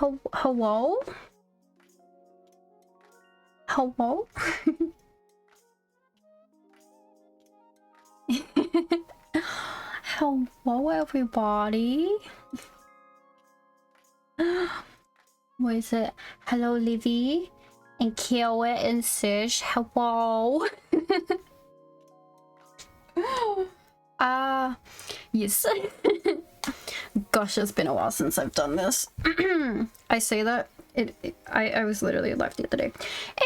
Hello? Hello? Hello, everybody. What is it? Hello, Livy and Kiawe and Sish. Hello. Yes. Gosh, it's been a while since I've done this. I say that I was literally left the other day.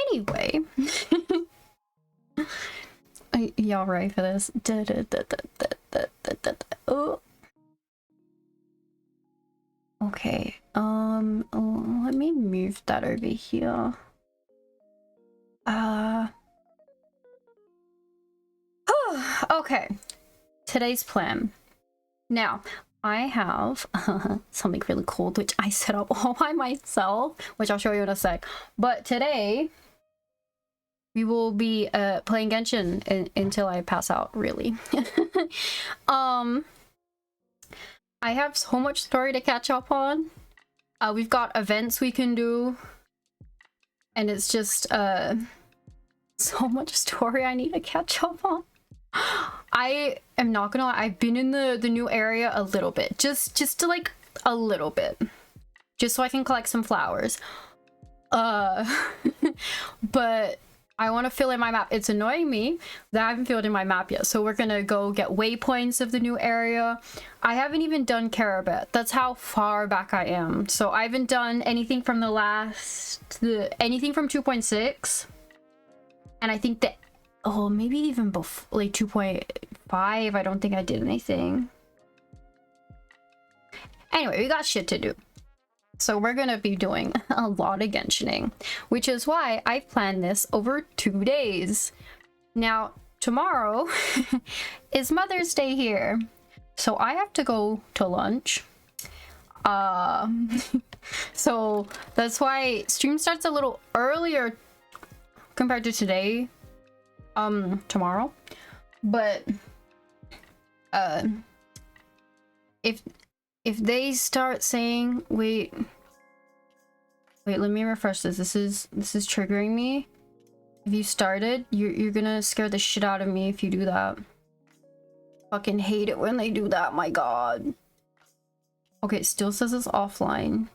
Anyway. Y'all ready for this? Oh. Okay. Let me move that over here. Okay. Today's plan. Now, I have something really cool which I set up all by myself, which I'll show you in a sec. But today we will be playing Genshin until I pass out, really. I have so much story to catch up on. We've got events we can do, and it's just so much story I need to catch up on. I am not gonna lie, I've been in the new area a little bit, just to like a little bit, just so I can collect some flowers. But I want to fill in my map. It's annoying me that I haven't filled in my map yet, so we're gonna go get waypoints of the new area. I haven't even done Caribert. That's how far back I am. So I haven't done anything from anything from 2.6, and I think that maybe even before like 2.5 I don't think I did anything. Anyway, we got shit to do, so we're gonna be doing a lot of Genshining, which is why I planned this over 2 days. Now tomorrow is Mother's Day here, so I have to go to lunch. So that's why stream starts a little earlier compared to today, tomorrow. But if they start saying wait, let me refresh this. This is triggering me. If you started, you're gonna scare the shit out of me if you do that. Fucking hate it when they do that, my god. Okay, it still says it's offline.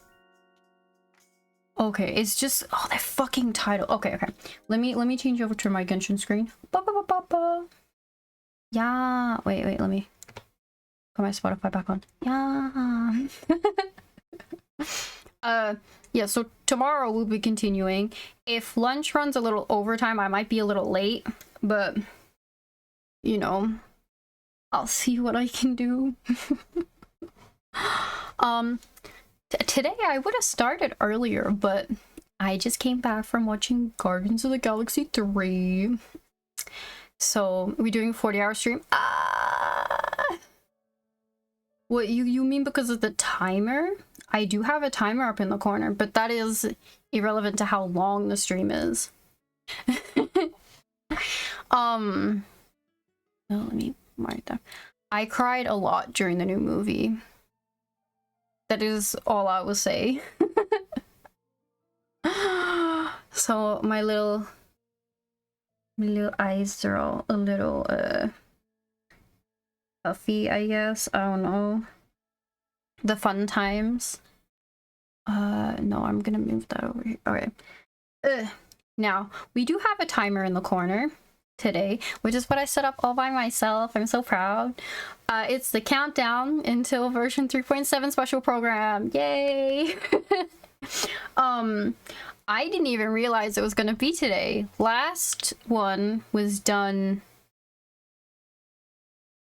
Okay, it's just that fucking title. Okay. Let me change over to my Genshin screen. Yeah. Wait, let me put my Spotify back on. Yeah. Yeah, so tomorrow we'll be continuing. If lunch runs a little overtime, I might be a little late, but you know, I'll see what I can do. Today I would have started earlier, but I just came back from watching Guardians of the Galaxy 3. So we're doing a 40-hour stream. What you mean because of the timer? I do have a timer up in the corner, but that is irrelevant to how long the stream is. Well, let me mark that. I cried a lot during the new movie. That is all I will say. So my little eyes are all a little puffy, I guess. I don't know. The fun times. No, I'm gonna move that over here. Okay. Now we do have a timer in the corner today, which is what I set up all by myself. I'm so proud. It's the countdown until version 3.7 special program. Yay! I didn't even realize it was gonna be today. Last one was done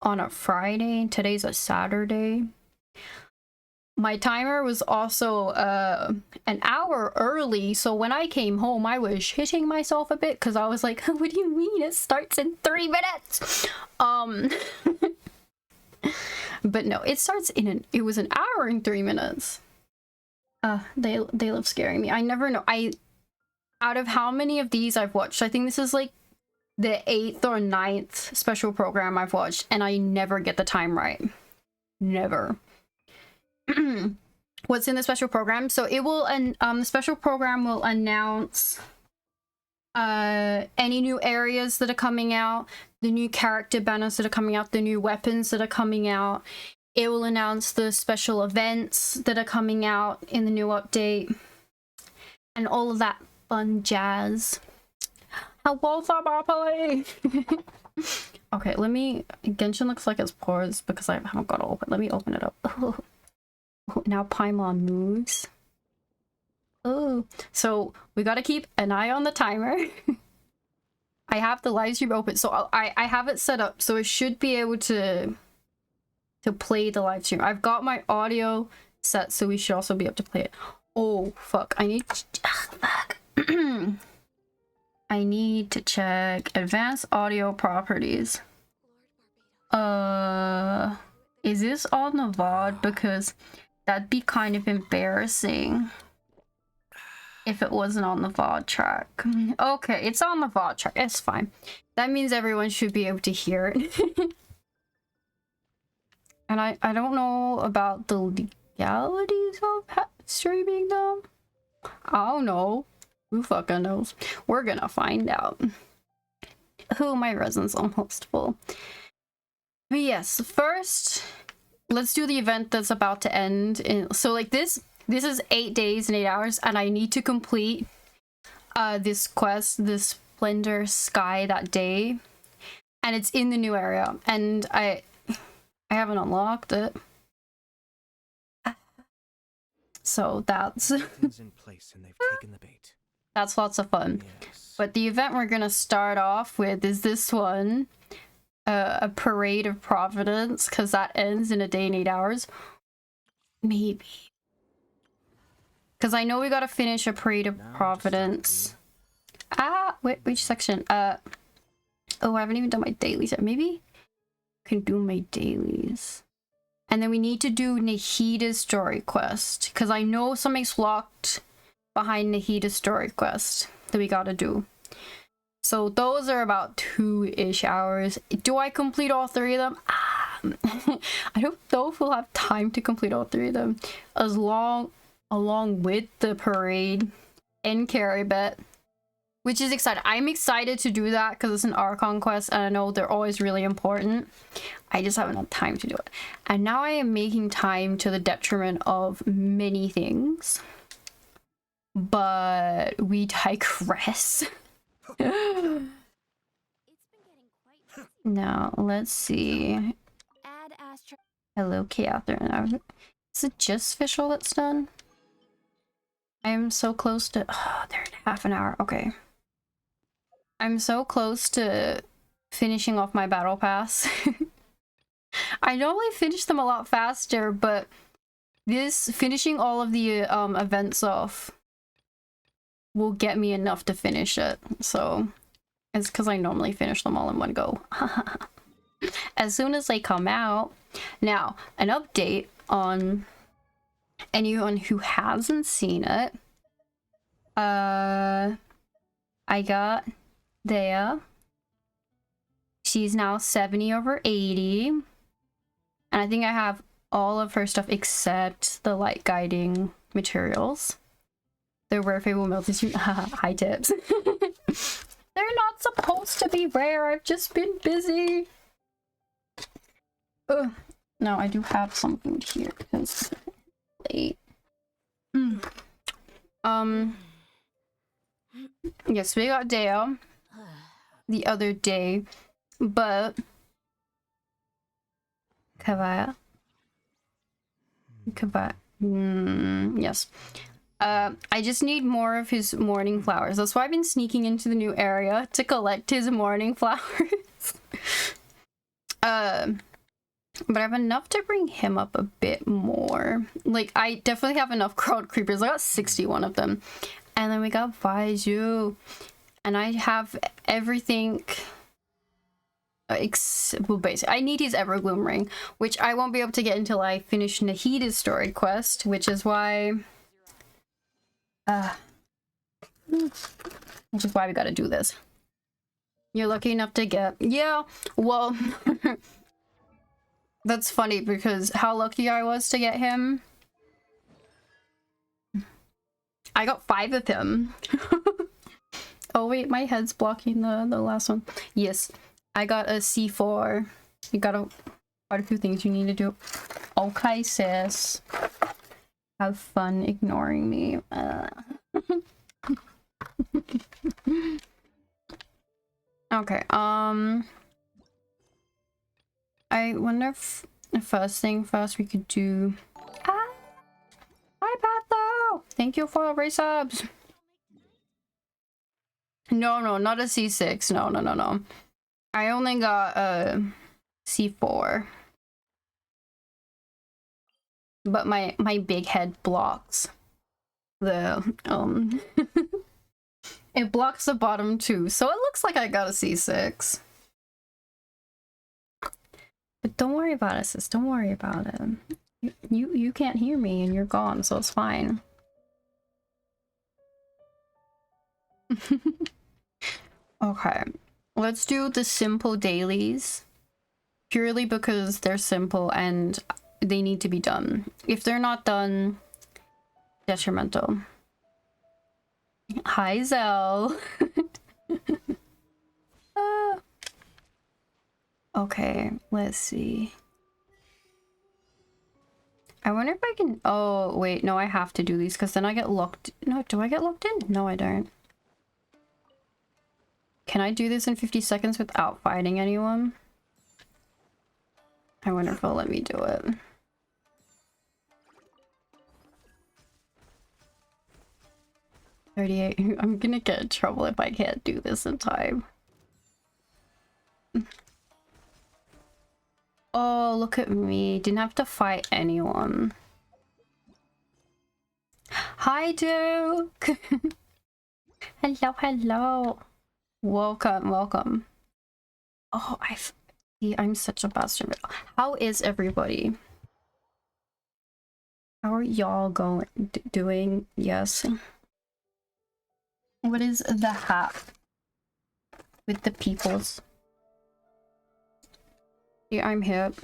on a Friday. Today's a Saturday. My timer was also an hour early, so when I came home I was shitting myself a bit because I was like, what do you mean it starts in 3 minutes? But no, it starts it was an hour and 3 minutes. They love scaring me. I never know. Out of how many of these I've watched, I think this is like the 8th or 9th special program I've watched, and I never get the time right. Never. what's in the special program. So it will, and the special program will announce any new areas that are coming out, the new character banners that are coming out, the new weapons that are coming out. It will announce the special events that are coming out in the new update and all of that fun jazz. Hello, Sabapale! Okay, let me... Genshin looks like it's paused because I haven't got it open. Let me open it up. Oh, now Paimon moves. Oh, so we gotta keep an eye on the timer. I have the live stream open, so I have it set up, so it should be able to play the live stream. I've got my audio set, so we should also be able to play it. Oh, fuck. I need... fuck. I need to check advanced audio properties. Is this on the VOD? Because that'd be kind of embarrassing if it wasn't on the VOD track. Okay, it's on the VOD track. It's fine. That means everyone should be able to hear it. And I don't know about the legalities of streaming them. I don't know. Who fucking knows? We're gonna find out. Oh, my resin's almost full. But yes, first, let's do the event that's about to end. So like this is 8 days and 8 hours, and I need to complete this quest, this Splendor Sky, that day. And it's in the new area, and I haven't unlocked it. So that's in place and they've taken the bait. That's lots of fun. Yes. But the event we're gonna start off with is this one. A Parade of Providence, because that ends in a day and 8 hours. Maybe. Because I know we gotta finish a Parade of Providence. Ah, wait, which section? Oh, I haven't even done my dailies yet. Maybe I can do my dailies. And then we need to do Nahida's story quest, because I know something's locked behind Nahida's story quest that we gotta do. So those are about 2-ish hours. Do I complete all 3 of them? I don't know if we'll have time to complete all 3 of them. Along with the parade and Caribert, which is exciting. I'm excited to do that because it's an Archon quest, and I know they're always really important. I just haven't had time to do it. And now I am making time to the detriment of many things. But we digress. Now, let's see. Hello, Catherine. Is it just Fischl that's done? I'm so close to... Oh, they're in half an hour. Okay. I'm so close to finishing off my battle pass. I normally finish them a lot faster, but this finishing all of the events off will get me enough to finish it. So it's because I normally finish them all in one go. As soon as they come out. Now, an update on anyone who hasn't seen it. I got Thea. She's now 70 over 80. And I think I have all of her stuff except the light guiding materials. They're rare favorable multi-suit. High tips. They're not supposed to be rare. I've just been busy. No, I do have some food here because late. Yes, we got Deo the other day, but Kavaya. Yes. I just need more of his morning flowers. That's why I've been sneaking into the new area to collect his morning flowers. But I have enough to bring him up a bit more. Like, I definitely have enough crowd creepers. I got 61 of them. And then we got Vaiju. And I have everything... well, basically, I need his Evergloom ring, which I won't be able to get until I finish Nahida's story quest, which is why... which is why we gotta do this. You're lucky enough to get... Yeah, well... That's funny because how lucky I was to get him. I got 5 of them. Oh wait, my head's blocking the last one. Yes, I got a C4. You got quite a few things you need to do. Okay, sis. Have fun ignoring me. Okay, I wonder if the first thing first we could do... Ah! Hi, Patho! Thank you for the resubs! No, not a C6. No. I only got a C4. But my big head blocks the, it blocks the bottom too, so it looks like I got a C6. But don't worry about it, sis. Don't worry about it. You can't hear me and you're gone, so it's fine. Okay, let's do the simple dailies. Purely because they're simple and they need to be done. If they're not done, detrimental. Hi, Zell. Okay, let's see. I wonder if I can... Oh, wait, no, I have to do these because then I get locked... No, do I get locked in? No, I don't. Can I do this in 50 seconds without fighting anyone? I wonder if it'll let me do it. $38. I'm gonna get in trouble if I can't do this in time. Oh, look at me. Didn't have to fight anyone. Hi, Duke! Hello. Welcome. Oh, I'm such a bastard. How is everybody? How are y'all doing? Yes. What is the hat with the peoples? Yeah, I'm hip.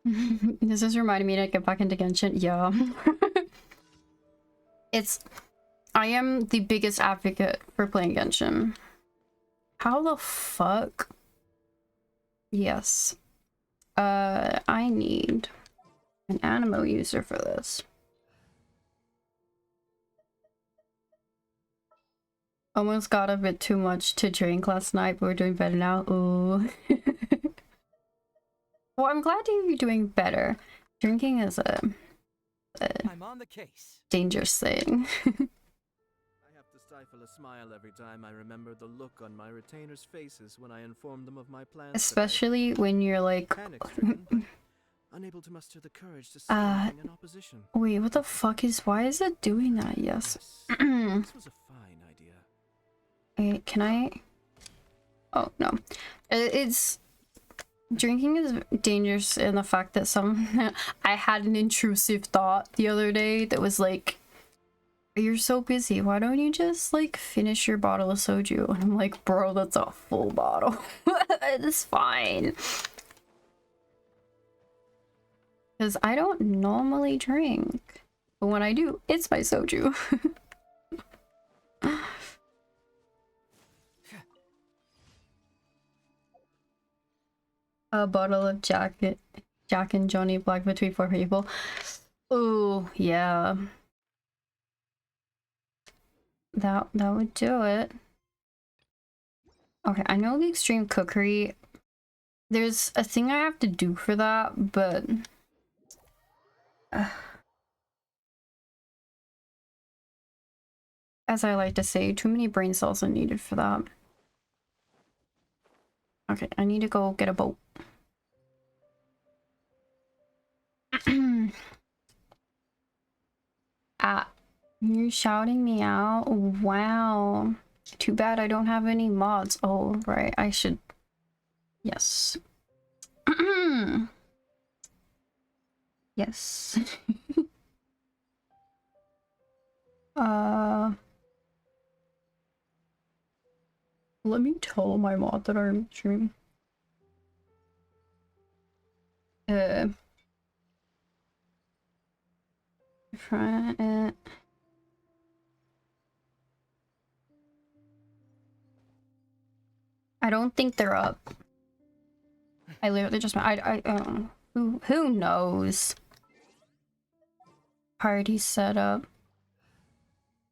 This is reminding me to get back into Genshin. Yeah. I am the biggest advocate for playing Genshin. How the fuck? Yes. I need an animo user for this. Almost got a bit too much to drink last night, but we're doing better now. Ooh. Well, I'm glad you're doing better. Drinking is I'm on the case. dangerous thing. I have to stifle a smile every time I remember the look on my retainers' faces when I informed them of my plans. Especially when you're like... Panic-stricken, but unable to muster the courage to say anything in opposition. Wait, what the fuck is... Why is it doing that? Yes. This was a fine idea. Wait, can I... Oh, no. It's... Drinking is dangerous in the fact that I had an intrusive thought the other day that was like, you're so busy, why don't you just like finish your bottle of soju? And I'm like, bro, that's a full bottle. It's fine. Because I don't normally drink. But when I do, it's my soju. A bottle of Jack and Johnny Black between 4 people. Ooh, yeah. That would do it. Okay, I know the extreme cookery. There's a thing I have to do for that, but as I like to say, too many brain cells are needed for that. Okay, I need to go get a boat. You're shouting me out? Wow. Too bad I don't have any mods. Oh, right. I should... Yes. Yes. Let me tell my mod that I'm streaming. try it. I don't think they're up. I literally just who knows? Party setup.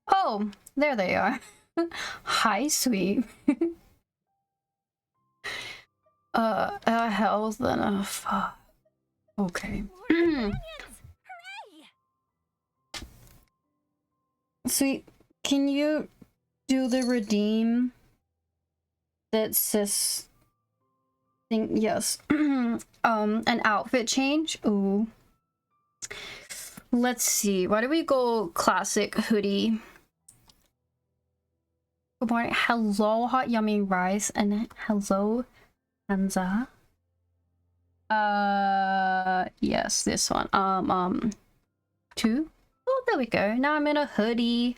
Oh, there they are. Hi, sweet. Health and a fuck. Okay. Sweet, can you do the redeem that says thing? Yes. An outfit change? Ooh. Let's see. Why do we go classic hoodie? Good morning. Hello, hot yummy rice, and hello, Hansa. Yes, this one. Two. Oh, there we go. Now I'm in a hoodie.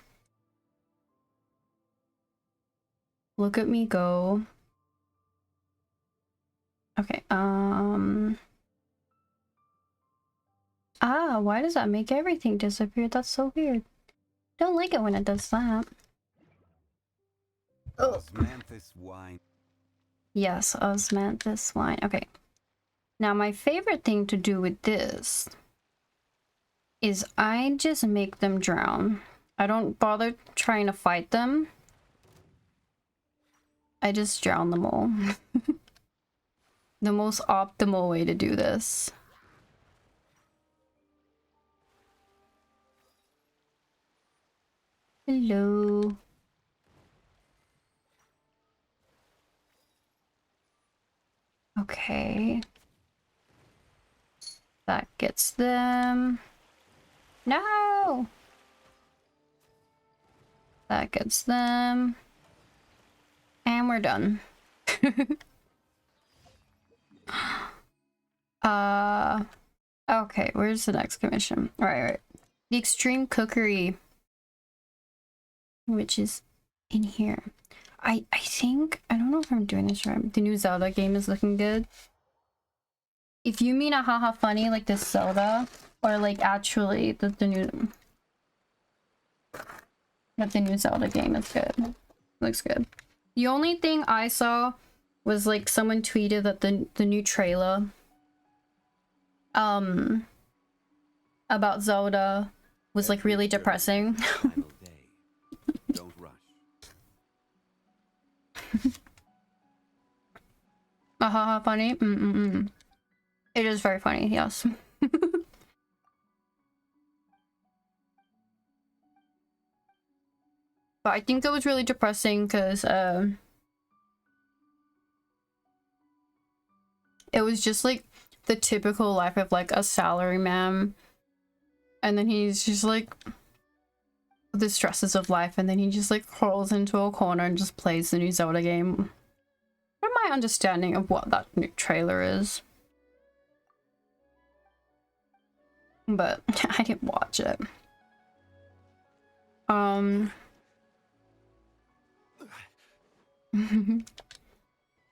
Look at me go. Okay, ah, why does that make everything disappear? That's so weird. Don't like it when it does that. Oh. Osmanthus wine. Yes, osmanthus wine. Okay. Now my favorite thing to do with this is I just make them drown. I don't bother trying to fight them. I just drown them all. The most optimal way to do this. Hello. Okay. That gets them. No! That gets them. And we're done. Okay, where's the next commission? Right. The extreme cookery, which is in here. I think, I don't know if I'm doing this right. The new Zelda game is looking good. If you mean a haha funny like this Zelda, or like actually the new Zelda game is good. Looks good. The only thing I saw was like someone tweeted that the new trailer about Zelda was like really depressing. Don't rush. Haha funny. It is very funny, yes. But I think it was really depressing because it was just like the typical life of like a salaryman, and then he's just like the stresses of life, and then he just like crawls into a corner and just plays the new Zelda game. What my understanding of what that new trailer is, but I didn't watch it.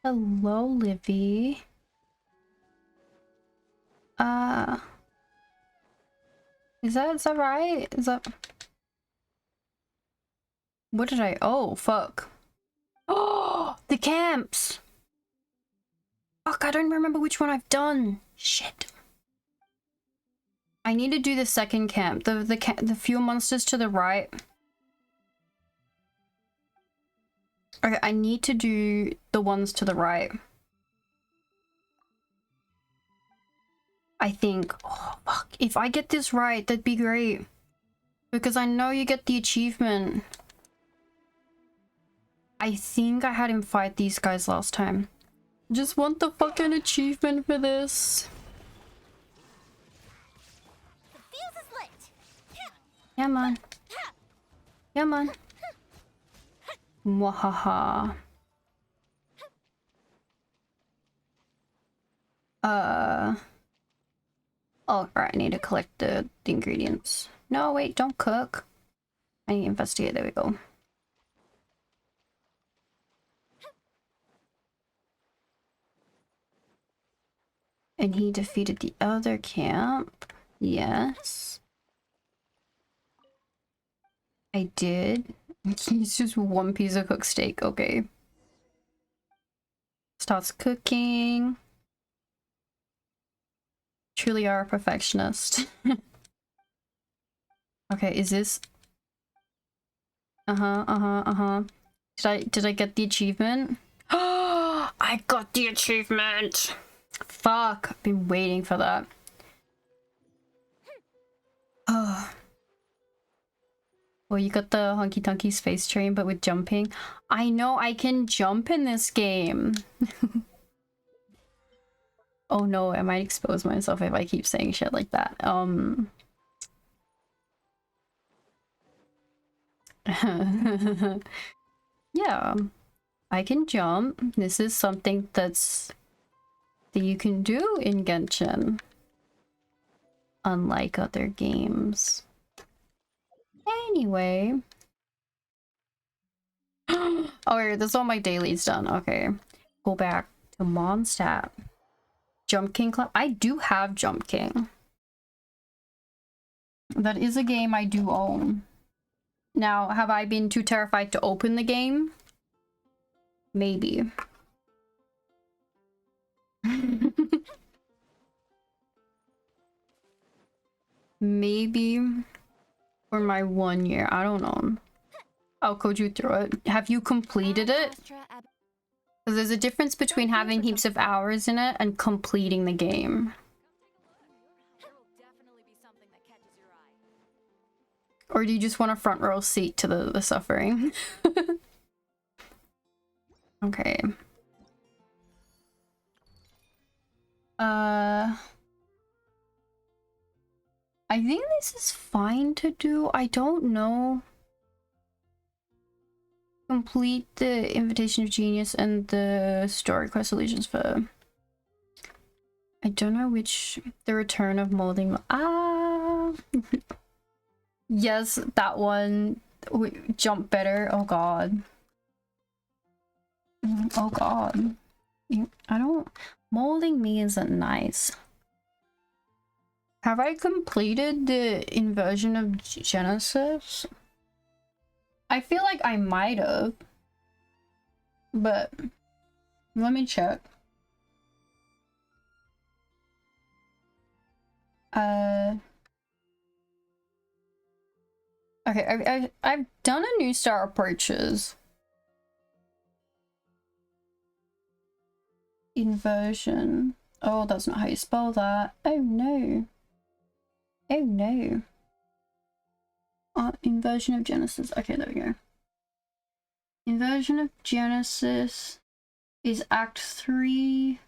Hello, Livy. Is that right? Is that... What did I... Oh, fuck. Oh, the camps! Fuck, I don't remember which one I've done. Shit. I need to do the second camp. The few monsters to the right. Okay, I need to do the ones to the right. I think. Oh, fuck. If I get this right, that'd be great. Because I know you get the achievement. I think I had him fight these guys last time. Just want the fucking achievement for this. The fuse is lit. Yeah, man. Yeah, man. Mwahaha. Oh, right, I need to collect the ingredients. No, wait, don't cook. I need to investigate. There we go. And he defeated the other camp. Yes. I did. It's just one piece of cooked steak. Okay. Starts cooking. Truly are a perfectionist. Okay, is this? Did I get the achievement? Oh, I got the achievement. Fuck, I've been waiting for that. Oh. Well, you got the Honky Tonky Space Train, but with jumping. I know I can jump in this game. Oh no, I might expose myself if I keep saying shit like that. Yeah, I can jump. This is something that you can do in Genshin, unlike other games. Anyway. Oh, wait, that's all my dailies done. Okay, go back to Mondstadt. Jump King Club. I do have Jump King. That is a game I do own. Now, have I been too terrified to open the game? Maybe. Maybe for my 1 year. I don't know. I'll code you through it. Have you completed it? Because there's a difference between having heaps of hours in it and completing the game. Or do you just want a front row seat to the suffering? Okay. I think this is fine to do. I don't know. Complete the Invitation of Genius and the story quest solutions for... I don't know which... The Return of Molding... Ah! Yes, that one. Jump better. Oh god. Oh god. I don't... Molding me isn't nice. Have I completed the Inversion of Genesis? I feel like I might have. But... Let me check. Okay, I've done a New Star Approaches. Inversion. Oh, that's not how you spell that. Oh no. Oh no. Inversion of Genesis. Okay, there we go. Inversion of Genesis is Act 3.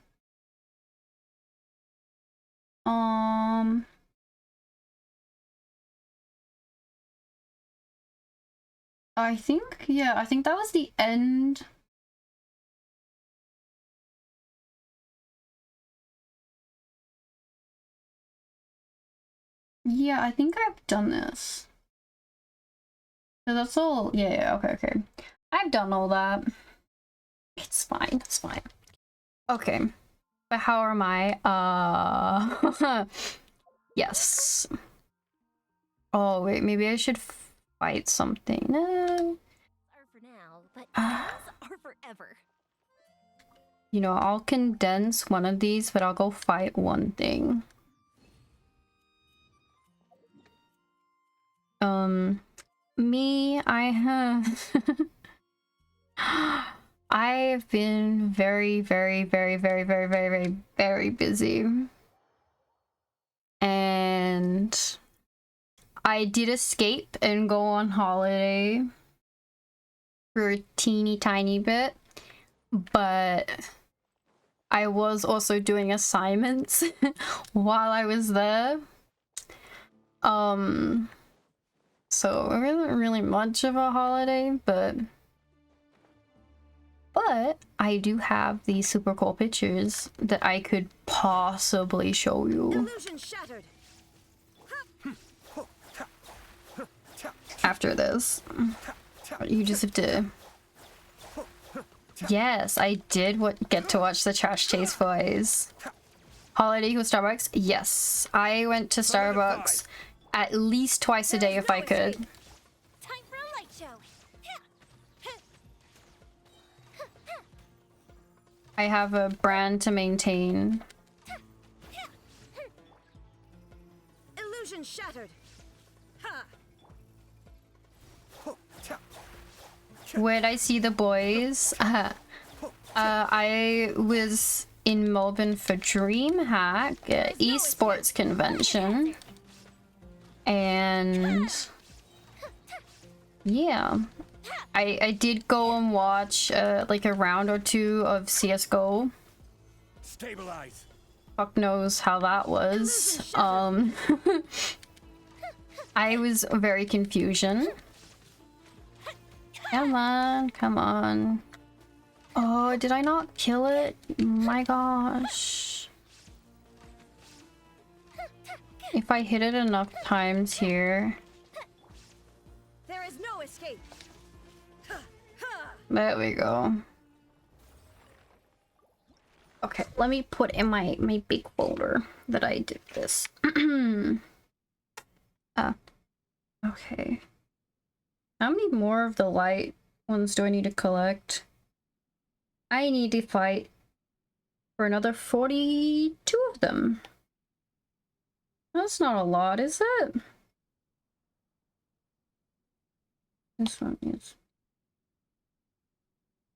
I think, yeah, I think that was the end. Yeah, I think I've done this. So that's all, yeah, okay. I've done all that. It's fine, it's fine. Okay, but how am I? Yes. Oh, wait, maybe I should fight something. No. Are for now, but are forever. You know, I'll condense one of these, but I'll go fight one thing. I have... I've been very busy. And I did escape and go on holiday for a teeny tiny bit, but I was also doing assignments while I was there. So it wasn't really much of a holiday, but I do have these super cool pictures that I could possibly show you. Illusion shattered. After this. You just have to... Yes, I did get to watch the Trash Taste Boys. Holiday with Starbucks? Yes. I went to Starbucks at least twice a day if I could. Time for a I have a brand to maintain. Illusion shattered. Ha! Where'd I see the boys? I was in Melbourne for DreamHack, esports convention. And yeah, I did go and watch like a round or two of CSGO. Stabilize. Fuck knows how that was. I was very confusion. Come on, come on. Oh, did I not kill it? My gosh. If I hit it enough times here. There is no escape. There we go. Okay, let me put in my big folder that I did this. Okay. How many more of the light ones do I need to collect? I need to fight for another 42 of them. That's not a lot, is it? This one is.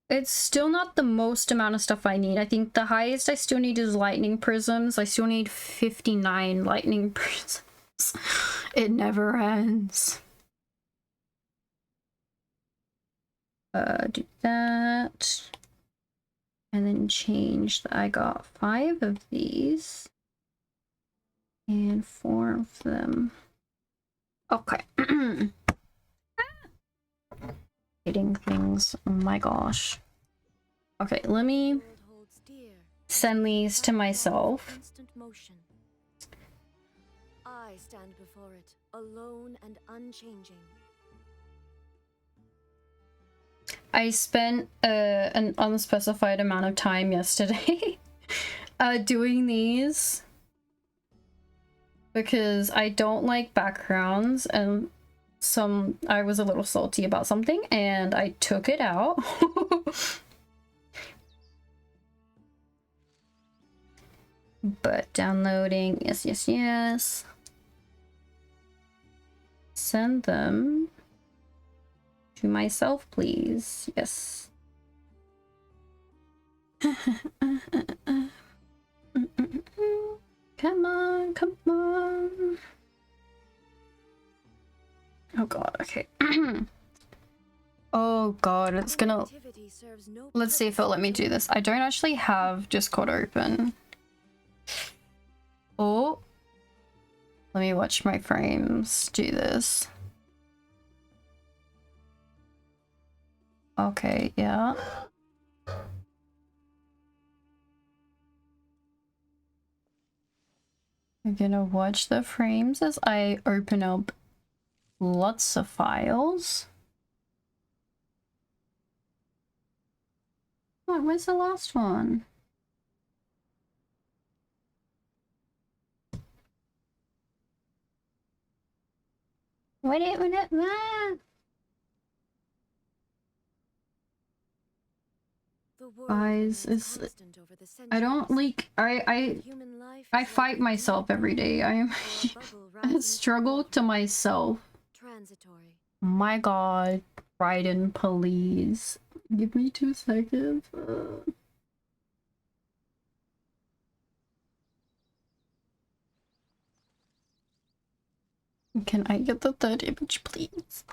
It's still not the most amount of stuff I need. I think the highest I still need is lightning prisms. I still need 59 lightning prisms. It never ends. Do that. And then change that I got 5 of these. And 4 of them. Okay. Hitting things. Oh my gosh. Okay, let me send these to myself. I stand before it, alone and unchanging. I spent an unspecified amount of time yesterday doing these because I don't like backgrounds, and I was a little salty about something and I took it out. But downloading, yes, yes, yes. Send them to myself, please. Yes. Come on, come on. Oh god, okay. Oh god, it's gonna... Let's see if it'll let me do this. I don't actually have Discord open. Oh. Let me watch my frames do this. Okay, yeah. I'm gonna watch the frames as I open up lots of files. Oh, where's the last one? Wait a minute, man. Guys, I don't like I fight myself every day. I am a struggle to myself. My god, Raiden, please. Give me 2 seconds. Can I get the 3rd image, please?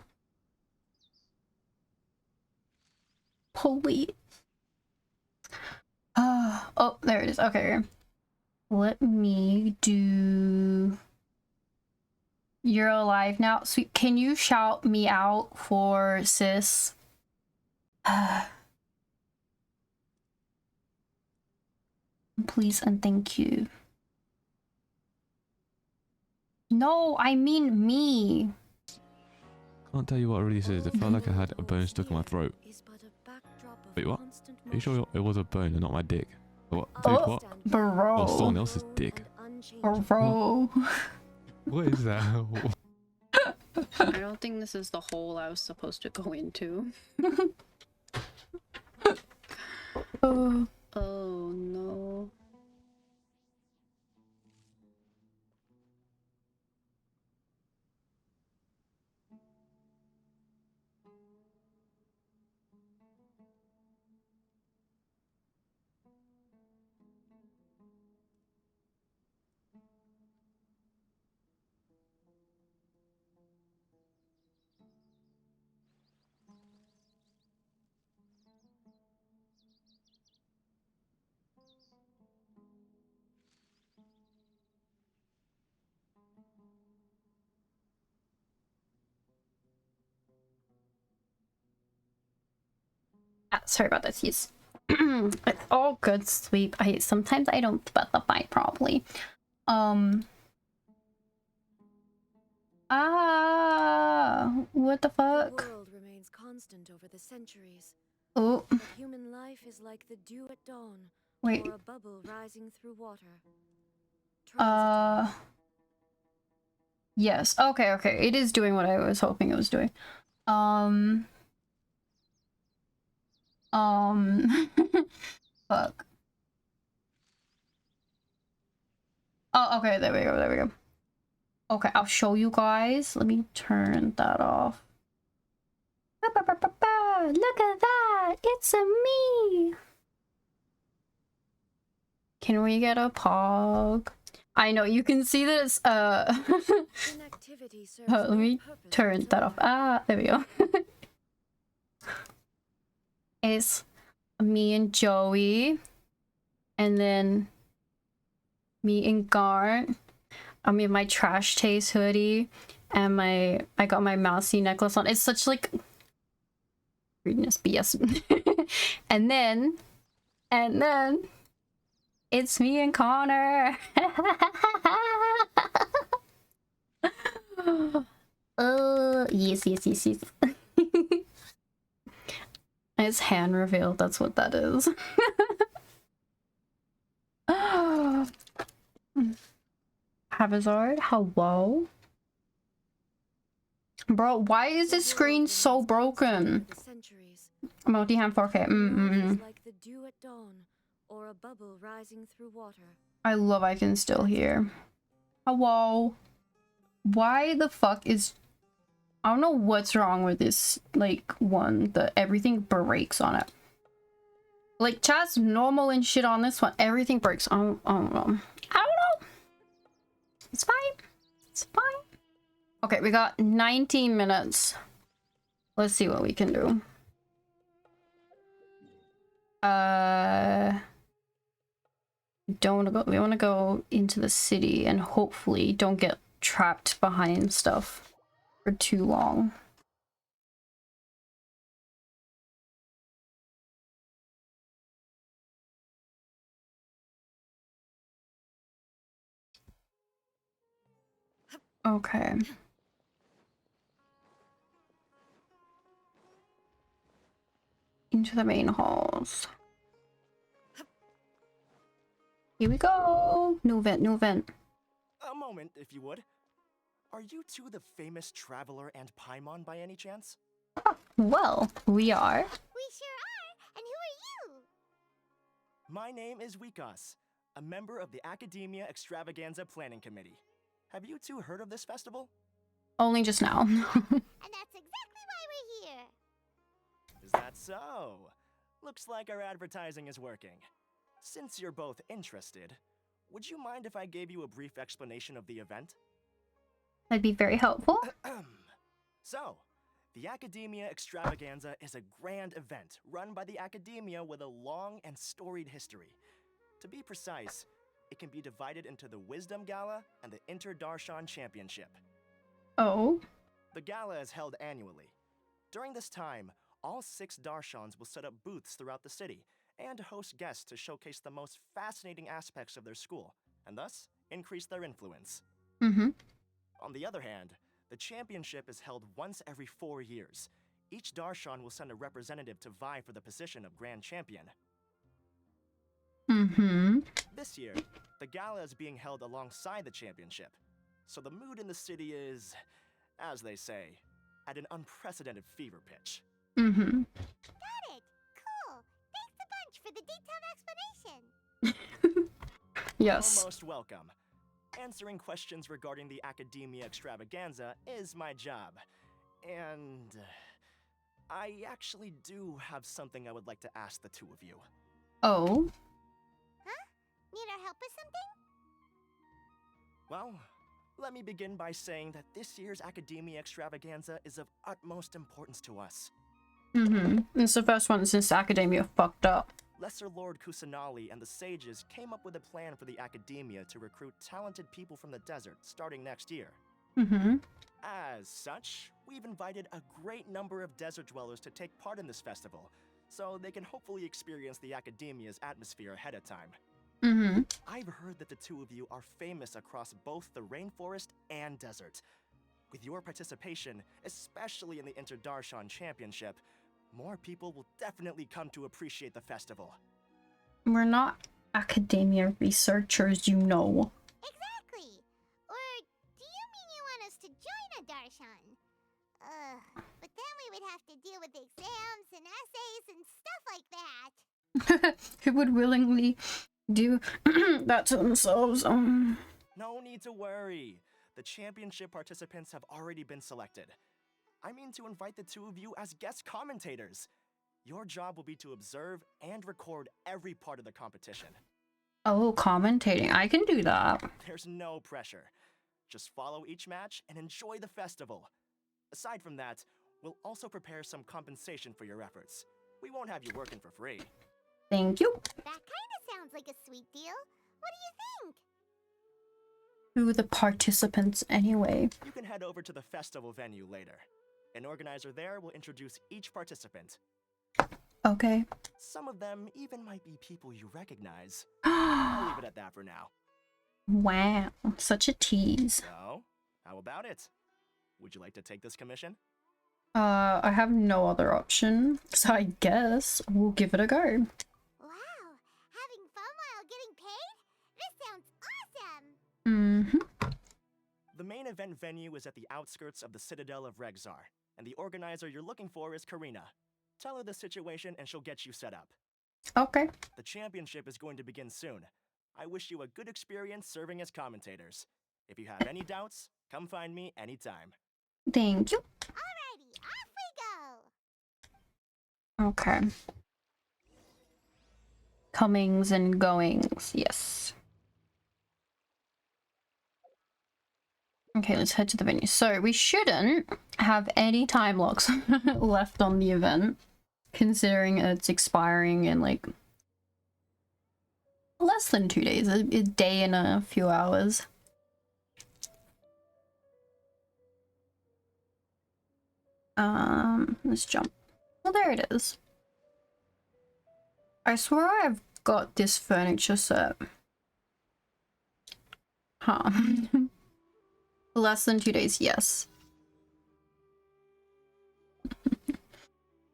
Please. Oh, there it is. Okay. Let me do... You're alive now? Sweet. Can you shout me out for sis? Please and thank you. No, I mean me. Can't tell you what it really is. It felt like I had a bone stuck in my throat. Wait, what? Are you sure it was a bone and not my dick? What? Dude, what? Bro. Oh, someone else's dick. Bro. What is that? I don't think this is the hole I was supposed to go into. Oh no. Ah, sorry about this. Yes. It's all good, sweep. Sometimes I don't specify properly. What the The fuck? world remains constant over the centuries. Oh, But human life is like the dew at dawn, wait. or a bubble rising through water. Transitory. Yes. Okay, okay. It is doing what I was hoping it was doing. Fuck. Oh, okay, there we go, there we go. Okay, I'll show you guys. Let me turn that off. Look at that! It's a me! Can we get a pog? I know, you can see that it's, Inactivity serves let no me purpose turn that off. whatsoever. Ah, there we go. It's me and Joey. And then me and Gart. I'm in my trash taste hoodie. And I got my mousy necklace on. It's such like weirdness, but yes. and then it's me and Connor. Yes, yes, yes, yes. It's hand reveal, that's what that is. Habizard, hello? Bro, why is this screen so broken? Multi-hand 4K. Like the dew at dawn, or a bubble rising through water. I love I can still hear. Hello? Why the fuck is... I don't know what's wrong with this, like, one. Everything breaks on it. Like, chat's normal and shit on this one. Everything breaks. I don't know. It's fine. It's fine. Okay, we got 19 minutes. Let's see what we can do. Don't want to go. We want to go into the city and hopefully don't get trapped behind stuff for too long. Okay. Into the main halls. Here we go. New event, new event. A moment, if you would. Are you two the famous traveler and Paimon by any chance? Well, we are. We sure are. And who are you? My name is Wikas, a member of the Academia Extravaganza Planning Committee. Have you two heard of this festival? Only just now. And that's exactly why we're here. Is that so? Looks like our advertising is working. Since you're both interested, would you mind if I gave you a brief explanation of the event? That'd be very helpful. So, the Academia Extravaganza is a grand event run by the Academia with a long and storied history. To be precise, it can be divided into the Wisdom Gala and the Inter-Darshan Championship. Oh. The gala is held annually. During this time, all 6 Darshans will set up booths throughout the city and host guests to showcase the most fascinating aspects of their school, and thus increase their influence. Mm-hmm. On the other hand, the championship is held once every 4 years. Each Darshan will send a representative to vie for the position of Grand Champion. Mm-hmm. This year, the gala is being held alongside the championship, so the mood in the city is, as they say, at an unprecedented fever pitch. Mm-hmm. Got it. Cool. Thanks a bunch for the detailed explanation. Yes. You're most welcome. Answering questions regarding the Academia Extravaganza is my job. And I actually do have something I would like to ask the two of you. Oh. Huh? Need our help with something? Well, let me begin by saying that this year's Academia Extravaganza is of utmost importance to us. It's the first one since Academia fucked up. Lesser Lord Kusanali and the sages came up with a plan for the Academia to recruit talented people from the desert starting next year. As such, we've invited a great number of desert dwellers to take part in this festival, so they can hopefully experience the Academia's atmosphere ahead of time. I've heard that the two of you are famous across both the rainforest and desert. With your participation, especially in the Interdarshan Championship, more people will definitely come to appreciate the festival. We're not Academia researchers, you know. Exactly. Or do you mean you want us to join a Darshan? But then we would have to deal with exams and essays and stuff like that. Who would willingly do that to themselves? No need to worry. The championship participants have already been selected. I mean to invite the two of you as guest commentators. Your job will be to observe and record every part of the competition. Oh, commentating. I can do that. There's no pressure. Just follow each match and enjoy the festival. Aside from that, we'll also prepare some compensation for your efforts. We won't have you working for free. Thank you. That kind of sounds like a sweet deal. What do you think? Who are the participants anyway? You can head over to the festival venue later. An organizer there will introduce each participant. Okay. Some of them even might be people you recognize. I'll leave it at that for now. Wow, such a tease. So, how about it? Would you like to take this commission? I have no other option, so I guess we'll give it a go. Wow, having fun while getting paid? This sounds awesome! The main event venue is at the outskirts of the Citadel of Regzar, and the organizer you're looking for is Karina. Tell her the situation and she'll get you set up. Okay. The championship is going to begin soon. I wish you a good experience serving as commentators. If you have any doubts, come find me anytime. Thank you. Alrighty, off we go! Okay. Comings and goings, yes. Okay, let's head to the venue. So we shouldn't have any time locks left on the event, considering it's expiring in like less than 2 days, a day and a few hours. Let's jump. Oh, there it is. I swear I've got this furniture set. Huh. Less than 2 days, yes.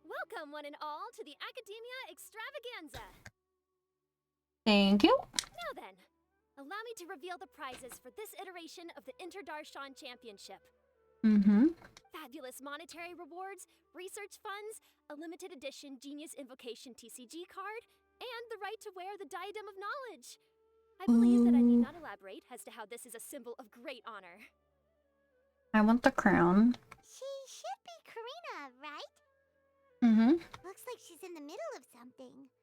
Welcome, one and all, to the Academia Extravaganza. Thank you. Now then, allow me to reveal the prizes for this iteration of the Interdarshan Championship. Fabulous monetary rewards, research funds, a limited edition Genius Invocation TCG card, and the right to wear the Diadem of Knowledge. I believe that I need not elaborate as to how this is a symbol of great honor. I want the crown. She should be Karina, right? Looks like she's in the middle of something.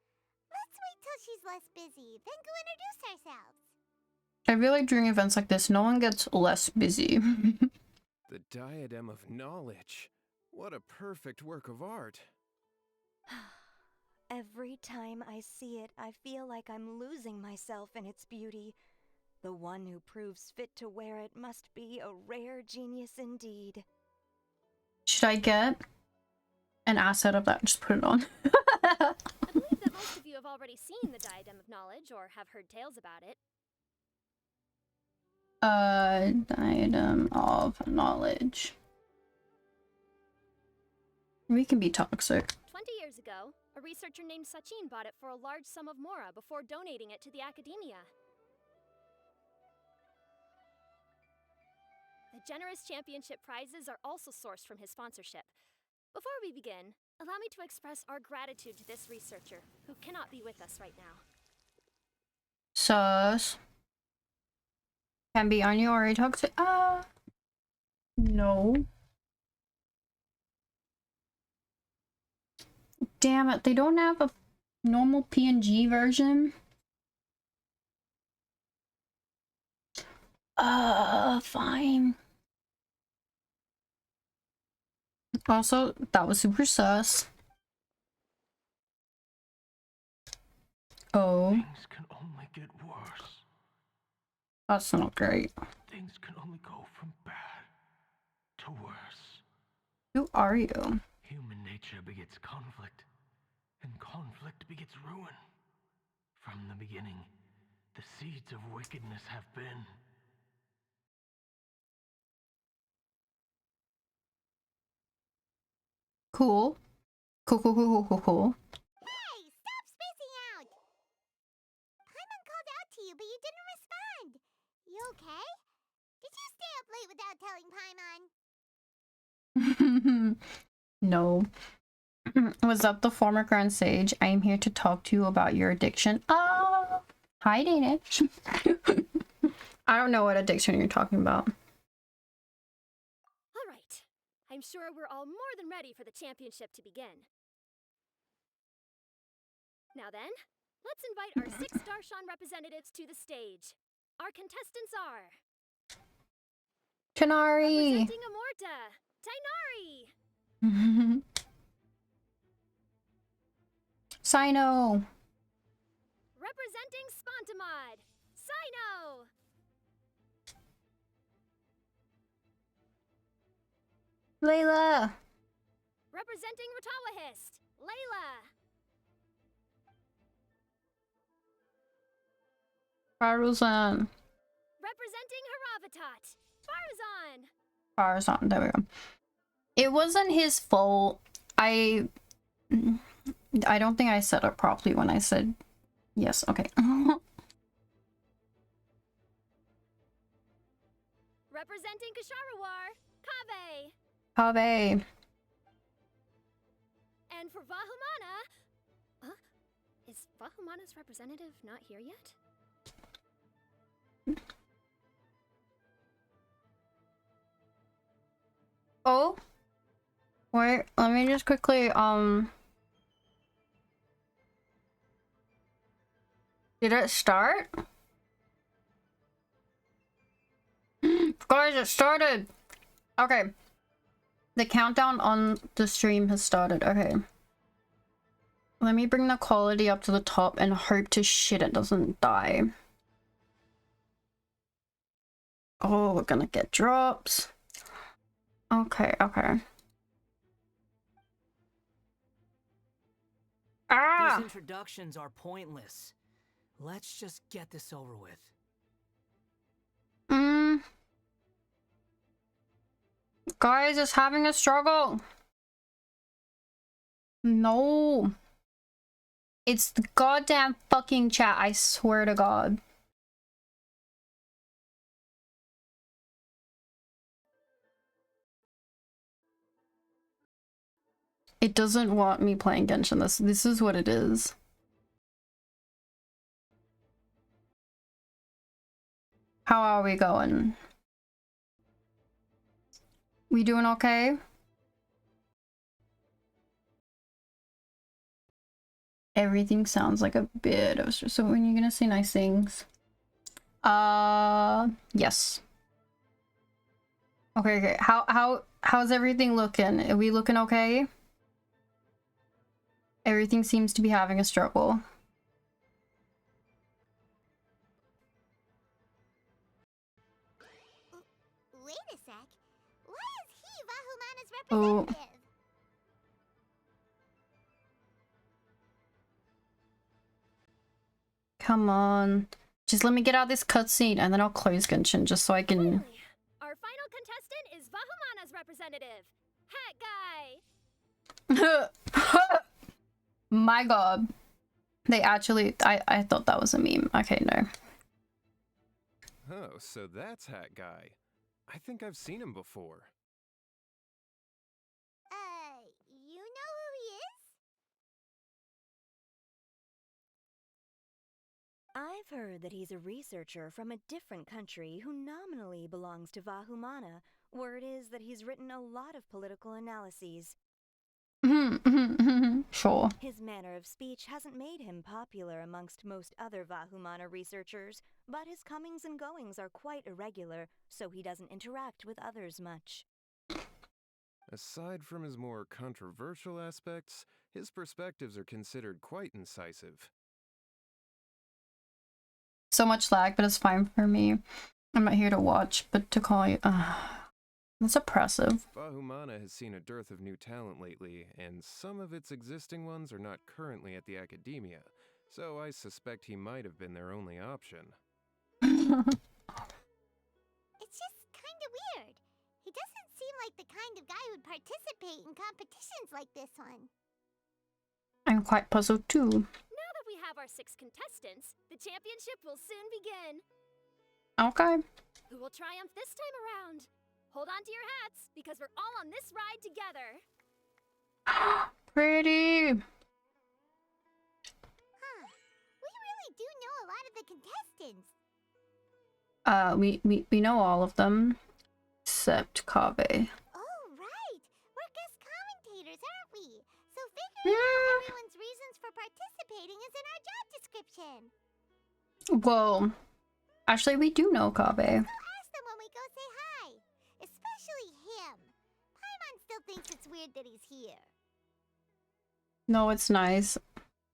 Let's wait till she's less busy, then go introduce ourselves. I feel like during events like this, no one gets less busy. The Diadem of Knowledge. What a perfect work of art. Every time I see it, I feel like I'm losing myself in its beauty. The one who proves fit to wear it must be a rare genius indeed. Should I get an asset of that and just put it on? I believe that most of you have already seen the Diadem of Knowledge or have heard tales about it. Diadem of Knowledge. We can be toxic. 20 years ago, a researcher named Sachin bought it for a large sum of mora before donating it to the Academia. The generous championship prizes are also sourced from his sponsorship. Before we begin, allow me to express our gratitude to this researcher, who cannot be with us right now. Sus. Can be on your toxic. No. Damn it, they don't have a normal PNG version. Fine. Also, that was super sus. Oh. Things can only get worse. That's not great. Things can only go from bad to worse. Who are you? Human nature begets conflict, and conflict begets ruin. From the beginning, the seeds of wickedness have been. Cool. Cool. Hey, stop spacing out! Paimon called out to you, but you didn't respond. You okay? Did you stay up late without telling Paimon? No. Was that the former Grand Sage? I am here to talk to you about your addiction. Oh, hi, Danish. I don't know what addiction you're talking about. All right. I'm sure we're all more than ready for the championship to begin. Now then, let's invite our 6 Darshan representatives to the stage. Our contestants are... Tanari! Representing Amorta, Tainari! Sino! Representing Spontamod, Sino! Layla! Representing Ratawahist, Layla! Farzan. Representing Haravatat, Farzan! Farzan, there we go. It wasn't his fault. I don't think I said it properly when I said yes. Okay. Representing Kasharawar, Kave! Kave. And for Vahumana... Is Vahumana's representative not here yet? Oh? Wait, let me just quickly, did it start? Guys, it started! Okay. The countdown on the stream has started. Okay. Let me bring the quality up to the top and hope to shit it doesn't die. Oh, we're gonna get drops. Okay. Ah! These introductions are pointless. Let's just get this over with. Guys, it's having a struggle. No. It's the goddamn fucking chat, I swear to God. It doesn't want me playing Genshin. This is what it is. How are we going? We doing okay? Everything sounds like a bit of stress. So when you're gonna say nice things? Yes. Okay. How's everything looking? Are we looking okay? Everything seems to be having a struggle. Wait a sec. Why is he Vahumana's Oh. representative? Come on. Just let me get out this cutscene and then I'll close Genshin just so I can... Finally, our final contestant is Vahumana's representative, Hat Guy! My God. They actually... I thought that was a meme. Okay, no. Oh, so that's Hat Guy. I think I've seen him before. You know who he is? I'm I've heard that he's a researcher from a different country who nominally belongs to Vahumana. Word is that he's written a lot of political analyses. Sure. His manner of speech hasn't made him popular amongst most other Vahumana researchers, but his comings and goings are quite irregular, so he doesn't interact with others much. Aside from his more controversial aspects, his perspectives are considered quite incisive. So much lag, but it's fine for me. I'm not here to watch, but to call you. That's oppressive. Vahumana has seen a dearth of new talent lately, and some of its existing ones are not currently at the academia, so I suspect he might have been their only option. It's just kinda weird. He doesn't seem like the kind of guy who'd participate in competitions like this one. I'm quite puzzled too. Now that we have our 6 contestants, the championship will soon begin. Okay. Who will triumph this time around? Hold on to your hats, because we're all on this ride together. Pretty. Huh. We really do know a lot of the contestants. We know all of them. Except Caribert. Oh, right. We're guest commentators, aren't we? So figuring out everyone's reasons for participating is in our job description. Well, actually we do know Caribert. So ask them when we go say hi. Especially him. Paimon still thinks it's weird that he's here. No, it's nice.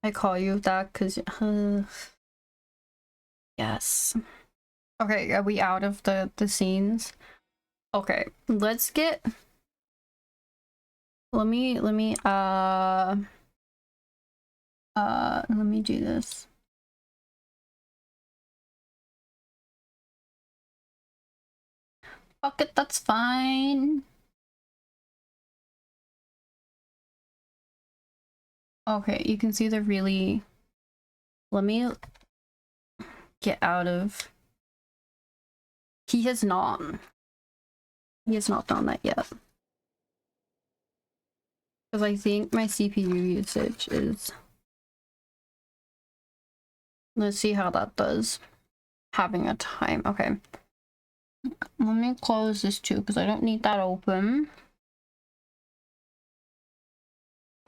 I call you that because... yes. Okay, are we out of the scenes? Okay, let's get... Let me do this. Fuck it, that's fine. Okay, you can see the really... Let me get out of... He has not done that yet. Because I think my CPU usage is... Let's see how that does. Having a time. Okay. Let me close this too, because I don't need that open.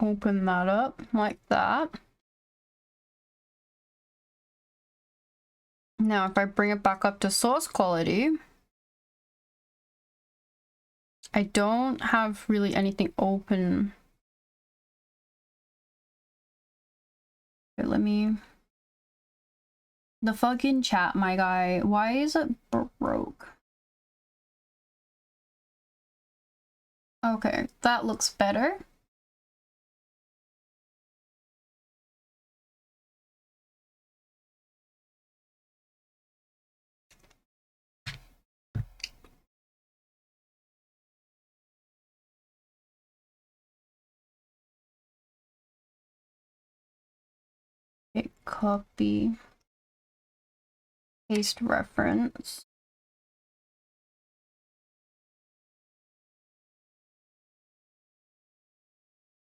Open that up like that. Now, if I bring it back up to source quality, I don't have really anything open. Okay, let me... The fucking chat, my guy. Why is it broke? Okay, that looks better. Okay, copy. Paste reference.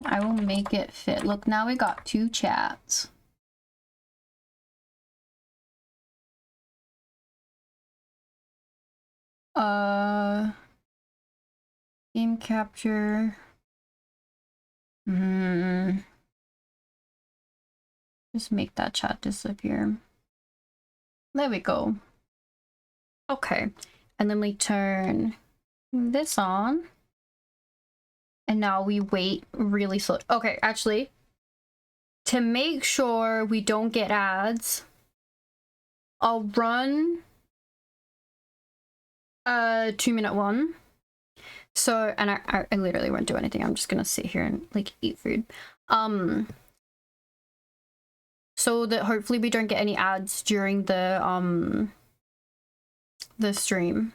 I will make it fit. Look, now we got 2 chats. Game capture. Just make that chat disappear. There we go. Okay. And then we turn this on. And now we wait really slow. Okay, actually, to make sure we don't get ads, I'll run a 2-minute one. So, and I literally won't do anything. I'm just gonna sit here and like eat food. So that hopefully we don't get any ads during the stream.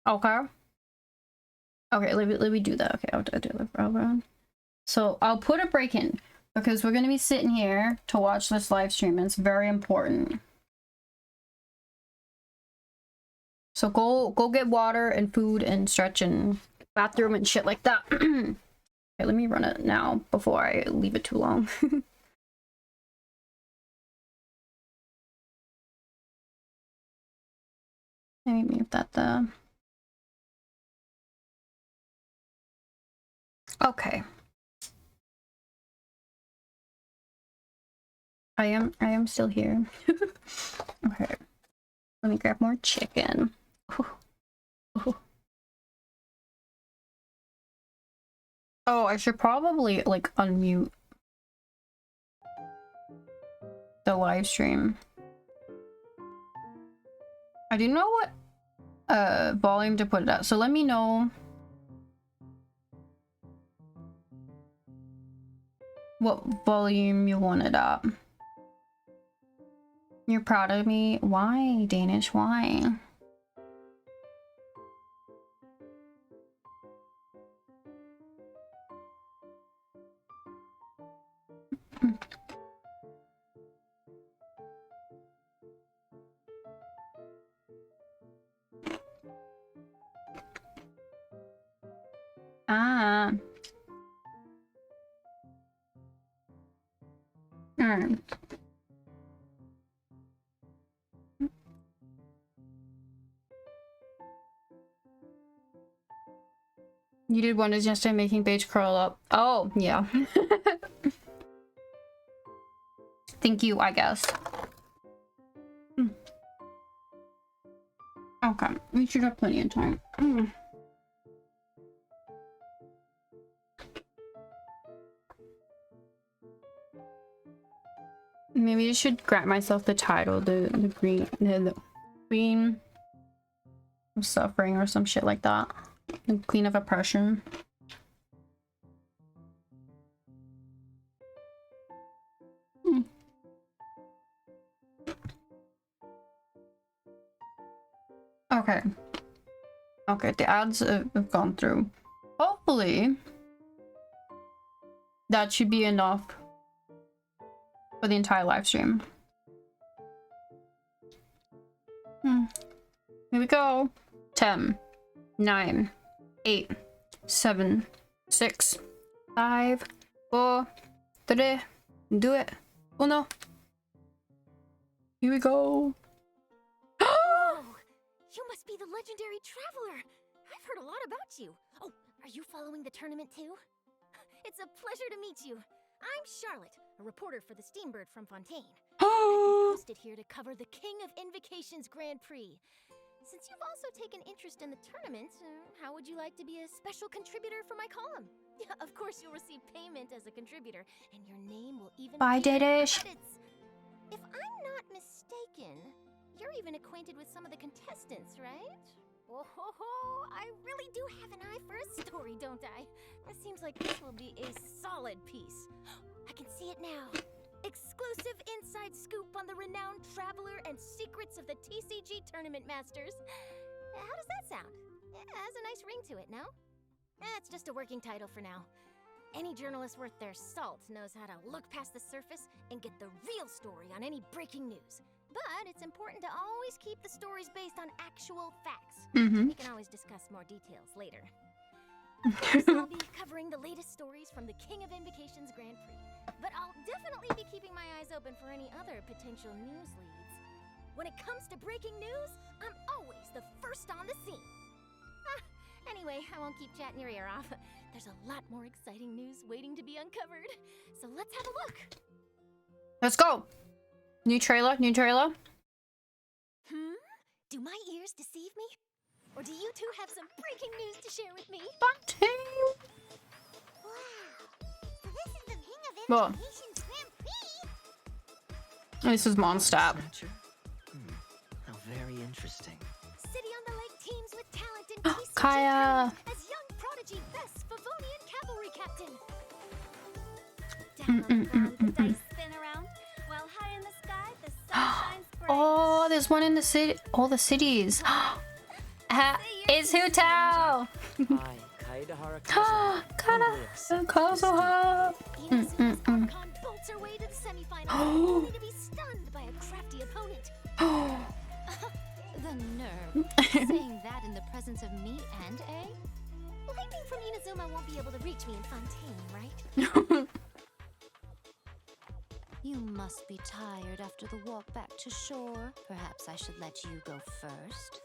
Okay. Okay, let me do that. Okay, I'll do it around. So I'll put a break in because we're gonna be sitting here to watch this live stream and it's very important. So go get water and food and stretch and bathroom and shit like that. Okay, let me run it now before I leave it too long. Let me mute that though. Okay. I am still here. Okay. Let me grab more chicken. Ooh. Ooh. Oh, I should probably like unmute the live stream. I didn't know what volume to put it at, so let me know what volume you want it at. You're proud of me? Why, Danish? Why? Ah. You did wonders yesterday making Paige curl up. Oh, yeah. Thank you, I guess. Okay, we should have plenty of time. Maybe I should grant myself the title, the Queen of Suffering or some shit like that. The Queen of Oppression. Okay. Okay, the ads have gone through. Hopefully, that should be enough for the entire live stream. Here we go. 10, 9, 8, 7, 6, 5, 4, 3, 2, 1. Here we go. Whoa! You must be the legendary traveler. I've heard a lot about you. Oh, are you following the tournament too? It's a pleasure to meet you. I'm Charlotte, a reporter for the Steambird from Fontaine. I've been posted here to cover the King of Invocations Grand Prix. Since you've also taken interest in the tournament, how would you like to be a special contributor for my column? Of course, you'll receive payment as a contributor, and your name will even Bye, appear in the Dadish. credits. If I'm not mistaken, you're even acquainted with some of the contestants, right? Oh ho ho! I really do have an eye for a story, don't I? It seems like this will be a solid piece. I can see it now. Exclusive inside scoop on the renowned traveler and secrets of the TCG Tournament Masters. How does that sound? It has a nice ring to it, no? It's just a working title for now. Any journalist worth their salt knows how to look past the surface and get the real story on any breaking news. But it's important to always keep the stories based on actual facts. We can always discuss more details later. Of course, I'll be covering the latest stories from the King of Invocations Grand Prix. But I'll definitely be keeping my eyes open for any other potential news leads. When it comes to breaking news, I'm always the first on the scene. Anyway, I won't keep chatting your ear off. There's a lot more exciting news waiting to be uncovered. So let's have a look. Let's go. New trailer, new trailer. Do my ears deceive me? Or do you two have some breaking news to share with me? Wow. So this is the King of Invocations Grand Prix? This is Mondstadt. How very interesting. City on the Lake teams with talent in TCG Kaya. as young prodigy best Favonian cavalry captain. Down on the ground, the dice spin around, while high in the sky, the sun shines bright. Oh, there's one in the city. All the cities. It's Hu Tao. Kazuha. Inazuma bolts her way to the semifinals, only to be stunned by a crafty opponent. The nerve. Saying that in the presence of me and A? Lightning from Inazuma won't be able to reach me in Fontaine, right? You must be tired after the walk back to shore. Perhaps I should let you go first.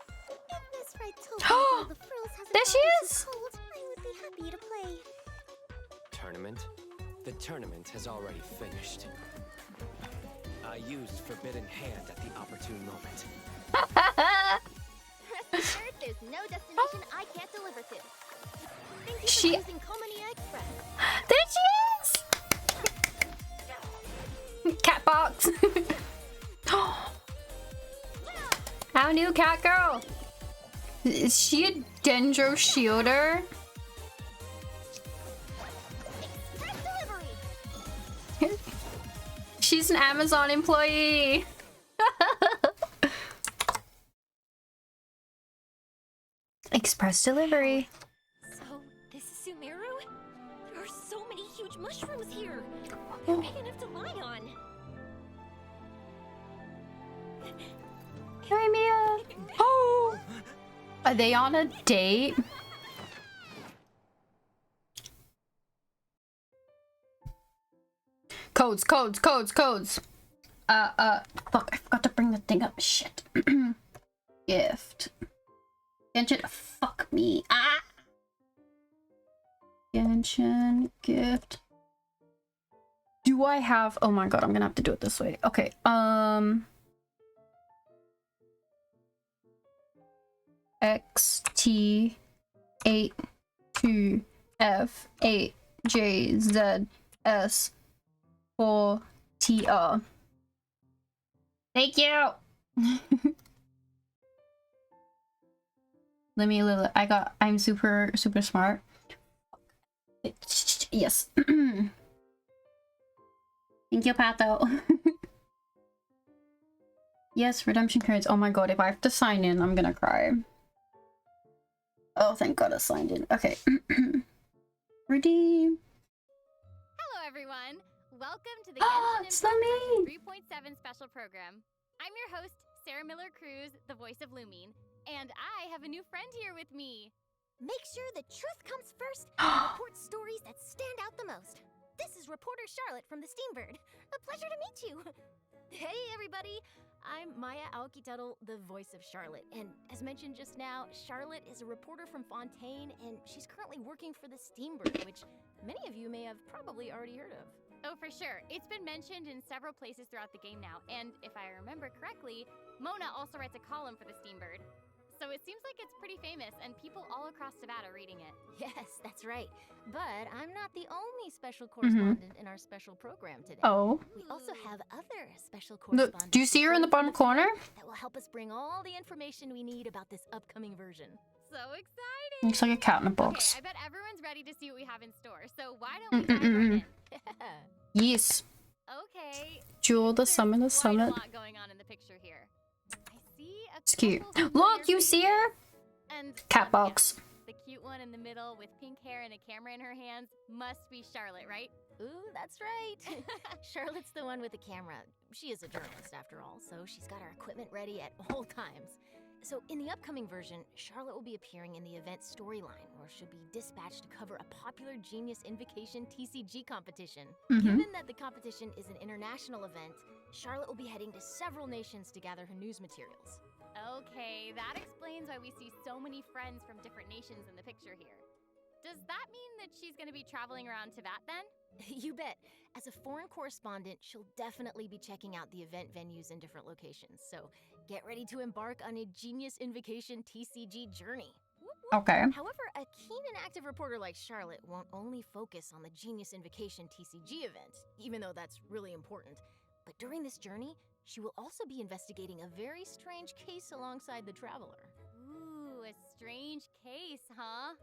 I told you the frills hasn't There she gotten is! too cold, I would be happy to play. Tournament? The tournament has already finished. I used Forbidden Hand at the opportune moment. Rest assured, there's no destination I can't deliver to. Thank you She- for using Comania Express. There she is! Cat box. How new, cat girl? Is she a Dendro Shielder? Express delivery. She's an Amazon employee. Express delivery. So, this is Sumeru? There are so many huge mushrooms here. They're big enough to lie on. Hi, Mia. Oh, are they on a date? Codes. Fuck, I forgot to bring the thing up. Shit. Gift. Genshin, fuck me. Ah! Genshin, gift. Do I have... Oh my god, I'm gonna have to do it this way. Okay, XT 8 2 F 8 J Z S 4 TR. Thank you. I'm super smart. Yes. Thank you, Pato. Yes, redemption cards. Oh my god, if I have to sign in, I'm gonna cry. Oh, thank god I signed in. Okay. Redeem. Hello, everyone. Welcome to the Ah, Genshin it's Impact Lumine. 3.7 special program. I'm your host, Sarah Miller-Cruz, the voice of Lumine, and I have a new friend here with me. Make sure the truth comes first and report stories that stand out the most. This is reporter Charlotte from the Steambird. A pleasure to meet you. Hey, everybody. I'm Maya Aokitaro, the voice of Charlotte. And as mentioned just now, Charlotte is a reporter from Fontaine, and she's currently working for the Steambird, which many of you may have probably already heard of. Oh, for sure. It's been mentioned in several places throughout the game now, and if I remember correctly, Mona also writes a column for the Steambird. So it seems like it's pretty famous, and people all across Nevada are reading it. Yes, that's right. But I'm not the only special correspondent in our special program today. Oh. We also have other special Look, correspondents. do you see her in the bottom corner? That will help us bring all the information we need about this upcoming version. So exciting! Looks like a cat in a box. Okay, I bet everyone's ready to see what we have in store, so why don't we dive right in? Yes. Okay. Jewel, the summon, the Quite summit. a lot going on in the picture here. I see a It's cute. couple Look, you familiar see her? faces. And Cat let me box. guess, the cute one in the middle with pink hair and a camera in her hands must be Charlotte, right? Ooh, that's right. Charlotte's the one with the camera. She is a journalist after all, so she's got her equipment ready at all times. So in the upcoming version, Charlotte will be appearing in the event storyline, where she'll be dispatched to cover a popular Genius Invocation TCG competition. Given that the competition is an international event, Charlotte will be heading to several nations to gather her news materials. Okay, that explains why we see so many friends from different nations in the picture here. Does that mean that she's going to be traveling around Tibet then? You bet. As a foreign correspondent, she'll definitely be checking out the event venues in different locations. So get ready to embark on a Genius Invocation TCG journey. Okay. However, a keen and active reporter like Charlotte won't only focus on the Genius Invocation TCG event, even though that's really important. But during this journey, she will also be investigating a very strange case alongside the traveler. Ooh, a strange case, huh?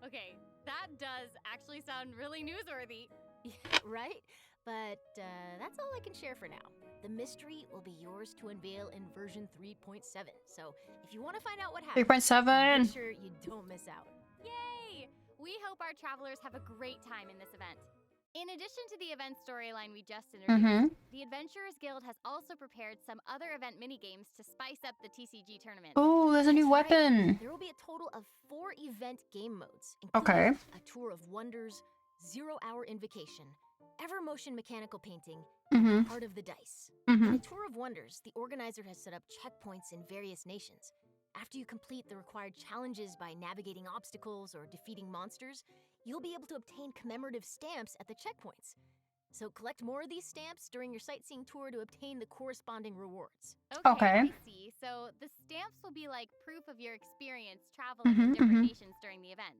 Okay, that does actually sound really newsworthy. Yeah, right? But that's all I can share for now. The mystery will be yours to unveil in version 3.7. So if you want to find out what happens, 3.7. make sure you don't miss out. Yay! We hope our travelers have a great time in this event. In addition to the event storyline we just introduced, the Adventurers Guild has also prepared some other event minigames to spice up the TCG tournament. Oh, there's a new That's right. weapon. There will be a total of 4 event game modes, Okay. including a Tour of Wonders, 0-Hour Invocation, Ever Motion Mechanical Painting, and Art of the Dice. In a Tour of Wonders, the organizer has set up checkpoints in various nations. after you complete the required challenges by navigating obstacles or defeating monsters, you'll be able to obtain commemorative stamps at the checkpoints. So collect more of these stamps during your sightseeing tour to obtain the corresponding rewards. Okay. I see. So the stamps will be like proof of your experience traveling in different nations during the event.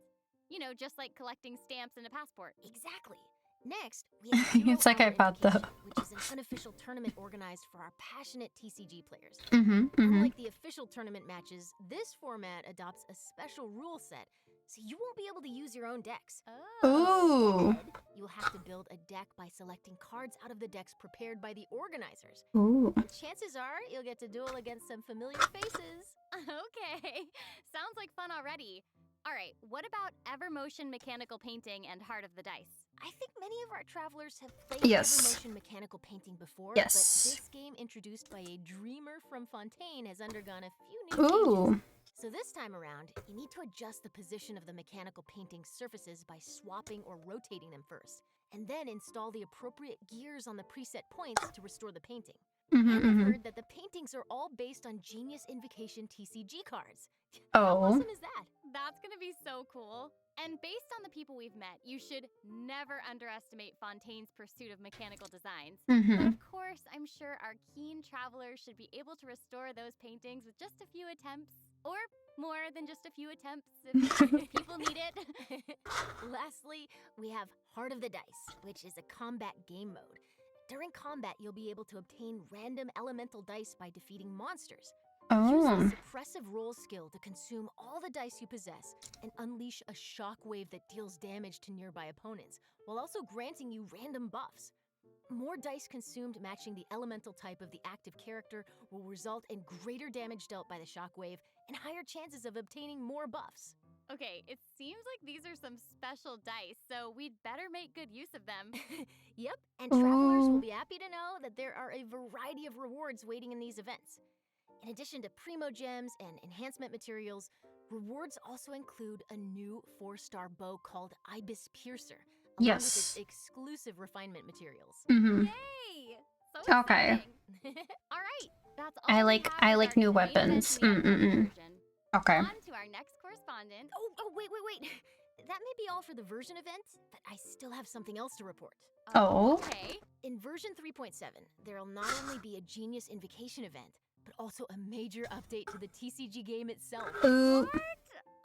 You know, just like collecting stamps in a passport. Exactly. Next, we have Zero It's like I Hour thought though. Invocation, which is an unofficial tournament organized for our passionate TCG players. Mm-hmm. Unlike the official tournament matches, this format adopts a special rule set, so you won't be able to use your own decks. Ooh. Instead, you'll have to build a deck by selecting cards out of the decks prepared by the organizers. Ooh. And chances are you'll get to duel against some familiar faces. Okay. Sounds like fun already. All right, what about Evermotion Mechanical Painting and Heart of the Dice? I think many of our travelers have played Yes. Evermotion Mechanical Painting before, Yes. but this game introduced by a dreamer from Fontaine has undergone a few new Ooh. changes. So this time around, you need to adjust the position of the mechanical painting surfaces by swapping or rotating them first, and then install the appropriate gears on the preset points to restore the painting. And I've heard that the paintings are all based on Genius Invocation TCG cards. How Oh. awesome is that? That's gonna be so cool. And based on the people we've met, you should never underestimate Fontaine's pursuit of mechanical designs. But of course, I'm sure our keen travelers should be able to restore those paintings with just a few attempts. Or more than just a few attempts if people need it. Lastly, we have Heart of the Dice, which is a combat game mode. During combat, you'll be able to obtain random elemental dice by defeating monsters. Use Oh. the suppressive roll skill to consume all the dice you possess and unleash a shockwave that deals damage to nearby opponents, while also granting you random buffs. More dice consumed matching the elemental type of the active character will result in greater damage dealt by the shockwave and higher chances of obtaining more buffs. Okay, it seems like these are some special dice, so we'd better make good use of them. Yep, and travelers will Ooh. be happy to know that there are a variety of rewards waiting in these events. In addition to Primo Gems and enhancement materials, rewards also include a new 4-star bow called Ibis Piercer, along with its Yes. exclusive refinement materials. Yay! So Okay. exciting. All right, that's all I we like have with our new great weapons. event in the upcoming version. Okay. On to our next correspondent. Oh, wait. That may be all for the version event, but I still have something else to report. Oh. Okay. In version 3.7, there'll not only be a Genius Invocation event, but also a major update to the TCG game itself. Ooh.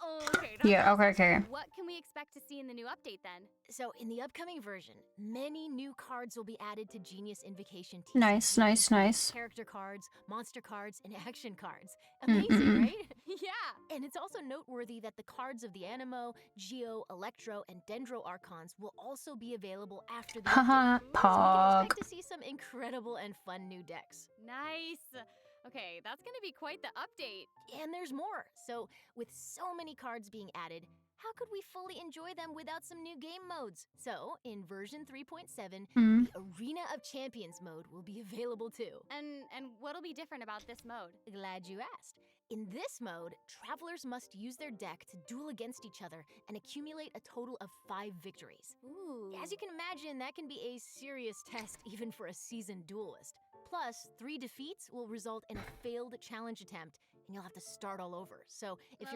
Oh, okay. That's Yeah, okay, awesome. okay. What can we expect to see in the new update then? So, in the upcoming version, many new cards will be added to Genius Invocation TCG. Nice, nice, nice. Character cards, monster cards, and action cards. Amazing, right? Yeah. And it's also noteworthy that the cards of the Animo, Geo, Electro, and Dendro Archons will also be available after the Haha, update. So you can pog. expect to see some incredible and fun new decks. Nice. Okay, that's gonna be quite the update. And there's more. So, with so many cards being added, how could we fully enjoy them without some new game modes? So, in version 3.7, the Arena of Champions mode will be available too. And what'll be different about this mode? Glad you asked. In this mode, travelers must use their deck to duel against each other and accumulate a total of 5 victories. Ooh. As you can imagine, that can be a serious test even for a seasoned duelist. Plus, 3 defeats will result in a failed challenge attempt, and you'll have to start all over. So, if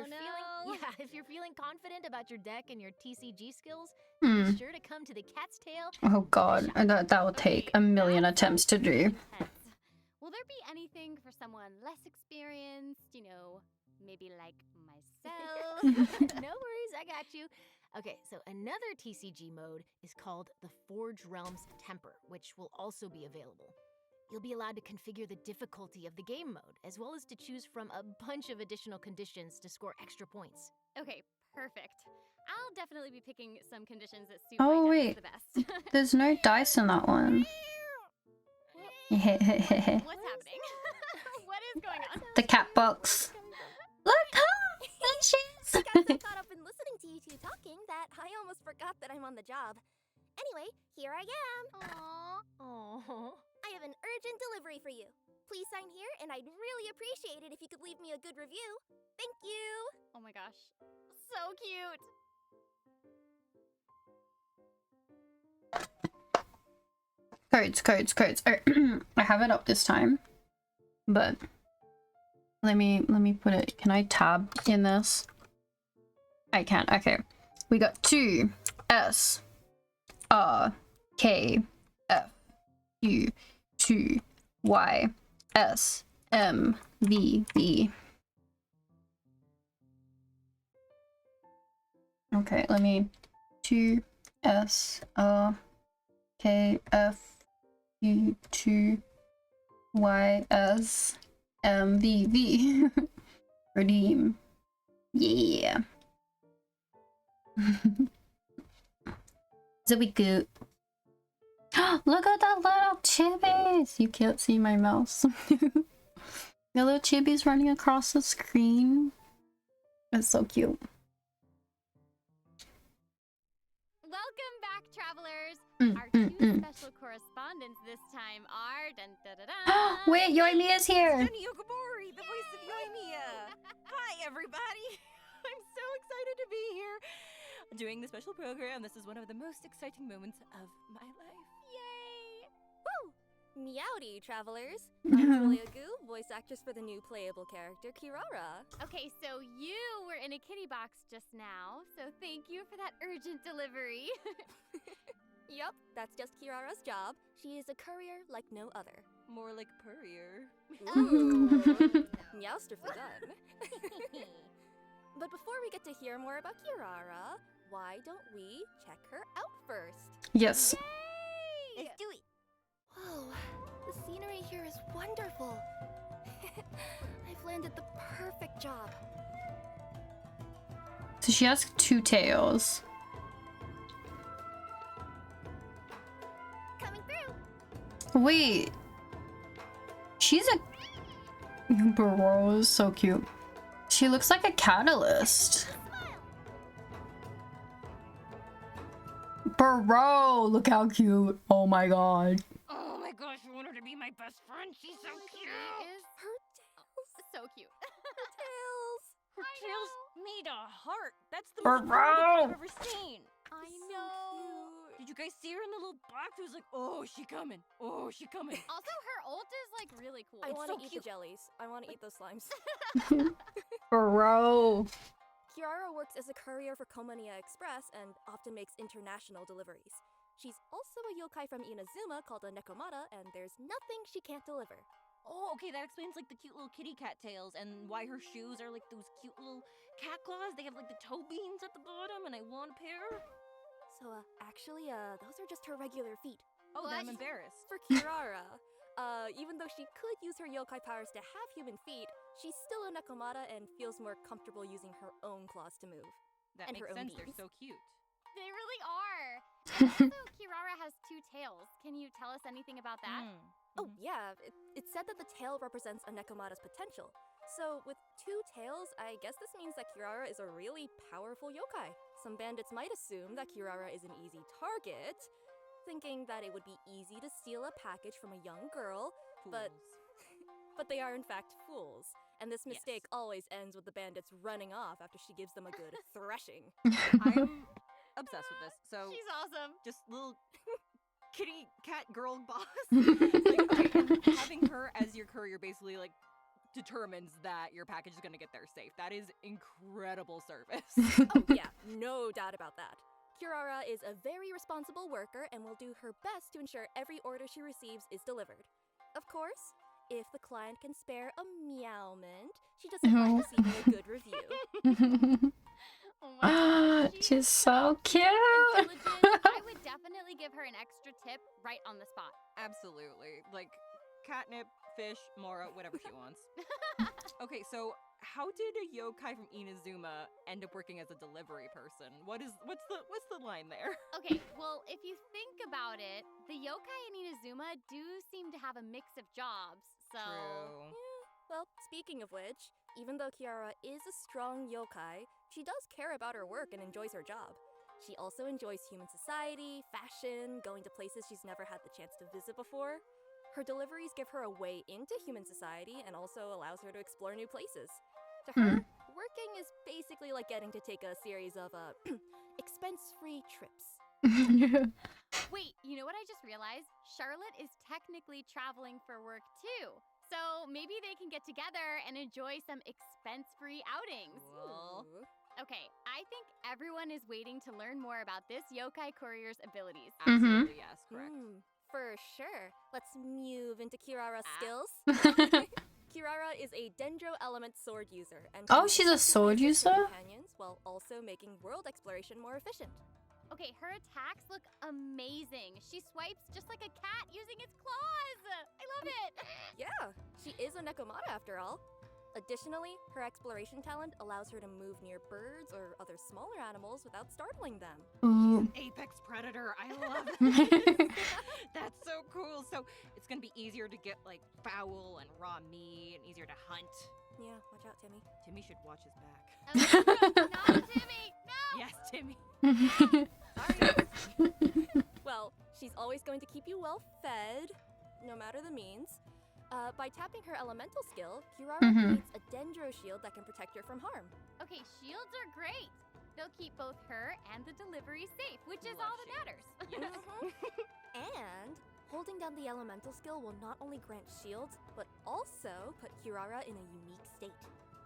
if you're feeling confident about your deck and your TCG skills, be sure to come to the Cat's Tail. Oh god, that will take a million attempts to do. Will there be anything for someone less experienced, you know, maybe like myself? No worries, I got you. Okay, so another TCG mode is called the Forge Realms Temper, which will also be available. You'll be allowed to configure the difficulty of the game mode, as well as to choose from a bunch of additional conditions to score extra points. Okay, perfect. I'll definitely be picking some conditions that suit Oh, my wait. decks the best. There's no dice in that one. What's happening? What is going on? The cat box. Look! I got so caught up in listening to you two talking that I almost forgot that I'm on the job. Anyway, here I am. Aww. I have an urgent delivery for you. Please sign here, and I'd really appreciate it if you could leave me a good review. Thank you. Oh my gosh. So cute. Codes. I have it up this time. But Let me put it. Can I tab in this? I can. Okay. We got 2 S R K F U 2 Y S M V V. Okay, let me 2 S R K F U 2 Y S M V V. Redeem. Yeah. So we good. Look at that little chibis! You can't see my mouse. The little chibis running across the screen. It's so cute. Welcome back, travelers. Our 2 special correspondents this time are Wait, Yoimiya's here. Jenny Yokobori, the voice of Yoimiya. Hi, everybody. I'm so excited to be here. Doing the special program. This is one of the most exciting moments of my life. Yay! Woo! Meowdy, travelers. I'm Julia Gu, voice actress for the new playable character, Kirara. Okay, so you were in a kitty box just now, so thank you for that urgent delivery. Yup, that's just Kirara's job. She is a courier like no other. More like purrier. Ooh. Meowster for done. But before we get to hear more about Kirara, why don't we check her out first? Yes. Yay! Let's do it. Whoa, the scenery here is wonderful. I've landed the perfect job. So she has 2 tails. Coming through. Wait. She's a... Bro is so cute. She looks like a catalyst. Bro, look how cute. Oh my god. Oh my gosh, I want her to be my best friend. She's so cute. Her tails. So cute. Her tails. Her tails made a heart. That's the Bro. most adorable thing I've ever seen. I know. Did you guys see her in the little box? It was like, oh, she coming. Oh, she coming. Also, her ult is like really cool. I want to so eat cute. the jellies. I want to eat those slimes. Bro. Kirara works as a courier for Komaniya Express and often makes international deliveries. She's also a yokai from Inazuma called a Nekomata, and there's nothing she can't deliver. Oh, okay, that explains like the cute little kitty cat tails and why her shoes are like those cute little cat claws. They have like the toe beans at the bottom, and I want a pair. So, actually, those are just her regular feet. Oh, then I'm embarrassed. For Kirara, even though she could use her yokai powers to have human feet, she's still a Nekomata and feels more comfortable using her own claws to move. That and makes her own sense. They're beams. so cute. They really are. And also, Kirara has 2 tails. Can you tell us anything about that? Oh, yeah. It's said that the tail represents a Nekomata's potential. So, with 2 tails, I guess this means that Kirara is a really powerful yokai. Some bandits might assume that Kirara is an easy target, thinking that it would be easy to steal a package from a young girl, but they are in fact fools. And this mistake always ends with the bandits running off after she gives them a good thrashing. I'm obsessed with this. So she's awesome. Just little kitty cat girl boss. Like, okay, and having her as your courier basically like determines that your package is gonna get there safe. That is incredible service. Oh yeah, no doubt about that. Kirara is a very responsible worker and will do her best to ensure every order she receives is delivered. Of course, if the client can spare a meowment, she doesn't mind receiving a good review. Oh my gosh, She's so cute. I would definitely give her an extra tip right on the spot. Absolutely. Like catnip, fish, Mora, whatever she wants. Okay, so how did a yokai from Inazuma end up working as a delivery person? What's the line there? Okay, well, if you think about it, the yokai in Inazuma do seem to have a mix of jobs, so... True. Yeah, well, speaking of which, even though Kiara is a strong yokai, she does care about her work and enjoys her job. She also enjoys human society, fashion, going to places she's never had the chance to visit before. Her deliveries give her a way into human society and also allows her to explore new places. To her, working is basically like getting to take a series of expense-free trips. Wait, you know what I just realized? Charlotte is technically traveling for work too. So maybe they can get together and enjoy some expense-free outings. Cool. Okay, I think everyone is waiting to learn more about this yokai courier's abilities. Absolutely, yes, correct. For sure. Let's move into Kirara's skills. Kirara is a Dendro element sword user, and Oh, can she's a sword effectively assist her user? companions while also making world exploration more efficient. Okay, her attacks look amazing. She swipes just like a cat using its claws. I love it. Yeah, she is a Nekomata after all. Additionally, her exploration talent allows her to move near birds or other smaller animals without startling them. Ooh. Apex predator. I love it. That's so cool. So it's gonna be easier to get like fowl and raw meat, and easier to hunt. Yeah, watch out, Timmy. Timmy should watch his back. No, Timmy, no. Yes, Timmy. Well, she's always going to keep you well fed, no matter the means. By tapping her elemental skill, Kirara creates a Dendro shield that can protect her from harm. Okay, shields are great. They'll keep both her and the delivery safe, which is all that matters. And holding down the elemental skill will not only grant shields, but also put Kirara in a unique state.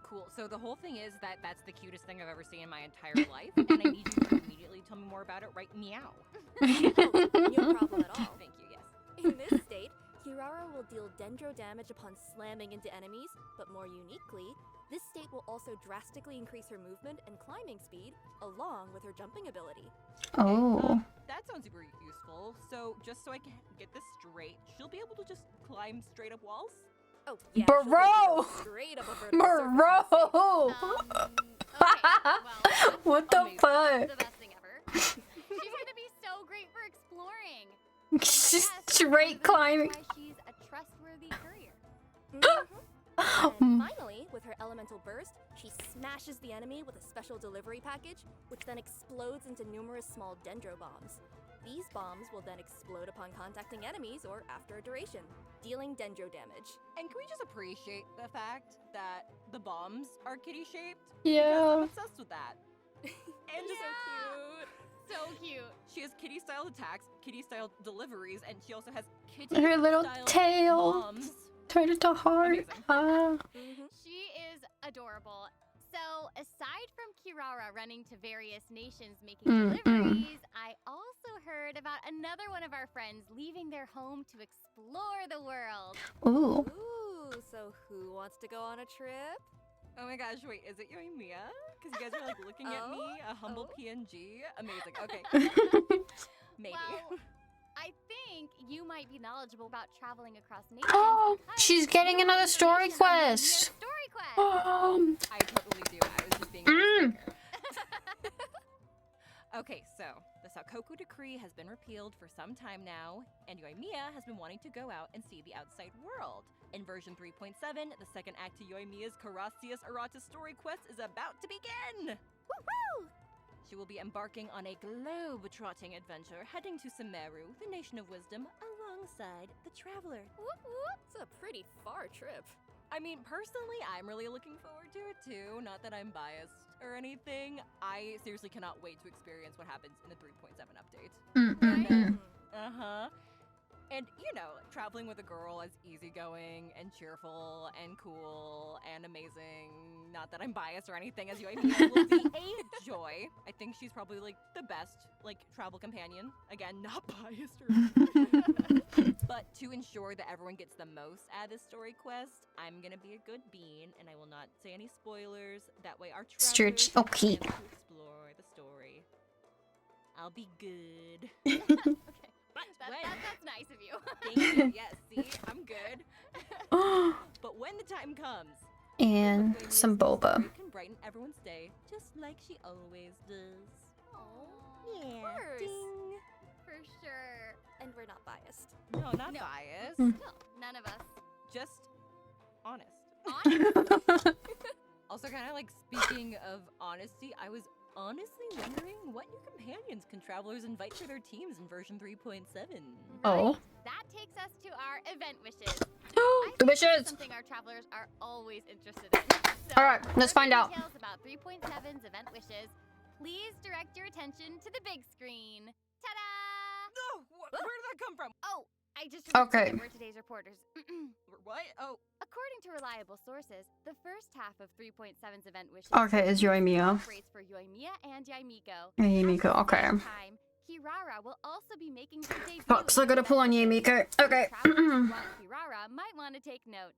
Cool. So the whole thing is that that's the cutest thing I've ever seen in my entire life, and I need you to immediately tell me more about it. Right? Meow. No problem at all. Thank you. Yes. In this state, Kirara will deal Dendro damage upon slamming into enemies, but more uniquely, this state will also drastically increase her movement and climbing speed, along with her jumping ability. Oh. That sounds super useful. So just so I can get this straight, she'll be able to just climb straight up walls? Oh, yeah. Bro! Straight up a vertical Bro! What the fuck? The best thing ever. She's gonna be so great for exploring. She's straight climbing. Why she's a trustworthy courier. And finally, with her elemental burst, she smashes the enemy with a special delivery package, which then explodes into numerous small Dendro bombs. These bombs will then explode upon contacting enemies or after a duration, dealing Dendro damage. And can we just appreciate the fact that the bombs are kitty-shaped? Yeah. Because I'm obsessed with that. And so cute. So cute. She has kitty-style attacks, kitty-style deliveries, and she also has Her little kitty-style tail. bombs. Turn into a heart. She is adorable. So, aside from Kirara running to various nations making deliveries, I also heard about another one of our friends leaving their home to explore the world. Ooh. Ooh, so who wants to go on a trip? Oh my gosh, wait, is it Yoimiya? Because you guys are like looking at me, a humble PNG. Amazing, okay. Maybe. Well, I think you might be knowledgeable about traveling across nations. Oh, she's getting another story quest. Story quest. I totally do. I was just being a Okay, so the Sakoku Decree has been repealed for some time now, and Yoimiya has been wanting to go out and see the outside world. In version 3.7, the second act to Yoimiya's Carassius Aratus story quest is about to begin! Woohoo! She will be embarking on a globe-trotting adventure, heading to Sumeru, the Nation of Wisdom, alongside the Traveler. Whoop whoop! It's a pretty far trip. I mean, personally, I'm really looking forward to it too. Not that I'm biased or anything. I seriously cannot wait to experience what happens in the 3.7 update. And, you know, traveling with a girl is easygoing and cheerful and cool and amazing. Not that I'm biased or anything, as Yoimiya will be a joy. I think she's probably, like, the best, like, travel companion. Again, not biased or anything. But to ensure that everyone gets the most out of this story quest, I'm gonna be a good bean, and I will not say any spoilers. That way our travelers can okay. be able to explore the story. I'll be good. Okay. That's nice of you. Thank you. Yes, see? I'm good. But when the time comes, And some boba. you can brighten everyone's day just like she always does. Yeah. Ding. For sure. And we're not biased. No, not biased. No, none of us. Just honest. Honest. Also, kind of like speaking of honesty, I was honestly wondering what new companions can travelers invite for their teams in version 3.7? Oh. That takes us to our event wishes. The wishes. Something our travelers are always interested in. So, All right, let's for find out. Details about 3.7's event wishes. Please direct your attention to the big screen. Ta-da! No, where did that come from? Oh, I just Okay. remembered where today's reporters. What? Oh. A According to reliable sources, the first half of 3.7's event wishes Okay, is Yoimiya. celebrates for Yoimiya and Yaimiko. Yaimiko, At the okay. same time, Kirara will also be making her debut. Fuck, so I gotta pull on Yaimiko. Okay. Travelers who want Kirara might want to take note.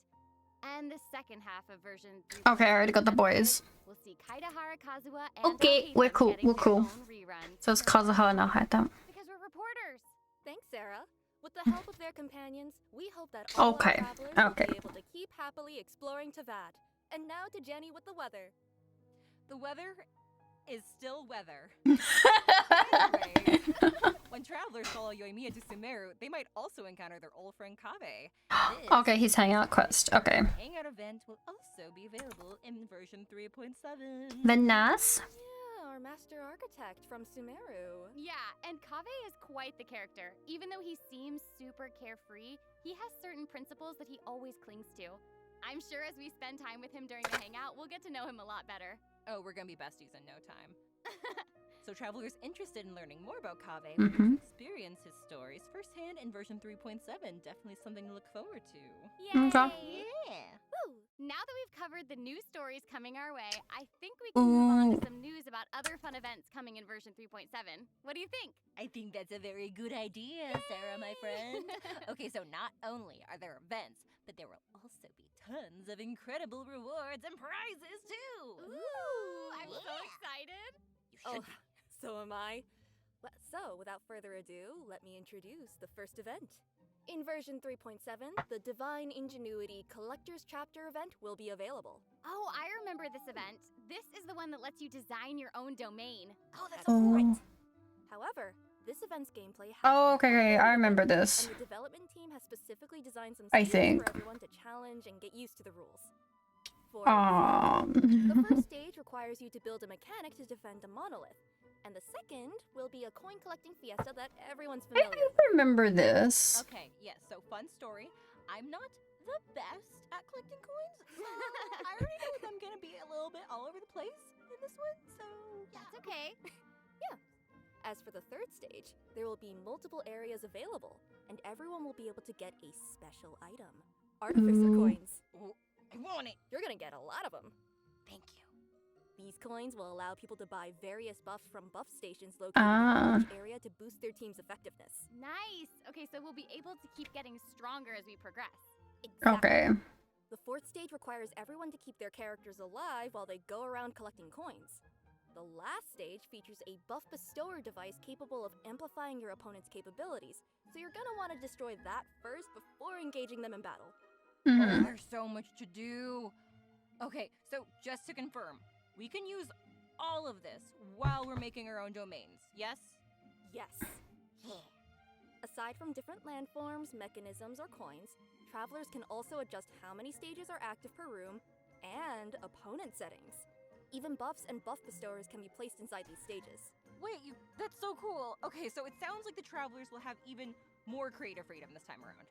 And the second half of version 3. Okay, I already got the boys. We'll see Kaidahara Kazuha and Okay, we're cool, we're cool. So it's Kazuha and Alhaitham. Because we're reporters. Thanks, Sarah. With the help of their companions, we hope that all Okay, our travelers will okay. be able to keep happily exploring Tavad. And now to Jenny with the weather. The weather is still weather. Anyways, when travelers follow Yoimiya to Sumeru, they might also encounter their old friend Kabe. This Okay, he's hangout quest. Okay. hangout event will also be available in version 3.7. Then Nas. Yeah, our master architect from Sumeru. Yeah, and Kave is quite the character. Even though he seems super carefree, he has certain principles that he always clings to. I'm sure as we spend time with him during the hangout, we'll get to know him a lot better. Oh, we're gonna be besties in no time. So travelers interested in learning more about Kave Mhm. will experience his stories firsthand in version 3.7. Definitely something to look forward to. Yay! Okay. Yeah. Woo! Now that we've covered the new stories coming our way, I think we can move on to some news about other fun events coming in version 3.7. What do you think? I think that's a very good idea, Sarah, my friend. Okay, so not only are there events, but there will also be tons of incredible rewards and prizes too. Ooh, I'm so excited. Oh, so am I. So, without further ado, let me introduce the first event. In version 3.7, the Divine Ingenuity Collector's Chapter event will be available. Oh, I remember this event. This is the one that lets you design your own domain. Oh, that's Oh. However, this event's gameplay has Oh, been okay, I updated, remember this. and the development team has specifically designed some I stages think. for everyone to challenge and get used to the rules. For Um. the first stage requires you to build a mechanic to defend a monolith, and the second will be a coin collecting fiesta that everyone's I familiar with. remember this. Okay, yes, so fun story. I'm not the best at collecting coins, so I already know that I'm gonna be a little bit all over the place in this one, so yeah. That's okay. Yeah. As for the third stage, there will be multiple areas available, and everyone will be able to get a special item. Artificer coins. Ooh, I want it. You're gonna get a lot of them. Thank you. These coins will allow people to buy various buffs from buff stations located in each area to boost their team's effectiveness. Nice. Okay, so we'll be able to keep getting stronger as we progress. Okay. The fourth stage requires everyone to keep their characters alive while they go around collecting coins. The last stage features a buff bestower device capable of amplifying your opponent's capabilities, so you're gonna want to destroy that first before engaging them in battle. Oh, there's so much to do. Okay, so just to confirm, we can use all of this while we're making our own domains, yes? Yes. Aside from different landforms, mechanisms, or coins, travelers can also adjust how many stages are active per room and opponent settings. Even buffs and buff bestowers can be placed inside these stages. Wait, that's so cool. Okay, so it sounds like the travelers will have even more creative freedom this time around.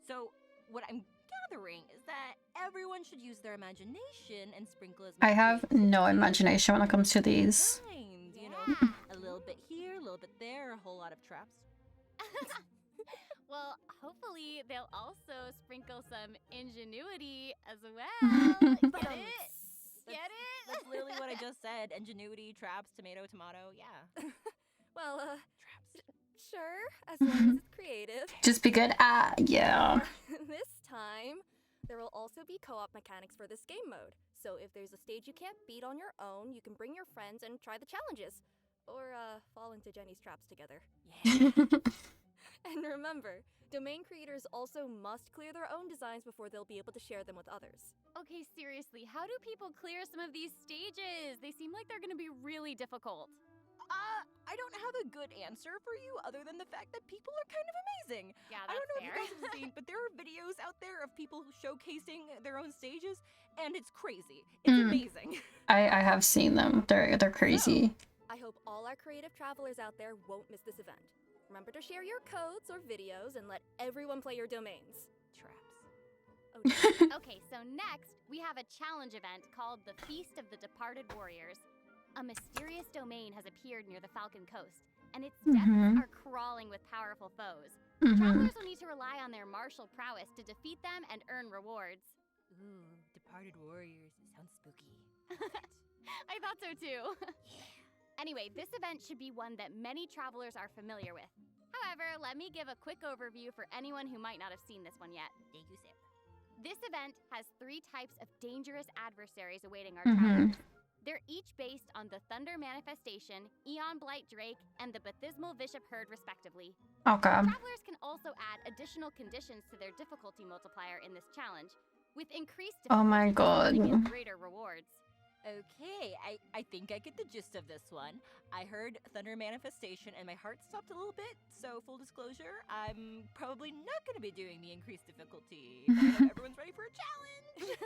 So what I'm gathering is that everyone should use their imagination and sprinkle as much I have no imagination when it comes to these. mind, you know, a little bit here, a little bit there, a whole lot of traps. Well, hopefully they'll also sprinkle some ingenuity as well. Get it? Get it? That's literally what I just said. Ingenuity, traps, tomato, tomato, yeah. Well, sure, as long as it's creative. Just be good at, yeah. This time, there will also be co-op mechanics for this game mode. So if there's a stage you can't beat on your own, you can bring your friends and try the challenges. Or, fall into Jenny's traps together. Yeah. And remember, domain creators also must clear their own designs before they'll be able to share them with others. Okay, seriously, how do people clear some of these stages? They seem like they're gonna be really difficult. I don't have a good answer for you other than the fact that people are kind of amazing. Yeah, I don't know that's if you guys have seen, but there are videos out there of people showcasing their own stages, and it's crazy. It's amazing. I have seen them. They're crazy. I hope all our creative travelers out there won't miss this event. Remember to share your codes or videos and let everyone play your domains. Traps. Okay, so next, we have a challenge event called the Feast of the Departed Warriors. A mysterious domain has appeared near the Falcon Coast, and its depths are crawling with powerful foes. Travelers will need to rely on their martial prowess to defeat them and earn rewards. Ooh, departed warriors. Sounds spooky. I thought so too. Anyway, this event should be one that many travelers are familiar with. However, let me give a quick overview for anyone who might not have seen this one yet. Thank you, Sip. This event has 3 types of dangerous adversaries awaiting our Mhm. travelers. They're each based on the Thunder Manifestation, Eon Blight Drake, and the Bathismal Bishop Herd, respectively. Okay. Travelers can also add additional conditions to their difficulty multiplier in this challenge, with increased Oh my difficulty god. and greater rewards. Okay, I think I get the gist of this one. I heard Thunder Manifestation and my heart stopped a little bit, so full disclosure, I'm probably not going to be doing the increased difficulty. But I hope everyone's ready for a challenge!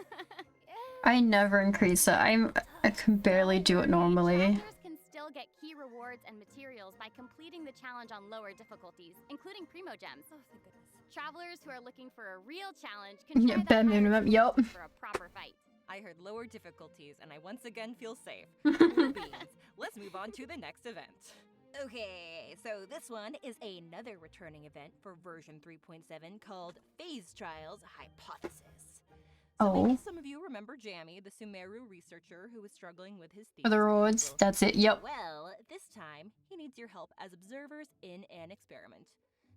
I never increase it. I can barely do it normally. Travelers can still get key rewards and materials by completing the challenge on lower difficulties, including Primo Gems. Oh, thank goodness. Travelers who are looking for a real challenge can try Yeah, the bare higher minimum. Yup. difficulty for a proper fight. I heard lower difficulties, and I once again feel safe. Cool beans. Let's move on to the next event. Okay, so this one is another returning event for version 3.7 called Phase Trials Hypothesis. So Oh. maybe some of you remember Jammy, the Sumeru researcher who was struggling with his For the rewards. That's it. Yep. Well, this time, he needs your help as observers in an experiment.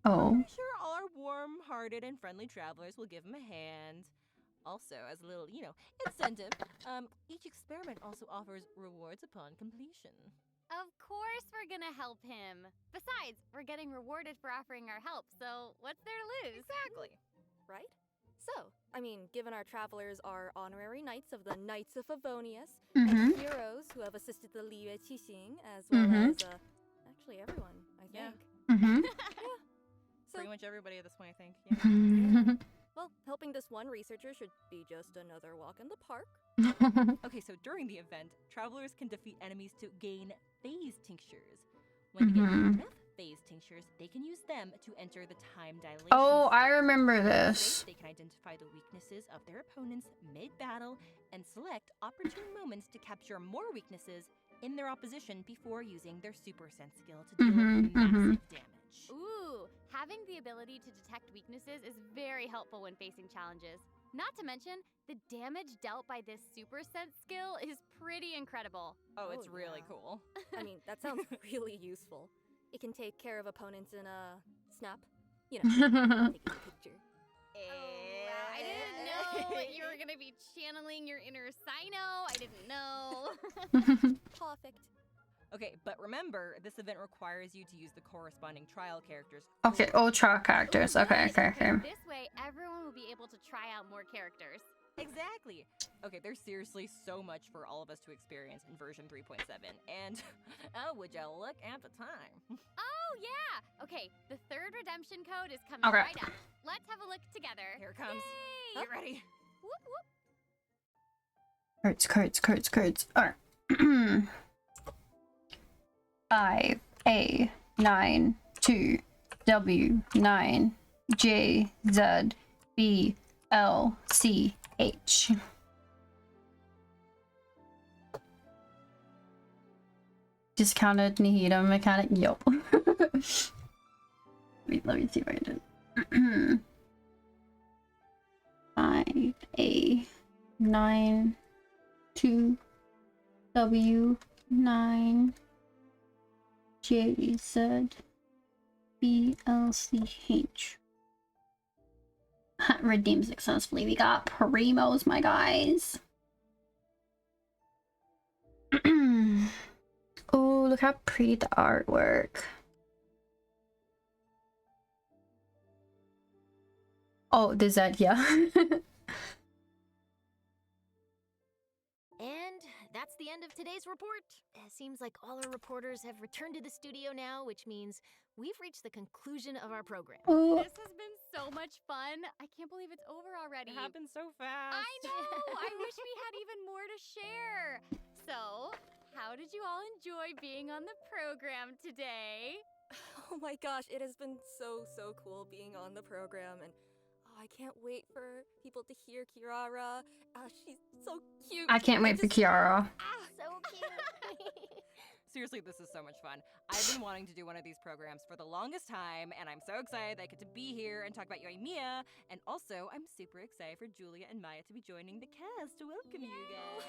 Oh. I'm sure all our warm-hearted and friendly travelers will give him a hand. Also, as a little, incentive, each experiment also offers rewards upon completion. Of course we're gonna help him. Besides, we're getting rewarded for offering our help, so what's there to lose? Exactly. Right? So, I mean, given our travelers are honorary knights of the Knights of Favonius, and heroes who have assisted the Liue Qixing, as well as, actually everyone, I think. Mhm. So, Pretty much everybody at this point, I think. Yeah. well, helping this one researcher should be just another walk in the park. Okay, so during the event, travelers can defeat enemies to gain phase tinctures. When they get enough phase tinctures, they can use them to enter the time dilation. Oh, I state. remember This this. way, they can identify the weaknesses of their opponents mid-battle and select opportune moments to capture more weaknesses in their opposition before using their super sense skill to deal massive damage. Ooh, having the ability to detect weaknesses is very helpful when facing challenges. Not to mention, the damage dealt by this super sense skill is pretty incredible. Oh, it's really cool. I mean, that sounds really useful. It can take care of opponents in a snap. You know, taking a picture. I didn't know you were gonna be channeling your inner Sino. I didn't know. Perfect. Okay, but remember, this event requires you to use the corresponding trial characters. Okay, all trial characters. Okay. This way, everyone will be able to try out more characters. Exactly. Okay, there's seriously so much for all of us to experience in version 3.7, and oh, would you look at the time? Oh, yeah! Okay, the 3rd redemption code is coming right up. Let's have a look together. Here it comes. Yay! Get ready. Whoop, whoop. Codes. Alright. 5 A 9 2 W 9 J Z B L C H. Discounted Nihida mechanic. Yup. Wait, let me see if I did. 5 A 9 2 W 9 J Z B L C H. Redeemed successfully. We got primos, my guys. Oh, look how pretty the artwork. Oh, there's that, yeah. And that's the end of today's report. It seems like all our reporters have returned to the studio now, which means we've reached the conclusion of our program. Oh. This has been so much fun. I can't believe it's over already. It happened so fast. I know! I wish we had even more to share. So, how did you all enjoy being on the program today? Oh my gosh, it has been so cool being on the program, and I can't wait for people to hear Kirara. She's so cute. I can't wait for Kiara. So cute. seriously, this is so much fun. I've been wanting to do one of these programs for the longest time, and I'm so excited that I get to be here and talk about Yoimiya. And also, I'm super excited for Julia and Maya to be joining the cast. Welcome, you guys.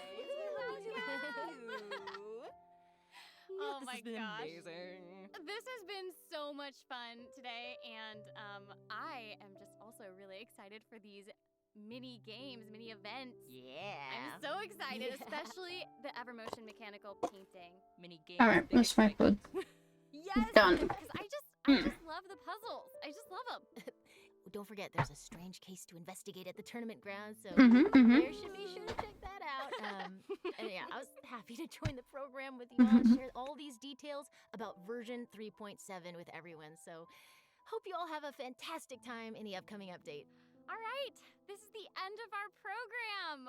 Oh This my has been gosh. amazing. This has been so much fun today, and I am just also really excited for these mini games, mini events. Yeah. I'm so excited, especially the Evermotion mechanical painting. Mini games. All right, that's my food. Yes, Done. because I just love the puzzles. I just love them. Don't forget, there's a strange case to investigate at the tournament grounds, so Mhm. you should be sure to check that out. And yeah, I was happy to join the program with you all and share all these details about version 3.7 with everyone. So hope you all have a fantastic time in the upcoming update. All right, this is the end of our program.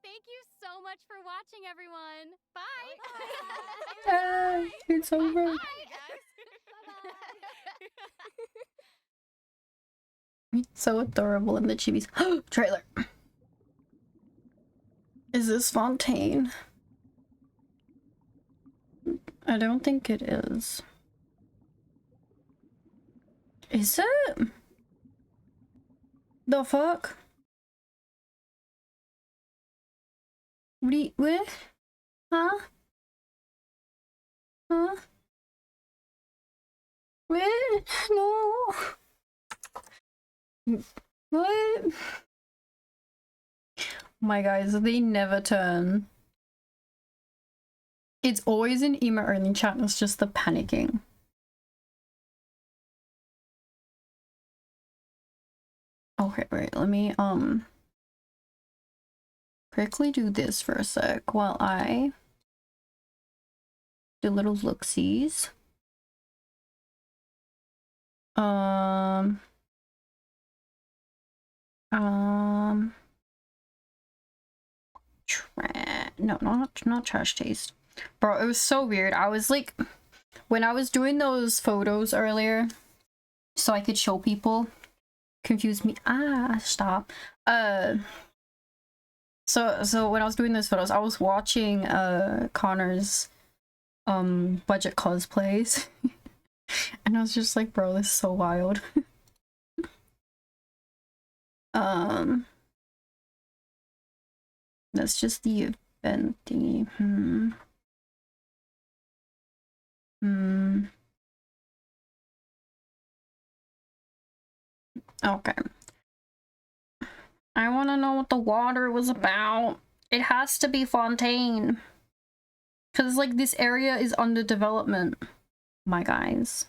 Thank you so much for watching, everyone. Bye. It's over. Bye, guys. It's so adorable in the chibis. Trailer. Is this Fontaine? I don't think it is. Is it? The fuck? What? Huh? Huh? What? No. What? My guys, they never turn. It's always an emo only chat, it's just the panicking. Okay, wait, let me quickly do this for a sec while I do little look-sees. No, not trash taste. Bro, it was so weird. I was like, when I was doing those photos earlier, so I could show people, confused me. Stop. So when I was doing those photos, I was watching Connor's budget cosplays, and I was just like, bro, this is so wild. That's just the event thingy. Okay. I want to know what the water was about. It has to be Fontaine. Because, like, this area is under development, my guys.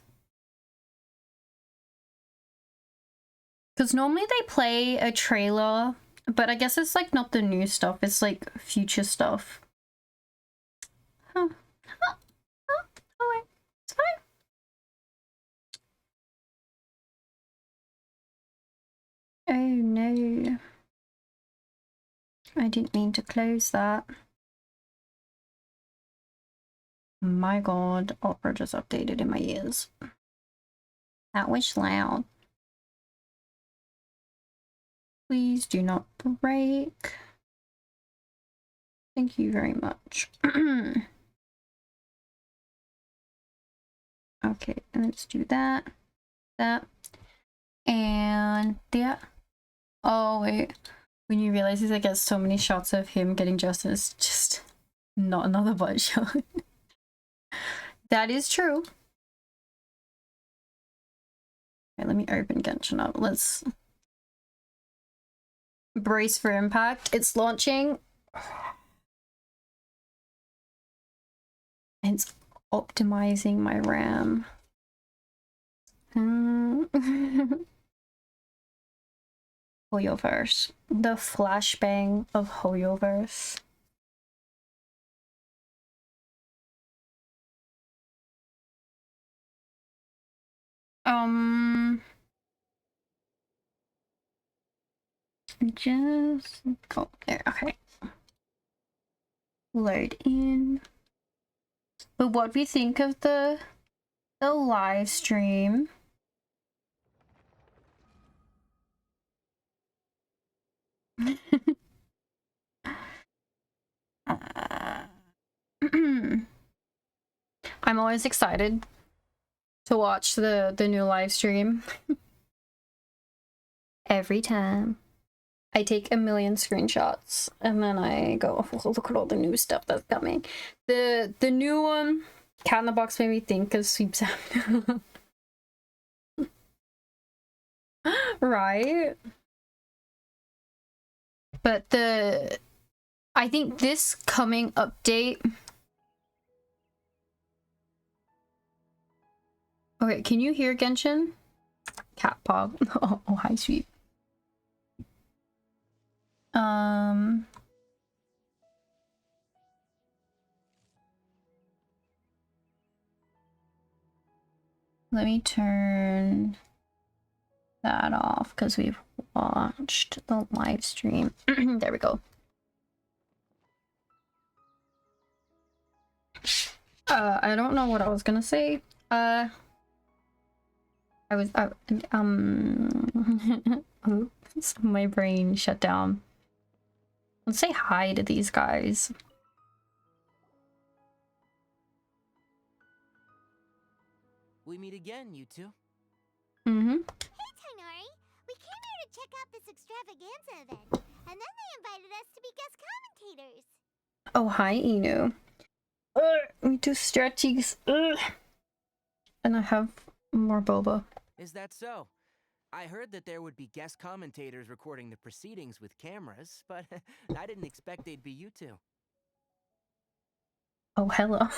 Because normally they play a trailer, but I guess it's, like, not the new stuff. It's, like, future stuff. Huh. Oh, wait. It's fine. Oh, no. I didn't mean to close that. My god, Opera just updated in my ears. That was loud. Please do not break. Thank you very much. Okay, let's do that. And that. Oh, wait. When you realize I get so many shots of him getting dressed, it's just not another butt shot. That is true. Okay, let me open Genshin up. Let's brace for impact. It's launching. And it's optimizing my RAM. Hoyoverse. The flashbang of Hoyoverse. Just go there. Okay. Load in. But what we think of the live stream? I'm always excited to watch the new live stream. Every time. I take a million screenshots and then I go, oh, look at all the new stuff that's coming. The new one, Cat in the Box, made me think of Sweep Sound. Right? But I think this coming update. Okay, can you hear Genshin? Cat paw. Oh, hi, sweet. Let me turn that off because we've watched the live stream. There we go. I don't know what I was gonna say. Oops, my brain shut down. Let's say hi to these guys. We meet again, you two. Hey, Tainari. We came here to check out this extravaganza event, and then they invited us to be guest commentators. Oh, hi, Inu. We do stretchies. And I have more boba. Is that so? I heard that there would be guest commentators recording the proceedings with cameras, but I didn't expect they'd be you two. Oh, hello.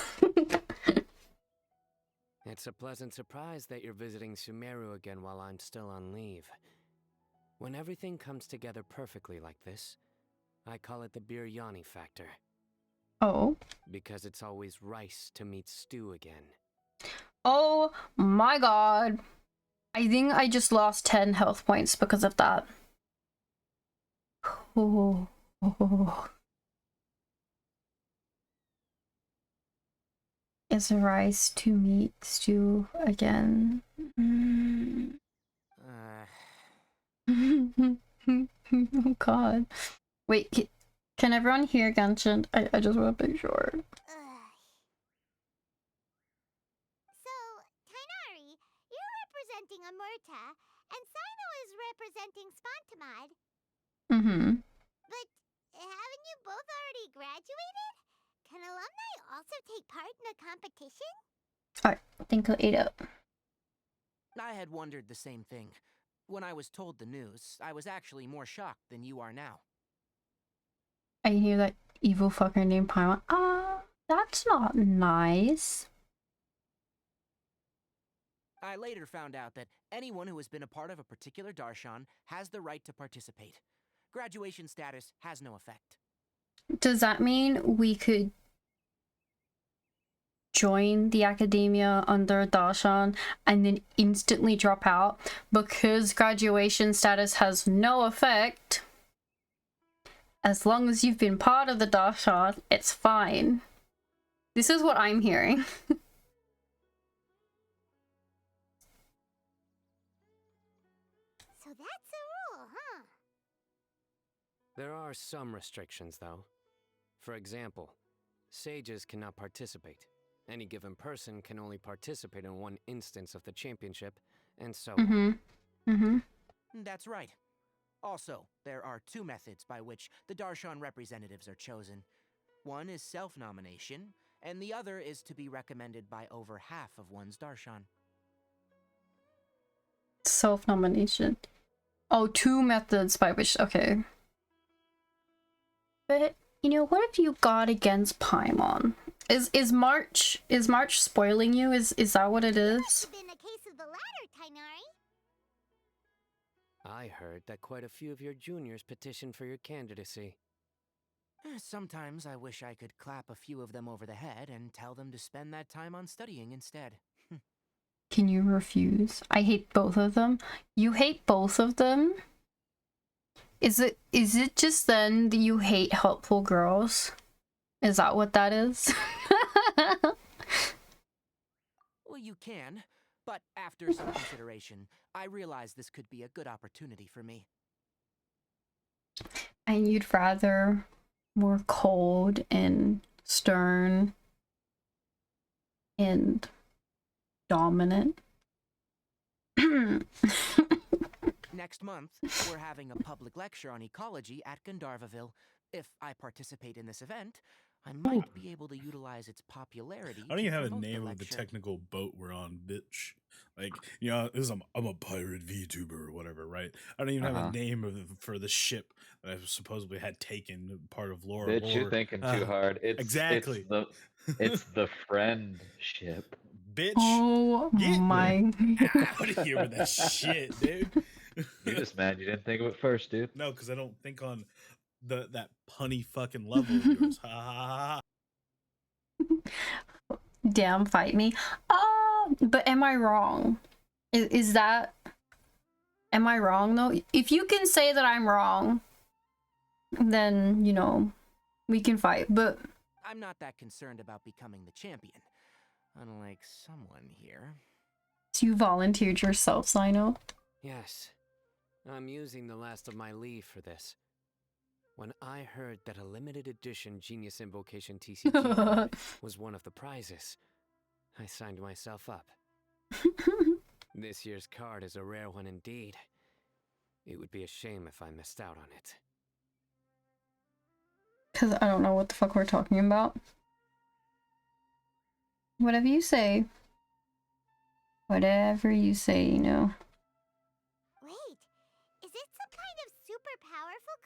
It's a pleasant surprise that you're visiting Sumeru again while I'm still on leave. When everything comes together perfectly like this, I call it the biryani factor. Oh. Because it's always rice to meet stew again. Oh my god. I think I just lost 10 health points because of that. Oh. Is rice to meat stew again? Oh god. Wait, can everyone hear Genshin? I just want to be sure. So, Tainari, you're representing Amurta, and Sino is representing Spontamod. But haven't you both already graduated? Can alumni also take part in a competition? Alright, I think I'll eat up. I had wondered the same thing. When I was told the news, I was actually more shocked than you are now. I hear that evil fucker named Paimon. That's not nice. I later found out that anyone who has been a part of a particular darshan has the right to participate. Graduation status has no effect. Does that mean we could join the academia under darshan and then instantly drop out because graduation status has no effect? As long as you've been part of the darshan, it's fine. This is what I'm hearing. So that's a rule, huh? There are some restrictions, though. For example, sages cannot participate. Any given person can only participate in one instance of the championship, and so on. That's right. Also, there are two methods by which the darshan representatives are chosen. One is self-nomination, and the other is to be recommended by over half of one's darshan. Self-nomination. Oh, two methods by which, okay. But, you know, what have you got against Paimon? Is March spoiling you? Is that what it is? Been a case of the latter, Tainari. I heard that quite a few of your juniors petitioned for your candidacy. Sometimes I wish I could clap a few of them over the head and tell them to spend that time on studying instead. Can you refuse? I hate both of them. You hate both of them? Is it just then that you hate helpful girls? Is that what that is? Well, you can, but after some consideration, I realized this could be a good opportunity for me. And you'd rather more cold and stern and dominant. Next month, we're having a public lecture on ecology at Gandharvaville. If I participate in this event, I might be able to utilize its popularity. I don't even to have a promote name the of the lecture. technical boat we're on, bitch. Like, you know, I'm a pirate VTuber or whatever, right? I don't even have a name for the ship that I've supposedly had taken part of lore. Bitch, you're thinking too hard. Exactly. It's the friend ship. Bitch. Oh my out of here with that shit, dude. You're just mad you didn't think of it first, dude. No, because I don't think on that punny fucking level of yours. Ha ha ha. Damn, fight me. But am I wrong? Is that... Am I wrong though? If you can say that I'm wrong, then, you know, we can fight, but... I'm not that concerned about becoming the champion, unlike someone here. You volunteered yourself, Sino? Yes. I'm using the last of my leave for this. When I heard that a limited edition Genius Invocation TCG card was one of the prizes, I signed myself up. This year's card is a rare one indeed. It would be a shame if I missed out on it. Because I don't know what the fuck we're talking about. Whatever you say. Whatever you say, you know. Wait, is it some kind of super powerful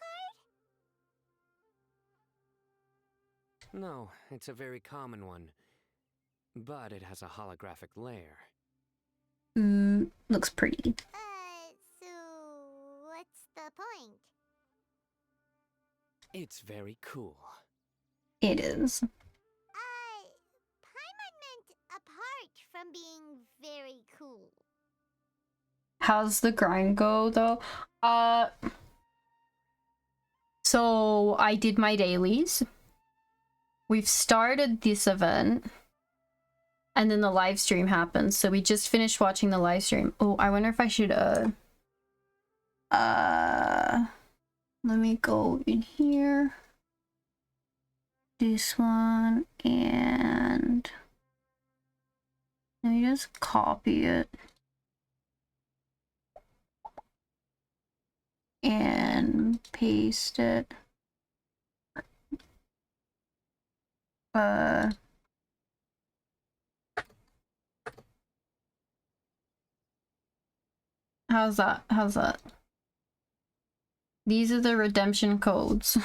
card? No, it's a very common one. But it has a holographic layer. Looks pretty. So what's the point? It's very cool. It is. Paimon meant apart from being very cool. How's the grind go though? So I did my dailies. We've started this event. And then the live stream happened. So we just finished watching the live stream. Oh, I wonder if I should let me go in here. This one, and let me just copy it. And paste it. How's that? How's that? These are the redemption codes.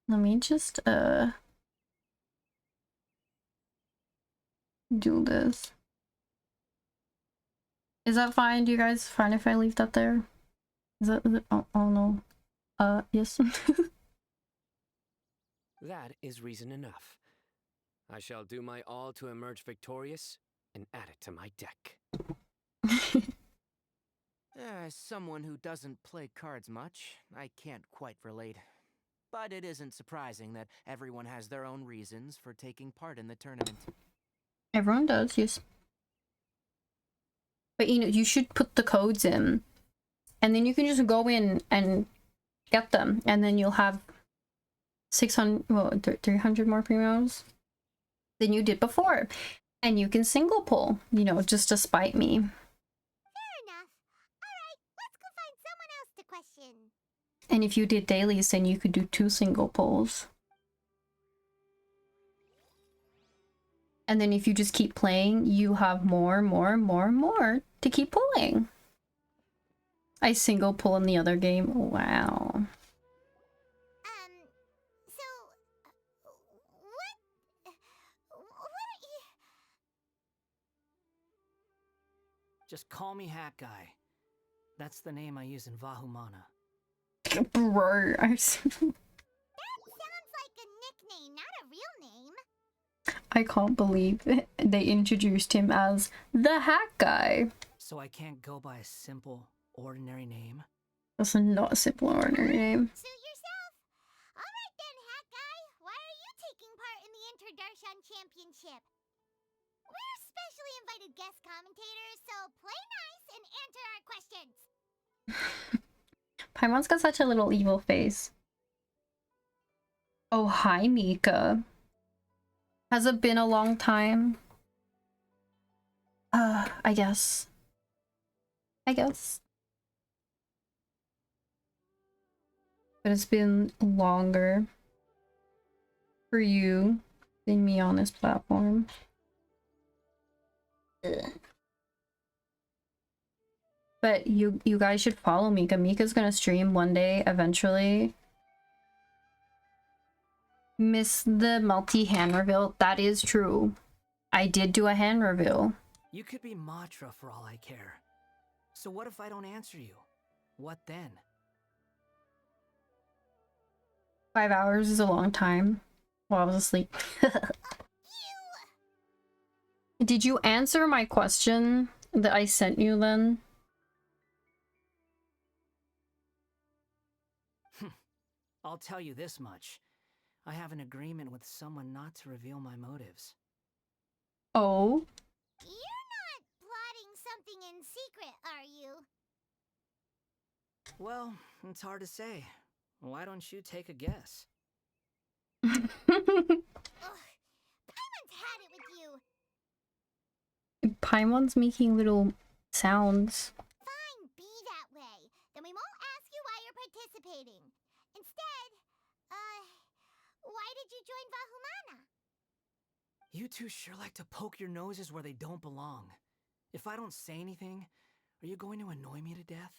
Let me just do this. Is that fine? Do you guys fine if I leave that there? Is it oh no. Yes. That is reason enough. I shall do my all to emerge victorious and add it to my deck. As someone who doesn't play cards much, I can't quite relate. But it isn't surprising that everyone has their own reasons for taking part in the tournament. Everyone does, yes. But you know, you should put the codes in. And then you can just go in and get them. And then you'll have 600, well, 300 more premiums than you did before. And you can single pull, you know, just to spite me. Fair enough. Alright, let's go find someone else to question. And if you did dailies, then you could do 2 single pulls. And then if you just keep playing, you have more to keep pulling. I single pull in the other game. Wow. So, what are you... Just call me Hat Guy. That's the name I use in Vahumana. Bro, That sounds like a nickname, not a real name. I can't believe it. They introduced him as the Hat Guy. So I can't go by a simple, ordinary name? That's not a simple, ordinary name. Suit yourself. Alright then, Hat Guy. Why are you taking part in the Inter-Darshan Championship? We're specially invited guest commentators, so play nice and answer our questions. Paimon's got such a little evil face. Oh, hi, Mika. Has it been a long time? I guess. But it's been longer for you than me on this platform. Ugh. But you guys should follow Mika. Mika's gonna stream one day eventually. Miss the multi-hand reveal. That is true. I did do a hand reveal. You could be Matra for all I care. So what if I don't answer you? What then? 5 hours is a long time while I was asleep. Did you answer my question that I sent you then? I'll tell you this much. I have an agreement with someone not to reveal my motives. Oh? You're not plotting something in secret, are you? Well, it's hard to say. Why don't you take a guess? Ugh, Paimon's had it with you. Paimon's making little sounds. Fine, be that way. Then we won't ask you why you're participating. Instead, why did you join Vahumana? You two sure like to poke your noses where they don't belong. If I don't say anything, are you going to annoy me to death?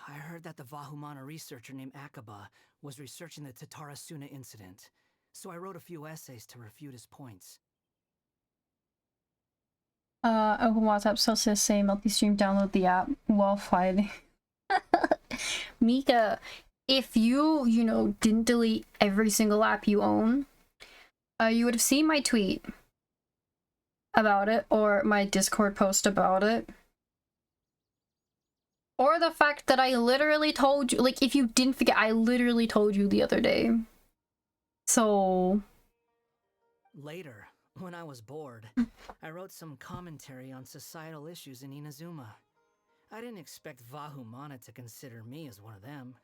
I heard that the Vahumana researcher named Akaba was researching the Tatarasuna incident, so I wrote a few essays to refute his points. Open WhatsApp still says say multi-stream, download the app while fighting. Mika, if you know, didn't delete every single app you own, you would have seen my tweet about it, or my Discord post about it. Or the fact that I literally told you, like, if you didn't forget, I literally told you the other day. So... Later, when I was bored, I wrote some commentary on societal issues in Inazuma. I didn't expect Vahumana to consider me as one of them.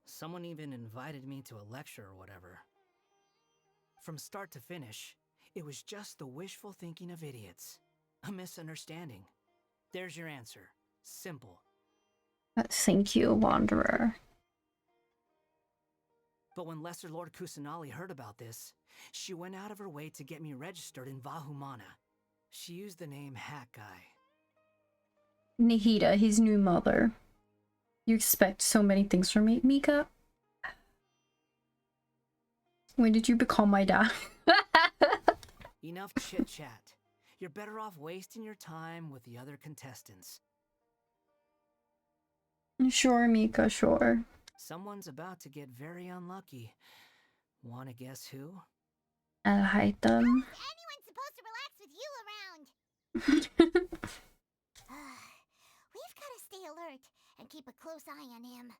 Someone even invited me to a lecture or whatever. From start to finish, it was just the wishful thinking of idiots. A misunderstanding. There's your answer. Simple. Thank you, Wanderer. But when Lesser Lord Kusanali heard about this, she went out of her way to get me registered in Vahumana. She used the name Hat Guy. Nihida, his new mother. You expect so many things from me, Mika? When did you become my dad? Enough chit-chat. You're better off wasting your time with the other contestants. Sure, Mika, sure. Someone's about to get very unlucky. Wanna guess who? I'll hide them. Anyone's supposed to relax with you around. We've got to stay alert and keep a close eye on him.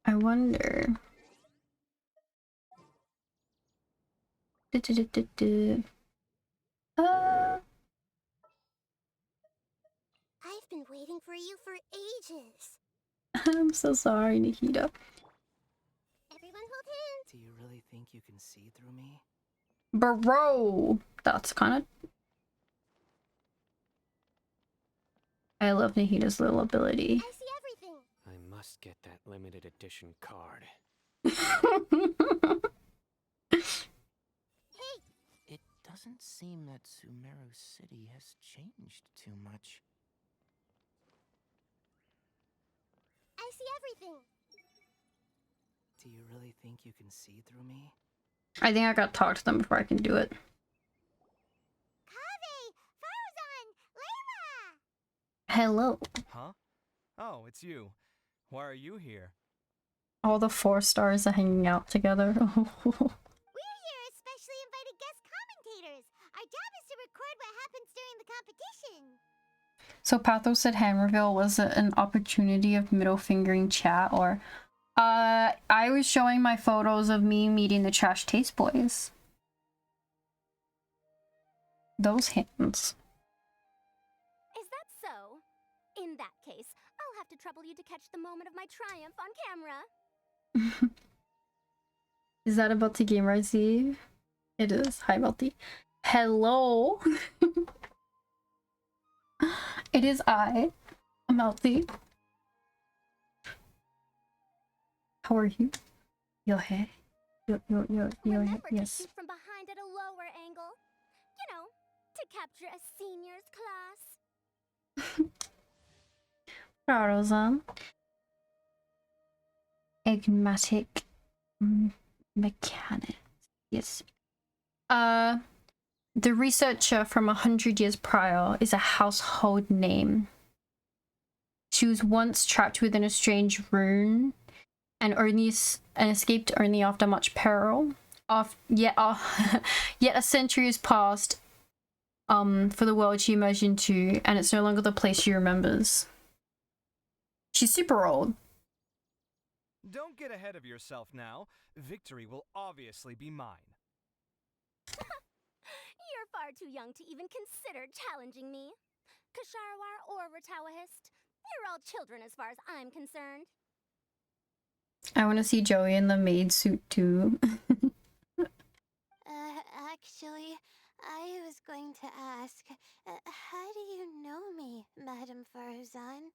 I wonder. I've been waiting for you for ages. I'm so sorry, Nihida. Everyone hold hands. Do you really think you can see through me? Bro! That's kind of... I love Nihida's little ability. I see everything. I must get that limited edition card. Hey! It doesn't seem that Sumeru City has changed too much. I see everything. Do you really think you can see through me? I think I gotta talk to them before I can do it. Kaveh! Faruzan! Layla! Hello. Huh? Oh, it's you. Why are you here? All the 4 stars are hanging out together. We're here as specially invited guest commentators. Our job is to record what happens during the competition. So Pathos said hand reveal was an opportunity of middle fingering chat, or I was showing my photos of me meeting the Trash Taste Boys. Those hands. Is that so? In that case, I'll have to trouble you to catch the moment of my triumph on camera. Is that about to Game Z? It is. Hi, Melty. Hello. It is I, Melty. How are you? Your hair? Your Remember yes. to shoot from behind at a lower angle. You know, to capture a senior's class. Rarosan. Enigmatic mechanics. Yes. The researcher from 100 years prior is a household name. She was once trapped within a strange rune and escaped only after much peril. Yet a century has passed for the world she emerged into, and it's no longer the place she remembers. She's super old. Don't get ahead of yourself now. Victory will obviously be mine. You're far too young to even consider challenging me. Kasharawar or Ratawahist, you're all children as far as I'm concerned. I want to see Joey in the maid suit too. Actually, I was going to ask, how do you know me, Madame Faruzan?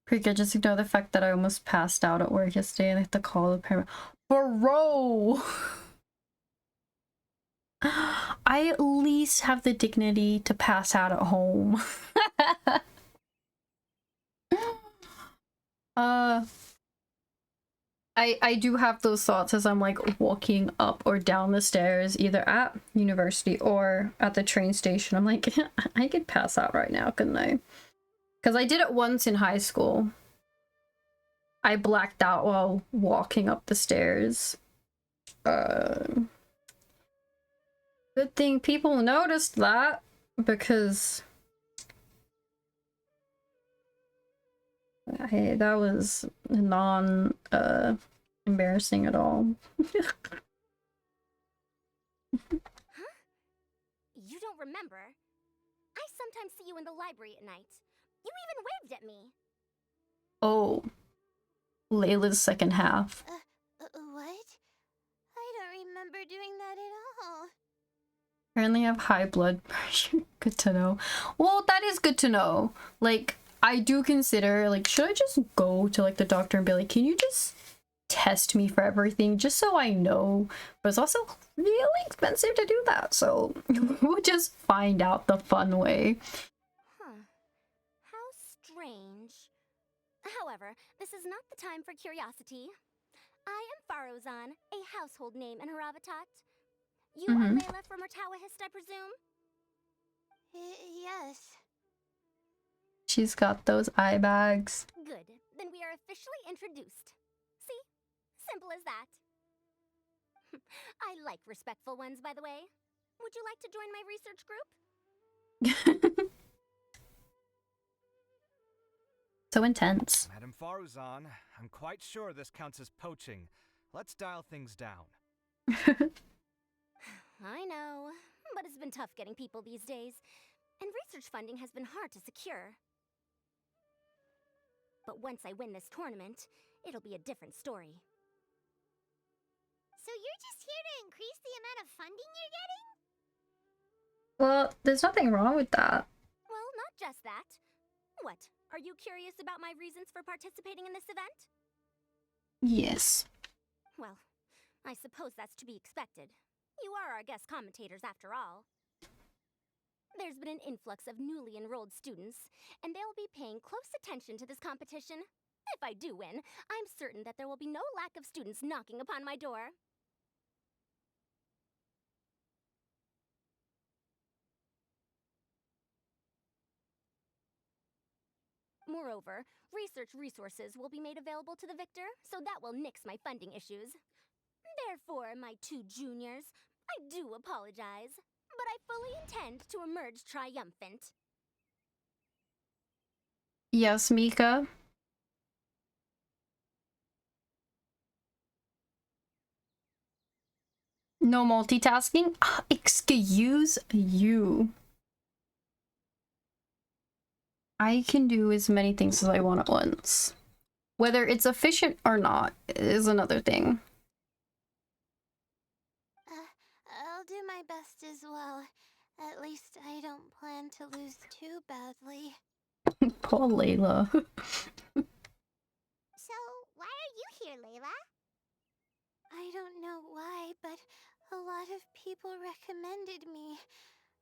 Pretty good. Just ignore the fact that I almost passed out at work yesterday and I had to call the paramedic. Bro! I at least have the dignity to pass out at home. I do have those thoughts as I'm like walking up or down the stairs, either at university or at the train station. I'm like, I could pass out right now, couldn't I? Because I did it once in high school. I blacked out while walking up the stairs. Good thing people noticed that, because that was non embarrassing at all. Huh? You don't remember? I sometimes see you in the library at night. You even waved at me. Oh, Layla's second half. What? I don't remember doing that at all. Apparently have high blood pressure. Good to know. Well, that is good to know. Like, I do consider, like, should I just go to, like, the doctor and be like, can you just test me for everything just so I know? But it's also really expensive to do that, so we'll just find out the fun way. Huh. How strange. However, this is not the time for curiosity. I am Farozan, a household name in Haravatat. You are Layla from Ratawahist, I presume? Yes. She's got those eye bags. Good. Then we are officially introduced. See? Simple as that. I like respectful ones, by the way. Would you like to join my research group? So intense. Madame Faruzan, I'm quite sure this counts as poaching. Let's dial things down. I know, but it's been tough getting people these days, and research funding has been hard to secure. But once I win this tournament, it'll be a different story. So you're just here to increase the amount of funding you're getting? Well, there's nothing wrong with that. Well, not just that. What? Are you curious about my reasons for participating in this event? Yes. Well, I suppose that's to be expected. You are our guest commentators after all. There's been an influx of newly enrolled students, and they'll be paying close attention to this competition. If I do win, I'm certain that there will be no lack of students knocking upon my door. Moreover, research resources will be made available to the victor, so that will nix my funding issues. Therefore, my two juniors, I do apologize, but I fully intend to emerge triumphant. Yes, Mika. No multitasking? Excuse you. I can do as many things as I want at once. Whether it's efficient or not is another thing. I'll do my best as well. At least I don't plan to lose too badly. Poor Layla. So, why are you here, Layla? I don't know why, but a lot of people recommended me.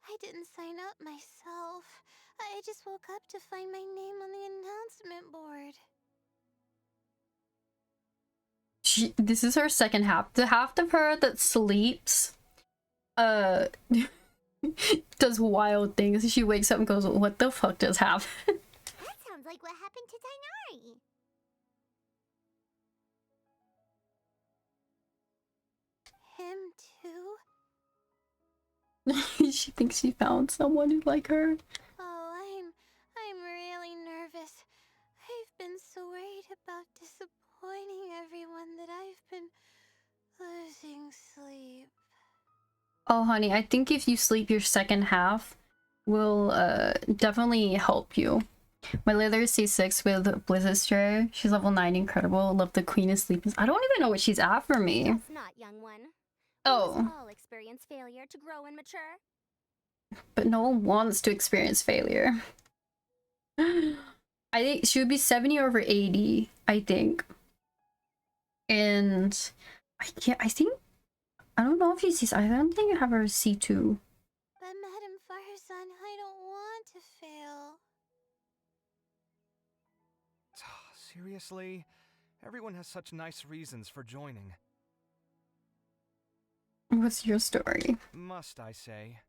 I didn't sign up myself. I just woke up to find my name on the announcement board. This is her second half. The half of her that sleeps does wild things. She wakes up and goes, what the fuck just happened? That sounds like what happened to Dainari. Him too? She thinks she found someone who like her. Oh, I'm really nervous. I've been so worried about disappointing everyone that I've been losing sleep. Oh, honey, I think if you sleep your second half will definitely help you. My Layla is C6 with Blizzard Stray. She's level 9, incredible. Love the Queen of Sleep. I don't even know what she's at for me. That's not, young one. Oh. We must all experience failure to grow and mature. But no one wants to experience failure. I think she would be 70 over 80, I think. And I don't know if she's I don't think I have her C2. But Madame Farzan, I don't want to fail. Seriously? Everyone has such nice reasons for joining. What's your story? Must I say?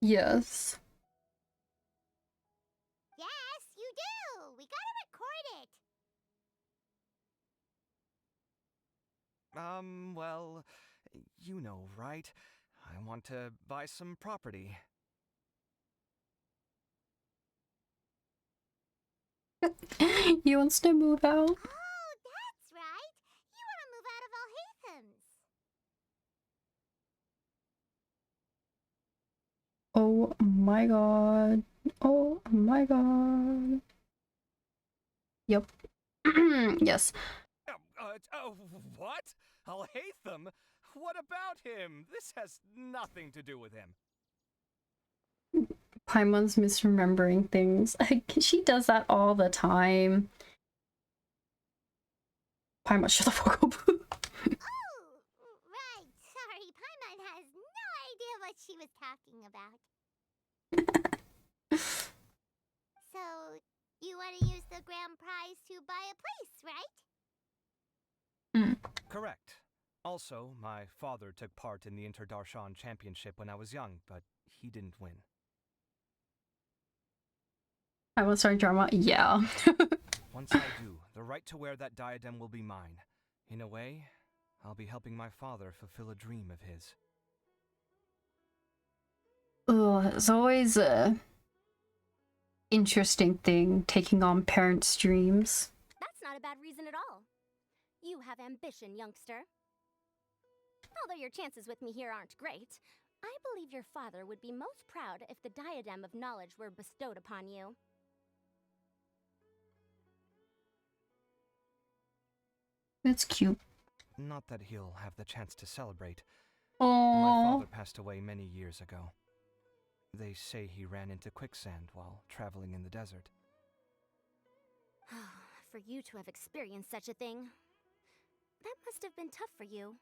Yes. Yes, you do! We gotta record it! Well, you know, right? I want to buy some property. He wants to move out. Oh, that's right! You want to move out of Alhaitham's! Oh my god. Oh my god. Yep. Yes. What? Alhaitham? What about him? This has nothing to do with him. Paimon's misremembering things. She does that all the time. Paimon, shut the fuck up. Oh, right. Sorry, Paimon has no idea what she was talking about. So, you want to use the grand prize to buy a place, right? Correct. Also, my father took part in the Inter-Darshan Championship when I was young, but he didn't win. I will start drama. Yeah. Once I do, the right to wear that diadem will be mine. In a way, I'll be helping my father fulfill a dream of his. Ugh, it's always a interesting thing taking on parents' dreams. That's not a bad reason at all. You have ambition, youngster. Although your chances with me here aren't great, I believe your father would be most proud if the diadem of knowledge were bestowed upon you. That's cute. Not that he'll have the chance to celebrate. Aww. My father passed away many years ago. They say he ran into quicksand while traveling in the desert. For you to have experienced such a thing, that must have been tough for you.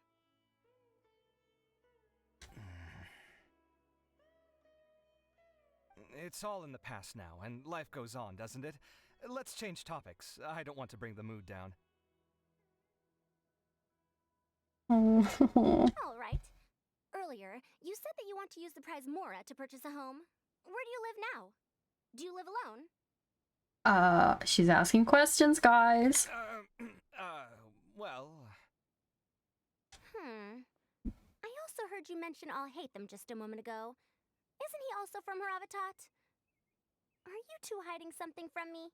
It's all in the past now, and life goes on, doesn't it? Let's change topics. I don't want to bring the mood down. All right. Earlier, you said that you want to use the prize Mora to purchase a home. Where do you live now? Do you live alone? She's asking questions, guys. Well... I also heard you mention Alhaitham just a moment ago. Isn't he also from Haravatat? Are you two hiding something from me?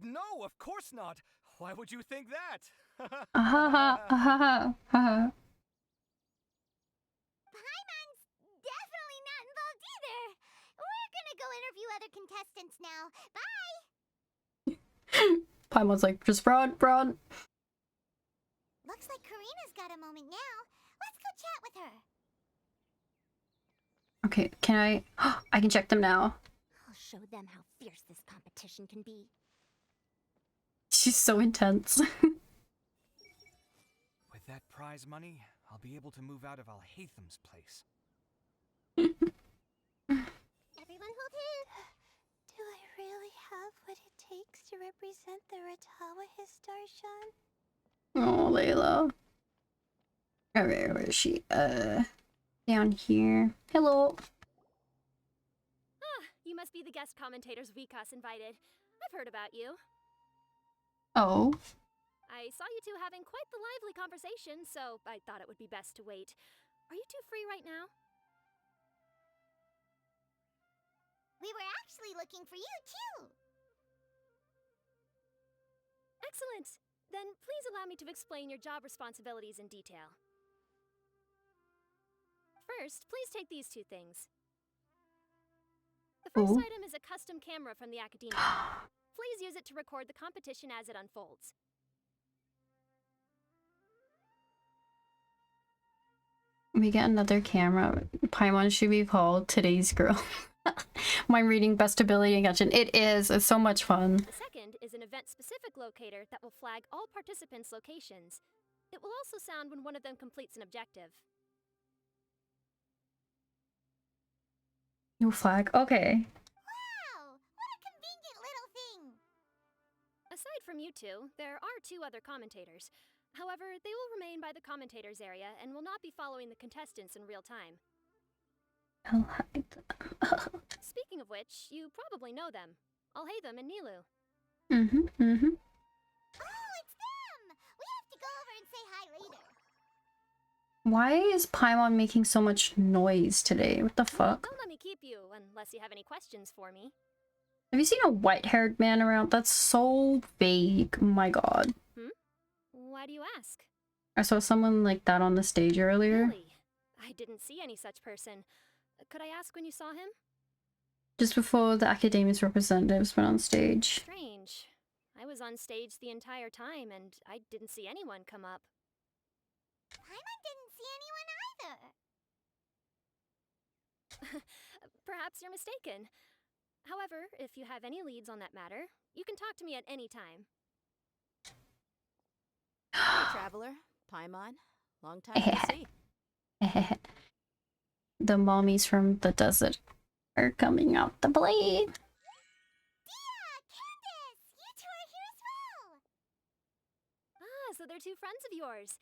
No, of course not! Why would you think that? Paimon's definitely not involved either. We're gonna go interview other contestants now. Bye! Paimon's like, just run, run. Looks like Karina's got a moment now. Let's go chat with her. Okay, can I? I can check them now. I'll show them how fierce this competition can be. She's so intense. With that prize money, I'll be able to move out of Alhatham's place. Everyone hold it. Do I really have what it takes to represent the Ratawa Darshan? Oh, Layla. Alright, where is she? Down here. Hello. Ah, you must be the guest commentators Vikas invited. I've heard about you. Oh. I saw you two having quite the lively conversation, so I thought it would be best to wait. Are you two free right now? We were actually looking for you, too. Excellent. Then please allow me to explain your job responsibilities in detail. First, please take these two things. The first item is a custom camera from the Academia. Please use it to record the competition as it unfolds. We get another camera. Paimon should be called Today's Girl. Mine reading Best Ability in Genshin. It is. It's so much fun. The second is an event-specific locator that will flag all participants' locations. It will also sound when one of them completes an objective. New flag. Okay. Wow! What a convenient little thing! Aside from you two, there are two other commentators. However, they will remain by the commentators area and will not be following the contestants in real time. I'll hide them. Speaking of which, you probably know them. Alhaitham and Nilu. Oh, it's them! We have to go over and say hi later. Why is Paimon making so much noise today? What the fuck? Don't let me keep you, unless you have any questions for me. Have you seen a white-haired man around? That's so vague. My god. Why do you ask? I saw someone like that on the stage earlier. Really? I didn't see any such person. Could I ask when you saw him? Just before the Academia's representatives went on stage. Strange. I was on stage the entire time, and I didn't see anyone come up. Paimon didn't see anyone either. Perhaps you're mistaken. However, if you have any leads on that matter, you can talk to me at any time. Hey, Traveler. Paimon. Long time no see. The mommies from the desert are coming out the blade. Dia! Candace! You two are here as well! Ah, so they're two friends of yours.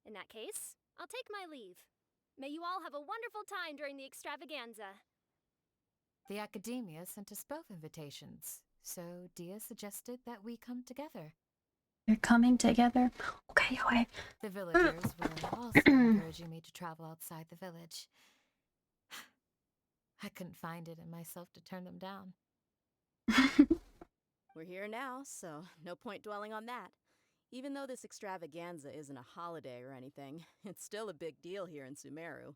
In that case, I'll take my leave. May you all have a wonderful time during the extravaganza. The Academia sent us both invitations, so Dia suggested that we come together. You're coming together? Okay, okay. The villagers were also encouraging me to travel outside the village. I couldn't find it in myself to turn them down. We're here now, so no point dwelling on that. Even though this extravaganza isn't a holiday or anything, it's still a big deal here in Sumeru.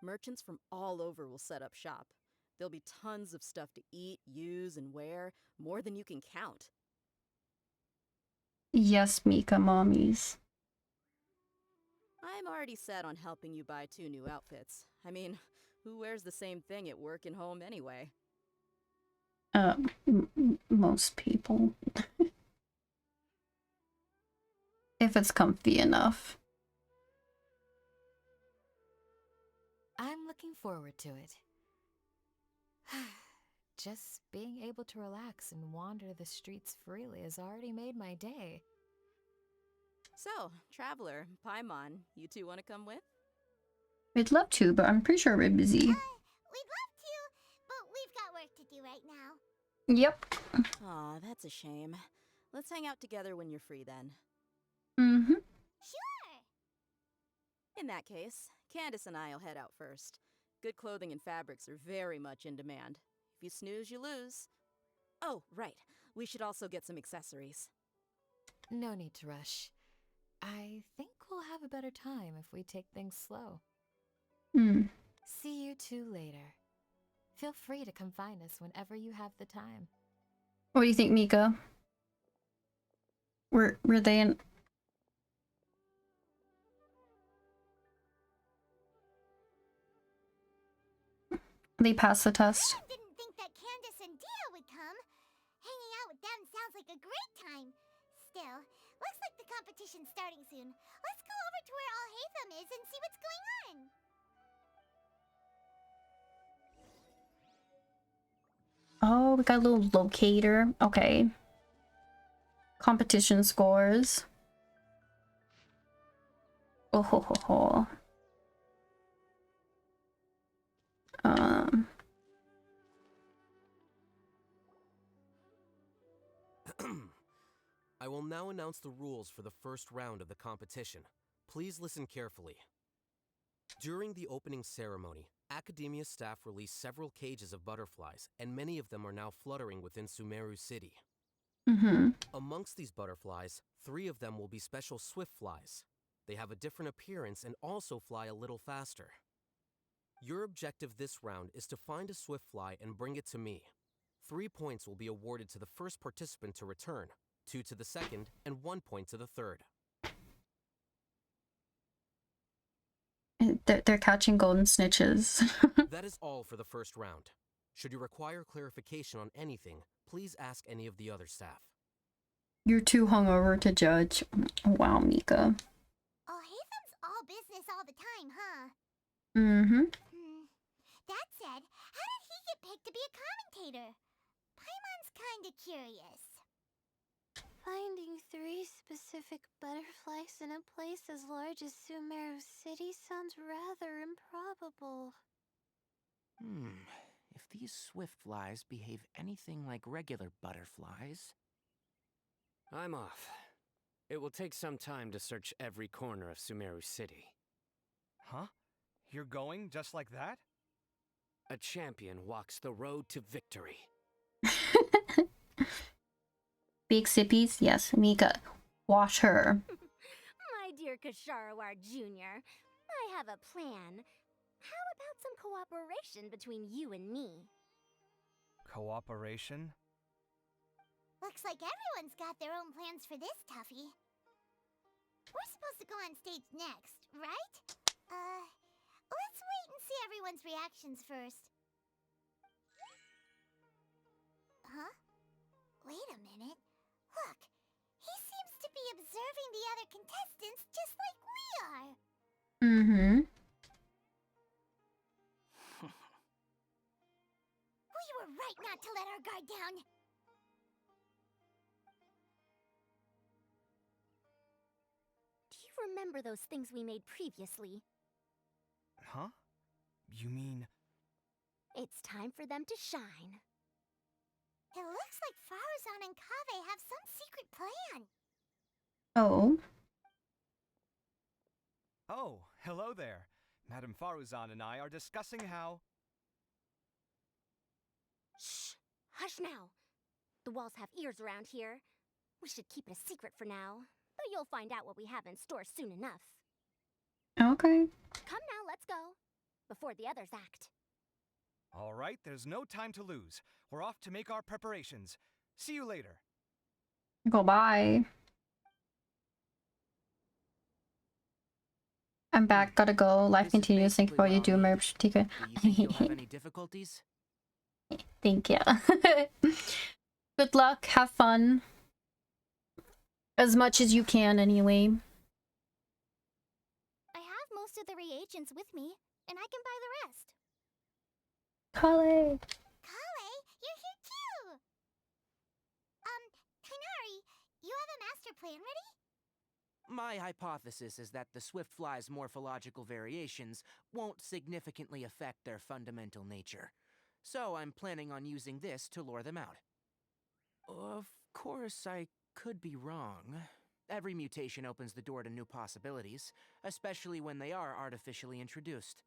Merchants from all over will set up shop. There'll be tons of stuff to eat, use, and wear, more than you can count. Yes, Mika mommies. I'm already set on helping you buy 2 new outfits. I mean, who wears the same thing at work and home anyway? Most people. If it's comfy enough. I'm looking forward to it. Just being able to relax and wander the streets freely has already made my day. So, Traveler, Paimon, you two want to come with? We'd love to, but I'm pretty sure we're busy. We'd love to, but we've got work to do right now. Yep. Aw, that's a shame. Let's hang out together when you're free then. Sure! In that case, Candace and I'll head out first. Good clothing and fabrics are very much in demand. If you snooze, you lose. Oh, right. We should also get some accessories. no need to rush. I think we'll have a better time if we take things slow. See you two later. Feel free to come find us whenever you have the time. What do you think, Mika? Were they in? They passed the test. I didn't think that Candace and Dia would come. Hanging out with them sounds like a great time. Still, looks like the competition's starting soon. Let's go over to where Alhaitham is and see what's going on. Oh, we got a little locator. Okay. Competition scores. Oh ho ho ho. I will now announce the rules for the first round of the competition. Please listen carefully. During the opening ceremony, Academia staff released several cages of butterflies, and many of them are now fluttering within Sumeru City. Amongst these butterflies, 3 of them will be special swift flies. They have a different appearance and also fly a little faster. Your objective this round is to find a swift fly and bring it to me. 3 points will be awarded to the first participant to return, 2 to the second, and 1 point to the third. They're catching golden snitches. That is all for the first round. Should you require clarification on anything, please ask any of the other staff. You're too hungover to judge. Wow, Mika. Alhaitham's all business all the time, huh? That said, how did he get picked to be a commentator? Paimon's kinda curious. Finding 3 specific butterflies in a place as large as Sumeru City sounds rather improbable. If these swift flies behave anything like regular butterflies... I'm off. It will take some time to search every corner of Sumeru City. Huh? You're going just like that? A champion walks the road to victory. Big sippies? Yes, Mika. Wash her. My dear Kasharawar Jr., I have a plan. How about some cooperation between you and me? Cooperation? Looks like everyone's got their own plans for this, Tuffy. We're supposed to go on stage next, right? Let's wait and see everyone's reactions first. Huh? Wait a minute. Look, he seems to be observing the other contestants just like we are. We were right not to let our guard down. Do you remember those things we made previously? Huh? You mean... It's time for them to shine. It looks like Faruzan and Kaveh have some secret plan. Oh. Oh, hello there. Madame Faruzan and I are discussing how... Shh! Hush now! The walls have ears around here. We should keep it a secret for now, but you'll find out what we have in store soon enough. Okay. Come now, let's go. Before the others act. All right, there's no time to lose. We're off to make our preparations. See you later. Goodbye. I'm back. Gotta go. Life continues. Think about you do my Tika. Do you think you'll have any difficulties? Thank you. Good luck. Have fun. As much as you can, anyway. I have most of the reagents with me, and I can buy the rest. Kale. Kale, you're here too! Kainari, you have a master plan ready? My hypothesis is that the swift fly's morphological variations won't significantly affect their fundamental nature. So I'm planning on using this to lure them out. Of course, I could be wrong. Every mutation opens the door to new possibilities, especially when they are artificially introduced.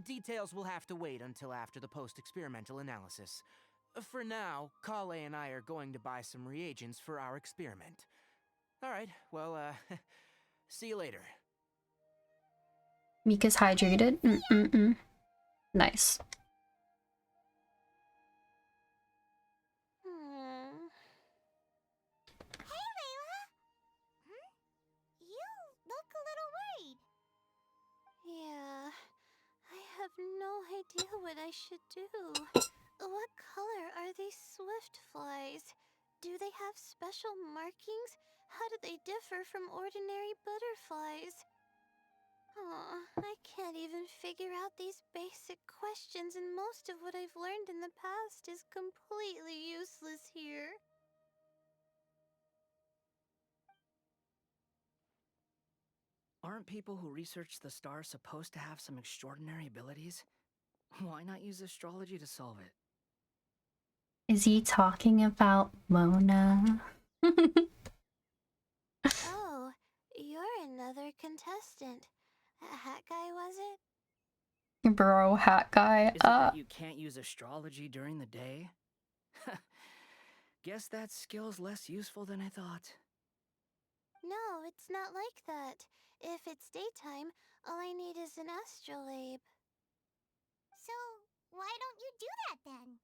Details will have to wait until after the post-experimental analysis. for now, Kale and I are going to buy some reagents for our experiment. Alright, well, see you later. Mika's hydrated. Nice. Hey, Layla! You look a little worried. Yeah, I have no idea what I should do. What color are these swift flies? Do they have special markings? How do they differ from ordinary butterflies? I can't even figure out these basic questions, and most of what I've learned in the past is completely useless here. Aren't people who research the stars supposed to have some extraordinary abilities? Why not use astrology to solve it? Is he talking about Mona? Oh, you're another contestant. A hat guy, was it? Bro, hat guy. Is it that you can't use astrology during the day? Guess that skill's less useful than I thought. No, it's not like that. If it's daytime, all I need is an astrolabe. So, why don't you do that then?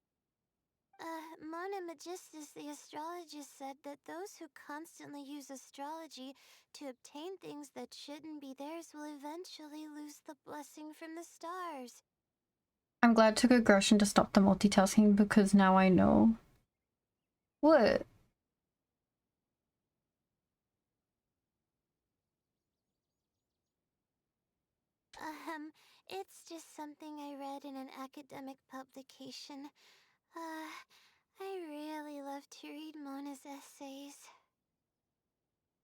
Mona Magistus, the astrologist, said that those who constantly use astrology to obtain things that shouldn't be theirs will eventually lose the blessing from the stars. I'm glad it took aggression to stop the multitasking because now I know. What? It's just something I read in an academic publication. I really love to read Mona's essays.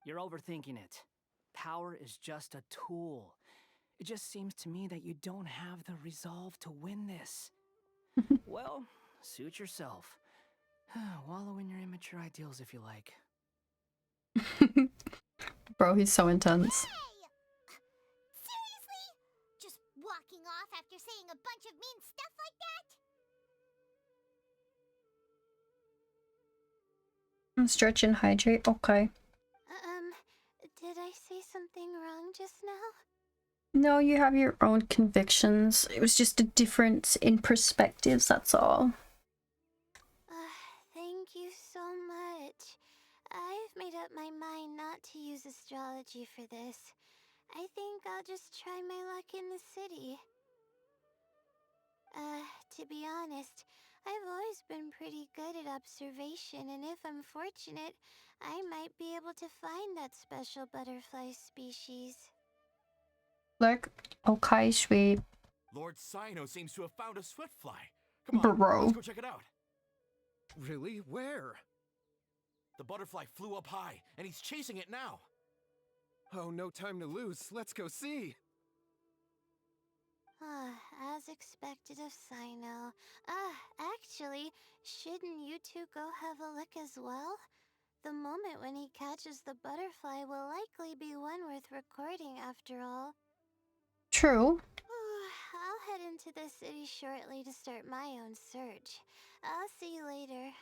You're overthinking it. Power is just a tool. It just seems to me that you don't have the resolve to win this. Well, suit yourself. Wallow in your immature ideals if you like. Bro, he's so intense. Seriously? Just walking off after saying a bunch of mean stuff like that? Stretch and hydrate, okay. Did I say something wrong just now? No, you have your own convictions. It was just a difference in perspectives, that's all. Thank you so much. I've made up my mind not to use astrology for this. I think I'll just try my luck in the city. To be honest, I've always been pretty good at observation, and if I'm fortunate, I might be able to find that special butterfly species. Look, okay, sweet. Lord Sino seems to have found a swift fly. Come on, Bro. let's go check it out. Really? Where? The butterfly flew up high, and he's chasing it now. Oh, no time to lose. Let's go see. As expected of Sino. Actually, shouldn't you two go have a look as well? The moment when he catches the butterfly will likely be one worth recording after all. True. I'll head into the city shortly to start my own search. I'll see you later.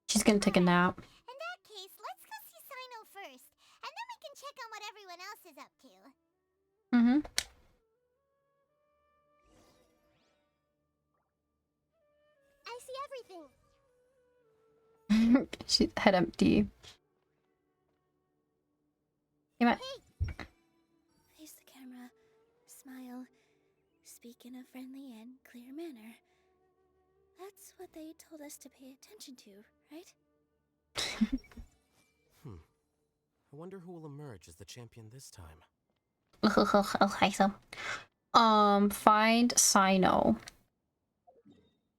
She's gonna take a nap. In that case, let's go see Sino first, and then we can check on what everyone else is up to. I see everything. She's head empty. Hey, Matt. Face the camera, smile, speak in a friendly and clear manner. That's what they told us to pay attention to, right? I wonder who will emerge as the champion this time. Okay, so. Find Sino.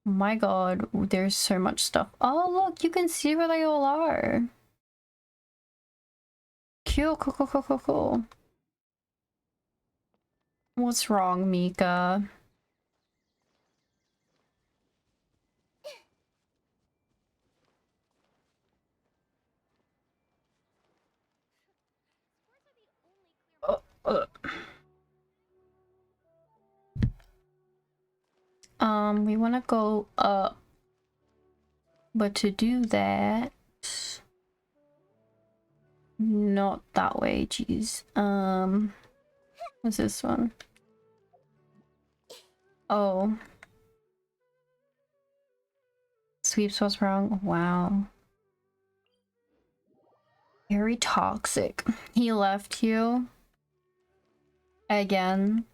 My god, there's so much stuff. Oh, look, you can see where they all are. Cool. What's wrong, Mika? We want to go up. But to do that, not that way, jeez. What's this one? Oh. Sweeps what's wrong. Wow. Very toxic. He left you. Again.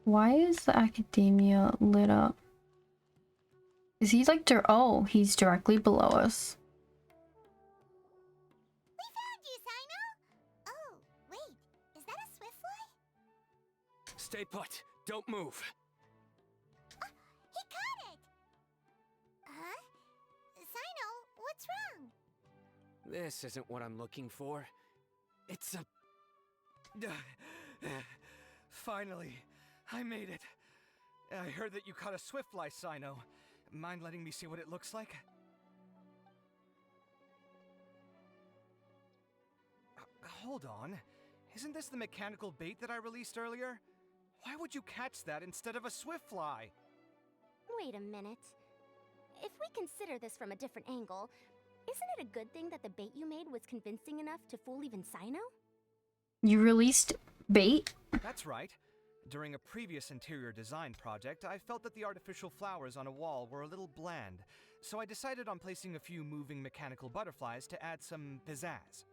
Why is the academia lit up? Is he like oh, he's directly below us. We found you, Sino! Oh, wait, is that a swiftfly? Stay put. Don't move. He caught it! Huh? Sino, what's wrong? This isn't what I'm looking for. It's a... Finally, I made it. I heard that you caught a swiftfly, Sino. Mind letting me see what it looks like? Hold on. Isn't this the mechanical bait that I released earlier? Why would you catch that instead of a swiftfly? Wait a minute. If we consider this from a different angle, isn't it a good thing that the bait you made was convincing enough to fool even Sino? You released bait? That's right. During a previous interior design project, I felt that the artificial flowers on a wall were a little bland, so I decided on placing a few moving mechanical butterflies to add some pizzazz.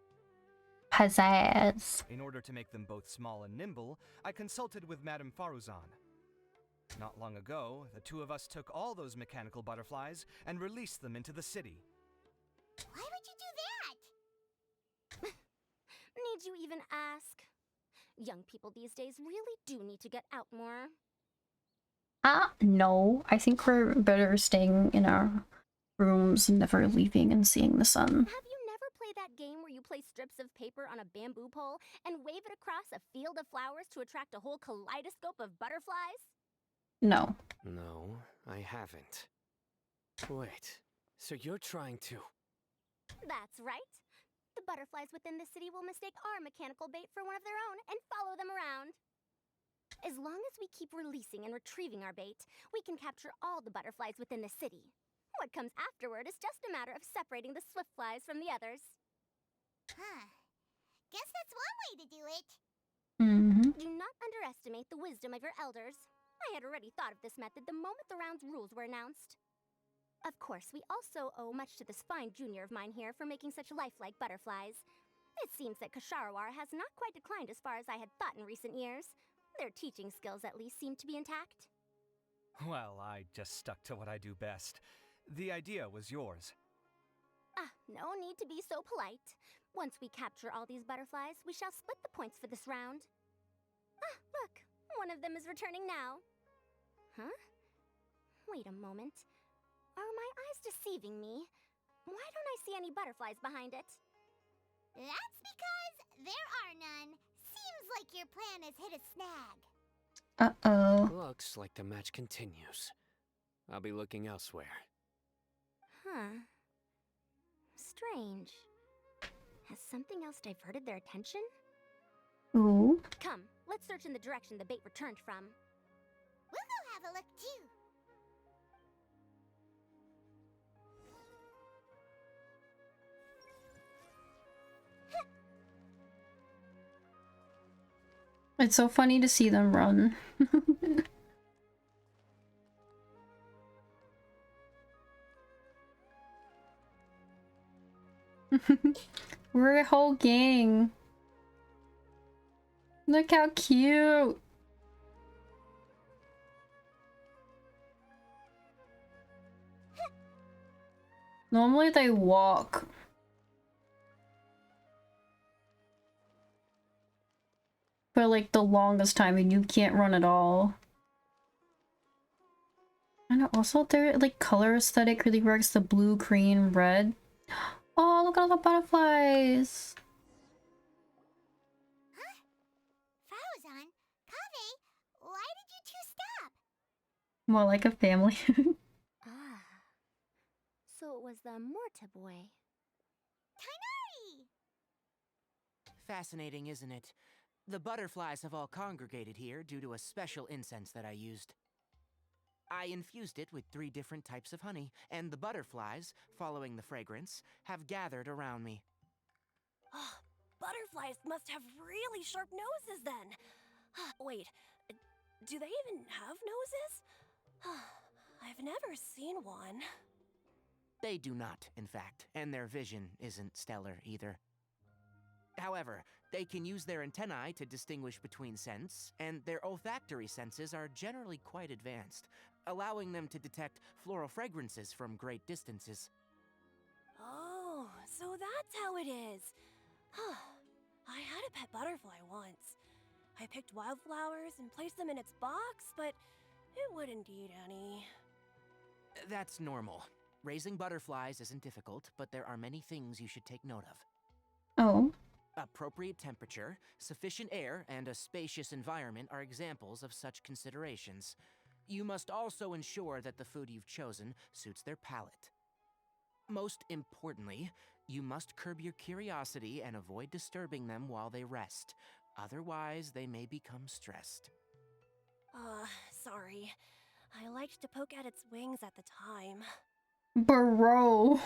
Pizzazz. In order to make them both small and nimble, I consulted with Madame Faruzan. Not long ago, the two of us took all those mechanical butterflies and released them into the city. Why would you do that? Need you even ask? Young people these days really do need to get out more. No. I think we're better staying in our rooms and never leaving and seeing the sun. Have you never played that game where you place strips of paper on a bamboo pole and wave it across a field of flowers to attract a whole kaleidoscope of butterflies? No. No, I haven't. Wait, so you're trying to... That's right. The butterflies within the city will mistake our mechanical bait for one of their own and follow them around. As long as we keep releasing and retrieving our bait, we can capture all the butterflies within the city. What comes afterward is just a matter of separating the swift flies from the others. Huh. Guess that's one way to do it. Do not underestimate the wisdom of your elders. I had already thought of this method the moment the round's rules were announced. Of course, we also owe much to this fine junior of mine here for making such lifelike butterflies. It seems that Kasharawar has not quite declined as far as I had thought in recent years. Their teaching skills at least seem to be intact. Well, I just stuck to what I do best. The idea was yours. No need to be so polite. Once we capture all these butterflies, we shall split the points for this round. Look, one of them is returning now. Huh? Wait a moment. Are my eyes deceiving me? Why don't I see any butterflies behind it? That's because there are none. Seems like your plan has hit a snag. Uh-oh. Looks like the match continues. I'll be looking elsewhere. Huh. Strange. Has something else diverted their attention? Ooh. Come, let's search in the direction the bait returned from. We'll go have a look too. It's so funny to see them run. We're a whole gang. Look how cute. Normally they walk. For like the longest time and you can't run at all. And also their like color aesthetic really works, the blue, green, red. Oh, look at all the butterflies. Huh? Faruzan? Kaveh? Why did you two stop? More like a family. So it was the Morta boy. Tainari! Fascinating, isn't it? The butterflies have all congregated here due to a special incense that I used. I infused it with 3 different types of honey, and the butterflies, following the fragrance, have gathered around me. Oh, butterflies must have really sharp noses then. Wait, do they even have noses? I've never seen one. They do not, in fact, and their vision isn't stellar either. However, they can use their antennae to distinguish between scents, and their olfactory senses are generally quite advanced, allowing them to detect floral fragrances from great distances. Oh, so that's how it is. I had a pet butterfly once. I picked wildflowers and placed them in its box, but it wouldn't eat any. That's normal. Raising butterflies isn't difficult, but there are many things you should take note of. Oh. Appropriate temperature, sufficient air, and a spacious environment are examples of such considerations. You must also ensure that the food you've chosen suits their palate. Most importantly, you must curb your curiosity and avoid disturbing them while they rest. Otherwise, they may become stressed. Sorry. I liked to poke at its wings at the time. Bro.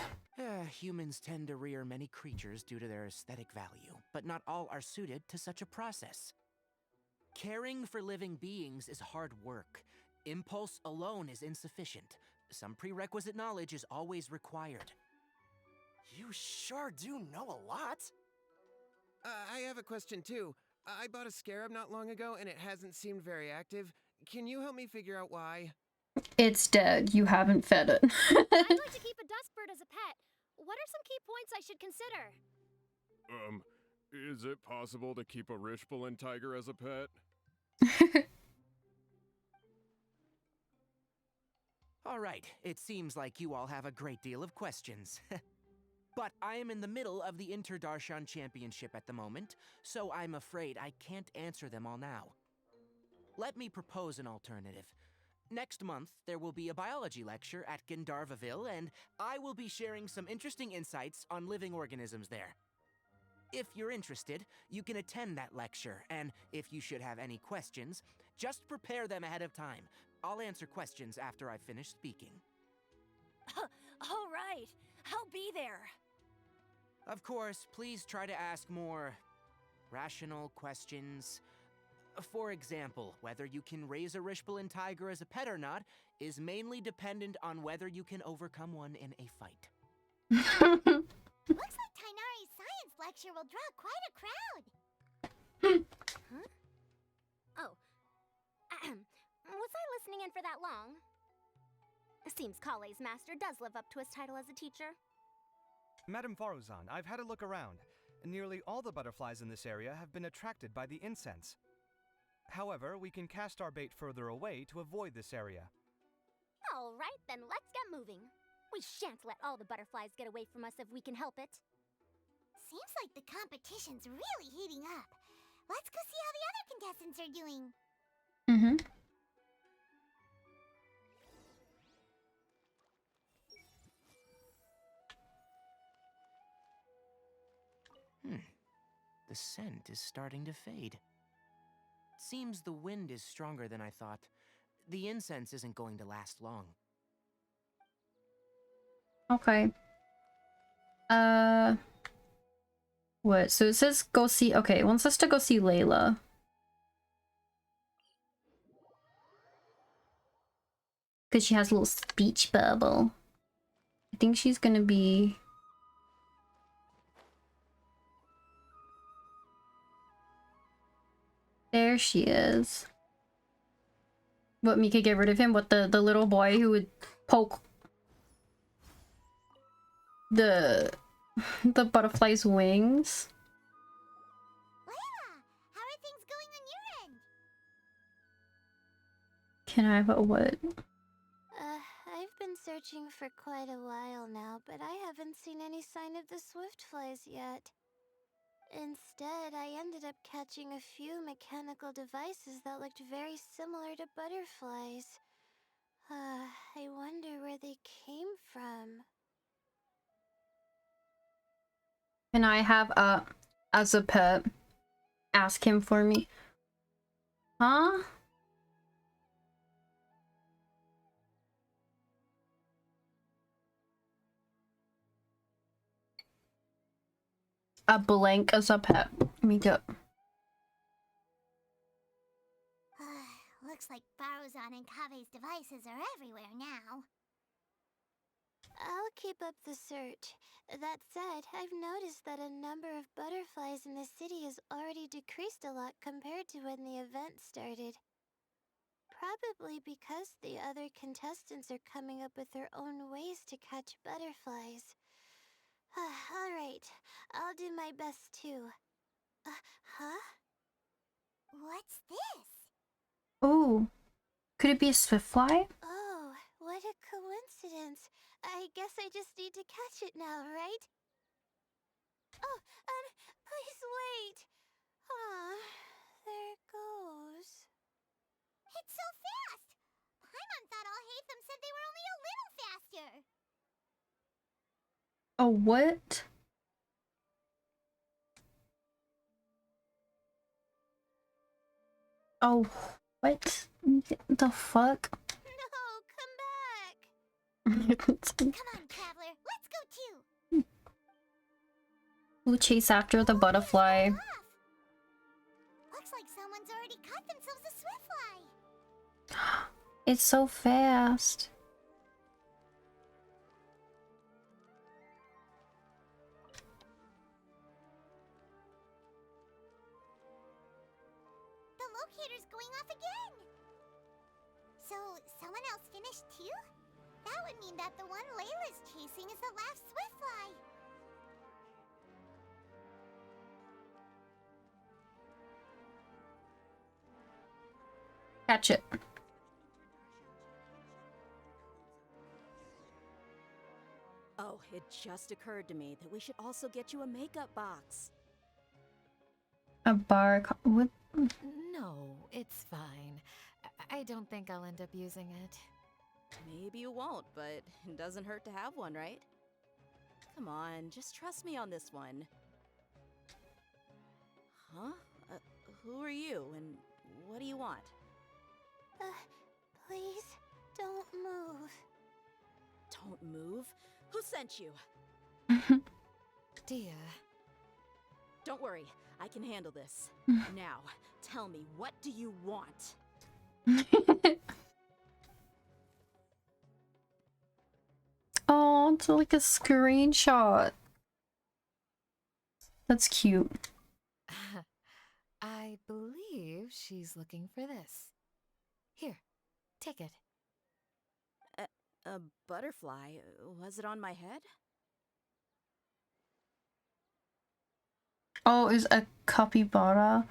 Humans tend to rear many creatures due to their aesthetic value, but not all are suited to such a process. Caring for living beings is hard work. Impulse alone is insufficient. Some prerequisite knowledge is always required. You sure do know a lot. I have a question too. I bought a scarab not long ago and it hasn't seemed very active. Can you help me figure out why? It's dead. You haven't fed it. I'd like to keep a dustbird as a pet. What are some key points I should consider? Is it possible to keep a Rishbalin tiger as a pet? All right, it seems like you all have a great deal of questions. But I am in the middle of the Inter-Darshan Championship at the moment, so I'm afraid I can't answer them all now. Let me propose an alternative. Next month, there will be a biology lecture at Gandharvaville, and I will be sharing some interesting insights on living organisms there. If you're interested, you can attend that lecture, and if you should have any questions, just prepare them ahead of time. I'll answer questions after I've finished speaking. All right, I'll be there. Of course, please try to ask more rational questions. For example, whether you can raise a Rishbalin tiger as a pet or not is mainly dependent on whether you can overcome one in a fight. Looks like Tainari's science lecture will draw quite a crowd. Huh? Oh. Was I listening in for that long? Seems Kale's master does live up to his title as a teacher. Madame Faruzan, I've had a look around. Nearly all the butterflies in this area have been attracted by the incense. However, we can cast our bait further away to avoid this area. All right, then let's get moving. We shan't let all the butterflies get away from us if we can help it. Seems like the competition's really heating up. Let's go see how the other contestants are doing. Mm-hmm. The scent is starting to fade. Seems the wind is stronger than I thought. The incense isn't going to last long. Okay. What? So it says go see. Okay, it wants us to go see Layla. Because she has a little speech bubble. I think she's gonna be... There she is. What, Mika get rid of him? What, the little boy who would poke the butterfly's wings? Layla, how are things going on your end? Can I have a what? I've been searching for quite a while now, but I haven't seen any sign of the Swiftflies yet. Instead, I ended up catching a few mechanical devices that looked very similar to butterflies. I wonder where they came from. Can I have as a pet? Ask him for me. Huh? a blank as a pet. Mika. Looks like Baruzan and Kave's devices are everywhere now. I'll keep up the search. That said, I've noticed that a number of butterflies in the city has already decreased a lot compared to when the event started. Probably because the other contestants are coming up with their own ways to catch butterflies. Alright, I'll do my best too. Huh? What's this? Oh, could it be a swift fly? Oh, what a coincidence. I guess I just need to catch it now, right? Oh, please wait. There it goes. It's so fast! Paimon thought all Hatham said they were only a little faster. Oh, what? Oh, what the fuck? No, come back! Come on, Traveler, let's go too! We'll chase after the butterfly. Looks like someone's already caught themselves a swiftfly. It's so fast. The locator's going off again! So, someone else finished too? That would mean that the one Layla's chasing is the last swiftfly. Catch it. Oh, it just occurred to me that we should also get you a makeup box. A bar. What? No, it's fine. I don't think I'll end up using it. Maybe you won't, but it doesn't hurt to have one, right? Come on, just trust me on this one. Huh? Who are you, and what do you want? Please, don't move. Don't move? Who sent you? Dear. Don't worry, I can handle this. Now, tell me, what do you want? Oh, it's like a screenshot. That's cute. I believe she's looking for this. Here, take it. A butterfly? Was it on my head? Oh, is a capybara?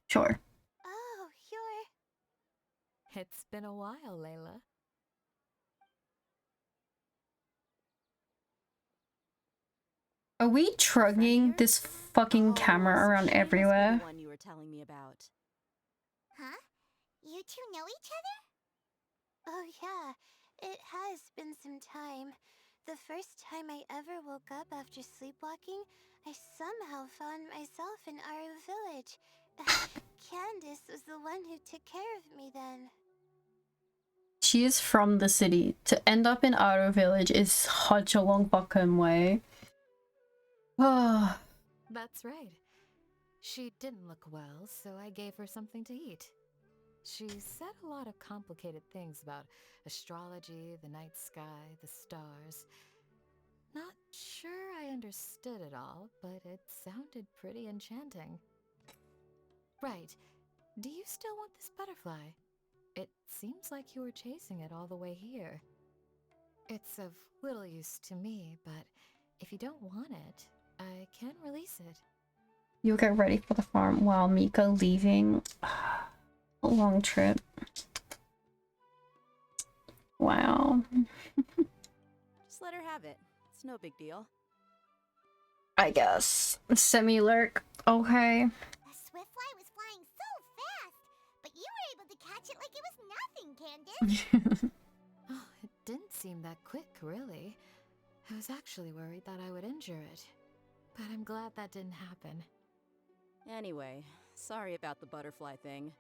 Sure. Oh, It's been a while, Layla. Are we trugging this fucking camera around everywhere? The one you were telling me about. Huh? You two know each other? Oh yeah, it has been some time. The first time I ever woke up after sleepwalking, I somehow found myself in Aru Village. Candace was the one who took care of me then. She is from the city. To end up in Aro Village is such a long fucking way. That's right. She didn't look well, so I gave her something to eat. She said a lot of complicated things about astrology, the night sky, the stars. Not sure I understood it all, but it sounded pretty enchanting. Right. Do you still want this butterfly? It seems like you were chasing it all the way here. It's of little use to me, but if you don't want it, I can release it. You'll get ready for the farm while Mika leaving. A long trip. Wow. Just let her have it. It's no big deal. I guess. Semi-lurk. Okay. A swiftfly was flying so fast, but you were able to catch it like it was nothing, Candace. Oh, it didn't seem that quick, really. I was actually worried that I would injure it. But I'm glad that didn't happen. Anyway, sorry about the butterfly thing.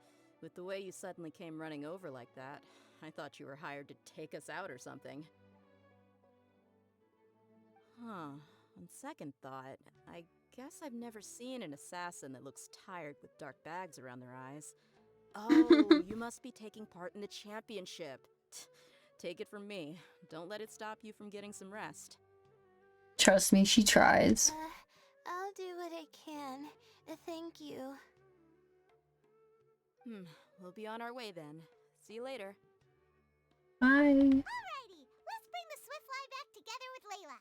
With the way you suddenly came running over like that, I thought you were hired to take us out or something. Huh. on second thought, I guess I've never seen an assassin that looks tired with dark bags around their eyes. Oh, you must be taking part in the championship. Take it from me. Don't let it stop you from getting some rest. Trust me, she tries. I'll do what I can. Thank you. We'll be on our way then. See you later. Bye. Alrighty, let's bring the Swiftfly back together with Layla.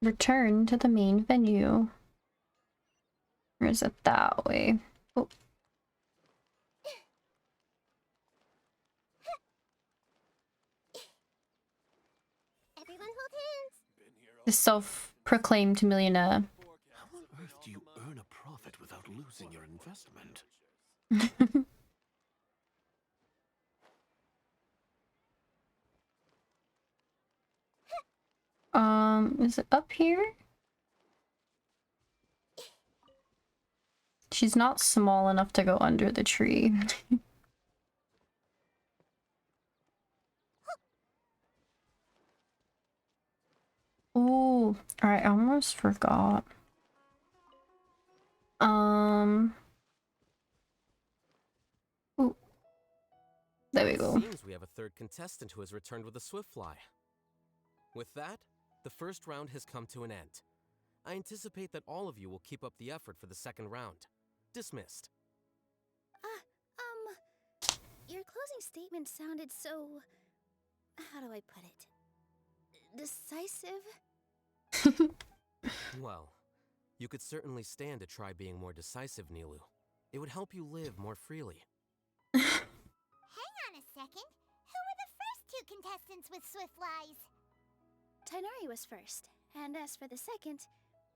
Return to the main venue. Or is it that way? Oh. Everyone hold hands. The self-proclaimed millionaire. How on earth do you earn a profit without losing your investment? Is it up here? She's not small enough to go under the tree. Oh, alright, I almost forgot. Ooh. There we go. It seems we have a third contestant who has returned with a Swiftfly. With that, the first round has come to an end. I anticipate that all of you will keep up the effort for the second round. Dismissed. Your closing statement sounded so... how do I put it? Decisive? Well, you could certainly stand to try being more decisive, Nilu. It would help you live more freely. Hang on a second. Who were the first two contestants with Swiftflies? Tainari was first, and as for the second,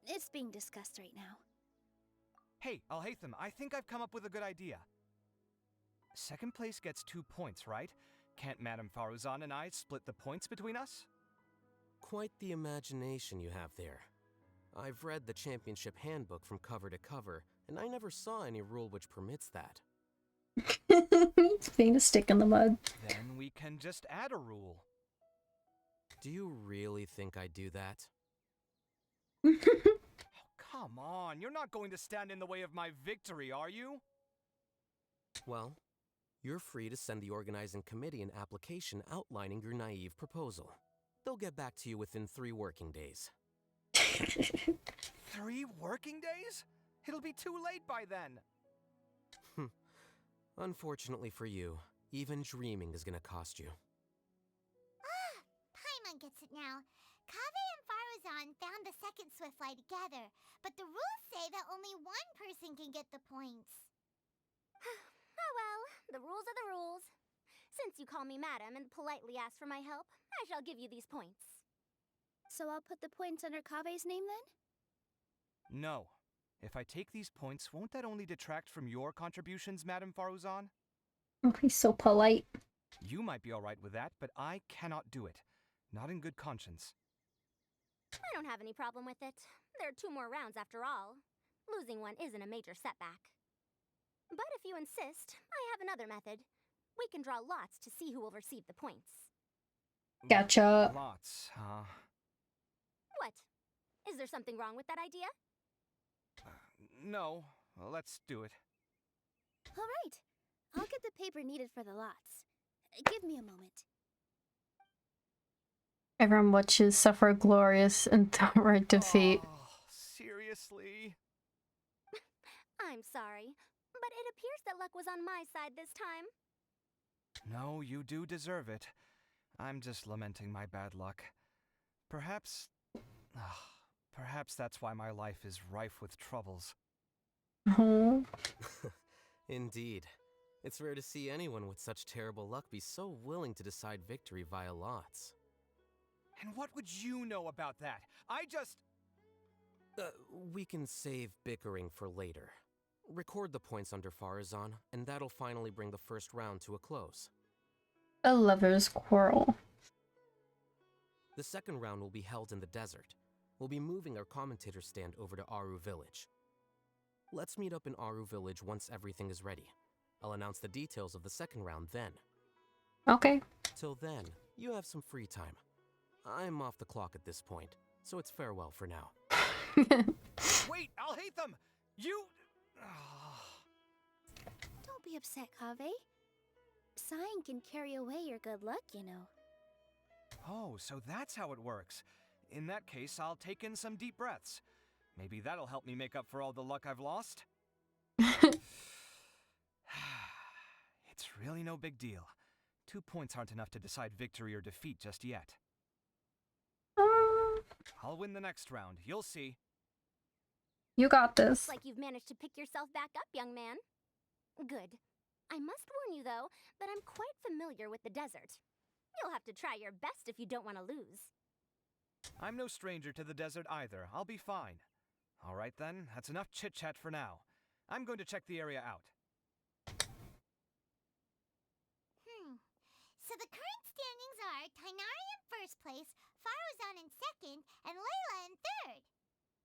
it's being discussed right now. Hey, Alhaitham, I think I've come up with a good idea. Second place gets 2 points, right? Can't Madame Faruzan and I split the points between us? Quite the imagination you have there. I've read the championship handbook from cover to cover, and I never saw any rule which permits that. It's being a stick in the mud. Then we can just add a rule. Do you really think I'd do that? Come on, you're not going to stand in the way of my victory, are you? Well, you're free to send the organizing committee an application outlining your naive proposal. They'll get back to you within 3 working days. 3 working days? It'll be too late by then. Unfortunately for you, even dreaming is gonna cost you. Paimon gets it now. Kaveh and Faruzan found the second Swiftfly together, but the rules say that only one person can get the points. Oh well, the rules are the rules. Since you call me madam and politely ask for my help, I shall give you these points. So I'll put the points under Kaveh's name then? No. If I take these points, won't that only detract from your contributions, Madame Faruzan? Oh, he's so polite. You might be alright with that, but I cannot do it. Not in good conscience. I don't have any problem with it. There are 2 more rounds after all. Losing one isn't a major setback. But if you insist, I have another method. We can draw lots to see who will receive the points. Gotcha. Lots, huh? What? Is there something wrong with that idea? No. Well, let's do it. All right. I'll get the paper needed for the lots. Give me a moment. Everyone watches suffer glorious and downright defeat. Oh, seriously? I'm sorry, but it appears that luck was on my side this time. No, you do deserve it. I'm just lamenting my bad luck. Perhaps that's why my life is rife with troubles. Oh. Indeed. It's rare to see anyone with such terrible luck be so willing to decide victory via lots. And what would you know about that? I just... We can save bickering for later. Record the points under Faruzan, and that'll finally bring the first round to a close. A lover's quarrel. The second round will be held in the desert. We'll be moving our commentator stand over to Aru Village. Let's meet up in Aru Village once everything is ready. I'll announce the details of the second round then. Okay. Till then, you have some free time. I'm off the clock at this point, so it's farewell for now. Wait, I'll hate them! You... Don't be upset, Kaveh. Sighing can carry away your good luck, you know. Oh, so that's how it works. In that case, I'll take in some deep breaths. Maybe that'll help me make up for all the luck I've lost. It's really no big deal. 2 points aren't enough to decide victory or defeat just yet. I'll win the next round, you'll see. You got this. Looks like you've managed to pick yourself back up, young man. Good. I must warn you, though, that I'm quite familiar with the desert. You'll have to try your best if you don't want to lose. I'm no stranger to the desert either. I'll be fine. All right then, that's enough chit-chat for now. I'm going to check the area out. So the current standings are Tainari in first place, Faruzan in second, and Layla in third.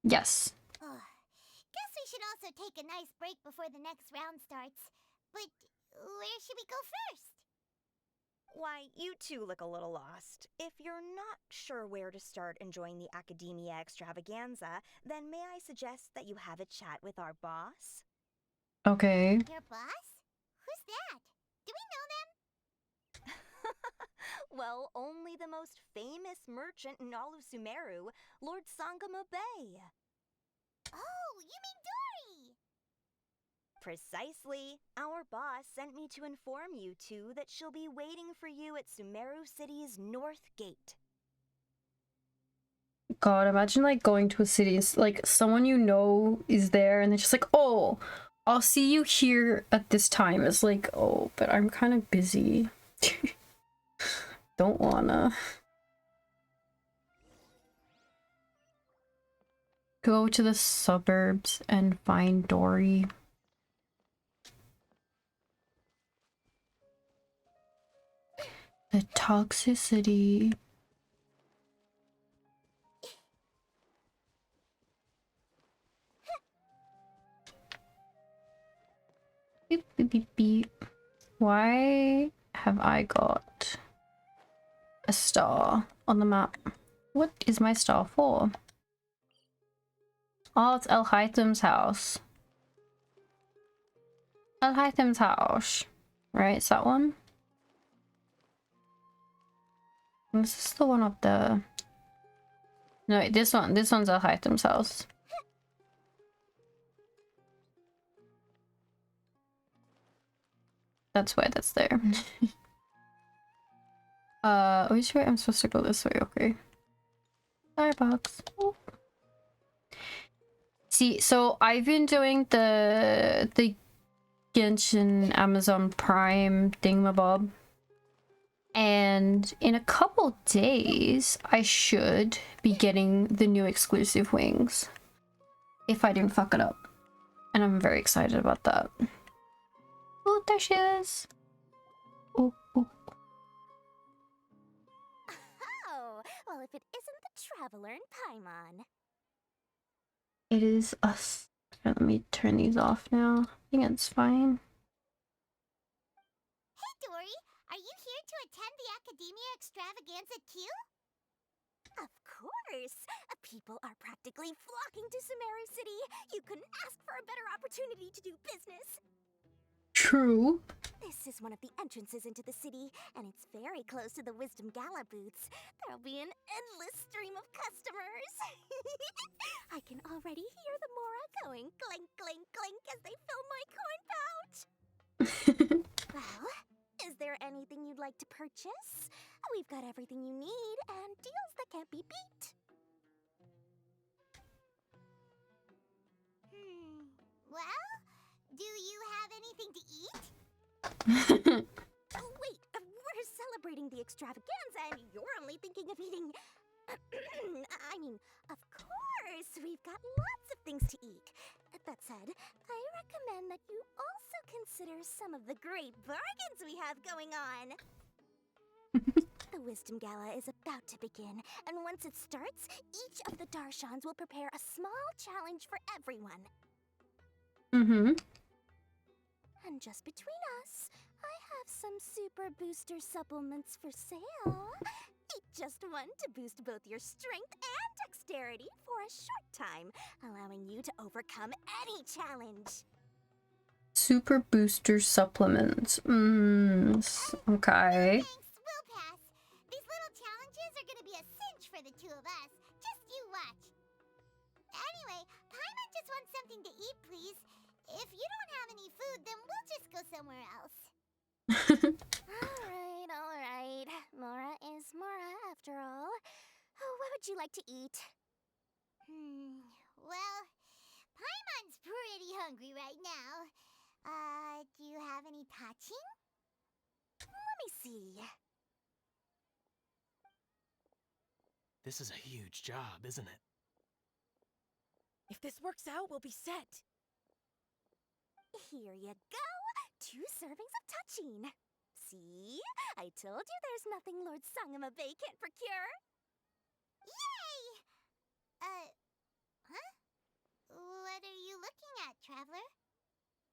Yes. Guess we should also take a nice break before the next round starts. But where should we go first? Why, you two look a little lost. If you're not sure where to start enjoying the Academia extravaganza, then may I suggest that you have a chat with our boss? Okay. Your boss? Who's that? Do we know them? Well, only the most famous merchant in all of Sumeru, Lord Sangamo Bay. Oh, you mean Dory! Precisely. Our boss sent me to inform you two that she'll be waiting for you at Sumeru City's North Gate. God, imagine like going to a city, like someone you know is there and they're just like, oh, I'll see you here at this time. It's like, oh, but I'm kind of busy. Don't wanna. Go to the suburbs and find Dory. The toxicity. Beep, beep, beep, beep. Why have I got a star on the map? What is my star for? Oh, it's El Haytham's house. El Haytham's house. Right, it's that one? This is the one up there. No, wait, this one's El Haytham's house. That's why that's there. Which way? I'm supposed to go this way, okay. Firebox. Oh. See, so I've been doing the Genshin Amazon Prime thingamabob. And in a couple days, I should be getting the new exclusive wings. If I didn't fuck it up. And I'm very excited about that. Oh, there she is. Oh, oh. Oh, well, if it isn't the Traveler in Paimon. It is us. Let me turn these off now. I think it's fine. Hey, Dory! Are you here to attend the Academia Extravaganza too? Of course! People are practically flocking to Sumeru City. You couldn't ask for a better opportunity to do business. True. This is one of the entrances into the city, and it's very close to the Wisdom Gala booths. There'll be an endless stream of customers. I can already hear the Mora going clink, clink, clink as they fill my coin pouch. Well, is there anything you'd like to purchase? We've got everything you need and deals that can't be beat. Well, do you have anything to eat? Oh, wait, we're celebrating the extravaganza and you're only thinking of eating... I mean, of course, we've got lots of things to eat. That said, I recommend that you also consider some of the great bargains we have going on. The Wisdom Gala is about to begin, and once it starts, each of the Darshans will prepare a small challenge for everyone. Mm-hmm. And just between us, I have have some super booster supplements for sale. Eat just one to boost both your strength and dexterity for a short time, allowing you to overcome any challenge. Super booster supplements. Okay. Thanks, we'll pass. These little challenges are gonna be a cinch for the two of us. Just you watch. Anyway, Paimon just wants something to eat, please. If you don't have any food, then we'll just go somewhere else. Alright. Mora is Mora, after all. Oh, what would you like to eat? Well, Paimon's pretty hungry right now. Do you have any touching? Let me see. This is a huge job, isn't it? If this works out, we'll be set. Here you go. 2 servings of touching. See? I told you there's nothing Lord Sangamabay can't procure. Yay! Huh? What are you looking at, Traveler?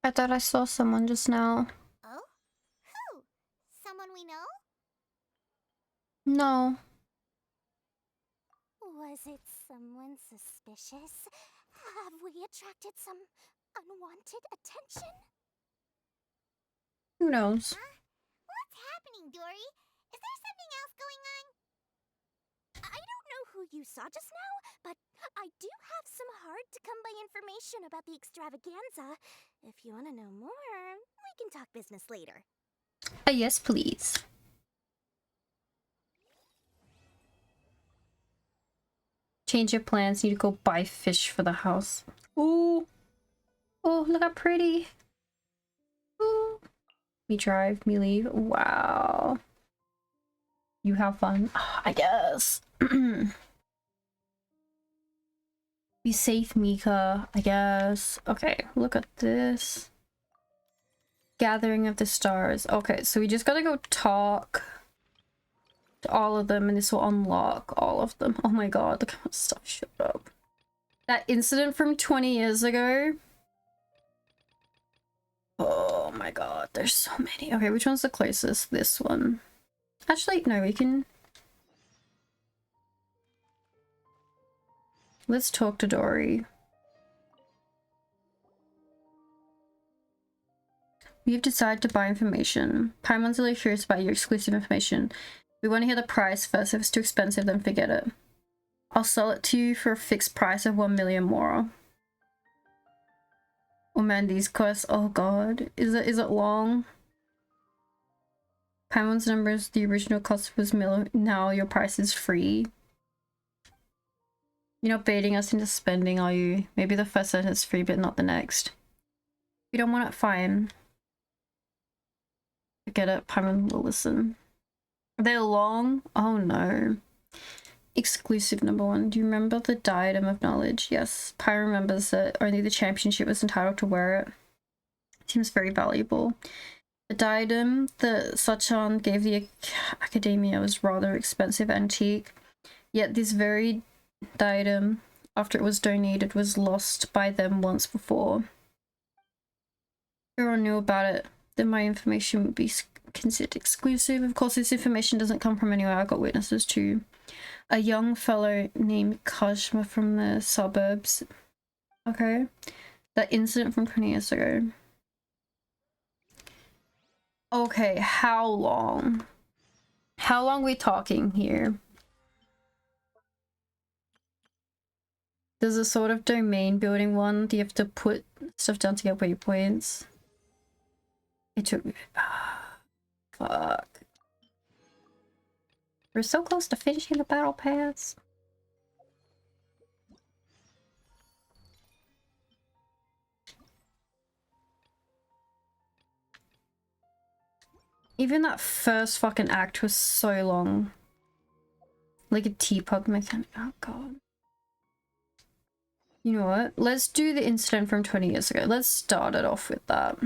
I thought I saw someone just now. Oh? Who? Someone we know? No. Was it someone suspicious? Have we attracted some unwanted attention? Who knows? What's happening, Dory? Is there something else going on? I don't know who you saw just now, but I do have some hard-to-come-by information about the extravaganza. If you want to know more, we can talk business later. Yes, please. Change your plans. Need to go buy fish for the house. Ooh. Oh, look how pretty. Ooh. Me drive, me leave. Wow. You have fun. I guess. Be safe, Mika. I guess. Okay, look at this. Gathering of the Stars. Okay, so we just gotta go talk to all of them and this will unlock all of them. Oh my god, look how much stuff showed up. That incident from 20 years ago. Oh my god, there's so many. Okay, which one's the closest? This one. Actually, no, we can... Let's talk to Dory. We've decided to buy information. Paimon's really curious about your exclusive information. We want to hear the price first. If it's too expensive, then forget it. I'll sell it to you for a fixed price of 1 million more. Oh man, these quests. Oh god. Is it long? Paimon's numbers, the original cost was million. Now your price is free. You're not baiting us into spending, are you? Maybe the first sentence is free, but not the next. If you don't want it, fine. Forget it, Paimon will listen. Are they long? Oh no. Exclusive number 1. Do you remember the Diadem of Knowledge? Yes, Paimon remembers that only the championship was entitled to wear it. Seems very valuable. The diadem that Sachan gave the Academia was rather expensive antique, yet this very diadem, after it was donated, was lost by them once before. Everyone knew about it, then my information would be considered exclusive. Of course, this information doesn't come from anywhere. I got witnesses too. A young fellow named Kashma from the suburbs. Okay. That incident from 20 years ago. Okay, how long? How long are we talking here? There's a sort of domain building one. Do you have to put stuff down to get waypoints? It took me... fuck. We're so close to finishing the battle pass. Even that first fucking act was so long. Like a teapot mechanic. Oh god. You know what? Let's do the incident from 20 years ago. Let's start it off with that.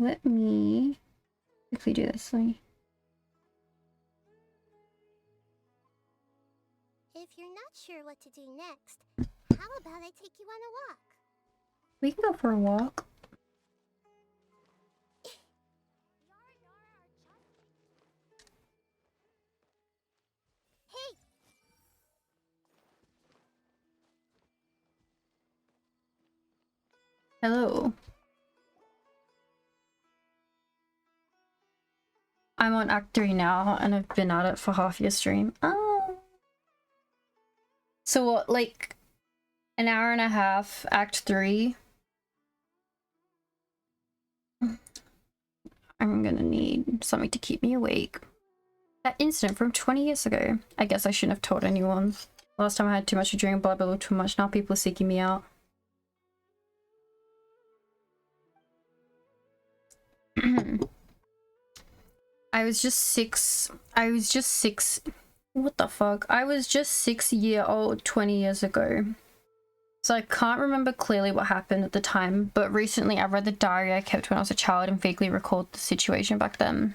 Let me quickly do this thing. If you're not sure what to do next, how about I take you on a walk? We can go for a walk. Hey! Hello. I'm on Act 3 now, and I've been at it for half your stream. Oh. So what, like an hour and a half, Act 3? I'm gonna need something to keep me awake. That incident from 20 years ago. I guess I shouldn't have told anyone. Last time I had too much to drink, blah blah blah, too much. Now people are seeking me out. I was just six. What the fuck? I was just 6-year-old 20 years ago. So I can't remember clearly what happened at the time, but recently I read the diary I kept when I was a child and vaguely recalled the situation back then.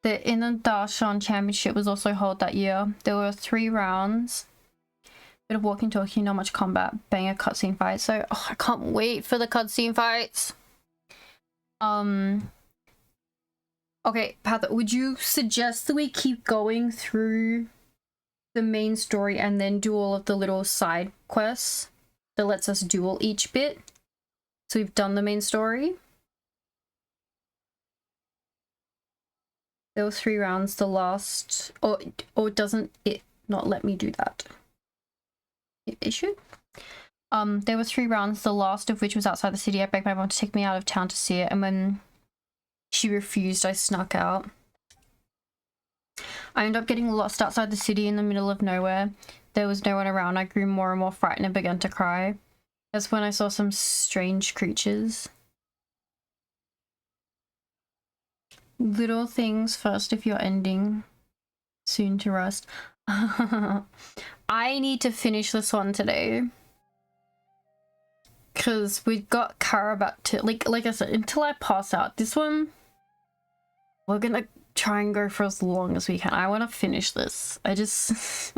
The Darshan Championship was also held that year. There were 3 rounds. Bit of walking, talking, not much combat, banger cutscene fight. So I can't wait for the cutscene fights. Okay, Patha, would you suggest that we keep going through the main story and then do all of the little side quests that lets us duel each bit? So we've done the main story. There were 3 rounds, the last... Or doesn't it not let me do that? It should. There were 3 rounds, the last of which was outside the city. I begged my mom to take me out of town to see it, and when she refused, I snuck out. I ended up getting lost outside the city in the middle of nowhere. There was no one around. I grew more and more frightened and began to cry. That's when I saw some strange creatures. Little things first if you're ending soon to rest. I need to finish this one today. Because we've got Caribert to, like I said, until I pass out. This one, we're gonna try and go for as long as we can. I want to finish this. I just...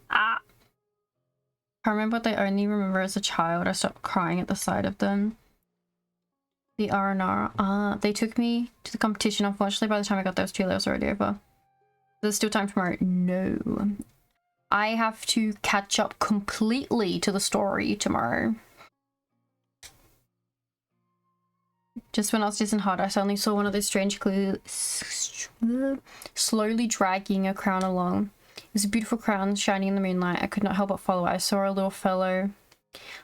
I remember what I only remember as a child. I stopped crying at the sight of them. The R&R. They took me to the competition. Unfortunately, by the time I got there, it was too late. It was already over. There's still time tomorrow. No. I have to catch up completely to the story tomorrow. Just when I was disheartened, I suddenly saw one of those strange slowly dragging a crown along. It was a beautiful crown shining in the moonlight. I could not help but follow it. I saw a little fellow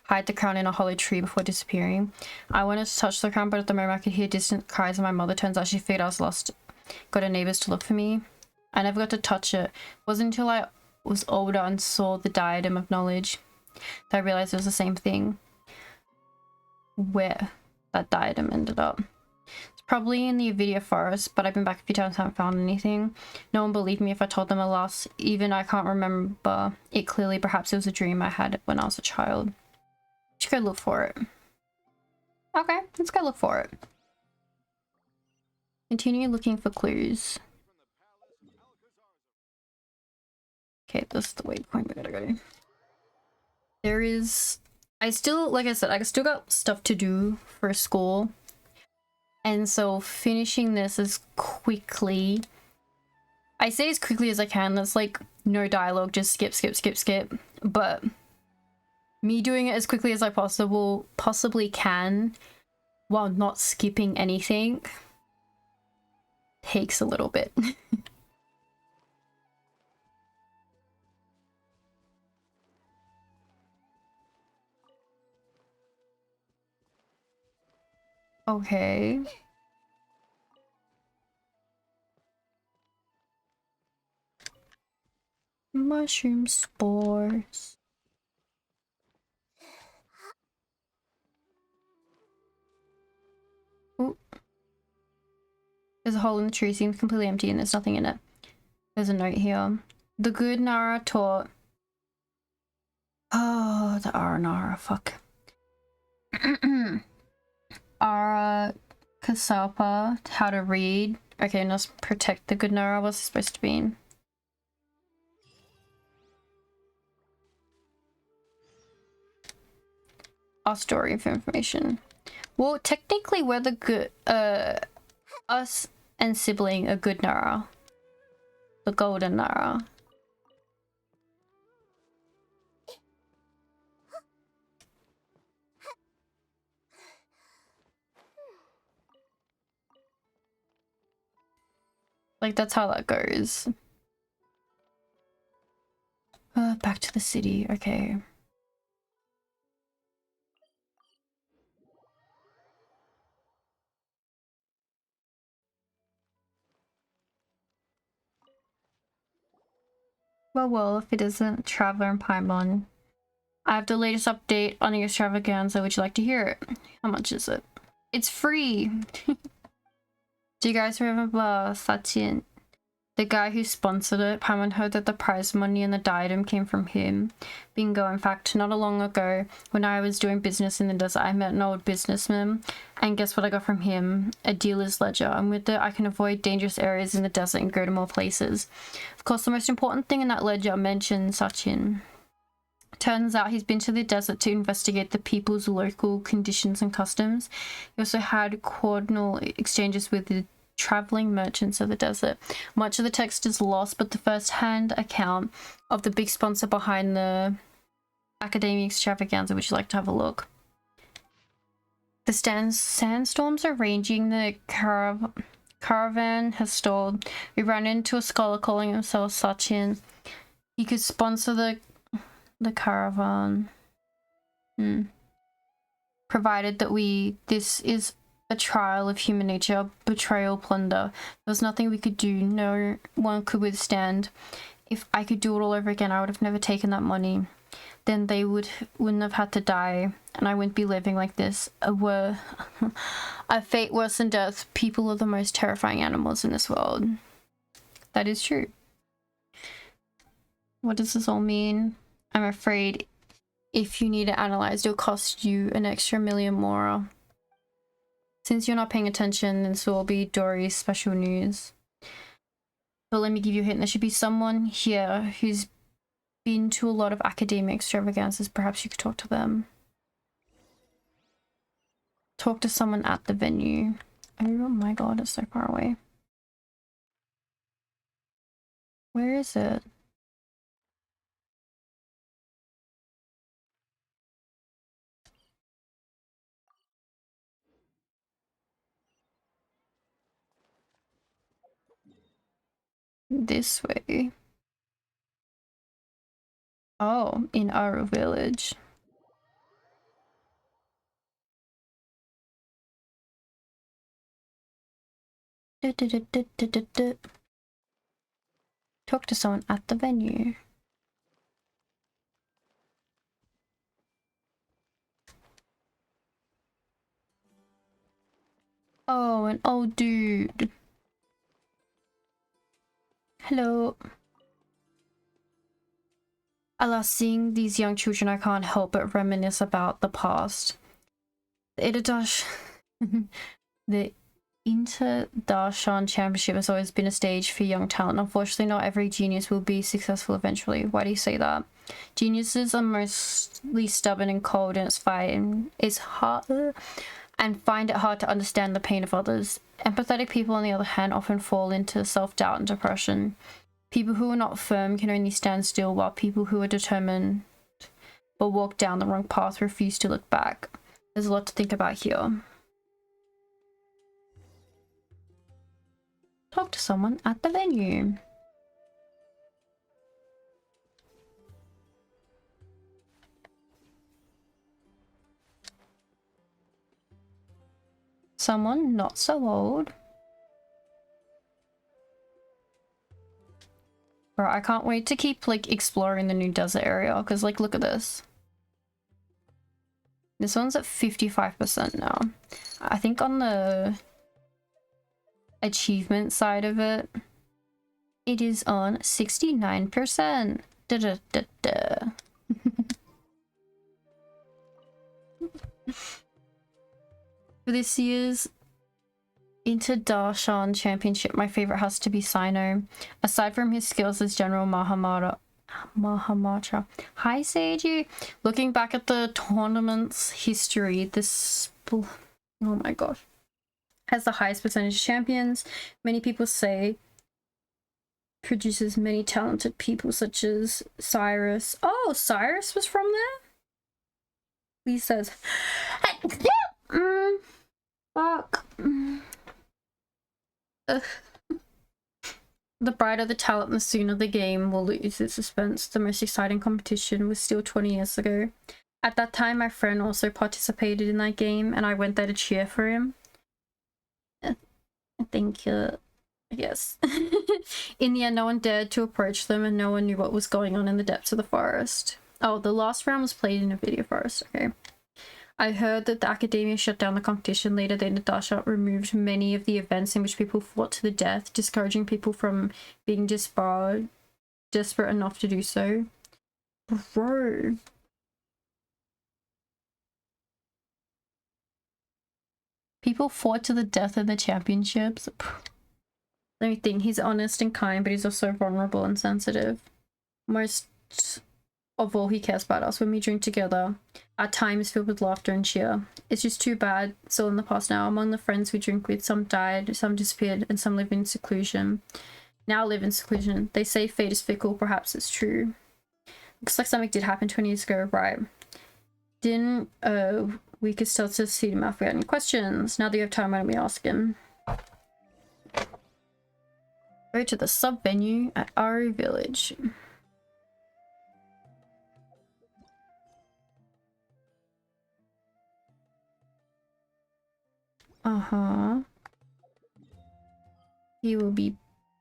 hide the crown in a hollow tree before disappearing. I wanted to touch the crown, but at the moment I could hear distant cries of my mother. Turns out she figured I was lost. Got her neighbors to look for me. I never got to touch it. It wasn't until I was older and saw the diadem of knowledge that I realized it was the same thing. Where that diadem ended up. It's probably in the Avidia forest, but I've been back a few times and haven't found anything. No one believed me if I told them, alas. Even I can't remember it clearly. Perhaps it was a dream I had when I was a child. Should go look for it. Okay, let's go look for it. Continue looking for clues. Okay, this is the waypoint we gotta go. There is... I still, like I said, I still got stuff to do for school. And so finishing this as quickly... I say as quickly as I can. There's like no dialogue, just skip, skip, skip, skip. But me doing it as quickly as I possibly can while not skipping anything takes a little bit. Okay. Mushroom spores. Ooh. There's a hole in the tree, seems completely empty and there's nothing in it. There's a note here. The good Nara taught... Oh, the Nara, fuck. Ara Kasapa, how to read. Okay, and let's protect the good Nara. What's it supposed to be? Our story of information. Well, technically we're the good, us and sibling are good Nara. The golden Nara. Like, that's how that goes. Back to the city. Okay. Well, if it isn't Traveler and Paimon. I have the latest update on the extravaganza. Would you like to hear it? How much is it? It's free! Do you guys remember Sachin? The guy who sponsored it? Paimon heard that the prize money and the diadem came from him. Bingo. In fact, not long ago, when I was doing business in the desert, I met an old businessman. And guess what I got from him? A dealer's ledger. And with it, I can avoid dangerous areas in the desert and go to more places. Of course, the most important thing in that ledger mentions Sachin. Turns out he's been to the desert to investigate the people's local conditions and customs. He also had cordial exchanges with the traveling merchants of the desert. Much of the text is lost, but the first-hand account of the big sponsor behind the Academia Extravaganza, would you like to have a look? The sandstorms are raging. The caravan has stalled. We ran into a scholar calling himself Sachin. He could sponsor the caravan. Provided that this is a trial of human nature, betrayal, plunder. There was nothing we could do, no one could withstand. If I could do it all over again, I would have never taken that money. Then they wouldn't have had to die, and I wouldn't be living like this. A fate worse than death. People are the most terrifying animals in this world. That is true. What does this all mean? I'm afraid if you need it analyzed, it'll cost you an extra million more. Since you're not paying attention, this will be Dory's special news. But let me give you a hint. There should be someone here who's been to a lot of academic extravaganzas. Perhaps you could talk to them. Talk to someone at the venue. Oh my god, it's so far away. Where is it? This way. Oh, in our village. Talk to someone at the venue. Oh, an old dude. Hello. Alas, seeing these young children, I can't help but reminisce about the past. The Inter-Darshan Championship has always been a stage for young talent. Unfortunately, not every genius will be successful eventually. Why do you say that? Geniuses are mostly stubborn and cold, and it's hard and find it hard to understand the pain of others. Empathetic people, on the other hand, often fall into self-doubt and depression. People who are not firm can only stand still, while people who are determined but walk down the wrong path refuse to look back. There's a lot to think about here. Talk to someone at the venue. Someone not so old. Bro, I can't wait to keep like exploring the new desert area, because like look at this. This one's at 55% now. I think on the achievement side of it, it is on 69%. Da da da da. For this year's Inter-Darshan Championship, my favorite has to be Sino. Aside from his skills as General Mahamatra. Hi, Seiji. Looking back at the tournament's history, this... Oh my gosh. Has the highest percentage of champions. Many people say produces many talented people such as Cyrus. Oh, Cyrus was from there? Lee says... fuck. The brighter the talent, the sooner the game will lose its suspense. The most exciting competition was still 20 years ago. At that time, my friend also participated in that game, and I went there to cheer for him. Thank you. Yes. In the end, no one dared to approach them, and no one knew what was going on in the depths of the forest. Oh, the last round was played in a video forest. Okay. I heard that the academia shut down the competition. Later, the Inter-Darshan removed many of the events in which people fought to the death, discouraging people from being desperate enough to do so. Bro. People fought to the death in the championships. Let me think. He's honest and kind, but he's also vulnerable and sensitive. Most of all, he cares about us when we drink together. Our time is filled with laughter and cheer. It's just too bad. It's all in the past now. Among the friends we drink with, some died, some disappeared, and some live in seclusion. Now live in seclusion. They say fate is fickle. Perhaps it's true. Looks like something did happen 20 years ago, right? Didn't we could still see him if we had any questions. Now that you have time, why don't we ask him? Go to the sub venue at Aru Village. He will be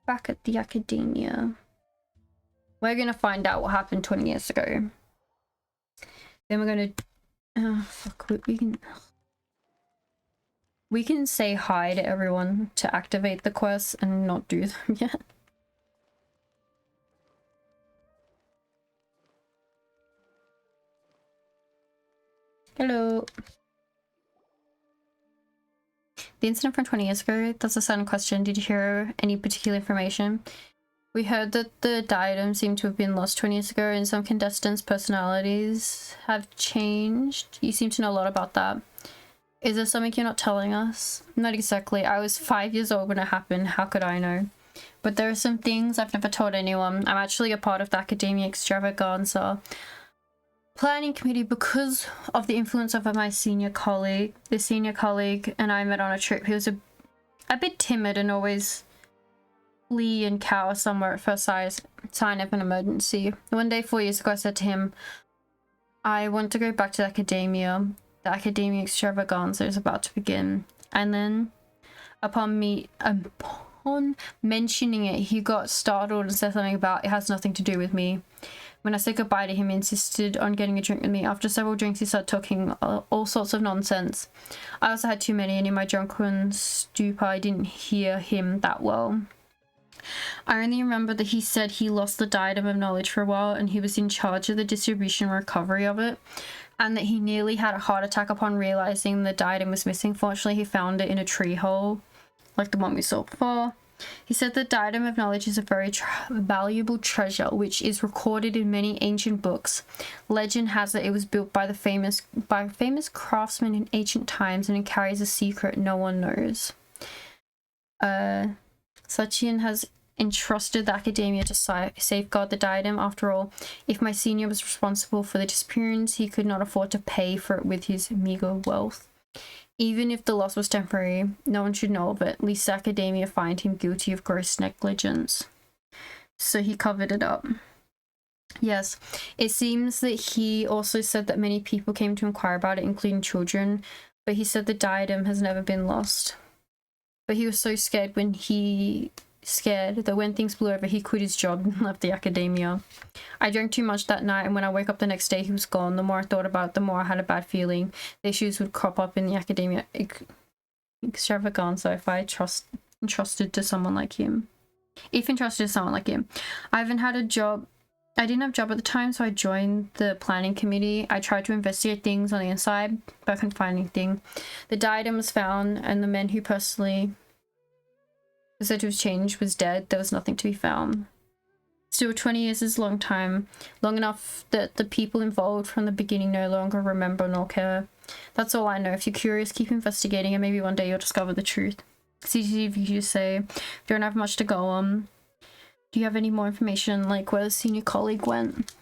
back at the academia. We're gonna find out what happened 20 years ago. Then we're gonna... fuck, we can say hi to everyone to activate the quests and not do them yet. Hello. The incident from 20 years ago, that's a sudden question. Did you hear any particular information? We heard that the diadem seemed to have been lost 20 years ago and some contestants' personalities have changed. You seem to know a lot about that. Is there something you're not telling us? Not exactly. I was 5 years old when it happened. How could I know? But there are some things I've never told anyone. I'm actually a part of the Academia Extravaganza planning committee because of the influence of my senior colleague. The senior colleague and I met on a trip. He was a bit timid and always flee and cower somewhere at first sign of an emergency. One day 4 years ago I said to him, I want to go back to the academia. The Academia Extravaganza is about to begin. And then upon mentioning it, he got startled and said something about it has nothing to do with me. When I said goodbye to him, he insisted on getting a drink with me. After several drinks, he started talking all sorts of nonsense. I also had too many, and in my drunken stupor, I didn't hear him that well. I only remember that he said he lost the diadem of knowledge for a while, and he was in charge of the distribution and recovery of it, and that he nearly had a heart attack upon realizing the diadem was missing. Fortunately, he found it in a tree hole, like the one we saw before. He said the diadem of knowledge is a very valuable treasure which is recorded in many ancient books. Legend has it was built by famous craftsmen in ancient times, and it carries a secret no one knows. Sachin has entrusted the academia to safeguard the diadem. After all, if my senior was responsible for the disappearance, he could not afford to pay for it with his meager wealth. Even if the loss was temporary, no one should know of it. At least the academia find him guilty of gross negligence. So he covered it up. Yes, it seems that he also said that many people came to inquire about it, including children, but he said the diadem has never been lost. But he was so scared that when things blew over, he quit his job and left the academia. I drank too much that night, and when I woke up the next day, he was gone. The more I thought about it, the more I had a bad feeling. The issues would crop up in the academia extravaganza if I entrusted to someone like him. I haven't had a job I didn't have a job at the time, so I joined the planning committee. I tried to investigate things on the inside, but I couldn't find anything. The diadem was found, and the man who personally said it was changed was dead. There was nothing to be found. Still, 20 years is a long time, long enough that the people involved from the beginning no longer remember nor care. That's all I know. If you're curious, keep investigating, and maybe one day you'll discover the truth. CCTV say, don't have much to go on. Do you have any more information, like where the senior colleague went?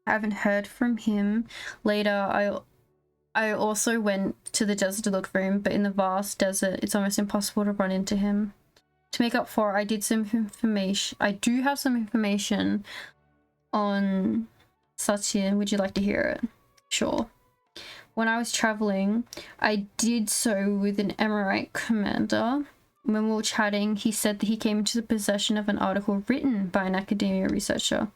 I haven't heard from him. Later, I also went to the desert to look for him, but in the vast desert, it's almost impossible to run into him. To make up for it, I did some information. I do have some information on Satya. Would you like to hear it? Sure. When I was traveling, I did so with an Emirate commander. When we were chatting, he said that he came into the possession of an article written by an academia researcher.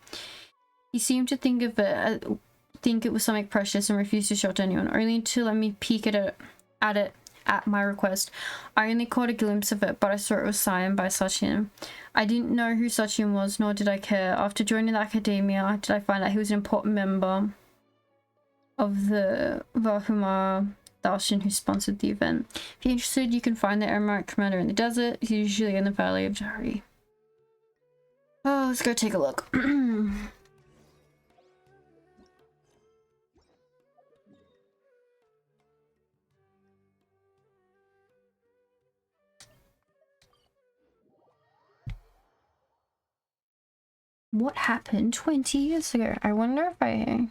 He seemed to think it was something precious and refused to show it to anyone, only to let me peek at it at my request. I only caught a glimpse of it, but I saw it was signed by Sachin. I didn't know who Sachin was, nor did I care. After joining the academia, did I find out he was an important member of the Vahumara Darshan who sponsored the event. If you're interested, you can find the Emirate commander in the desert. He's usually in the Valley of Jari. Oh, let's go take a look. What happened 20 years ago? I wonder if I...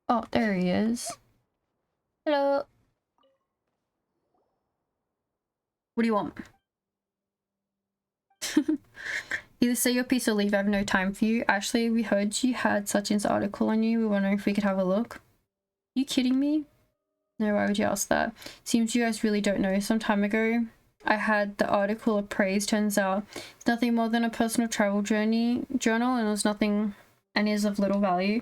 Oh, there he is. Hello. What do you want? Either say your piece or leave. I have no time for you. Actually, we heard you had Sachin's article on you. We were wondering if we could have a look. You kidding me? No, why would you ask that? Seems you guys really don't know. Some time ago, I had the article appraised. Turns out it's nothing more than a personal travel journal, and it was nothing, and is of little value.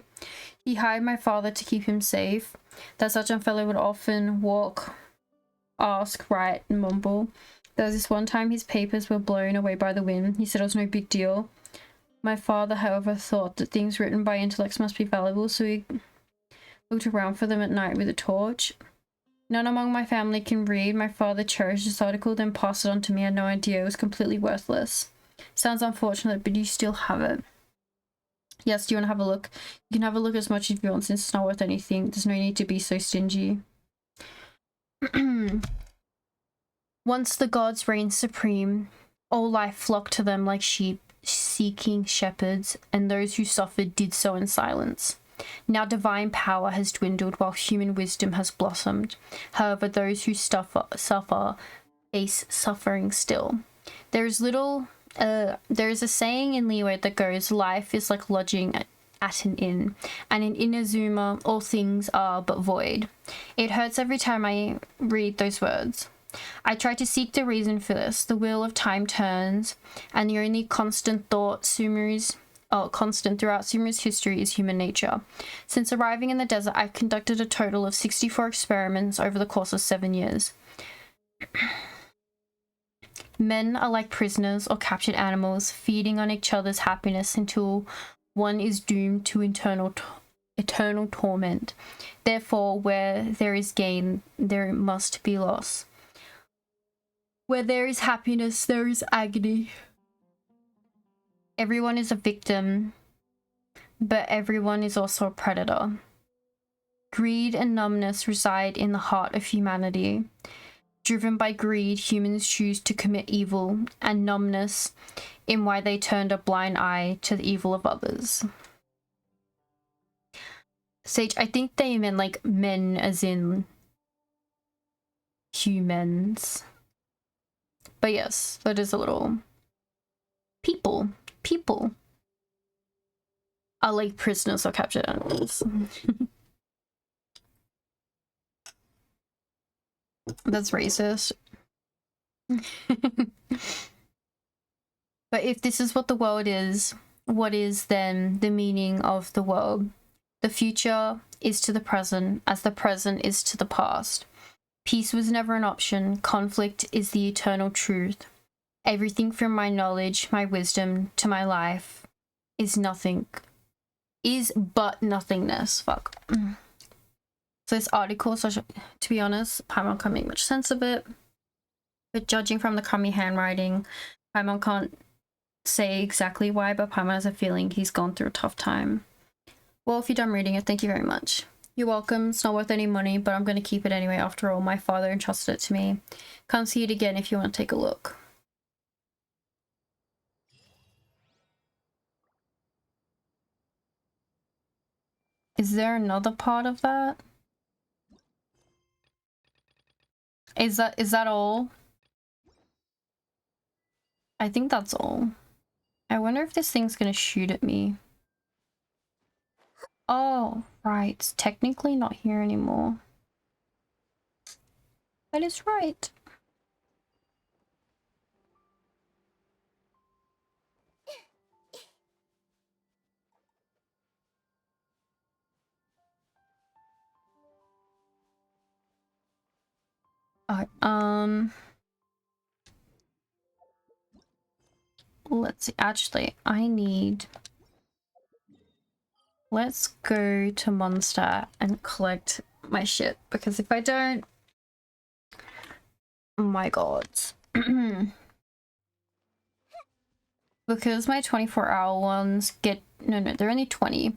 He hired my father to keep him safe. That such a fellow would often walk, ask, write, and mumble. There was this one time his papers were blown away by the wind. He said it was no big deal. My father, however, thought that things written by intellects must be valuable, so he looked around for them at night with a torch. None among my family can read. My father cherished this article, then passed it on to me. I had no idea. It was completely worthless. Sounds unfortunate, but you still have it. Yes, do you want to have a look? You can have a look as much as you want, since it's not worth anything. There's no need to be so stingy. Once the gods reigned supreme, all life flocked to them like sheep, seeking shepherds, and those who suffered did so in silence. Now divine power has dwindled while human wisdom has blossomed. However, those who suffer face suffering still. There is a saying in Liyue that goes, life is like lodging at an inn, and in Inazuma all things are but void. It hurts every time I read those words. I try to seek the reason for this. The wheel of time turns, and the only constant throughout Sumeru's history is human nature. Since arriving in the desert, I've conducted a total of 64 experiments over the course of 7 years. Men are like prisoners or captured animals, feeding on each other's happiness until one is doomed to eternal torment. Therefore, where there is gain, there must be loss. Where there is happiness, there is agony. Everyone is a victim, but everyone is also a predator. Greed and numbness reside in the heart of humanity. Driven by greed, humans choose to commit evil, and numbness in why they turned a blind eye to the evil of others. Sage, I think they meant like men as in humans. But yes, that is a little... People are like prisoners or captured animals. That's racist. But if this is what the world is, what is then the meaning of the world? The future is to the present as the present is to the past. Peace was never an option. Conflict is the eternal truth. everything from my knowledge, my wisdom, to my life is nothing. Is but nothingness. Fuck. So this article, so to be honest, Paimon can't make much sense of it. But judging from the crummy handwriting, Paimon can't say exactly why, but Paimon has a feeling he's gone through a tough time. Well, if you're done reading it, thank you very much. You're welcome. It's not worth any money, but I'm going to keep it anyway. After all, my father entrusted it to me. Come see it again if you want to take a look. Is there another part of that? Is that all? I think that's all. I wonder if this thing's gonna shoot at me. Oh, right. It's technically not here anymore. That is right. Alright, let's see. Actually, let's go to Monster and collect my shit, because if I don't, oh my god. Because my 24-hour ones get, no, they're only 20.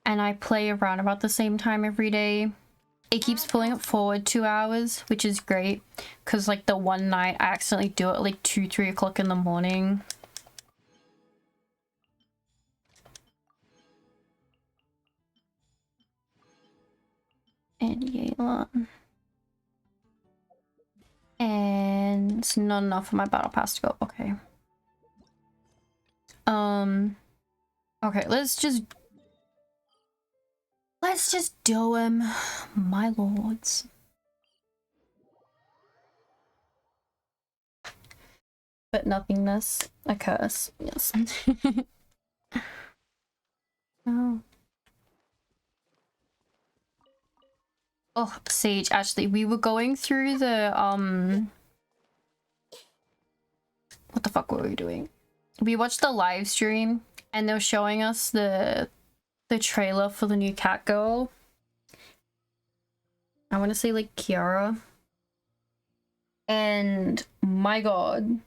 And I play around about the same time every day. It keeps pulling it forward 2 hours, which is great. Because like the one night I accidentally do it at like 2-3 o'clock in the morning. And Yayla. And it's not enough for my battle pass to go. Okay. Okay, let's just do him, my lords. But nothingness, a curse, yes. Oh. Oh, Sage, actually, we were going through the, what the fuck were we doing? We watched the live stream, and they were showing us the trailer for the new cat girl. I want to say, like, Kiara. And, my god.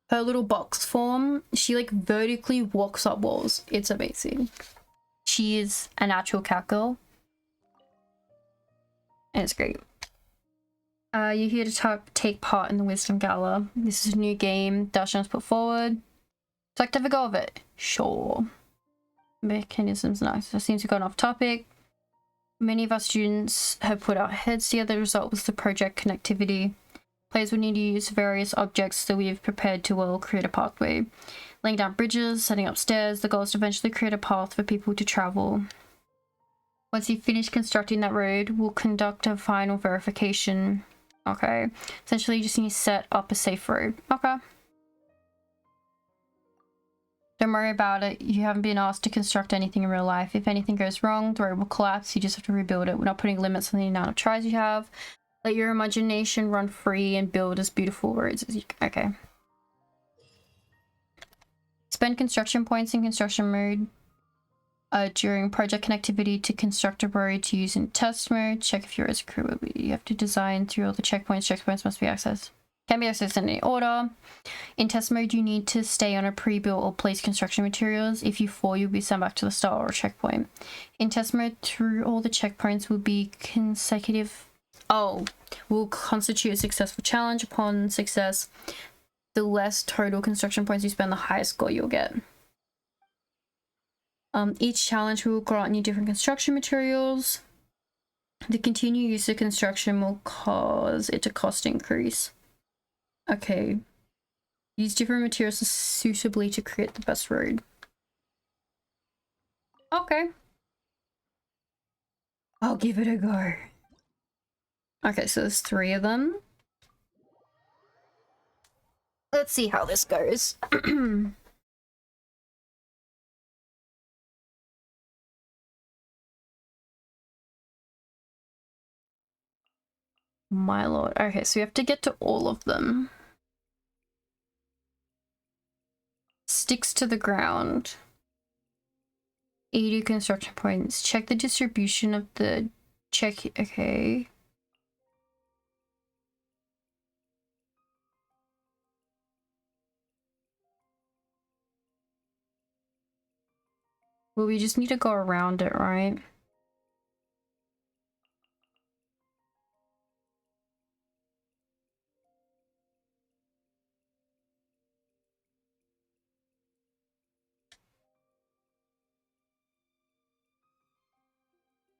Her little box form, she, like, vertically walks up walls. It's amazing. She is an actual cat girl. And it's great. You're here to take part in the Wisdom Gala. This is a new game Darshan's put forward. Would you like to have a go of it? Sure. Mechanisms, nice. I seem to have gone off topic. Many of our students have put our heads together. The result was the project connectivity. Players will need to use various objects that we have prepared to well create a pathway. Laying down bridges, setting up stairs. The goal is to eventually create a path for people to travel. Once you finish constructing that road, we'll conduct a final verification. Okay. Essentially, you just need to set up a safe road. Okay. Don't worry about it. You haven't been asked to construct anything in real life. If anything goes wrong, the road will collapse. You just have to rebuild it. We're not putting limits on the amount of tries you have. Let your imagination run free and build as beautiful roads as you can. Okay. Spend construction points in construction mode during project connectivity to construct a road to use in test mode. Check if you're as crew. You have to design through all the checkpoints. Checkpoints must be accessed. Can be accessed in any order. In test mode, you need to stay on a pre-built or placed construction materials. If you fall, you'll be sent back to the start or checkpoint. In test mode, through all the checkpoints will be consecutive. Oh, will constitute a successful challenge. Upon success, the less total construction points you spend, the higher score you'll get. Each challenge will grant you different construction materials. The continued use of construction will cause it to cost increase. Okay. Use different materials suitably to create the best road. Okay. I'll give it a go. Okay, so there's 3 of them. Let's see how this goes. My lord. Okay, so we have to get to all of them. Sticks to the ground. 80 construction points. Check the distribution of the check. Okay. Well, we just need to go around it, right?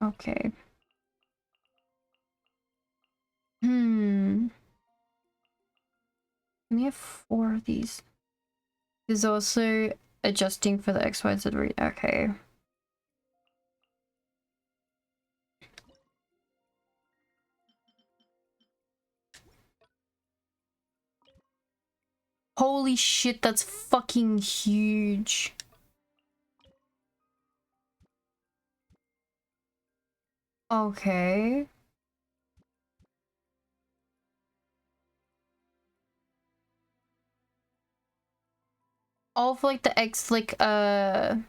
Okay. We have 4 of these. There's also adjusting for the XYZ read. Okay. Holy shit, that's fucking huge. Okay. All of like the X, like, okay,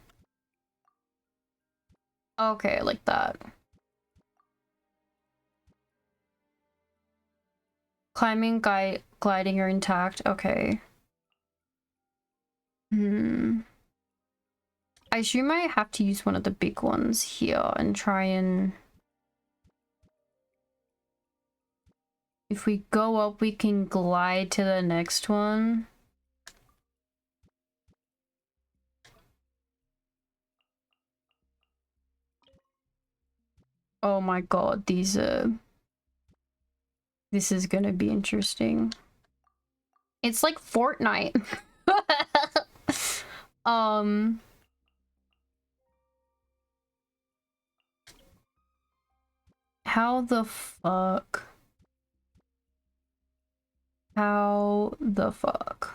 like that. Climbing, gliding are intact. Okay. I assume I have to use one of the big ones here and try and... If we go up, we can glide to the next one. Oh my god, these are... This is gonna be interesting. It's like Fortnite. How the fuck? How the fuck?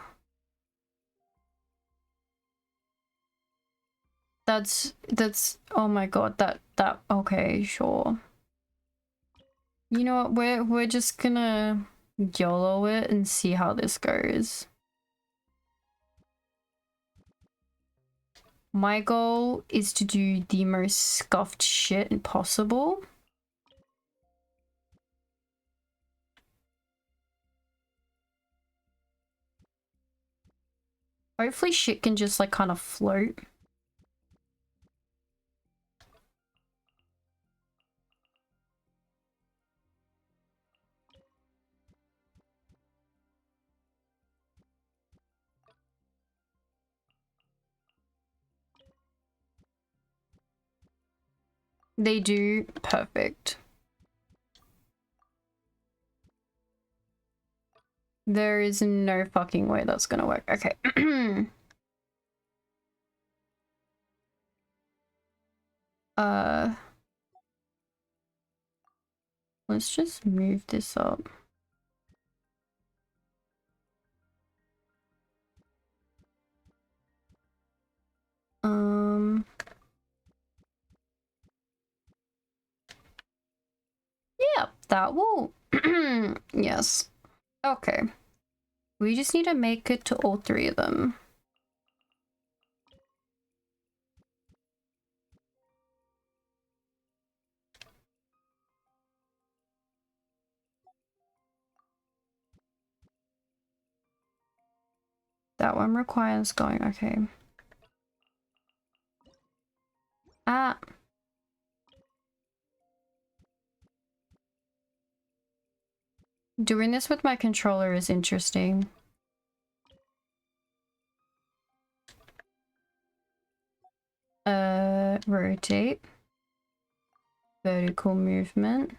That's, oh my god, okay, sure. You know what, we're just gonna YOLO it and see how this goes. My goal is to do the most scuffed shit possible. Hopefully shit can just like kind of float. They do. Perfect. There is no fucking way that's gonna work. Okay. Let's just move this up. Yeah, that will. Yes. Okay. We just need to make it to all 3 of them. That one requires going, okay. Ah. Doing this with my controller is interesting. Rotate. Vertical movement.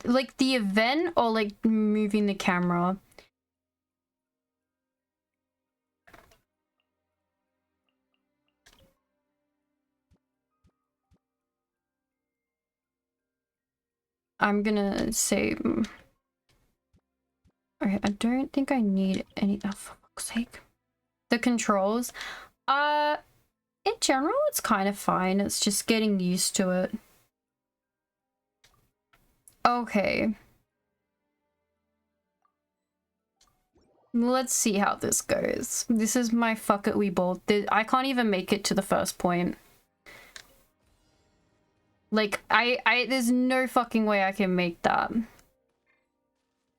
Like the event or like moving the camera? I'm gonna say... Okay, I don't think I need any... Oh, for fuck's sake. The controls, in general, it's kind of fine. It's just getting used to it. Okay. Let's see how this goes. This is my fuck it, we both did. I can't even make it to the first point. Like, there's no fucking way I can make that.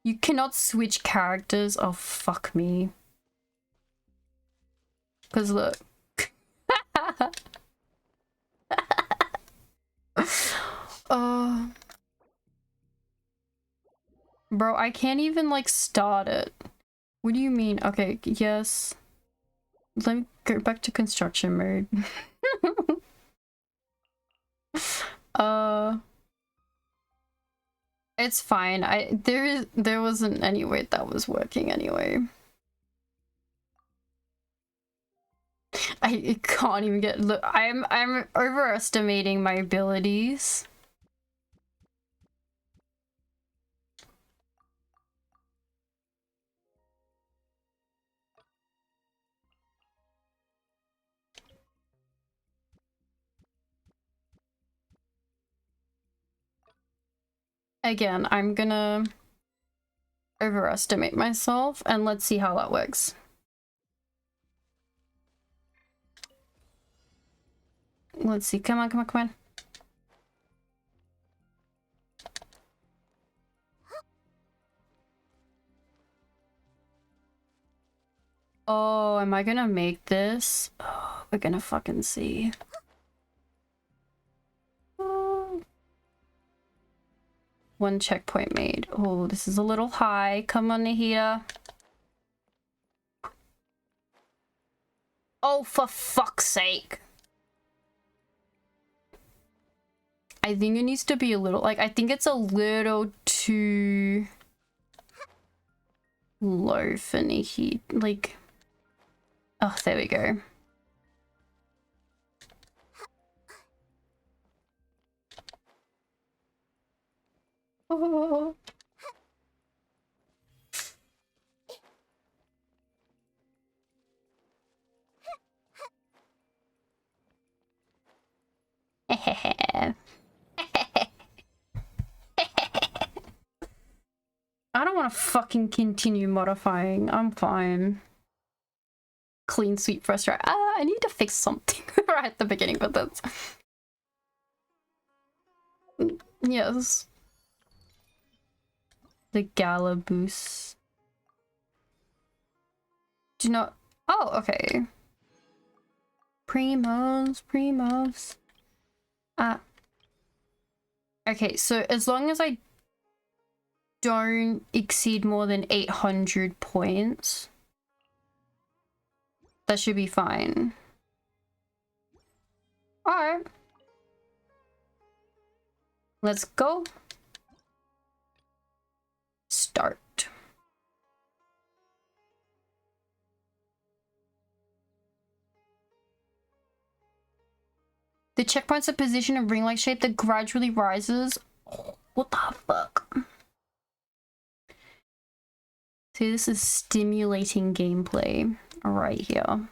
You cannot switch characters. Oh, fuck me. Because look. Bro, I can't even, like, start it. What do you mean? Okay, yes. Let me go back to construction mode. It's fine. There wasn't any way that was working anyway. I can't even get, look, I'm overestimating my abilities. Again, I'm gonna overestimate myself and let's see how that works. Let's see. Come on, come on, come on. Oh, am I gonna make this? Oh, we're gonna fucking see. One checkpoint made. Oh, this is a little high. Come on, Nahida. Oh, for fuck's sake. I think it needs to be a little, like, I think it's a little too low for Nahida. Like, oh, there we go. Oh. I don't want to fucking continue modifying. I'm fine. Clean sweep first right. I need to fix something right at the beginning, but that's... Yes. The Gala boost. Do not... Oh, okay. Primos. Okay, so as long as I don't exceed more than 800 points, that should be fine. Alright. Let's go. Start. The checkpoints are positioned in ring-like shape that gradually rises. Oh, what the fuck? See, this is stimulating gameplay right here.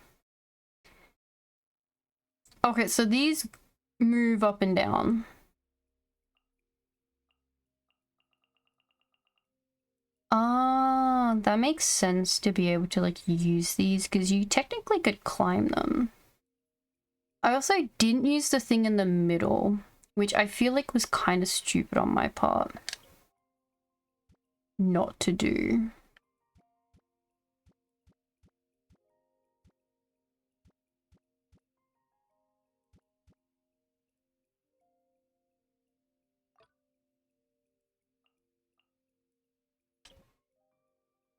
Okay, so these move up and down. Ah, that makes sense to be able to like use these because you technically could climb them. I also didn't use the thing in the middle, which I feel like was kind of stupid on my part not to do.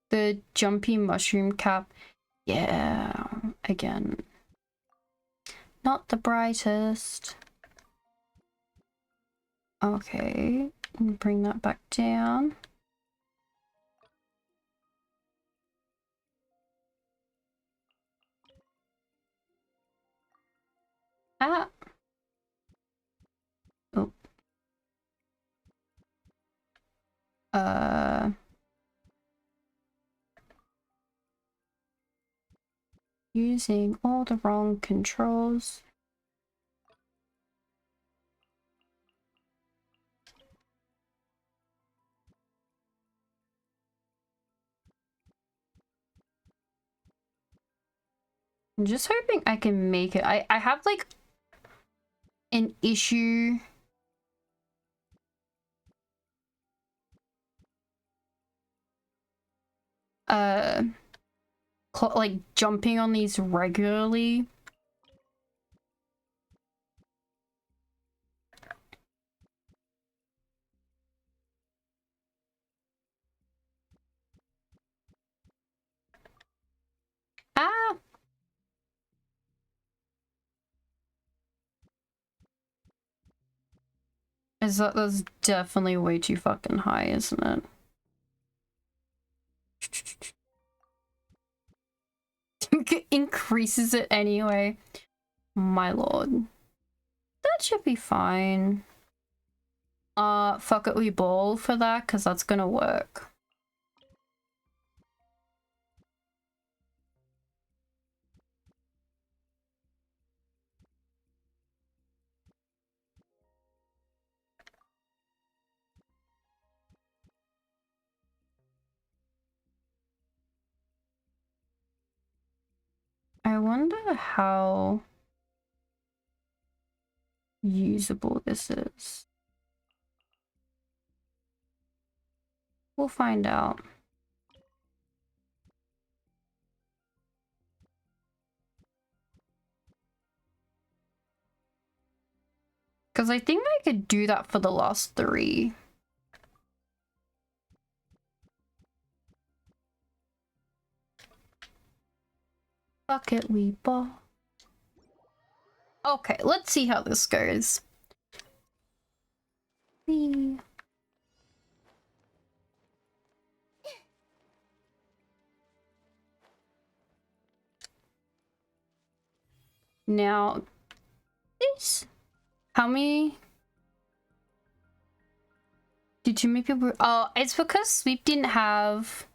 The jumpy mushroom cap, yeah, again, not the brightest. Okay, bring that back down. Ah. Oh. Using all the wrong controls. I'm just hoping I can make it. I have like an issue. Like jumping on these regularly. Ah! That's definitely way too fucking high, isn't it? Increases it anyway. My lord. That should be fine. Fuck it, we ball for that, because that's gonna work. I wonder how usable this is. We'll find out. Because I think I could do that for the last 3. Fuck it, we ball. Okay, let's see how this goes. Now, this. How many? Did too many people? Oh, it's because Sweep didn't have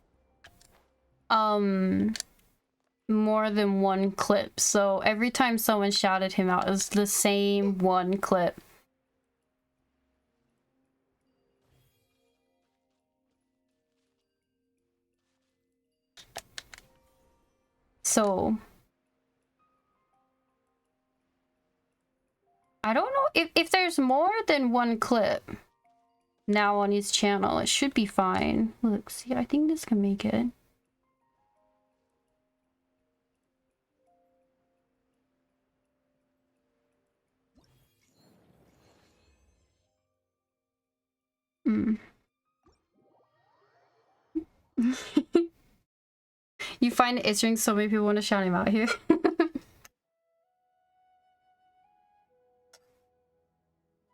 more than one clip. So every time someone shouted him out, it was the same one clip. So I don't know if there's more than one clip now on his channel, it should be fine. Look, see, I think this can make it. You find it itching, so many people want to shout him out here.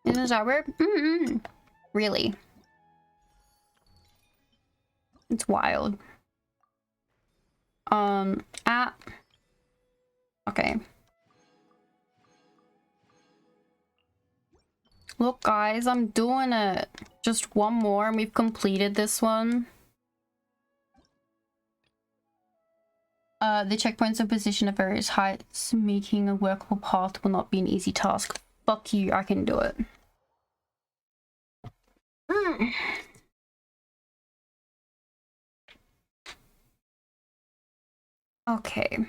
In the tower? Really? It's wild. Okay. Look, guys, I'm doing it. Just one more and we've completed this one. The checkpoints are positioned at various heights. Making a workable path will not be an easy task. Fuck you, I can do it. Okay.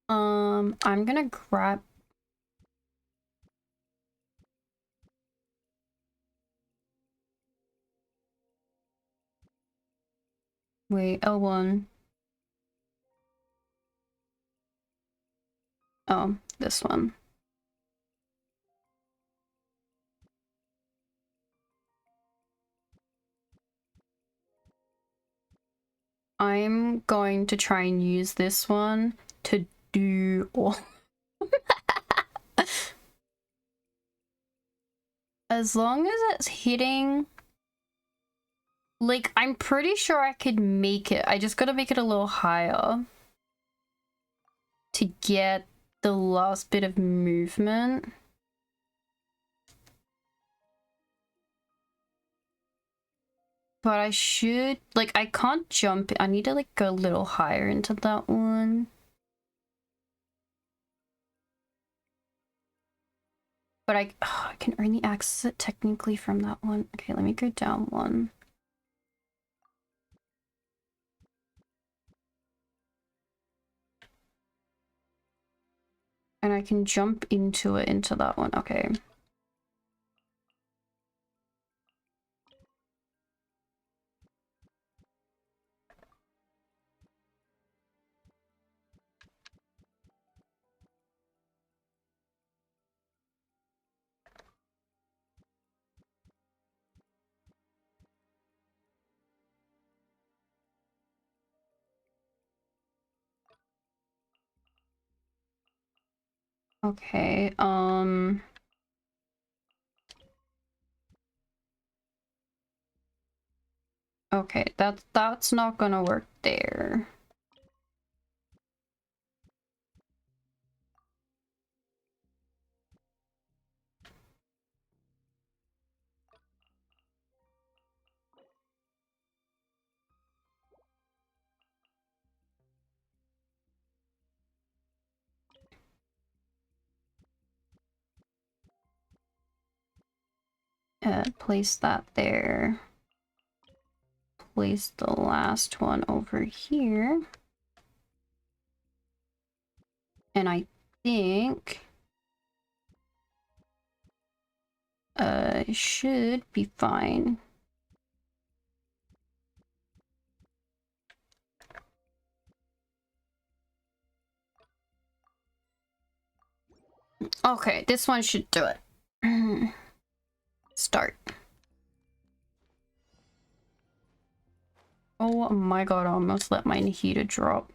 I'm gonna grab... Wait, L1. Oh, this one. I'm going to try and use this one to do all... As long as it's hitting... Like, I'm pretty sure I could make it. I just gotta make it a little higher to get the last bit of movement. But I should... Like, I can't jump. I need to, like, go a little higher into that one. one. But I can only access it technically from that one. Okay, let me go down one. And I can jump into it, into that one. Okay. Okay, okay, that's not gonna work there. Place that there. Place the last one over here. And I think should be fine. Okay, this one should do it. Start. Oh my god, I almost let my heater drop.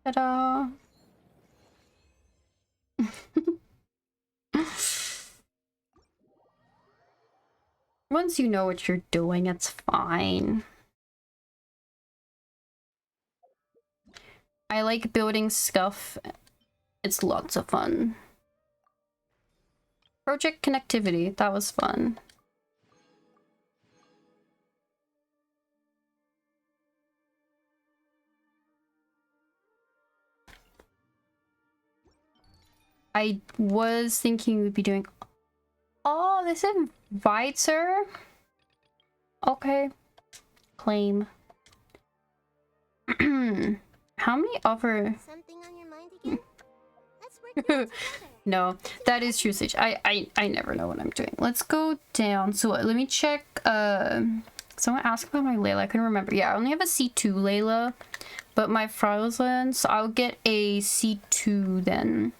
Ta-da! Once you know what you're doing, it's fine. I like building stuff. It's lots of fun. Project connectivity, that was fun. I was thinking we'd be doing... Oh, this invites her? Okay. Claim. How many other... Something on your mind again? Let's work it out together. No, that is true, Sage. I never know what I'm doing. Let's go down. So let me check. Someone asked about my Layla. I couldn't remember. Yeah, I only have a C2 Layla, but my Frozen, so I'll get a C2 then.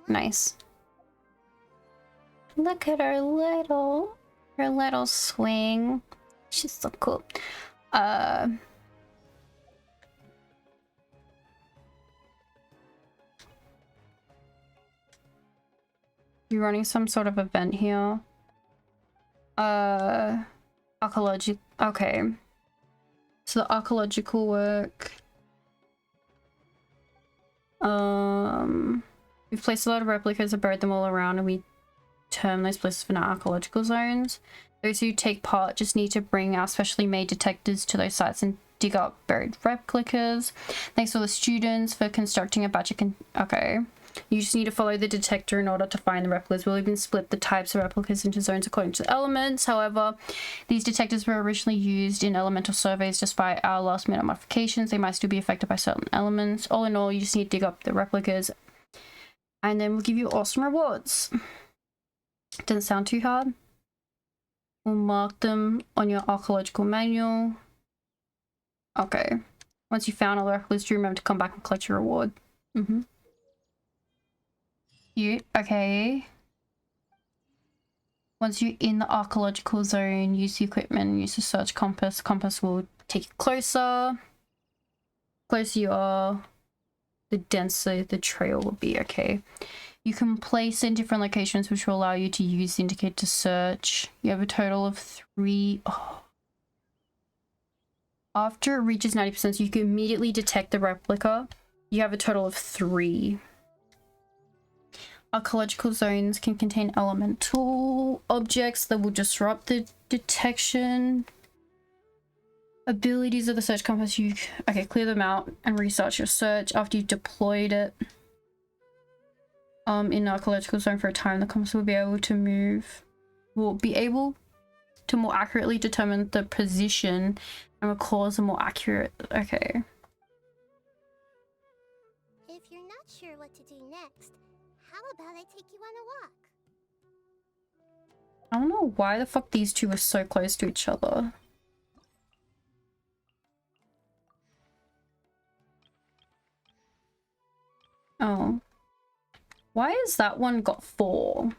Nice. Look at her little swing. She's so cool. You're running some sort of event here. Archaeological. Okay. So the archaeological work. We've placed a lot of replicas and buried them all around, and we term those places for now archaeological zones. Those who take part just need to bring our specially made detectors to those sites and dig up buried replicas. Thanks to all the students for constructing a batch of okay. You just need to follow the detector in order to find the replicas. We'll even split the types of replicas into zones according to the elements. However, these detectors were originally used in elemental surveys. Just by our last minute modifications, they might still be affected by certain elements. All in all, you just need to dig up the replicas, and then we'll give you awesome rewards. Doesn't sound too hard. We'll mark them on your archaeological manual. Okay. Once you found all the replicas, do remember to come back and collect your reward. Cute. Okay. Once you're in the archaeological zone, use the equipment and use the search compass. Compass will take you closer. Closer you are, the denser the trail will be. Okay. You can place in different locations, which will allow you to use the indicator to search. You have a total of 3. Oh. After it reaches 90%, you can immediately detect the replica. You have a total of 3. Archaeological zones can contain elemental objects that will disrupt the detection. Abilities of the search compass, okay, clear them out and research your search after you've deployed it. In an archaeological zone for a time, the compass will be able to more accurately determine the position and records a more accurate. Okay. If you're not sure what to do next, how about I take you on a walk? I don't know why the fuck these two are so close to each other. Oh. Why has that one got 4?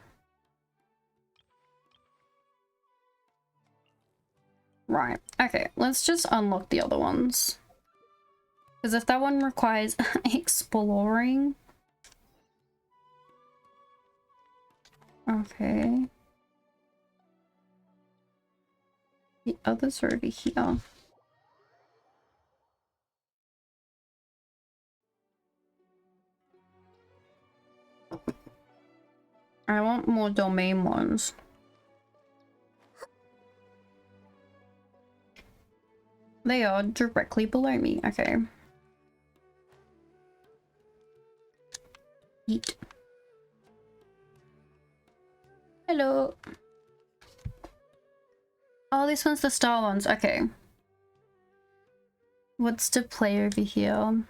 Right. Okay, let's just unlock the other ones. Because if that one requires exploring... Okay. The others are over here. I want more domain ones. They are directly below me. Okay. Eat. Hello. Oh, this one's the star ones. Okay. What's to play over here?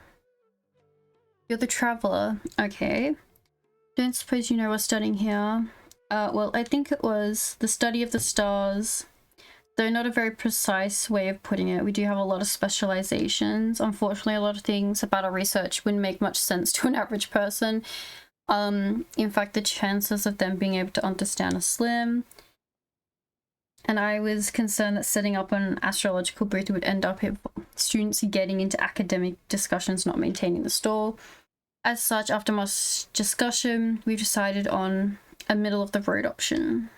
You're the traveler. Okay. Don't suppose you know what's studying here? Well, I think it was the study of the stars. Though not a very precise way of putting it. We do have a lot of specializations. Unfortunately, a lot of things about our research wouldn't make much sense to an average person. In fact, the chances of them being able to understand are slim. And I was concerned that setting up an astrological booth would end up with students getting into academic discussions, not maintaining the stall. As such, after much discussion, we've decided on a middle of the road option.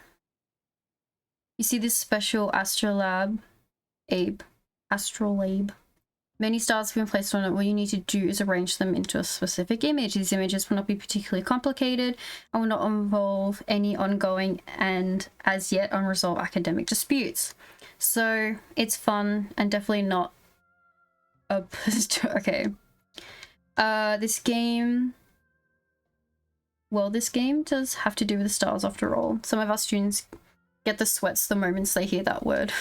You see this special astrolabe. Many stars have been placed on it. What you need to do is arrange them into a specific image. These images will not be particularly complicated and will not involve any ongoing and as yet unresolved academic disputes. So it's fun and definitely not okay. This game does have to do with the stars after all. Some of our students get the sweats the moment they hear that word.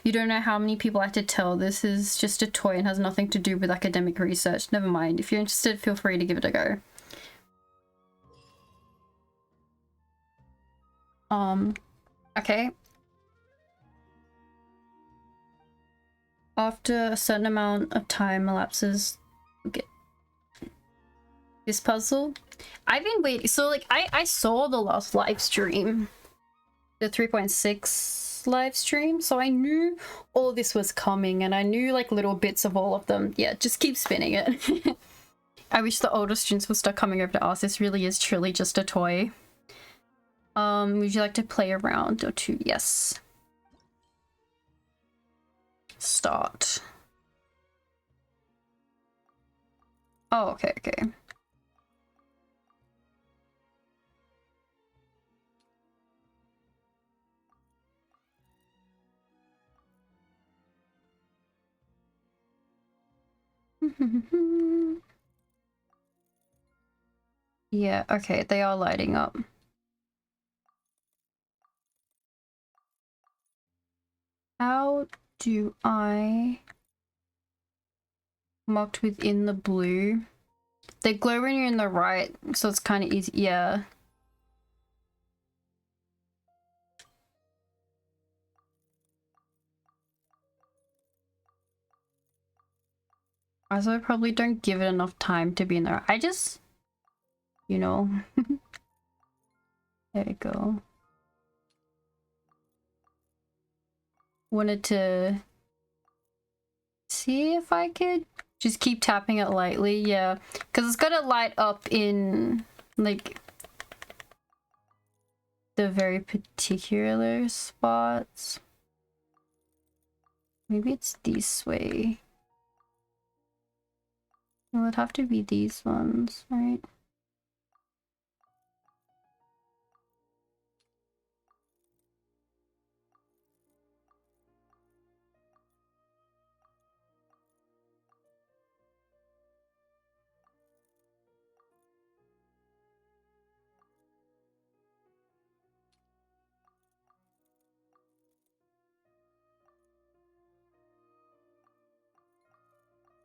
You don't know how many people I had to tell this is just a toy and has nothing to do with academic research. Never mind. If you're interested, feel free to give it a go. Okay. After a certain amount of time elapses, we'll get this puzzle. I've been waiting. So like I saw the last live stream, the 3.6 live stream, so I knew all this was coming and I knew like little bits of all of them. Yeah, just keep spinning it. I wish the older students would start coming over to us. This really is truly just a toy. Would you like to play a round or two? Yes. Start. Oh, okay, okay. Yeah, okay, they are lighting up. How do I marked within the blue? They glow when you're in the right, so it's kind of easy. Yeah. Also, I probably don't give it enough time to be in there. I just, you know. There we go. wanted to see if I could just keep tapping it lightly. Yeah, because it's gonna light up in like the very particular spots. Maybe it's this way. It would have to be these ones, right?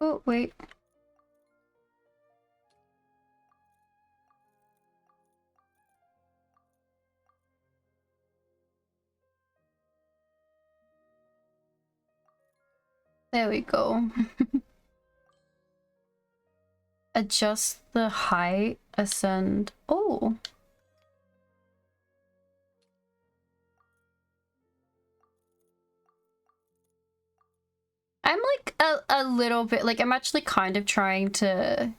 Oh, wait. There we go. Adjust the height, ascend. Oh. I'm like a little bit, like I'm actually kind of trying to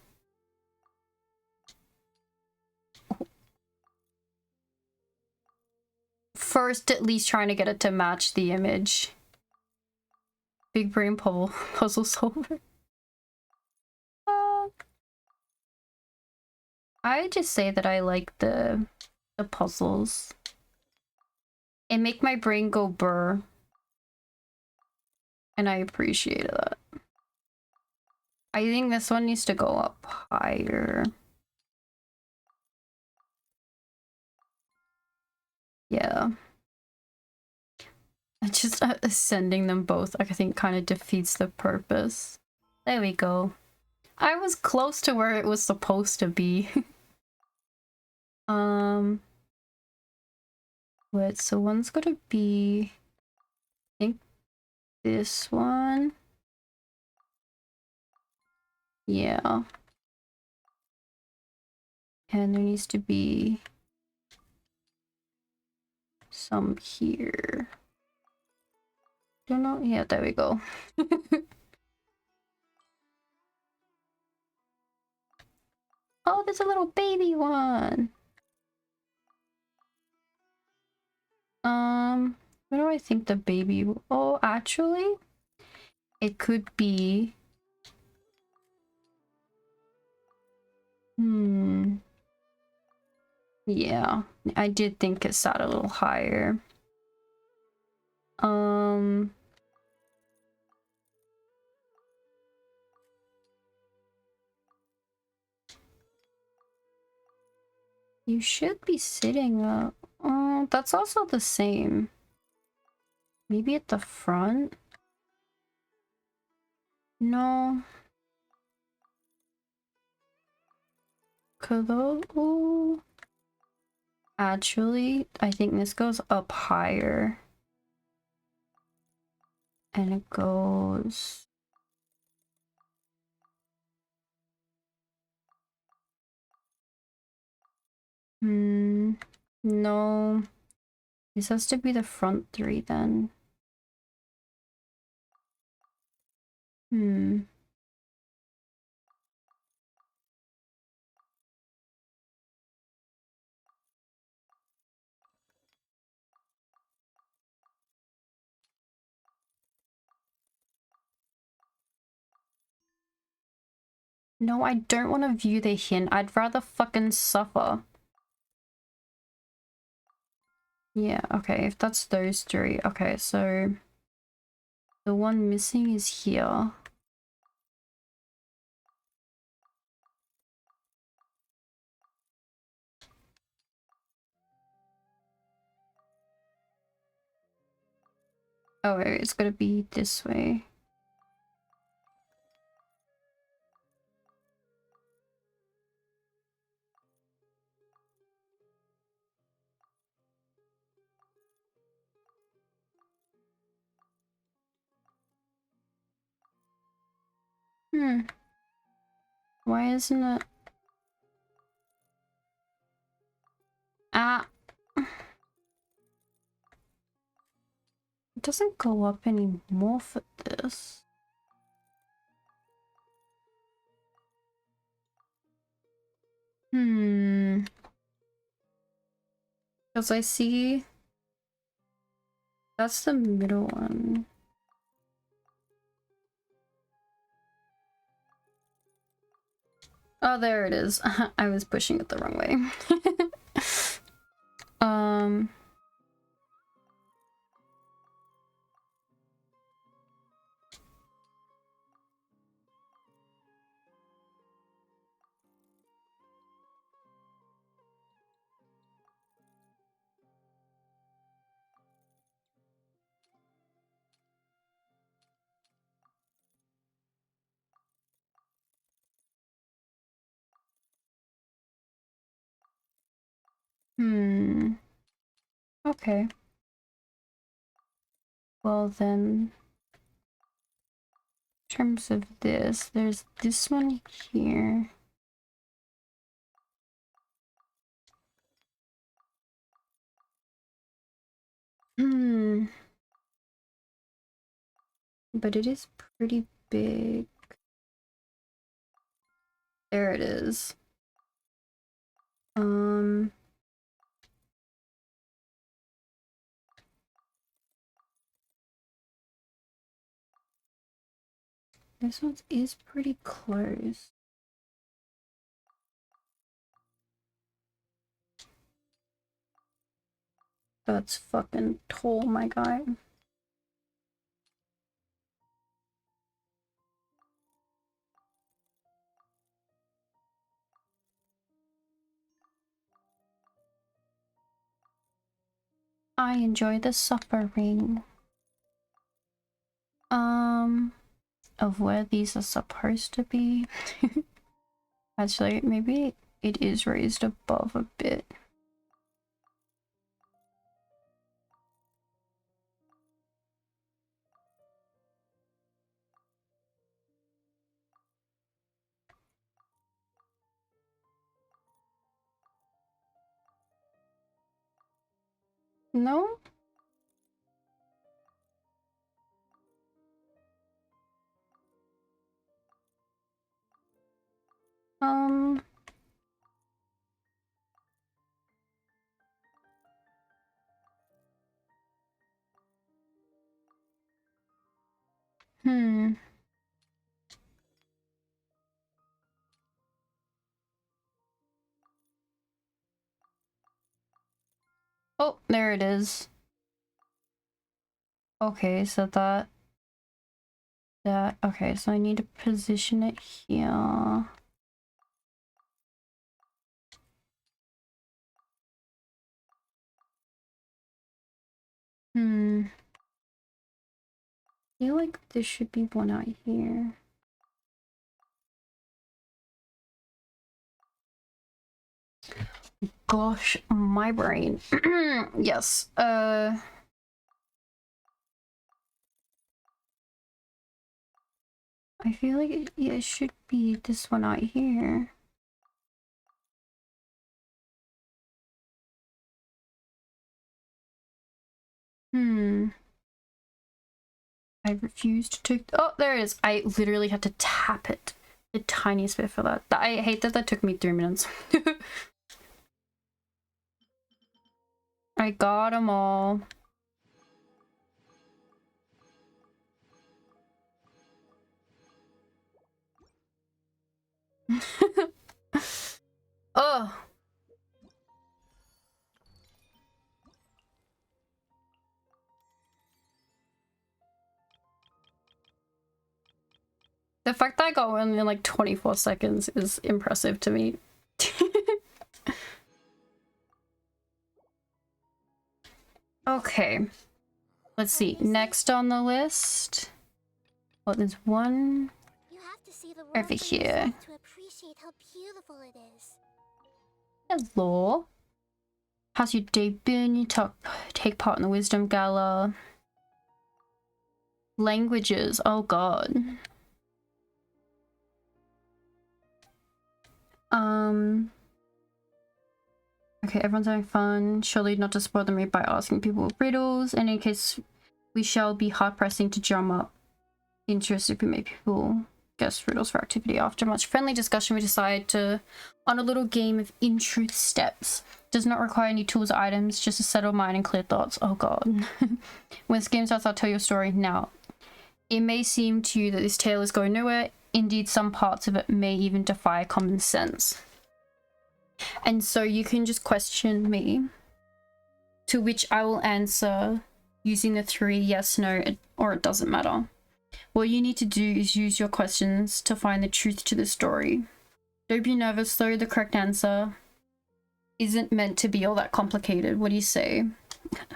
first at least trying to get it to match the image. Big brain puzzle solver. I just say that I like the puzzles. It make my brain go burr. And I appreciate that. I think this one needs to go up higher. Yeah. Just ascending them both, I think, kind of defeats the purpose. There we go. I was close to where it was supposed to be. Wait, so one's gonna be, I think, this one. Yeah. And there needs to be some here. Don't know. Yeah, there we go. Oh, there's a little baby one. What do I think the baby? Oh, actually, it could be. Yeah, I did think it sat a little higher. You should be sitting up. Oh, that's also the same. Maybe at the front? No. Hello? Actually, I think this goes up higher. And it goes... No. This has to be the front three then. No, I don't want to view the hint. I'd rather fucking suffer. Yeah, okay, if that's those three. Okay, so the one missing is here. Oh, wait, it's gonna be this way. Why isn't it? Ah. doesn't go up anymore for this. Because I see that's the middle one. Oh, there it is. I was pushing it the wrong way. Okay. Well then, in terms of this, there's this one here. But it is pretty big. There it is. This one is pretty close. That's fucking tall, my guy. I enjoy the suffering. Of where these are supposed to be. Actually, maybe it is raised above a bit. No? Oh, there it is. Okay, so that, okay, so I need to position it here. I feel like there should be one out here. Gosh, my brain. Yes, I feel like it should be this one out here. I refused to. Oh, there it is. I literally had to tap it the tiniest bit for that. I hate that that took me 3 minutes. I got them all. Oh. The fact that I got one in like 24 seconds is impressive to me. Okay. Let's see. Next on the list. Well, there's one over here. To appreciate how beautiful it is. Hello. How's your day been? You take part in the Wisdom Gala. Languages. Oh god. Okay, everyone's having fun. Surely not to spoil the mood by asking people riddles. In any case, We shall be hard-pressing to drum up interest if we make people guess riddles for activity. After much friendly discussion, we decide to on a little game of in-truth steps. Does not require any tools or items, just a settled mind and clear thoughts. Oh god. When this game starts, I'll tell you a story. Now, it may seem to you that this tale is going nowhere. Indeed, some parts of it may even defy common sense. And so you can just question me, to which I will answer using the 3 yes, no, or it doesn't matter. What you need to do is use your questions to find the truth to the story. Don't be nervous though, the correct answer isn't meant to be all that complicated. What do you say?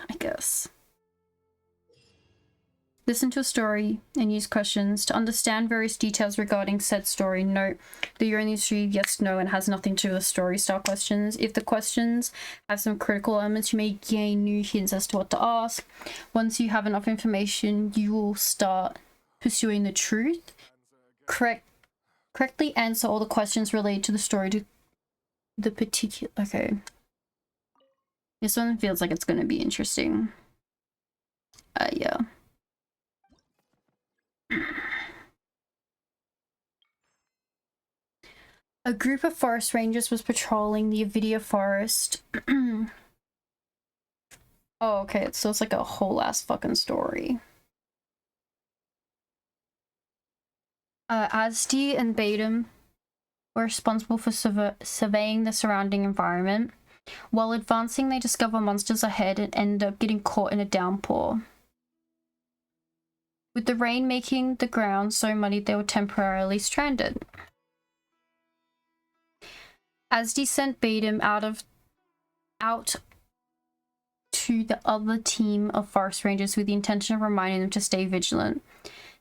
I guess. Listen to a story and use questions to understand various details regarding said story. Note that you only receive yes, no, and has nothing to do with story style questions. If the questions have some critical elements, you may gain new hints as to what to ask. Once you have enough information, you will start pursuing the truth. Correctly answer all the questions related to the story to the particular... Okay. This one feels like it's going to be interesting. Yeah. A group of forest rangers was patrolling the Avidia forest. Oh, okay, so it's like a whole ass fucking story. Asdi and Batum were responsible for surveying the surrounding environment. While advancing, they discover monsters ahead and end up getting caught in a downpour. With the rain making the ground so muddy, they were temporarily stranded. Asdi sent Batum out to the other team of forest rangers with the intention of reminding them to stay vigilant.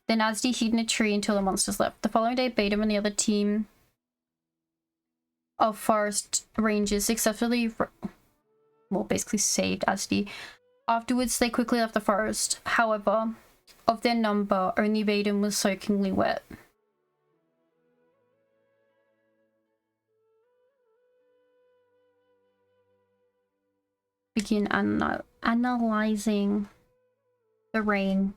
Then Asdi hid in a tree until the monsters left. The following day, Batum and the other team of forest rangers successfully, basically saved Asdi. Afterwards, they quickly left the forest. However, of their number, only Batum was soakingly wet. Begin analyzing the rain.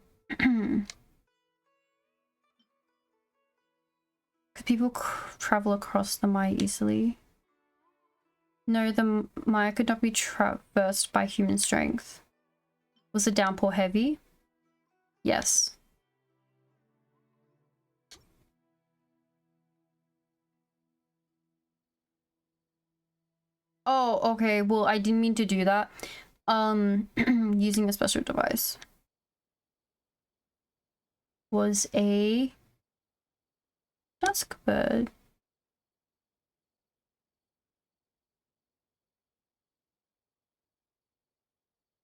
Could people travel across the Maya easily? No, the Maya could not be traversed by human strength. Was the downpour heavy? Yes. Oh, okay. Well, I didn't mean to do that. Using a special device. Was a dusk bird.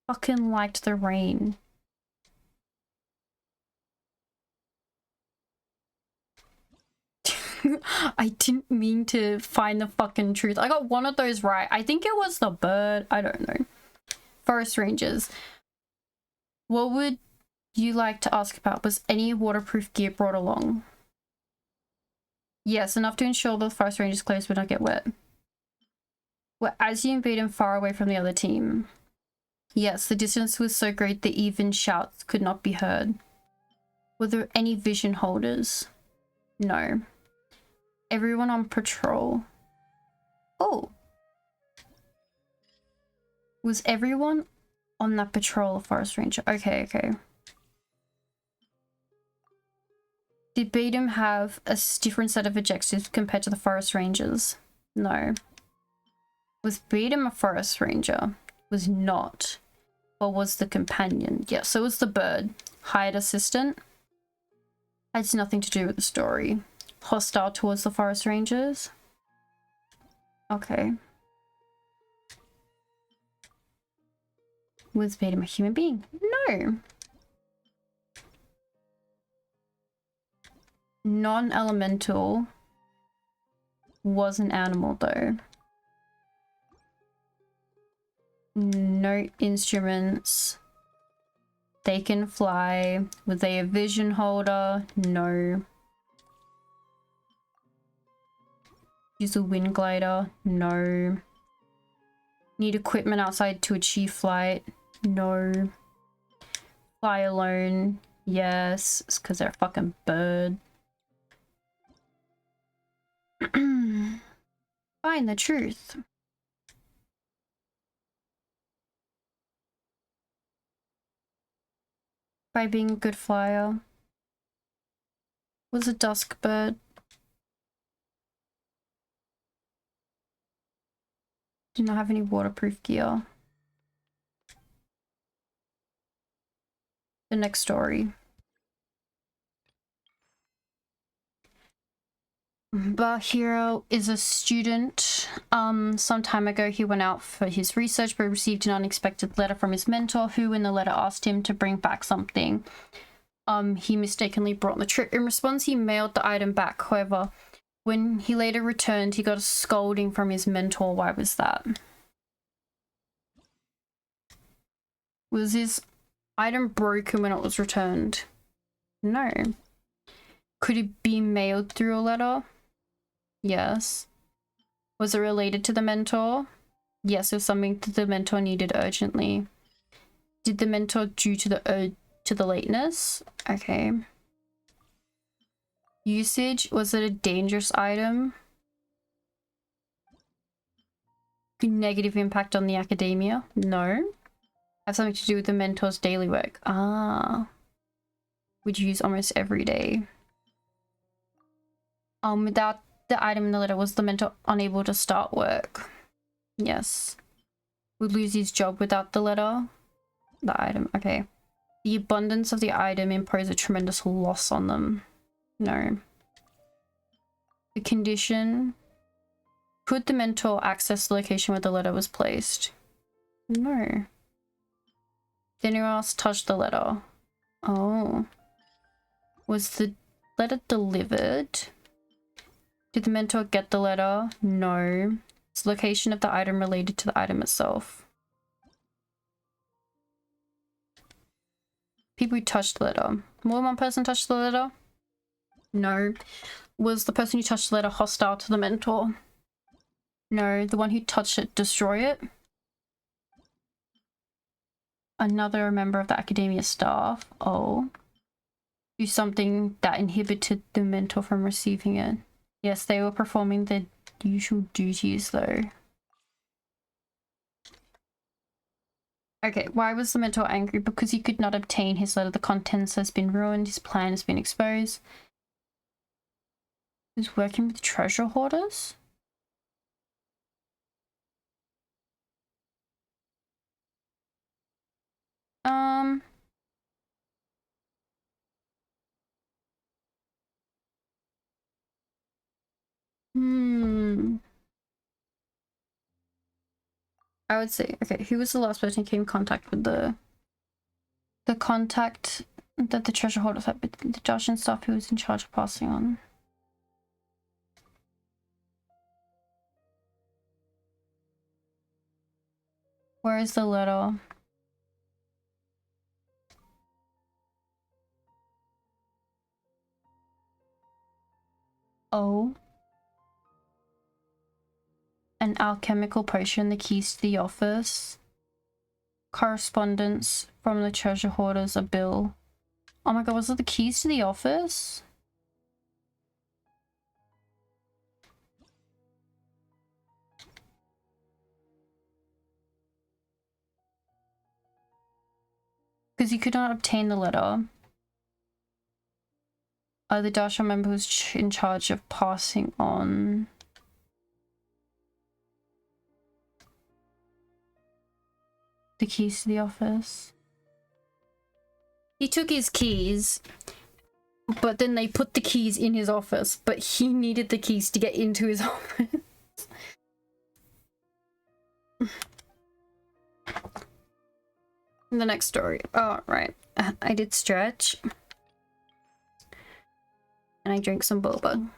Fucking liked the rain. I didn't mean to find the fucking truth. I got one of those right. I think it was the bird. I don't know. Forest rangers. What would you like to ask about? Was any waterproof gear brought along? Yes, enough to ensure the forest rangers' clothes would not get wet. Were Azzy and Batum far away from the other team? Yes, the distance was so great that even shouts could not be heard. Were there any vision holders? No. Everyone on patrol. Oh. Was everyone on that patrol a forest ranger? Okay, okay. Did Batum have a different set of objectives compared to the forest rangers? No. Was Batum a forest ranger? Was not. Or was the companion? Yeah, so was the bird. Hired assistant. Had nothing to do with the story. Hostile towards the forest rangers. Okay. Was Batum a human being? No. Non-elemental. Was an animal though. No instruments. They can fly. Were they a vision holder? No. Use a wind glider? No. Need equipment outside to achieve flight? No. Fly alone. Yes, it's because they're a fucking bird. Find the truth. By being a good flyer. Was a dusk bird. Did not have any waterproof gear. The next story. Bahiro is a student. Some time ago he went out for his research but received an unexpected letter from his mentor, who in the letter asked him to bring back something. He mistakenly brought on the trip. In response, he mailed the item back. However, when he later returned, he got a scolding from his mentor. Why was that? Was his item broken when it was returned? No. Could it be mailed through a letter? Yes. Was it related to the mentor? Yes, it was something that the mentor needed urgently. Did the mentor due to the lateness? Okay. Usage, was it a dangerous item? Negative impact on the academia? No. Have something to do with the mentor's daily work. Ah. Would use almost every day. Without the item in the letter, was the mentor unable to start work? Yes. Would lose his job without the letter? The item, okay. The abundance of the item imposed a tremendous loss on them. No. The condition. Could the mentor access the location where the letter was placed? No. Did anyone else touch the letter? Oh. Was the letter delivered? Did the mentor get the letter? No. Is the location of the item related to the item itself? People who touched the letter. More than one person touched the letter? No. Was the person who touched the letter hostile to the mentor? No. The one who touched it destroy it? Another member of the academia staff. Oh. Do something that inhibited the mentor from receiving it. Yes, they were performing their usual duties though. Okay, why was the mentor angry? Because he could not obtain his letter. The contents has been ruined. His plan has been exposed. He's working with treasure hoarders? I would say, okay, who was the last person who came in contact with the contact that the treasure hoarders had with the Josh and stuff who was in charge of passing on? Where is the letter? Oh. An alchemical potion, the keys to the office. Correspondence from the treasure hoarders, a bill. Oh my god, was it the keys to the office? Because he could not obtain the letter. The Darshan member who's in charge of passing on. The keys to the office. He took his keys, but then they put the keys in his office, but he needed the keys to get into his office. The next story. Oh, right. I did stretch. And I drank some boba.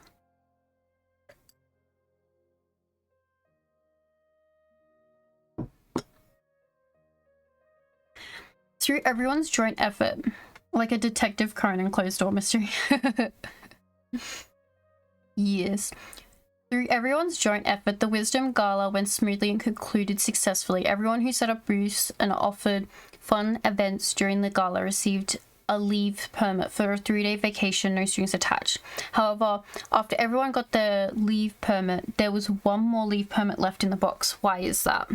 Through everyone's joint effort, like a Detective Conan closed door mystery. Yes. Through everyone's joint effort, the Wisdom Gala went smoothly and concluded successfully. Everyone who set up booths and offered fun events during the gala received a leave permit for a 3-day vacation, no strings attached. However, after everyone got their leave permit, there was one more leave permit left in the box. Why is that?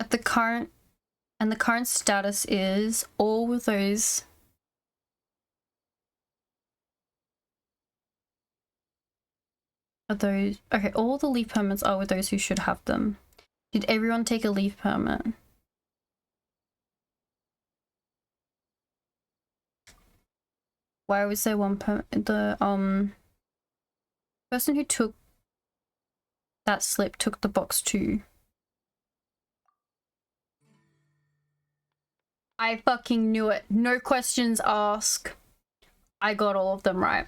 The current status is all with those okay, all the leave permits are with those who should have them. Did everyone take a leave permit? Why was there one permit? The person who took that slip took the box too. I fucking knew it. No questions asked. I got all of them right.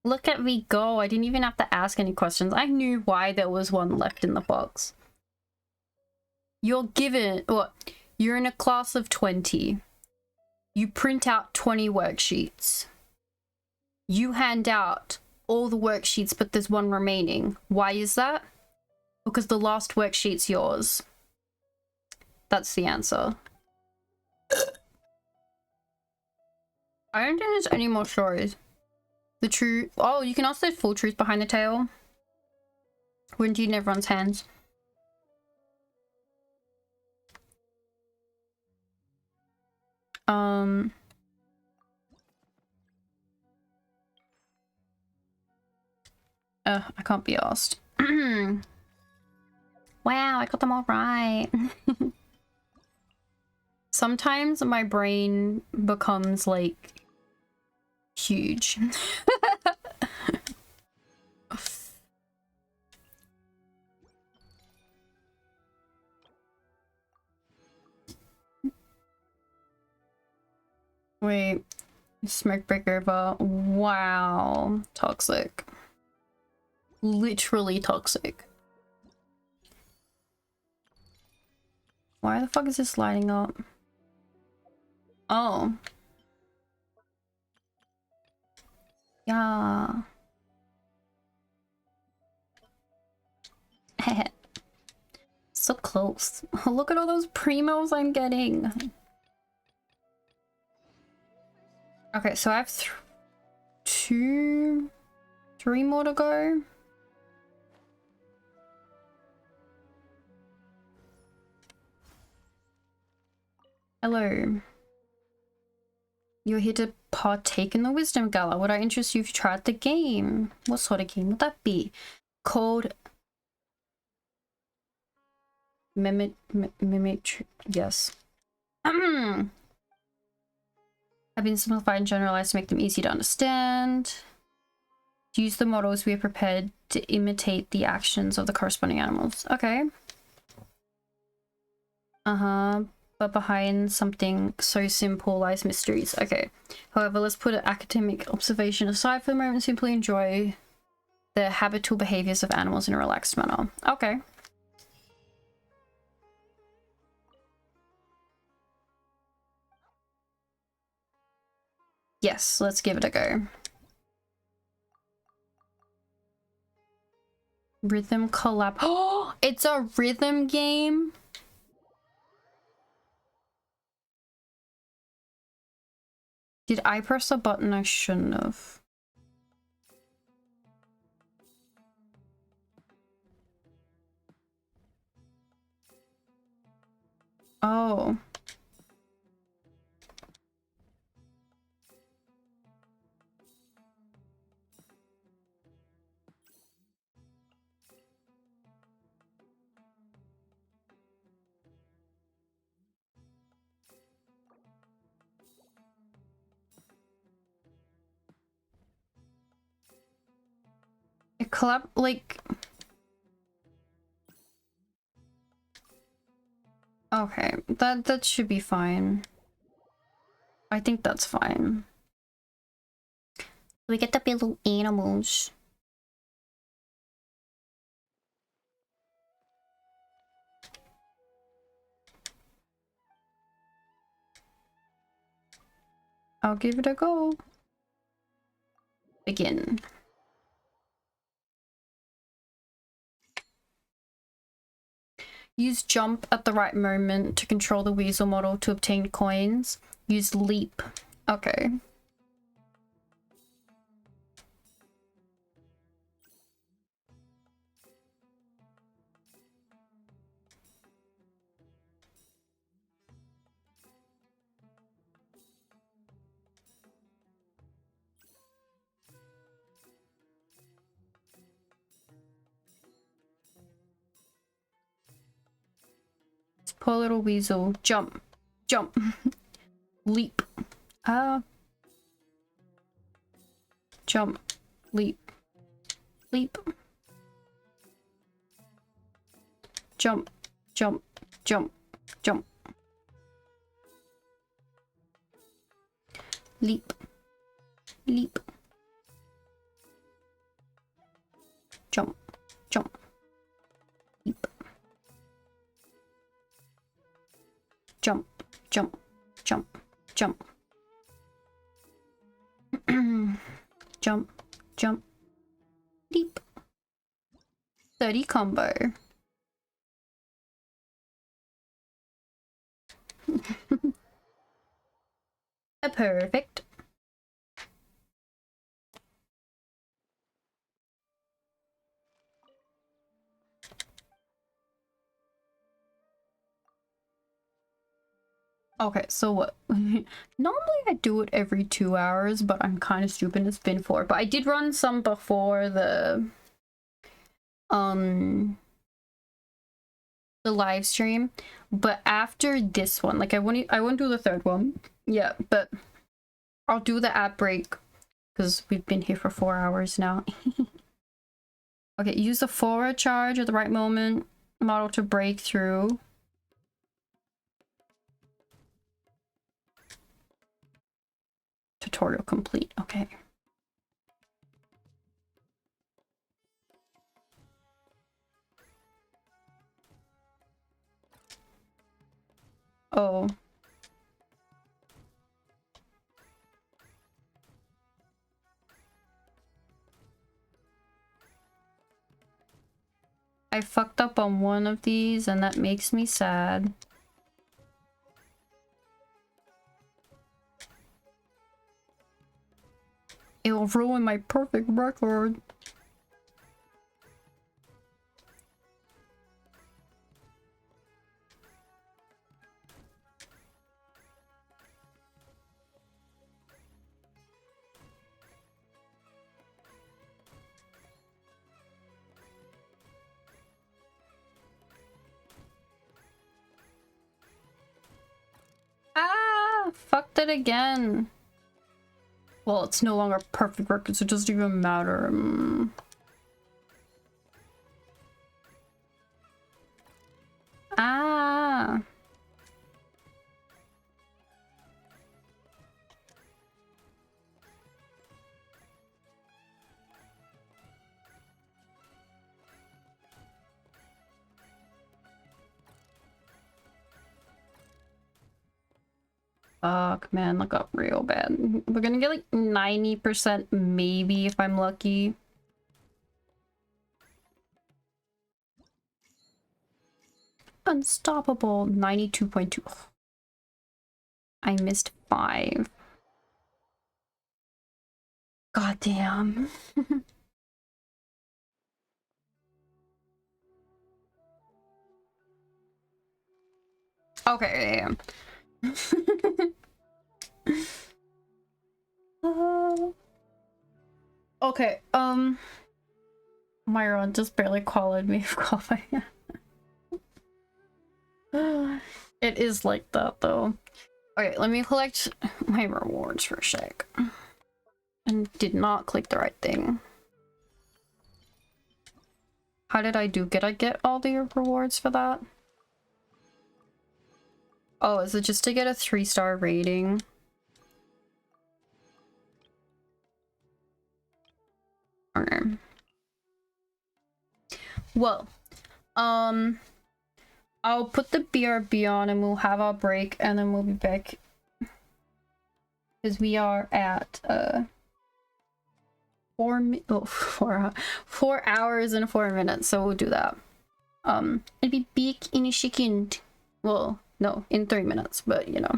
Look at me go. I didn't even have to ask any questions. I knew why there was one left in the box. You're given, what? You're in a class of 20. You print out 20 worksheets. You hand out all the worksheets, but there's one remaining. Why is that? Because the last worksheet's yours. That's the answer. I don't think there's any more stories. The truth. Oh, you can ask the full truth behind the tale. We're indeed in everyone's hands. I can't be asked. Wow, I got them all right. Sometimes my brain becomes like huge. Wait, smoke breaker, but wow, toxic. Literally toxic. Why the fuck is this lighting up? Oh. Yeah. So close. Look at all those primos I'm getting. Okay, so I have 3 more to go. Hello. You're here to partake in the Wisdom Gala. Would I interest you if you tried the game? What sort of game would that be? Called Mimic. Yes. Have been simplified and generalized to make them easy to understand. Use the models we are prepared to imitate the actions of the corresponding animals. Okay. But behind something so simple lies mysteries. Okay. However, let's put an academic observation aside for the moment and simply enjoy the habitual behaviors of animals in a relaxed manner. Okay. Yes, let's give it a go. Rhythm collab. Oh, it's a rhythm game. Did I press a button I shouldn't have? Oh. It collab like. Okay, that should be fine. I think that's fine. We get to be little animals. I'll give it a go. Begin. Use jump at the right moment to control the weasel model to obtain coins. Use leap. Okay. Poor little weasel. Jump. Jump. Leap. Jump. Leap. Leap. Jump. Jump. Jump. Jump. Leap. Leap. Jump. Jump. Leap. Jump, jump, jump, jump. Jump, jump, leap. 30 combo. Perfect. Okay, so what? Normally I do it every 2 hours, but I'm kind of stupid. It's been 4. But I did run some before the live stream. But after this one, like I won't do the 3rd one. Yeah, but I'll do the ad break because we've been here for 4 hours now. Okay, use the forward charge at the right moment model to break through. Tutorial complete. Okay. Oh. I fucked up on one of these and that makes me sad. It'll ruin my perfect record. Ah, fucked it again. Well, it's no longer perfect record, so it doesn't even matter. Ah. Fuck, man, that got real bad. We're gonna get like 90% maybe if I'm lucky. Unstoppable, 92.2. I missed 5. God damn. Okay, okay, Myron just barely called me of coffee. It is like that though. Okay, let me collect my rewards for a sec. And did not click the right thing. How did I do? Did I get all the rewards for that? Oh, is it just to get a 3-star rating? Okay. Well, I'll put the BRB on and we'll have our break and then we'll be back. Because we are at 4 hours and 4 minutes, so we'll do that. It'll be big in a second. Well, no, in 3 minutes, but you know.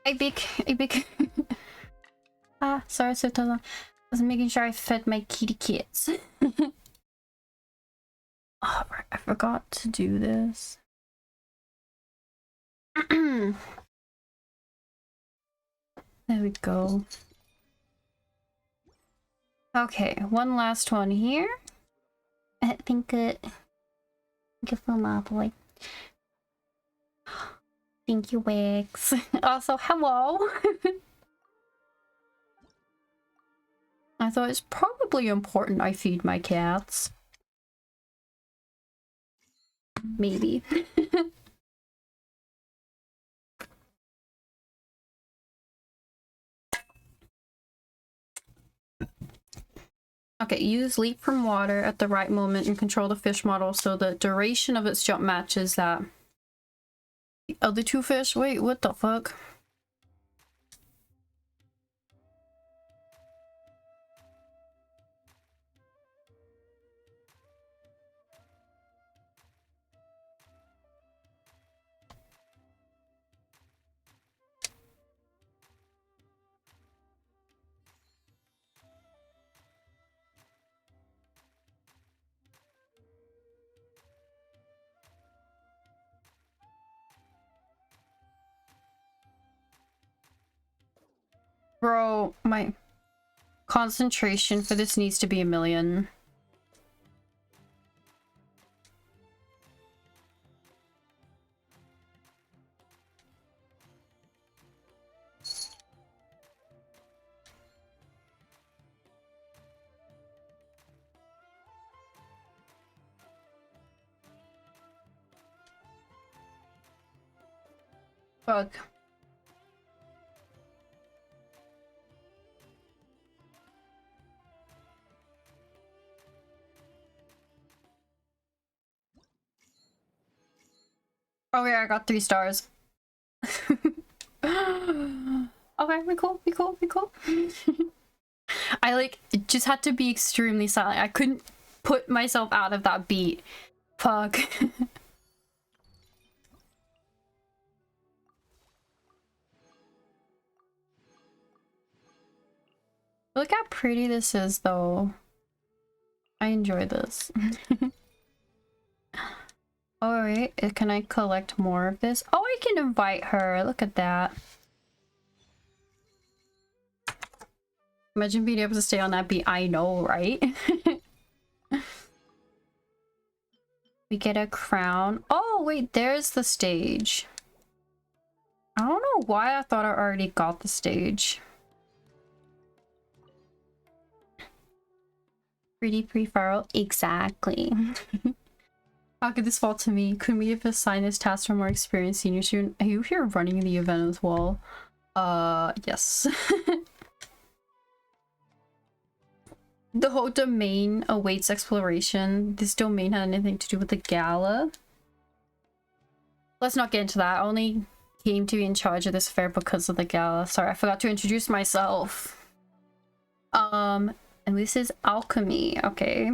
A big sorry, so I was making sure I fed my kitty cats. Oh, I forgot to do this. There we go. Okay, one last one here. I think it. Give them my boy. Thank you, Wix. Also, hello. I thought it's probably important I feed my cats. Maybe. Okay, use leap from water at the right moment and control the fish model so the duration of its jump matches that. The other two fish? Wait, what the fuck? Bro, my concentration for this needs to be 1,000,000. Fuck. Okay, I got 3 stars. Okay, we cool. I like it just had to be extremely silent. I couldn't put myself out of that beat. Fuck. Look how pretty this is though. I enjoy this. Alright, can I collect more of this? Oh, I can invite her. Look at that. Imagine being able to stay on that beat. I know, right? We get a crown. Oh, wait, there's the stage. I don't know why I thought I already got the stage. Pretty pre-viral. Exactly. How could this fall to me? Could we have assigned this task for more experienced senior student? Are you here running the event as well? Yes. The whole domain awaits exploration. This domain had anything to do with the gala? Let's not get into that. I only came to be in charge of this fair because of the gala. Sorry, I forgot to introduce myself. And this is alchemy. Okay.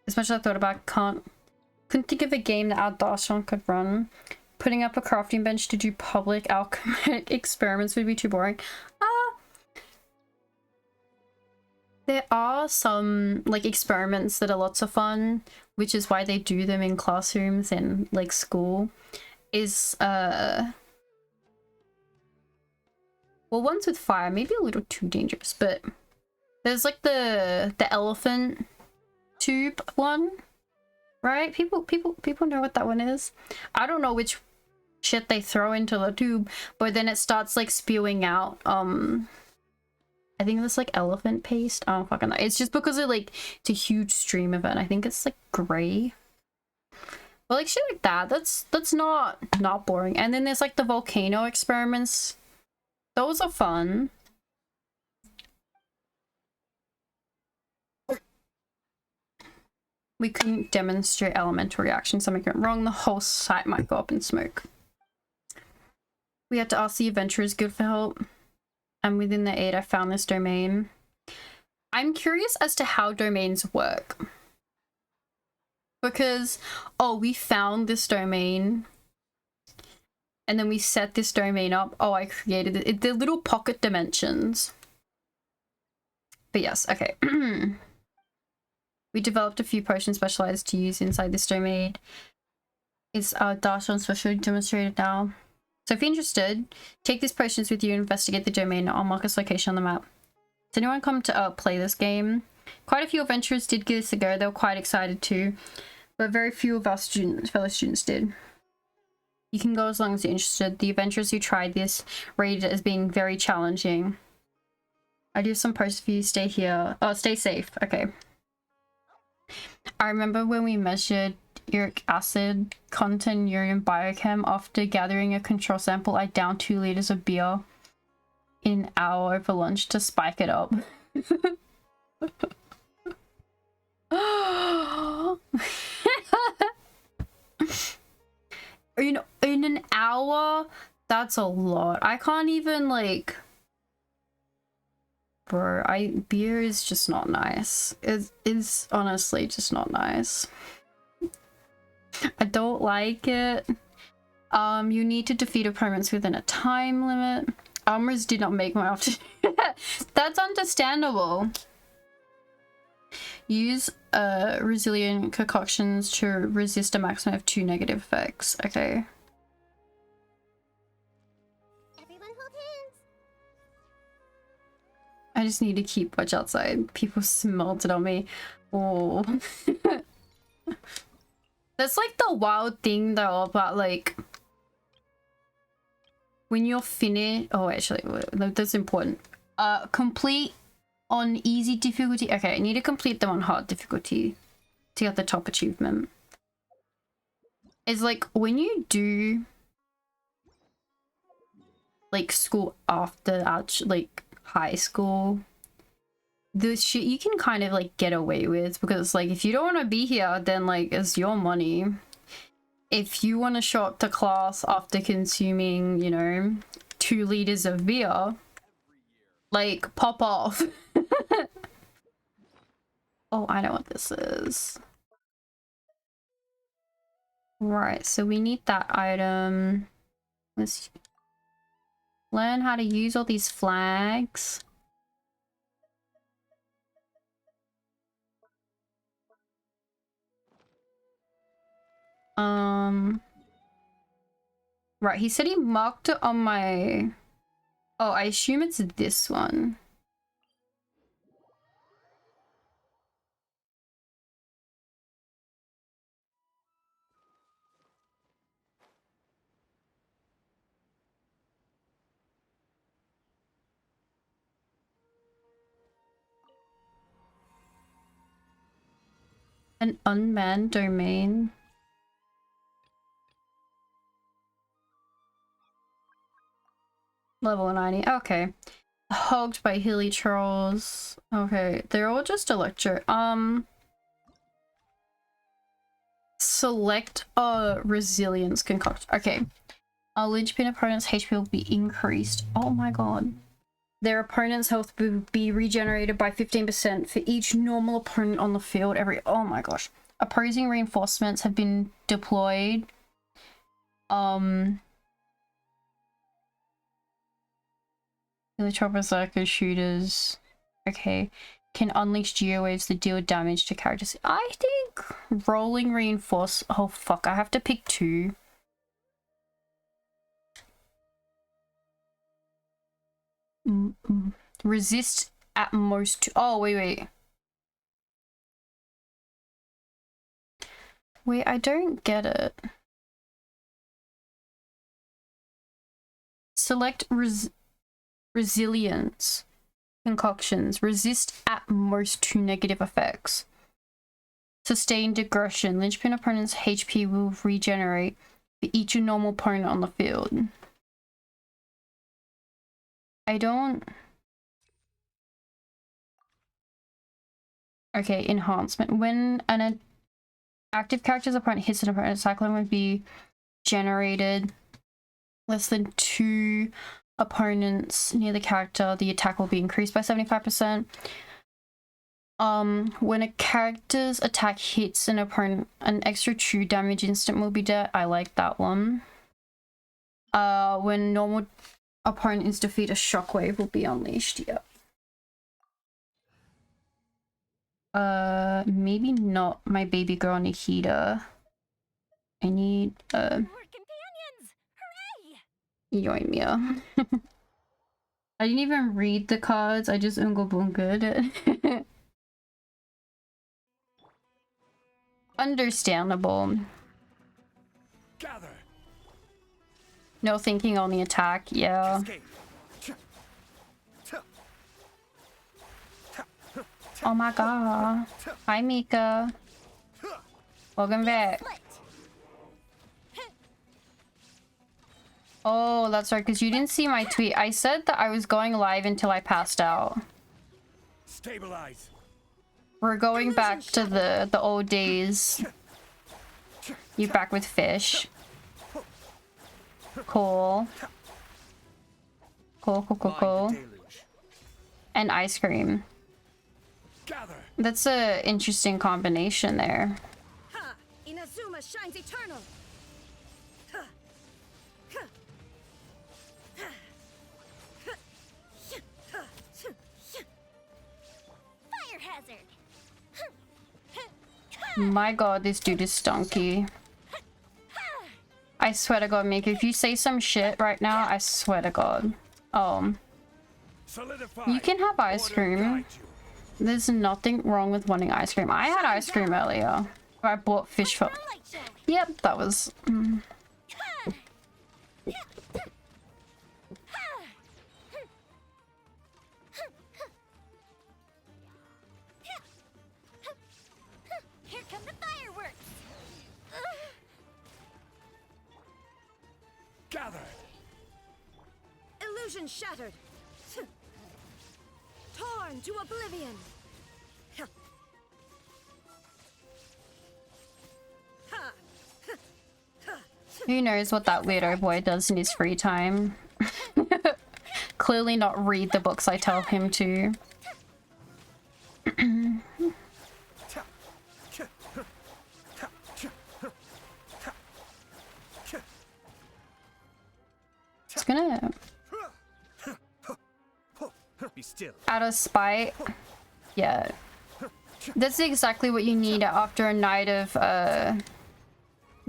As much as I thought about it, couldn't think of a game that our Darshan could run. Putting up a crafting bench to do public alchemic experiments would be too boring. There are some like experiments that are lots of fun, which is why they do them in classrooms and like school. Well, one's with fire, maybe a little too dangerous, but there's like the elephant tube one, right? People know what that one is. I don't know which shit they throw into the tube, but then it starts like spewing out I think it's like elephant paste. I don't fucking know. It's just because it's a huge stream event. I think it's like gray. But like shit like that. That's not boring. And then there's like the volcano experiments. Those are fun. We couldn't demonstrate elemental reactions. Something went wrong. The whole site might go up in smoke. We had to ask the Adventurers Guild for help. And within the 8, I found this domain. I'm curious as to how domains work. Because, oh, we found this domain. And then we set this domain up. Oh, I created it. The little pocket dimensions. But yes, okay. We developed a few potions specialized to use inside this domain. It's Darshan specially demonstrated now. So if you're interested, take these potions with you and investigate the domain. I'll mark its location on the map. Has anyone come to play this game? Quite a few adventurers did give this a go. They were quite excited too. But very few of our fellow students did. You can go as long as you're interested. The adventurers who tried this rated it as being very challenging. I do have some posts for you. Stay here. Oh, stay safe. Okay. I remember when we measured uric acid content in urine biochem. After gathering a control sample, I downed 2 liters of beer in an hour over lunch to spike it up. You know, in an hour, that's a lot. I can't even like, bro. Beer is just not nice. It's honestly just not nice. I don't like it. You need to defeat opponents within a time limit. Armors did not make my after. That's understandable. Use resilient concoctions to resist a maximum of 2 negative effects. Okay. Everyone hold hands. I just need to keep watch outside. People smelled it on me. Oh. That's like the wild thing though about like when you're finished. Oh, actually, that's important. Complete on easy difficulty. Okay, I need to complete them on hard difficulty to get the top achievement. It's like when you do like school after like high school, the shit you can kind of like get away with, because like if you don't want to be here, then like it's your money. If you want to show up to class after consuming, you know, 2 liters of beer, like pop off. Oh, I know what this is. Right, so we need that item. Let's learn how to use all these flags. Right, he said he marked it on my... Oh, I assume it's this one. An unmanned domain. Level 90. Okay. Hogged by hilly trolls. Okay, they're all just electro. Select resilience concoction. Okay. Our linchpin opponent's HP will be increased. Oh my god. Their opponent's health will be regenerated by 15% for each normal opponent on the field every... Oh my gosh. Opposing reinforcements have been deployed. The top berserker shooters. Okay. Can unleash geowaves that deal damage to characters. I think rolling reinforce... Oh fuck, I have to pick 2. Resist at most... Oh, wait. Wait, I don't get it. Select resilience concoctions. Resist at most 2 negative effects. Sustained aggression. Linchpin opponent's HP will regenerate for each normal opponent on the field. I don't... Okay, enhancement. When an active character's opponent hits an opponent, cyclone would be generated. Less than 2 opponents near the character, the attack will be increased by 75%. When a character's attack hits an opponent, an extra 2 damage instant will be dealt. I like that one. When normal opponent is defeated, a shockwave will be unleashed. Yep. Maybe not my baby girl Nikita. I need More companions! Yoimiya. I didn't even read the cards, I just Unga Bungaed it. Understandable. Gather. No thinking on the attack, yeah. Oh my god. Hi Mika. Welcome back. Oh, that's right, because you didn't see my tweet. I said that I was going live until I passed out. Stabilize. We're going back to the old days. You back with fish. Cool. Cool. And ice cream. That's a interesting combination there. Ha! Inazuma shines eternal. Fire hazard. My god, this dude is stonky. I swear to god, Mika, if you say some shit right now, I swear to god. You can have ice cream. There's nothing wrong with wanting ice cream. I had ice cream earlier. I bought fish for... Yep, that was... Here come the fireworks. Gather. Illusion shattered. Torn to oblivion. Who knows what that weirdo boy does in his free time? Clearly not read the books I tell him to. It's gonna... Be still. Out of spite. Yeah. That's exactly what you need after a night of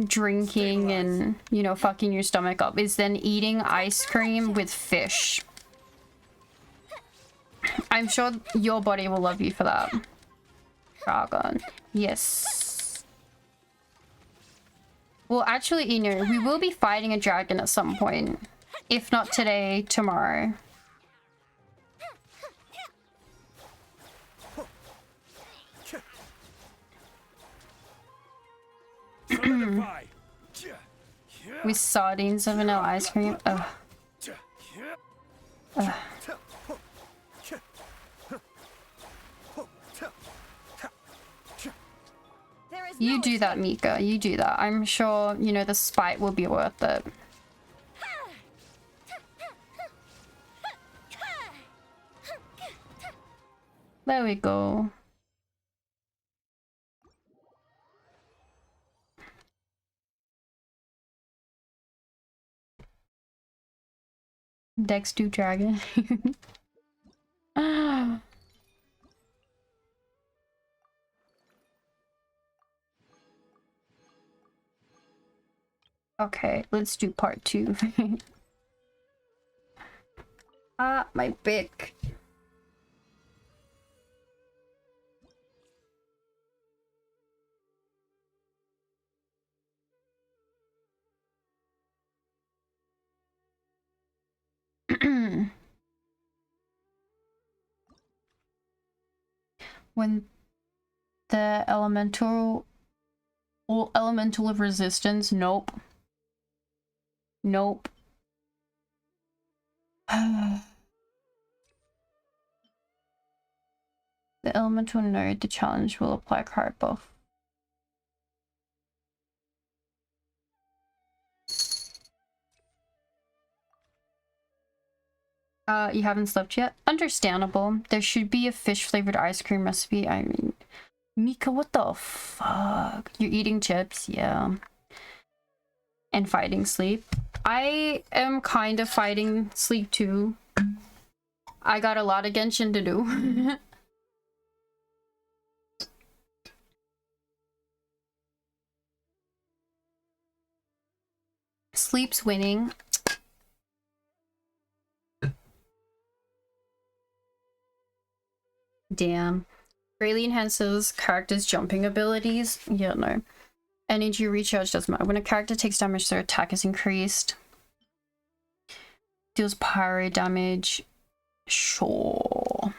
drinking and, you know, fucking your stomach up, is then eating ice cream with fish. I'm sure your body will love you for that. Dragon. Yes. Well, actually, you know, we will be fighting a dragon at some point. If not today, tomorrow. With sardines and vanilla ice cream. Ugh. Ugh. You do that, Mika. You do that. I'm sure, you know, the spite will be worth it. There we go. Dex do dragon. Ah. Okay, let's do part 2. Ah, my bick. When the elemental of resistance, nope. Nope. The elemental node, the challenge will apply card buff. You haven't slept yet? Understandable. There should be a fish flavored ice cream recipe. I mean, Mika, what the fuck? You're eating chips? Yeah. And fighting sleep? I am kind of fighting sleep too. I got a lot of Genshin to do. Sleep's winning. Damn. Greatly enhances characters' jumping abilities. Yeah, no. Energy recharge doesn't matter. When a character takes damage, their attack is increased. Deals pyro damage. Sure.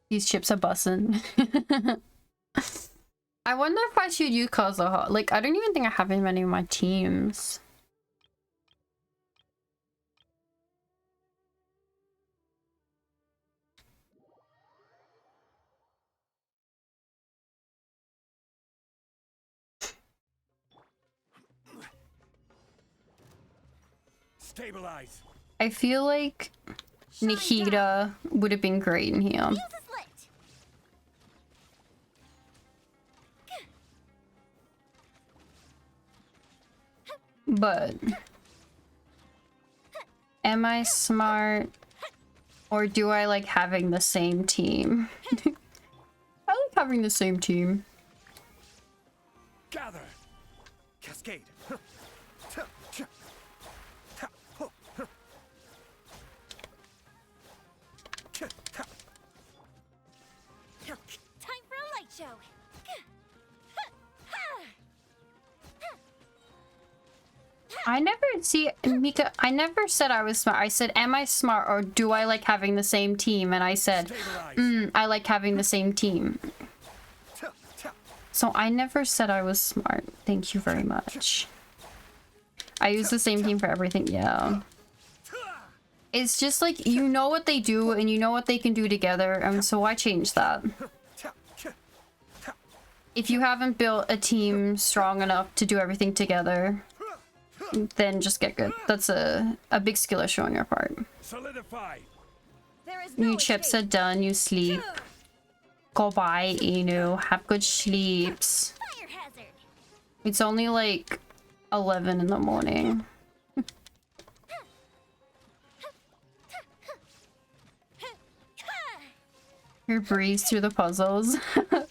These chips are bussin'. I wonder if I should use Kazuha. Like, I don't even think I have him in any of my teams. Stabilize. I feel like Nihida would have been great in here. But am I smart, or do I like having the same team? I like having the same team. Gather. Cascade. Time for a light show. I never see Mika. I never said I was smart. I said, am I smart, or do I like having the same team? And I said, I like having the same team. So I never said I was smart. Thank you very much. I use the same team for everything. Yeah. It's just like, you know what they do and you know what they can do together, and so I changed that. If you haven't built a team strong enough to do everything together, then just get good. That's a big skill issue on your part. Solidify. New chips are done, you sleep. Goodbye, Inu. Have good sleeps. It's only like 11 in the morning. You breeze through the puzzles. I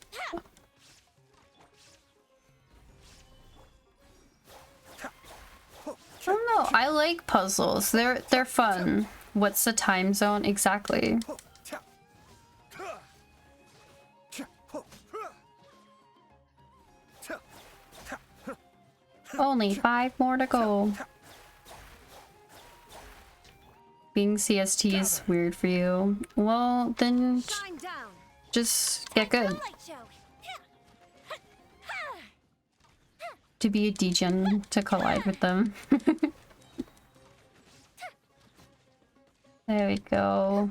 don't know. I like puzzles. They're fun. What's the time zone exactly? Only 5 more to go. Being CST is weird for you. Well, then just get good. To be a degen to collide with them. There we go.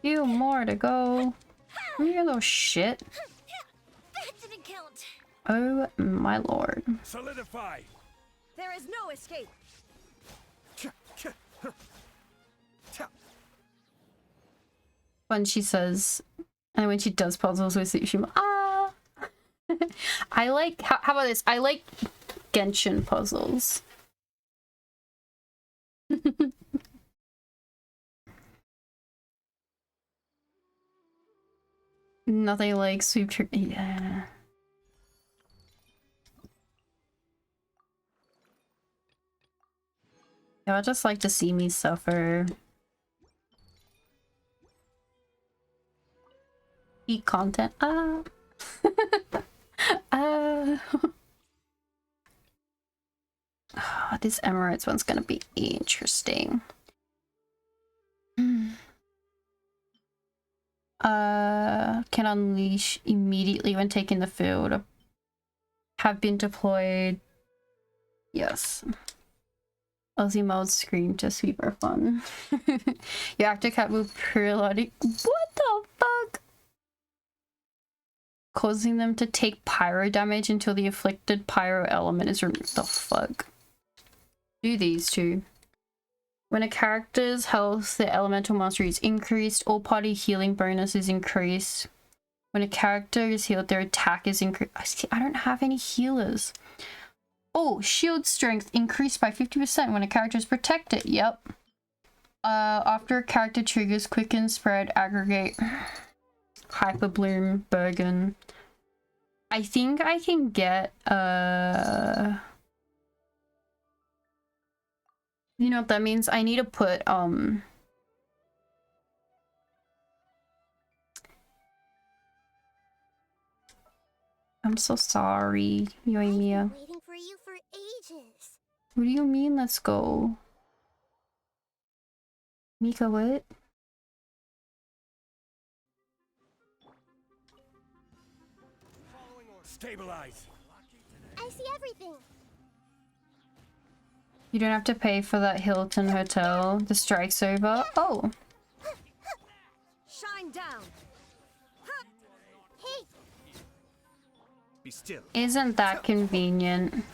Few more to go. Come here, little shit. Oh my lord. Solidify. There is no escape. When she says, and when she does puzzles with Tsushima, ah. I like, how about this? I like Genshin puzzles. Nothing like sweep trick. Yeah. Y'all just like to see me suffer. Eat content. Ah. This Emirates one's gonna be interesting. Can unleash immediately when taking the field. Have been deployed. Yes. Aussie mode scream to sweep are fun. Your active cat move periodic. What the fuck? Causing them to take pyro damage until the afflicted pyro element is removed. The fuck? Do these two. When a character's health, the elemental mastery is increased, all party healing bonus is increased. When a character is healed, their attack is increased. I don't have any healers. Oh, shield strength increased by 50% when a character is protected. Yep. After a character triggers quicken, spread, aggregate, hyper bloom, Bergen. I think I can get you know what that means? I need to put I'm so sorry, Yoimiya. Waiting for you for ages. What do you mean, let's go? Mika, what? Stabilize. I see everything. You don't have to pay for that Hilton hotel. The strike's over. Oh. Shine down. Hey. Be still. Isn't that convenient?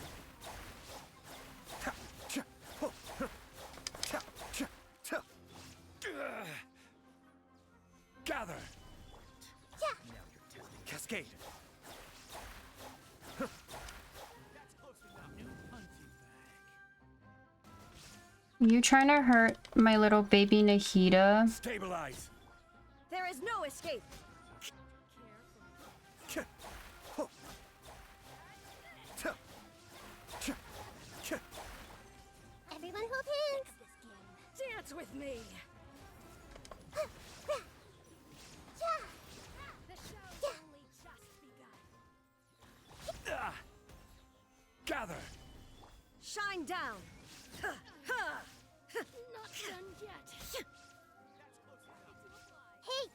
Gather. Cascade. You trying to hurt my little baby Nahida? Stabilize. There is no escape. Everyone hold hands. Dance with me. Gather. Shine down. Not done yet. Hey.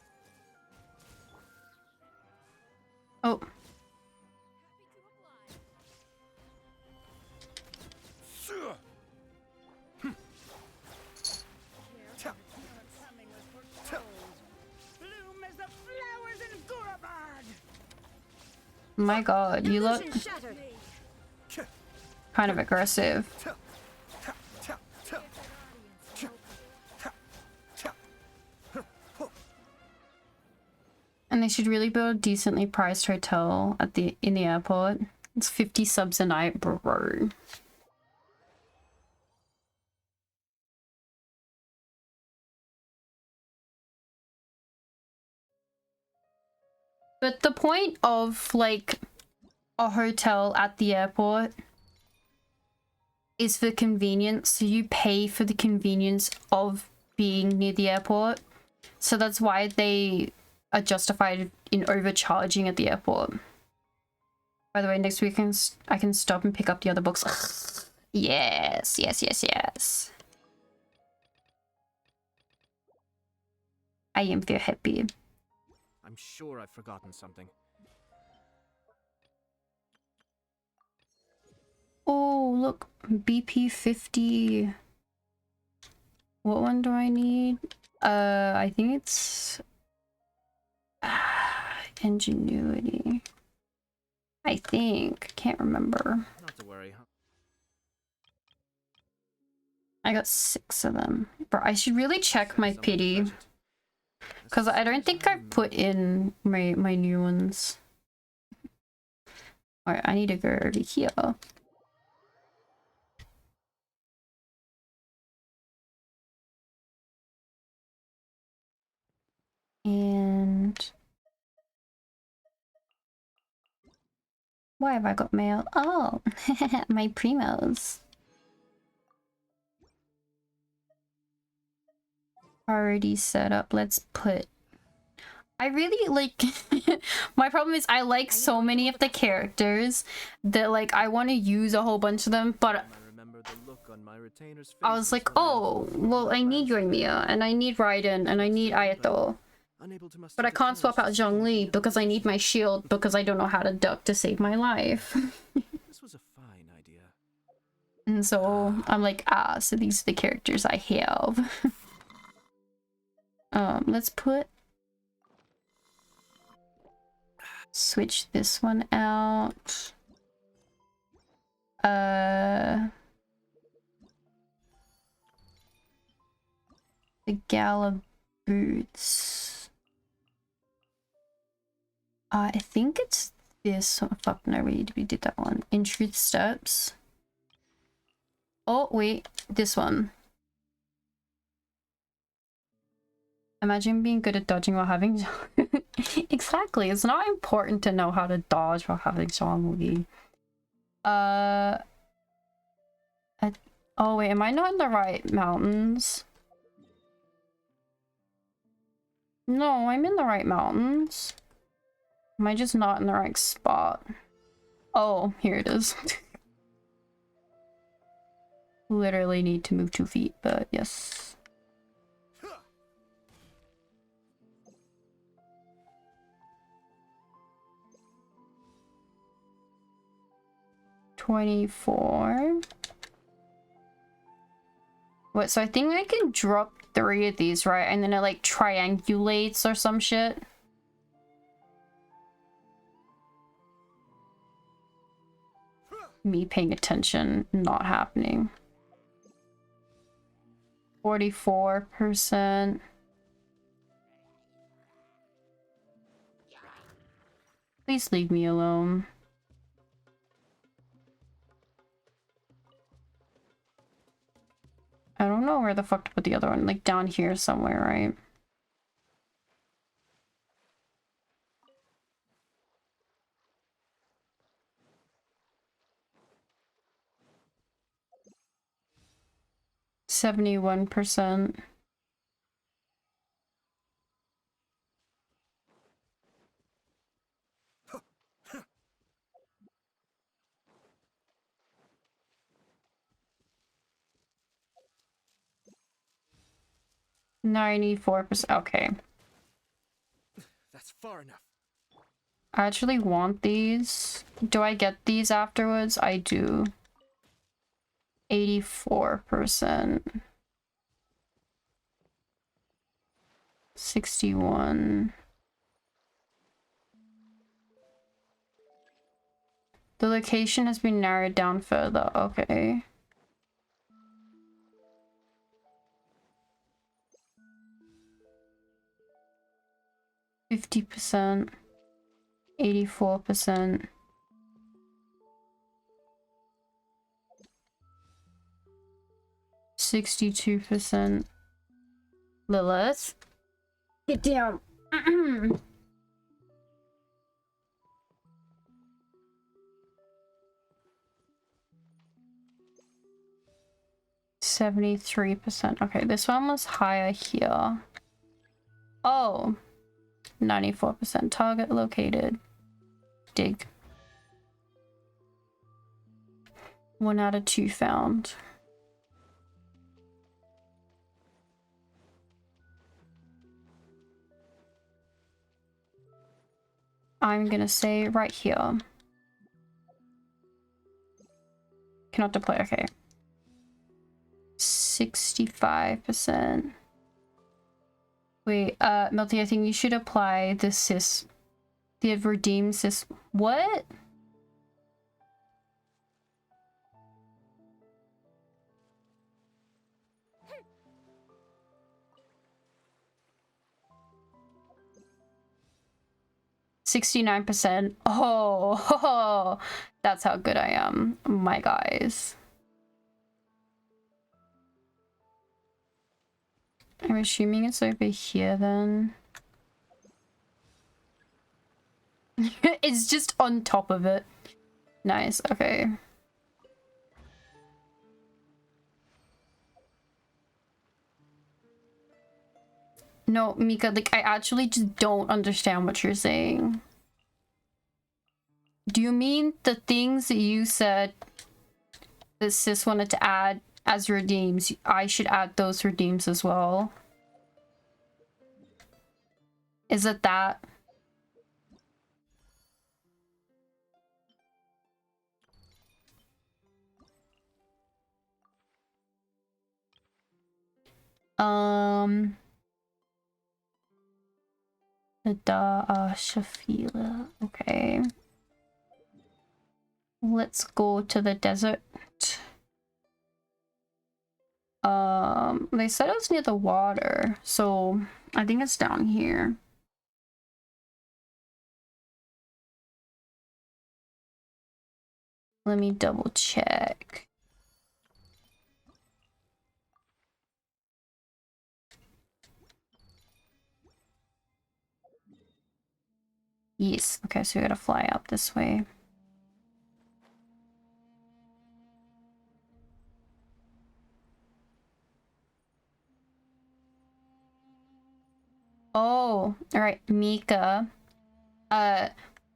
Oh. My god, you look kind of aggressive. And they should really build a decently priced hotel at in the airport. It's 50 subs a night, bro. But the point of like a hotel at the airport is for convenience, so you pay for the convenience of being near the airport. So that's why they are justified in overcharging at the airport. By the way, next week I can stop and pick up the other books. Yes, yes, yes, yes. I am very happy. I'm sure I've forgotten something. Oh, look, BP50. What one do I need? I think it's ingenuity. I think. Can't remember. Not to worry, huh? I got 6 of them. Bro, I should really check my pity. Because I don't think I've put in my new ones. Alright, I need to go over here. And why have I got mail? Oh, my primos. Already set up. Let's put. I really like. My problem is I like so many of the characters that like I want to use a whole bunch of them, but I was like, oh, well, I need Yoimiya and I need Raiden and I need Ayato. But I can't swap out Zhongli because I need my shield because I don't know how to duck to save my life. This was a fine idea. And so I'm like, so these are the characters I have. Let's switch this one out. The Gala boots. I think it's this. Oh, fuck, no, we did that one. Intrude steps. Oh, wait, this one. Imagine being good at dodging while having exactly, it's not important to know how to dodge while having Jean-Louis. Oh wait, am I not in the right mountains? No, I'm in the right mountains. Am I just not in the right spot? Oh, here it is. Literally need to move 2 feet, but yes. $24. What, so I think I can drop 3 of these, right? And then it like triangulates or some shit. Me paying attention, not happening. 44%. Please leave me alone. I don't know where the fuck to put the other one. Like down here somewhere, right? %71%. $94%. Okay. That's far enough. I actually want these. Do I get these afterwards? I do. 84%. 61. The location has been narrowed down further. Okay. %, 84%. %62%. Lilith, get down. 73%. Okay, this one was higher here. Oh, 94%. Target located. Dig. 1 out of 2 found. I'm gonna say right here. Cannot deploy. Okay. 65%. Wait, Melty, I think you should apply the sys. The redeem sys. What? %69%. Oh, that's how good I am, my guys. I'm assuming it's over here then. It's just on top of it. Nice, okay. No, Mika, like, I actually just don't understand what you're saying. Do you mean the things that you said that Sis wanted to add as redeems, I should add those redeems as well? Is it that? Shafila. Okay. Let's go to the desert. They said it was near the water, so I think it's down here. Let me double check. Yes. Okay, so we gotta fly up this way. Oh, all right, Mika.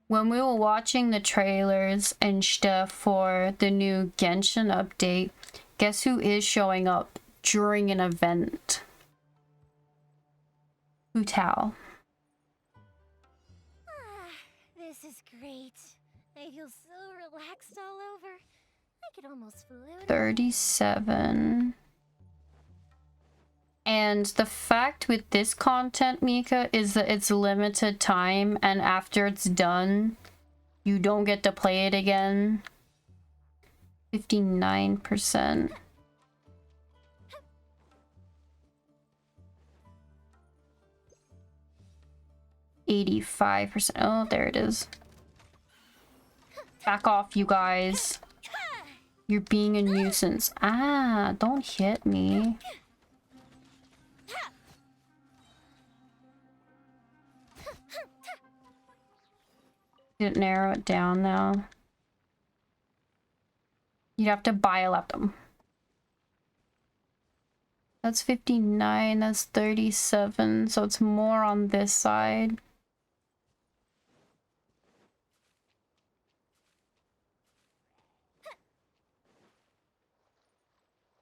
When we were watching the trailers and stuff for the new Genshin update, guess who is showing up during an event? Hu Tao. This is great. I feel so relaxed all over. I could almost float. 37. And the fact with this content, Mika, is that it's limited time, and after it's done, you don't get to play it again. 59%. %85%. Oh, there it is. Back off, you guys. You're being a nuisance. Ah, don't hit me. Did it narrow it down now? You'd have to buy a laptop. That's 59, that's 37, so it's more on this side.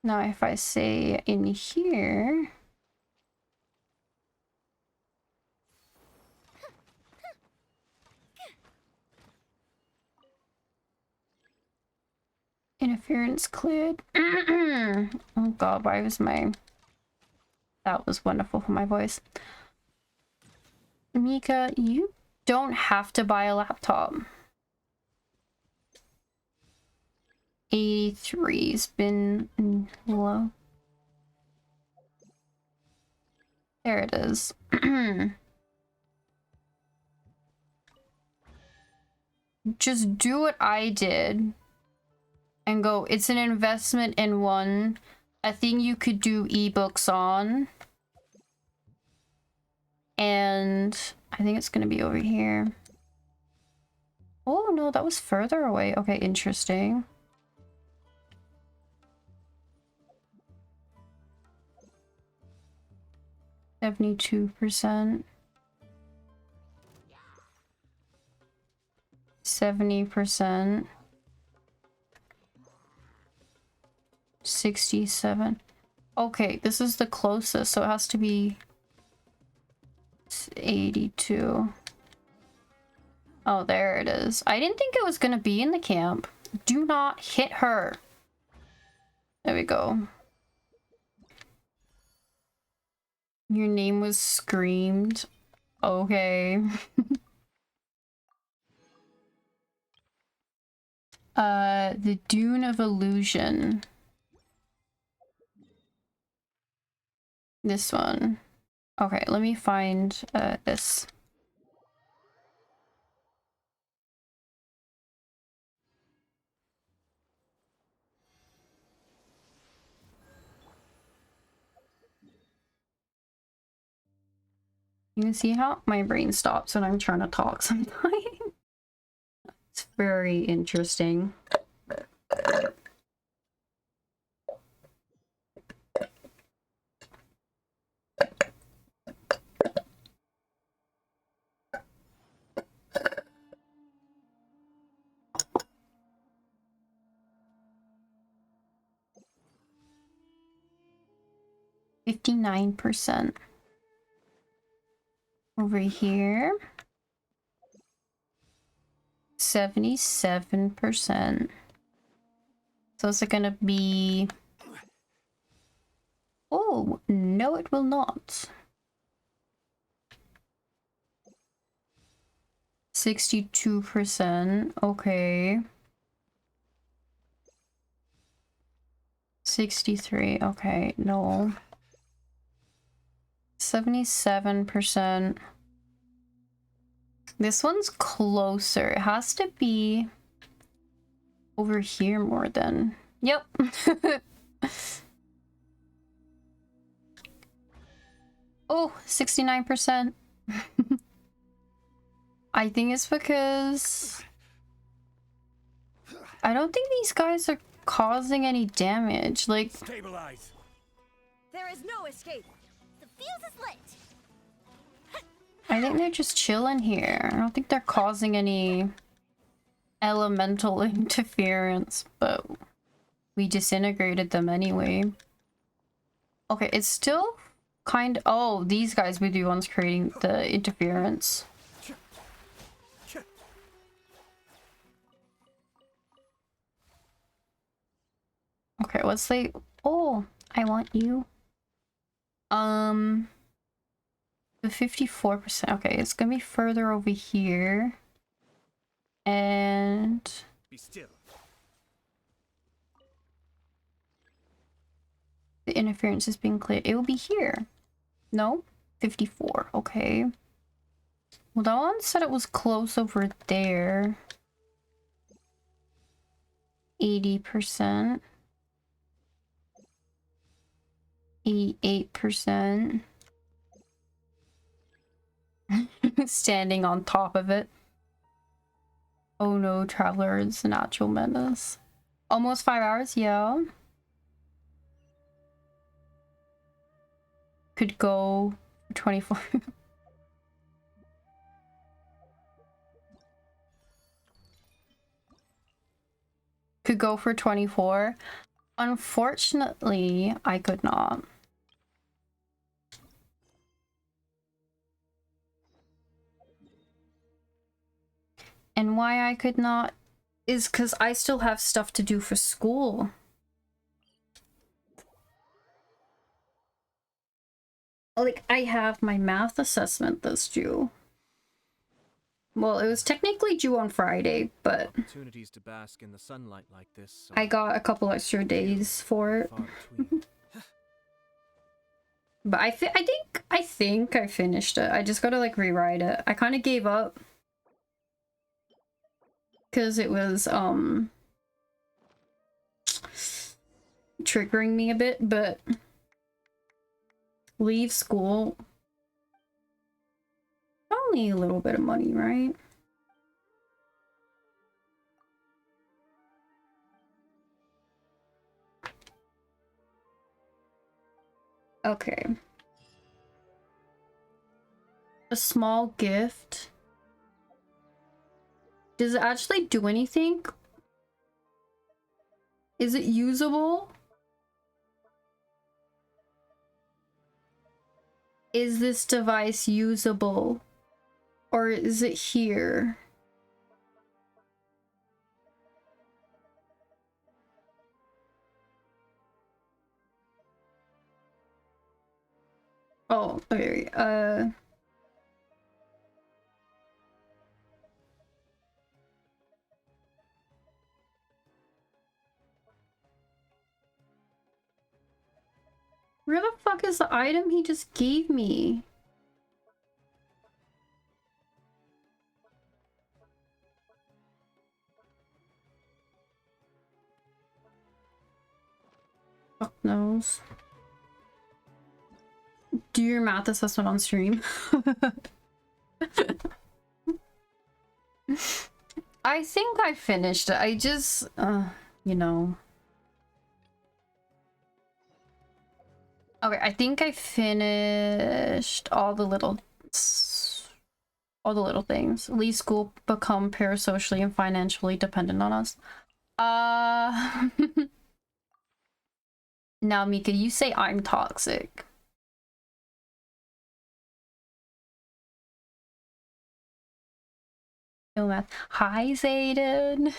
Now if I say in here... Interference cleared. Oh god, why was my... That was wonderful for my voice. Mika, you don't have to buy a laptop. 83's been low. There it is. Just do what I did and go, it's an investment in one. I think you could do ebooks on. And I think it's gonna be over here. Oh no, that was further away. Okay, interesting. %72%. 70%. 67. Okay, this is the closest, so it has to be 82. Oh, there it is. I didn't think it was gonna be in the camp. Do not hit her. There we go. Your name was screamed. Okay. The Dune of Illusion. This one. Okay, let me find this. You can see how my brain stops when I'm trying to talk sometimes. It's very interesting. %59%. Over here. 77%. So is it gonna be... Oh, no it will not. 62%, okay. 63, okay, no. 77%. This one's closer. It has to be over here more than... Yep. Oh, 69%. I think it's because... I don't think these guys are causing any damage. Like... Stabilize. There is no escape. The fuse is lit. I think they're just chilling here. I don't think they're causing any elemental interference, but we disintegrated them anyway. Okay, it's still kind of... Oh, these guys would be the ones creating the interference. Okay, let's say... Oh, I want you. The 54%. Okay, it's gonna be further over here. And... Be still. The interference is being cleared. It will be here. No? 54. Okay. Well, that one said it was close over there. 80%. 88%. Standing on top of it. Oh no, Traveler is an actual menace. Almost 5 hours, yeah. Could go for 24. Could go for 24. Unfortunately, I could not. And why I could not is because I still have stuff to do for school. Like, I have my math assessment that's due. Well, it was technically due on Friday, but opportunities to bask in the sunlight like this. I got a couple extra days for it. But I think I finished it. I just gotta like rewrite it. I kind of gave up because it was triggering me a bit, but leave school. Only a little bit of money, right? Okay. A small gift. Does it actually do anything? Is it usable? Is this device usable? Or is it here? Oh, okay. Where the fuck is the item he just gave me? Fuck knows. Do your math assessment on stream. I think I finished it. I just, you know. Okay, I think I finished all the little things. Leave school, become parasocially and financially dependent on us. Now, Mika, you say I'm toxic. No math. Hi, Zayden.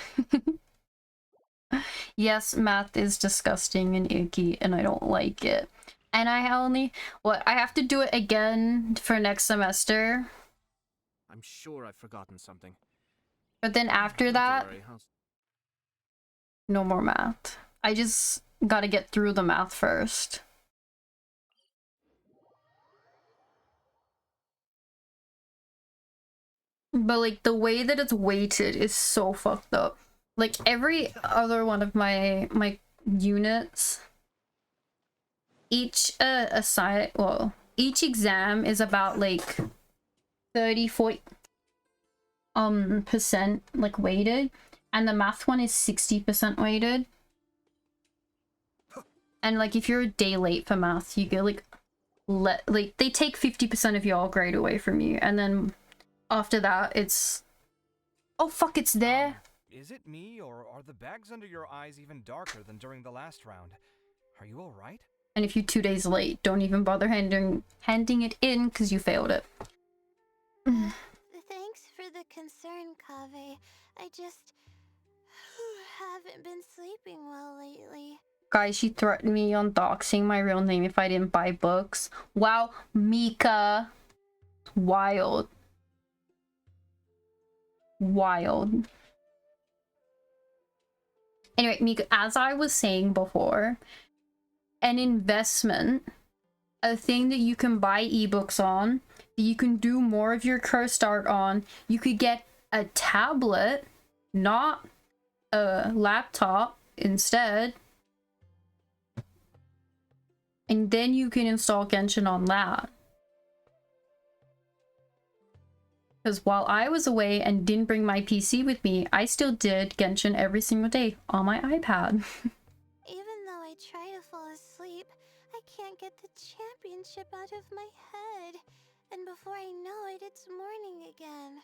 Yes, math is disgusting and icky, and I don't like it. And I only... What? I have to do it again for next semester. I'm sure I've forgotten something. But then after that... No more math. I just gotta get through the math first. But like the way that it's weighted is so fucked up. Like every other one of my units, each each exam is about like 30-40 percent like weighted, and the math one is 60% weighted. And like if you're a day late for math, you get like they take 50% of your grade away from you, and then after that it's oh fuck, it's there. Is it me, or are the bags under your eyes even darker than during the last round? Are you alright? And if you're 2 days late, don't even bother handing it in because you failed it. Thanks for the concern, Kaveh. I just haven't been sleeping well lately. Guys, she threatened me on doxing my real name if I didn't buy books. Wow, Mika. Wild. Wild. Anyway, Mika, as I was saying before, an investment, a thing that you can buy ebooks on, that you can do more of your cursed art on. You could get a tablet, not a laptop instead. And then you can install Genshin on that. Because while I was away and didn't bring my PC with me, I still did Genshin every single day on my iPad. Even though I try to fall asleep, I can't get the championship out of my head. And before I know it, it's morning again.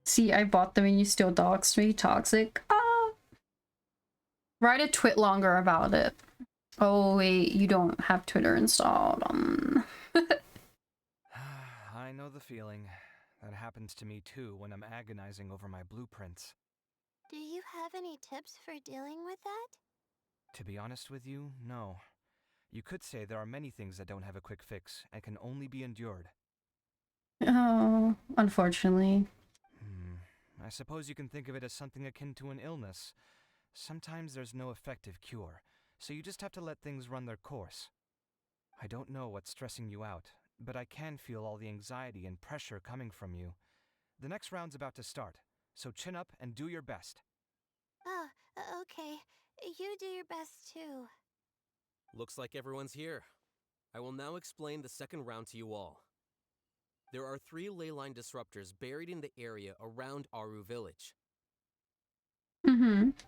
See, I bought them and you still doxed me. Toxic. Ah! Write a twit longer about it. Oh wait, you don't have Twitter installed. I know the feeling. That happens to me too when I'm agonizing over my blueprints. Do you have any tips for dealing with that? To be honest with you, no. You could say there are many things that don't have a quick fix and can only be endured. Oh, unfortunately. I suppose you can think of it as something akin to an illness. Sometimes there's no effective cure, so you just have to let things run their course. I don't know what's stressing you out, but I can feel all the anxiety and pressure coming from you. The next round's about to start, so chin up and do your best. Oh, okay. You do your best too. Looks like everyone's here. I will now explain the second round to you all. There are 3 ley line disruptors buried in the area around Aru Village.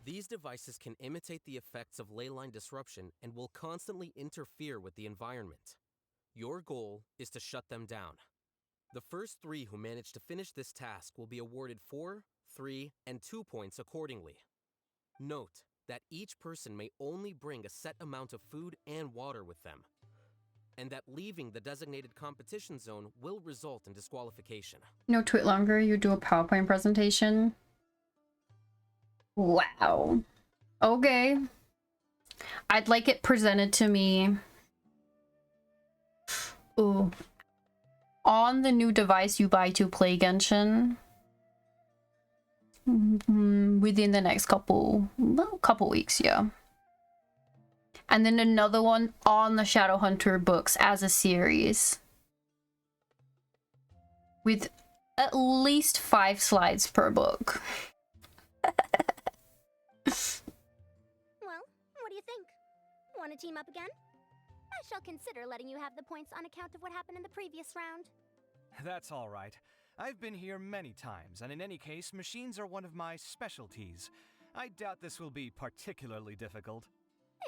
These devices can imitate the effects of ley line disruption and will constantly interfere with the environment. Your goal is to shut them down. The first 3 who manage to finish this task will be awarded 4, 3, and 2 points accordingly. Note that each person may only bring a set amount of food and water with them, and that leaving the designated competition zone will result in disqualification. No twit longer, you do a PowerPoint presentation. Wow. Okay. I'd like it presented to me. Ooh. On the new device you buy to play Genshin. Within the next couple weeks, yeah. And then another one on the Shadowhunter books as a series. With at least 5 slides per book. Well, what do you think? Want to team up again? I shall consider letting you have the points on account of what happened in the previous round. That's all right. I've been here many times, and in any case, machines are one of my specialties. I doubt this will be particularly difficult.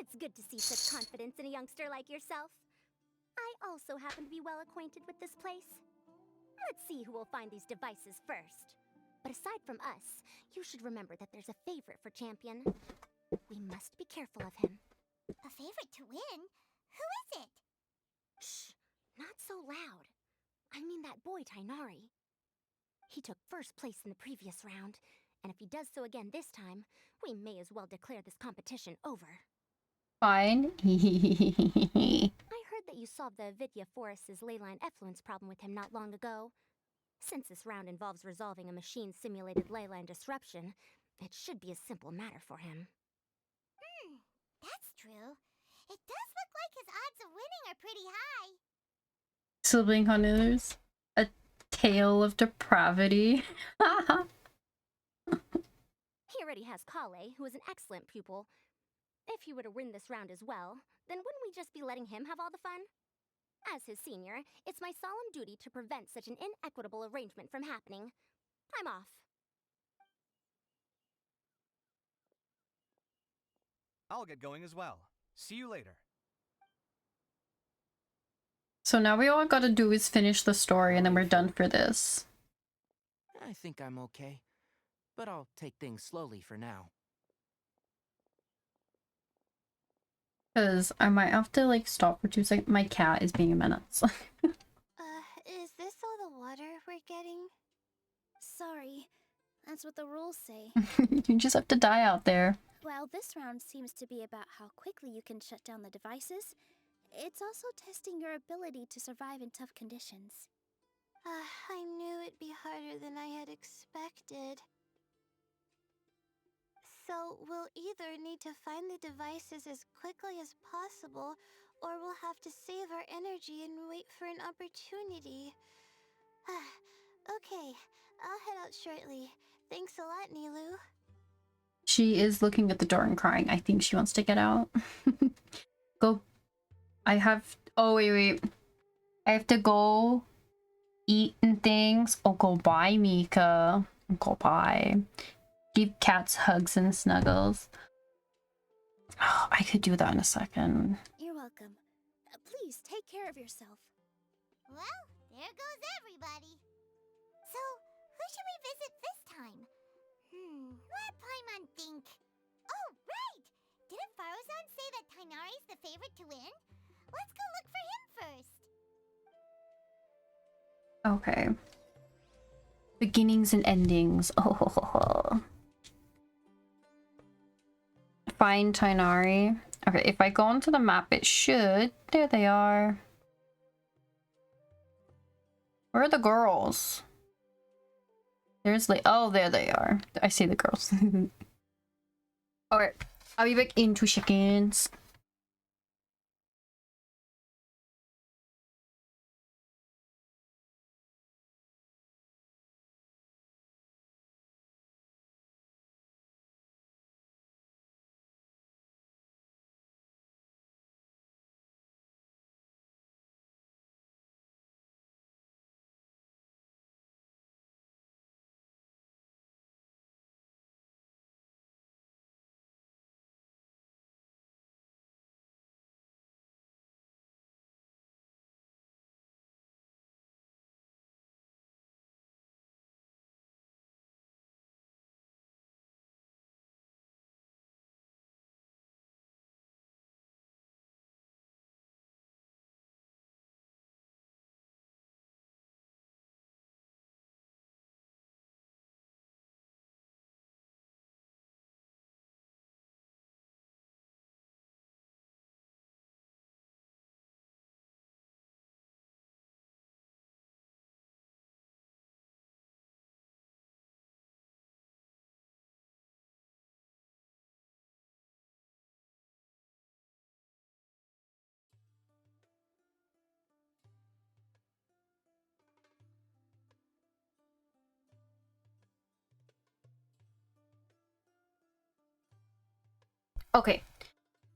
It's good to see such confidence in a youngster like yourself. I also happen to be well acquainted with this place. Let's see who will find these devices first. But aside from us, you should remember that there's a favorite for Champion. We must be careful of him. A favorite to win? Who is it? Shh, not so loud. I mean that boy Tainari. He took first place in the previous round, and if he does so again this time, we may as well declare this competition over. Fine. I heard that you solved the Vidya Forest's leyline effluence problem with him not long ago. Since this round involves resolving a machine-simulated leyline disruption, it should be a simple matter for him. That's true. It does look like his odds of winning are pretty high. Sibling hunters. A tale of depravity. Here already has Kale, who is an excellent pupil. If he were to win this round as well, then wouldn't we just be letting him have all the fun? As his senior, it's my solemn duty to prevent such an inequitable arrangement from happening. I'm off. I'll get going as well. See you later. So now we all gotta do is finish the story and then we're done for this. I think I'm okay, but I'll take things slowly for now. Because I might have to like stop for 2 seconds. My cat is being a menace. Is this all the water we're getting? Sorry, that's what the rules say. You just have to die out there. While this round seems to be about how quickly you can shut down the devices, it's also testing your ability to survive in tough conditions. I knew it'd be harder than I had expected. So we'll either need to find the devices as quickly as possible, or we'll have to save our energy and wait for an opportunity. Okay, I'll head out shortly. Thanks a lot, Nilu. She is looking at the door and crying. I think she wants to get out. Go. I have... Oh, wait. I have to go eat and things. Oh, go bye, Mika. Go bye. Give cats hugs and snuggles. Oh, I could do that in a second. You're welcome. Please take care of yourself. Well, there goes everybody. So, who should we visit this time? Let Paimon think. Oh, right! Didn't Faruzan say that Tainari's the favorite to win? Let's go look for him first. Okay. Beginnings and endings. Oh. Find Tainari. Okay, if I go onto the map, it should. There they are. Where are the girls? There's like, oh, there they are. I see the girls. Alright, I'll be back in 2 seconds. Okay.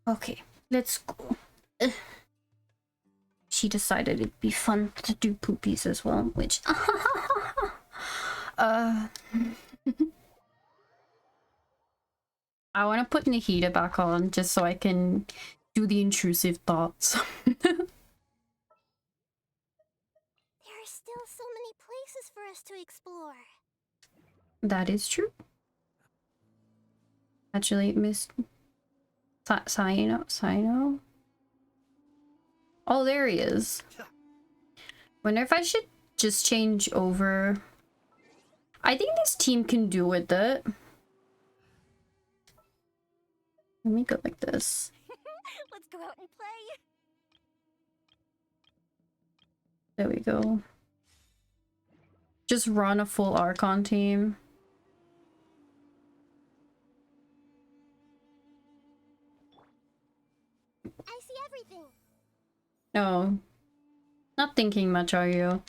Okay, let's go. Ugh. She decided it'd be fun to do poopies as well, which... I want to put Nahida back on just so I can do the intrusive thoughts. There are still so many places for us to explore. That is true. Actually, Miss Sino? Oh, there he is. Wonder if I should just change over. I think this team can do with it. Let me go like this. Let's go out and play. There we go. Just run a full Archon team. I see everything. No. Not thinking much, are you?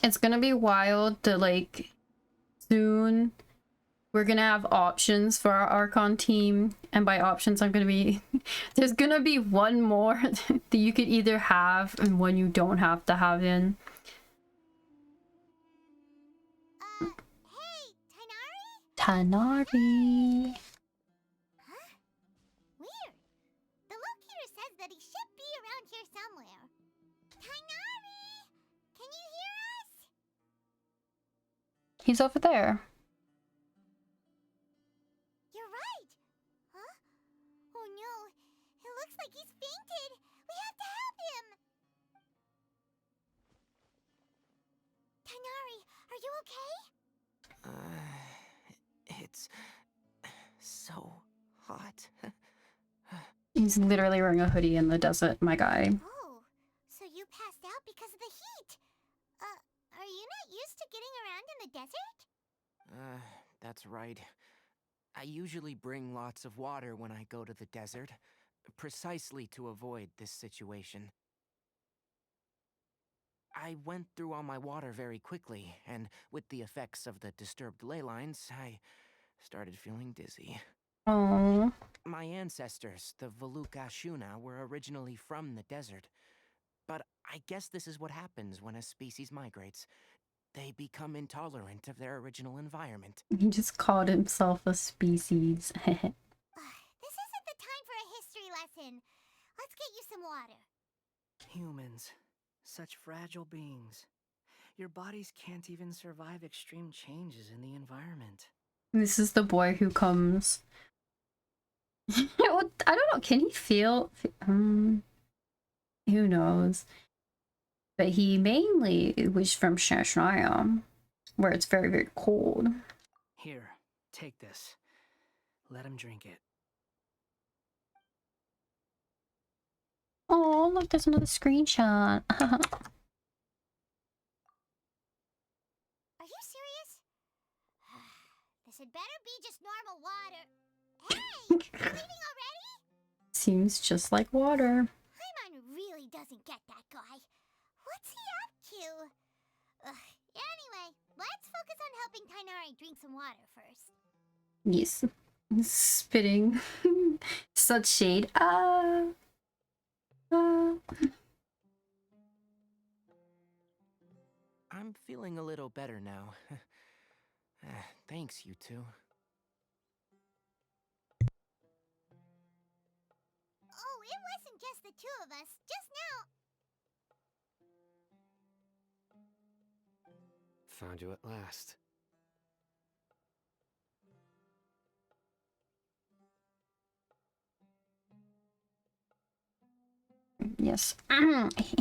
it's gonna be wild to like soon we're gonna have options for our Archon team, and by options I'm gonna be there's gonna be one more that you could either have and one you don't have to have in. Hey, Tainari? Tanari. Huh? Weird. The locator says that he should be around here somewhere. Tainari! Can you hear us? He's over there. You're right. Huh? Oh no. It looks like he's fainted. We have to help him. Tainari, are you okay? It's so hot. He's literally wearing a hoodie in the desert, my guy. Oh, so you passed out because of the heat. Are you not used to getting around in the desert? That's right. I usually bring lots of water when I go to the desert, precisely to avoid this situation. I went through all my water very quickly, and with the effects of the disturbed ley lines, I started feeling dizzy. Oh. My ancestors, the Valuk Ashuna, were originally from the desert. But I guess this is what happens when a species migrates. They become intolerant of their original environment. He just called himself a species. This isn't the time for a history lesson. Let's get you some water. Humans. Such fragile beings. Your bodies can't even survive extreme changes in the environment. This is the boy who comes. I don't know. Can he feel? Who knows? But he mainly was from Shashnaya, where it's very, very cold. Here, take this. Let him drink it. Oh, look, there's another screenshot. Are you serious? This had better be just normal water. Hey! Leaving already? Seems just like water. Paimon really doesn't get that guy. What's he up to? Anyway, let's focus on helping Tainari drink some water first. Yes. Spitting. Such shade. I'm feeling a little better now. Thanks, you two. Oh, it wasn't just the two of us. Just now. Found you at last. Yes.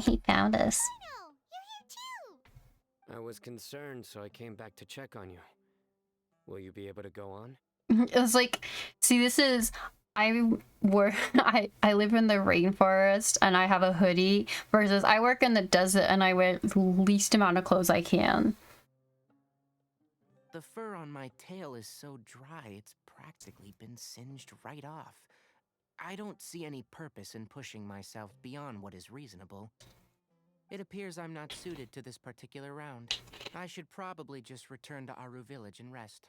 He found us. No, you're here too. I was concerned, so I came back to check on you. Will you be able to go on? It was like, see, this is I live in the rainforest and I have a hoodie versus I work in the desert and I wear the least amount of clothes I can. The fur on my tail is so dry, it's practically been singed right off. I don't see any purpose in pushing myself beyond what is reasonable. It appears I'm not suited to this particular round. I should probably just return to Aru Village and rest.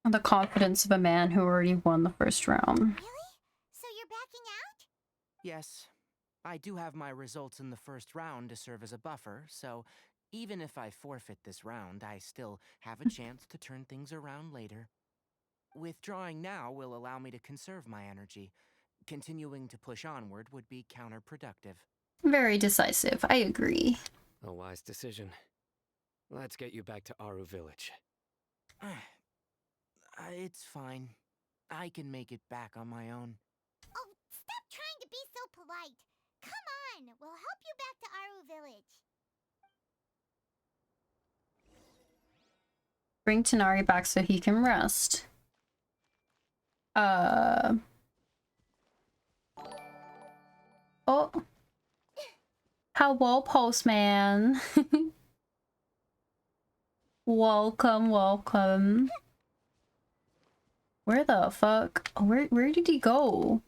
The confidence of a man who already won the first round. Really? So you're backing out? Yes. I do have my results in the first round to serve as a buffer, so even if I forfeit this round, I still have a chance to turn things around later. Withdrawing now will allow me to conserve my energy. Continuing to push onward would be counterproductive. Very decisive, I agree. A wise decision. Let's get you back to Aru Village. It's fine. I can make it back on my own. Oh, stop trying to be so polite. Come on, we'll help you back to Aru Village. Bring Tanari back so he can rest. Oh. Hello, postman. Welcome, welcome. Where the fuck? Where did he go?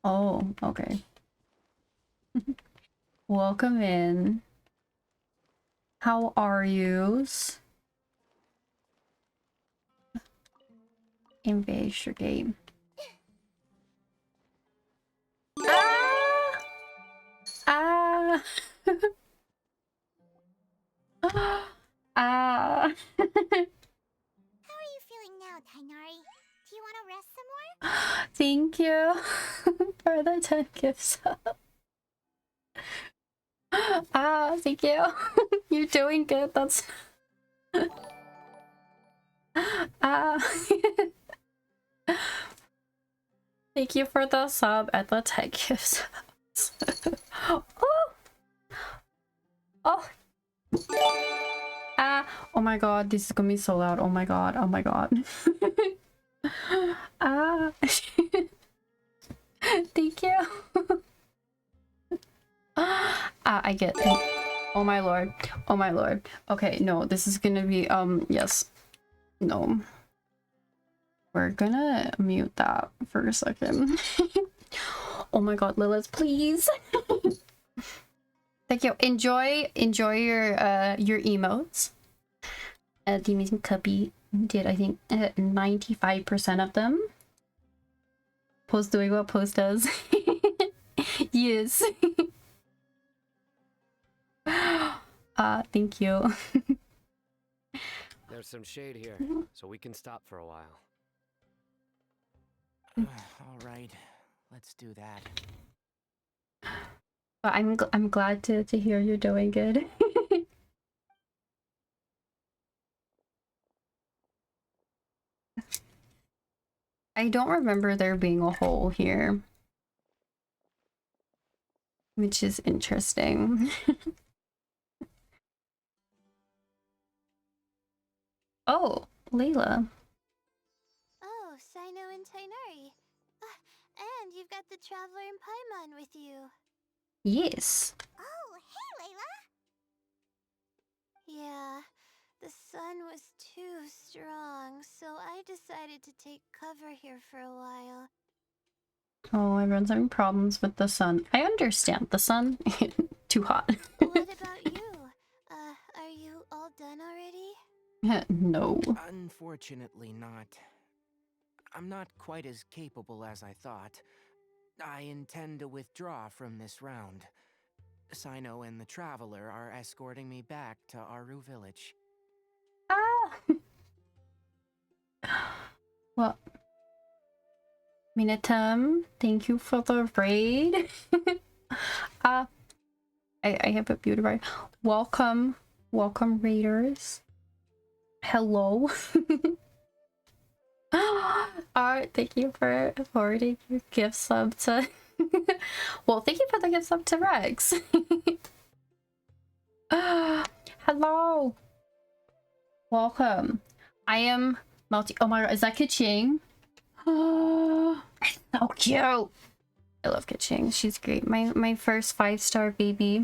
Oh, okay. Welcome in. How are yous? Invade your game. Ah! Ah! Ah! How are you feeling now, Tainari? Do you want to rest some more? Thank you for the 10 gifts. Ah, thank you. You're doing good. That's ah. Thank you for the sub and the 10 gifts. Oh. Oh. Ah. Oh my god, this is gonna be so loud. Oh my god. Oh my god. Ah. Thank you. I get it. Oh my lord. Oh my lord. Okay, no, this is gonna be yes. No. We're gonna mute that for a second. Oh my god, Lilith, please. Thank you. Enjoy your emotes. The amazing Cubby did, I think, 95% of them. Post doing what Post does. Yes. Thank you. There's some shade here, so we can stop for a while. All right, let's do that. But I'm glad to hear you're doing good. I don't remember there being a hole here, which is interesting. Oh, Layla. Oh, Sino and Tainari. And you've got the Traveler and Paimon with you. Yes. Oh, hey, Layla! Yeah, the sun was too strong, so I decided to take cover here for a while. Oh, everyone's having problems with the sun. I understand. The sun, too hot. What about you? Are you all done already? No. Unfortunately not. I'm not quite as capable as I thought. I intend to withdraw from this round. Sino and the Traveler are escorting me back to Aru Village. Well, Minatum, thank you for the raid. I have a beautiful raid. Welcome raiders. Hello. Alright, thank you for forwarding your gift sub to well, thank you for the gift sub to Rex. Hello. Welcome. I am oh my god, is that Kaching? So cute. I love Kaching. She's great. My first 5-star baby.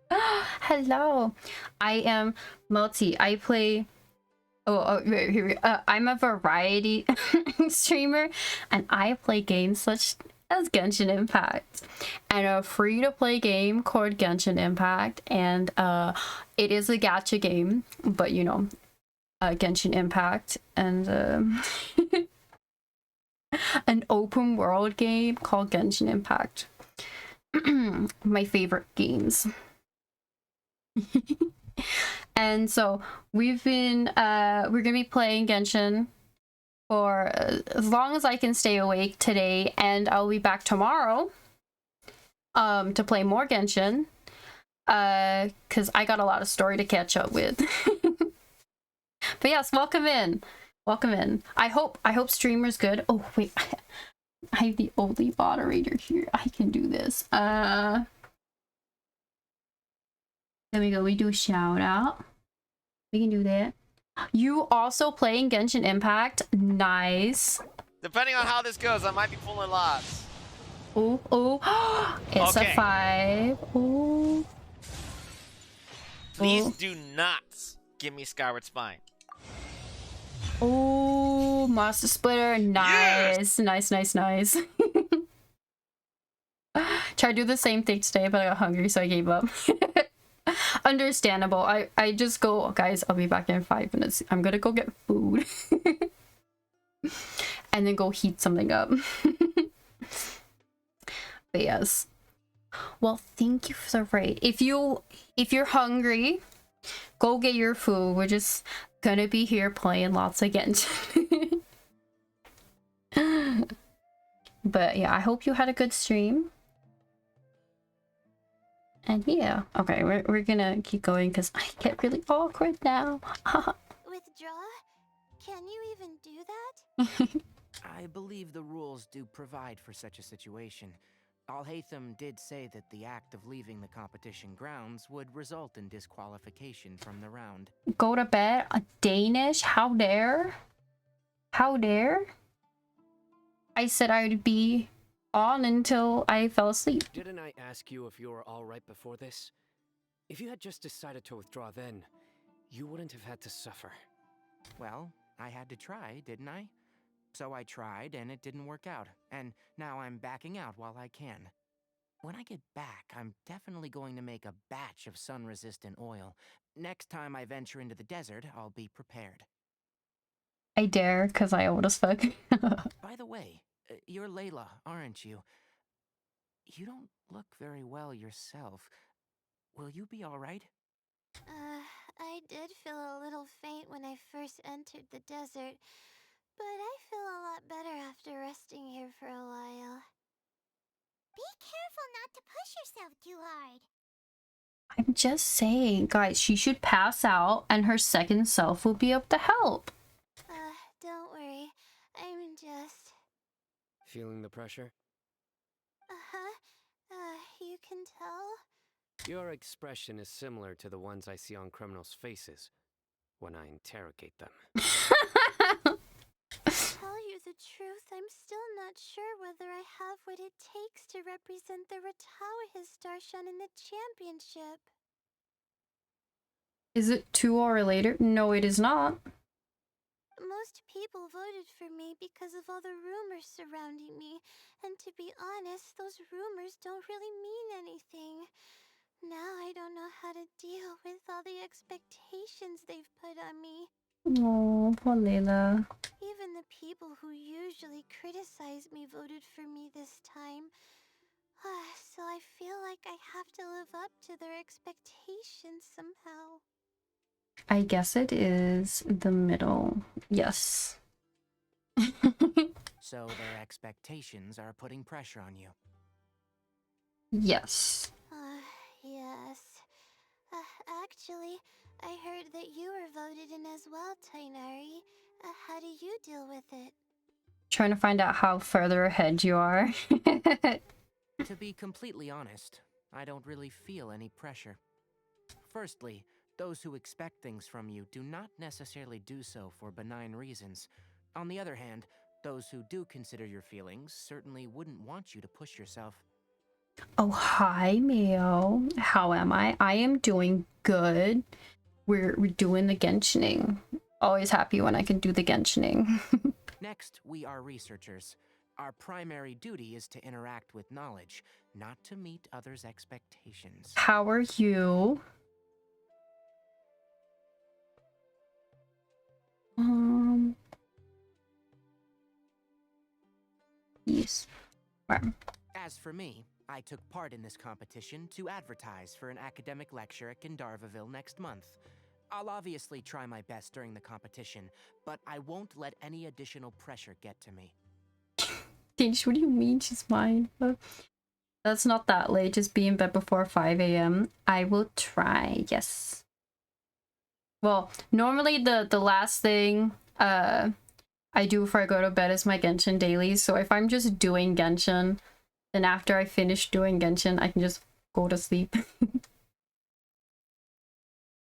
Hello. I am Multi. I play I'm a variety streamer, and I play games such as Genshin Impact, and a free-to-play game called Genshin Impact, and it is a gacha game, but you know, Genshin Impact, and an open world game called Genshin Impact. My favorite games. And so we're gonna be playing Genshin for as long as I can stay awake today, and I'll be back tomorrow to play more Genshin, because I got a lot of story to catch up with. But yes, welcome in. I hope streamer's good. Oh wait, I have the only moderator here. I can do this. There we go. We do shout out. We can do that. You also playing Genshin Impact? Nice. Depending on how this goes, I might be pulling lots. Oh. It's okay. A 5. Oh. Please do not give me Skyward Spine. Oh, Master Splitter. Nice. Yes! Nice. Tried to do the same thing today, but I got hungry, so I gave up. Understandable. I just go, guys, I'll be back in 5 minutes. I'm gonna go get food. And then go heat something up. But yes. Well, thank you for the raid. If you're hungry, go get your food. We're just gonna be here playing lots of Genshin. But yeah, I hope you had a good stream. And yeah, okay, we're gonna keep going because I get really awkward now. Withdraw? Can you even do that? I believe the rules do provide for such a situation. Alhaitham did say that the act of leaving the competition grounds would result in disqualification from the round. Go to bed? Danish? How dare? How dare? I said I would be on until I fell asleep. Didn't I ask you if you were all right before this? If you had just decided to withdraw then, you wouldn't have had to suffer. Well, I had to try, didn't I? So I tried, and it didn't work out. And now I'm backing out while I can. When I get back, I'm definitely going to make a batch of sun-resistant oil. Next time I venture into the desert, I'll be prepared. I dare, because I old as fuck. By the way, you're Layla, aren't you? You don't look very well yourself. Will you be all right? I did feel a little faint when I first entered the desert, but I feel a lot better after resting here for a while. Be careful not to push yourself too hard. I'm just saying, guys, she should pass out and her second self will be able to help. Don't worry. I'm just... Feeling the pressure? You can tell? Your expression is similar to the ones I see on criminals' faces when I interrogate them. Tell you the truth, I'm still not sure whether I have what it takes to represent the Ratawahis Darshan in the championship. Is it 2 hours later? No, it is not. Most people voted for me because of all the rumors surrounding me, and to be honest, those rumors don't really mean anything. Now I don't know how to deal with all the expectations they've put on me. Oh, poor Layla. Even the people who usually criticize me voted for me this time. So I feel like I have to live up to their expectations somehow. I guess it is the middle. Yes. So their expectations are putting pressure on you. Yes. Yes. Actually, I heard that you were voted in as well, Tainari. How do you deal with it? Trying to find out how further ahead you are. To be completely honest, I don't really feel any pressure. Firstly, those who expect things from you do not necessarily do so for benign reasons. On the other hand, those who do consider your feelings certainly wouldn't want you to push yourself. Oh, hi, Mayo. How am I? I am doing good. We're doing the Genshining. Always happy when I can do the Genshining. Next, we are researchers. Our primary duty is to interact with knowledge, not to meet others' expectations. How are you? Yes. As for me, I took part in this competition to advertise for an academic lecture at Gandharvaville next month. I'll obviously try my best during the competition, but I won't let any additional pressure get to me. What do you mean she's mine? That's not that late. Just be in bed before 5 a.m. I will try. Yes. Well, normally the last thing I do before I go to bed is my Genshin dailies. So if I'm just doing Genshin, then after I finish doing Genshin, I can just go to sleep.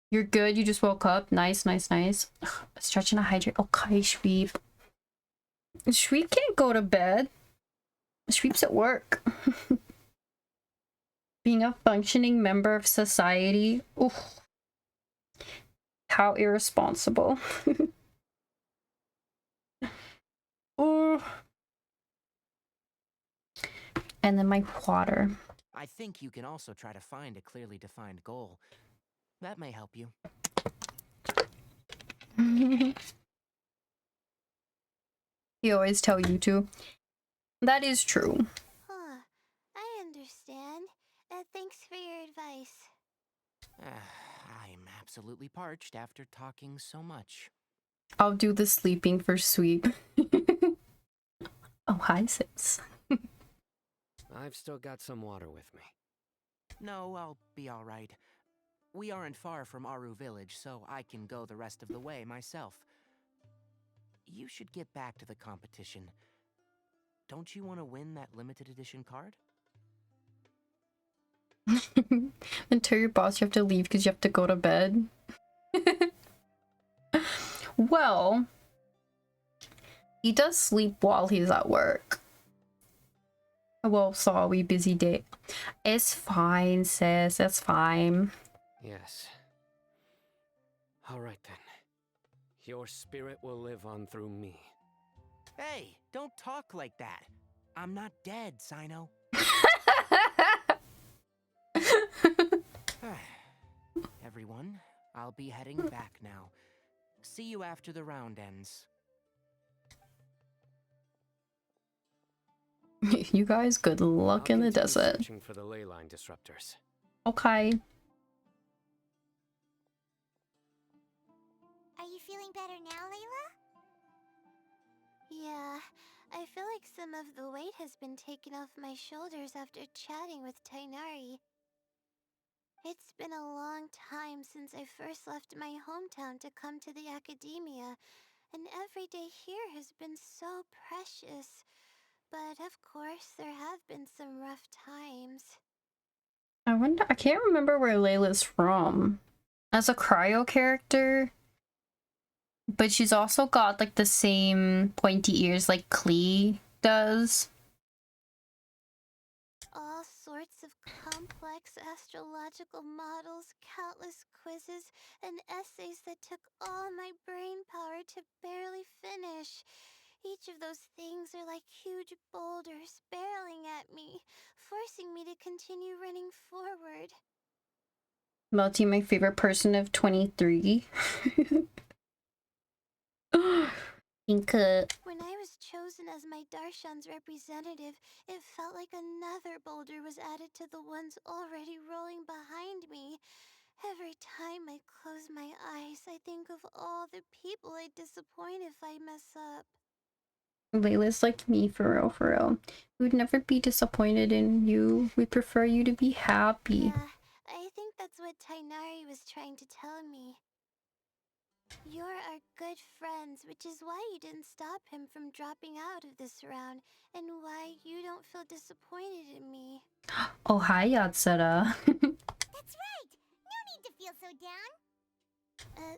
You're good. You just woke up. Nice, nice, nice. Stretch and a hydrate. Okay, Shweep. Shweep can't go to bed. Shweep's at work. Being a functioning member of society. Oof. How irresponsible. Oh. And then my water. I think you can also try to find a clearly defined goal. That may help you. He always tell you to. That is true. Huh. I understand. Thanks for your advice. I'm absolutely parched after talking so much. I'll do the sleeping for sweep. Oh, hi, sis. I've still got some water with me. No, I'll be all right. We aren't far from Aru Village, so I can go the rest of the way myself. You should get back to the competition. Don't you want to win that limited edition card? And tell your boss you have to leave because you have to go to bed. Well, he does sleep while he's at work. Well, sorry, busy day. It's fine, sis. It's fine. Yes. All right then. Your spirit will live on through me. Hey, don't talk like that. I'm not dead, Sino. Everyone, I'll be heading back now. See you after the round ends. You guys, good luck in the desert. Searching for the ley line disruptors. Okay. Are you feeling better now, Layla? Yeah, I feel like some of the weight has been taken off my shoulders after chatting with Tainari. It's been a long time since I first left my hometown to come to the academia, and every day here has been so precious. But of course, there have been some rough times. I wonder, I can't remember where Layla's from. As a cryo character, but she's also got like the same pointy ears like Klee does. All sorts of complex astrological models, countless quizzes, and essays that took all my brain power to barely finish. Each of those things are like huge boulders barreling at me, forcing me to continue running forward. Melty, my favorite person of 23. Pink. When I was chosen as my Darshan's representative, it felt like another boulder was added to the ones already rolling behind me. Every time I close my eyes, I think of all the people I'd disappoint if I mess up. Layla's like me, for real, for real. We'd never be disappointed in you. We prefer you to be happy. Yeah, I think that's what Tainari was trying to tell me. You're our good friends, which is why you didn't stop him from dropping out of this round, and why you don't feel disappointed in me. Oh, hi, Yatsura. That's right! No need to feel so down!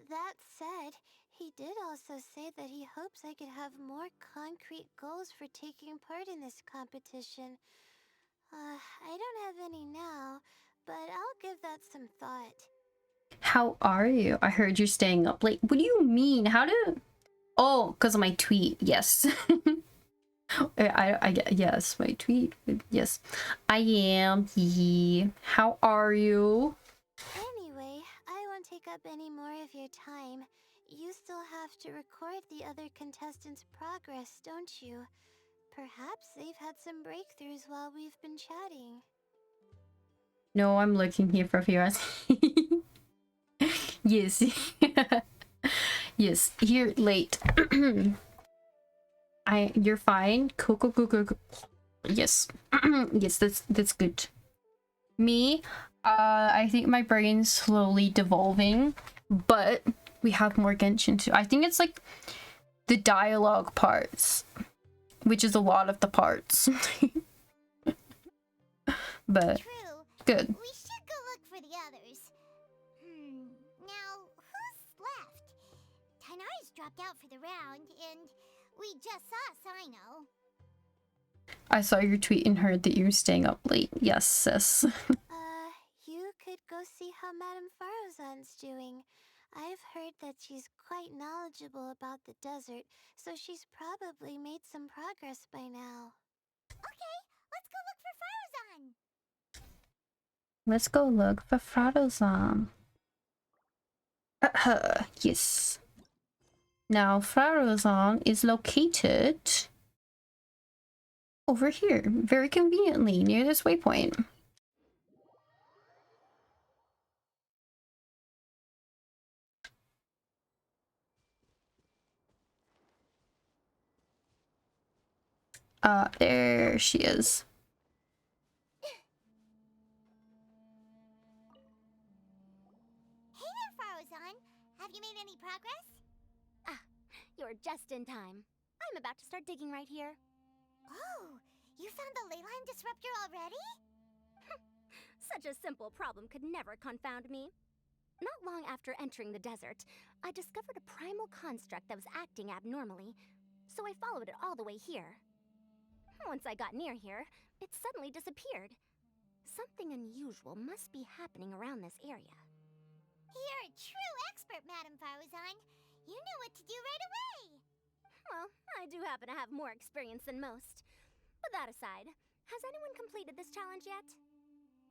That said, he did also say that he hopes I could have more concrete goals for taking part in this competition. I don't have any now, but I'll give that some thought. How are you? I heard you're staying up late. What do you mean? How did... Oh, because of my tweet. Yes. Yes, my tweet. Yes. I am. How are you? Anyway, I won't take up any more of your time. You still have to record the other contestants' progress, don't you? Perhaps they've had some breakthroughs while we've been chatting. No, I'm looking here for viewers. Yes. Yes, here late. You're fine. Cool. Yes. Yes, that's good. Me, I think my brain's slowly devolving, but we have more Genshin too. I think it's like the dialogue parts, which is a lot of the parts. But True. good. We should go look for the others. Now, who's left? Tainari's dropped out for the round, and we just saw Sino. I saw your tweet and heard that you were staying up late. Yes, sis. You could go see how Madame Farozan's doing. I've heard that she's quite knowledgeable about the desert, so she's probably made some progress by now. Okay, let's go look for Farozan! Let's go look for Frarozan. Yes. Now Frarozan is located over here, very conveniently near this waypoint. There she is. Hey there, Farozan. Have you made any progress? Ah, you're just in time. I'm about to start digging right here. Oh, you found the leyline disruptor already? Such a simple problem could never confound me. Not long after entering the desert, I discovered a primal construct that was acting abnormally, so I followed it all the way here. Once I got near here, it suddenly disappeared. Something unusual must be happening around this area. You're a true expert, Madam Farozan. You knew what to do right away. Well, I do happen to have more experience than most. But that aside, has anyone completed this challenge yet?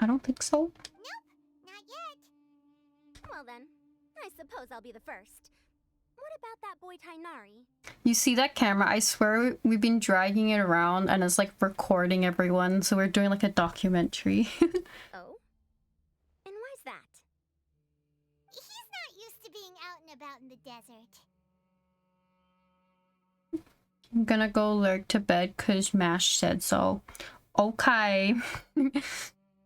I don't think so. Nope, not yet. Well then, I suppose I'll be the first. What about that boy Tainari? You see that camera? I swear we've been dragging it around and it's like recording everyone, so we're doing like a documentary. Oh? And why's that? He's not used to being out and about in the desert. I'm gonna go lurk to bed cause Mash said so. Okay.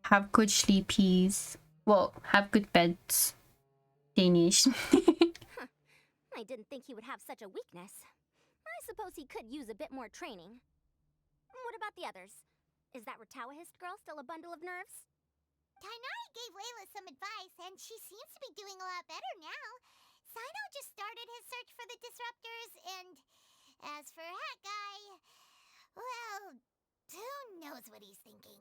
Have good sleepies. Well, have good beds. Danish. I didn't think he would have such a weakness. I suppose he could use a bit more training. What about the others? Is that Ratawahist girl still a bundle of nerves? Tainari gave Layla some advice, and she seems to be doing a lot better now. Sino just started his search for the disruptors, and as for Hat Guy, well, who knows what he's thinking.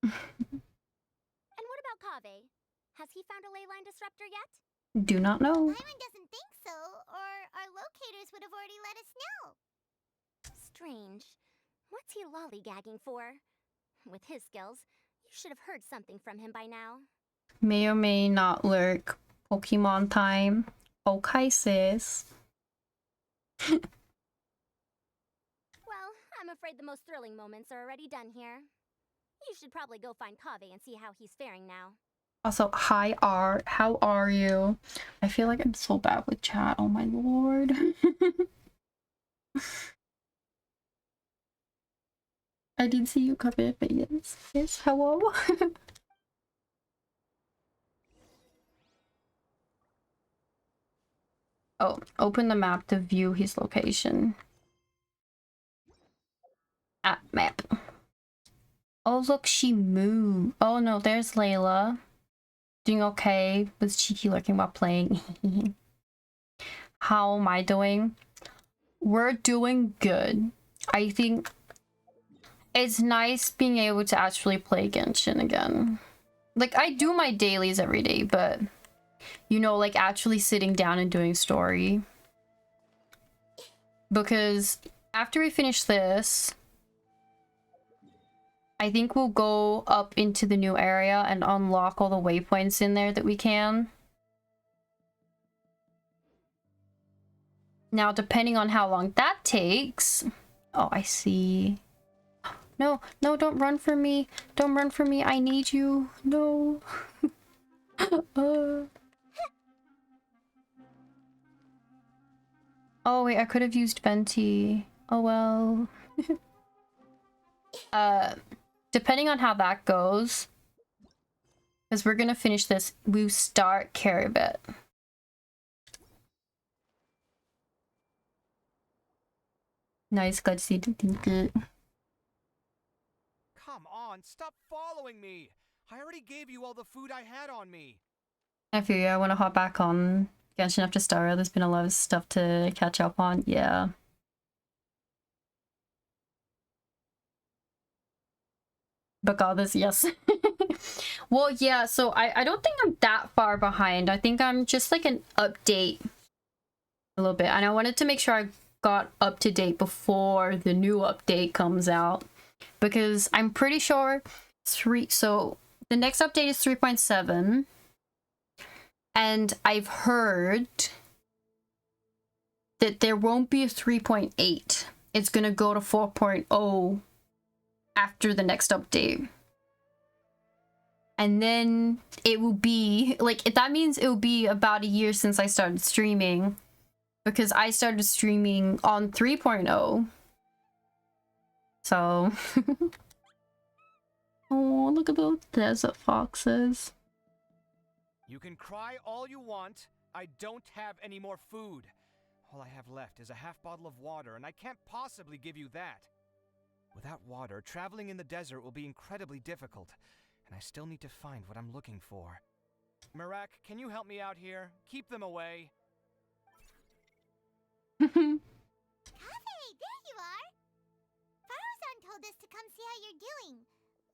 And what about Kaveh? Has he found a leyline disruptor yet? Do not know. Byron doesn't think so, or our locators would have already let us know. Strange. What's he lollygagging for? With his skills, you should have heard something from him by now. May or may not lurk. Pokemon time. Okay, sis. Well, I'm afraid the most thrilling moments are already done here. You should probably go find Kaveh and see how he's faring now. Also, hi Art, how are you? I feel like I'm so bad with chat, oh my lord. I did see you come in, but yes, yes, hello. Oh, open the map to view his location. Ah, map. Oh look, she moved. Oh no, there's Layla. Doing okay, was cheeky lurking while playing. How am I doing? We're doing good. I think it's nice being able to actually play Genshin again. Like, I do my dailies every day, but you know, like actually sitting down and doing story. Because after we finish this, I think we'll go up into the new area and unlock all the waypoints in there that we can. Now, depending on how long that takes... Oh, I see. No, no, don't run for me. Don't run for me. I need you. No. Oh, wait, I could have used Venti. Oh, well. Depending on how that goes, because we're gonna finish this, we start Caribert. Nice, glad to see you. Thank you. Come on, stop following me! I already gave you all the food I had on me. I feel you. I want to hop back on Genshin after Star. There's been a lot of stuff to catch up on. Yeah. But God, this, yes. Well, yeah, so I don't think I'm that far behind. I think I'm just like an update a little bit. And I wanted to make sure I got up to date before the new update comes out. Because I'm pretty sure So the next update is 3.7. And I've heard that there won't be a 3.8. It's gonna go to 4.0 after the next update. And then it will be, like, that means it will be about a year since I started streaming. Because I started streaming on 3.0. So... Oh, look at those desert foxes. You can cry all you want. I don't have any more food. All I have left is a half bottle of water, and I can't possibly give you that. Without water, traveling in the desert will be incredibly difficult, and I still need to find what I'm looking for. Marak, can you help me out here? Keep them away. Hey, there you are! Pharaoh-san told us to come see how you're doing.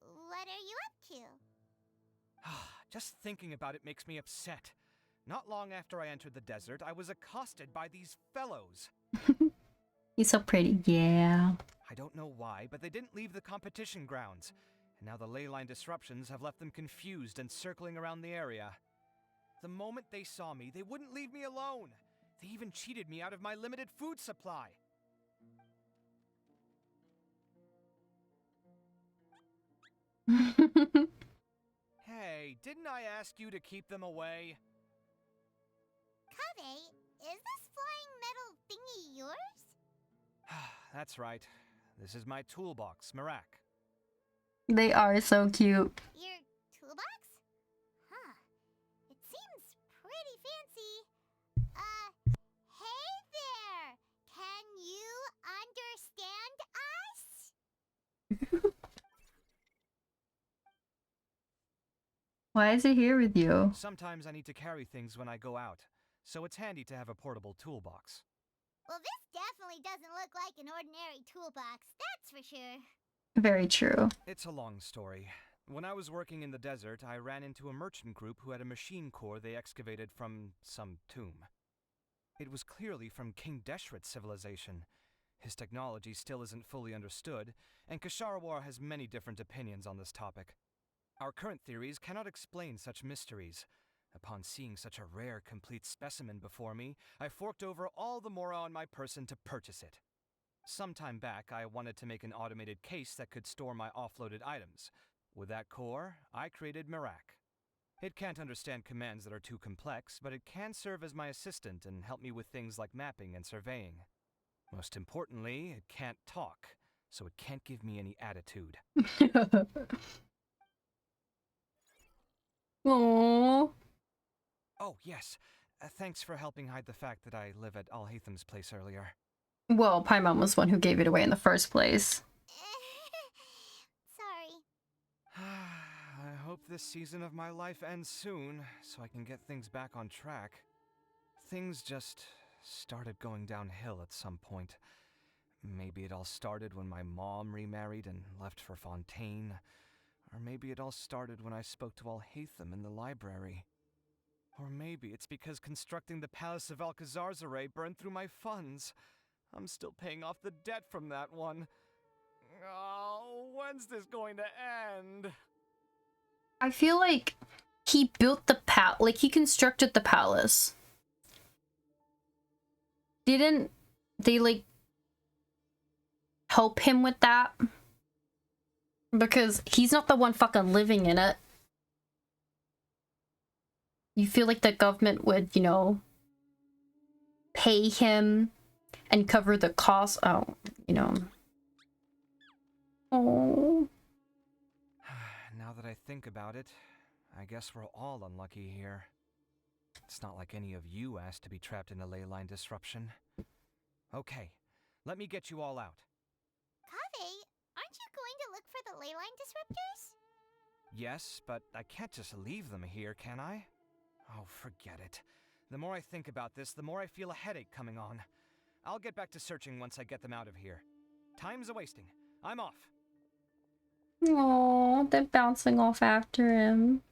What are you up to? Just thinking about it makes me upset. Not long after I entered the desert, I was accosted by these fellows. He's so pretty, yeah. I don't know why, but they didn't leave the competition grounds. And now the ley line disruptions have left them confused and circling around the area. The moment they saw me, they wouldn't leave me alone. They even cheated me out of my limited food supply. Hey, didn't I ask you to keep them away? Kave, is this flying metal thingy yours? That's right. This is my toolbox, Marak. They are so cute. Your toolbox? Huh. It seems pretty fancy. Hey there! Can you understand us? Why is he here with you? Sometimes I need to carry things when I go out, so it's handy to have a portable toolbox. Well, this definitely doesn't look like an ordinary toolbox, that's for sure. Very true. It's a long story. When I was working in the desert, I ran into a merchant group who had a machine core they excavated from some tomb. It was clearly from King Deshret's civilization. His technology still isn't fully understood, and Kasharawar has many different opinions on this topic. Our current theories cannot explain such mysteries. Upon seeing such a rare, complete specimen before me, I forked over all the mora on my person to purchase it. Some time back, I wanted to make an automated case that could store my offloaded items. With that core, I created Marak. It can't understand commands that are too complex, but it can serve as my assistant and help me with things like mapping and surveying. Most importantly, it can't talk, so it can't give me any attitude. Aww. Oh, yes. Thanks for helping hide the fact that I live at Alhatham's place earlier. Well, Paimon was the one who gave it away in the first place. Sorry. I hope this season of my life ends soon, so I can get things back on track. Things just started going downhill at some point. Maybe it all started when my mom remarried and left for Fontaine. Or maybe it all started when I spoke to Alhatham in the library. Or maybe it's because constructing the Palace of Alcazar's burned through my funds. I'm still paying off the debt from that one. Oh, when's this going to end? I feel like he built the he constructed the palace. Didn't they, like, help him with that? Because he's not the one fucking living in it. You feel like the government would, you know, pay him and cover the cost. Oh, you know. Oh. Now that I think about it, I guess we're all unlucky here. It's not like any of you asked to be trapped in a ley line disruption. Okay, let me get you all out. Kave, aren't you going to look for the ley line disruptors? Yes, but I can't just leave them here, can I? Oh, forget it. The more I think about this, the more I feel a headache coming on. I'll get back to searching once I get them out of here. Time's a-wasting. I'm off. Aww, they're bouncing off after him.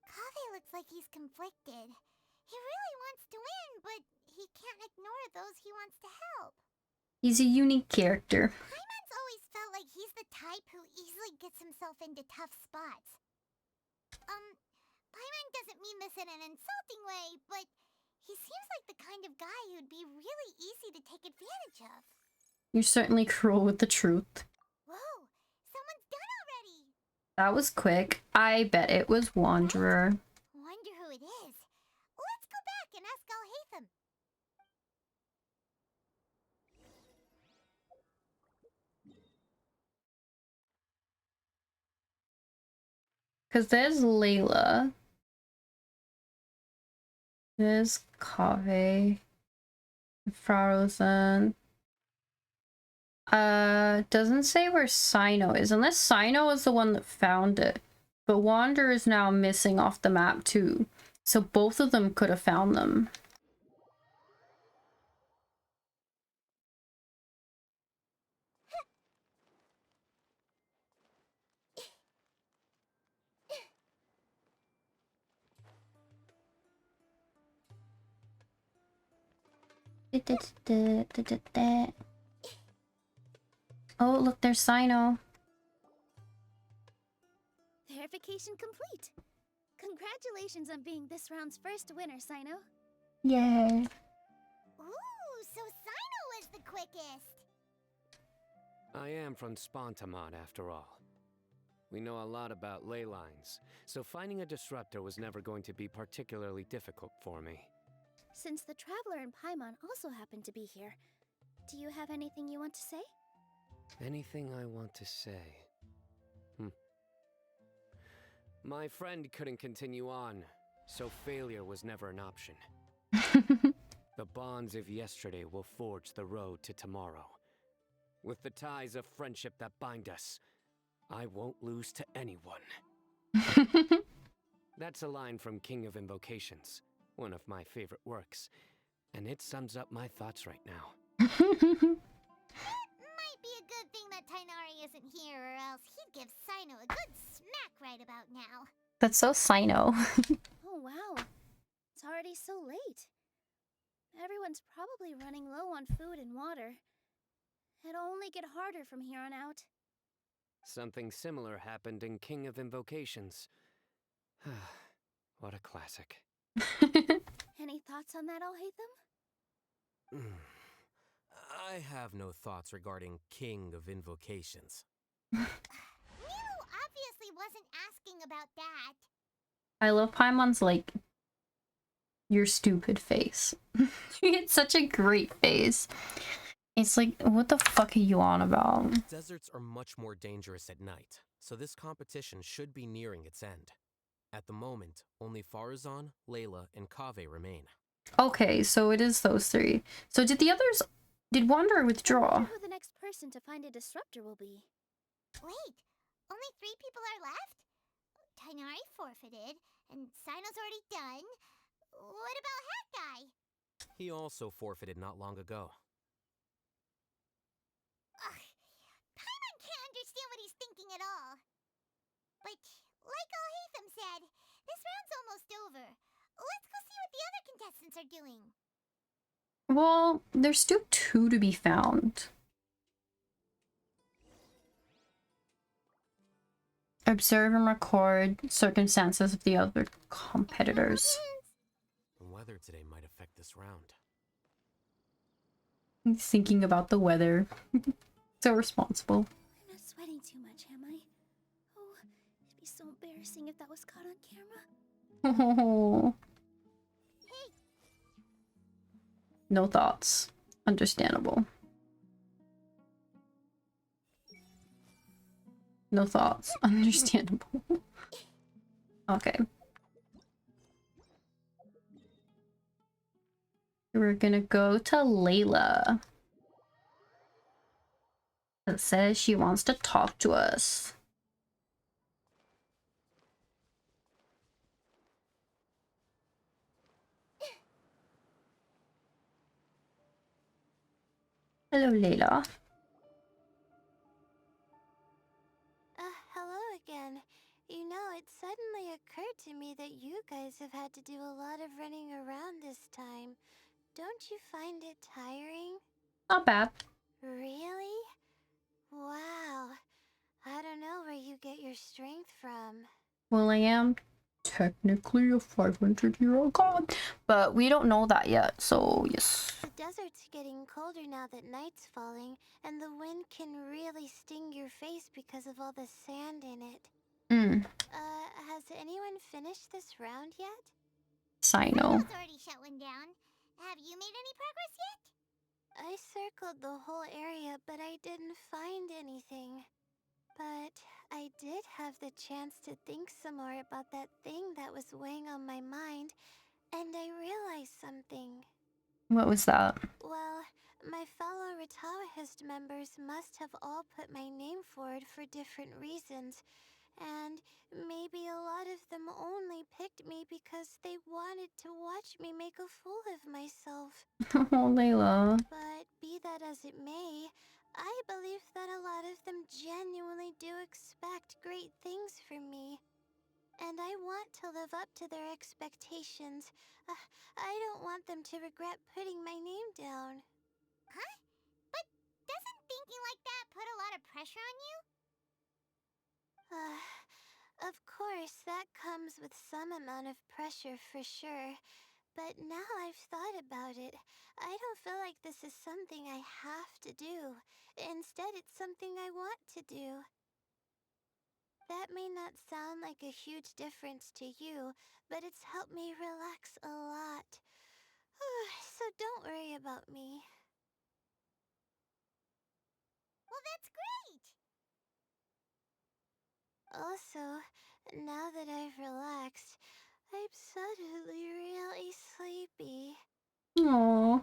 Kave looks like he's conflicted. He really wants to win, but he can't ignore those he wants to help. He's a unique character. Paimon Lawrence always felt like he's the type who easily gets himself into tough spots. Paimon doesn't mean this in an insulting way, but he seems like the kind of guy who'd be really easy to take advantage of. You're certainly cruel with the truth. Whoa, someone's done already. That was quick. I bet it was Wanderer. Wonder who it is. Let's go back and ask Alhaitham. Because there's Layla. There's Kaveh. Frozen. Doesn't say where Sino is, unless Sino is the one that found it. But Wander is now missing off the map too. So both of them could have found them. Oh, look, there's Sino. Verification complete. Congratulations on being this round's first winner, Sino. Yay. Ooh, so Sino was the quickest. I am from Spontamod, after all. We know a lot about ley lines, so finding a disruptor was never going to be particularly difficult for me. Since the Traveler and Paimon also happen to be here, do you have anything you want to say? Anything I want to say? My friend couldn't continue on, so failure was never an option. The bonds of yesterday will forge the road to tomorrow. With the ties of friendship that bind us, I won't lose to anyone. That's a line from King of Invocations, one of my favorite works, and it sums up my thoughts right now. Might be a good thing that Tighnari isn't here, or else he'd give Sino a good smack right about now. That's so Sino. Oh wow, it's already so late. Everyone's probably running low on food and water. It'll only get harder from here on out. Something similar happened in King of Invocations. What a classic. Any thoughts on that, Alhaitham? I have no thoughts regarding King of Invocations. Milu obviously wasn't asking about that. I love Paimon's, like, your stupid face. It's such a great face. It's like, what the fuck are you on about? Deserts are much more dangerous at night, so this competition should be nearing its end. At the moment, only Farazan, Layla, and Kaveh remain. Okay, so it is those three. So did the others... Did Wanderer withdraw? I wonder who the next person to find a disruptor will be. Wait, only 3 people are left? Tighnari forfeited, and Sino's already done. What about Hat Guy? He also forfeited not long ago. Ugh, Paimon can't understand what he's thinking at all. But, like Alhaitham said, this round's almost over. Let's go see what the other contestants are doing. Well, there's still 2 to be found. Observe and record circumstances of the other competitors. The weather today might affect this round. He's thinking about the weather. So responsible. I'm not sweating too much, am I? Oh, it'd be so embarrassing if that was caught on camera. Oh. No thoughts. Understandable. No thoughts. Understandable. Okay. We're gonna go to Layla. It says she wants to talk to us. Hello, Layla. Hello again. You know, it suddenly occurred to me that you guys have had to do a lot of running around this time. Don't you find it tiring? Not bad. Really? Wow. I don't know where you get your strength from. Well, I am technically a 500-year-old god, but we don't know that yet, so yes. The desert's getting colder now that night's falling, and the wind can really sting your face because of all the sand in it. Has anyone finished this round yet? Sino. It's already shut one down. Have you made any progress yet? I circled the whole area, but I didn't find anything. But I did have the chance to think some more about that thing that was weighing on my mind, and I realized something. What was that? Well, my fellow Retawahist members must have all put my name forward for different reasons, and maybe a lot of them only picked me because they wanted to watch me make a fool of myself. Oh, Layla. But be that as it may, I believe that a lot of them genuinely do expect great things from me. And I want to live up to their expectations. I don't want them to regret putting my name down. Huh? But doesn't thinking like that put a lot of pressure on you? Of course, that comes with some amount of pressure for sure. But now I've thought about it, I don't feel like this is something I have to do. Instead, it's something I want to do. That may not sound like a huge difference to you, but it's helped me relax a lot. So don't worry about me. Well, that's great! Also, now that I've relaxed, I'm suddenly really sleepy. Aww.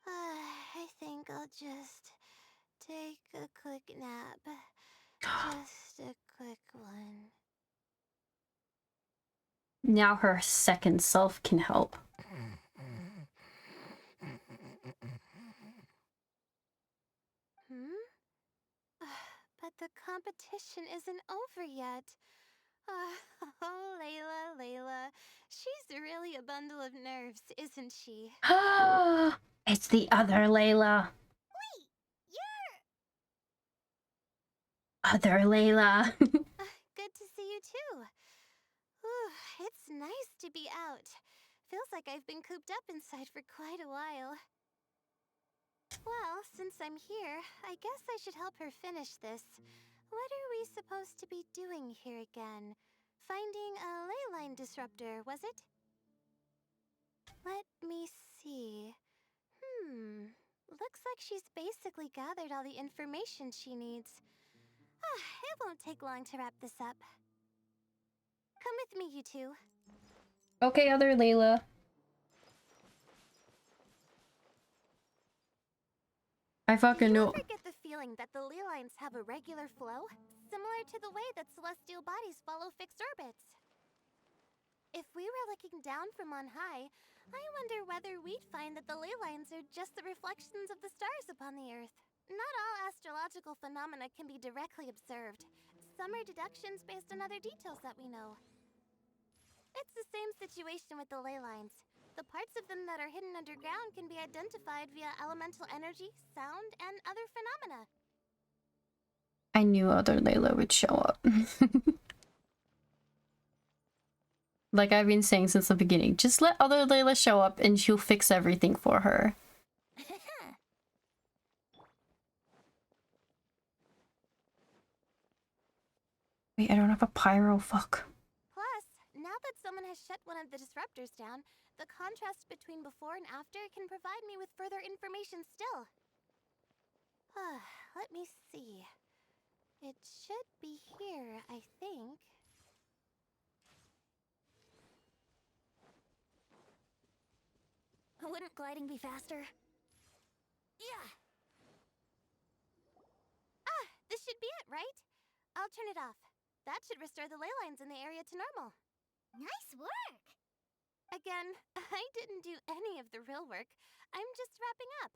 I think I'll just take a quick nap. Just a quick one. Now her second self can help. But the competition isn't over yet. Oh, Layla. She's really a bundle of nerves, isn't she? It's the other Layla. Wait, you're... Other Layla. Good to see you too. It's nice to be out. Feels like I've been cooped up inside for quite a while. Well, since I'm here, I guess I should help her finish this. What are we supposed to be doing here again? Finding a ley line disruptor, was it? Let me see. Looks like she's basically gathered all the information she needs. It won't take long to wrap this up. Come with me, you two. Okay, other Layla. I fucking know. Do you ever get the feeling that the ley lines have a regular flow? Similar to the way that celestial bodies follow fixed orbits. If we were looking down from on high, I wonder whether we'd find that the ley lines are just the reflections of the stars upon the Earth. Not all astrological phenomena can be directly observed. Some are deductions based on other details that we know. It's the same situation with the ley lines. The parts of them that are hidden underground can be identified via elemental energy, sound, and other phenomena. I knew other Layla would show up. Like I've been saying since the beginning, just let other Layla show up and she'll fix everything for her. Wait, I don't have a pyro, fuck. Plus, now that someone has shut one of the disruptors down, the contrast between before and after can provide me with further information still. Let me see. It should be here, I think. Wouldn't gliding be faster? Yeah! This should be it, right? I'll turn it off. That should restore the ley lines in the area to normal. Nice work! Again, I didn't do any of the real work. I'm just wrapping up.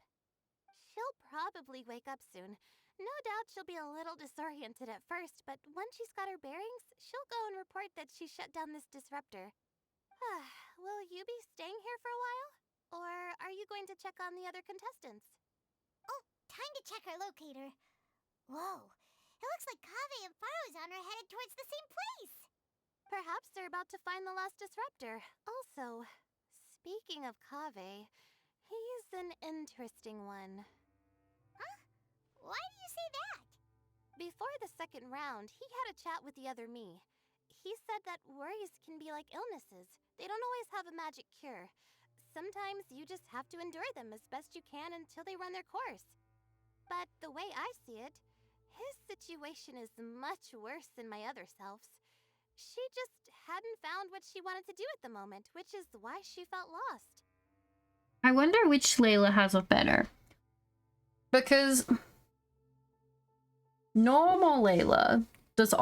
She'll probably wake up soon. No doubt she'll be a little disoriented at first, but once she's got her bearings, she'll go and report that she shut down this disruptor. Will you be staying here for a while? Or are you going to check on the other contestants? Oh, time to check our locator. Whoa, it looks like Kaveh and Faruzan are headed towards the same place. Perhaps they're about to find the last disruptor. Also, speaking of Kaveh, he's an interesting one. Huh? Why do you say that? Before the second round, he had a chat with the other me. He said that worries can be like illnesses. They don't always have a magic cure. Sometimes you just have to endure them as best you can until they run their course. But the way I see it, his situation is much worse than my other self's. She just hadn't found what she wanted to do at the moment, which is why she felt lost. I wonder which Layla has it better. Because normal Layla does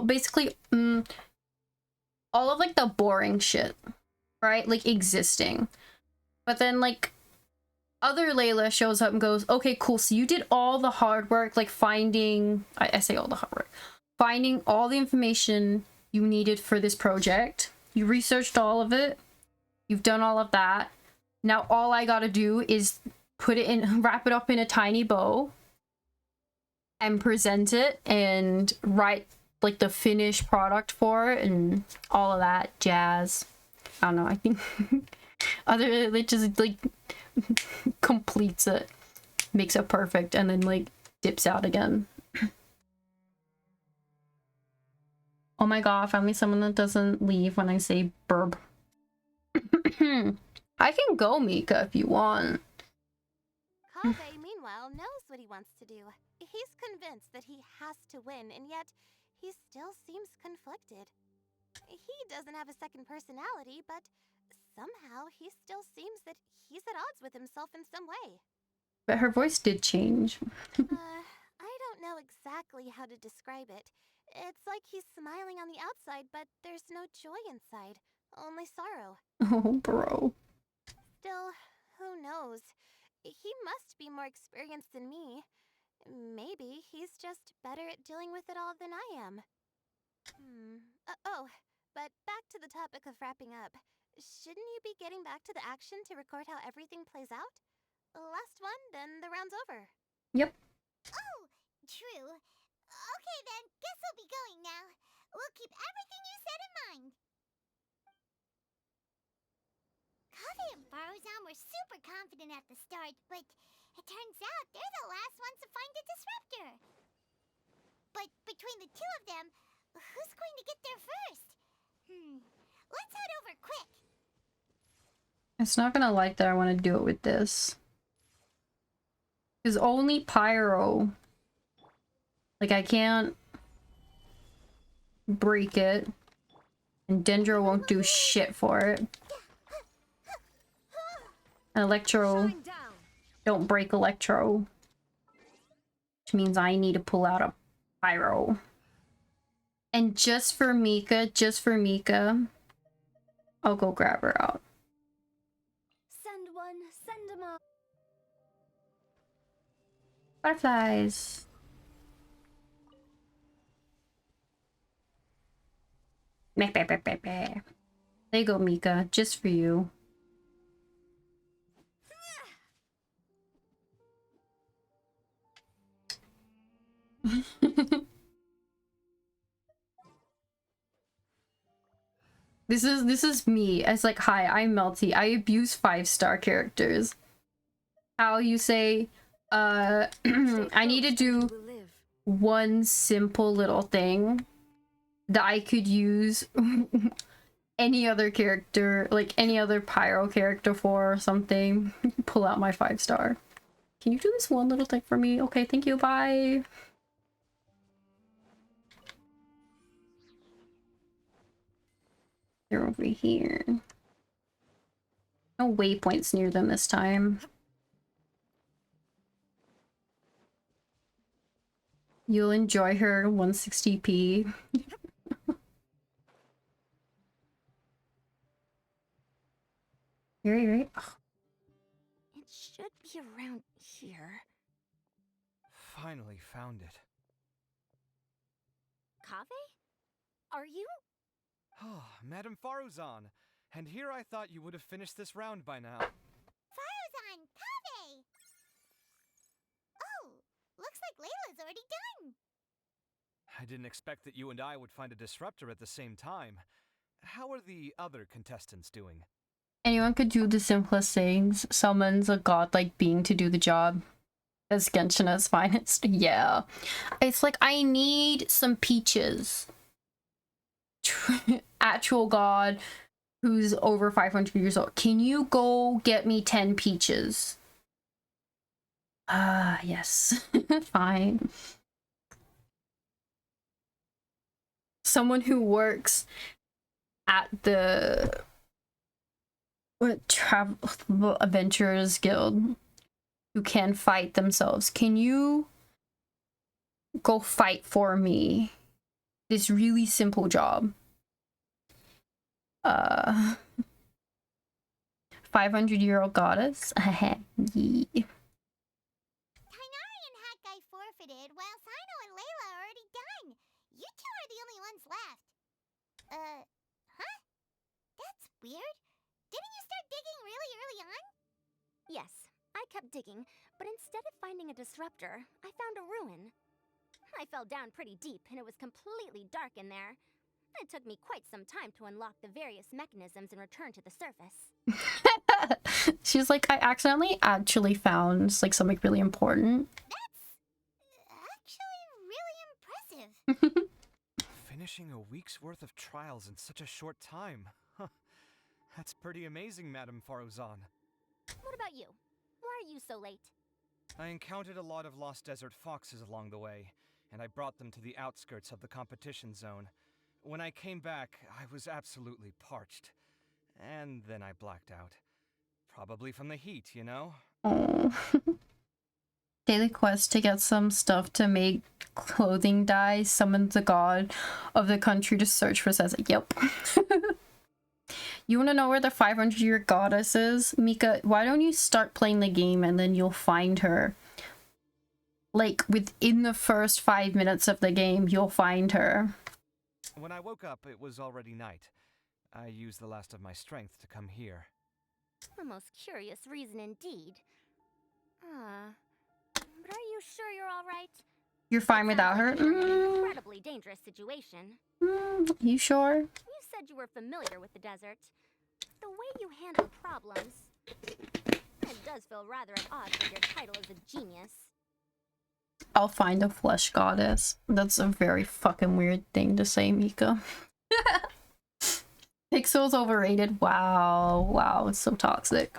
basically all of like the boring shit, right? Like existing. But then like other Layla shows up and goes, okay, cool, so you did all the hard work, like finding, I say all the hard work, finding all the information you needed for this project. You researched all of it. You've done all of that. Now all I gotta do is wrap it up in a tiny bow and present it and write like the finished product for it and all of that jazz. I don't know, I think it just like completes it, makes it perfect, and then like dips out again. Oh my god, finally someone that doesn't leave when I say burb. I can go, Mika, if you want. Kaveh, meanwhile, knows what he wants to do. He's convinced that he has to win, and yet he still seems conflicted. He doesn't have a second personality, but somehow he still seems that he's at odds with himself in some way. But her voice did change. I don't know exactly how to describe it. It's like he's smiling on the outside, but there's no joy inside. Only sorrow. Oh, bro. Still, who knows? He must be more experienced than me. Maybe he's just better at dealing with it all than I am. Oh, but back to the topic of wrapping up. Shouldn't you be getting back to the action to record how everything plays out? Last one, then the round's over. Yep. Oh, true. Okay then, guess we'll be going now. We'll keep everything you said in mind. Kaveh and Faruzan were super confident at the start, but it turns out they're the last ones to find a disruptor. But between the two of them, who's going to get there first? Let's head over quick. It's not gonna like that I want to do it with this. Because only Pyro. Like, I can't break it. And Dendro won't do shit for it. And Electro. Don't break Electro. Which means I need to pull out a Pyro. And just for Mika, I'll go grab her out. Send one, send them all. Butterflies. Meh, meh, meh, meh, meh. There you go, Mika. Just for you. This is me. It's like, hi, I'm Melty. I abuse 5-star characters. How you say, I need to do one simple little thing that I could use any other character, like any other Pyro character for or something. Pull out my 5-star. Can you do this one little thing for me? Okay, thank you, bye. They're over here. No waypoints near them this time. You'll enjoy her 160p. Right. Oh. It should be around here. Finally found it. Kaveh? Are you? Oh, Madame Faruzan. And here I thought you would have finished this round by now. Faruzan, Kaveh! I didn't expect that you and I would find a disruptor at the same time. How are the other contestants doing? Anyone could do the simplest things. Summons a godlike being to do the job. As Genshin as finest. Yeah. It's like, I need some peaches. Actual god who's over 500 years old. Can you go get me 10 peaches? Ah, yes. Fine. Someone who works at the Travel Adventurers Guild who can fight themselves. Can you go fight for me? This really simple job. 500-year-old goddess. Yeah. Tainari and Hakai forfeited, while Sino and Layla are already done. You two are the only ones left. Huh? That's weird. Didn't you start digging really early on? Yes, I kept digging, but instead of finding a disruptor, I found a ruin. I fell down pretty deep, and it was completely dark in there. It took me quite some time to unlock the various mechanisms and return to the surface. She's like, I accidentally actually found like something really important. That's actually really impressive. Finishing a week's worth of trials in such a short time. Huh. That's pretty amazing, Madame Faruzan. What about you? Why are you so late? I encountered a lot of lost desert foxes along the way, and I brought them to the outskirts of the competition zone. When I came back, I was absolutely parched. And then I blacked out. Probably from the heat, you know? Oh. Daily quest to get some stuff to make clothing dye. Summon the god of the country to search for says, yep. You want to know where the 500-year goddess is? Mika, why don't you start playing the game and then you'll find her. Like, within the first 5 minutes of the game, you'll find her. When I woke up, it was already night. I used the last of my strength to come here. A most curious reason indeed. But are you sure you're all right? You're fine without her? You're in an incredibly dangerous situation. You sure? You said you were familiar with the desert. The way you handle problems, it does feel rather at odds with your title as a genius. I'll find a flesh goddess. That's a very fucking weird thing to say, Mika. Pixel's overrated. Wow. Wow, it's so toxic.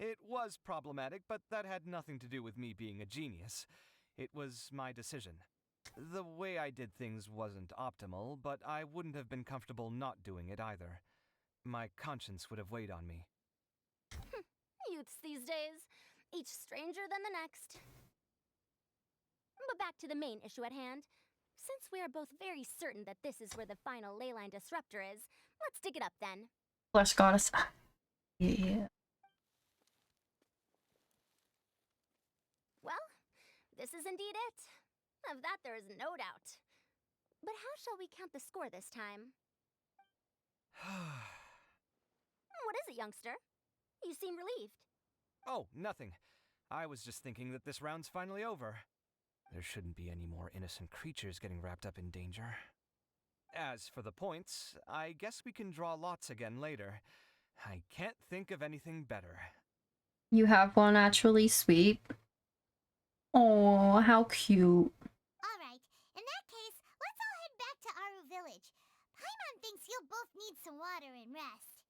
It was problematic, but that had nothing to do with me being a genius. It was my decision. The way I did things wasn't optimal, but I wouldn't have been comfortable not doing it either. My conscience would have weighed on me. Youths these days, each stranger than the next. But back to the main issue at hand. Since we are both very certain that this is where the final leyline disruptor is, let's dig it up then. Flesh goddess. Yeah. Well, this is indeed it. Of that there is no doubt. But how shall we count the score this time? What is it, youngster? You seem relieved. Oh, nothing. I was just thinking that this round's finally over. There shouldn't be any more innocent creatures getting wrapped up in danger. As for the points, I guess we can draw lots again later. I can't think of anything better. You have one actually sweet. Oh, how cute. Alright, in that case, let's all head back to Aru Village. Paimon thinks you'll both need some water and rest.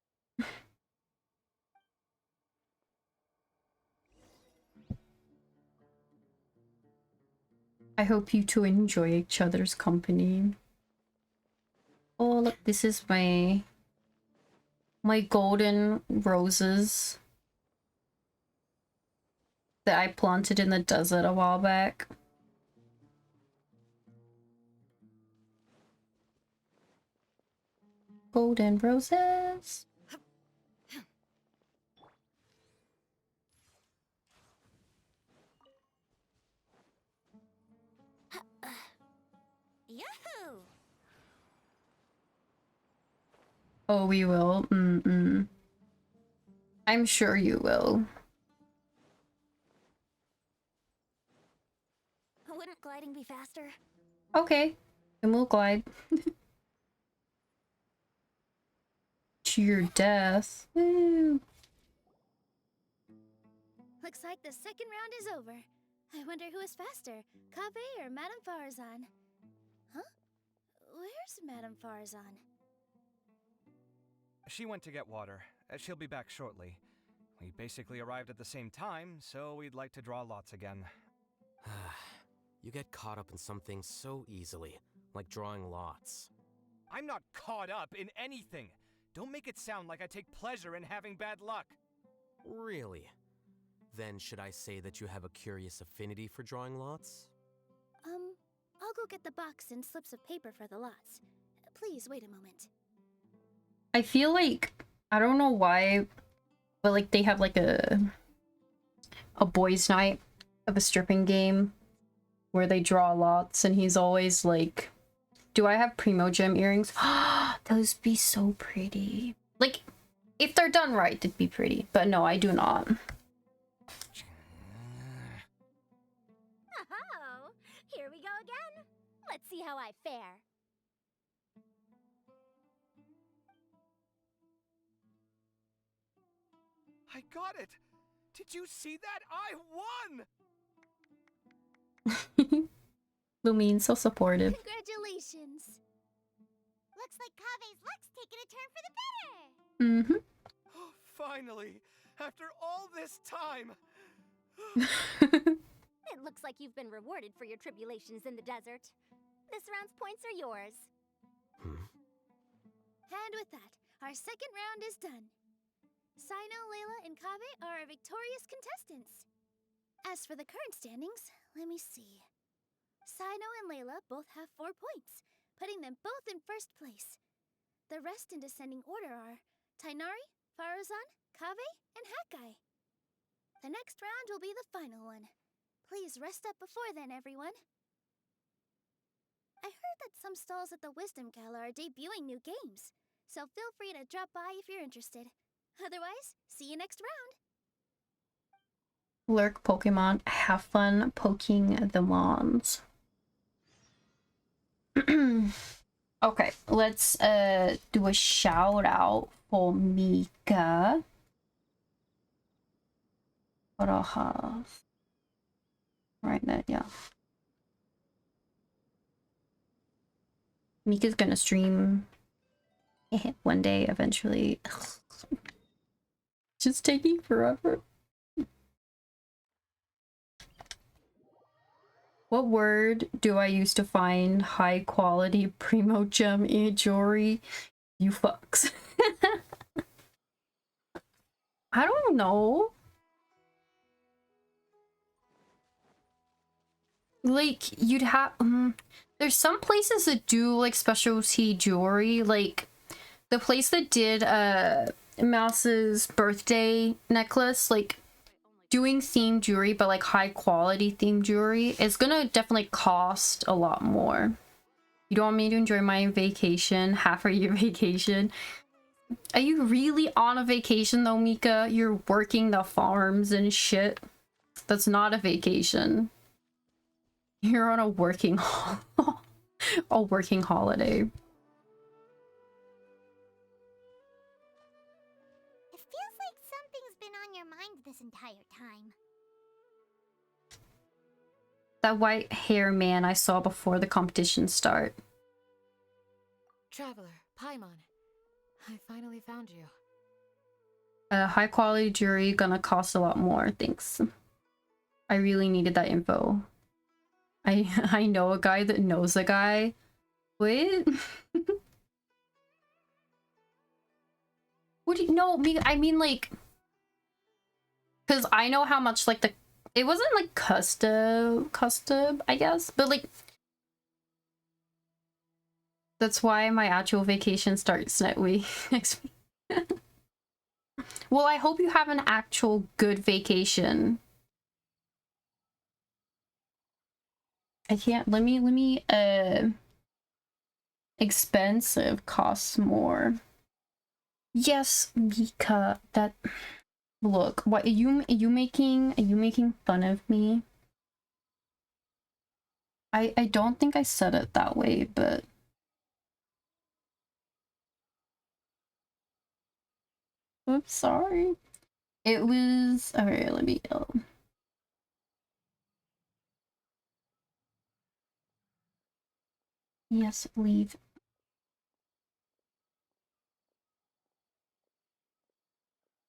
I hope you two enjoy each other's company. Oh, look, this is my golden roses that I planted in the desert a while back. Golden roses. Yahoo! Oh, we will. I'm sure you will. Wouldn't gliding be faster? Okay. And we'll glide. To your death. Woo. Looks like the second round is over. I wonder who is faster, Kaveh or Madame Farazan? Huh? Where's Madame Farazan? She went to get water. She'll be back shortly. We basically arrived at the same time, so we'd like to draw lots again. You get caught up in some things so easily, like drawing lots. I'm not caught up in anything! Don't make it sound like I take pleasure in having bad luck! Really? Then should I say that you have a curious affinity for drawing lots? I'll go get the box and slips of paper for the lots. Please wait a moment. I feel like, I don't know why, but like they have like a boys' night of a stripping game where they draw lots and he's always like, do I have Primo Gem earrings? Those be so pretty. Like, if they're done right, they'd be pretty. But no, I do not. Oh, here we go again. Let's see how I fare. I got it! Did you see that? I won! Lumine, so supportive. Congratulations. Looks like Kaveh's luck's taking a turn for the better. Mm-hmm. Oh, finally! After all this time! It looks like you've been rewarded for your tribulations in the desert. This round's points are yours. And with that, our second round is done. Sino, Layla, and Kaveh are our victorious contestants. As for the current standings, let me see. Sino and Layla both have 4 points, putting them both in first place. The rest in descending order are Tainari, Farazan, Kaveh, and Hakai. The next round will be the final one. Please rest up before then, everyone. I heard that some stalls at the Wisdom Gala are debuting new games, so feel free to drop by if you're interested. Otherwise, see you next round. Lurk Pokemon, have fun poking the mons. Okay, let's do a shout out for Mika. What I'll have right there, yeah. Mika's gonna stream one day eventually. Just taking forever. What word do I use to find high quality Primo Gem jewelry? You fucks. I don't know. Like, you'd have there's some places that do like specialty jewelry, like the place that did Mouse's birthday necklace, like doing themed jewelry, but like high quality themed jewelry is gonna definitely cost a lot more. You don't want me to enjoy my vacation, half a year vacation. Are you really on a vacation though, Mika? You're working the farms and shit. That's not a vacation. You're on a working a working holiday. It feels like something's been on your mind this entire time. That white hair man I saw before the competition start. Traveler, Paimon, I finally found you. High quality jewelry gonna cost a lot more, thanks. I really needed that info. I know a guy that knows a guy. What? What do you know? I mean like, because I know how much like it wasn't like custom, I guess, but like that's why my actual vacation starts next week. Well, I hope you have an actual good vacation. I can't, let me, expensive costs more. Yes, Mika, that, look, what, are you making fun of me? I don't think I said it that way, but oops, sorry. It was alright, let me yes, leave.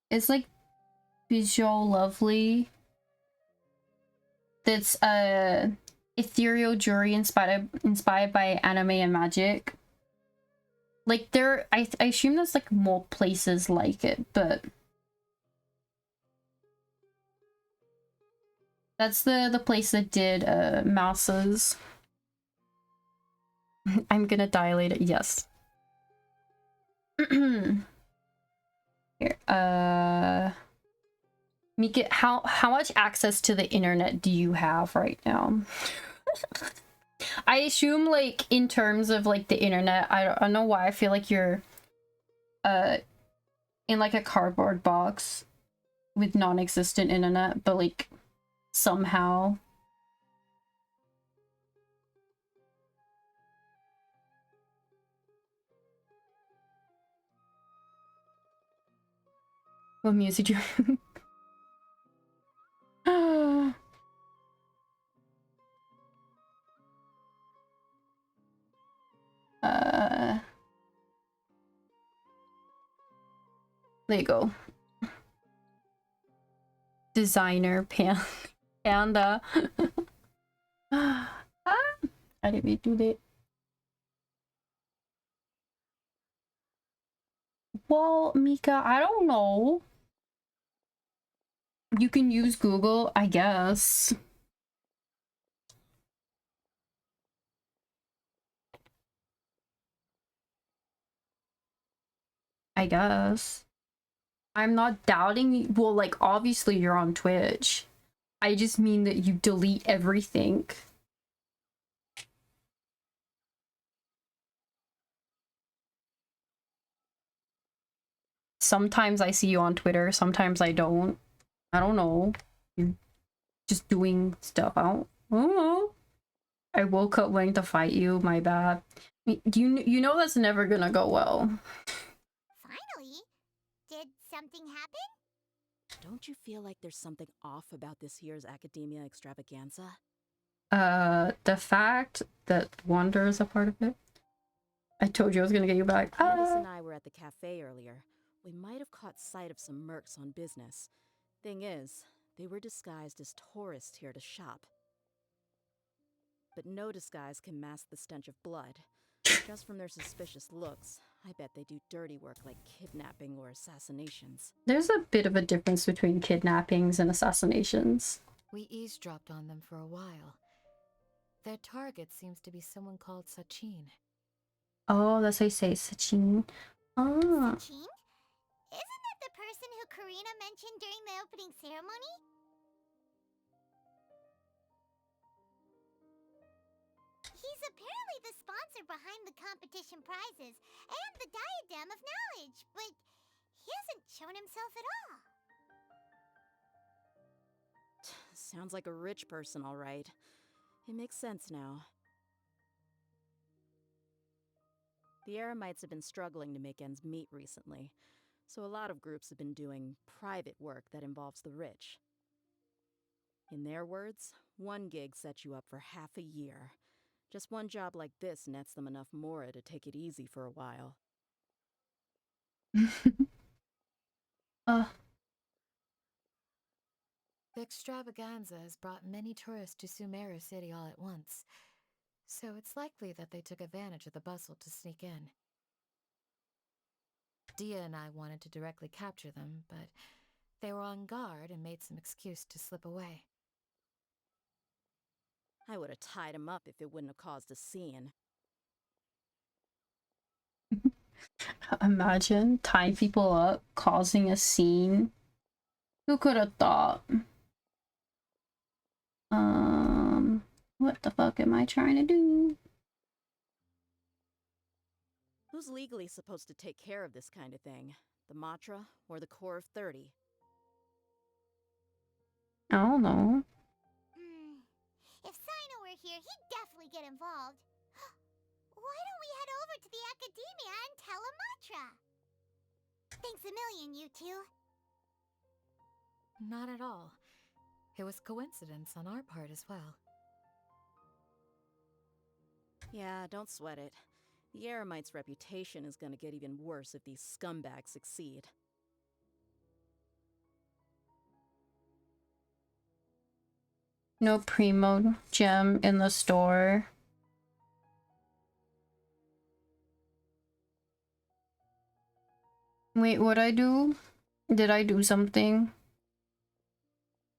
It's like visual lovely. That's ethereal jewelry inspired by anime and magic. Like there, I assume there's like more places like it, but that's the place that did Mouse's. I'm gonna dilate it. Yes. Here, Mika, how much access to the internet do you have right now? I assume like in terms of like the internet, I don't know why I feel like you're in like a cardboard box with non-existent internet, but like somehow. What music you there you go. Designer panda. I didn't mean to do that. Well, Mika, I don't know. You can use Google, I guess. I guess. I'm not doubting. Well, like, obviously you're on Twitch. I just mean that you delete everything. Sometimes I see you on Twitter, sometimes I don't. I don't know. You're just doing stuff. I don't know. I woke up wanting to fight you, my bad. You know that's never gonna go well. Finally? Did something happen? Don't you feel like there's something off about this year's Academia Extravaganza? The fact that Wonder is a part of it. I told you I was gonna get you back. Candace and I were at the cafe earlier. We might have caught sight of some mercs on business. Thing is, they were disguised as tourists here to shop. But no disguise can mask the stench of blood. Just from their suspicious looks, I bet they do dirty work like kidnapping or assassinations. There's a bit of a difference between kidnappings and assassinations. We eavesdropped on them for a while. Their target seems to be someone called Sachin. Oh, that's how you say Sachin. Ah. Sachin? Isn't that the person who Karina mentioned during the opening ceremony? He's apparently the sponsor behind the competition prizes and the Diadem of Knowledge, but he hasn't shown himself at all. Sounds like a rich person, all right. It makes sense now. The Eremites have been struggling to make ends meet recently, so a lot of groups have been doing private work that involves the rich. In their words, one gig sets you up for half a year. Just one job like this nets them enough mora to take it easy for a while. The extravaganza has brought many tourists to Sumeru City all at once, so it's likely that they took advantage of the bustle to sneak in. Dia and I wanted to directly capture them, but they were on guard and made some excuse to slip away. I would have tied him up if it wouldn't have caused a scene. Imagine tying people up, causing a scene. Who could have thought? What the fuck am I trying to do? Who's legally supposed to take care of this kind of thing? The Matra or the Core of 30? I don't know. If Sino were here, he'd definitely get involved. Why don't we head over to the Academia and tell Amatra? Thanks a million, you two. Not at all. It was coincidence on our part as well. Yeah, don't sweat it. The Eremite's reputation is gonna get even worse if these scumbags succeed. No primo gem in the store. Wait, what'd I do? Did I do something?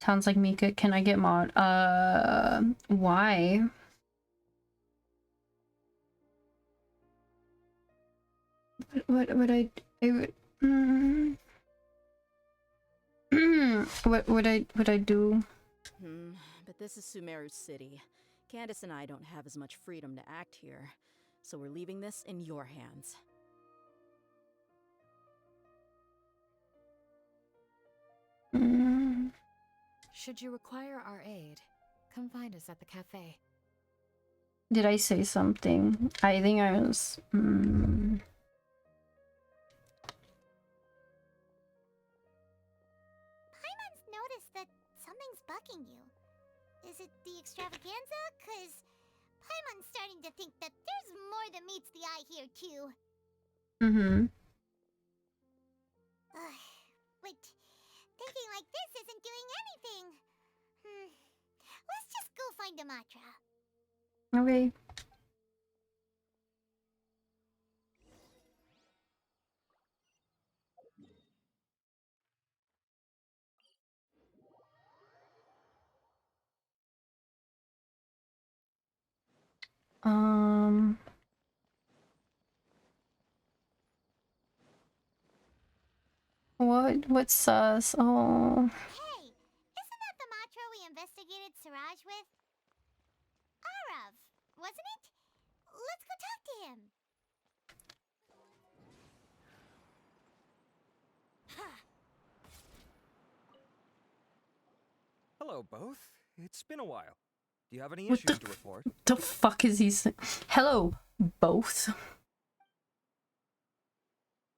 Sounds like Mika. Can I get mod? Why? What would I what would I do? But this is Sumeru City. Candace and I don't have as much freedom to act here, so we're leaving this in your hands. Should you require our aid, come find us at the cafe. Did I say something? I think I was Paimon's noticed that something's bugging you. Is it the extravaganza? 'Cause Paimon's starting to think that there's more than meets the eye here, too. But thinking like this isn't doing anything. Let's just go find Amatra. Okay. What's sus? Oh. Hey, isn't that the Matra we investigated Siraj with? Arav, wasn't it? Let's go talk to him. Hello, both. It's been a while. Do you have any What issues to report? The fuck is he saying? Hello, both.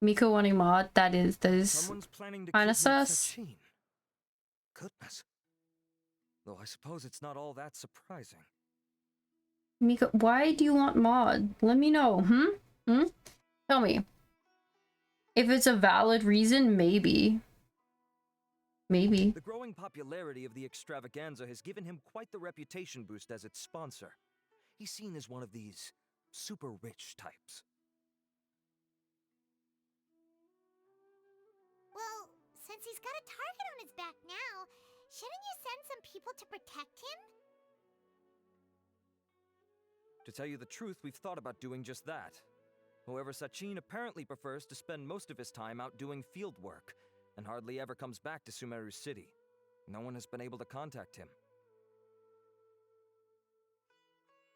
Miko wanting mod, that is kind of sus. Goodness. Though I suppose it's not all that surprising. Miko, why do you want mod? Let me know, Tell me. If it's a valid reason, maybe. Maybe. The growing popularity of the extravaganza has given him quite the reputation boost as its sponsor. He's seen as one of these super rich types. Well, since he's got a target on his back now, shouldn't you send some people to protect him? To tell you the truth, we've thought about doing just that. However, Sachin apparently prefers to spend most of his time out doing field work, and hardly ever comes back to Sumeru City. No one has been able to contact him.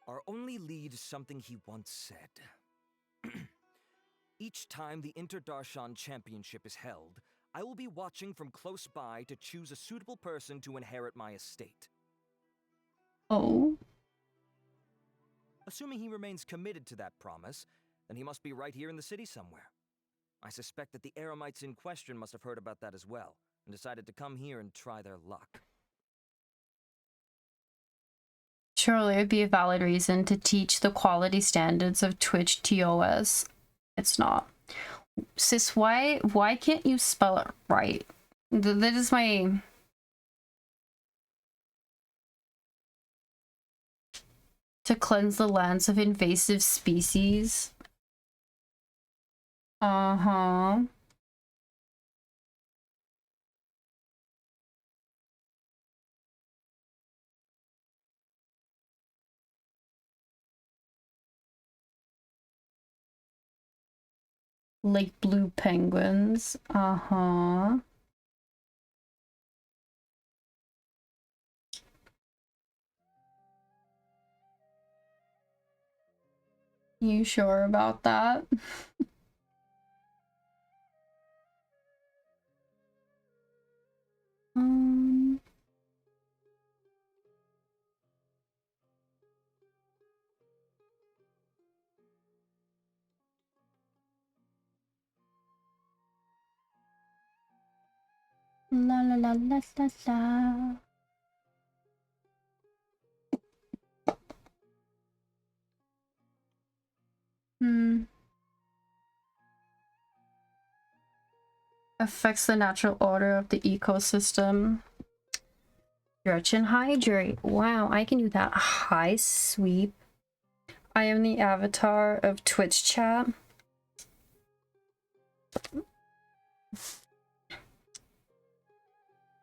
Our only lead is something he once said. Each time the Inter-Darshan Championship is held, I will be watching from close by to choose a suitable person to inherit my estate. Oh? Assuming he remains committed to that promise, then he must be right here in the city somewhere. I suspect that the Eremites in question must have heard about that as well, and decided to come here and try their luck. Surely it'd be a valid reason to teach the quality standards of Twitch TOS. It's not. Sis, why can't you spell it right? That is my... To cleanse the lands of invasive species. Uh-huh. Like blue penguins. Uh-huh. You sure about that? La la la la la la. Affects the natural order of the ecosystem. Stretch and hydrate. Wow, I can do that. High sweep. I am the avatar of Twitch chat.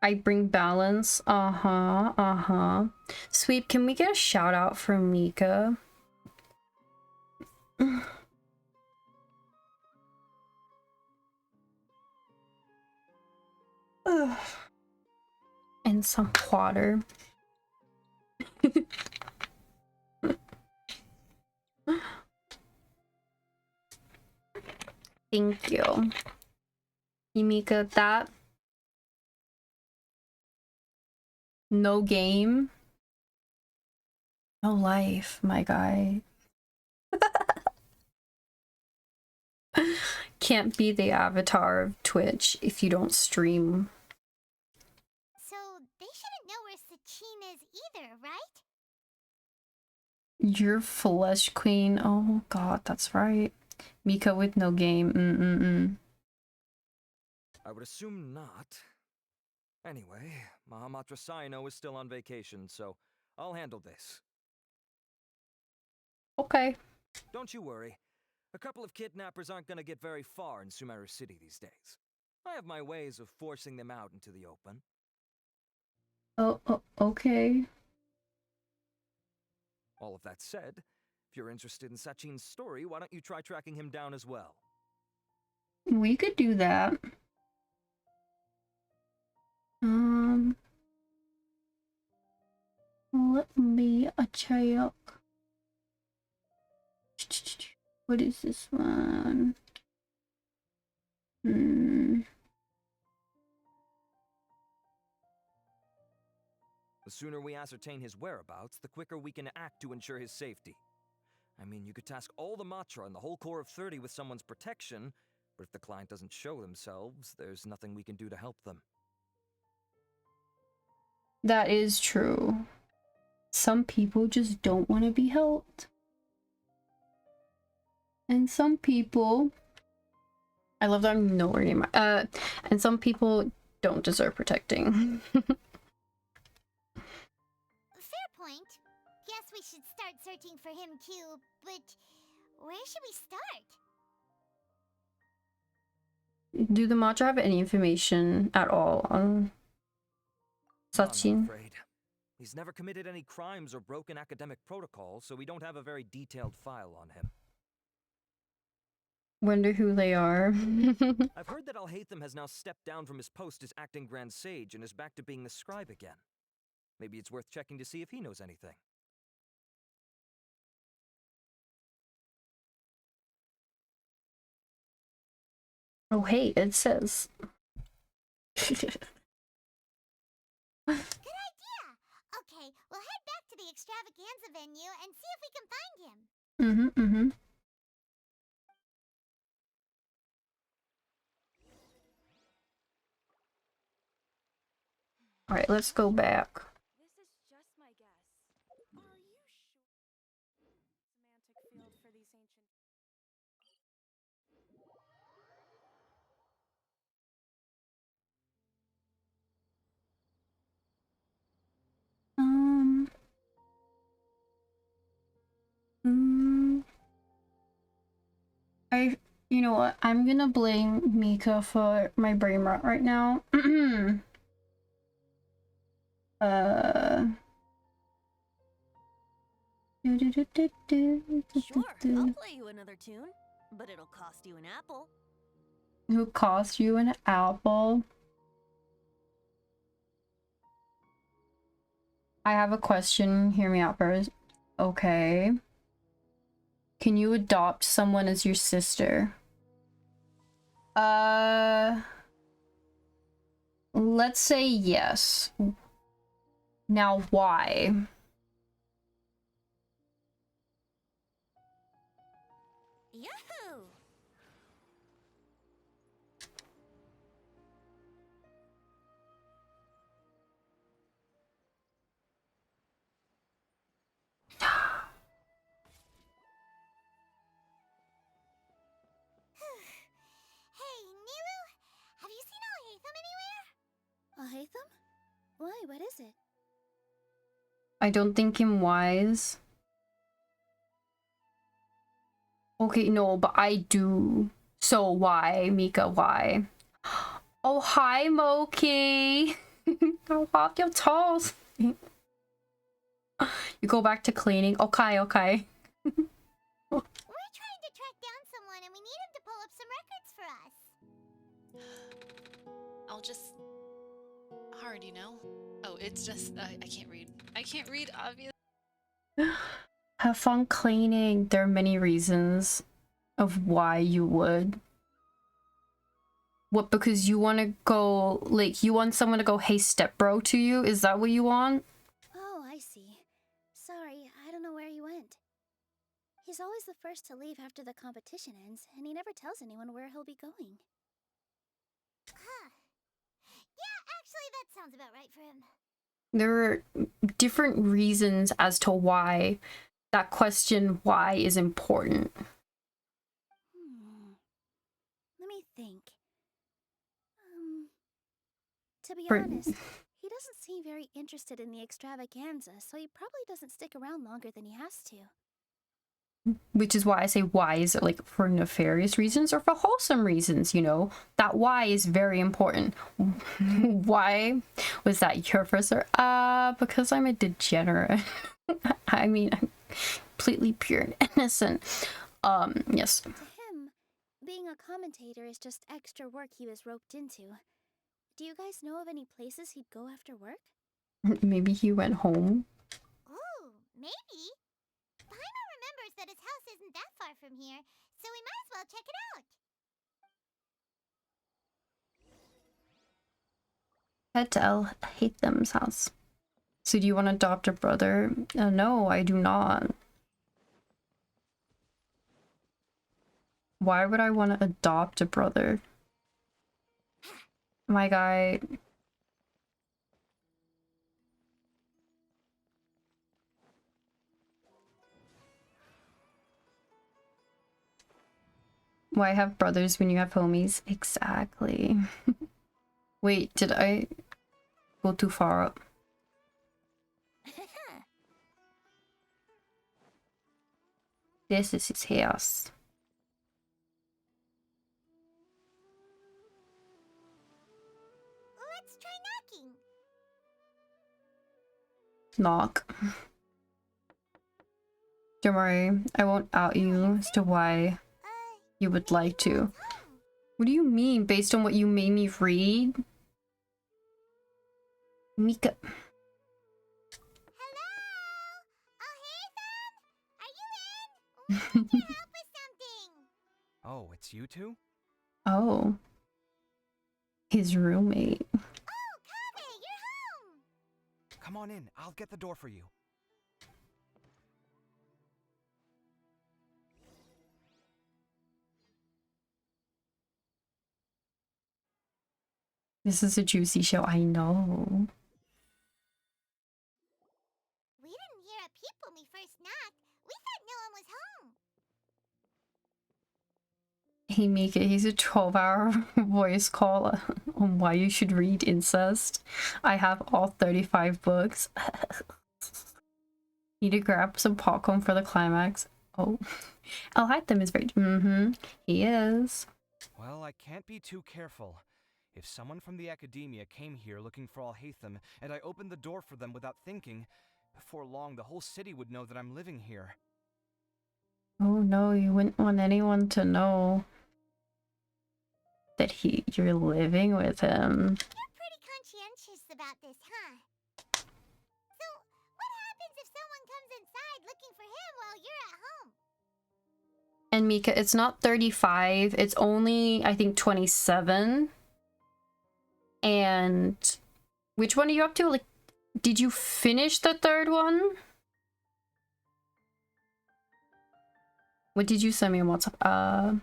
I bring balance. Sweep, can we get a shout out from Mika? And some water. Thank you. Mika, that no game, no life, my guy. Can't be the avatar of Twitch if you don't stream. So they shouldn't know where Sachin is either, right? You're Flesh Queen. Oh god, that's right. Mika with no game. I would assume not. Anyway, Mahamatra Saino is still on vacation, so I'll handle this. Okay. Don't you worry. A couple of kidnappers aren't gonna get very far in Sumeru City these days. I have my ways of forcing them out into the open. Oh, okay. All of that said, if you're interested in Sachin's story, why don't you try tracking him down as well? We could do that. Let me check. What is this one? The sooner we ascertain his whereabouts, the quicker we can act to ensure his safety. I mean, you could task all the Matra and the whole Corps of 30 with someone's protection, but if the client doesn't show themselves, there's nothing we can do to help them. That is true. Some people just don't want to be helped. And some people... I love that I'm nowhere near my... and some people don't deserve protecting. Fair point. Guess we should start searching for him too, but where should we start? Do the Matra have any information at all on Sachin? I'm afraid. He's never committed any crimes or broken academic protocol, so we don't have a very detailed file on him. Wonder who they are. I've heard that Alhaitham has now stepped down from his post as acting Grand Sage and is back to being the scribe again. Maybe it's worth checking to see if he knows anything. Oh hey, it says. Good idea! Okay, we'll head back to the extravaganza venue and see if we can find him. Alright, let's go back. This is just my guess. Are you sure? Semantic field for these ancient... You know what? I'm gonna blame Mika for my brain rot right now. Sure, I'll play you another tune, but it'll cost you an apple. Who cost you an apple? I have a question. Hear me out first. Okay. Can you adopt someone as your sister? Let's say yes. Now why? Yahoo! what is it? I don't think him wise. Okay, no, but I do. So why, Mika, why? Oh, hi, Moki. I want your toes. You go back to cleaning. Okay, okay. We're trying to track down someone and we need him to pull up some records for us. I'll just... Hard, you know? Oh, it's just... I can't read. I can't read, obviously. Have fun cleaning. There are many reasons of why you would. What, because you want to go, like, you want someone to go, hey, step bro to you? Is that what you want? Oh, I see. Sorry, I don't know where he went. He's always the first to leave after the competition ends, and he never tells anyone where he'll be going. Huh. Yeah, actually, that sounds about right for him. There are different reasons as to why that question, why, is important. Let me think. To be For- honest, he doesn't seem very interested in the extravaganza, so he probably doesn't stick around longer than he has to. Which is why I say why. Is it like for nefarious reasons or for wholesome reasons, you know? That why is very important. Why was that your first because I'm a degenerate. I mean, I'm completely pure and innocent. Yes. To him, being a commentator is just extra work he was roped into. Do you guys know of any places he'd go after work? Maybe he went home. Ooh, maybe. Paimon remembers that his house isn't that far from here, so we might as well check it out. Head to El Haitham's house. So do you want to adopt a brother? No, I do not. Why would I want to adopt a brother? My guy... Why have brothers when you have homies? Exactly. Wait, did I go too far up? This is his house. Let's try knocking. Knock. Don't worry, I won't out you as to why you would like to. What do you mean, based on what you made me read? Mika. Hello? Oh, hey, Thumb? Are you in? We need your help with something. Oh, it's you two? Oh. His roommate. Oh, Kave, you're home. Come on in, I'll get the door for you. This is a juicy show, I know. We didn't hear a peep when we first knocked. We thought no one was home. Hey Mika, he's a 12-hour voice call on why you should read incest. I have all 35 books. Need to grab some popcorn for the climax. Oh. El Haitham is very... he is. Well, I can't be too careful. If someone from the academia came here looking for Al Haitham, and I opened the door for them without thinking, before long the whole city would know that I'm living here. Oh no, you wouldn't want anyone to know that you're living with him. You're pretty conscientious about this, huh? So, what happens if someone comes inside looking for him while you're at home? And Mika, it's not 35, it's only, I think, 27. And which one are you up to? Like, did you finish the third one? What did you send me on WhatsApp?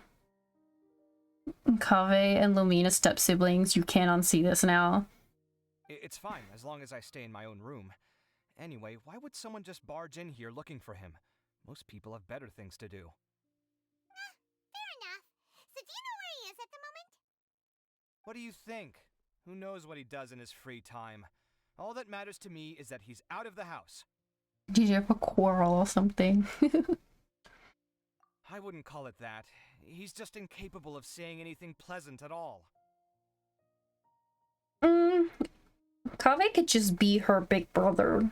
Kave and Lumina step siblings. You can't unsee this now. It's fine, as long as I stay in my own room. Anyway, why would someone just barge in here looking for him? Most people have better things to do. Fair enough. So do you know where he is at the moment? What do you think? Who knows what he does in his free time? All that matters to me is that he's out of the house. Did you have a quarrel or something? I wouldn't call it that. He's just incapable of saying anything pleasant at all. Kaveh could just be her big brother.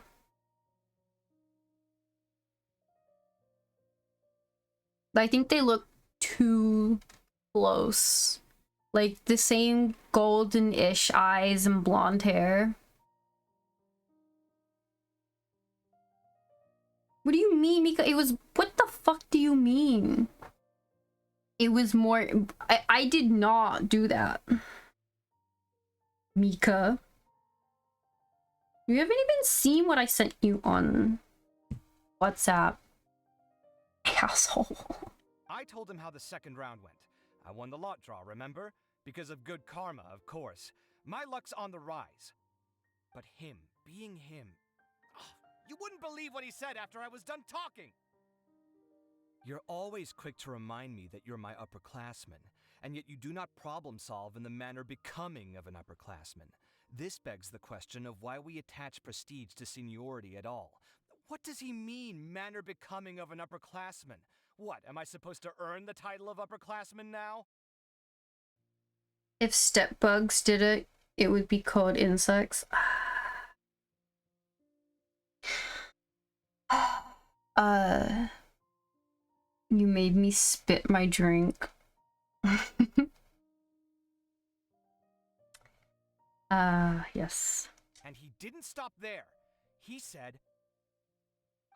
I think they look too close. Like the same golden-ish eyes and blonde hair. What do you mean, Mika? It was... What the fuck do you mean? It was more... I did not do that. Mika. You haven't even seen what I sent you on WhatsApp. Asshole. I told him how the second round went. I won the lot draw, remember? Because of good karma, of course. My luck's on the rise. But him, being him... You wouldn't believe what he said after I was done talking! You're always quick to remind me that you're my upperclassman, and yet you do not problem solve in the manner becoming of an upperclassman. This begs the question of why we attach prestige to seniority at all. What does he mean, manner becoming of an upperclassman? What, am I supposed to earn the title of upperclassman now? If step bugs did it, it would be called insects. You made me spit my drink. Yes. And he didn't stop there. He said,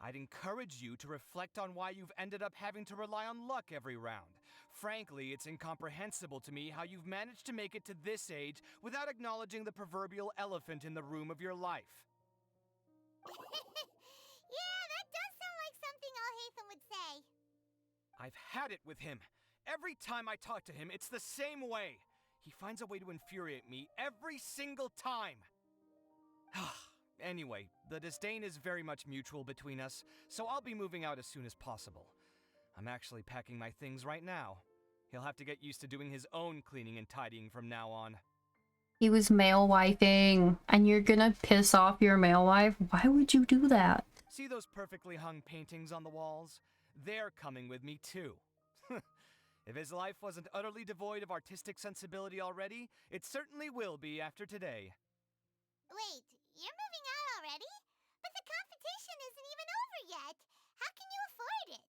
I'd encourage you to reflect on why you've ended up having to rely on luck every round. Frankly, it's incomprehensible to me how you've managed to make it to this age without acknowledging the proverbial elephant in the room of your life. Yeah, that does sound like something Alhaitham would say. I've had it with him. Every time I talk to him, it's the same way. He finds a way to infuriate me every single time. Anyway, the disdain is very much mutual between us, so I'll be moving out as soon as possible. I'm actually packing my things right now. He'll have to get used to doing his own cleaning and tidying from now on. He was male wifing, and you're gonna piss off your male wife? Why would you do that? See those perfectly hung paintings on the walls? They're coming with me too. If his life wasn't utterly devoid of artistic sensibility already, it certainly will be after today. Wait, you're moving out already? But the competition isn't even over yet. How can you afford it?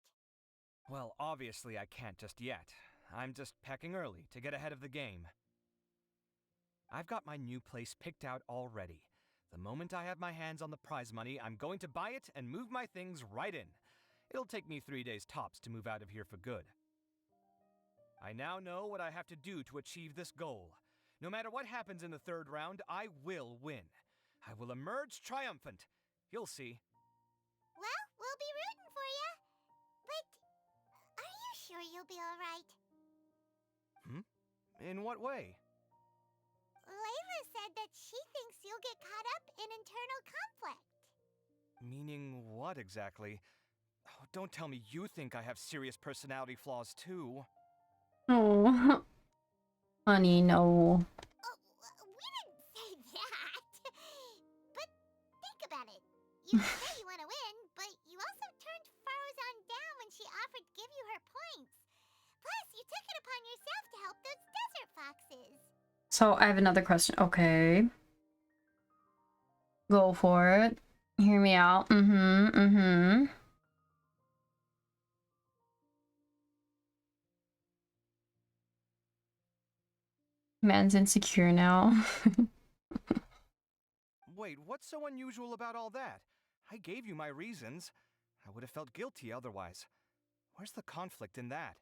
Well, obviously I can't just yet. I'm just packing early to get ahead of the game. I've got my new place picked out already. The moment I have my hands on the prize money, I'm going to buy it and move my things right in. It'll take me 3 days tops to move out of here for good. I now know what I have to do to achieve this goal. No matter what happens in the third round, I will win. I will emerge triumphant. You'll see. Well, we'll be rooting for you. But are you sure you'll be alright? In what way? Layla said that she thinks you'll get caught up in internal conflict. Meaning what exactly? Oh, don't tell me you think I have serious personality flaws too. Oh, honey, no. Oh, we didn't say that. But think about it. You say you want to win, but you also turned Farozan down when she offered to give you her points. Plus, you took it upon yourself to help those desert foxes. So I have another question. Okay. Go for it. Hear me out. Man's insecure now. Wait, what's so unusual about all that? I gave you my reasons. I would have felt guilty otherwise. Where's the conflict in that?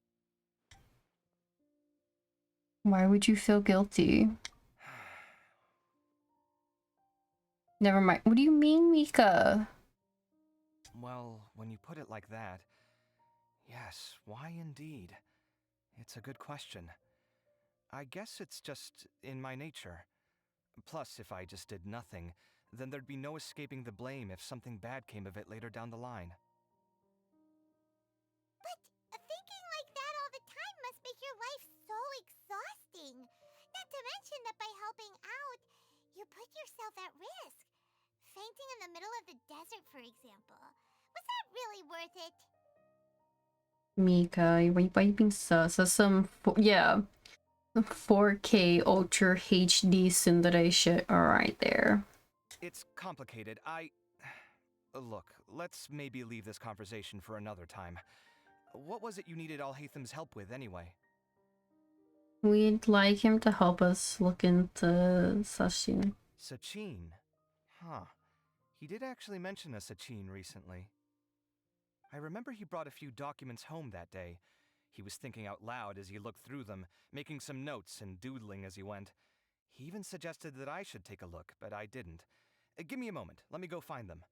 Why would you feel guilty? Never mind. What do you mean, Mika? Well, when you put it like that, yes, why indeed? It's a good question. I guess it's just in my nature. Plus, if I just did nothing, then there'd be no escaping the blame if something bad came of it later down the line. But thinking like that all the time must make your life so exhausting. Not to mention that by helping out, you put yourself at risk. fainting in the middle of the desert, for example. Was that really worth it? Mika, you're being sus. That's some, yeah, 4K Ultra HD Tsundere shit right there. It's complicated. Look, let's maybe leave this conversation for another time. What was it you needed Alhatham's help with, anyway? We'd like him to help us look into Sachin. Sachin? Huh. He did actually mention a Sachin recently. I remember he brought a few documents home that day. He was thinking out loud as he looked through them, making some notes and doodling as he went. He even suggested that I should take a look, but I didn't. Give me a moment. Let me go find them.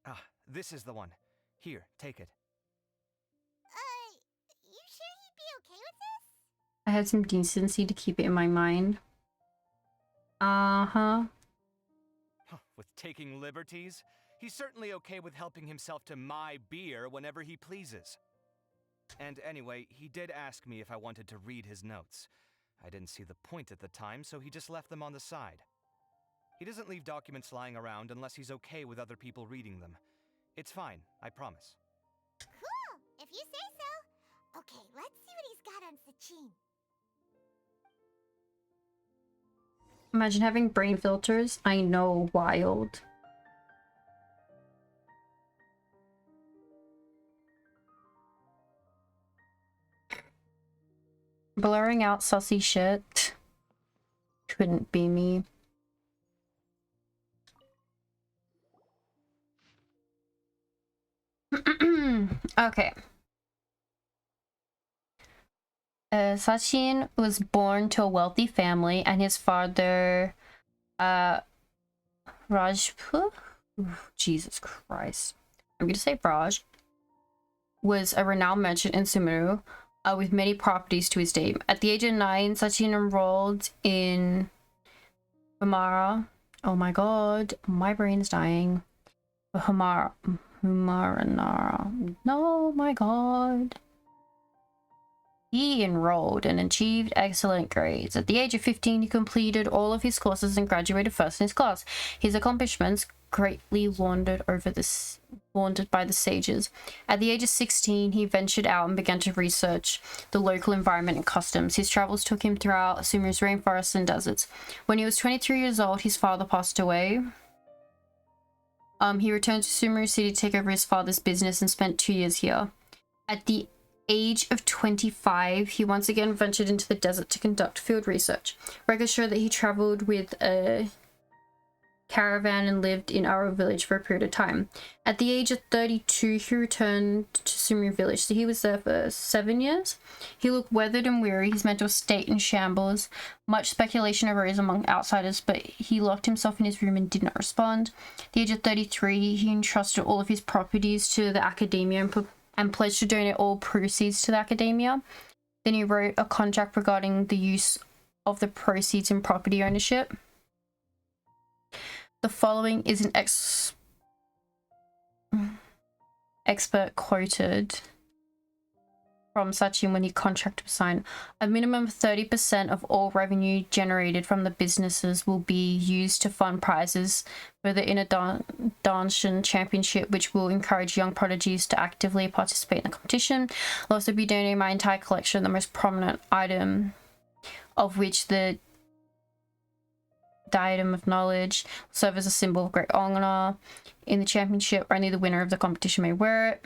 Ah, this is the one. Here, take it. You sure he'd be okay with this? I had some decency to keep it in my mind. With taking liberties? He's certainly okay with helping himself to my beer whenever he pleases. And anyway, he did ask me if I wanted to read his notes. I didn't see the point at the time, so he just left them on the side. He doesn't leave documents lying around unless he's okay with other people reading them. It's fine, I promise. Cool, if you say so. Okay, let's see what he's got on Sachin. Imagine having brain filters. I know, wild. Blurring out sussy shit. Couldn't be me. Okay. Sachin was born to a wealthy family, and his father, Rajput? Jesus Christ. I'm gonna say Raj. Was a renowned merchant in Sumeru, with many properties to his name. At the age of 9, Sachin enrolled in Humara. Oh my god, my brain's dying. Humaranara. No, my god. He enrolled and achieved excellent grades. At the age of 15, he completed all of his courses and graduated first in his class. His accomplishments, greatly lauded by the sages. At the age of 16, he ventured out and began to research the local environment and customs. His travels took him throughout Sumeru's rainforests and deserts. When he was 23 years old, his father passed away. He returned to Sumeru City to take over his father's business and spent 2 years here. At the age of 25, he once again ventured into the desert to conduct field research. Records show that he traveled with a caravan and lived in Aro village for a period of time. At the age of 32, he returned to Sumeru village, so he was there for 7 years. He looked weathered and weary, his mental state in shambles. Much speculation arose among outsiders, but he locked himself in his room and did not respond. At the age of 33, he entrusted all of his properties to the academia and pledged to donate all proceeds to the academia. Then he wrote a contract regarding the use of the proceeds in property ownership. The following is an expert quoted from Sachin when he contract was signed. A minimum of 30% of all revenue generated from the businesses will be used to fund prizes for the Darshan Championship, which will encourage young prodigies to actively participate in the competition. I'll also be donating my entire collection, the most prominent item of which the Diadem of Knowledge will serve as a symbol of great honor. In the championship, only the winner of the competition may wear it.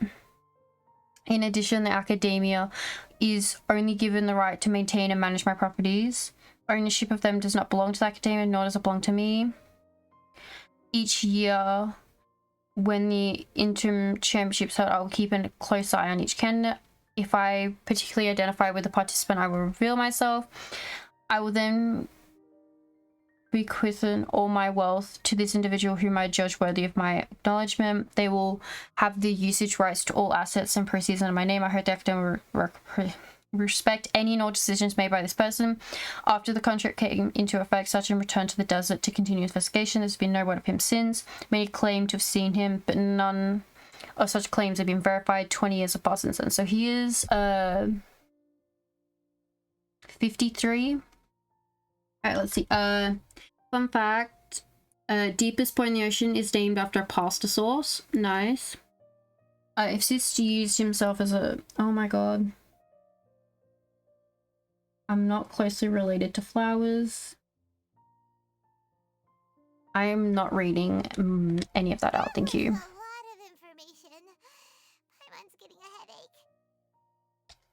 In addition, the academia is only given the right to maintain and manage my properties. Ownership of them does not belong to the academia, nor does it belong to me. Each year, when the interim championships held, I will keep a close eye on each candidate. If I particularly identify with the participant, I will reveal myself. I will then bequeath all my wealth to this individual whom I judge worthy of my acknowledgement. They will have the usage rights to all assets and proceeds under my name. I hope the academic respect any and all decisions made by this person. After the contract came into effect, Sachin returned to the desert to continue investigation. There's been no word of him since. Many claim to have seen him, but none of such claims have been verified. 20 years have passed since then. So he is 53. Alright, let's see. Fun fact. Deepest point in the ocean is named after a pasta sauce. Nice. If Sis used himself as a... Oh my god. I'm not closely related to flowers. I am not reading any of that out, thank you. A lot of information. Paimon's getting a headache.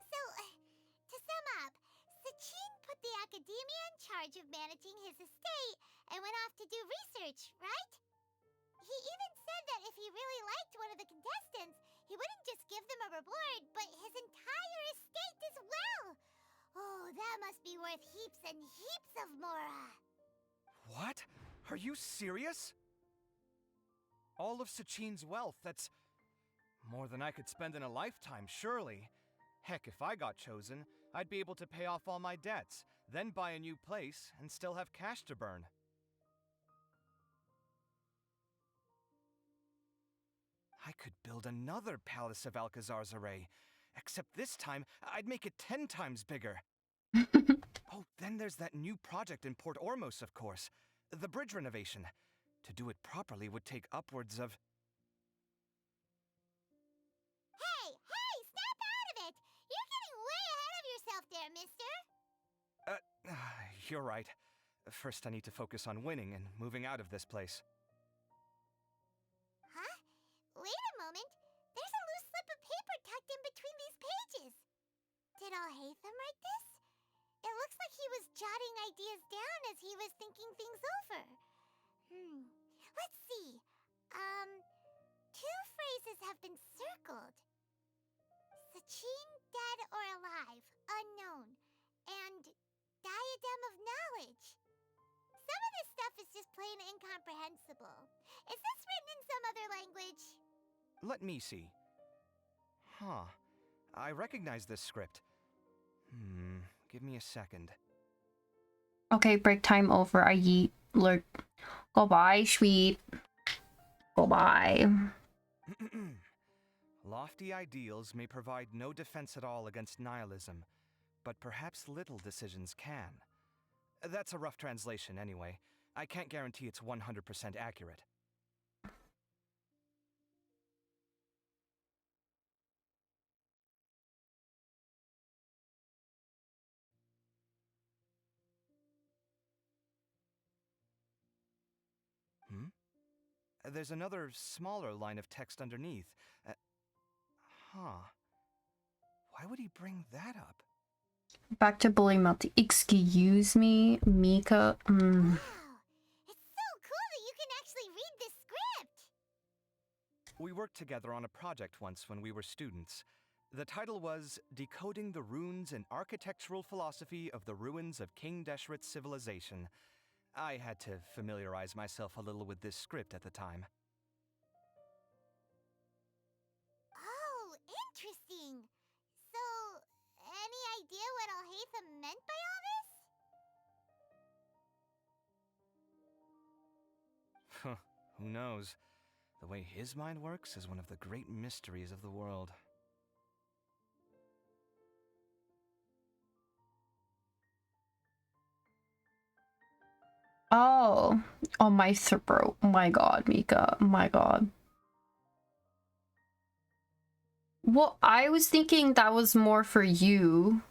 So, to sum up, Sachin put the academia in charge of managing his estate and went off to do research, right? He even said that if he really liked one of the contestants, he wouldn't just give them a reward, but his entire estate as well. Oh, that must be worth heaps and heaps of mora. What? Are you serious? All of Sachin's wealth, that's more than I could spend in a lifetime, surely. Heck, if I got chosen, I'd be able to pay off all my debts, then buy a new place, and still have cash to burn. I could build another Palace of Alcazar's array, except this time, I'd make it 10 times bigger. Oh, then there's that new project in Port Ormos, of course. The bridge renovation. To do it properly would take upwards of... Hey, snap out of it! You're getting way ahead of yourself there, mister! You're right. First I need to focus on winning and moving out of this place. Huh? Wait a moment. There's a loose slip of paper tucked in between these pages. Did Alhaitham write this? It looks like he was jotting ideas down as he was thinking things over. Let's see. Two phrases have been circled. Sachin, dead or alive, unknown. And diadem of knowledge. Some of this stuff is just plain incomprehensible. Is this written in some other language? Let me see. Huh. I recognize this script. Give me a second. Okay, break time over. I yeet. Lurk. Goodbye, sweet. Goodbye. Lofty ideals may provide no defense at all against nihilism, but perhaps little decisions can. That's a rough translation anyway. I can't guarantee it's 100% accurate. There's another smaller line of text underneath. Why would he bring that up? Back to bully multi. Excuse me, Mika. Wow, it's so cool that you can actually read this script! We worked together on a project once when we were students. The title was Decoding the Runes and Architectural Philosophy of the Ruins of King Deshret's Civilization. I had to familiarize myself a little with this script at the time. Oh, interesting. So, any idea what Alhaitham meant by all this? Who knows? The way his mind works is one of the great mysteries of the world. Oh, my throat. Oh my god, Mika. Oh my god. Well, I was thinking that was more for you.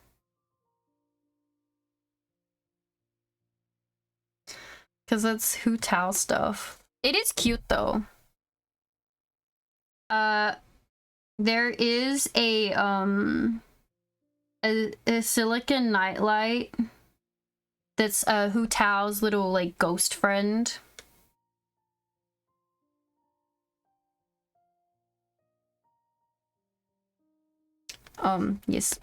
Because it's Hu Tao stuff. It is cute though. There is a silicon nightlight that's Hu Tao's little like ghost friend. Yes.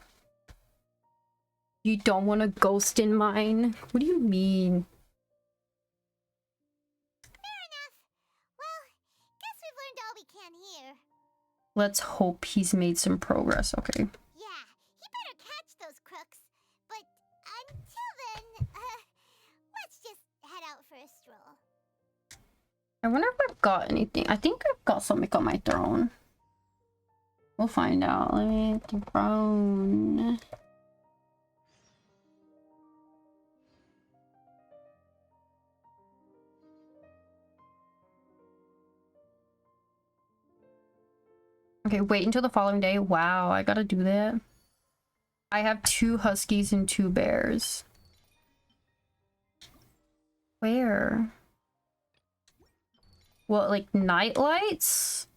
You don't want a ghost in mine? What do you mean? Fair enough. Well, guess we've learned all we can here. Let's hope he's made some progress, okay. Yeah, he better catch those I wonder if I've got anything. I think I've got something on my throne. We'll find out. Let me throne. Okay, wait until the following day. Wow, I gotta do that. I have 2 huskies and 2 bears. Where? What, like night lights?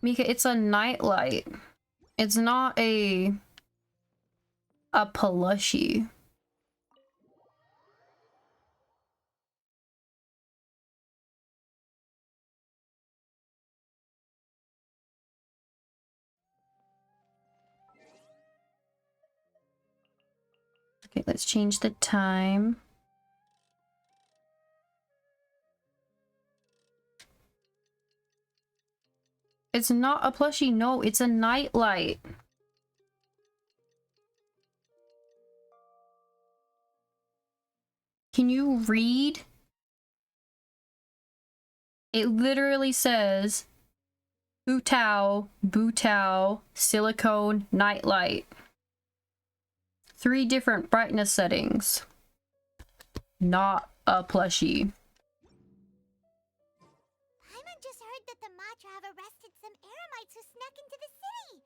Mika, it's a nightlight. It's not a plushie. Okay, let's change the time. It's not a plushie, no, it's a nightlight. Can you read? It literally says Butao, silicone, nightlight. 3 different brightness settings. Not a plushie. Paimon just heard that the Matra have arrested some Eremites who snuck into the city.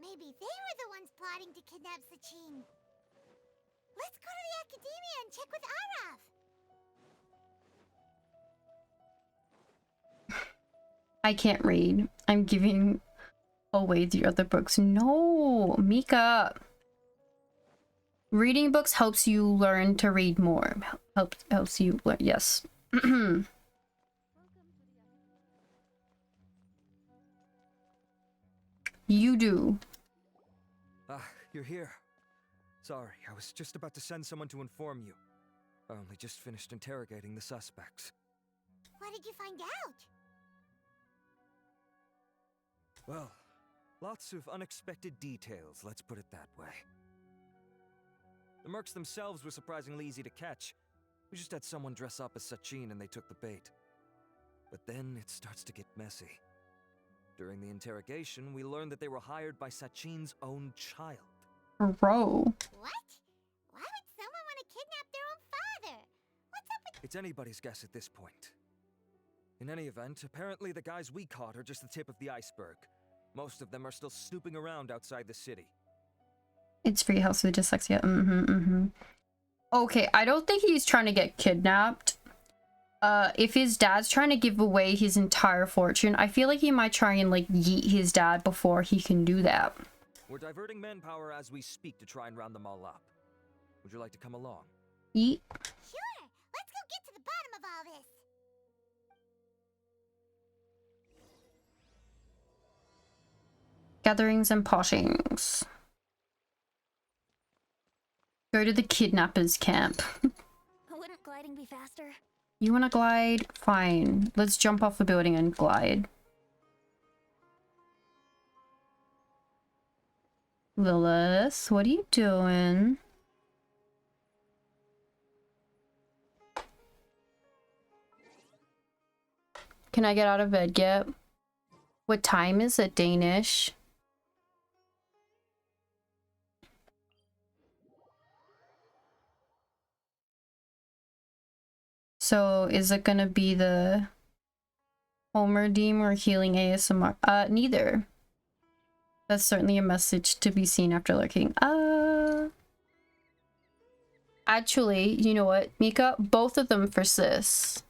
Maybe they were the ones plotting to kidnap Sachin. Let's go to the Academia and check with Arav. I can't read. I'm giving away the other books. No, Mika. Reading books helps you learn to read more. Helps you learn. Yes. You do. Ah, you're here. Sorry, I was just about to send someone to inform you. I only just finished interrogating the suspects. What did you find out? Well, lots of unexpected details, let's put it that way. The mercs themselves were surprisingly easy to catch. We just had someone dress up as Sachin and they took the bait. But then it starts to get messy. During the interrogation, we learned that they were hired by Sachin's own child. Bro. What? Why would someone want to kidnap their own father? What's up with... It's anybody's guess at this point. In any event, apparently the guys we caught are just the tip of the iceberg. Most of them are still snooping around outside the city. It's free house with dyslexia. Okay, I don't think he's trying to get kidnapped. If his dad's trying to give away his entire fortune, I feel like he might try and like yeet his dad before he can do that. We're diverting manpower as we speak to try and round them all up. Would you like to come along? Yeet. Sure! Let's go get to the bottom of all this! Gatherings and pottings. Go to the kidnappers camp. Wouldn't gliding be faster? You wanna glide? Fine. Let's jump off the building and glide. Lilith, what are you doing? Can I get out of bed yet? What time is it, Danish? So is it gonna be the Homer Deem or healing ASMR? Neither. That's certainly a message to be seen after lurking. Actually, you know what, Mika? Both of them for sis.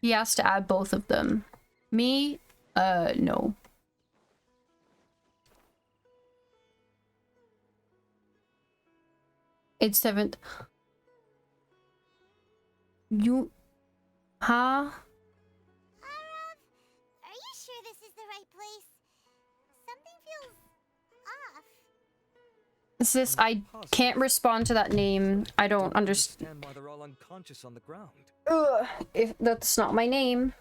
He has to add both of them. Me? No. It's 7th. You... Huh? Arav, are you sure this is the right place? Something feels off. Sis, I can't respond to that name. I don't understand why they're all unconscious on the ground. Ugh, if that's not my name.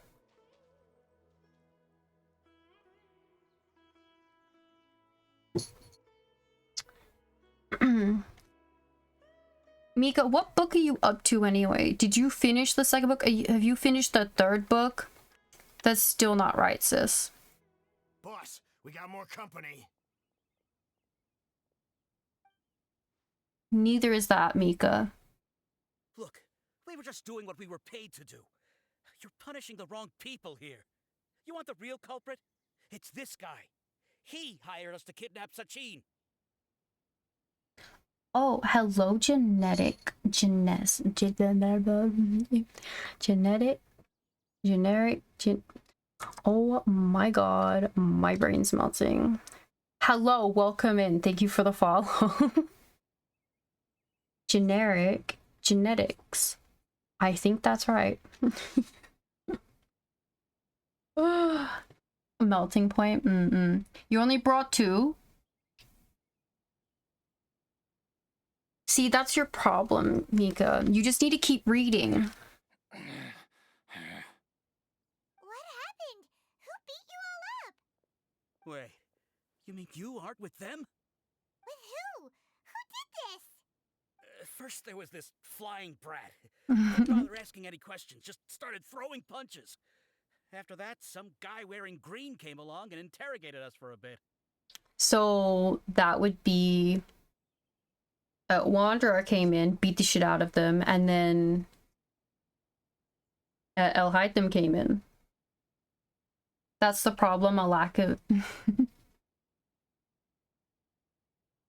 Mika, what book are you up to anyway? Did you finish the second book? Have you finished the third book? That's still not right, sis. Boss, we got more company. Neither is that, Mika. Look, we were just doing what we were paid to do. You're punishing the wrong people here. You want the real culprit? It's this guy. He hired us to kidnap Sachin. Oh, hello, generic. Oh my god, my brain's melting. Hello, welcome in. Thank you for the follow. Genetics. I think that's right. Melting point. You only brought 2. See, that's your problem, Mika. You just need to keep reading. What happened? Who beat you all up? Wait, you mean you aren't with them? With who? Who did this? First there was this flying brat. Didn't bother asking any questions, just started throwing punches. After that, some guy wearing green came along and interrogated us for a bit. So that would be... Wanderer came in, beat the shit out of them, and then El Hytham came in. That's the problem, a lack of...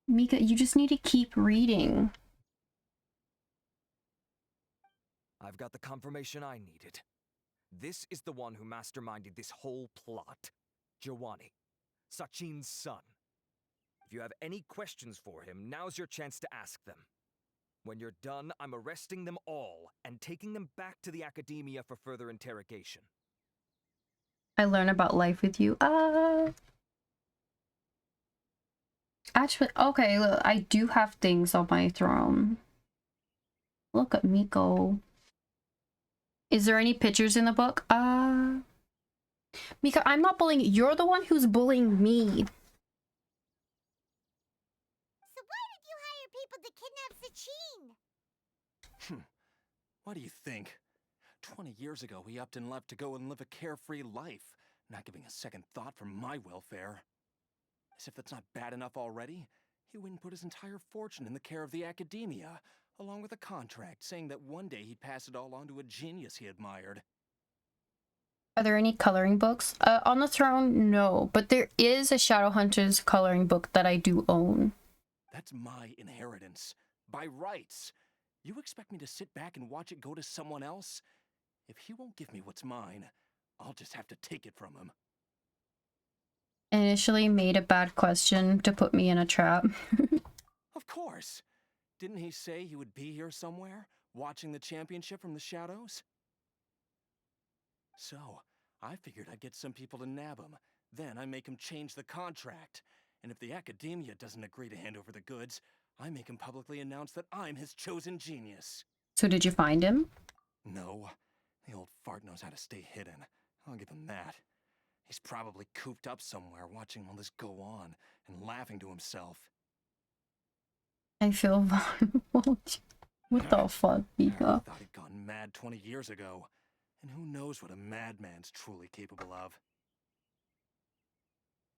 Mika, you just need to keep reading. I've got the confirmation I needed. This is the one who masterminded this whole plot. Giovanni, Sachin's son. If you have any questions for him, now's your chance to ask them. When you're done, I'm arresting them all and taking them back to the academia for further interrogation. I learn about life with you. Actually, okay, look, I do have things on my throne. Look at me go. Is there any pictures in the book? Mika, I'm not bullying you. You're the one who's bullying me. So why did you hire people to kidnap Sachin? What do you think? 20 years ago, he upped and left to go and live a carefree life, not giving a second thought for my welfare. As if that's not bad enough already, he went and put his entire fortune in the care of the academia, along with a contract saying that one day he'd pass it all on to a genius he admired. Are there any coloring books? On the throne, no. But there is a Shadowhunters coloring book that I do own. That's my inheritance. By rights. You expect me to sit back and watch it go to someone else? If he won't give me what's mine, I'll just have to take it from him. Initially made a bad question to put me in a trap. Of course. Didn't he say he would be here somewhere, watching the championship from the shadows? So, I figured I'd get some people to nab him. Then I make him change the contract. And if the academia doesn't agree to hand over the goods, I make him publicly announce that I'm his chosen genius. So did you find him? No. The old fart knows how to stay hidden. I'll give him that. He's probably cooped up somewhere watching all this go on and laughing to himself. I feel vulnerable. What the fuck, Mika? I thought he'd gone mad 20 years ago. And who knows what a madman's truly capable of.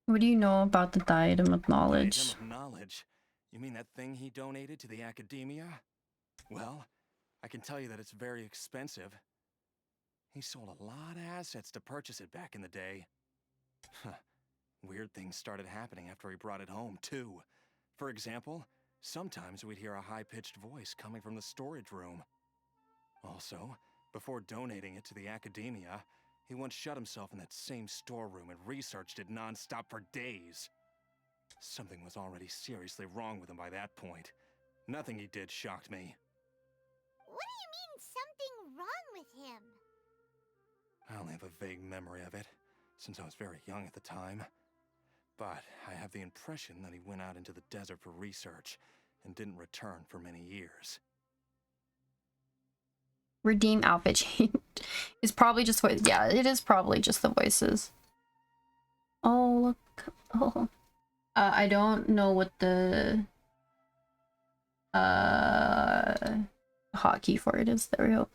What do you know about the Diadem of Knowledge? Diadem of Knowledge? You mean that thing he donated to the academia? Well, I can tell you that it's very expensive. He sold a lot of assets to purchase it back in the day. Weird things started happening after he brought it home, too. For example, sometimes we'd hear a high-pitched voice coming from the storage room. Also, before donating it to the academia, he once shut himself in that same storeroom and researched it non-stop for days. Something was already seriously wrong with him by that point. Nothing he did shocked me. What do you mean, something wrong with him? I only have a vague memory of it, since I was very young at the time. But I have the impression that he went out into the desert for research and didn't return for many years. Redeem outfit change. It's probably just voice. Yeah, it is probably just the voices. Oh, look. Oh. I don't know what the... hotkey for it is. There we go.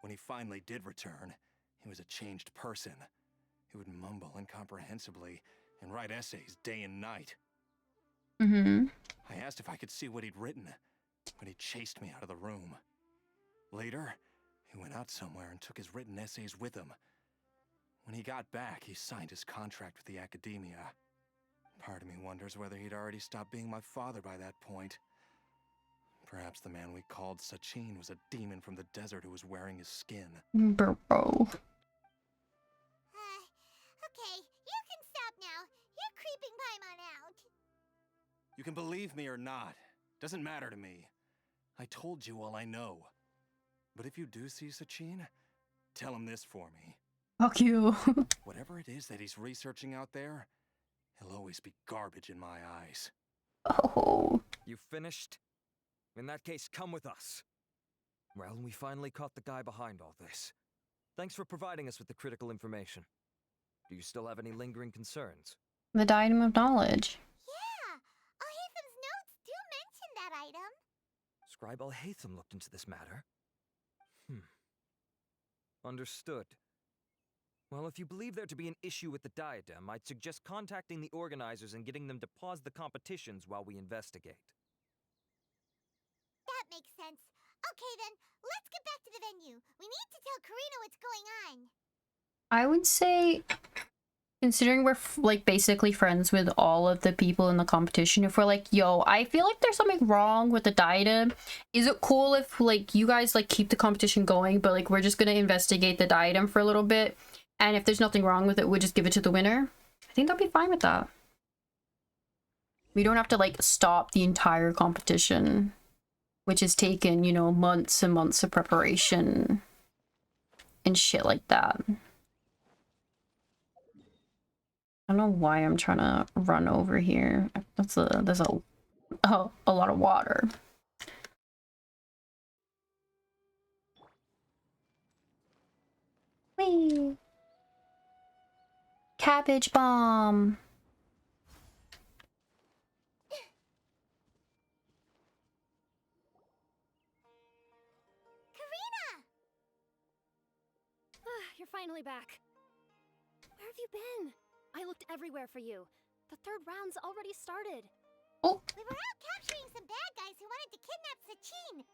When he finally did return, he was a changed person. He would mumble incomprehensibly and write essays day and night. I asked if I could see what he'd written, but he chased me out of the room. Later, he went out somewhere and took his written essays with him. When he got back, he signed his contract with the academia. Part of me wonders whether he'd already stopped being my father by that point. Perhaps the man we called Sachin was a demon from the desert who was wearing his skin. Bro. Okay, you can stop now. You're creeping Paimon out. You can believe me or not. Doesn't matter to me. I told you all I know. But if you do see Sachin, tell him this for me. Fuck you. Whatever it is that he's researching out there, he'll always be garbage in my eyes. Oh. You finished? In that case, come with us. Well, we finally caught the guy behind all this. Thanks for providing us with the critical information. Do you still have any lingering concerns? The diadem of knowledge. Yeah, Al-Haytham's notes do mention that item. Scribe Al-Haytham looked into this matter. Understood. Well, if you believe there to be an issue with the diadem, I'd suggest contacting the organizers and getting them to pause the competitions while we investigate. That makes sense. Okay then, let's get back to the venue. We need to tell Karina what's going on. I would say, considering we're like basically friends with all of the people in the competition, if we're like, yo, I feel like there's something wrong with the diadem, is it cool if like you guys like keep the competition going, but like we're just gonna investigate the diadem for a little bit, and if there's nothing wrong with it, we'll just give it to the winner? I think they'll be fine with that. We don't have to like stop the entire competition, which has taken, you know, months and months of preparation and shit like that. I don't know why I'm trying to run over here. There's a lot of water. Whee! Cabbage bomb. You're finally back. Where have you been? I looked everywhere for you. The third round's already started. Oh. We were out capturing some bad guys who wanted to kidnap Sachin.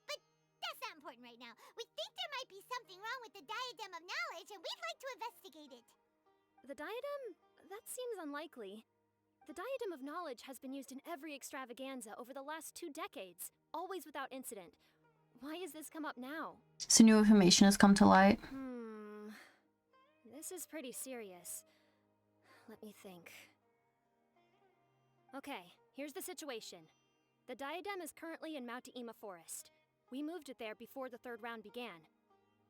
But that's not important right now. We think there might be something wrong with the Diadem of Knowledge, and we'd like to investigate it. The diadem? That seems unlikely. The Diadem of Knowledge has been used in every extravaganza over the last 2 decades, always without incident. Why has this come up now? So new information has come to light. This is pretty serious. Let me think. Okay, here's the situation. The diadem is currently in Mount Ima Forest. We moved it there before the third round began.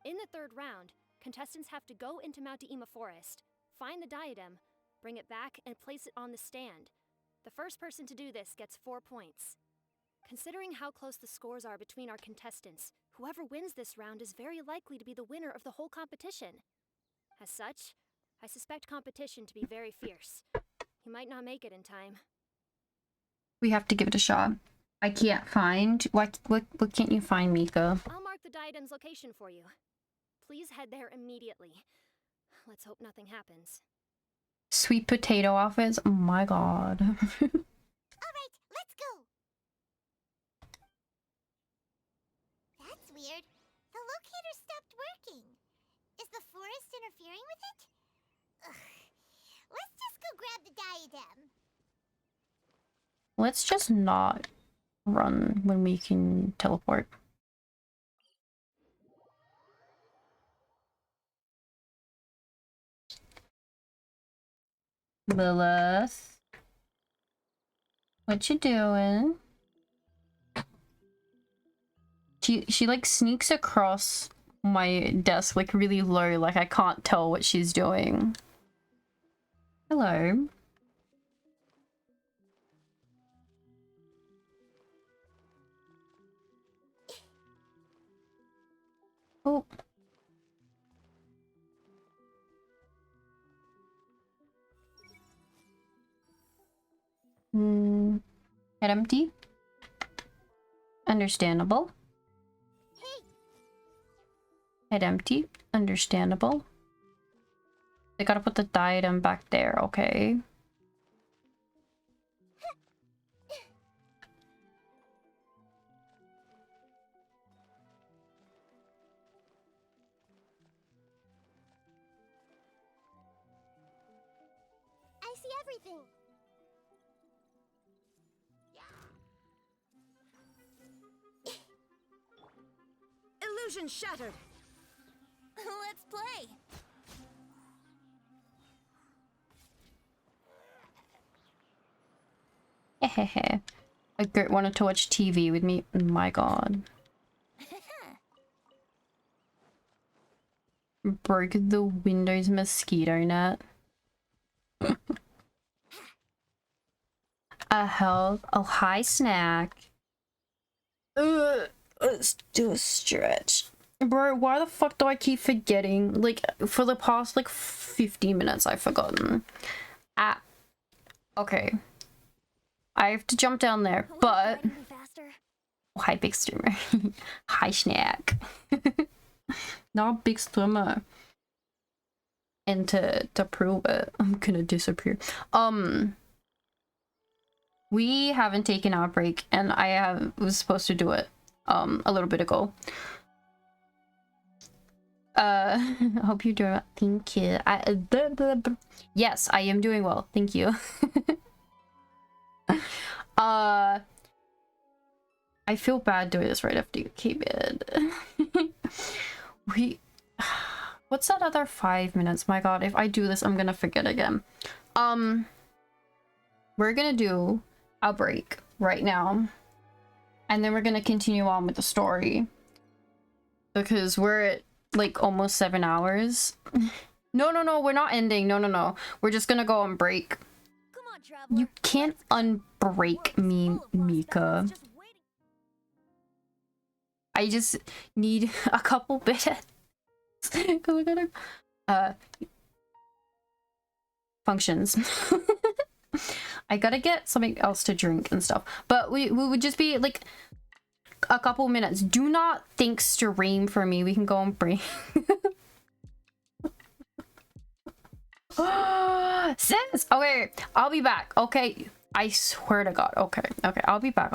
In the third round, contestants have to go into Mount Ima Forest, find the diadem, bring it back, and place it on the stand. The first person to do this gets 4 points. Considering how close the scores are between our contestants, whoever wins this round is very likely to be the winner of the whole competition. As such, I suspect competition to be very fierce. You might not make it in time. We have to give it a shot. I can't find... What can't you find, Mika? I'll mark the diadem's location for you. Please head there immediately. Let's hope nothing happens. Sweet potato outfits? Oh my god. Alright, let's go! That's weird. The locator stopped working. Is the forest interfering with it? Ugh. Let's just go grab the diadem. Let's just not run when we can teleport. Lilith, what you doing? She like sneaks across my desk like really low, like I can't tell what she's doing. Hello. Oh. Head empty. Understandable. Head empty. Understandable. They gotta put the diadem back there, okay. I see everything. Illusion shattered. Let's play. Hehehe. A Gert wanted to watch TV with me. My god. Break the Windows mosquito net. A health. Oh, hi, snack. Let's do a stretch. Bro, why the fuck do I keep forgetting? Like, for the past, like, 50 minutes, I've forgotten. Ah. Okay. I have to jump down there, but... Oh, hi, big streamer. Hi, snack. Not big streamer. And to prove it, I'm gonna disappear. We haven't taken our break, and I was supposed to do it, a little bit ago. I hope you're doing well. Thank you. Yes, I am doing well. Thank you. I feel bad doing this right after you came in. What's that other 5 minutes? My god, if I do this, I'm gonna forget again. We're gonna do a break right now. And then we're gonna continue on with the story. Because we're at, like, almost 7 hours. No, we're not ending. No. We're just gonna go on break. You can't unbreak me, Mika. I just need a couple bits. Because I gotta... functions. I gotta get something else to drink and stuff. But we would just be, like, a couple minutes. Do not think stream for me. We can go on break. Sis! Okay, I'll be back. Okay, I swear to God. Okay, I'll be back.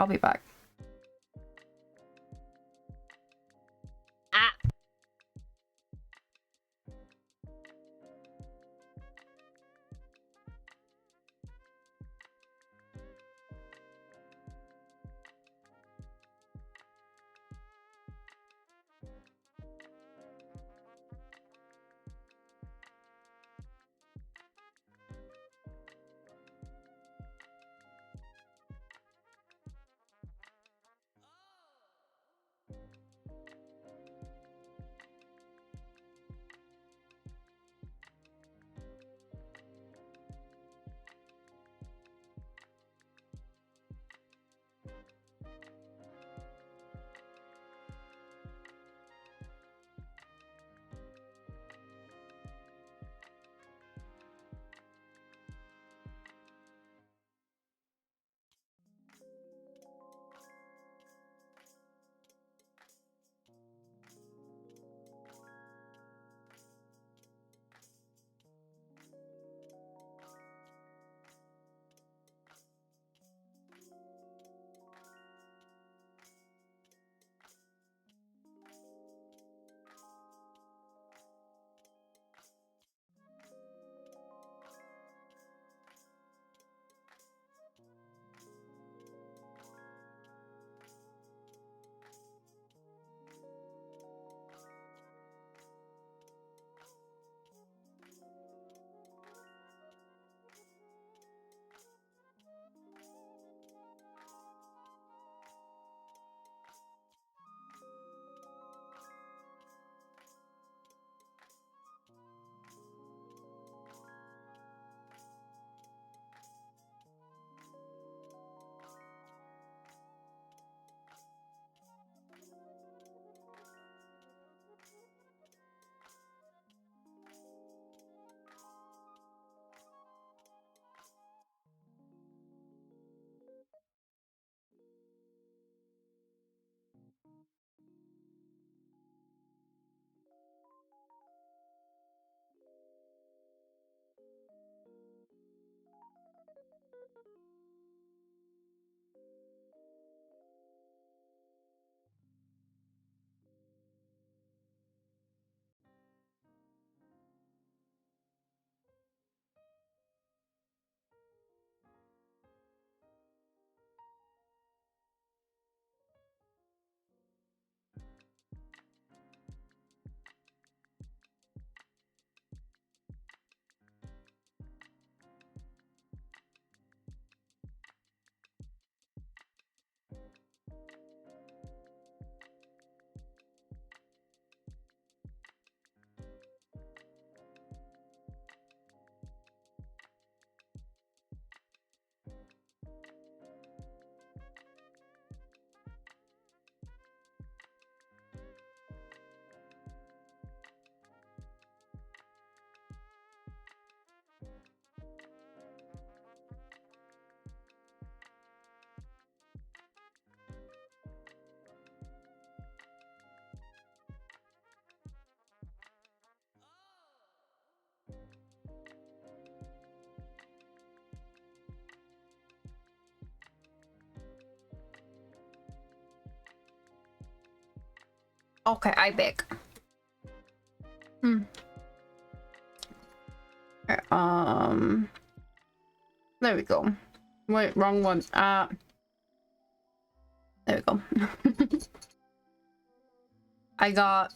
Ah. Okay, I beg. There we go. Wait, wrong one. There we go. I got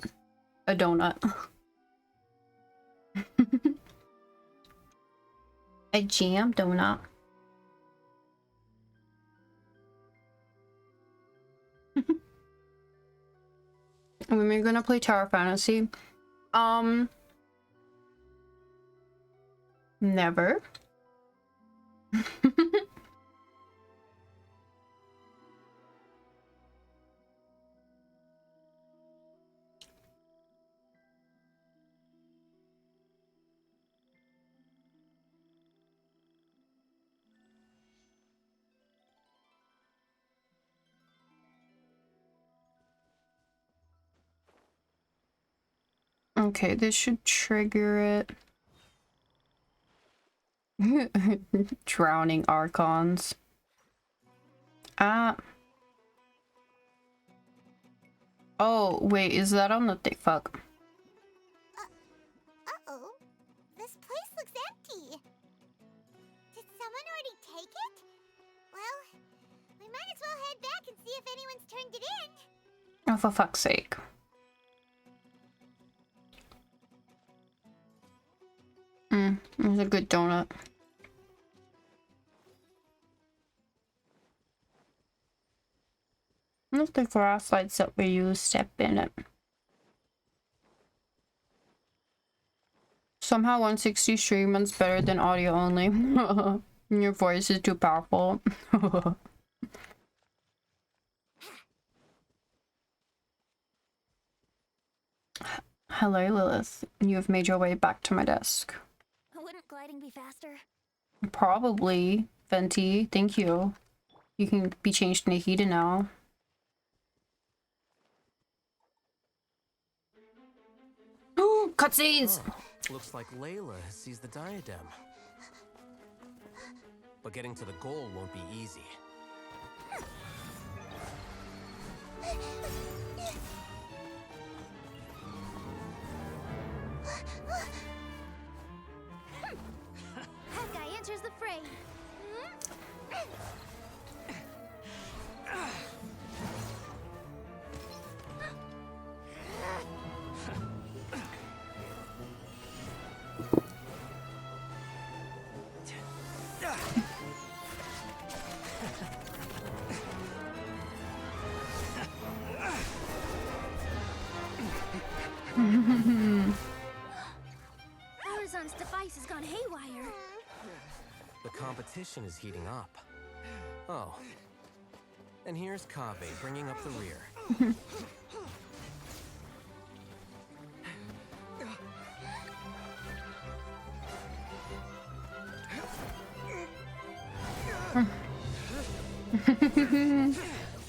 a donut. A jam donut. When we're gonna play Tower Fantasy, never. Okay, this should trigger it. Drowning Archons. Oh, wait, is that on the thing? Fuck. Uh-oh. This place looks empty. Did someone already take it? Well, we might as well head back and see if anyone's turned it in. Oh, for fuck's sake. It was a good donut. If the grass lights up where you step in it. Somehow 160 stream runs better than audio only. Your voice is too powerful. Hello, Lilith. You have made your way back to my desk. Wouldn't gliding be faster? Probably. Venti, thank you. You can be changed into Hida now. Ooh, cutscenes! Oh, looks like Layla has seized the diadem. But getting to the goal won't be easy. That guy enters the fray. Horizon's device has gone haywire. The competition is heating up. Oh. And here's Kave bringing up the rear.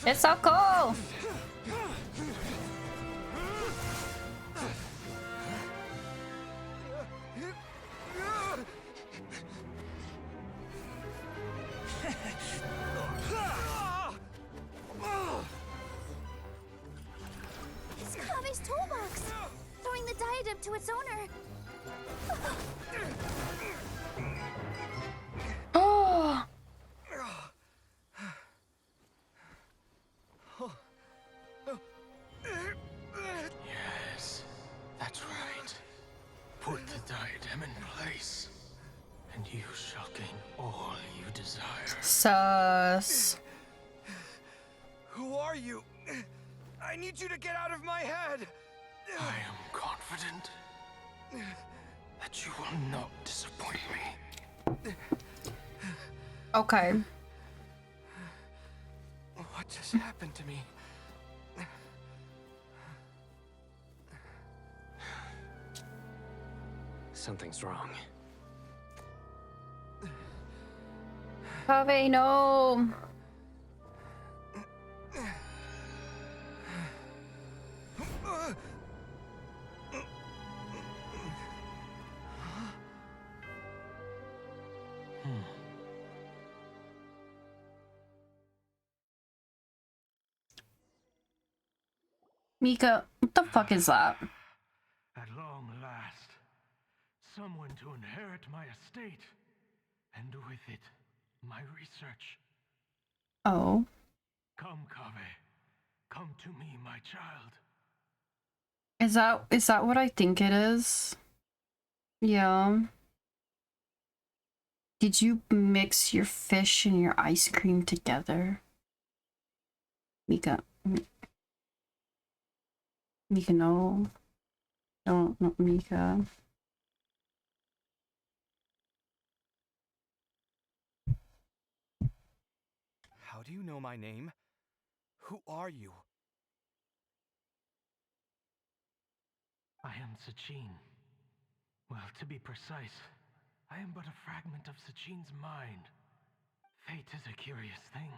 It's so cool! It's Kave's toolbox! Throwing the diadem to its owner. Oh! Yes, that's right. Put the diadem in place, and you shall gain all you desire. Sus. Who are you? I need you to get out of my head. I am confident that you will not disappoint me. Okay. What just happened to me? Something's wrong. Kave, no! Mika, what the fuck is that? At long last, someone to inherit my estate, and with it, my research. Oh. Come, Kave. Come to me, my child. Is that what I think it is? Yeah. Did you mix your fish and your ice cream together? Mika. Mika, no. No, not Mika. How do you know my name? Who are you? I am Sachin. Well, to be precise, I am but a fragment of Sachin's mind. Fate is a curious thing.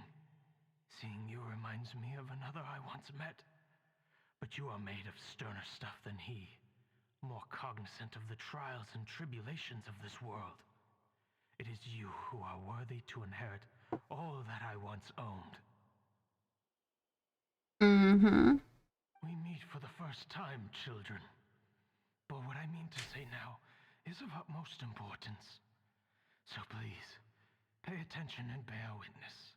Seeing you reminds me of another I once met. But you are made of sterner stuff than he, more cognizant of the trials and tribulations of this world. It is you who are worthy to inherit all that I once owned. Mm-hmm. We meet for the first time, children. But what I mean to say now is of utmost importance. So please, pay attention and bear witness.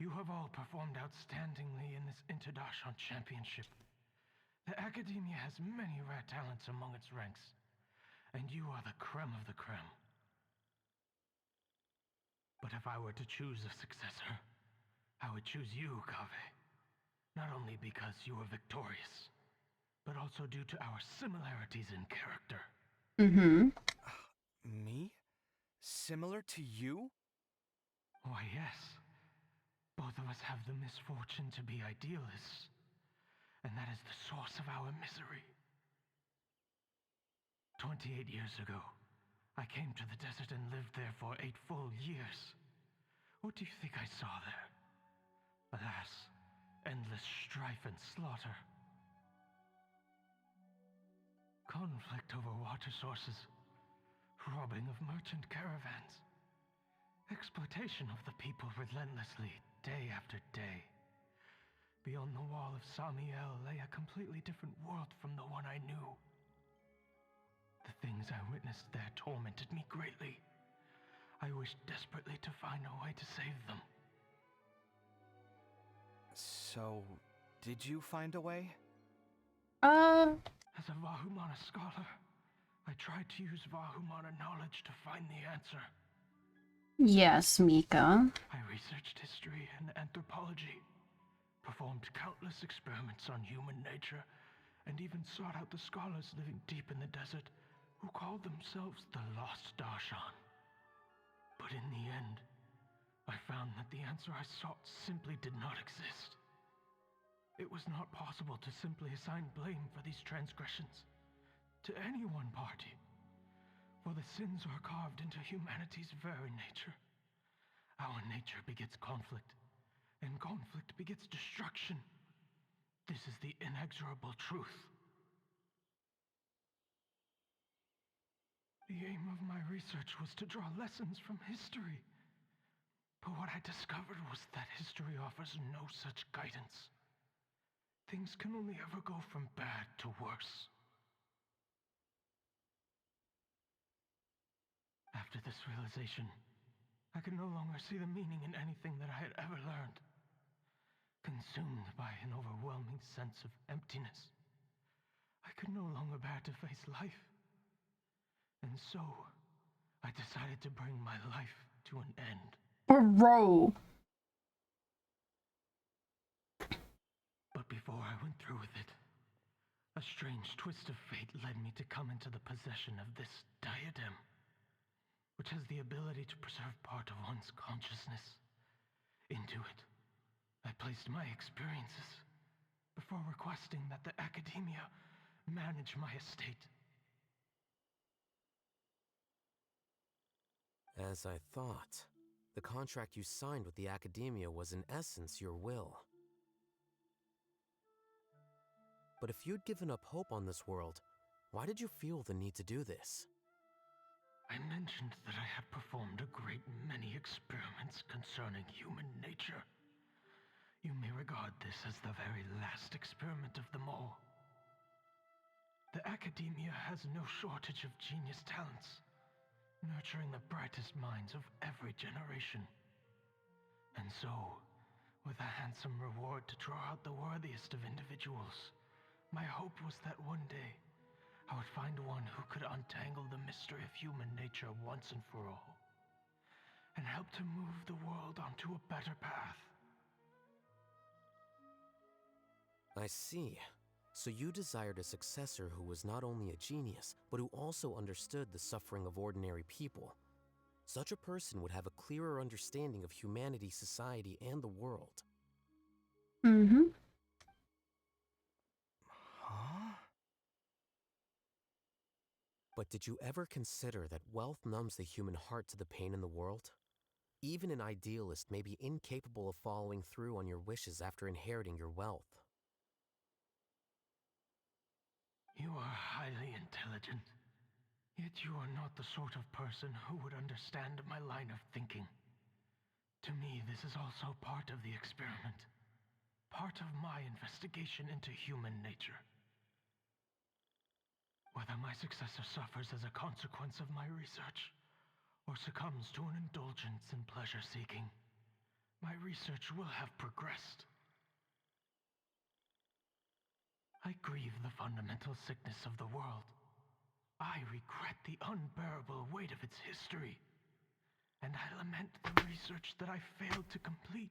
You have all performed outstandingly in this Interdarshan Championship. The Academia has many rare talents among its ranks, and you are the creme of the creme. But if I were to choose a successor, I would choose you, Kave. Not only because you were victorious, but also due to our similarities in character. Mm-hmm. Me? Similar to you? Why, yes. Both of us have the misfortune to be idealists, and that is the source of our misery. 28 years ago, I came to the desert and lived there for 8 full years. What do you think I saw there? Alas, endless strife and slaughter. Conflict over water sources, robbing of merchant caravans, exploitation of the people relentlessly, day after day. Beyond the wall of Samiel lay a completely different world from the one I knew. The things I witnessed there tormented me greatly. I wished desperately to find a way to save them. So, did you find a way? As a Vahumana scholar, I tried to use Vahumana knowledge to find the answer. Yes, Mika. I researched history and anthropology, performed countless experiments on human nature, and even sought out the scholars living deep in the desert who called themselves the Lost Darshan. But in the end, I found that the answer I sought simply did not exist. It was not possible to simply assign blame for these transgressions to any one party, for the sins are carved into humanity's very nature. Our nature begets conflict, and conflict begets destruction. This is the inexorable truth. The aim of my research was to draw lessons from history. But what I discovered was that history offers no such guidance. Things can only ever go from bad to worse. After this realization, I could no longer see the meaning in anything that I had ever learned. Consumed by an overwhelming sense of emptiness, I could no longer bear to face life. And so, I decided to bring my life to an end. Bro. But before I went through with it, a strange twist of fate led me to come into the possession of this diadem, which has the ability to preserve part of one's consciousness. Into it, I placed my experiences before requesting that the Academia manage my estate. As I thought, the contract you signed with the Academia was in essence your will. But if you'd given up hope on this world, why did you feel the need to do this? I mentioned that I had performed a great many experiments concerning human nature. You may regard this as the very last experiment of them all. The Academia has no shortage of genius talents, nurturing the brightest minds of every generation. And so, with a handsome reward to draw out the worthiest of individuals, my hope was that one day I would find one who could untangle the mystery of human nature once and for all, and help to move the world onto a better path. I see. So you desired a successor who was not only a genius, but who also understood the suffering of ordinary people. Such a person would have a clearer understanding of humanity, society, and the world. Mm-hmm. Huh? But did you ever consider that wealth numbs the human heart to the pain in the world? Even an idealist may be incapable of following through on your wishes after inheriting your wealth. You are highly intelligent, yet you are not the sort of person who would understand my line of thinking. To me, this is also part of the experiment, part of my investigation into human nature. Whether my successor suffers as a consequence of my research, or succumbs to an indulgence in pleasure-seeking, my research will have progressed. I grieve the fundamental sickness of the world. I regret the unbearable weight of its history. And I lament the research that I failed to complete.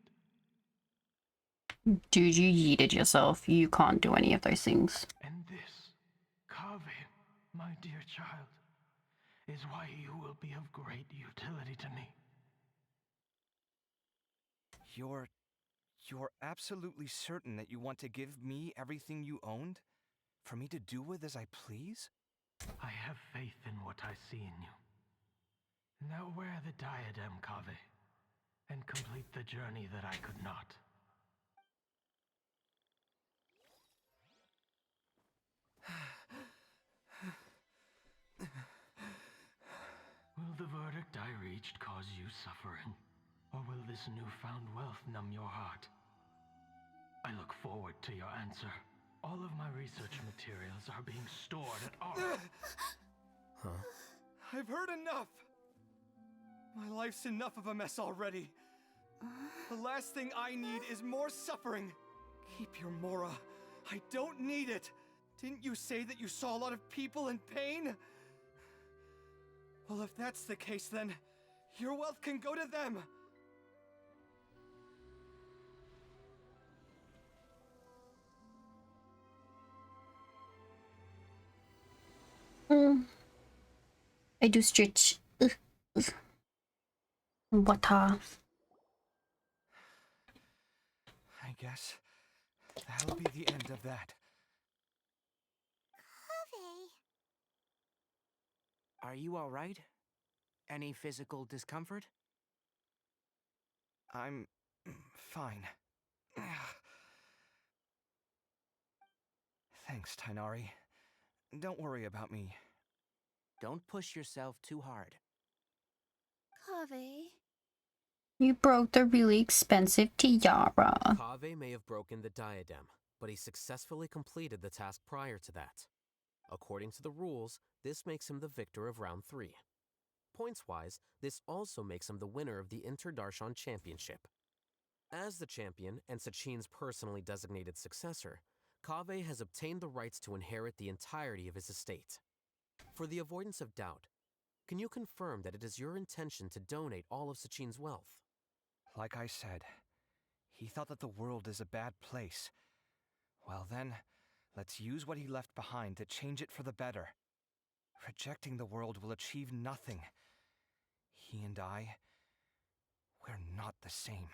Dude, you yeeted yourself. You can't do any of those things. And this, Kaveh, my dear child, is why you will be of great utility to me. You're absolutely certain that you want to give me everything you owned? For me to do with as I please? I have faith in what I see in you. Now wear the diadem, Kaveh, and complete the journey that I could not. Will the verdict I reached cause you suffering? Or will this newfound wealth numb your heart? I look forward to your answer. All of my research materials are being stored at our... Huh? I've heard enough! My life's enough of a mess already. The last thing I need is more suffering. Keep your Mora. I don't need it. Didn't you say that you saw a lot of people in pain? Well, if that's the case, then your wealth can go to them. I do stretch. Water. I guess that'll be the end of that. Are you all right? Any physical discomfort? I'm fine. Thanks, Tainari. Don't worry about me. Don't push yourself too hard. Kaveh. You broke the really expensive tiara. Kaveh may have broken the diadem, but he successfully completed the task prior to that. According to the rules, this makes him the victor of round 3. Points-wise, this also makes him the winner of the Inter-Darshan Championship. As the champion and Sachin's personally designated successor, Kaveh has obtained the rights to inherit the entirety of his estate. For the avoidance of doubt, can you confirm that it is your intention to donate all of Sachin's wealth? Like I said, he thought that the world is a bad place. Well then, let's use what he left behind to change it for the better. Rejecting the world will achieve nothing. He and I, we're not the same.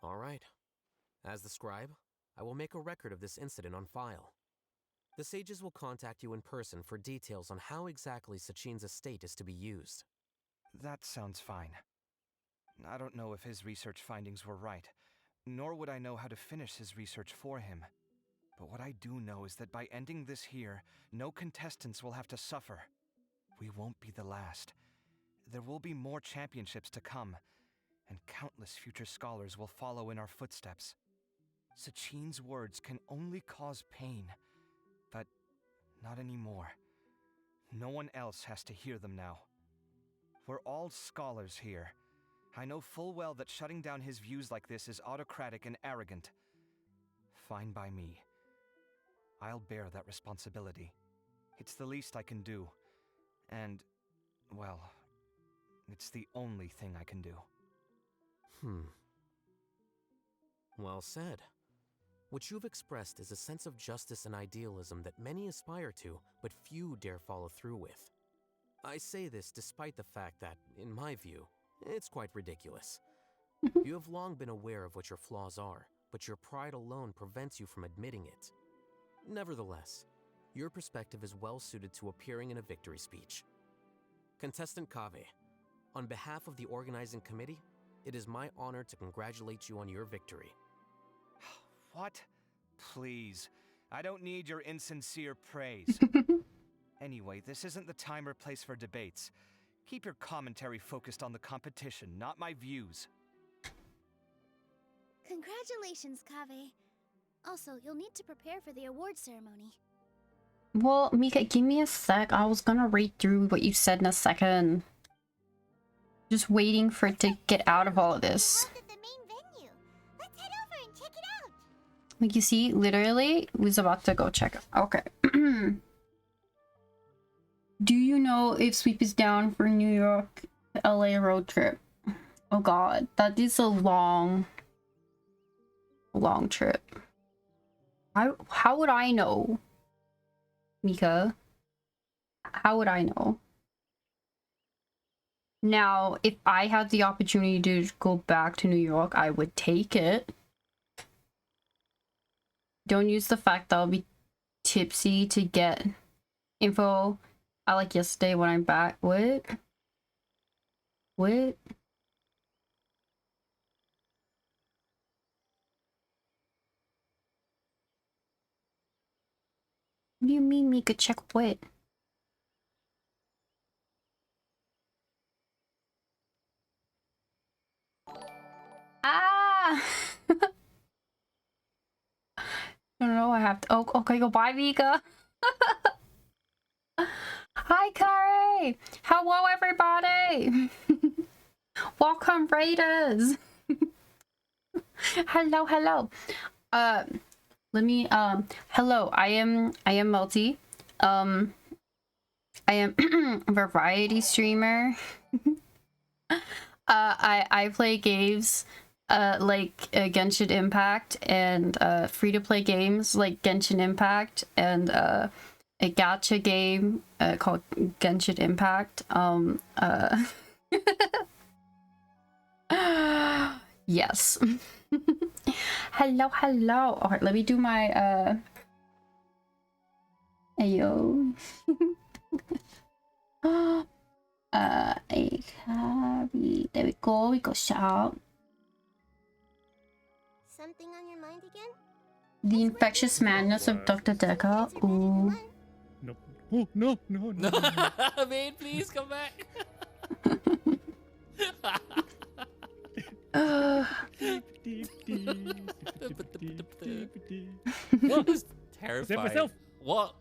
All right. As the scribe, I will make a record of this incident on file. The sages will contact you in person for details on how exactly Sachin's estate is to be used. That sounds fine. I don't know if his research findings were right, nor would I know how to finish his research for him. But what I do know is that by ending this here, no contestants will have to suffer. We won't be the last. There will be more championships to come, and countless future scholars will follow in our footsteps. Sachine's words can only cause pain. But not anymore. No one else has to hear them now. We're all scholars here. I know full well that shutting down his views like this is autocratic and arrogant. Fine by me. I'll bear that responsibility. It's the least I can do. And, well, it's the only thing I can do. Well said. What you've expressed is a sense of justice and idealism that many aspire to, but few dare follow through with. I say this despite the fact that, in my view, it's quite ridiculous. You have long been aware of what your flaws are, but your pride alone prevents you from admitting it. Nevertheless, your perspective is well suited to appearing in a victory speech. Contestant Kave, on behalf of the organizing committee, it is my honor to congratulate you on your victory. What? Please. I don't need your insincere praise. Anyway, this isn't the time or place for debates. Keep your commentary focused on the competition, not my views. Congratulations, Kave. Also, you'll need to prepare for the award ceremony. Well, Mika, give me a sec. I was gonna read through what you said in a second. Just waiting for it to get out of all of this. Like, you see, literally was about to go check it. Okay. Do you know if Sweep is down for New York LA road trip? Oh god, that is a long trip. How would I know? Mika? How would I know? Now, if I had the opportunity to go back to New York, I would take it. Don't use the fact that I'll be tipsy to get info. I like yesterday when I'm back. What? What? What do you mean, Mika? Check what? Ah! I don't know. I have to. Oh, okay. Goodbye, Mika. Hi, Kari. Hello, everybody. Welcome, Raiders. Hello, hello. Let me. Hello. I am Melty. I am a variety streamer. I play games like Genshin Impact and free-to-play games like Genshin Impact and a gacha game called Genshin Impact. Yes. Hello, hello. Alright, let me do my ayo. A copy. There we go. We go shop. Something on your mind again? The infectious madness of Dr. Deca. Ooh. No. Oh, no. Man, please come back. That was terrifying. Myself. What?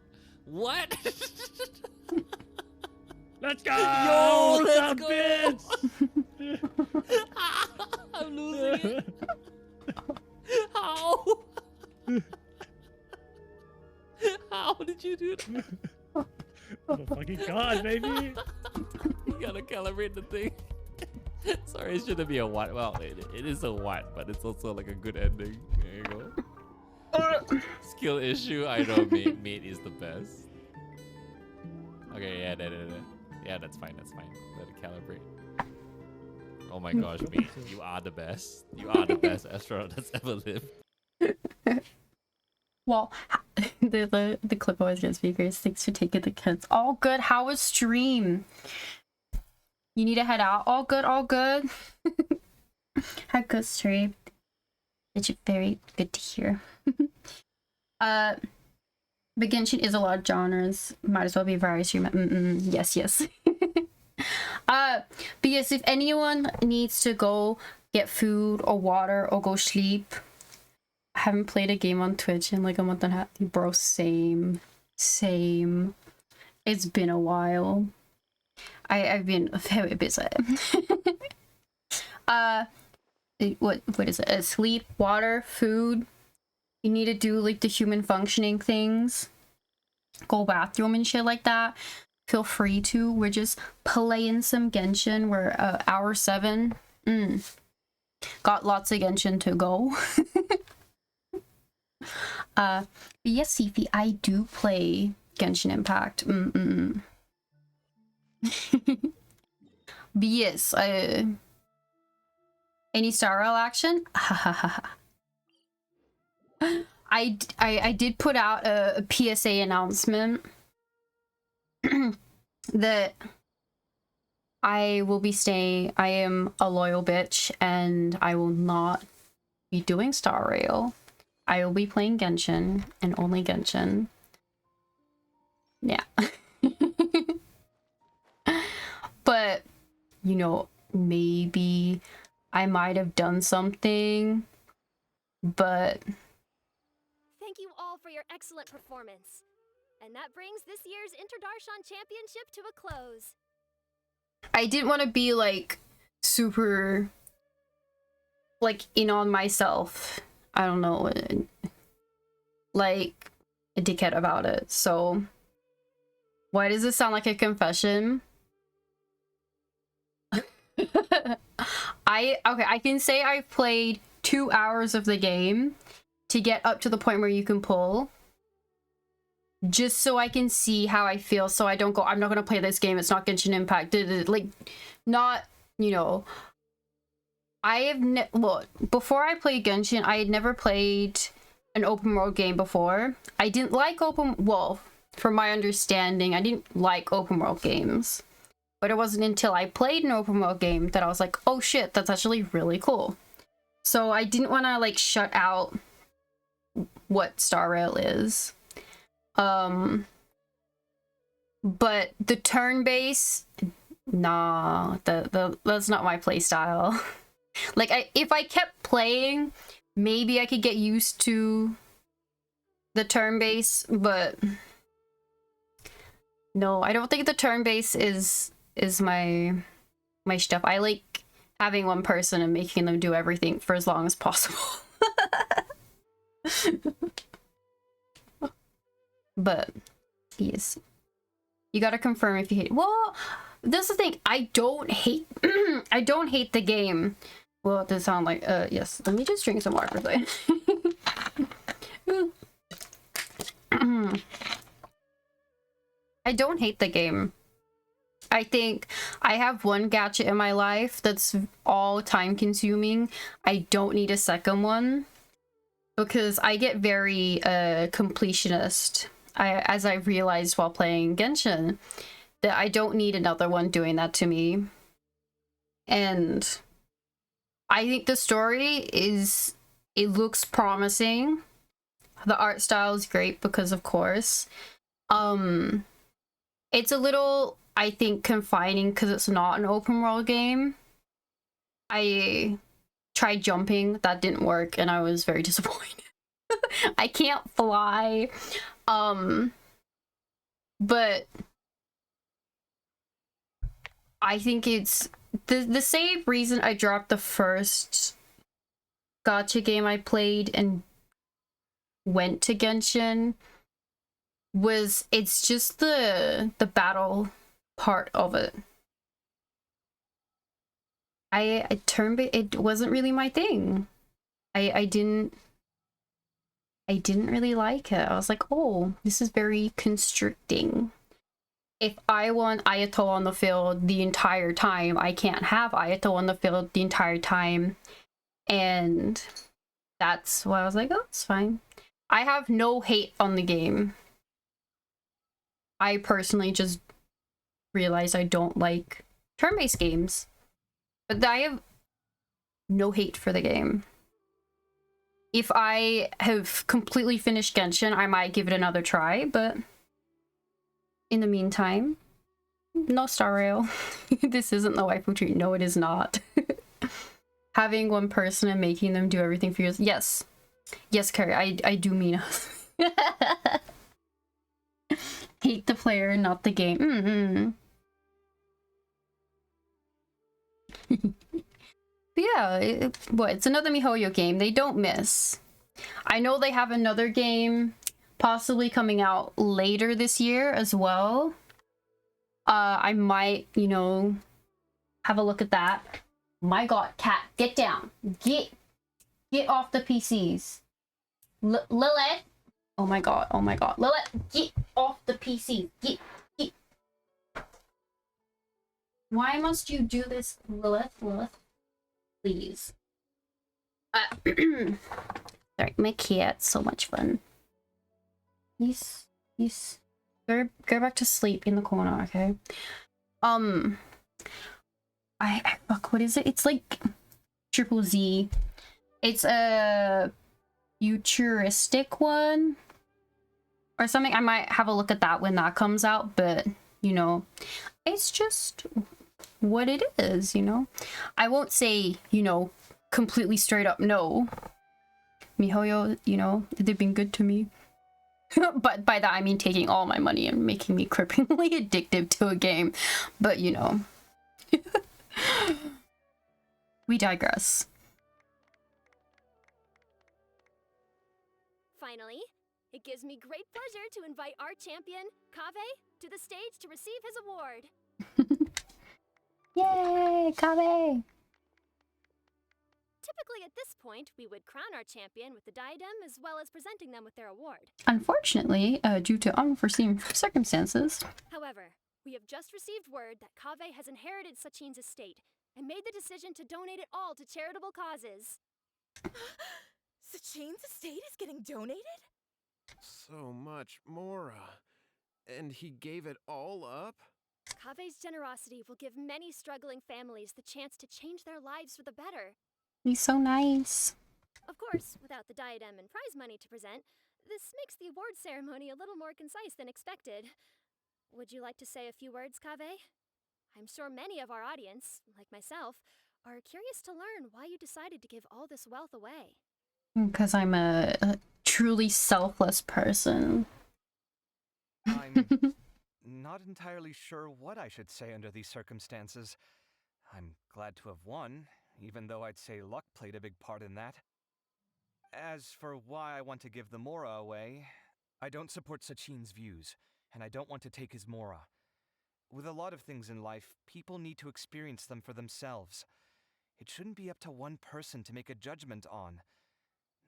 Let's go! Yo, let's go! Bitch! I'm losing it. How? How did you do that? Oh fucking god, baby! You gotta calibrate the thing. Sorry, it shouldn't be a what. Well, it is a what, but it's also like a good ending. There you go. Skill issue. I know mate is the best. Okay, yeah, that's fine. Let it calibrate. Oh my gosh, mate, you are the best. You are the best astronaut that's ever lived. Well, the clip always gets figures. Thanks for taking the kids. All good. How was stream? You need to head out. All good. Had good stream. It's very good to hear. But Genshin is a lot of genres. Might as well be a variety stream. Yes. Because if anyone needs to go get food or water or go sleep, I haven't played a game on Twitch in like a month and a half. Bro, same. It's been a while. I've been very busy. What is it? Sleep, water, food. You need to do like the human functioning things. Go bathroom and shit like that. Feel free to. We're just playing some Genshin. We're hour 7. Got lots of Genshin to go. But yes, Sifi, I do play Genshin Impact. But yes, any Star Rail action? I did put out a PSA announcement that I will be staying. I am a loyal bitch and I will not be doing Star Rail. I will be playing Genshin and only Genshin. Yeah. But, you know, maybe I might have done something, but... Thank you all for your excellent performance. And that brings this year's Interdarshan Championship to a close. I didn't want to be, like, super, like, in on myself. I don't know, like, a dickhead about it. So, why does this sound like a confession? I can say I've played 2 hours of the game to get up to the point where you can pull, just so I can see how I feel, so I don't go, I'm not gonna play this game, it's not Genshin Impact. Like, not, you know, I have look, before I played Genshin, I had never played an open world game before. I didn't like well, from my understanding, I didn't like open world games. But it wasn't until I played an open world game that I was like, oh shit, that's actually really cool. So I didn't want to like shut out what Star Rail is. But the turn-based, nah, that's not my playstyle. Like, if I kept playing, maybe I could get used to the turn-based, but no, I don't think the turn-based is my stuff. I like having one person and making them do everything for as long as possible. But yes, you gotta confirm if you hate. Well, that's the thing. I don't hate. I don't hate the game. Well, it does sound like yes. Let me just drink some water for a second. I don't hate the game. I think I have one gacha in my life that's all time consuming. I don't need a second one because I get very completionist. As I realized while playing Genshin, that I don't need another one doing that to me. And I think the story it looks promising. The art style is great because of course. It's a little, I think, confining because it's not an open world game. I tried jumping, that didn't work, and I was very disappointed. I can't fly. But I think it's the same reason I dropped the first gacha game I played and went to Genshin was it's just the battle part of it. It wasn't really my thing. I didn't really like it. I was like, oh, this is very constricting. If I want Ayato on the field the entire time, I can't have Ayato on the field the entire time. And that's why I was like, oh, it's fine. I have no hate on the game. I personally just realized I don't like turn-based games. But I have no hate for the game. If I have completely finished Genshin, I might give it another try, but in the meantime, no Star Rail. This isn't the waifu treat. No, it is not. Having one person and making them do everything for you. Yes, Yes, Carrie, I do mean hate the player, not the game. Yeah, it's another MiHoYo game. They don't miss. I know they have another game possibly coming out later this year as well. I might, you know, have a look at that. My god, cat, get down. Get off the PCs. Lilith. Oh my god. Lilith, get off the PC. Get. Why must you do this, Lilith? Please. Sorry, my cat's so much fun. He's go back to sleep in the corner, okay? Fuck, what is it? It's like triple Z. It's a futuristic one or something. I might have a look at that when that comes out, but you know, it's just what it is, you know. I won't say, you know, completely straight up no. MiHoYo, you know, they've been good to me. But by that I mean taking all my money and making me cripplingly addictive to a game. But you know. We digress. Finally, it gives me great pleasure to invite our champion, Kaveh, to the stage to receive his award. Yay, Kaveh! Typically at this point, we would crown our champion with the diadem as well as presenting them with their award. Unfortunately, due to unforeseen circumstances. However, we have just received word that Kaveh has inherited Sachin's estate and made the decision to donate it all to charitable causes. Sachin's estate is getting donated? So much, Mora. And he gave it all up? Kaveh's generosity will give many struggling families the chance to change their lives for the better. He's so nice. Of course, without the diadem and prize money to present, this makes the award ceremony a little more concise than expected. Would you like to say a few words, Kaveh? I'm sure many of our audience, like myself, are curious to learn why you decided to give all this wealth away. Because I'm a truly selfless person. I'm not entirely sure what I should say under these circumstances. I'm glad to have won, even though I'd say luck played a big part in that. As for why I want to give the Mora away, I don't support Sachin's views, and I don't want to take his Mora. With a lot of things in life, people need to experience them for themselves. It shouldn't be up to one person to make a judgment on.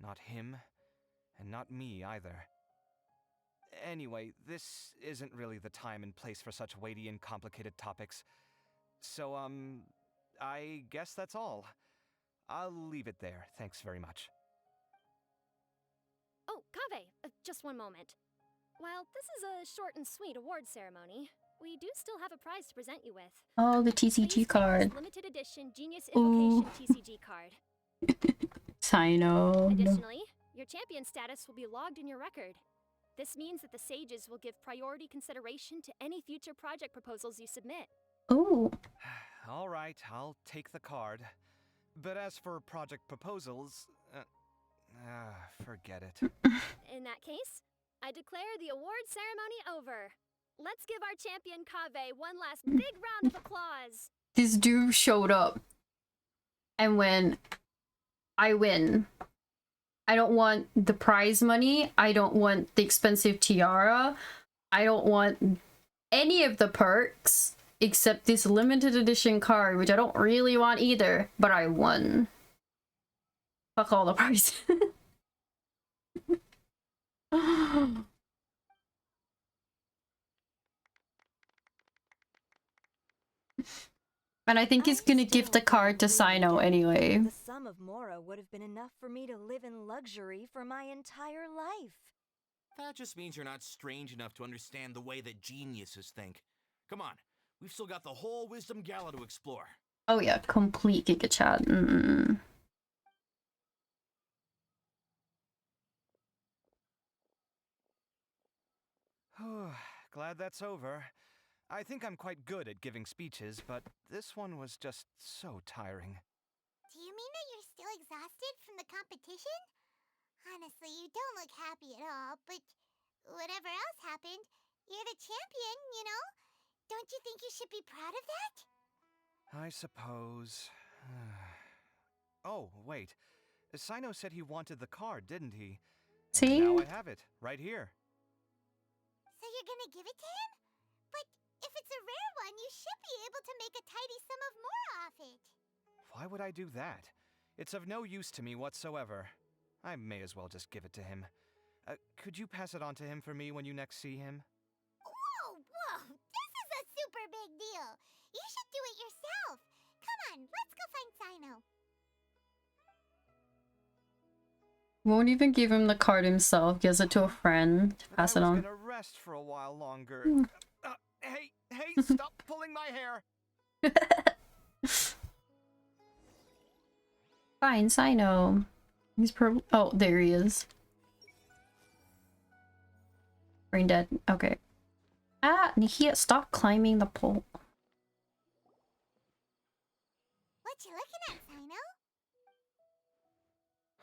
Not him, and not me either. Anyway, this isn't really the time and place for such weighty and complicated topics. So, I guess that's all. I'll leave it there. Thanks very much. Oh, Kaveh, just one moment. While this is a short and sweet award ceremony, we do still have a prize to present you with. Oh, the TCG card. Limited edition Genius Invocation TCG card. Sino. Additionally, your champion status will be logged in your record. This means that the sages will give priority consideration to any future project proposals you submit. Oh. All right, I'll take the card. But as for project proposals, forget it. In that case, I declare the award ceremony over. Let's give our champion Kaveh one last big round of applause. This dude showed up. And when I win, I don't want the prize money. I don't want the expensive tiara. I don't want any of the perks except this limited edition card, which I don't really want either, but I won. Fuck all the prizes. And I think he's gonna give the card to Sino anyway. The sum of Mora would have been enough for me to live in luxury for my entire life. That just means you're not strange enough to understand the way that geniuses think. Come on, we've still got the whole Wisdom Gala to explore. Oh yeah, complete Giga Chat. Glad that's over. I think I'm quite good at giving speeches, but this one was just so tiring. Do you mean that you're still exhausted from the competition? Honestly, you don't look happy at all, but whatever else happened, you're the champion, you know? Don't you think you should be proud of that? I suppose. Oh, wait. Sino said he wanted the card, didn't he? And See? now I have it, right here. So you're gonna give it to him? But if it's a rare one, you should be able to make a tidy sum of more off it. Why would I do that? It's of no use to me whatsoever. I may as well just give it to him. Could you pass it on to him for me when you next see him? Whoa, whoa! This is a super big deal! You should do it yourself! Come on, let's go find Sino. Won't even give him the card himself, gives it to a friend to pass it I was on. gonna rest for a while longer. Hey, stop pulling my hair! Fine, Sino. He's probably— oh, there he is. Brain dead. Okay. Ah, Nikia, stop climbing the pole. What you looking at, Sino?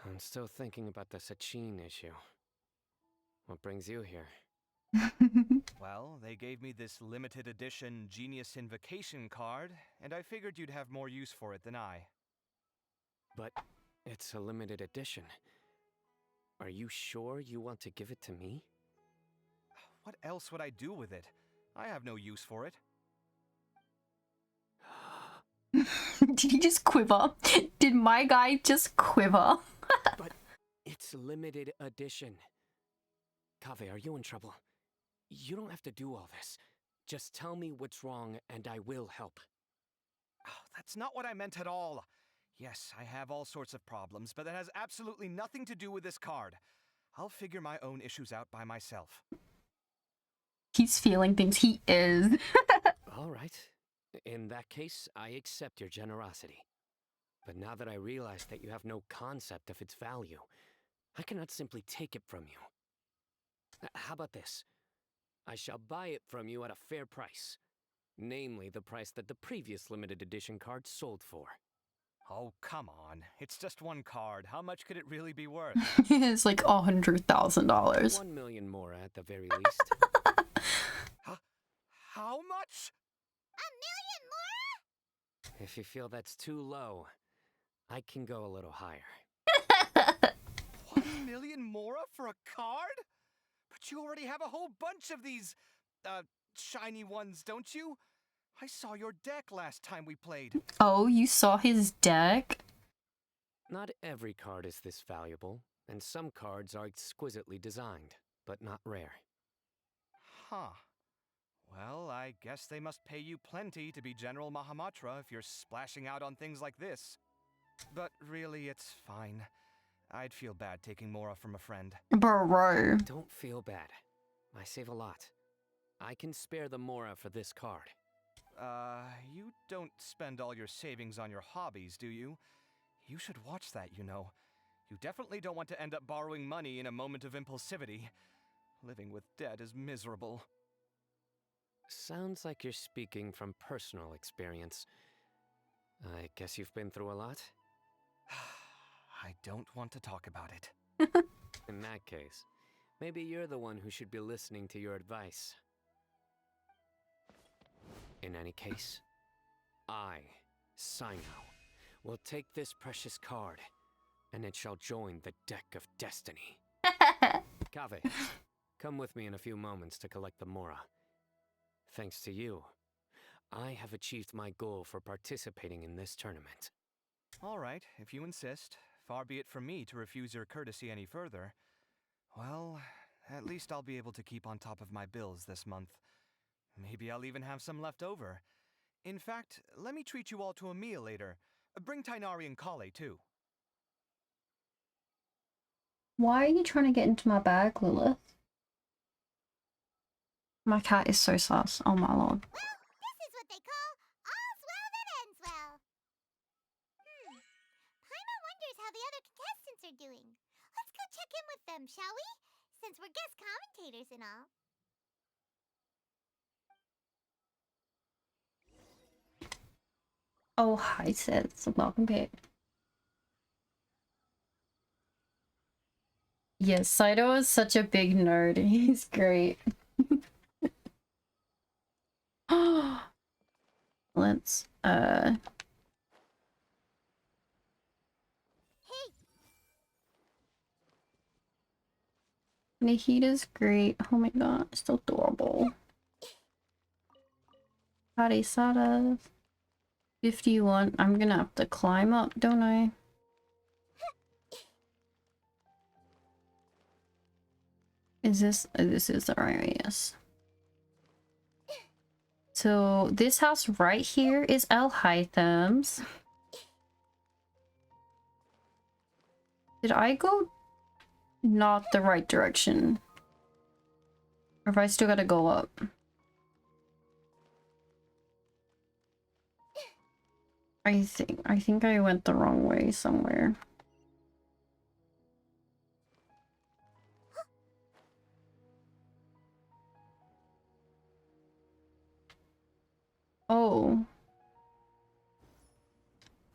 I'm still thinking about the Sachin issue. What brings you here? Well, they gave me this limited edition Genius Invocation card, and I figured you'd have more use for it than I. But it's a limited edition. Are you sure you want to give it to me? What else would I do with it? I have no use for it. Did he just quiver? Did my guy just quiver? But it's limited edition. Kaveh, are you in trouble? You don't have to do all this. Just tell me what's wrong and I will help. Oh, that's not what I meant at all. Yes, I have all sorts of problems, but that has absolutely nothing to do with this card. I'll figure my own issues out by myself. He's feeling things. He is. All right. In that case, I accept your generosity. But now that I realize that you have no concept of its value, I cannot simply take it from you. How about this? I shall buy it from you at a fair price. Namely, the price that the previous limited edition card sold for. Oh, come on. It's just one card. How much could it really be worth? It's like $100,000. 1 million more at the very least. How much? $1 million more? If you feel that's too low, I can go a little higher. 1 million more for a card? But you already have a whole bunch of these, shiny ones, don't you? I saw your deck last time we played. Oh, you saw his deck? Not every card is this valuable, and some cards are exquisitely designed, but not rare. Huh. Well, I guess they must pay you plenty to be General Mahamatra if you're splashing out on things like this. But really, it's fine. I'd feel bad taking Mora from a friend. Bro. Don't feel bad. I save a lot. I can spare the Mora for this card. You don't spend all your savings on your hobbies, do you? You should watch that, you know. You definitely don't want to end up borrowing money in a moment of impulsivity. Living with debt is miserable. Sounds like you're speaking from personal experience. I guess you've been through a lot? I don't want to talk about it. In that case, maybe you're the one who should be listening to your advice. In any case, I, Sino, will take this precious card, and it shall join the deck of destiny. Kaveh, come with me in a few moments to collect the Mora. Thanks to you, I have achieved my goal for participating in this tournament. All right, if you insist. Far be it from me to refuse your courtesy any further. Well, at least I'll be able to keep on top of my bills this month. Maybe I'll even have some left over. In fact, let me treat you all to a meal later. Bring Tainari and Kale, too. Why are you trying to get into my bag, Lilith? My cat is so sus. Oh my lord. Well, this is what they call all's well that ends well. Paimon wonders how the other contestants are doing. Let's go check in with them, shall we? Since we're guest commentators and all. Oh, hi, sis. Welcome back. Yes, Saito is such a big nerd. He's great. Let's Nahita's great. Oh my god, it's so adorable. Harisada 51. I'm gonna have to climb up, don't I? Is this is the right way, yes. So this house right here is El Hytham's. Did I go not the right direction? Or if I still gotta go up? I think I went the wrong way somewhere. Oh.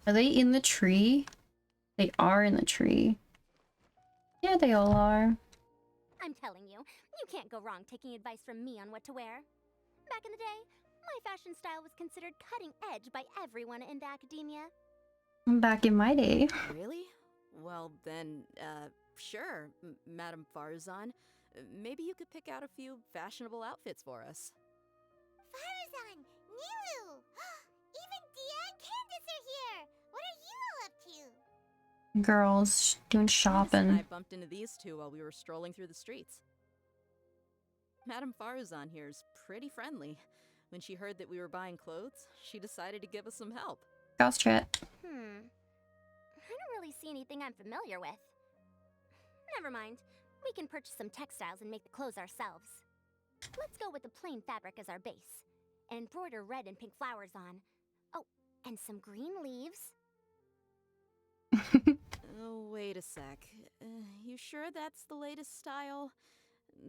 Are they in the tree? They are in the tree. Yeah, they all are. I'm telling you, you can't go wrong taking advice from me on what to wear. Back in the day, my fashion style was considered cutting edge by everyone in the academia. Back in my day. Really? Well then, sure, Madame Farzan. Maybe you could pick out a few fashionable outfits for us. Farazan! Niru! Even Dia and Candace are here! What are you all up to? Girls doing shopping. I bumped into these two while we were strolling through the streets. Madame Farzan here's pretty friendly. When she heard that we were buying clothes, she decided to give us some help. Ghost chat. I don't really see anything I'm familiar with. Never mind. We can purchase some textiles and make the clothes ourselves. Let's go with the plain fabric as our base. And embroider red and pink flowers on. Oh, and some green leaves. Oh, wait a sec. You sure that's the latest style?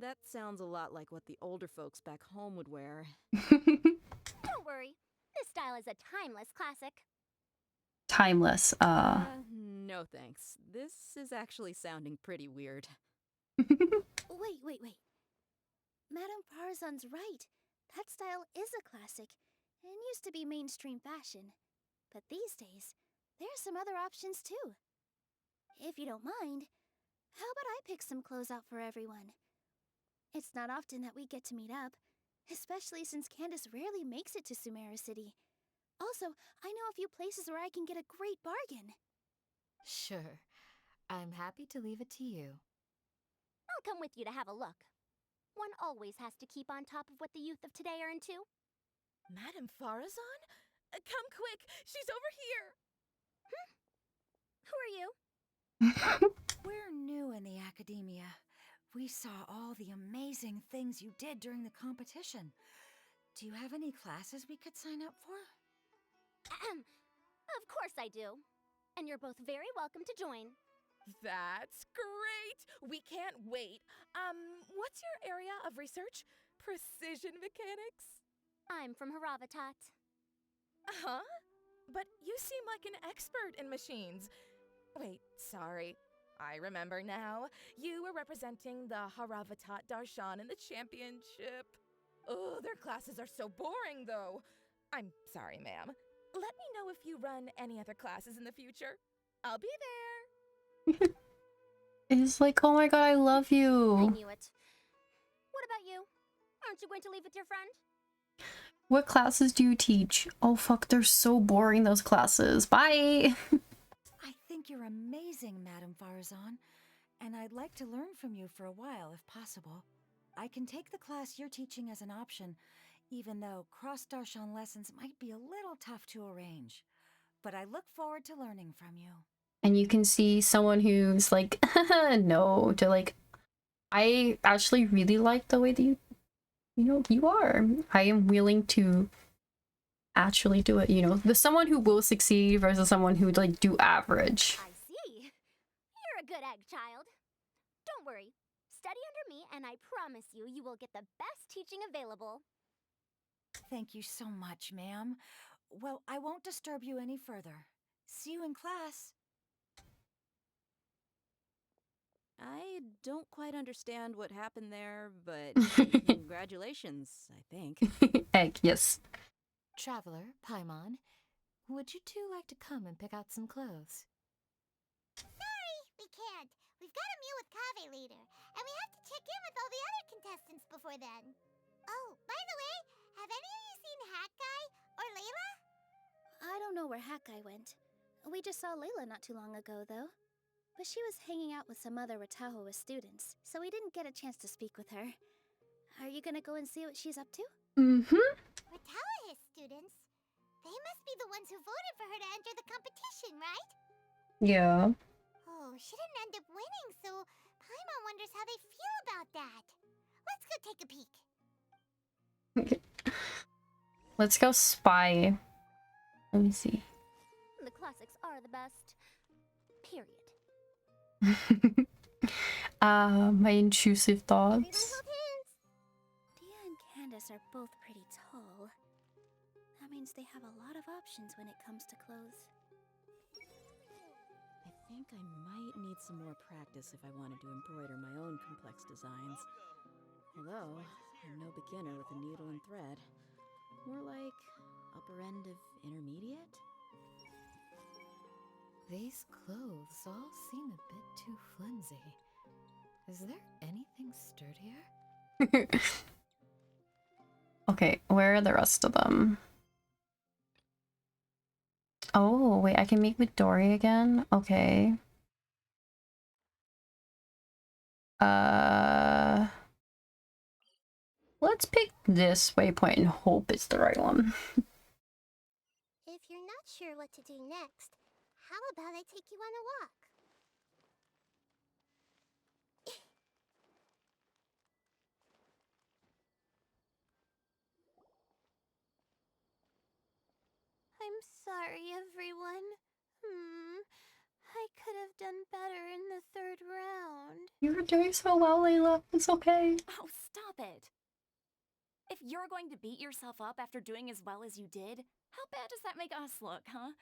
That sounds a lot like what the older folks back home would wear. Don't worry. This style is a timeless classic. Timeless, No thanks. This is actually sounding pretty weird. Wait. Madame Farzan's right. That style is a classic and used to be mainstream fashion. But these days, there's some other options too. If you don't mind, how about I pick some clothes out for everyone? It's not often that we get to meet up, especially since Candace rarely makes it to Sumeru City. Also, I know a few places where I can get a great bargain. Sure. I'm happy to leave it to you. I'll come with you to have a look. One always has to keep on top of what the youth of today are into. Madame Farazan? Come quick! She's over here! Who are you? We're new in the academia. We saw all the amazing things you did during the competition. Do you have any classes we could sign up for? Of course I do. And you're both very welcome to join. That's great! We can't wait. What's your area of research? Precision mechanics? I'm from Haravatat. Huh? But you seem like an expert in machines. Wait, sorry. I remember now. You were representing the Haravatat Darshan in the championship. Oh, their classes are so boring, though. I'm sorry, ma'am. Let me know if you run any other classes in the future. I'll be there. It's like, oh my god, I love you. I knew it. What about you? Aren't you going to leave with your friend? What classes do you teach? Oh fuck, they're so boring, those classes. Bye! I think you're amazing, Madame Farazan, and I'd like to learn from you for a while, if possible. I can take the class you're teaching as an option, even though cross-Darshan lessons might be a little tough to arrange. But I look forward to learning from you. And you can see someone who's like, no, to like, I actually really like the way that you are. I am willing to actually do it, the someone who will succeed versus someone who like do average. I see. You're a good egg, child. Don't worry. Study under me and I promise you will get the best teaching available. Thank you so much, ma'am. Well, I won't disturb you any further. See you in class. I'd don't quite understand what happened there, but congratulations, I think. Egg, yes. Traveler, Paimon, would you two like to come and pick out some clothes? Sorry, we can't. We've got a meal with Kave later, and we have to check in with all the other contestants before then. Oh, by the way, have any of you seen Hat Guy or Layla? I don't know where Hat Guy went. We just saw Layla not too long ago, though. But she was hanging out with some other Ratahoa students, so we didn't get a chance to speak with her. Are you gonna go and see what she's up to? Mm-hmm. Ratahoa students? They must be the ones who voted for her to enter the competition, right? Yeah. Oh, she didn't end up winning, so Paimon wonders how they feel about that. Let's go take a peek. Okay. Let's go spy. Let me see. The classics are the best. Period. My intrusive thoughts. Dia and Candace are both pretty tall. That means they have a lot of options when it comes to clothes. I think I might need some more practice if I wanted to embroider my own complex designs. Although, I'm no beginner with a needle and thread. More like upper end of intermediate? These clothes all seem a bit too flimsy. Is there anything sturdier? Okay, where are the rest of them? Oh, wait, I can meet with Dory again? Okay. Let's pick this waypoint and hope it's the right one. If you're not sure what to do next, how about I take you on a walk? I'm sorry, everyone. I could have done better in the third round. You were doing so well, Layla. It's okay. Oh, stop it. If you're going to beat yourself up after doing as well as you did, how bad does that make us look, huh?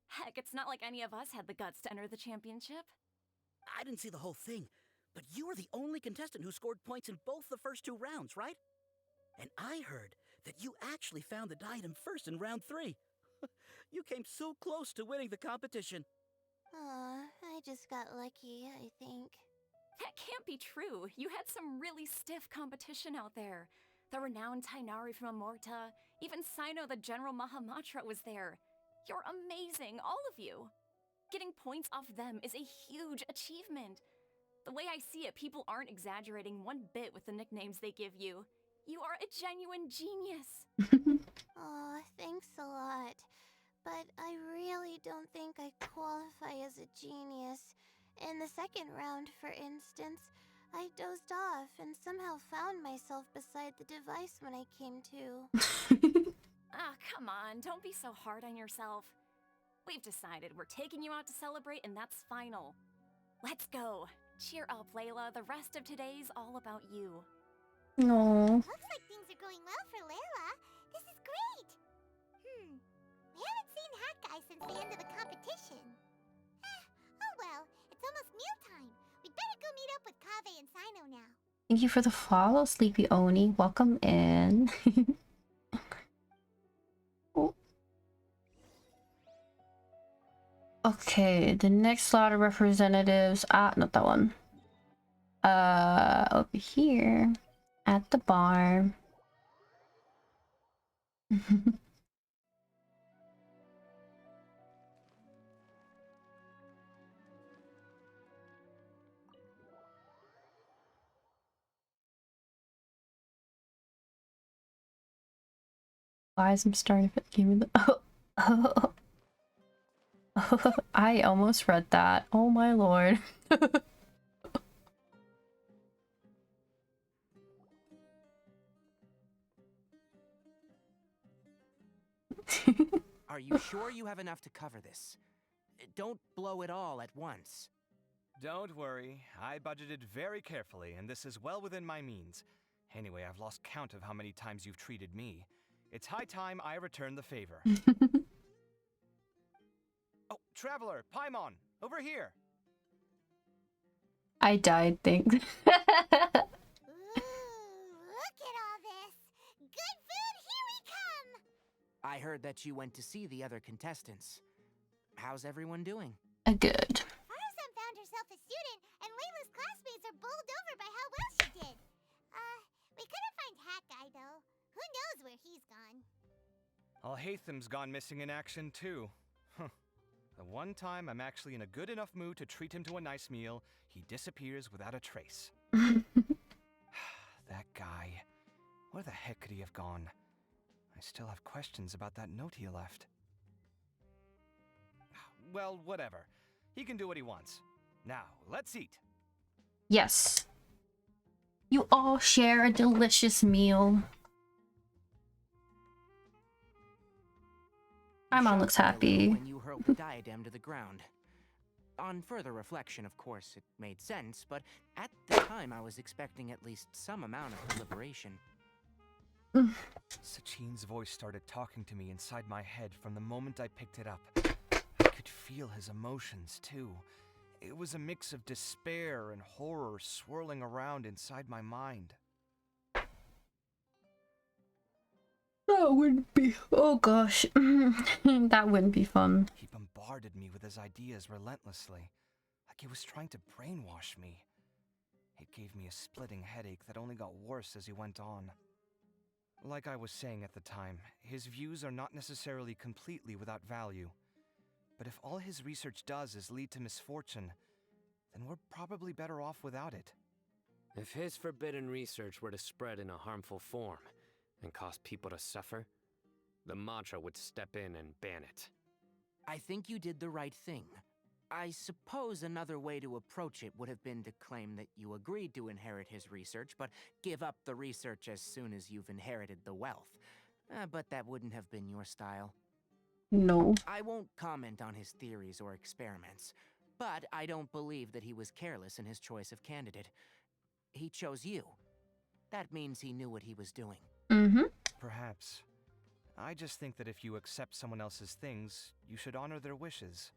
Heck, it's not like any of us had the guts to enter the championship. I didn't see the whole thing, but you were the only contestant who scored points in both the first 2 rounds, right? And I heard that you actually found the diadem first in round 3. You came so close to winning the competition. I just got lucky, I think. That can't be true. You had some really stiff competition out there. The renowned Tainari from Amorta, even Sino the General Mahamatra was there. You're amazing, all of you. Getting points off them is a huge achievement. The way I see it, people aren't exaggerating one bit with the nicknames they give you. You are a genuine genius. Aw, thanks a lot. But I really don't think I qualify as a genius. In the second round, for instance, I dozed off and somehow found myself beside the device when I came to. Come on, don't be so hard on yourself. We've decided we're taking you out to celebrate, and that's final. Let's go. Cheer up, Layla. The rest of today's all about you. No. Looks like things are going well for Layla. This is great. We haven't seen Hat Guy since the end of the competition. Oh well, it's almost mealtime. We'd better go meet up with Kave and Sino now. Thank you for the follow, Sleepy Oni. Welcome in. Oh. Okay, the next lot of representatives. Not that one. Over here at the bar. Guys, I'm starting to give me the I almost read that. Oh my lord. Are you sure you have enough to cover this? Don't blow it all at once. Don't worry, I budgeted very carefully, and this is well within my means. Anyway, I've lost count of how many times you've treated me. It's high time I return the favor. Oh, Traveler, Paimon, over here! I died, thanks. Ooh, look at all this. Good food, here we come. I heard that you went to see the other contestants. How's everyone doing? Good. Farzan found herself a student, and Layla's classmates are bowled over by how well she did. We couldn't find Hat Guy, though. Who knows where he's gone? Alhaitham's gone missing in action, too. Huh. The one time I'm actually in a good enough mood to treat him to a nice meal, he disappears without a trace. That guy. Where the heck could he have gone? I still have questions about that note he left. Well, whatever. He can do what he wants. Now, let's eat. Yes. You all share a delicious meal. My mom looks happy. When you hurled the diadem to the ground. On further reflection, of course, it made sense, but at the time I was expecting at least some amount of deliberation. Sachine's voice started talking to me inside my head from the moment I picked it up. I could feel his emotions, too. It was a mix of despair and horror swirling around inside my mind. That wouldn't be... Oh gosh. That wouldn't be fun. He bombarded me with his ideas relentlessly, like he was trying to brainwash me. It gave me a splitting headache that only got worse as he went on. Like I was saying at the time, his views are not necessarily completely without value. But if all his research does is lead to misfortune, then we're probably better off without it. If his forbidden research were to spread in a harmful form and cause people to suffer, the Matra would step in and ban it. I think you did the right thing. I suppose another way to approach it would have been to claim that you agreed to inherit his research, but give up the research as soon as you've inherited the wealth. But that wouldn't have been your style. No. I won't comment on his theories or experiments, but I don't believe that he was careless in his choice of candidate. He chose you. That means he knew what he was doing. Perhaps. I just think that if you accept someone else's things, you should honor their wishes.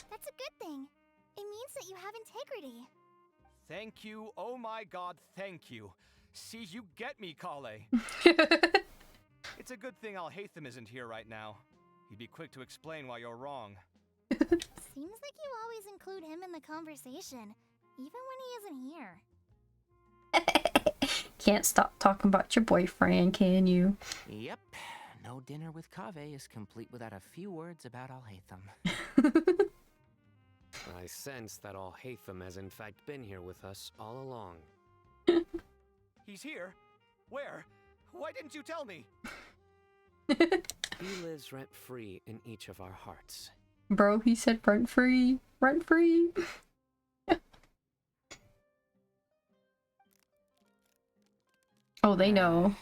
That's a good thing. It means that you have integrity. Thank you, oh my god, thank you. See, you get me, Kale. It's a good thing Alhaitham isn't here right now. He'd be quick to explain why you're wrong. Seems like you always include him in the conversation, even when he isn't here. Can't stop talking about your boyfriend, can you? Yep. No dinner with Kaveh is complete without a few words about Alhaitham. I sense that Alhaitham has in fact been here with us all along. He's here? Where? Why didn't you tell me? He lives rent-free in each of our hearts. Bro, he said rent-free. Rent-free. Oh, they know.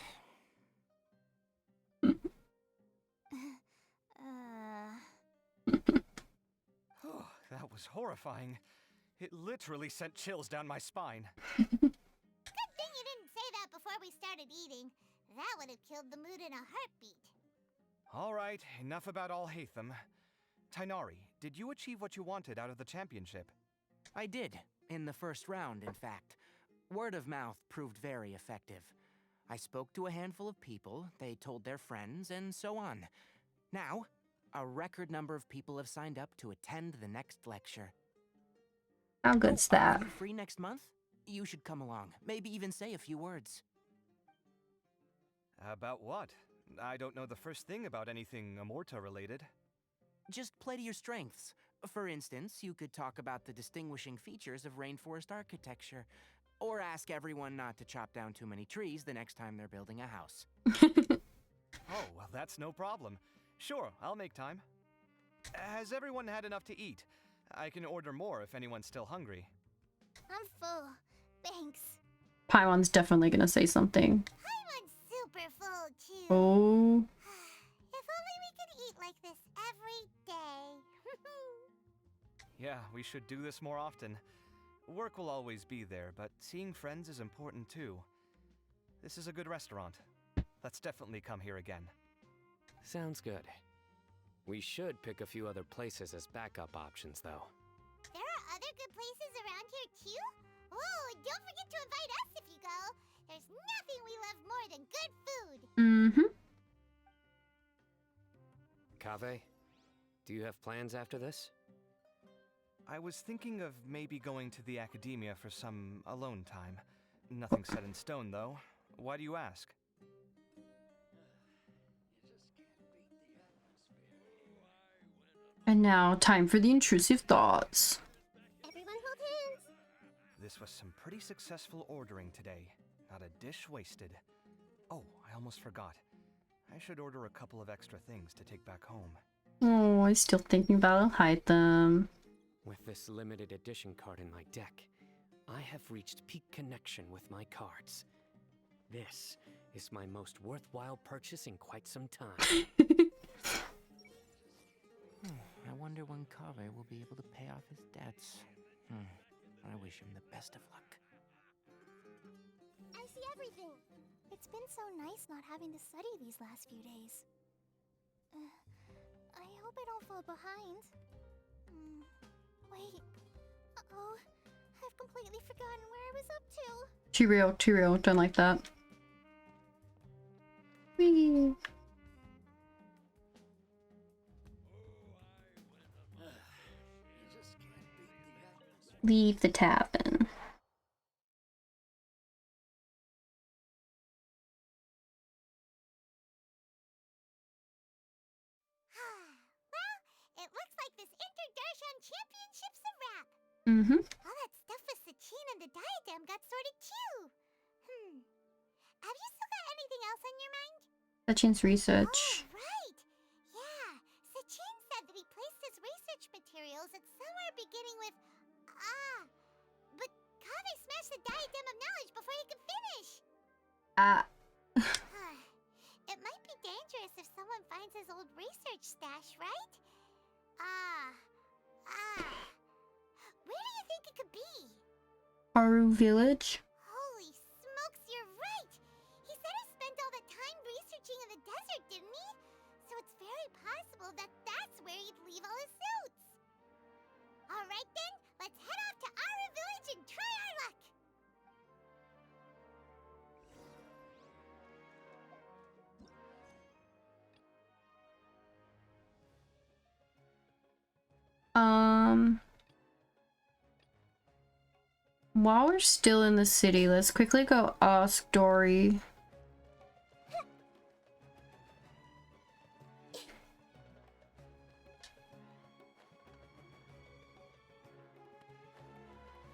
Oh, that was horrifying. It literally sent chills down my spine. Good thing you didn't say that before we started eating. That would have killed the mood in a heartbeat. All right, enough about Alhaitham. Tighnari, did you achieve what you wanted out of the championship? I did, in the first round, in fact. Word of mouth proved very effective. I spoke to a handful of people, they told their friends, and so on. Now, a record number of people have signed up to attend the next lecture. How good's that? Are you free next month? You should come along, maybe even say a few words. About what? I don't know the first thing about anything Amorta related. Just play to your strengths. For instance, you could talk about the distinguishing features of rainforest architecture, or ask everyone not to chop down too many trees the next time they're building a house. Oh, well, that's no problem. Sure, I'll make time. Has everyone had enough to eat? I can order more if anyone's still hungry. I'm full. Thanks. Paimon's definitely gonna say something. I'm super full, too. Oh. If only we could eat like this every day. Yeah, we should do this more often. Work will always be there, but seeing friends is important too. This is a good restaurant. Let's definitely come here again. Sounds good. We should pick a few other places as backup options, though. There are other other good places around here too? Oh, and don't forget to invite us if you go. There's nothing we love more than good food. Mm-hmm. Kaveh, do you have plans after this? I was thinking of maybe going to the academia for some alone time. Nothing set in stone, though. Why do you ask? And now, time for the intrusive thoughts. Everyone hold hands. This was some pretty successful ordering today. Not a dish wasted. Oh, I almost forgot. I should order a couple of extra things to take back home. Oh, I'm still thinking about I'll hide them. With this limited edition card in my deck, I have reached peak connection with my cards. This is my most worthwhile purchase in quite some time. I wonder when Kaveh will be able to pay off his debts. I wish him the best of luck. I see everything. It's been so nice not having to study these last few days. I hope I don't fall behind. Wait. Uh-oh. I've completely forgotten where I was up to. Too real. Don't like that. Whee. Leave the tavern. It looks like this Inter-Darshan Championship's a wrap. Mm-hmm. All that stuff with Sachin and the diadem got sorted too. Have you still got anything else on your mind? Sachin's research. Oh, right. Yeah, Sachin said that he placed his research materials at somewhere beginning with but Kaveh smashed the diadem of knowledge before he could finish. It might be dangerous if someone finds his old research stash, right? Where do you think it could be? Aru Village. Holy smokes, you're right! He said he spent all that time researching in the desert, didn't he? So it's very possible that that's where he'd leave all his suits. Alright then, let's head off to Aru Village and try our luck! While we're still in the city, let's quickly go ask Dory.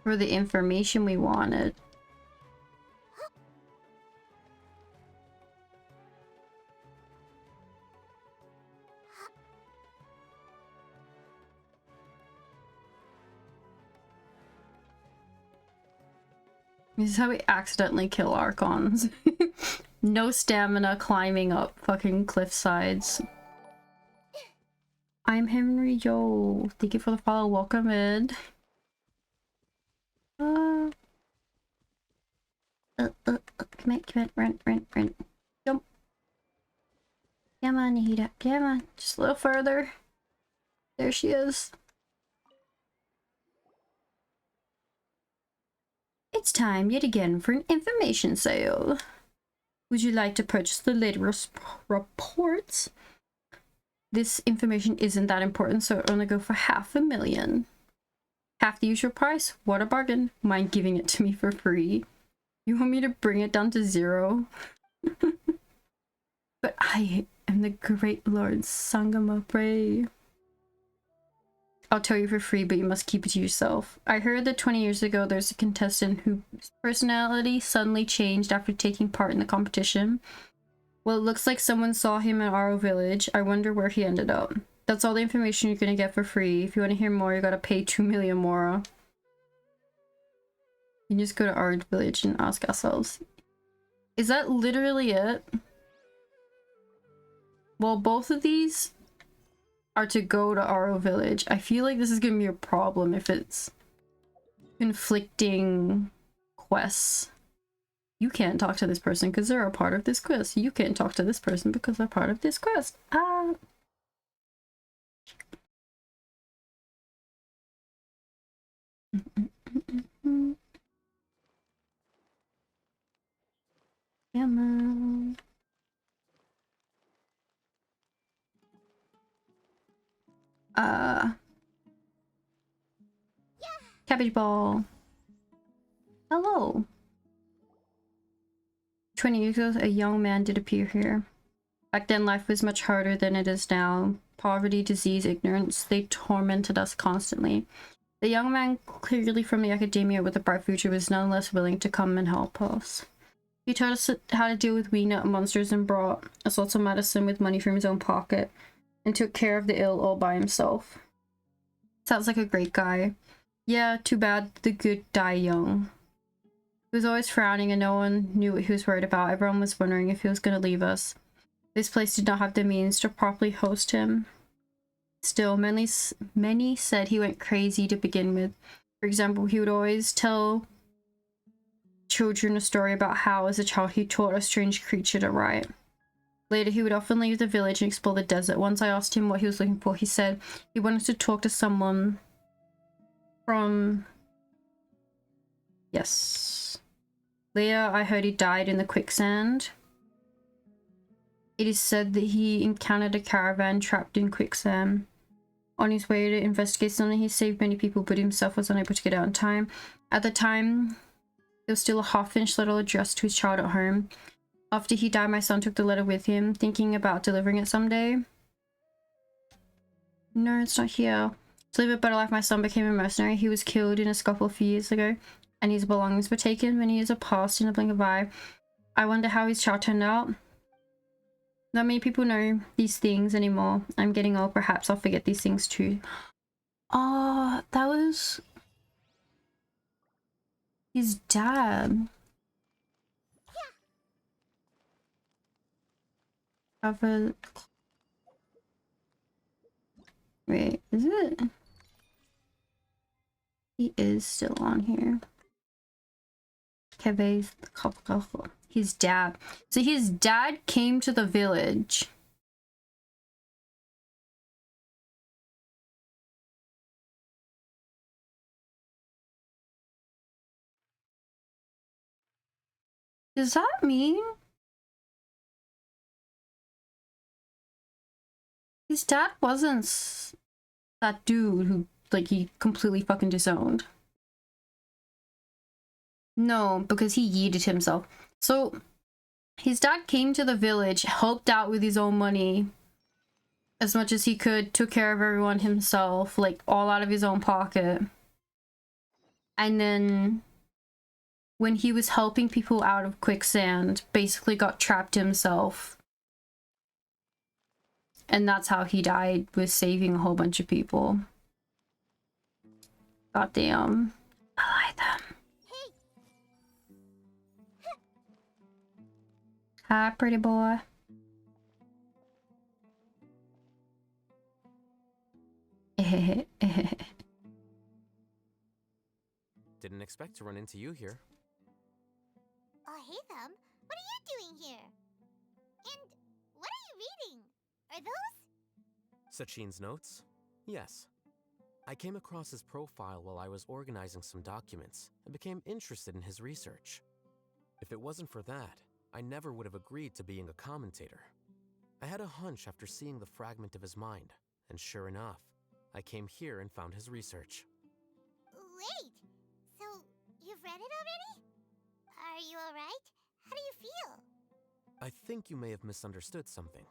For the information we wanted. This is how we accidentally kill Archons. No stamina climbing up fucking cliff sides. I'm Henry Yo. Thank you for the follow. Welcome in. Come in, run. Jump. Come on, Nahida. Come on. Just a little further. There she is. It's time yet again for an information sale. Would you like to purchase the latest reports? This information isn't that important, so it'll only go for $500,000. Half the usual price? What a bargain. Mind giving it to me for free? You want me to bring it down to 0? But I am the great Lord Sangama Bray. I'll tell you for free, but you must keep it to yourself. I heard that 20 years ago there's a contestant whose personality suddenly changed after taking part in the competition. Well, it looks like someone saw him at Aro Village. I wonder where he ended up. That's all the information you're gonna get for free. If you want to hear more, you gotta pay 2 million more. You can just go to Aro Village and ask ourselves. Is that literally it? Well, both of these are to go to Aro Village. I feel like this is gonna be a problem if it's conflicting quests. You can't talk to this person because they're a part of this quest. You can't talk to this person because they're part of this quest. Come on. Cabbage ball. Hello. 20 years ago, a young man did appear here. Back then, life was much harder than it is now. Poverty, disease, ignorance, they tormented us constantly. The young man, clearly from the academia with a bright future, was nonetheless willing to come and help us. He taught us how to deal with weed nut monsters and brought us lots of medicine with money from his own pocket, and took care of the ill all by himself. Sounds like a great guy. Yeah, too bad the good die young. He was always frowning and no one knew what he was worried about. Everyone was wondering if he was going to leave us. This place did not have the means to properly host him. Still, many said he went crazy to begin with. For example, he would always tell children a story about how, as a child, he taught a strange creature to write. Later, he would often leave the village and explore the desert. Once I asked him what he was looking for, he said he wanted to talk to someone from... Yes. Later, I heard he died in the quicksand. It is said that he encountered a caravan trapped in quicksand. On his way to investigate something, he saved many people, but himself was unable to get out in time. At the time, there was still a half-finished letter addressed to his child at home. After he died, my son took the letter with him, thinking about delivering it someday. No, it's not here. To live a better life, my son became a mercenary. He was killed in a scuffle a few years ago, and his belongings were taken. Many years have passed in a blink of an eye. I wonder how his child turned out. Not many people know these things anymore. I'm getting old, perhaps I'll forget these things too. Oh, that was his dad. Cover. Wait, is it? He is still on here. Keve's his dad. So his dad came to the village. Does that mean his dad wasn't that dude who, like, he completely fucking disowned? No, because he yeeted himself. So his dad came to the village, helped out with his own money as much as he could, took care of everyone himself, like all out of his own pocket. And then when he was helping people out of quicksand, basically got trapped himself. And that's how he died, was saving a whole bunch of people. Goddamn. I like them. Hi, pretty boy. Didn't expect to run into you here. Oh, hey, Thumb. What are you doing here? And what are you reading? Are those? Sachin's notes? Yes. I came across his profile while I was organizing some documents and became interested in his research. If it wasn't for that, I never would have agreed to being a commentator. I had a hunch after seeing the fragment of his mind, and sure enough, I came here and found his research. Wait, so you've read it already? Are you alright? How do you feel? I think you may have misunderstood something.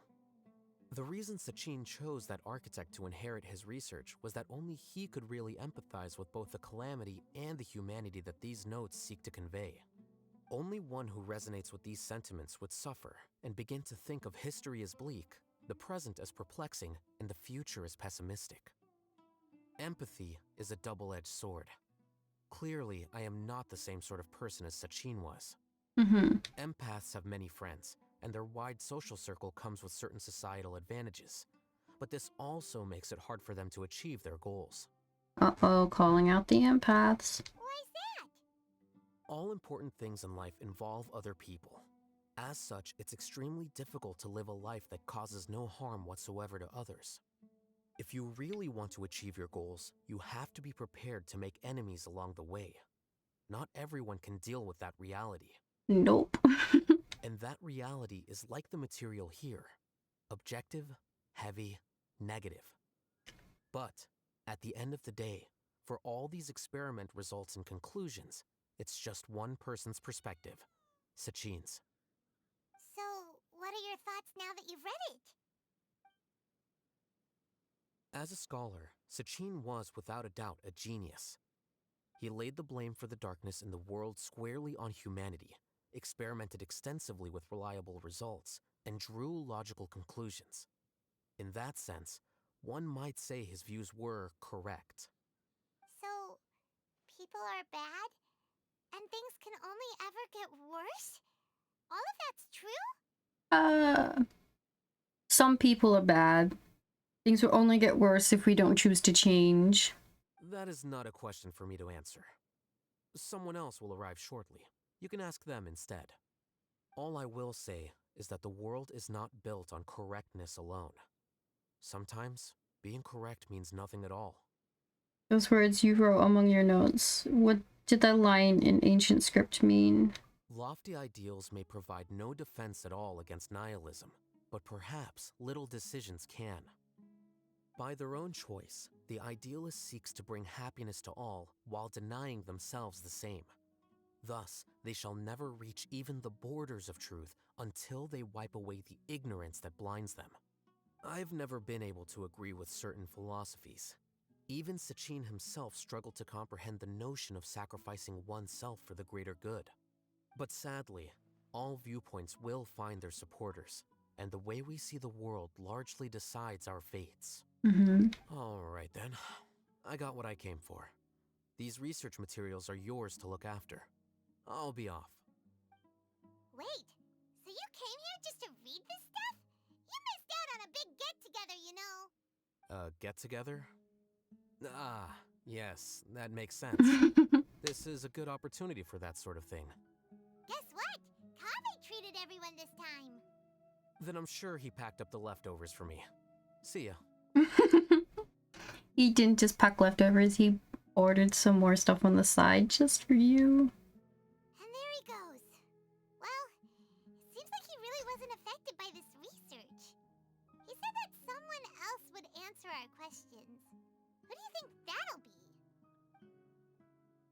The reason Sachin chose that architect to inherit his research was that only he could really empathize with both the calamity and the humanity that these notes seek to convey. Only one who resonates with these sentiments would suffer and begin to think of history as bleak, the present as perplexing, and the future as pessimistic. Empathy is a double-edged sword. Clearly, I am not the same sort of person as Sachin was. Empaths have many friends, and their wide social circle comes with certain societal advantages. But this also makes it hard for them to achieve their goals. Uh-oh, calling out the empaths. Why's that? All important things in life involve other people. As such, it's extremely difficult to live a life that causes no harm whatsoever to others. If you really want to achieve your goals, you have to be prepared to make enemies along the way. Not everyone can deal with that reality. Nope. And that reality is like the material here. Objective, heavy, negative. But, at the end of the day, for all these experiment results and conclusions, it's just one person's perspective. Sachin's. So, what are your thoughts now that you've read it? As a scholar, Sachin was without a doubt a genius. He laid the blame for the darkness in the world squarely on humanity, experimented extensively with reliable results, and drew logical conclusions. In that sense, one might say his views were correct. So, people are bad? And things can only ever get worse? All of that's true? Some people are bad. Things will only get worse if we don't choose to change. That is not a question for me to answer. Someone else will arrive shortly. You can ask them instead. All I will say is that the world is not built on correctness alone. Sometimes, being correct means nothing at all. Those words you wrote among your notes, what did that line in ancient script mean? Lofty ideals may provide no defense at all against nihilism, but perhaps little decisions can. By their own choice, the idealist seeks to bring happiness to all while denying themselves the same. Thus, they shall never reach even the borders of truth until they wipe away the ignorance that blinds them. I've never been able to agree with certain philosophies. Even Sachin himself struggled to comprehend the notion of sacrificing oneself for the greater good. But sadly, all viewpoints will find their supporters, and the way we see the world largely decides our fates. All right then, I got what I came for. These research materials are yours to look after. I'll be off. Wait, so you came here just to read this stuff? You missed out on a big get-together, you know. Get-together? Ah, yes, that makes sense. This is a good opportunity for that sort of thing. Guess what? Kaveh treated everyone this time. Then I'm sure he packed up the leftovers for me. See ya. He didn't just pack leftovers, he ordered some more stuff on the side just for you. And there he goes. Well, seems like he really wasn't affected by this research. He said that someone else would answer our questions. Who do you think that'll be?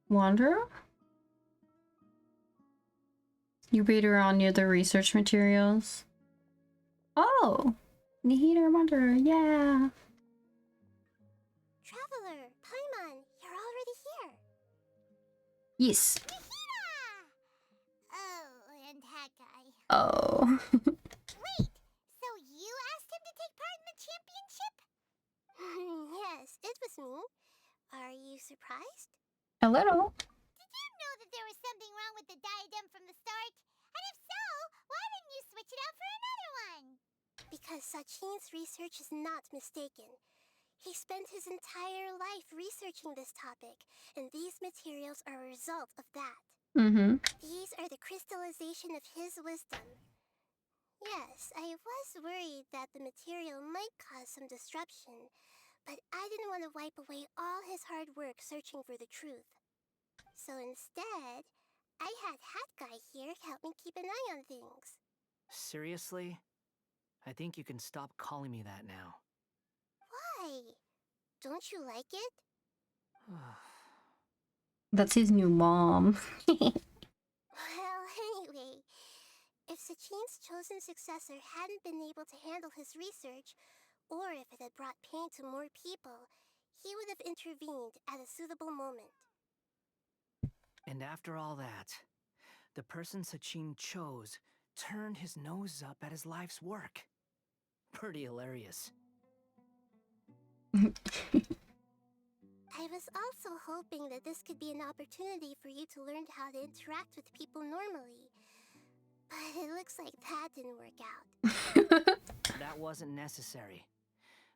Wanderer? You read around near the research materials. Oh! Nihida Wanderer, yeah! Traveler, Paimon, you're already here. Yes. Nihida! Oh, and that guy. Oh. Wait, so you asked him to take part in the championship? Yes, it was me. Are you surprised? A little. Did you know that there was something wrong with the diadem from the start? And if so, why didn't you switch it out for another one? Because Sachin's research is not mistaken. He spent his entire life researching this topic, and these materials are a result of that. These are the crystallization of his wisdom. Yes, I was worried that the material might cause some disruption, but I didn't want to wipe away all his hard work searching for the truth. So instead, I had Hat Guy here help me keep an eye on things. Seriously? I think you can stop calling me that now. Why? Don't you like it? That's his new mom. Well, anyway, if Sachin's chosen successor hadn't been able to handle his research, or if it had brought pain to more people, he would have intervened at a suitable moment. And after all that, the person Sachin chose turned his nose up at his life's work. Pretty hilarious. I was also hoping that this could be an opportunity for you to learn how to interact with people normally. But it looks like that didn't work out. That wasn't necessary.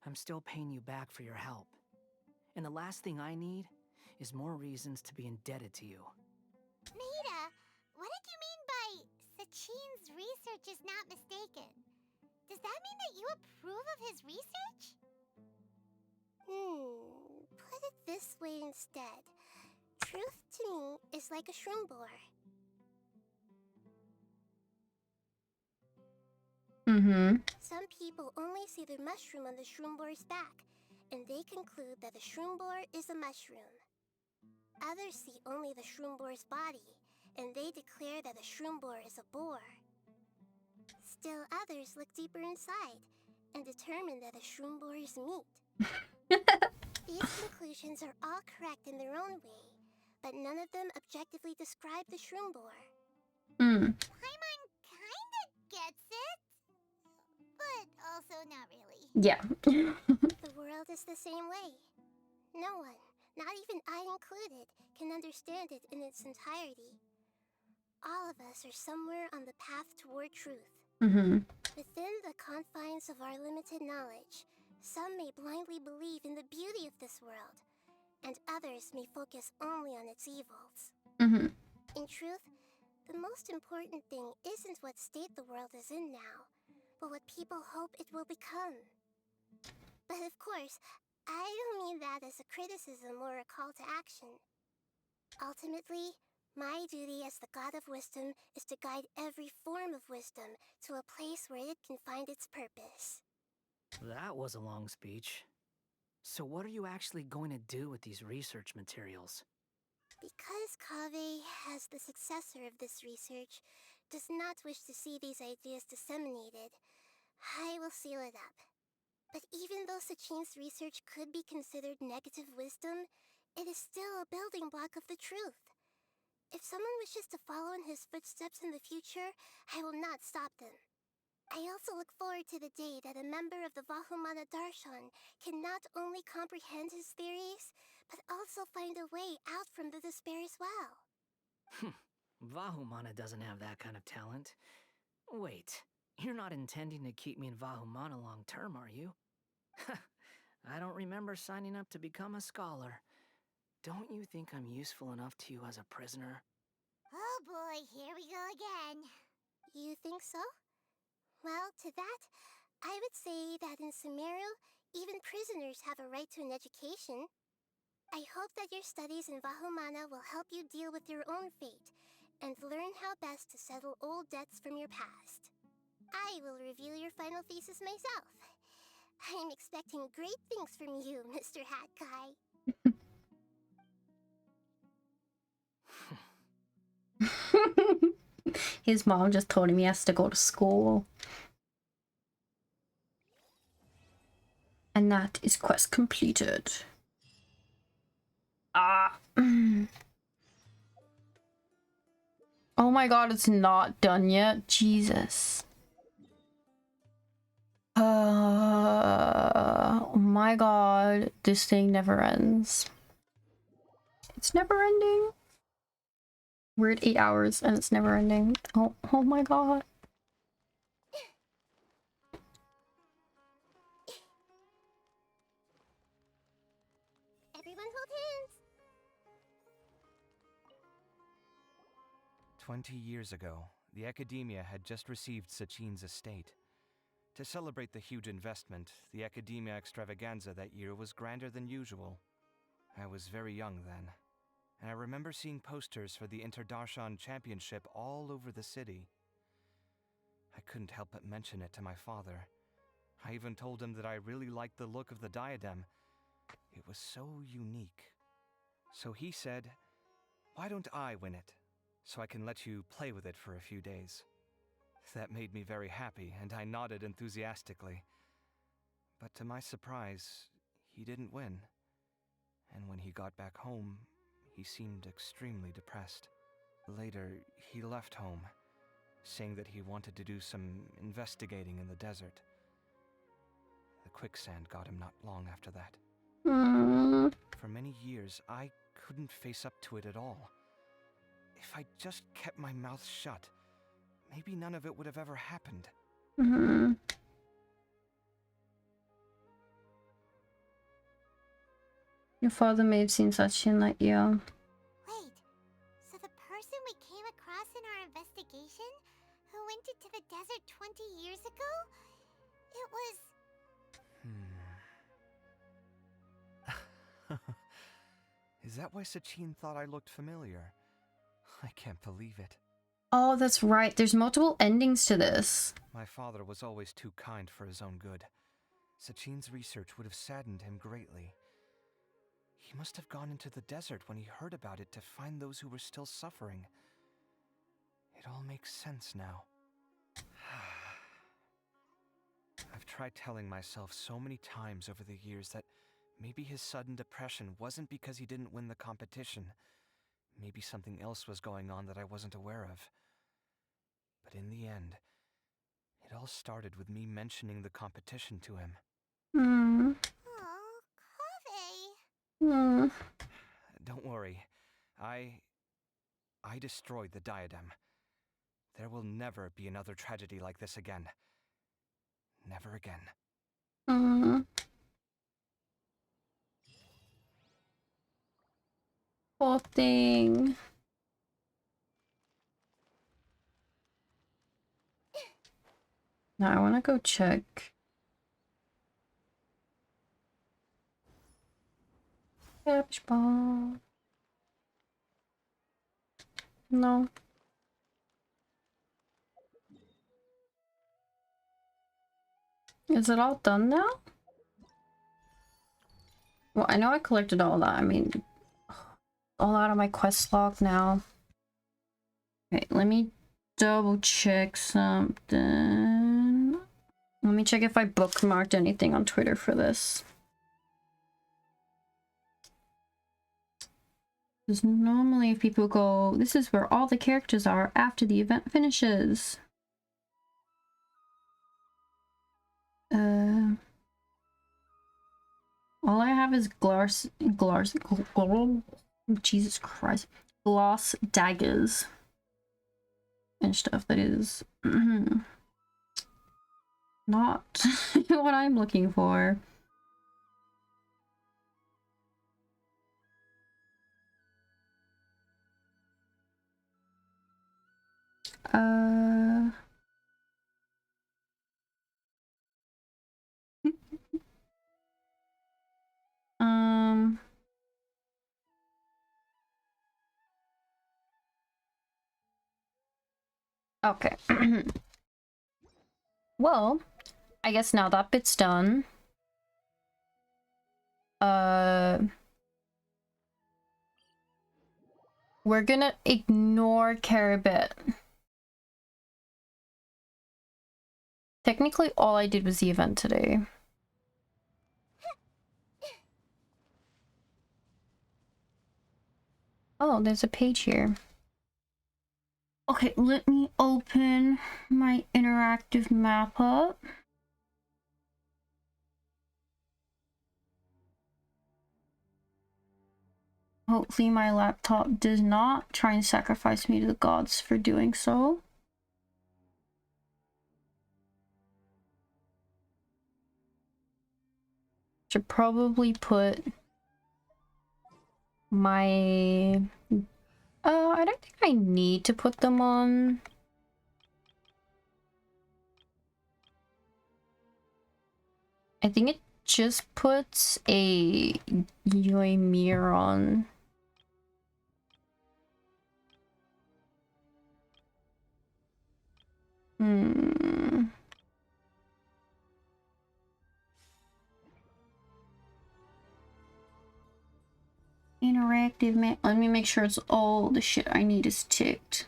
I'm still paying you back for your help. And the last thing I need is more reasons to be indebted to you. Nihida, what did you mean by Sachin's research is not mistaken? Does that mean that you approve of his research? Put it this way instead. Truth to me is like a shroom borer. Some people only see the mushroom on the shroom borer's back, and they conclude that the shroom borer is a mushroom. Others see only the shroom borer's body, and they declare that the shroom borer is a boar. Still others look deeper inside, and determine that the shroom borer is meat. These conclusions are all correct in their own way, but none of them objectively describe the shroom borer. Paimon kinda gets it, but also not really. Yeah. The world is the same way. No one, not even I included, can understand it in its entirety. All of us are somewhere on the path toward truth. Within the confines of our limited knowledge, some may blindly believe in the beauty of this world, and others may focus only on its evils. In truth, the most important thing isn't what state the world is in now, but what people hope it will become. But of course, I don't mean that as a criticism or a call to action. Ultimately, my duty as the God of Wisdom is to guide every form of wisdom to a place where it can find its purpose. That was a long speech. So what are you actually going to do with these research materials? Because Kaveh, as the successor of this research, does not wish to see these ideas disseminated, I will seal it up. But even though Sachin's research could be considered negative wisdom, it is still a building block of the truth. If someone wishes to follow in his footsteps in the future, I will not stop them. I also look forward to the day that a member of the Vahumana Darshan can not only comprehend his theories, but also find a way out from the despair as well. Vahumana doesn't have that kind of talent. Wait, you're not intending to keep me in Vahumana long term, are you? I don't remember signing up to become a scholar. Don't you think I'm useful enough to you as a prisoner? Oh boy, here we go again. You think so? Well, to that, I would say that in Sumeru, even prisoners have a right to an education. I hope that your studies in Vahumana will help you deal with your own fate, and learn how best to settle old debts from your past. I will review your final thesis myself. I'm expecting great things from you, Mr. Hat Guy. His mom just told him he has to go to school. And that is quest completed. Ah. Oh my god, it's not done yet. Jesus. Oh my god, this thing never ends. It's never ending. We're at 8 hours and it's never ending. Oh my god. Everyone hold hands. 20 years ago, the Academia had just received Sachin's estate. To celebrate the huge investment, the Academia Extravaganza that year was grander than usual. I was very young then, and I remember seeing posters for the Interdarshan Championship all over the city. I couldn't help but mention it to my father. I even told him that I really liked the look of the diadem. It was so unique. So he said, "Why don't I win it, so I can let you play with it for a few days?" That made me very happy, and I nodded enthusiastically. But to my surprise, he didn't win. And when he got back home, he seemed extremely depressed. Later, he left home, saying that he wanted to do some investigating in the desert. The quicksand got him not long after that. For many years, I couldn't face up to it at all. If I just kept my mouth shut, maybe none of it would have ever happened. Your father may have seen Sachin like you. Wait, so the person we came across in our investigation, who went into the desert 20 years ago, it was... Is that why Sachin thought I looked familiar? I can't believe it. Oh, that's right. There's multiple endings to this. My father was always too kind for his own good. Sachin's research would have saddened him greatly. He must have gone into the desert when he heard about it to find those who were still suffering. It all makes sense now. I've tried telling myself so many times over the years that maybe his sudden depression wasn't because he didn't win the competition. Maybe something else was going on that I wasn't aware of. But in the end, it all started with me mentioning the competition to him. Hmm. Hmm. Don't worry. I destroyed the diadem. There will never be another tragedy like this again. Never again. Hmm. Poor thing. Now I want to go check. Cabbage ball. No. Is it all done now? Well, I know I collected all that. I mean, all out of my quest log now. Okay, let me double check something. Let me check if I bookmarked anything on Twitter for this. Because normally if people go, this is where all the characters are after the event finishes. All I have is Jesus Christ, gloss daggers and stuff that is not what I'm looking for. Okay. Well, I guess now that bit's done. We're gonna ignore Caribert. Technically, all I did was the event today. Oh, there's a page here. Okay, let me open my interactive map up. Hopefully my laptop does not try and sacrifice me to the gods for doing so. Should probably put my... I don't think I need to put them on. I think it just puts a Yoimir on. Interactive map. Let me make sure it's all the shit I need is ticked.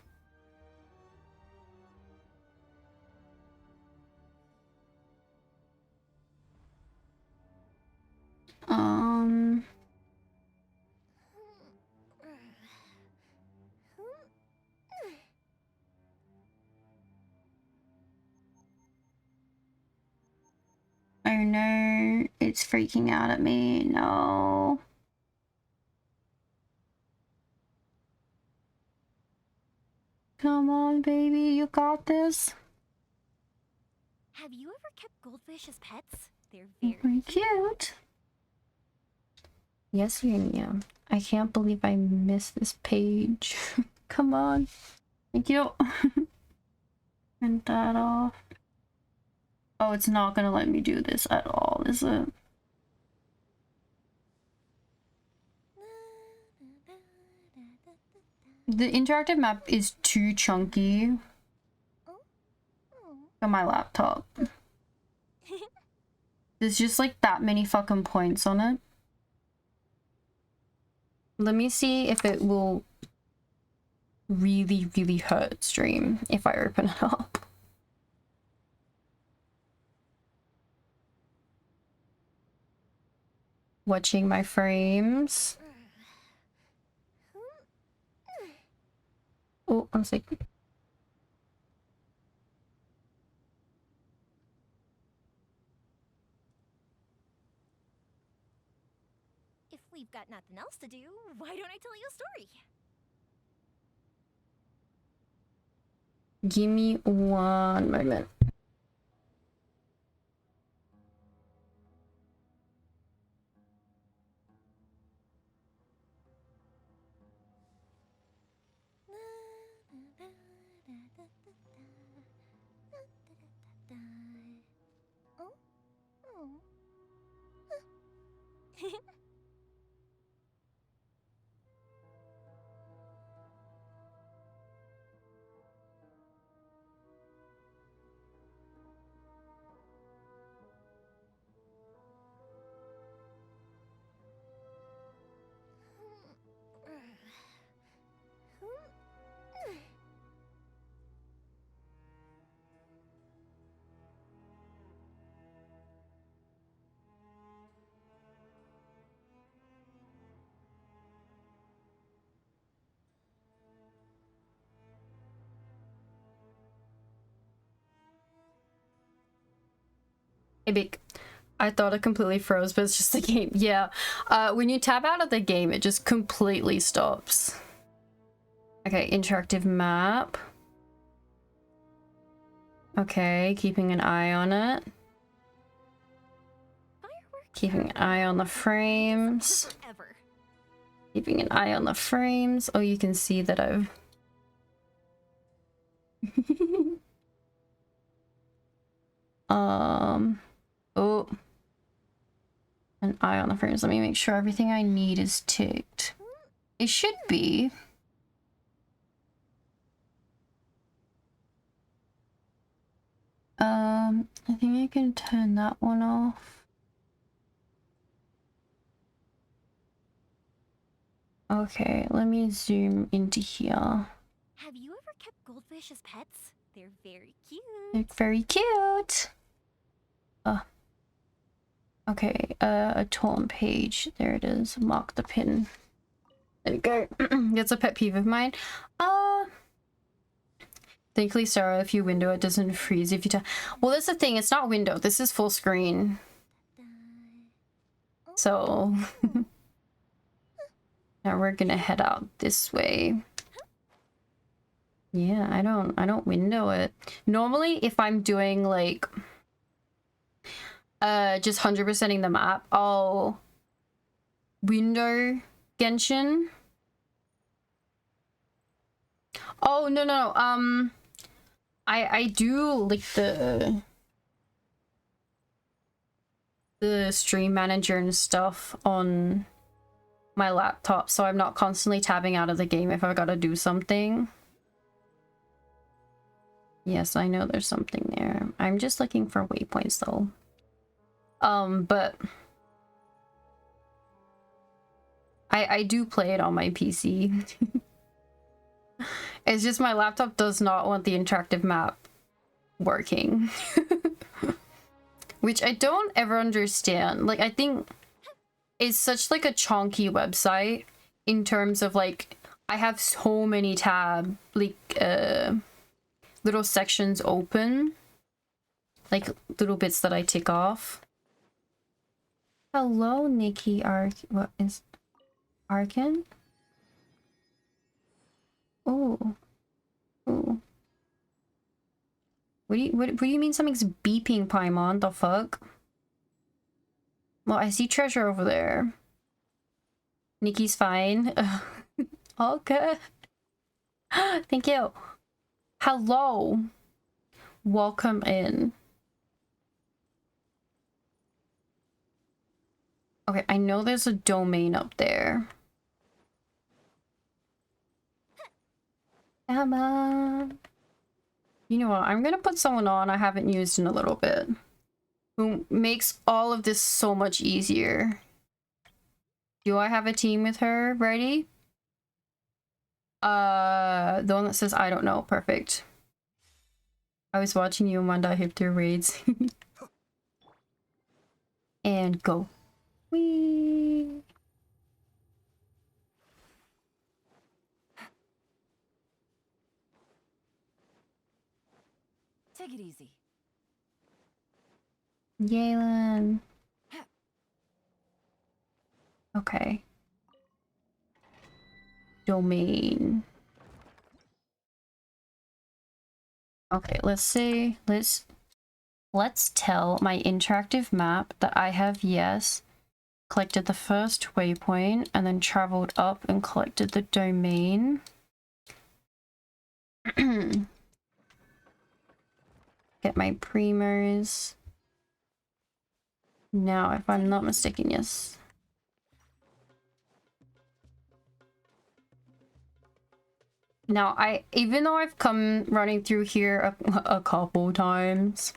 Oh no, it's freaking out at me. No. Come on, baby, you got this. Have you ever kept goldfish as pets? They're Very cute. Yes, Unia. I can't believe I missed this page. Come on. Thank you. Print that off. Oh, it's not gonna let me do this at all, is it? The interactive map is too chunky for my laptop. There's just like that many fucking points on it. Let me see if it will really, really hurt stream if I open it up. Watching my frames. Oh, one second. If we've got nothing else to do, why don't I tell you a story? Give me one moment. Epic. I thought it completely froze, but it's just the game. Yeah. When you tab out of the game, it just completely stops. Okay, interactive map. Okay, keeping an eye on it. Keeping an eye on the frames. Keeping an eye on the frames. Oh, you can see that I've... Oh. An eye on the frames. Let me make sure everything I need is ticked. It should be. I think I can turn that one off. Okay, let me zoom into here. Have you ever kept goldfish as pets? They're very cute. They're very cute. Okay, a torn page. There it is. Mark the pin. There we go. That's a pet peeve of mine. Thankfully, Sarah, if you window, it doesn't freeze if you turn. Well, that's the thing. It's not window. This is full screen. So now we're gonna head out this way. Yeah, I don't window it. Normally, if I'm doing like just 100%ing the map, I'll window Genshin. Oh no. I do like the stream manager and stuff on my laptop, so I'm not constantly tabbing out of the game if I've got to do something. Yes, I know there's something there. I'm just looking for waypoints though. But I do play it on my PC. It's just my laptop does not want the interactive map working. Which I don't ever understand. Like, I think it's such like a chonky website in terms of like, I have so many tab, like, little sections open. Like, little bits that I tick off. Hello, Nikki what is Arkin? Oh. Oh. What do you mean something's beeping, Paimon? The fuck? Well, I see treasure over there. Nikki's fine. All good. Thank you. Hello. Welcome in. Okay, I know there's a domain up there. Come on. You know what? I'm gonna put someone on I haven't used in a little bit, who makes all of this so much easier. Do I have a team with her ready? The one that says I don't know. Perfect. I was watching you, Amanda, hip through raids. And go. Whee! Take it easy. Yalen. Okay. Domain. Okay, let's see. Let's tell my interactive map that I have yes, collected the first waypoint, and then traveled up and collected the domain. Get my primers. Now, if I'm not mistaken, yes. Now, even though I've come running through here a couple times,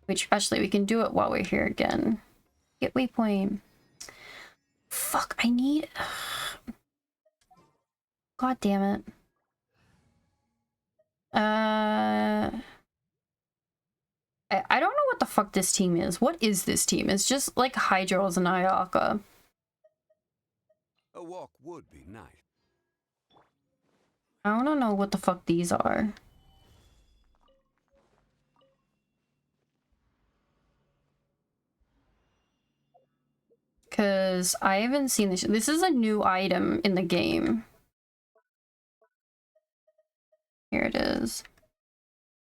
which actually we can do it while we're here again. Get waypoint. Fuck, I need... God damn it. I don't know what the fuck this team is. What is this team? It's just like Hydros and Ayaka. A walk would be nice. I don't know what the fuck these are. Because I haven't seen this. This is a new item in the game. Here it is.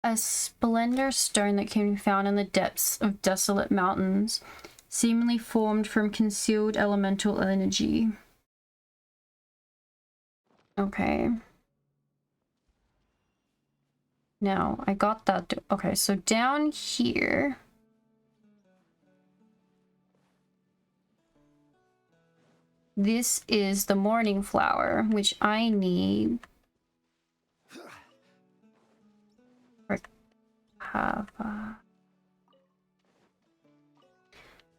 A splendor stone that can be found in the depths of desolate mountains, seemingly formed from concealed elemental energy. Okay. Now, I got that. Okay, so down here... This is the morning flower, which I need. I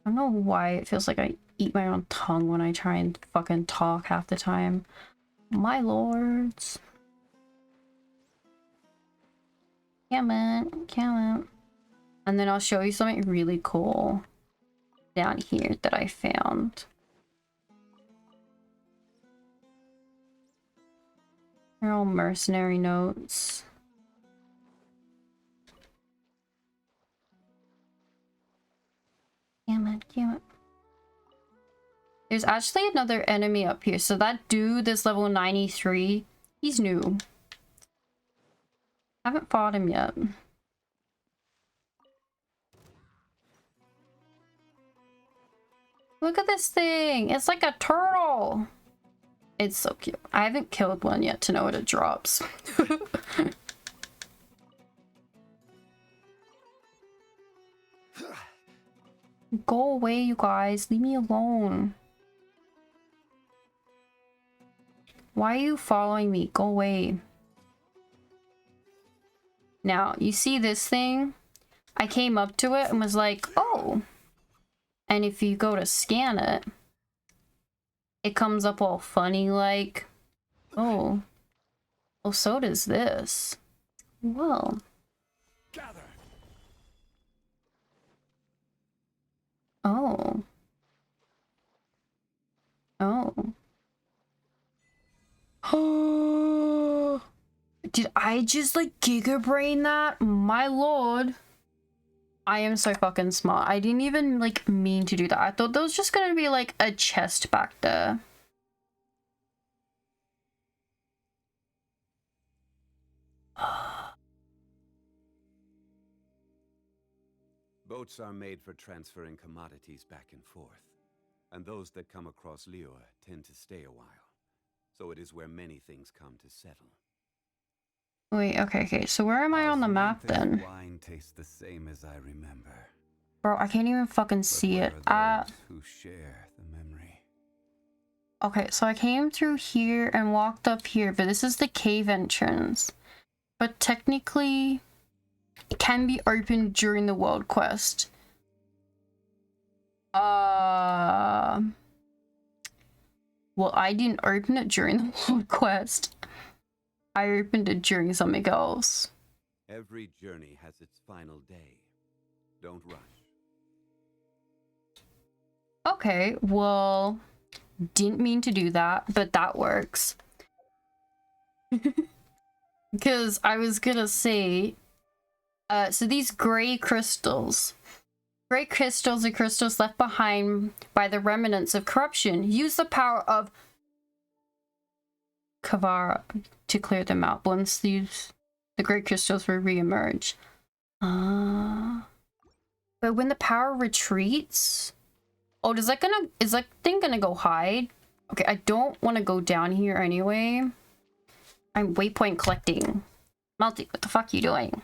don't know why it feels like I eat my own tongue when I try and fucking talk half the time. My lords. Come on, come on. And then I'll show you something really cool down here that I found. They're all mercenary notes. Damn it, damn it. There's actually another enemy up here. So that dude that's level 93, he's new. Haven't fought him yet. Look at this thing. It's like a turtle. It's so cute. I haven't killed one yet to know what it drops. Go away, you guys. Leave me alone. Why are you following me? Go away. Now, you see this thing? I came up to it and was like, oh. And if you go to scan it, it comes up all funny like, oh. Well, so does this. Well. Oh. Oh. Oh. Did I just like giga brain that? My lord. I am so fucking smart. I didn't even like mean to do that. I thought there was just gonna be like a chest back there. Boats are made for transferring commodities back and forth, and those that come across Liyue tend to stay a while. So it is where many things come to settle. Wait, okay, so where am I on the map then? Wine tastes the same as I remember. Bro, I can't even fucking see it. Who share the memory? Okay, so I came through here and walked up here, but this is the cave entrance. But technically, it can be opened during the world quest. Well, I didn't open it during the world quest. I opened it during something else. Every journey has its final day. Don't rush. Okay, well, didn't mean to do that, but that works. Because I was gonna say, so these gray crystals. Gray crystals are crystals left behind by the remnants of corruption. Use the power of Kavara to clear them out. Once these, the gray crystals will re-emerge. But when the power retreats... Oh, is that thing gonna go hide? Okay, I don't want to go down here anyway. I'm waypoint collecting. Multi, what the fuck are you doing?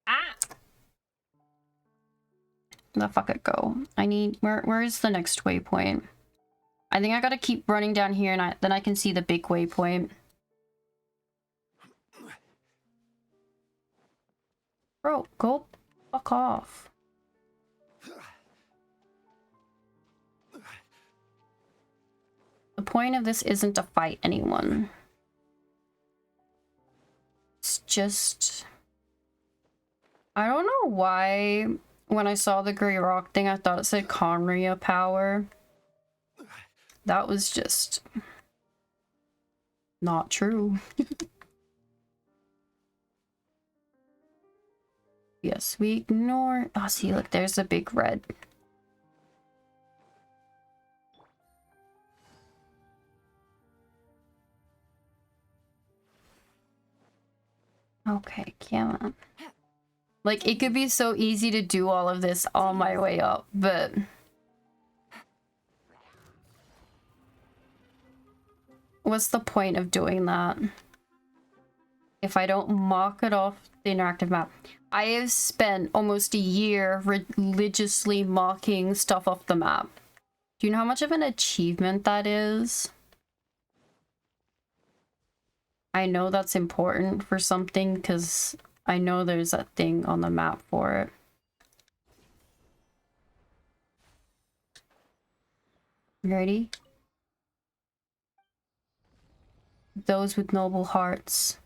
Ah! Where the fuck it go? I need... Where is the next waypoint? I think I gotta keep running down here and then I can see the big waypoint. Bro, go fuck off. The point of this isn't to fight anyone. It's just... I don't know why when I saw the gray rock thing I thought it said Conria power. That was just... not true. Yes, we ignore... Oh, see, look, there's a big red. Okay, come on. Like, it could be so easy to do all of this on my way up, but... What's the point of doing that? If I don't mark it off the interactive map. I have spent almost a year religiously marking stuff off the map. Do you know how much of an achievement that is? I know that's important for something because I know there's a thing on the map for it. Ready? Those with noble hearts.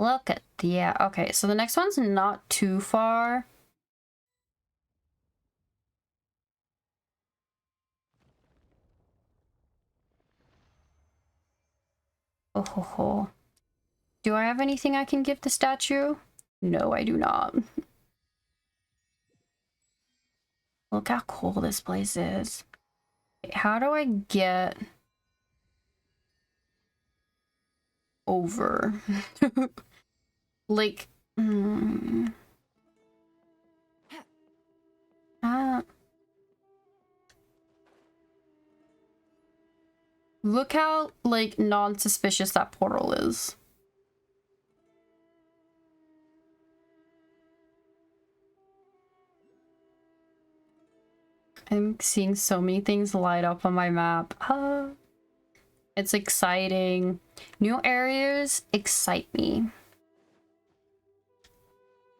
Look at, yeah, okay, so the next one's not too far. Oh. Do I have anything I can give the statue? No, I do not. Look how cool this place is. How do I get over? Like, look how, like, non-suspicious that portal is. I'm seeing so many things light up on my map. It's exciting. New areas excite me.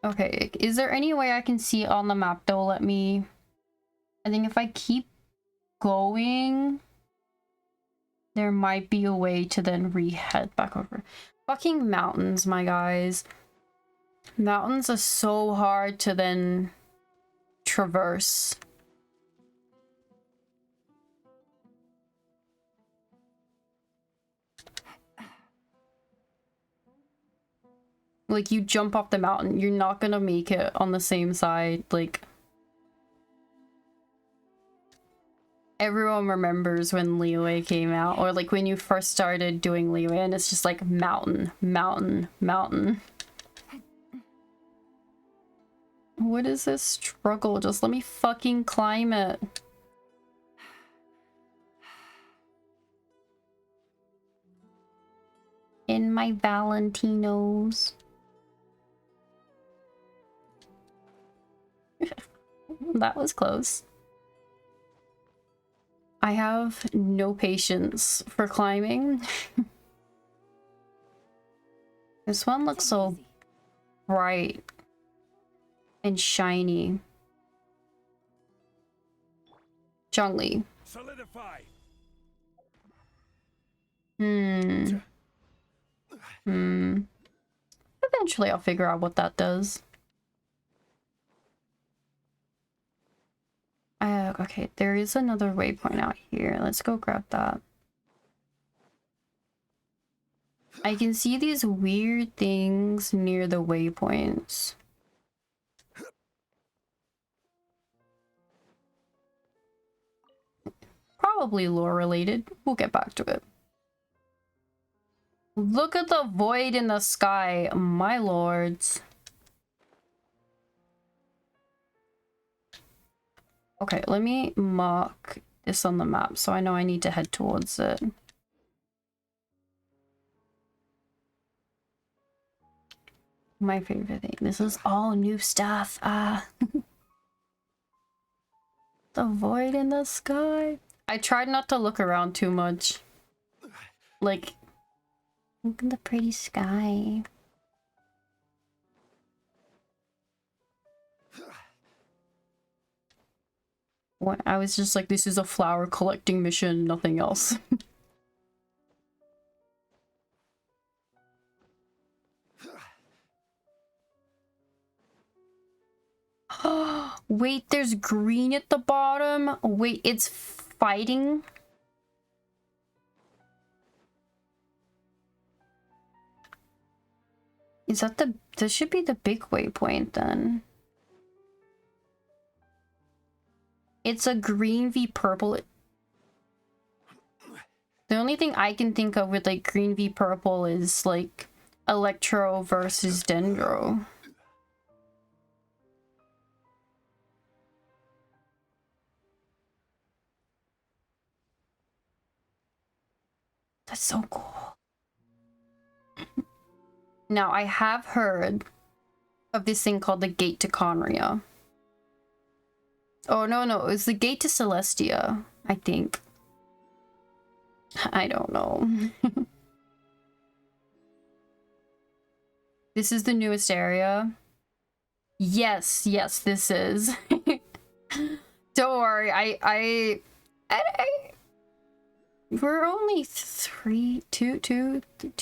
Okay, is there any way I can see it on the map that will let me... I think if I keep going, there might be a way to then re-head back over. Fucking mountains, my guys. Mountains are so hard to then traverse. Like, you jump off the mountain, you're not gonna make it on the same side, like... Everyone remembers when Leeway came out, or like when you first started doing Leeway, and it's just like mountain, mountain, mountain. What is this struggle? Just let me fucking climb it. In my Valentinos. That was close. I have no patience for climbing. This one looks so bright and shiny. Zhongli. Solidify. Eventually I'll figure out what that does. Okay, there is another waypoint out here. Let's go grab that. I can see these weird things near the waypoints. Probably lore related. We'll get back to it. Look at the void in the sky, my lords. Okay, let me mark this on the map so I know I need to head towards it. My favorite thing. This is all new stuff. The void in the sky. I tried not to look around too much. Like, look at the pretty sky. What? I was just like, this is a flower collecting mission, nothing else. Wait, there's green at the bottom. Wait, it's fighting. Is that the... This should be the big waypoint then. It's a green v purple. The only thing I can think of with like green v purple is like Electro versus Dendro. That's so cool. Now, I have heard of this thing called the Gate to Conria. Oh, no, it's the Gate to Celestia, I think. I don't know. This is the newest area. Yes, this is. Don't worry, we're only 2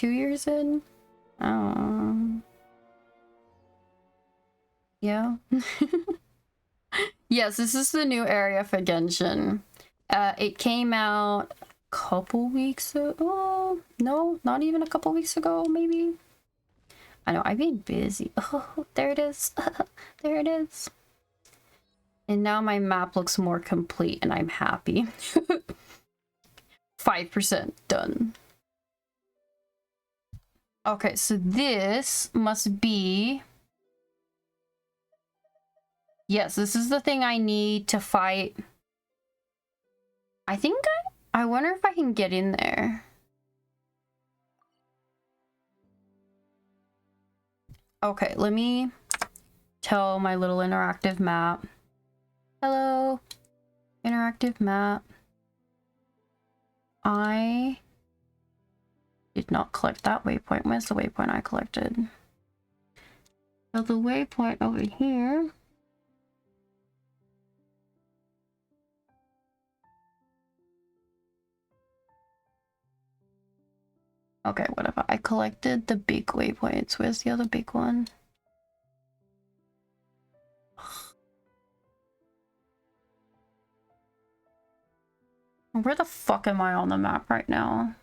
years in. Yeah. Yes, this is the new area for Genshin. It came out a couple weeks ago. No, not even a couple weeks ago, maybe. I know, I've been busy. Oh, there it is. There it is. And now my map looks more complete and I'm happy. 5% done. Okay, so this must be... Yes, this is the thing I need to fight. I think I wonder if I can get in there. Okay, let me tell my little interactive map. Hello, interactive map. I did not collect that waypoint. Where's the waypoint I collected? So the waypoint over here. Okay, whatever. I collected the big waypoints. Where's the other big one? Where the fuck am I on the map right now?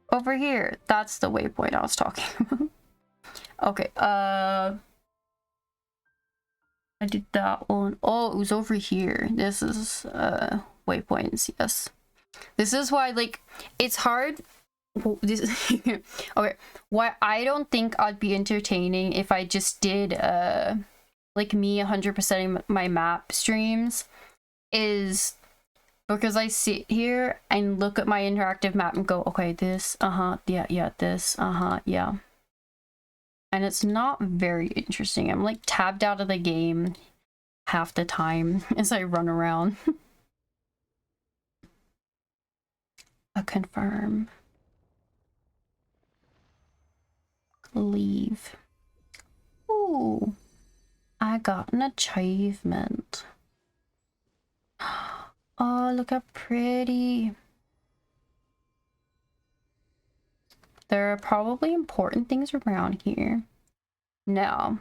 Over here. That's the waypoint I was talking about. Okay, I did that one. Oh, it was over here. This is waypoints, yes. This is why, like, it's hard. This okay, why I don't think I'd be entertaining if I just did like me 100%ing my map streams is because I sit here and look at my interactive map and go, okay, this, yeah, this, yeah. And it's not very interesting. I'm like tabbed out of the game half the time as I run around. Confirm. Leave. Ooh, I got an achievement. Oh, look how pretty. There are probably important things around here. Now,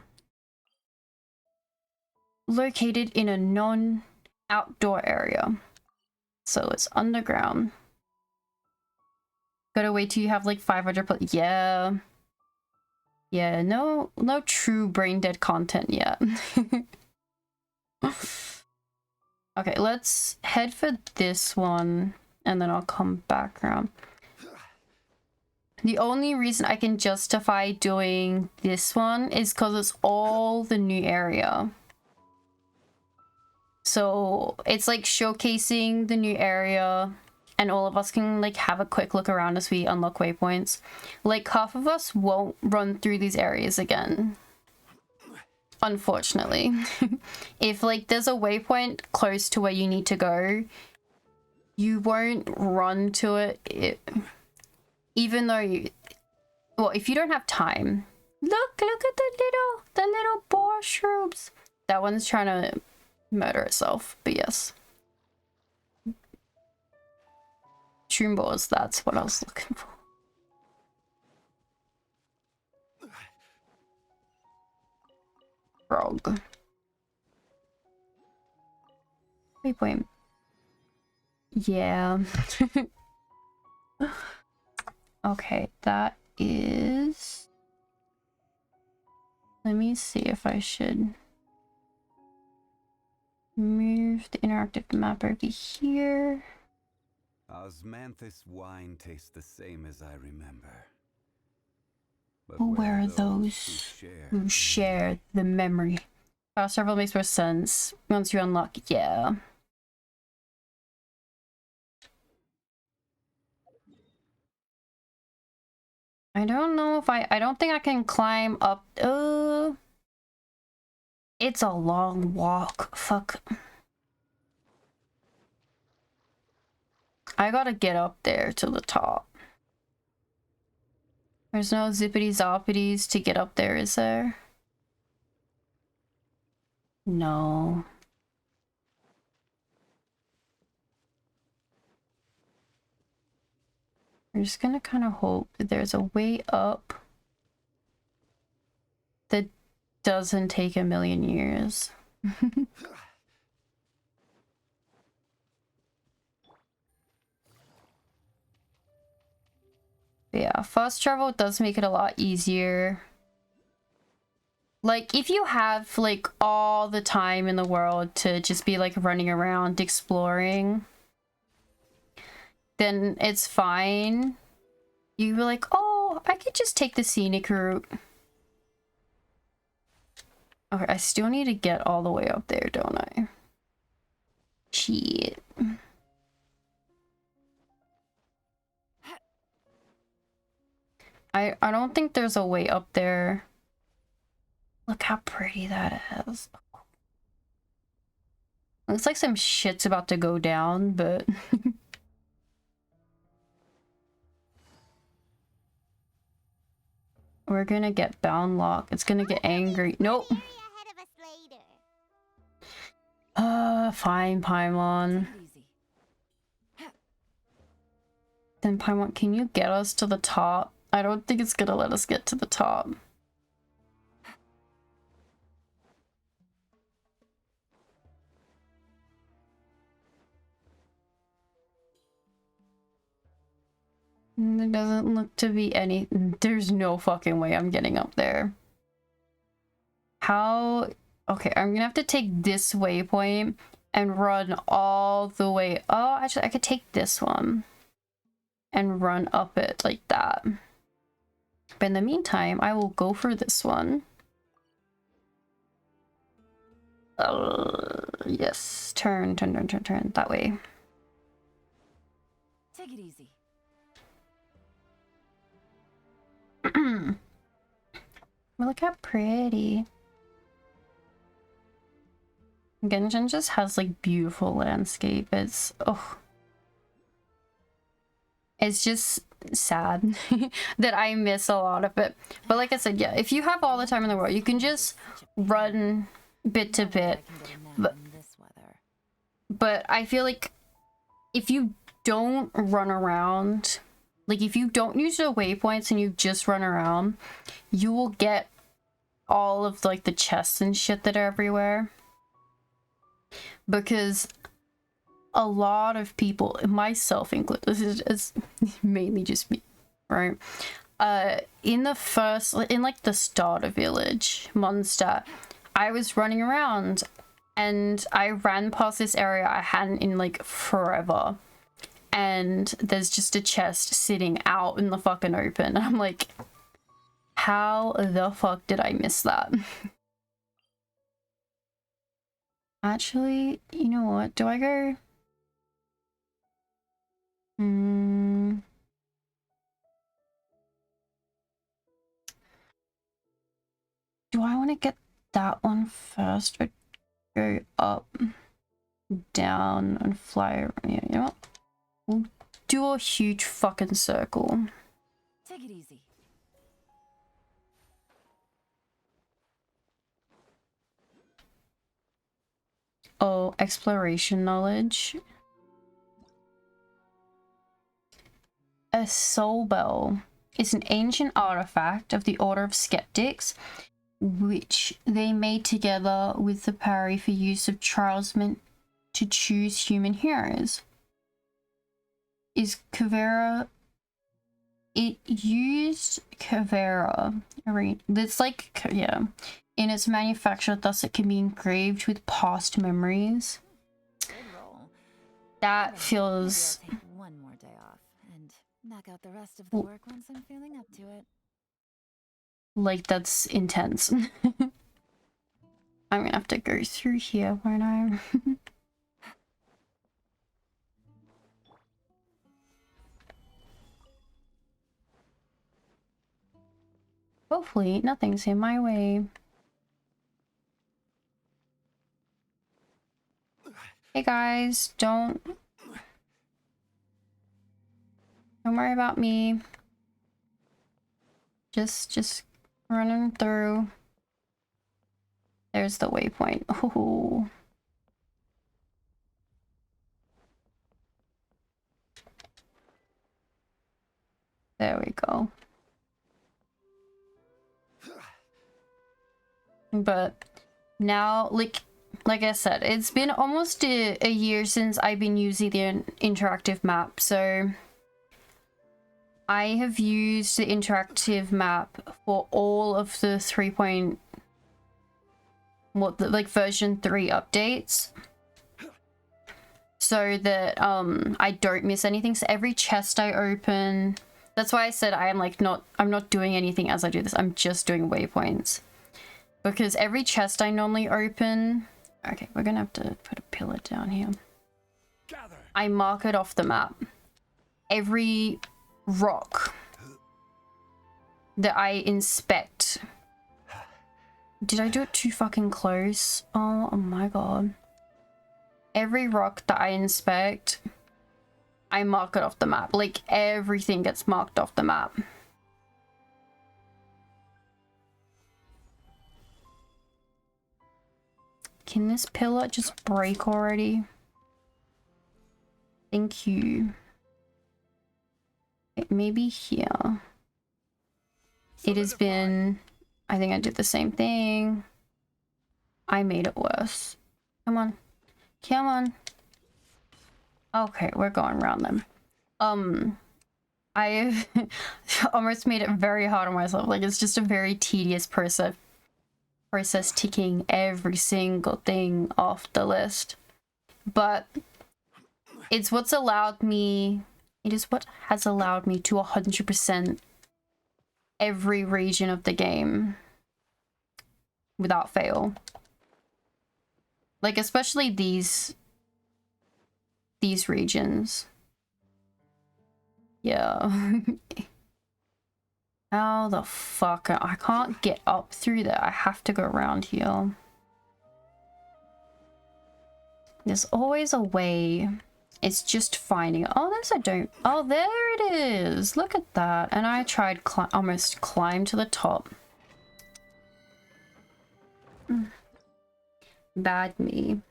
located in a non-outdoor area. So it's underground. Gotta wait till you have like 500 yeah. Yeah, no true brain dead content yet. Okay, let's head for this one and then I'll come back around. The only reason I can justify doing this one is because it's all the new area. So it's like showcasing the new area and all of us can like have a quick look around as we unlock waypoints. Like half of us won't run through these areas again. Unfortunately. If like there's a waypoint close to where you need to go, you won't run to it. Even though you, well, if you don't have time. Look at the little boar shrooms. That one's trying to murder itself, but yes. Shroom boars, that's what I was looking for. Frog. Waypoint. Yeah. Okay, that is... Let me see if I should move the interactive map over here. Osmanthus wine tastes the same as I remember. But where are those who share the memory? Fast travel makes more sense once you unlock, yeah. I don't know if I don't think I can climb up. It's a long walk. Fuck. I gotta get up there to the top. There's no zippity zoppities to get up there, is there? No. I'm just gonna kind of hope that there's a way up that doesn't take a million years. Yeah, fast travel does make it a lot easier. Like, if you have, like, all the time in the world to just be, like, running around exploring, then it's fine. You were like, oh, I could just take the scenic route. Okay, I still need to get all the way up there, don't I? Shit. I don't think there's a way up there. Look how pretty that is. Looks like some shit's about to go down, but... We're gonna get bound lock. It's gonna get angry. Nope. Fine, Paimon. Then Paimon, can you get us to the top? I don't think it's gonna let us get to the top. There doesn't look to be any... There's no fucking way I'm getting up there. How... Okay, I'm gonna have to take this waypoint and run all the way... Oh, actually, I could take this one and run up it like that. But in the meantime, I will go for this one. Yes, turn, that way. Take it easy. Look how pretty. Genshin just has like beautiful landscape. It's It's just sad that I miss a lot of it. But like I said, yeah, if you have all the time in the world, you can just run bit to bit. But I feel like if you don't run around, like if you don't use your waypoints and you just run around, you will get all of like the chests and shit that are everywhere. Because a lot of people, myself included, this is mainly just me, right? In the starter village, Mondstadt, I was running around and I ran past this area I hadn't in like forever. And there's just a chest sitting out in the fucking open. And I'm like, how the fuck did I miss that? Actually, you know what? Do I go? Do I want to get that one first or go up, down, and fly around? Yeah, you know what? We'll do a huge fucking circle. Take it easy. Oh, exploration knowledge. A soul bell is an ancient artifact of the Order of Skeptics, which they made together with the parry for use of trials meant to choose human heroes. Is Caribert? It used Caribert. It's like, yeah, in its manufacture, thus it can be engraved with past memories. That feels. Maybe I'll take one more day off and knock out the rest of the work once I'm feeling up to it. Like, that's intense. I'm gonna have to go through here, won't I? Hopefully, nothing's in my way. Hey guys, don't worry about me. Just running through. There's the waypoint. Oh. There we go. But now, like I said, it's been almost a year since I've been using the interactive map, so I have used the interactive map for all of the version 3 updates, so that I don't miss anything. So every chest I open, that's why I said I'm not doing anything as I do this. I'm just doing waypoints. Because every chest I normally open... Okay, we're gonna have to put a pillar down here. I mark it off the map. Every rock that I inspect... Did I do it too fucking close? Oh my god. Every rock that I inspect, I mark it off the map. Like, everything gets marked off the map. Can this pillar just break already? Thank you. It may be here. It has been... I think I did the same thing. I made it worse. Come on. Come on. Okay, we're going around them. I almost made it very hard on myself. Like, it's just a very tedious process ticking every single thing off the list. But it's what's allowed me... It is what has allowed me to 100% every region of the game without fail. Like, especially these regions. Yeah. How the fuck? I can't get up through there. I have to go around here. There's always a way. It's just finding it. Oh, there's a don't. Oh, there it is. Look at that. And I tried almost climb to the top. Bad me.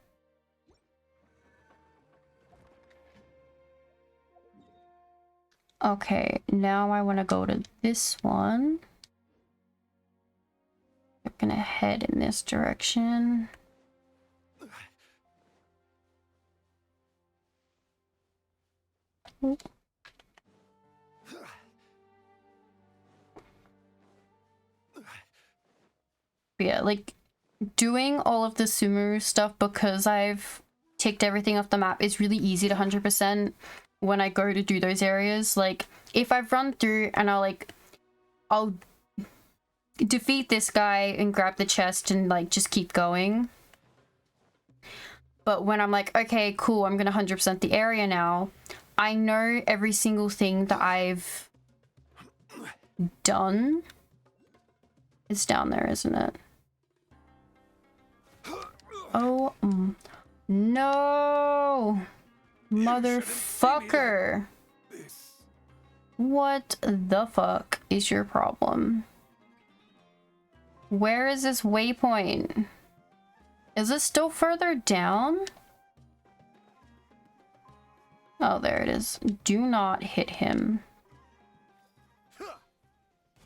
Okay, now I want to go to this one. I'm gonna head in this direction. Oop. Yeah, like doing all of the Sumeru stuff because I've ticked everything off the map is really easy to 100% when I go to do those areas. Like if I've run through and I'll defeat this guy and grab the chest and like just keep going. But when I'm like, okay, cool, I'm gonna 100% the area now, I know every single thing that I've done. It's down there, isn't it? Oh, no! Motherfucker! What the fuck is your problem? Where is this waypoint? Is it still further down? Oh, there it is. Do not hit him.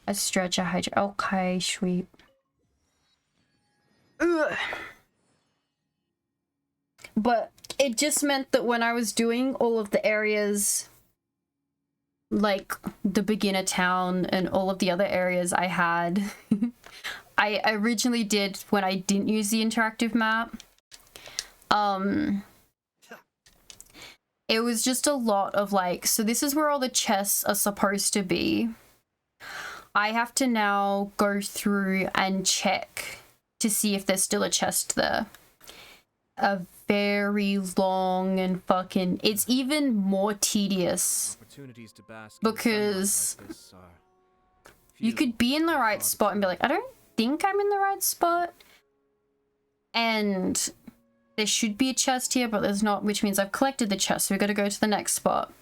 A stretch, a hydra. Okay, sweet. Ugh. But it just meant that when I was doing all of the areas, like the beginner town and all of the other areas I had, I originally did when I didn't use the interactive map. It was just a lot of like, so this is where all the chests are supposed to be. I have to now go through and check to see if there's still a chest there. A very long and fucking, it's even more tedious because you could be in the right spot and be like, I don't think I'm in the right spot and there should be a chest here, but there's not, which means I've collected the chest, so we gotta go to the next spot.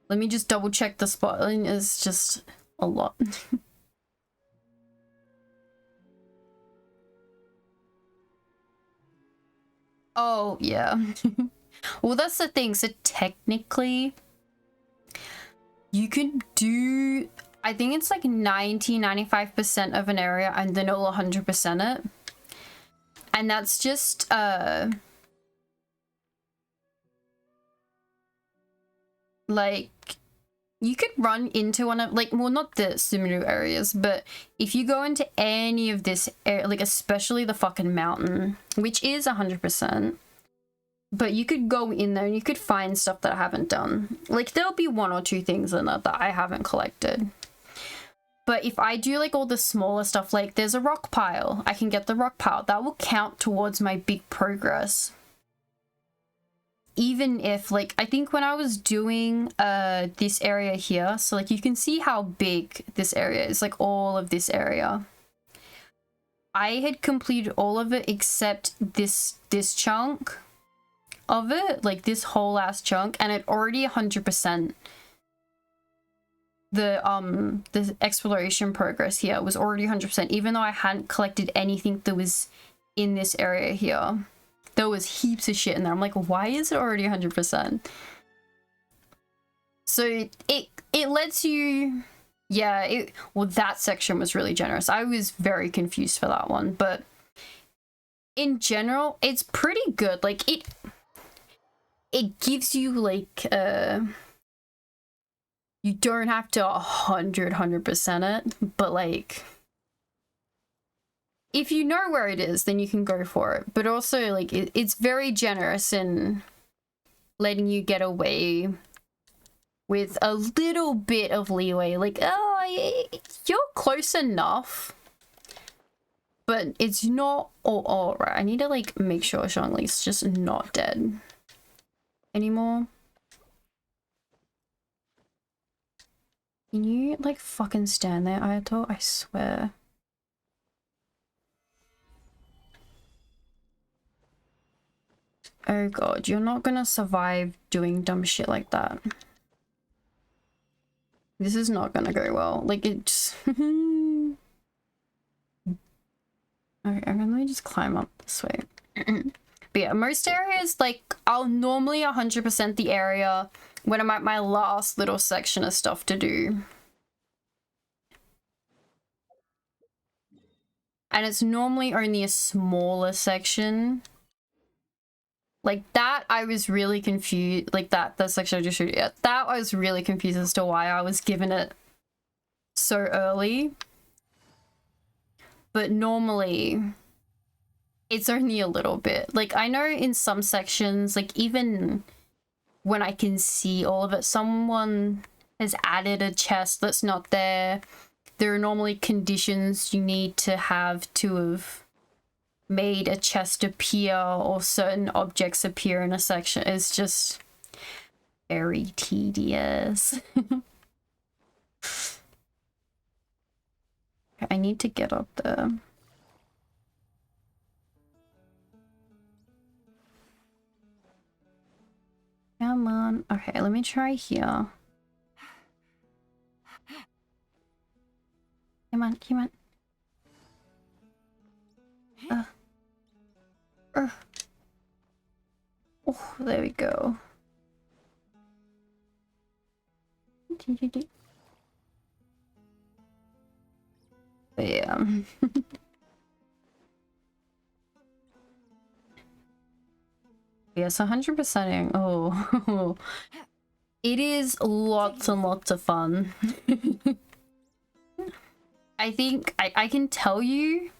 Let me just double check the spot. It's just a lot. Oh, yeah. Well, that's the thing. So technically, you could do, I think it's like 95% of an area and then it'll 100% it. And that's just, like, you could run into one of, like, well, not the Sumeru areas, but if you go into any of this area, like, especially the fucking mountain, which is 100%, but you could go in there and you could find stuff that I haven't done. Like, there'll be one or two things in there that I haven't collected. But if I do, like, all the smaller stuff, like, there's a rock pile, I can get the rock pile. That will count towards my big progress. Even if, like, I think when I was doing this area here, so like you can see how big this area is, like all of this area. I had completed all of it except this chunk of it, like this whole ass chunk, and it already 100%. The exploration progress here was already 100%, even though I hadn't collected anything that was in this area here. There was heaps of shit in there. I'm like, why is it already 100%? So it lets you, yeah, well, that section was really generous. I was very confused for that one, but in general, it's pretty good. Like, it gives you, like, you don't have to 100% it, but, like, if you know where it is, then you can go for it. But also, like, it's very generous in letting you get away with a little bit of leeway. Like, oh, you're close enough, but it's not all right. I need to, like, make sure Zhongli's just not dead anymore. Can you, like, fucking stand there, Ayato? I swear. Oh god, you're not gonna survive doing dumb shit like that. This is not gonna go well. Like, it's... Okay, let me just climb up this way. But yeah, most areas, like, I'll normally 100% the area when I'm at my last little section of stuff to do. And it's normally only a smaller section. Like that, I was really confused. Like that section I just showed you. Yeah, that I was really confused as to why I was given it so early. But normally, it's only a little bit. Like, I know in some sections, like even when I can see all of it, someone has added a chest that's not there. There are normally conditions you need to have made a chest appear or certain objects appear in a section. It's just very tedious. I need to get up there. Come on. Okay, let me try here. Come on, come on. Oh, there we go. But yeah. Yes, 100%ing. Oh, it is lots and lots of fun. I think I can tell you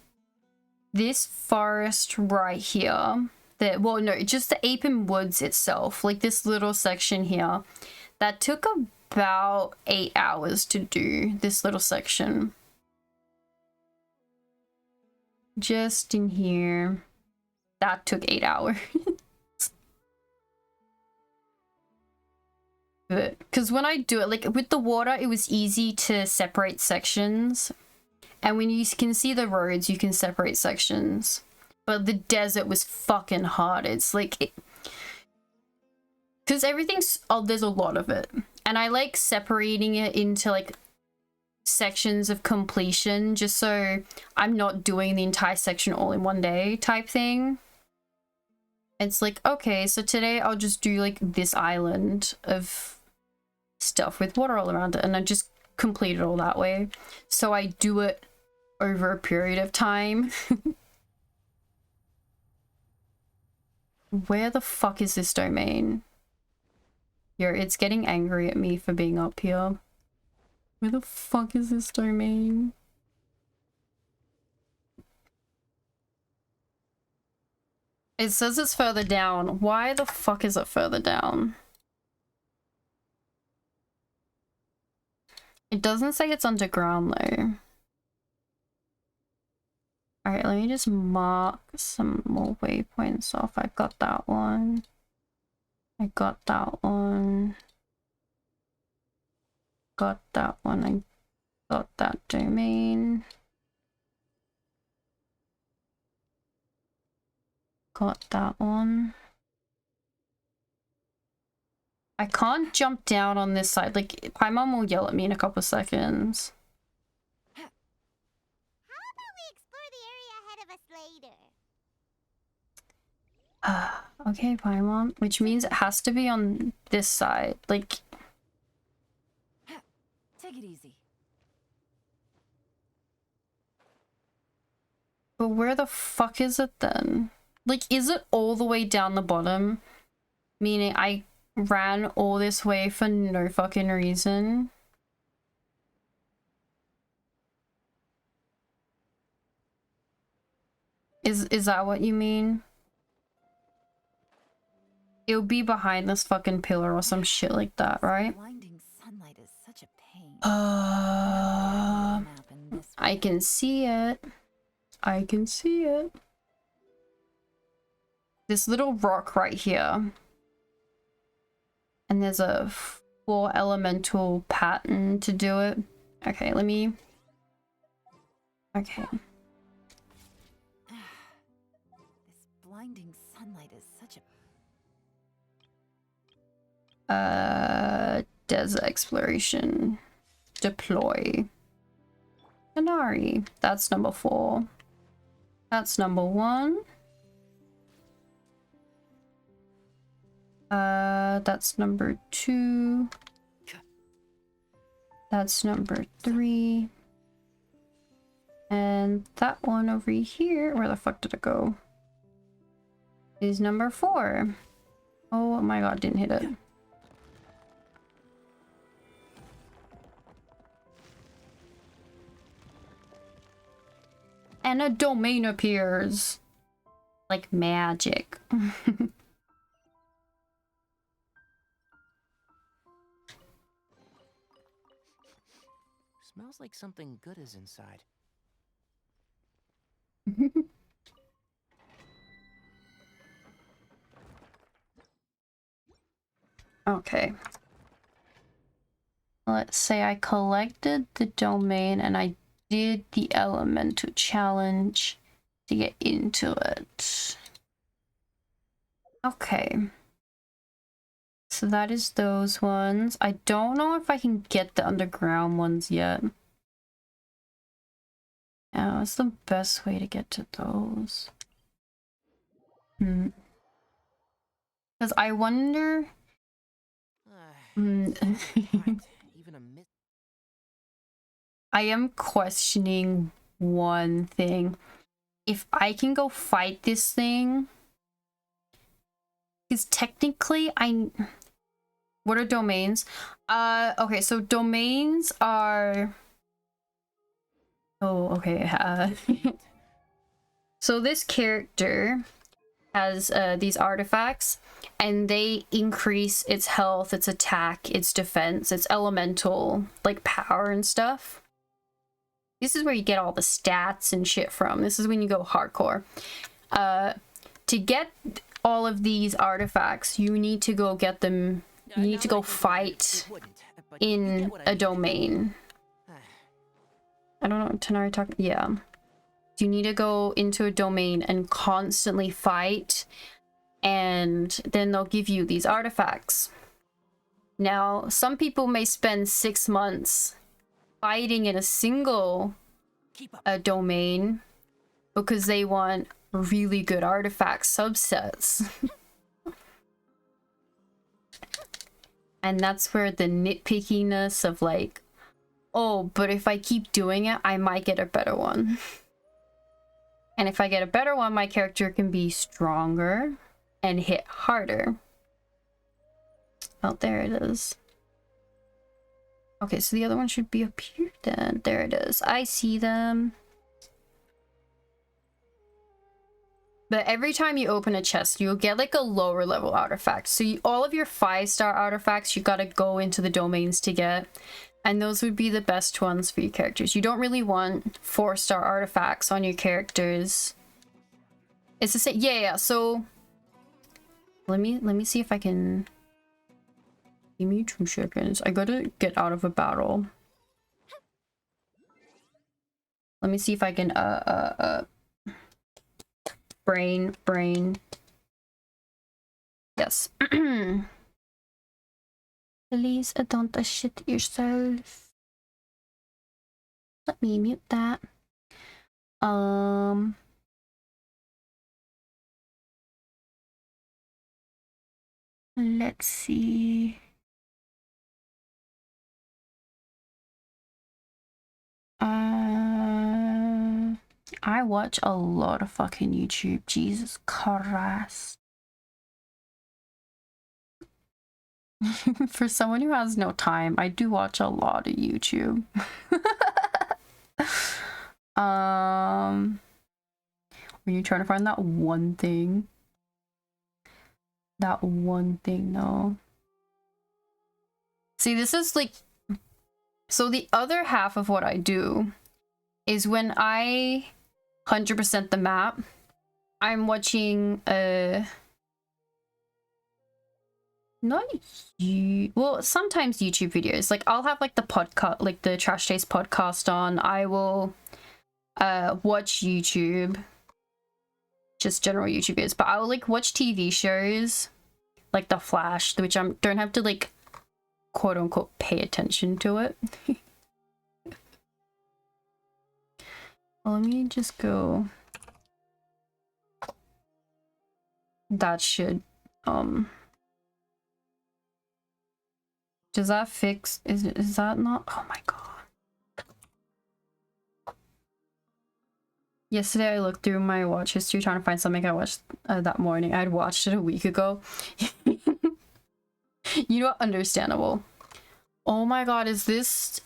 this forest right here, that, well, no, just the Apin Woods itself, like this little section here, that took about 8 hours to do, this little section. Just in here, that took 8 hours. Because when I do it, like with the water, it was easy to separate sections. And when you can see the roads, you can separate sections. But the desert was fucking hard. It's like... Because everything's... Oh, there's a lot of it. And I like separating it into like sections of completion, just so I'm not doing the entire section all in one day type thing. It's like, okay, so today I'll just do like this island of stuff with water all around it, and I just complete it all that way. So I do it over a period of time. Where the fuck is this domain? Yo, it's getting angry at me for being up here. Where the fuck is this domain? It says it's further down. Why the fuck is it further down? It doesn't say it's underground though. Alright, let me just mark some more waypoints off. I got that one. I got that one. Got that one. I got that domain. Got that one. I can't jump down on this side. Like, Paimon will yell at me in a couple of seconds. How about we explore the area ahead of us later? Okay, Paimon. Which means it has to be on this side. Like... Take it easy. But where the fuck is it then? Like, is it all the way down the bottom? Meaning I ran all this way for no fucking reason? Is that what you mean? It'll be behind this fucking pillar or some shit like that, right? Blinding sunlight is such a pain. I can see it. I can see it. This little rock right here. And there's a 4 elemental pattern to do it. Okay, let me... Okay. This blinding sunlight is such a Desert exploration. Deploy. Inari. That's number 4. That's number 1. That's number 2. That's number 3. And that one over here, where the fuck did it go? Is number 4. Oh my god, didn't hit it. And a domain appears. Like magic. Smells like something good is inside. Okay. Let's say I collected the domain and I did the elemental challenge to get into it. Okay. So that is those ones. I don't know if I can get the underground ones yet. Yeah, what's the best way to get to those? Because I wonder... I am questioning one thing. If I can go fight this thing... Because technically, what are domains? Okay, so domains are... Oh, okay. So this character has these artifacts, and they increase its health, its attack, its defense, its elemental, like, power and stuff. This is where you get all the stats and shit from. This is when you go hardcore. To get all of these artifacts, you need to go get them. You need to go fight in a domain. I don't know, Tanari talking. Yeah. You need to go into a domain and constantly fight, and then they'll give you these artifacts. Now, some people may spend 6 months fighting in a single domain because they want really good artifact subsets. And that's where the nitpickiness of like, oh, but if I keep doing it, I might get a better one. And if I get a better one, my character can be stronger and hit harder. Oh, there it is. Okay, so the other one should be up here then. There it is. I see them. But every time you open a chest, you'll get like a lower level artifact. So all of your 5-star artifacts, you gotta go into the domains to get. And those would be the best ones for your characters. You don't really want 4-star artifacts on your characters. It's the same. Yeah. So let me see if I can. Give me 2 seconds. I gotta get out of a battle. Let me see if I can brain. Yes. Please don't shit yourself. Let me mute that. Let's see. I watch a lot of fucking YouTube. Jesus Christ. For someone who has no time, I do watch a lot of YouTube. When you're trying to find that one thing. That one thing, though. See, this is like... So the other half of what I do is when I 100% the map, I'm watching well, sometimes YouTube videos. Like I'll have like the podcast, like the Trash Taste podcast on. I will watch YouTube, just general YouTube videos, but I will like watch TV shows like the flash, which I don't have to like quote unquote pay attention to it. Well, let me just go. That should does that fix, is that not, oh my god. Yesterday I looked through my watch history trying to find something I watched that morning. I'd watched it a week ago. You know, understandable. Oh my god, is this...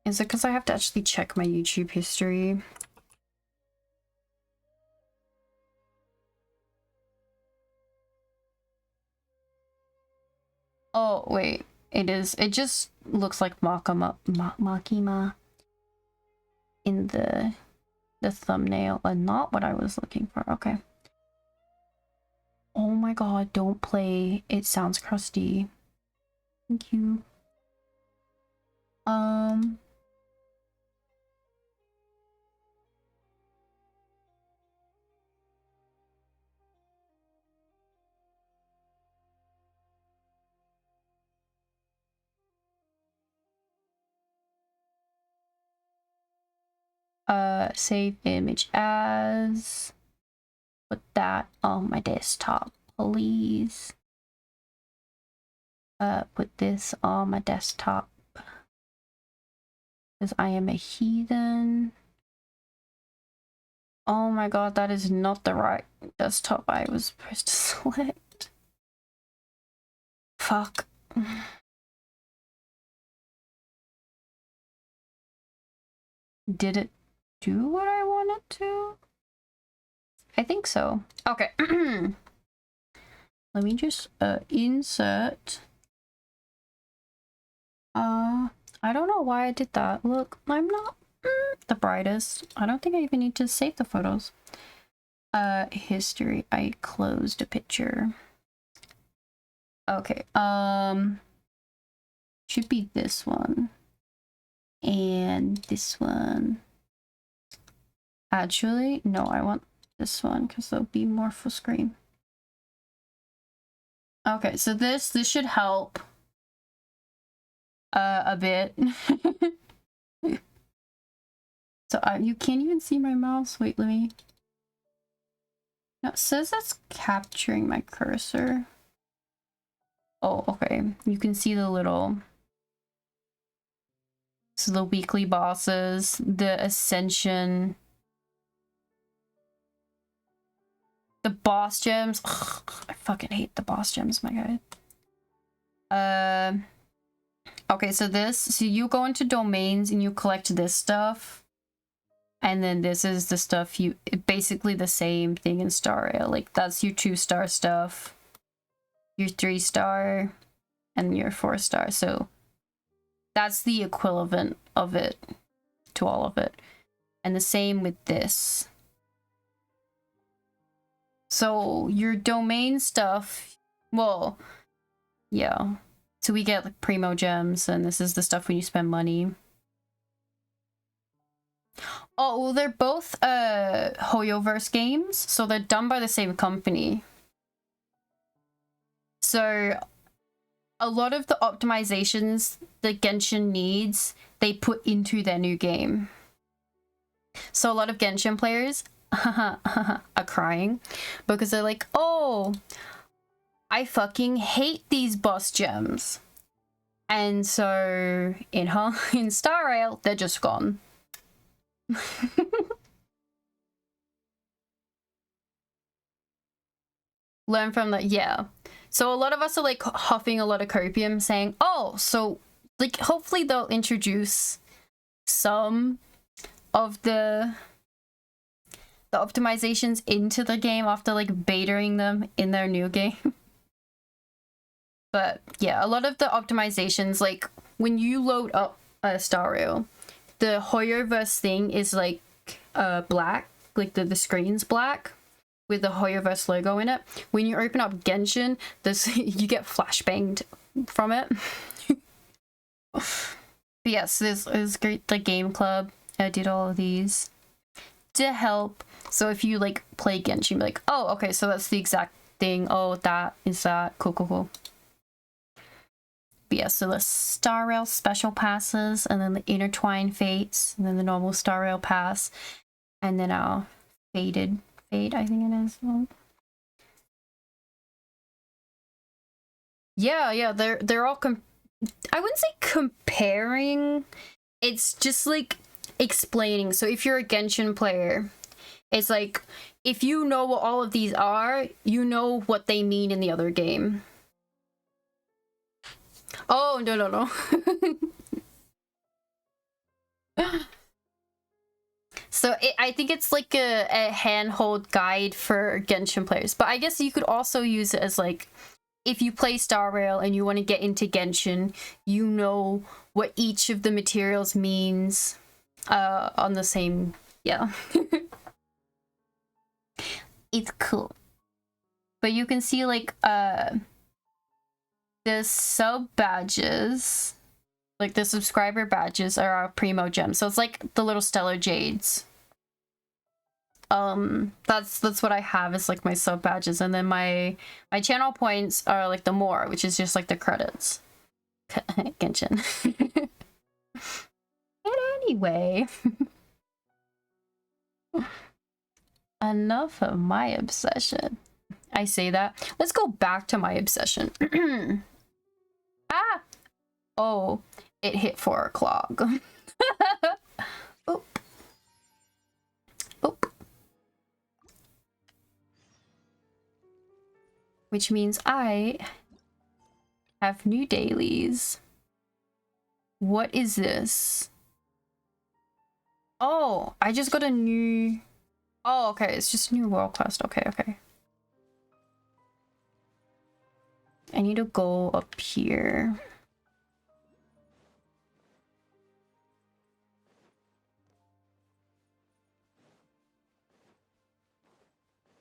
Is it because I have to actually check my YouTube history? Oh, wait. It is. It just looks like Makima in the thumbnail, and not what I was looking for. Okay. Oh my god, don't play. It sounds crusty. Thank you. Save image as. Put that on my desktop, please. Put this on my desktop. Because I am a heathen. Oh my god, that is not the right desktop I was supposed to select. Fuck. Did it do what I wanted to? I think so. Okay. Let me just insert. I don't know why I did that. Look, I'm not the brightest. I don't think I even need to save the photos. History. I closed a picture. Okay. Should be this one. And this one. Actually, no, I want this one because there'll be more full screen. Okay, so this should help a bit. So you can't even see my mouse. Wait, let me. No, it says it's capturing my cursor. Oh, okay. You can see the little. So the weekly bosses, the ascension. The boss gems. Ugh, I fucking hate the boss gems, my god. Okay, so you go into domains and you collect this stuff. And then this is the stuff basically the same thing in Star Rail. Like, that's your 2-star stuff, your 3-star, and your 4-star. So that's the equivalent of it to all of it. And the same with this. So your domain stuff, well, yeah. So we get like primo gems, and this is the stuff when you spend money. Oh, well, they're both Hoyoverse games, so they're done by the same company. So a lot of the optimizations that Genshin needs, they put into their new game. So a lot of Genshin players are crying because they're like, oh, I fucking hate these boss gems. And so in Star Rail, they're just gone. Learn from that, yeah. So a lot of us are like huffing a lot of copium saying, oh, so like hopefully they'll introduce some of the optimizations into the game after like betaing them in their new game. But yeah, a lot of the optimizations, like when you load up Star Rail, the Hoyoverse thing is like black, like the screen's black with the Hoyoverse logo in it. When you open up Genshin, you get flashbanged from it. But yes, this is great. The game club, I did all of these. to help. So if you like play Genshin, be like, oh, okay, so that's the exact thing. Oh, that is that. Cool, cool, cool. But yeah, so the Star Rail special passes, and then the Intertwined Fates, and then the normal Star Rail pass, and then our Faded Fate, I think it is. Yeah, they're all I wouldn't say comparing. It's just like explaining. So if you're a Genshin player, it's like if you know what all of these are, you know what they mean in the other game. Oh, no. So I think it's like a handhold guide for Genshin players. But I guess you could also use it as like, if you play Star Rail and you want to get into Genshin, you know what each of the materials means on the same, yeah. It's cool. But you can see like the sub badges, like the subscriber badges are our primo gems. So it's like the little stellar jades. That's what I have is like my sub badges, and then my channel points are like the more, which is just like the credits. Genshin. And anyway, enough of my obsession. I say that. Let's go back to my obsession. Ah! Oh, it hit 4 o'clock. Oop. Oop. Which means I have new dailies. What is this? Oh, I just got a new... Oh, okay, it's just a new world quest. Okay. I need to go up here.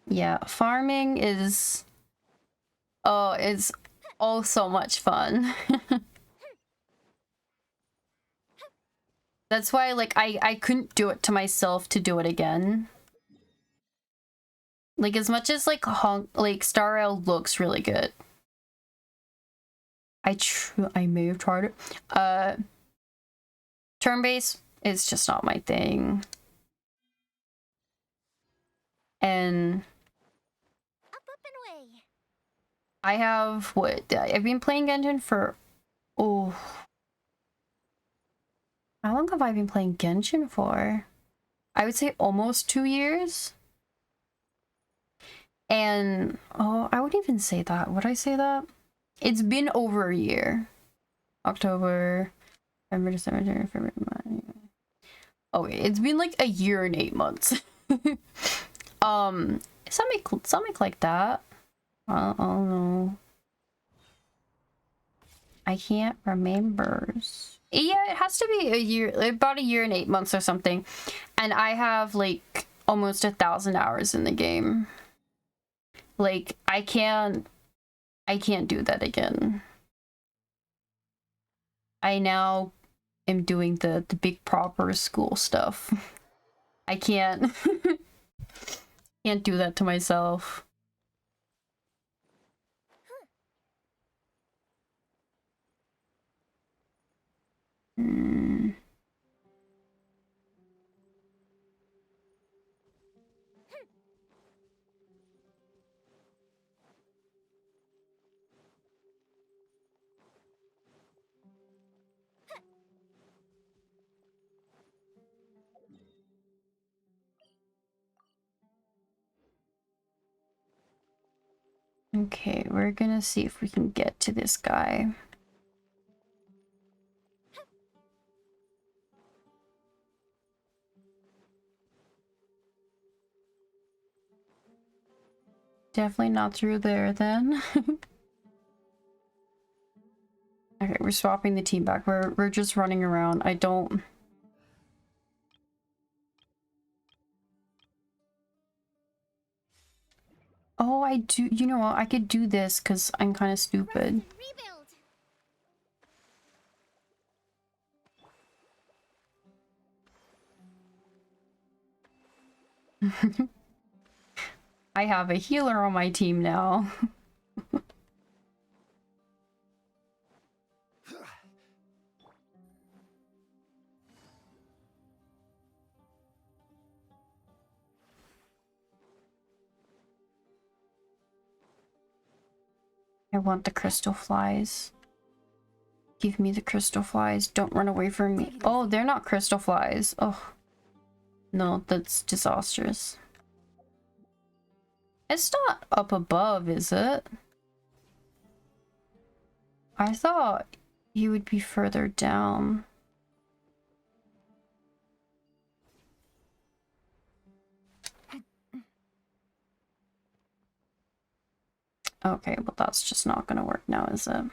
Yeah, farming is... Oh, it's all so much fun. That's why, like, I couldn't do it to myself to do it again. Like, as much as, like, Star Rail looks really good. I may have tried it. Turn-based is just not my thing. And... Up and away. I have, what? I've been playing Genshin for... Oh... How long have I been playing Genshin for? I would say almost 2 years. And, oh, I wouldn't even say that. Would I say that? It's been over a year. October, November, December, January, February, March. Oh, it's been like a year and 8 months. Something like that. I don't know. I can't remember. Yeah, it has to be a year, about a year and 8 months or something. And I have like almost 1,000 hours in the game. Like, I can't do that again. I now am doing the big proper school stuff. I can't do that to myself. Okay, we're gonna see if we can get to this guy. Definitely not through there then. Okay, we're swapping the team back. We're just running around. I don't... Oh, I do. You know what? I could do this because I'm kind of stupid. I have a healer on my team now. I want the crystal flies. Give me the crystal flies. Don't run away from me. Oh, they're not crystal flies. Oh. No, that's disastrous. It's not up above, is it? I thought you would be further down. Okay, well that's just not gonna work now, is it?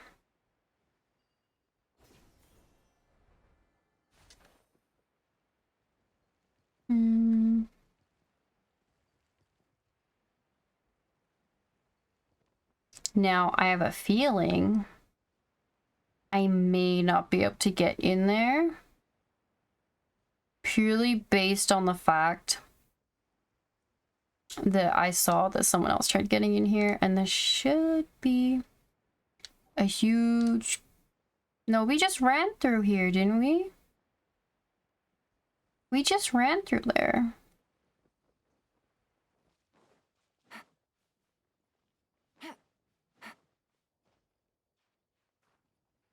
Now, I have a feeling I may not be able to get in there. Purely based on the fact that I saw that someone else tried getting in here, and there should be a huge... No, we just ran through here, didn't we? We just ran through there.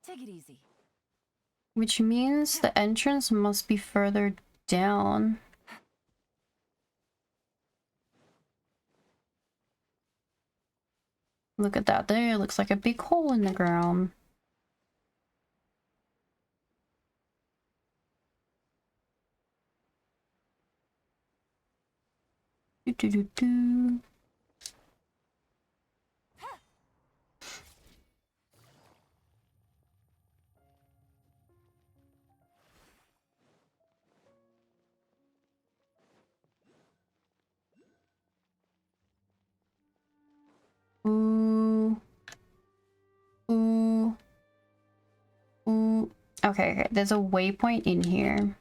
Take it easy. Which means the entrance must be further down. Look at that there, looks like a big hole in the ground. Do. Ooh. Ooh. Ooh. Okay, there's a waypoint in here.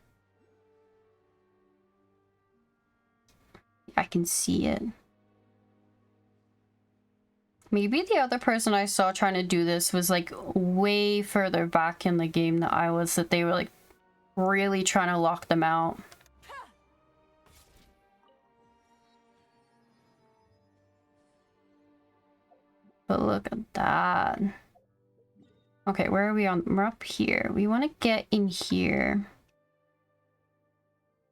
I can see it. Maybe the other person I saw trying to do this was like way further back in the game than I was, that they were like really trying to lock them out. But look at that. Okay, where are we on? We're up here. We want to get in here.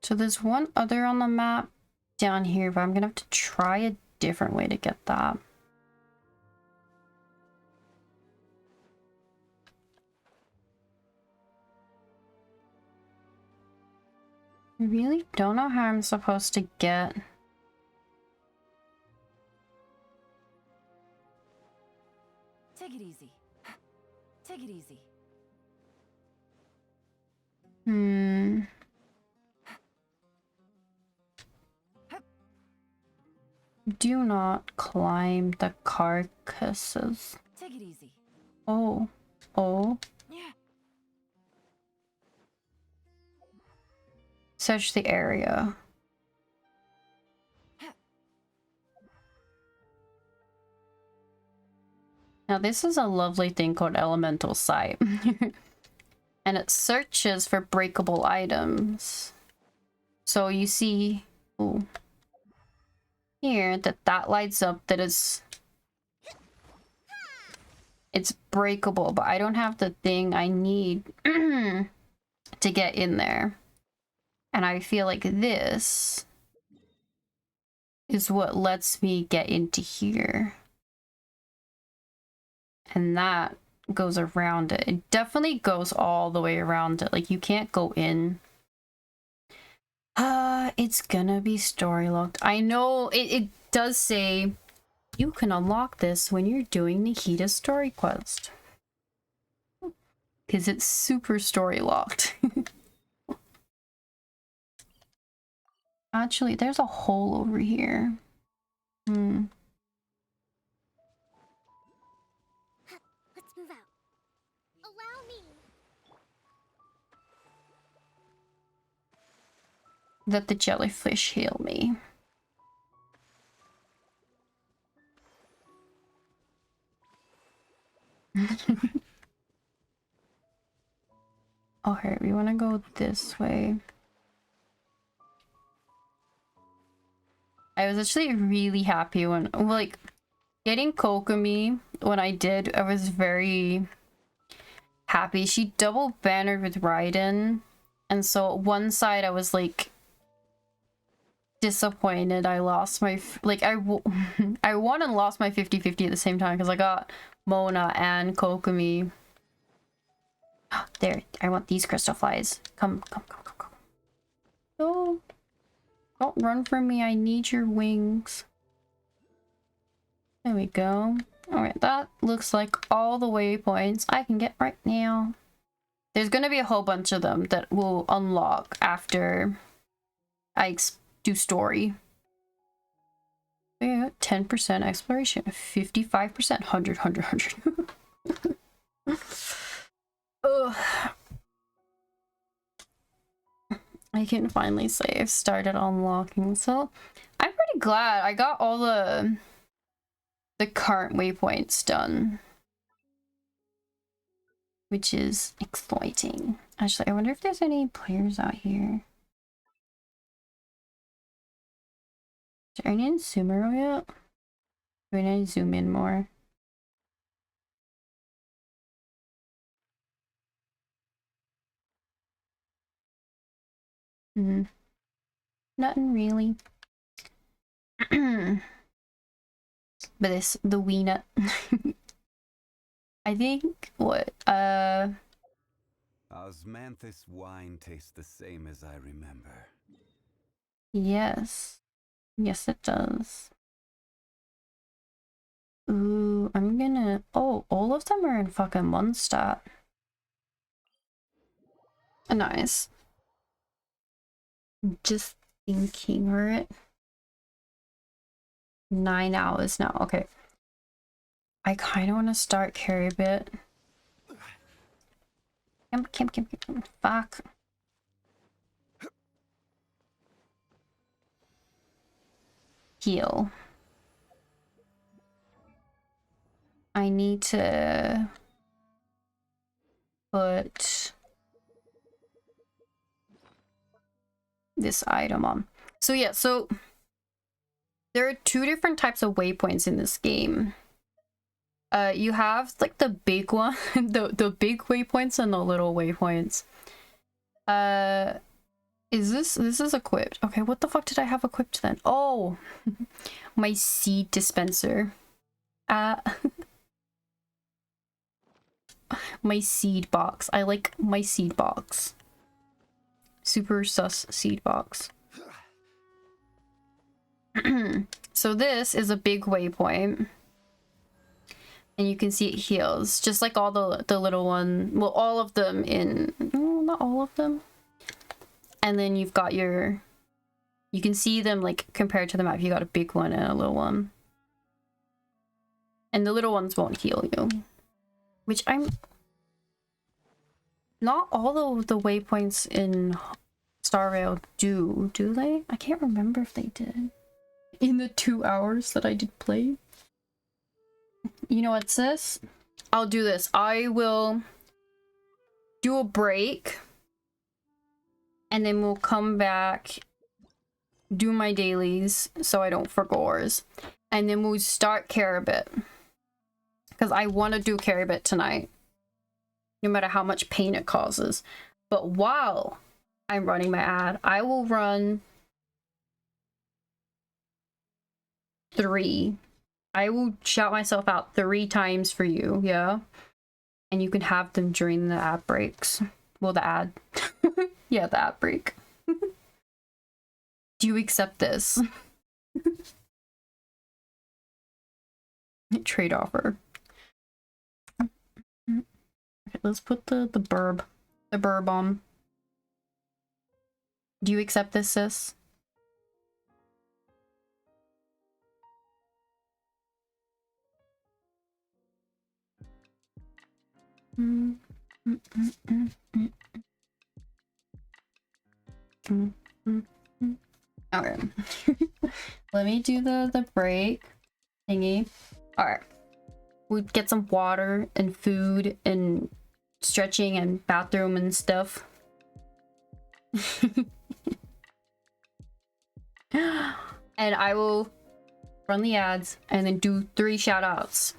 So there's one other on the map down here, but I'm gonna have to try a different way to get that. I really don't know how I'm supposed to get... Take it easy. Take it easy. Do not climb the carcasses. Take it easy. Oh. Oh. Yeah. Search the area. Now this is a lovely thing called Elemental Sight. And it searches for breakable items. So you see here that lights up that it's breakable, but I don't have the thing I need to get in there. And I feel like this is what lets me get into here. And that goes around it. It definitely goes all the way around it. Like, you can't go in. It's gonna be story locked. I know it does say you can unlock this when you're doing the Hida story quest. Because it's super story locked. Actually, there's a hole over here. Let's move out. Allow me. Let the jellyfish heal me. Okay, we want to go this way. I was actually really happy when, like, getting Kokomi, when I did, I was very happy. She double bannered with Raiden, and so one side I was like disappointed. I lost my I won and lost my 50-50 at the same time because I got Mona and Kokomi. There, I want these crystal flies. Come. No, don't run from me. I need your wings. There we go. Alright, that looks like all the waypoints I can get right now. There's gonna be a whole bunch of them that will unlock after I do story. Yeah, 10% exploration, 55%, 100. Ugh. I can finally say I've started unlocking, so I'm pretty glad I got all the current waypoints done, which is exciting. Actually, I wonder if there's any players out here. Is there any in Sumeru yet? Do I need to zoom in more? Nothing really. But this, the wee nut. I think, what, Osmanthus wine tastes the same as I remember. Yes. Yes, it does. Ooh, I'm gonna... Oh, all of them are in fucking Mondstadt. Nice. Just thinking, we're at 9 hours now. Okay. I kind of want to start Caribert. Kim. Fuck. Heal. I need to put this item on. So yeah, so there are 2 different types of waypoints in this game. You have like the big one, the big waypoints and the little waypoints. This is equipped. Okay, what the fuck did I have equipped then? Oh, my seed dispenser. My seed box. I like my seed box. Super sus seed box. So this is a big waypoint. And you can see it heals. Just like all the little one. Well, all of them in... No, not all of them. And then you've got your... You can see them like compared to the map. You got a big one and a little one. And the little ones won't heal you. Which I'm... Not all of the waypoints in Star Rail do they? I can't remember if they did. In the 2 hours that I did play. You know what's this? I'll do this. I will do a break. And then we'll come back, do my dailies so I don't forgores. And then we'll start Caribert. Because I want to do Caribert tonight. No matter how much pain it causes. But while I'm running my ad, I will run 3. I will shout myself out 3 times for you, yeah? And you can have them during the ad breaks. Well, the ad. Yeah, the ad break. Do you accept this? Trade offer. Okay, let's put the burb on. Do you accept this, sis? Okay. Let me do the break thingy. Alright. we'd get some water and food and stretching and bathroom and stuff. And I will run the ads and then do 3 shout outs.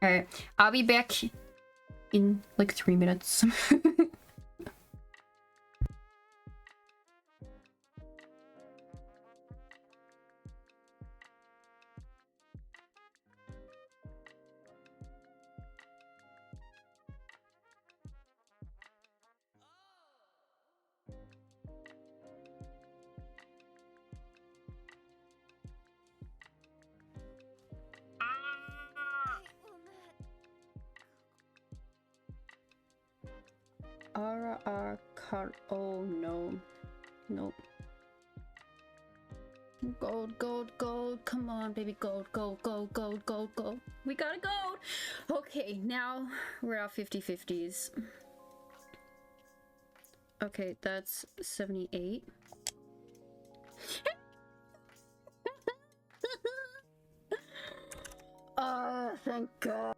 Alright, I'll be back in like 3 minutes. Oh no. Nope. Gold, gold, gold. Come on, baby. Gold, gold, gold, gold, gold, gold. We gotta go. Okay, now we're at 50/50s. Okay, that's 78. Thank God.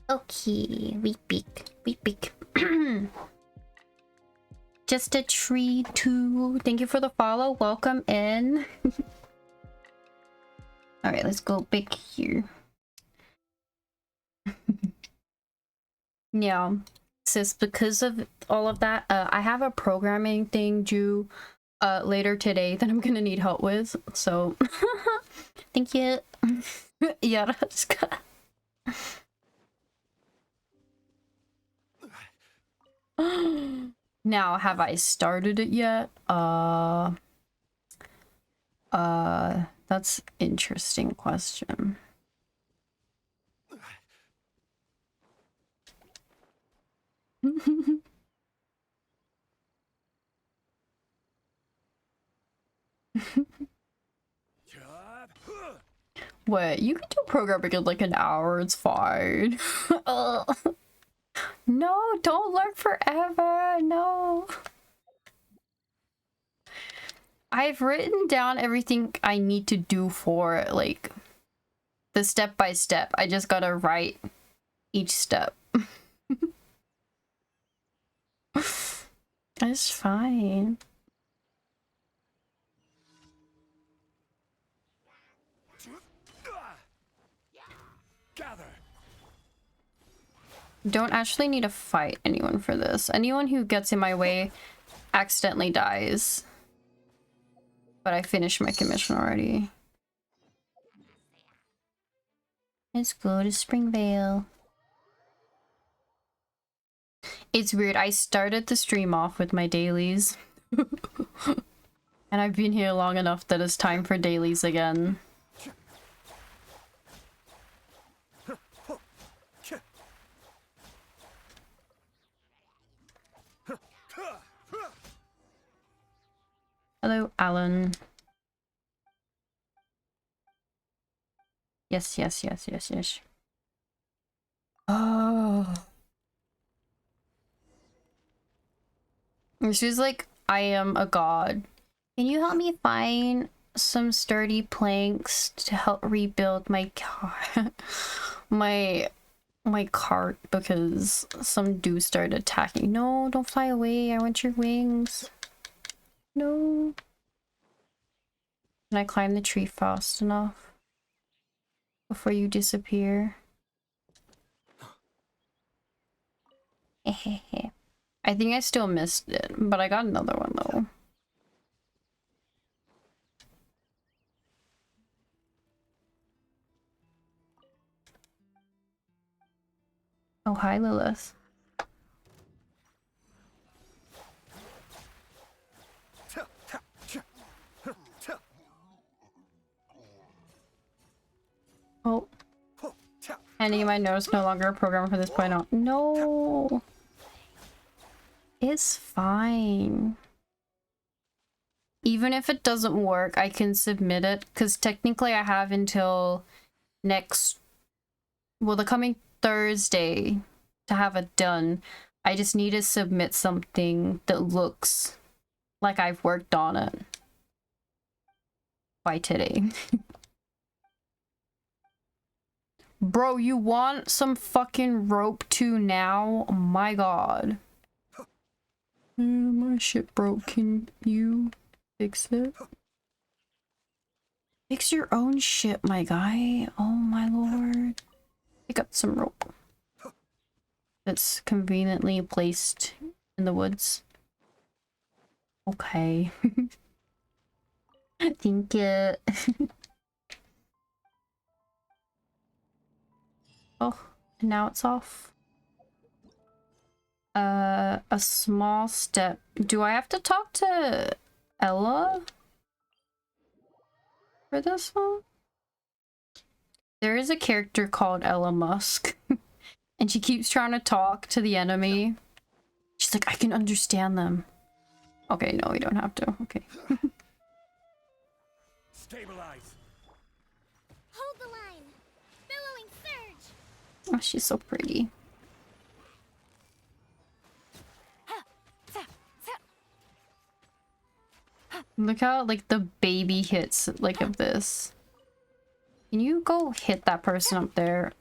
Okay, we peek. Just a tree too. Thank you for the follow. Welcome in. All right, let's go back here. Yeah, sis, because of all of that, I have a programming thing due later today that I'm gonna need help with. So, thank you. Yeah, that's good. Now, have I started it yet? That's interesting question. Wait, you can do programming in like an hour, it's fine. No, don't learn forever, no. I've written down everything I need to do for it, like, the step by step. I just gotta write each step. It's fine. Don't actually need to fight anyone for this. Anyone who gets in my way accidentally dies. But I finished my commission already. Let's go to Springvale. It's weird. I started the stream off with my dailies. And I've been here long enough that it's time for dailies again. Hello, Alan. Yes. Oh. She's like, I am a god. Can you help me find some sturdy planks to help rebuild my car? my cart, because some dude started attacking. No, don't fly away. I want your wings. No. Can I climb the tree fast enough before you disappear? I think I still missed it, but I got another one though. Oh, hi, Lilith. Oh. Any of my notes no longer a program for this point on. No. It's fine. Even if it doesn't work, I can submit it, because technically I have until next, well, the coming Thursday to have it done. I just need to submit something that looks like I've worked on it by today. Bro, you want some fucking rope too now? Oh my god. My shit broke. Can you fix it? Fix your own shit, my guy. Oh my lord. Pick up some rope that's conveniently placed in the woods. Okay. Thank you. Oh, and now it's off. A small step. Do I have to talk to Ella for this one? There is a character called Ella Musk, and she keeps trying to talk to the enemy. She's like, I can understand them. Okay, no, we don't have to. Okay. Stabilize. Hold the line. Billowing surge. Oh, she's so pretty. Look how like the baby hits like of this. Can you go hit that person up there?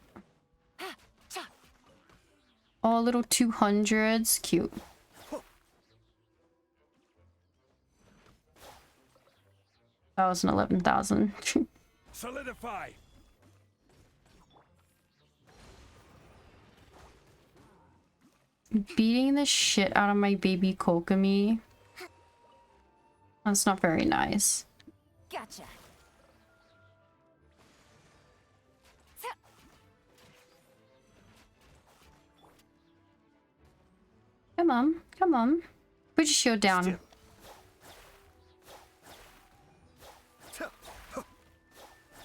Oh, little 200s, cute. That was an 11,000. Solidify. Beating the shit out of my baby Kokomi. That's not very nice. Gotcha. Come on, come on. Put your shield down.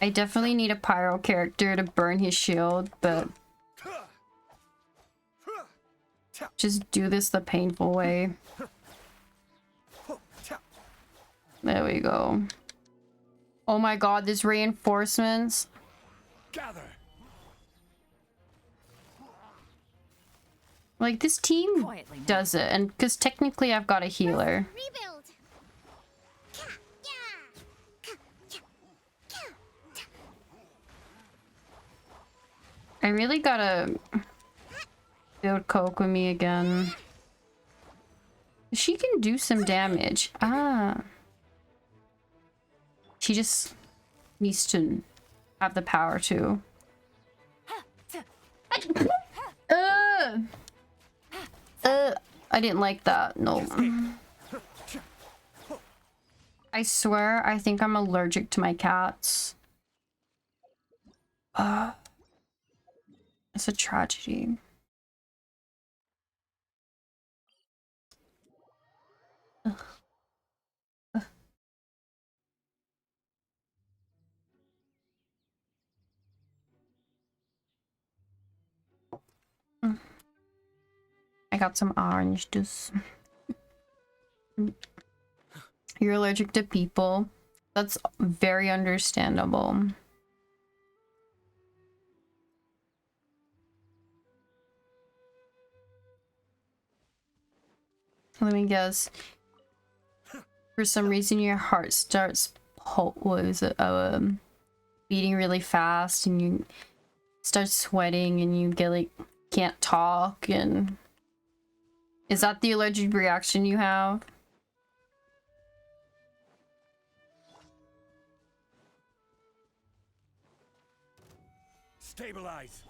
I definitely need a pyro character to burn his shield, but just do this the painful way. There we go. Oh my god, there's reinforcements. Gather. Like, this team does it, and because technically I've got a healer. Rebuild. I really gotta build Coke with me again. She can do some damage. Ah. She just needs to have the power to. I didn't like that. No. I swear, I think I'm allergic to my cats. It's a tragedy. Ugh. Ugh. I got some orange juice. You're allergic to people. That's very understandable. Let me guess. For some reason, your heart starts beating really fast, and you start sweating, and you get like can't talk. And is that the allergic reaction you have? Stabilize.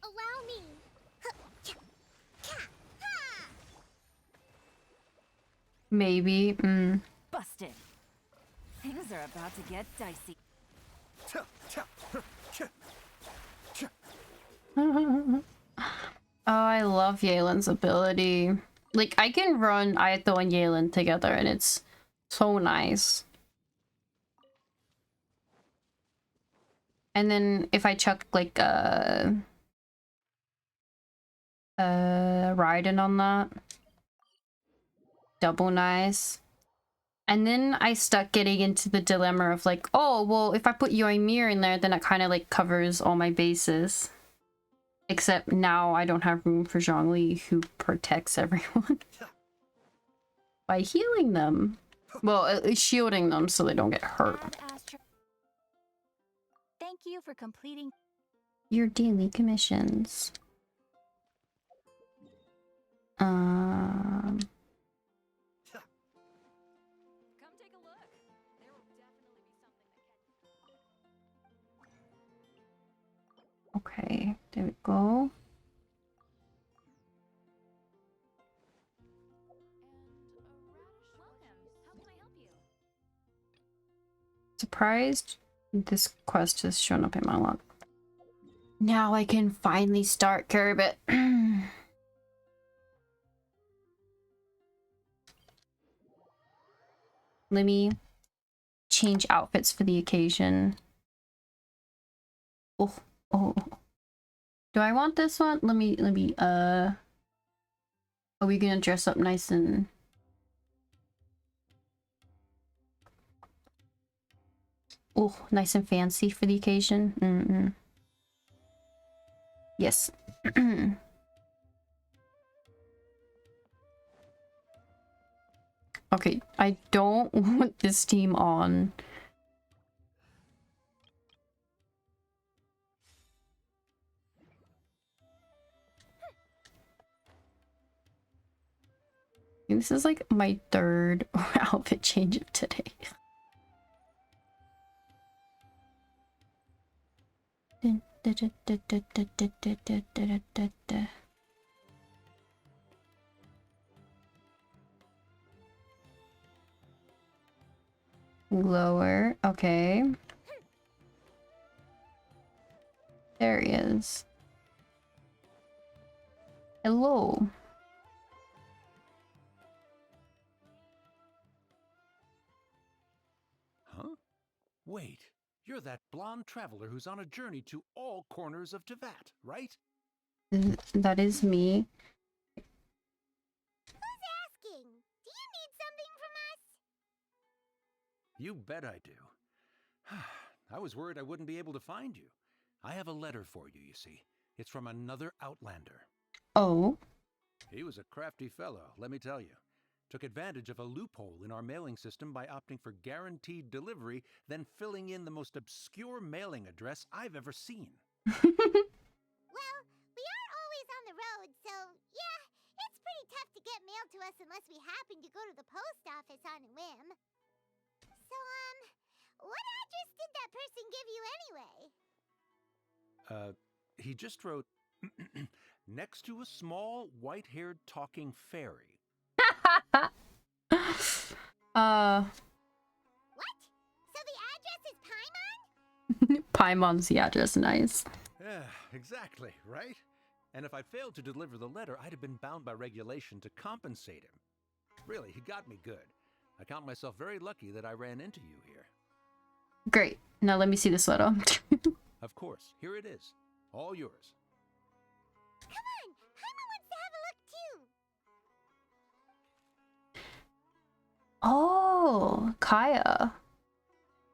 Allow me. Maybe. Busted. Things are about to get dicey. Oh, I love Yelan's ability. Like, I can run Ayato and Yelan together, and it's so nice. And then if I chuck like Raiden on that, double nice. And then I stuck getting into the dilemma of like, oh well, if I put Yoimiya in there, then it kind of like covers all my bases. Except now I don't have room for Zhongli, who protects everyone by healing them. Well, at least shielding them so they don't get hurt. Thank you for completing Your daily commissions. Come take a look. There will definitely be something that Okay, there we go. Surprised this quest has shown up in my log. Now I can finally start Caribert. Let me change outfits for the occasion. Oh. Do I want this one? Let me, are we gonna dress up nice and... Oh, nice and fancy for the occasion? Yes. Okay, I don't want this team on. This is like my third outfit change of today. Lower, okay. There he is. Hello. Huh? Wait, you're that blonde traveler who's on a journey to all corners of Tevat, right? That is me. Who's asking? Do you need something from us? You bet I do. I was worried I wouldn't be able to find you. I have a letter for you, you see. It's from another Outlander. Oh. He was a crafty fellow, let me tell you. Took advantage of a loophole in our mailing system by opting for guaranteed delivery, then filling in the most obscure mailing address I've ever seen. Well, we are always on the road, so yeah, it's pretty tough to get mail to us unless we happen to go to the post office on a whim. So, what address did that person give you anyway? He just wrote, next to a small, white-haired talking fairy. What? So the address is Paimon? Paimon's the address, nice. Yeah, exactly, right? And if I failed to deliver the letter, I'd have been bound by regulation to compensate him. Really, he got me good. I count myself very lucky that I ran into you here. Great. Now let me see this letter. Of course, here it is. All yours. Come on, Paimon wants to have a look too. Oh, Kaya.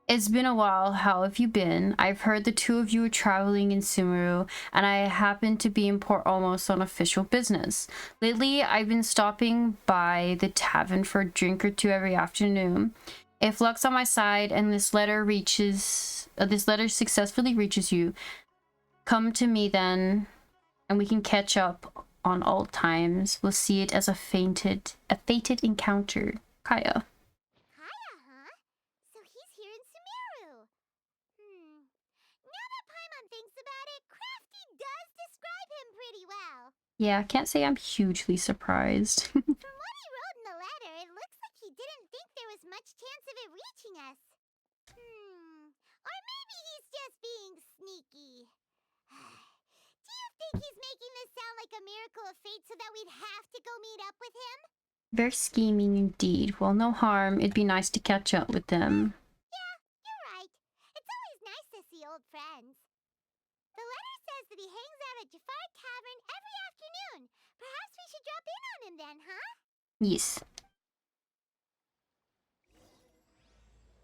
It's been a while. How have you been? I've heard the two of you are traveling in Sumeru, and I happen to be in Port Almost on official business. Lately, I've been stopping by the tavern for a drink or two every afternoon. If luck's on my side and this letter successfully reaches you, come to me then, and we can catch up on old times. We'll see it as a fated encounter. Kaya. Kaya, huh? So he's here in Sumeru. Now that Paimon thinks about it, Crafty does describe him pretty well. Yeah, I can't say I'm hugely surprised. From what he wrote in the letter, it looks like he didn't think there was much chance of it reaching us. Or maybe he's just being sneaky. Do you think he's making this sound like a miracle of fate so that we'd have to go meet up with him? Very scheming indeed. Well, no harm. It'd be nice to catch up with them. Yeah, you're right. It's always nice to see old friends. The letter says that he hangs out at Jafar Tavern every afternoon. Perhaps we should drop in on him then, huh? Yes.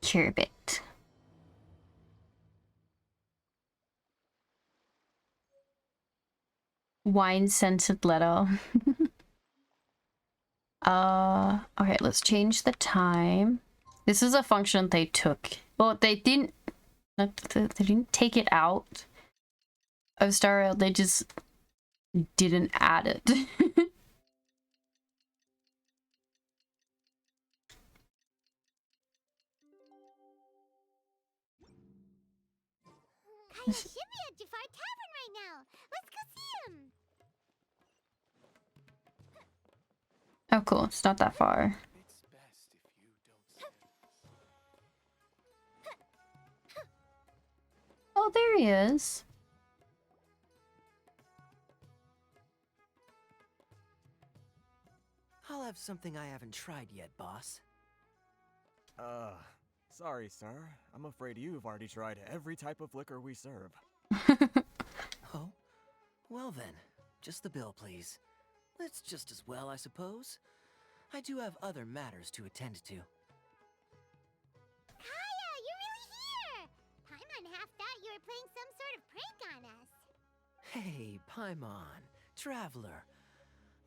Caribert. Wine-scented letter. Okay, let's change the time. This is a function they took. Well, they didn't take it out of Star Rail, they just didn't add it. Kaya, should be at Jafar Tavern right now. Let's go see him. Oh, cool. It's not that far. Oh, there he is. I'll have something I haven't tried yet, boss. Sorry, sir. I'm afraid you've already tried every type of liquor we serve. Oh? Well then, just the bill, please. It's just as well, I suppose. I do have other matters to attend to. Kaya, you're really here! Paimon half thought you were playing some sort of prank on us. Hey, Paimon, traveler.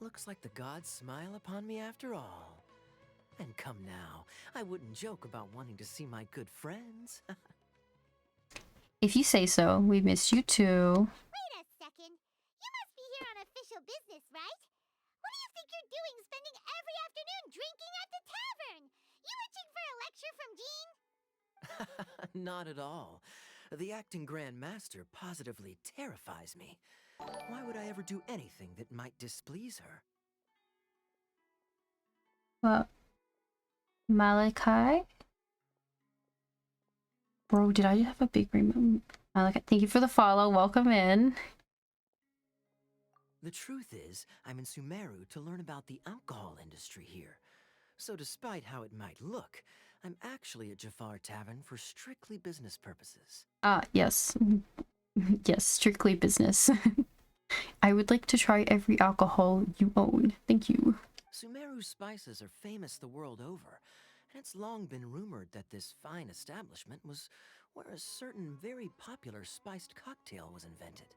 Looks like the gods smile upon me after all. And come now, I wouldn't joke about wanting to see my good friends. If you say so, we miss you too. Wait a second. You must be here on official business, right? What do you think you're doing spending every afternoon drinking at the tavern? You itching for a lecture from Jean? Not at all. The acting Grand Master positively terrifies me. Why would I ever do anything that might displease her? What? Malachi? Bro, did I have a big remote? Malachi, thank you for the follow. Welcome in. The truth is, I'm in Sumeru to learn about the alcohol industry here. So despite how it might look, I'm actually at Jafar Tavern for strictly business purposes. Yes. Yes, strictly business. I would like to try every alcohol you own. Thank you. Sumeru spices are famous the world over, and it's long been rumored that this fine establishment was where a certain very popular spiced cocktail was invented.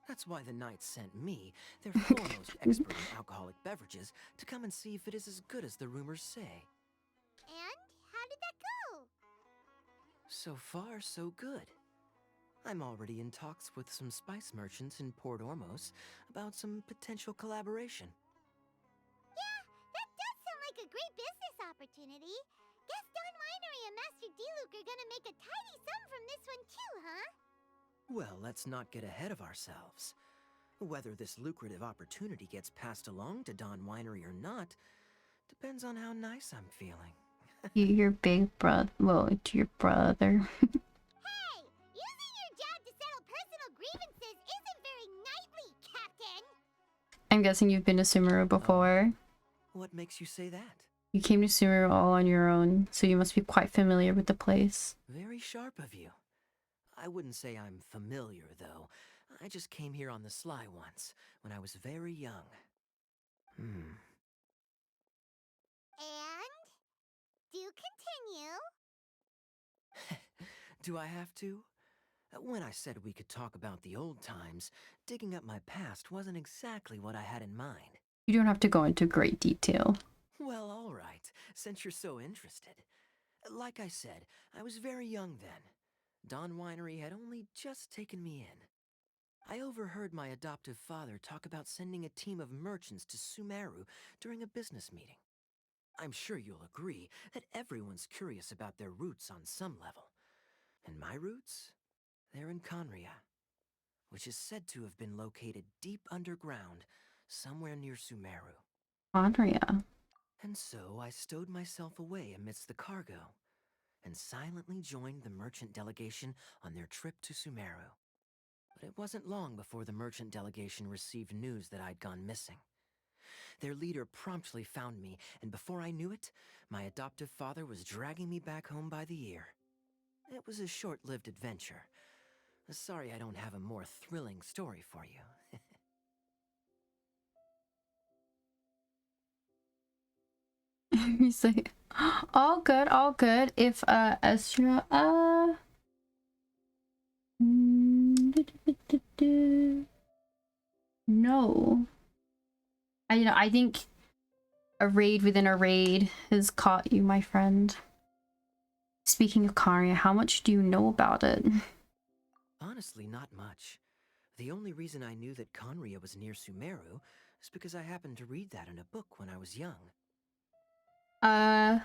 That's why the Knights sent me, their foremost expert in alcoholic beverages, to come and see if it is as good as the rumors say. And how did that go? So far, so good. I'm already in talks with some spice merchants in Port Ormos about some potential collaboration. Yeah, that does sound like a great business opportunity. Guess Don Winery and Master D-Luke are gonna make a tidy sum from this one too, huh? Well, let's not get ahead of ourselves. Whether this lucrative opportunity gets passed along to Don Winery or not depends on how nice I'm feeling. Your big brother. Well, it's your brother. Hey! Using your job to settle personal grievances isn't very knightly, Captain! I'm guessing you've been to Sumeru before. What makes you say that? You came to Sumeru all on your own, so you must be quite familiar with the place. Very sharp of you. I wouldn't say I'm familiar, though. I just came here on the sly once, when I was very young. And? Do continue. Do I have to? When I said we could talk about the old times, digging up my past wasn't exactly what I had in mind. You don't have to go into great detail. Well, all right, since you're so interested. Like I said, I was very young then. Don Winery had only just taken me in. I overheard my adoptive father talk about sending a team of merchants to Sumeru during a business meeting. I'm sure you'll agree that everyone's curious about their roots on some level. And my roots? They're in Conria, which is said to have been located deep underground, somewhere near Sumeru. Conria. And so I stowed myself away amidst the cargo, and silently joined the merchant delegation on their trip to Sumeru. But it wasn't long before the merchant delegation received news that I'd gone missing. Their leader promptly found me, and before I knew it, my adoptive father was dragging me back home by the ear. It was a short-lived adventure. Sorry I don't have a more thrilling story for you. You say, all good, all good. If Estra, no. I think a raid within a raid has caught you, my friend. Speaking of Karia, how much do you know about it? Honestly, not much. The only reason I knew that Conria was near Sumeru is because I happened to read that in a book when I was young. I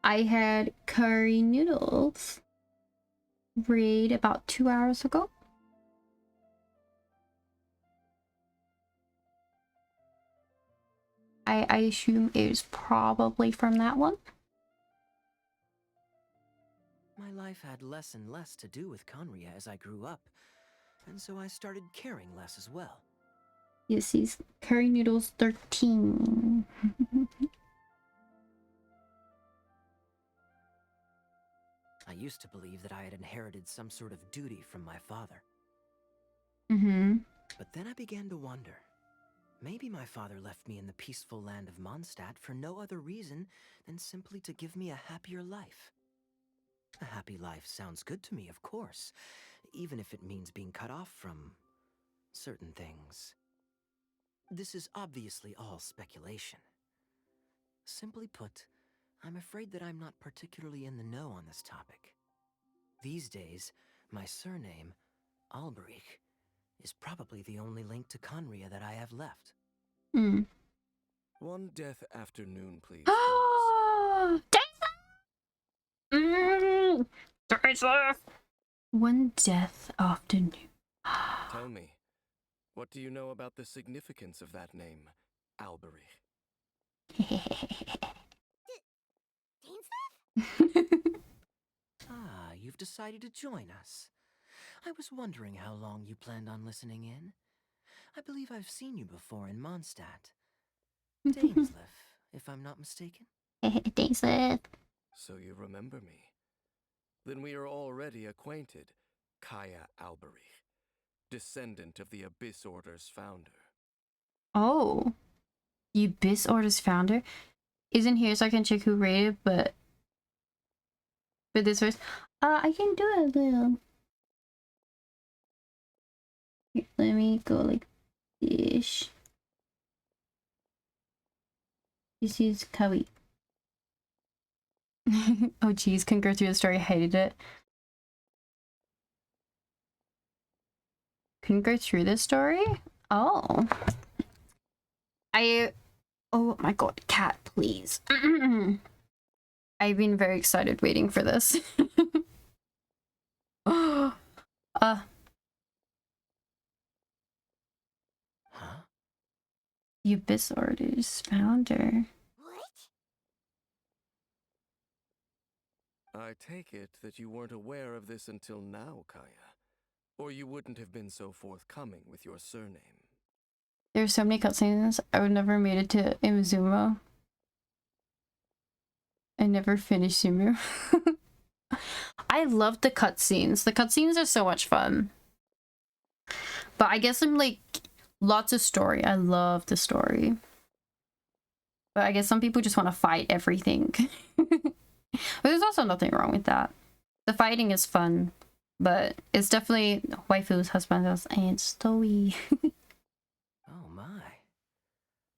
had curry noodles raid about 2 hours ago. I assume it was probably from that one. My life had less and less to do with Conria as I grew up, and so I started caring less as well. Yes, he's curry noodles 13. I used to believe that I had inherited some sort of duty from my father. But then I began to wonder. Maybe my father left me in the peaceful land of Mondstadt for no other reason than simply to give me a happier life. A happy life sounds good to me, of course, even if it means being cut off from certain things. This is obviously all speculation. Simply put, I'm afraid that I'm not particularly in the know on this topic. These days, my surname, Alberich, is probably the only link to Conria that I have left. One death afternoon, please. One death afternoon. Tell me, what do you know about the significance of that name, Alberich? Ah, you've decided to join us. I was wondering how long you planned on listening in. I believe I've seen you before in Mondstadt. Dainsleif, if I'm not mistaken. Dainsleif. So you remember me. Then we are already acquainted, Kaya Alberich, descendant of the Abyss Order's founder. Oh. The Abyss Order's founder isn't here, so I can check who raided, but this first. I can do a little. Let me go like this. This is Kawi. Oh geez, couldn't go through the story, hated it. Couldn't go through this story? Oh. Oh my god, cat, please. I've been very excited waiting for this. Huh? The Abyss Order's founder. I take it that you weren't aware of this until now, Kaya. Or you wouldn't have been so forthcoming with your surname. There's so many cutscenes. I would never made it to Imazumo. I never finished Sumu. I love the cutscenes. The cutscenes are so much fun. But I guess I'm like lots of story. I love the story. But I guess some people just want to fight everything. But there's also nothing wrong with that. The fighting is fun, but it's definitely waifus, husbands, and story. Oh my.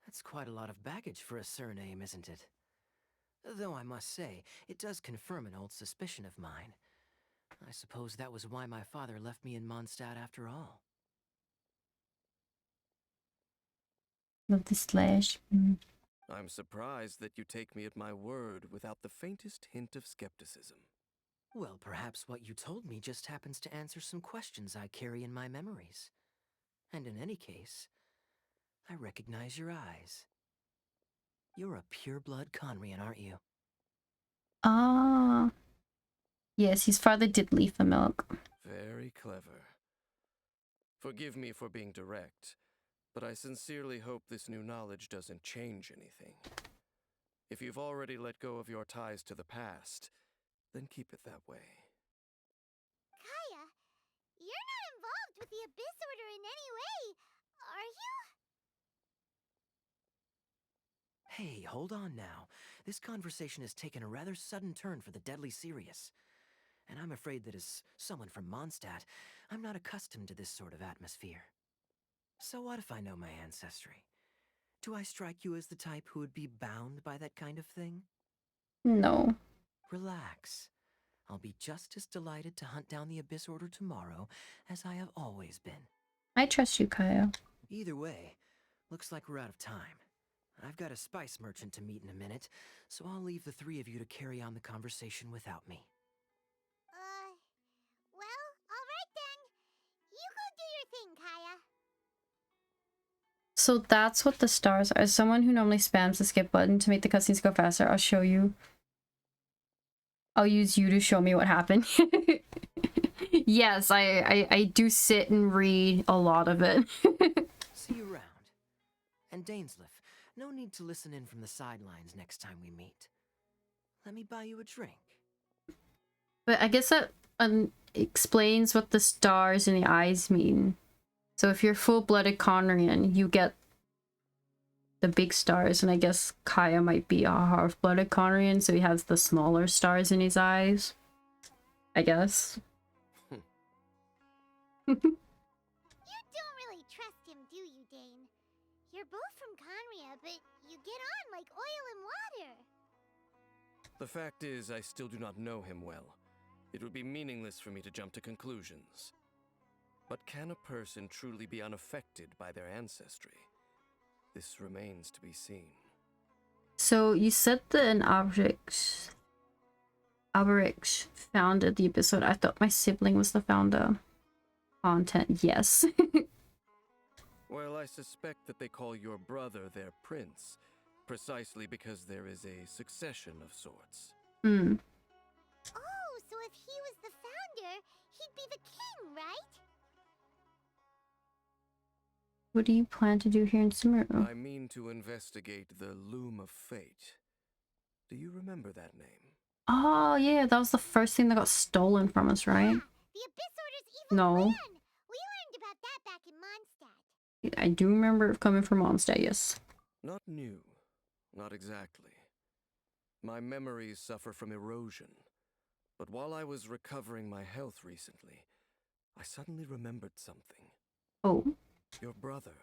That's quite a lot of baggage for a surname, isn't it? Though I must say, it does confirm an old suspicion of mine. I suppose that was why my father left me in Mondstadt after all. Love the slash. I'm surprised that you take me at my word without the faintest hint of skepticism. Well, perhaps what you told me just happens to answer some questions I carry in my memories. And in any case, I recognize your eyes. You're a pure-blood Conrian, aren't you? Ah. Yes, his father did leave for milk. Very clever. Forgive me for being direct, but I sincerely hope this new knowledge doesn't change anything. If you've already let go of your ties to the past, then keep it that way. Kaya, you're not involved with the Abyss Order in any way, are you? Hey, hold on now. This conversation has taken a rather sudden turn for the deadly serious. And I'm afraid that as someone from Mondstadt, I'm not accustomed to this sort of atmosphere. So what if I know my ancestry? Do I strike you as the type who would be bound by that kind of thing? No. Relax. I'll be just as delighted to hunt down the Abyss Order tomorrow as I have always been. I trust you, Kaya. Either way, looks like we're out of time. I've got a spice merchant to meet in a minute, so I'll leave the three of you to carry on the conversation without me. Well, alright then. You go do your thing, Kaya. So that's what the stars are. As someone who normally spams the skip button to make the cutscenes go faster, I'll show you. I'll use you to show me what happened. Yes, I do sit and read a lot of it. See you around. And Dainsleif, no need to listen in from the sidelines next time we meet. Let me buy you a drink. But I guess that explains what the stars in the eyes mean. So if you're full-blooded Conrian, you get the big stars, and I guess Kaya might be a half-blooded Conrian, so he has the smaller stars in his eyes. I guess. You don't really trust him, do you, Dane? You're both from Conria, but you get on like oil and water. The fact is, I still do not know him well. It would be meaningless for me to jump to conclusions. But can a person truly be unaffected by their ancestry? This remains to be seen. So you said that an Alberich founded the episode. I thought my sibling was the founder. Content, yes. Well, I suspect that they call your brother their prince, precisely because there is a succession of sorts. Hmm. Oh, so if he was the founder, he'd be the king, right? What do you plan to do here in Sumeru? I mean to investigate the Loom of Fate. Do you remember that name? Oh, yeah, that was the first thing that got stolen from us, right? The Abyss Order's evil No. plan. We learned about that back in Mondstadt. I do remember it coming from Mondstadt, yes. Not new. Not exactly. My memories suffer from erosion. But while I was recovering my health recently, I suddenly remembered something. Oh. Your brother.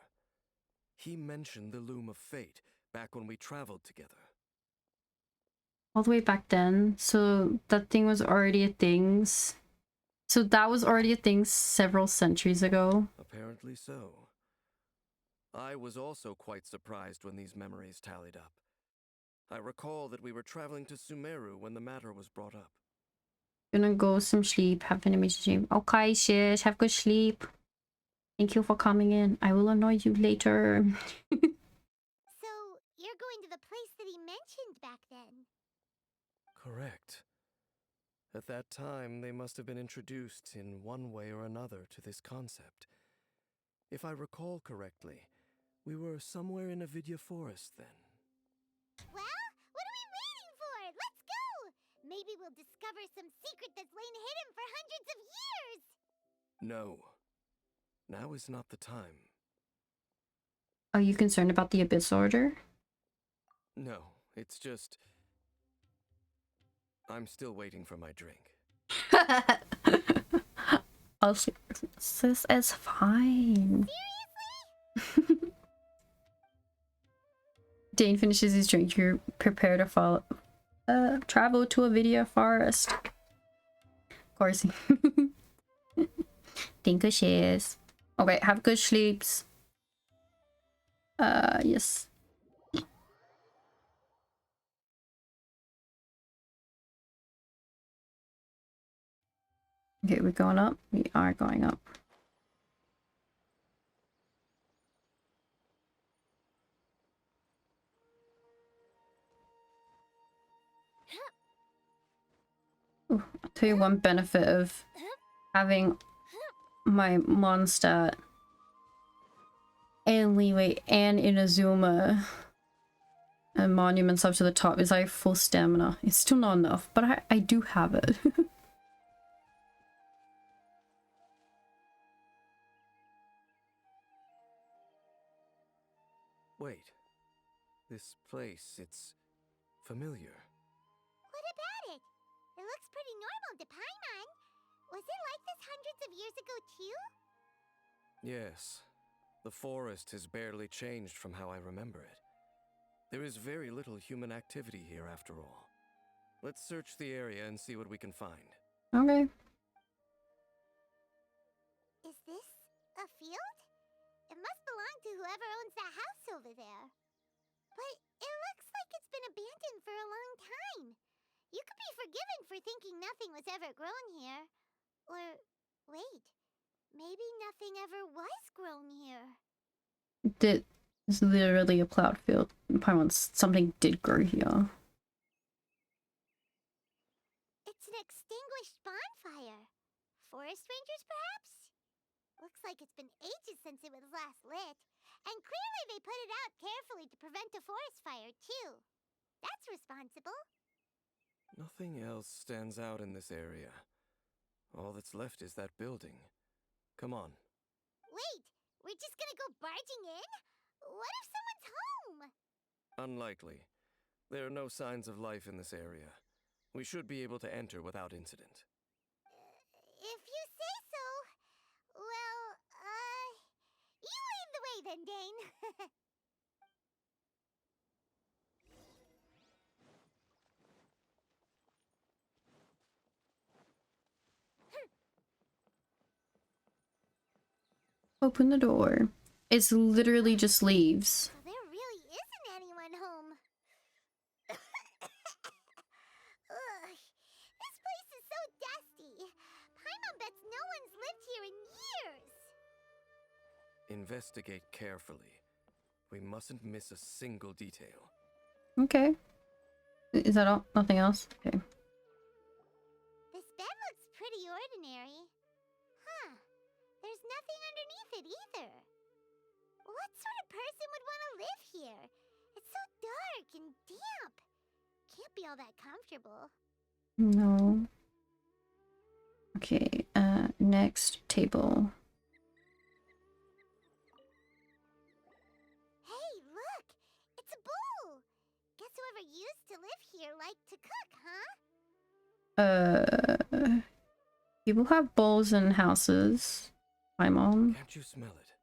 He mentioned the Loom of Fate back when we traveled together. All the way back then. So that thing was already a thing. So that was already a thing several centuries ago. Apparently so. I was also quite surprised when these memories tallied up. I recall that we were traveling to Sumeru when the matter was brought up. Gonna go some sleep. Have an amazing dream. Okay, sis. Have good sleep. Thank you for coming in. I will annoy you later. So, you're going to the place that he mentioned back then? Correct. At that time, they must have been introduced in one way or another to this concept. If I recall correctly, we were somewhere in Avidya Forest then. Well, what are we waiting for? Let's go! Maybe we'll discover some secret that's lain hidden for hundreds of years! No. Now is not the time. Are you concerned about the Abyss Order? No, it's just... I'm still waiting for my drink. Oh, sis is fine. Seriously? Dane finishes his drink. You prepare to follow. Travel to Avidya Forest. Of course. Think of shares. Okay, have good sleeps. Yes. Okay, we're going up. We are going up. Ooh, I'll tell you one benefit of having my Mondstadt and Leeway and Inazuma and monuments up to the top is I have full stamina. It's still not enough, but I do have it. Wait. This place, it's familiar. What about it? It looks pretty normal to Paimon. Was it like this hundreds of years ago too? Yes. The forest has barely changed from how I remember it. There is very little human activity here after all. Let's search the area and see what we can find. Okay. Is this a field? It must belong to whoever owns that house over there. But it looks like it's been abandoned for a long time. You could be forgiven for thinking nothing was ever grown here. Or, wait, maybe nothing ever was grown here. It's literally a plowed field. Probably something did grow here. It's an extinguished bonfire. Forest rangers, perhaps? Looks like it's been ages since it was last lit. And clearly they put it out carefully to prevent a forest fire, too. That's responsible. Nothing else stands out in this area. All that's left is that building. Come on. Wait, we're just gonna go barging in? What if someone's home? Unlikely. There are no signs of life in this area. We should be able to enter without incident. If you say so. Well, you lead the way then, Dane. Open the door. It's literally just leaves. Well, there really isn't anyone home. Ugh, this place is so dusty. Paimon bets no one's lived here in years. Investigate carefully. We mustn't miss a single detail. Okay. Is that all? Nothing else? Okay. This bed looks pretty ordinary. Huh. There's nothing underneath it either. What sort of person would want to live here? It's so dark and damp. Can't be all that comfortable. No. Okay, next table. Hey, look! It's a bowl! Guess whoever used to live here liked to cook, huh? People have bowls in houses. Paimon. Can't you smell it?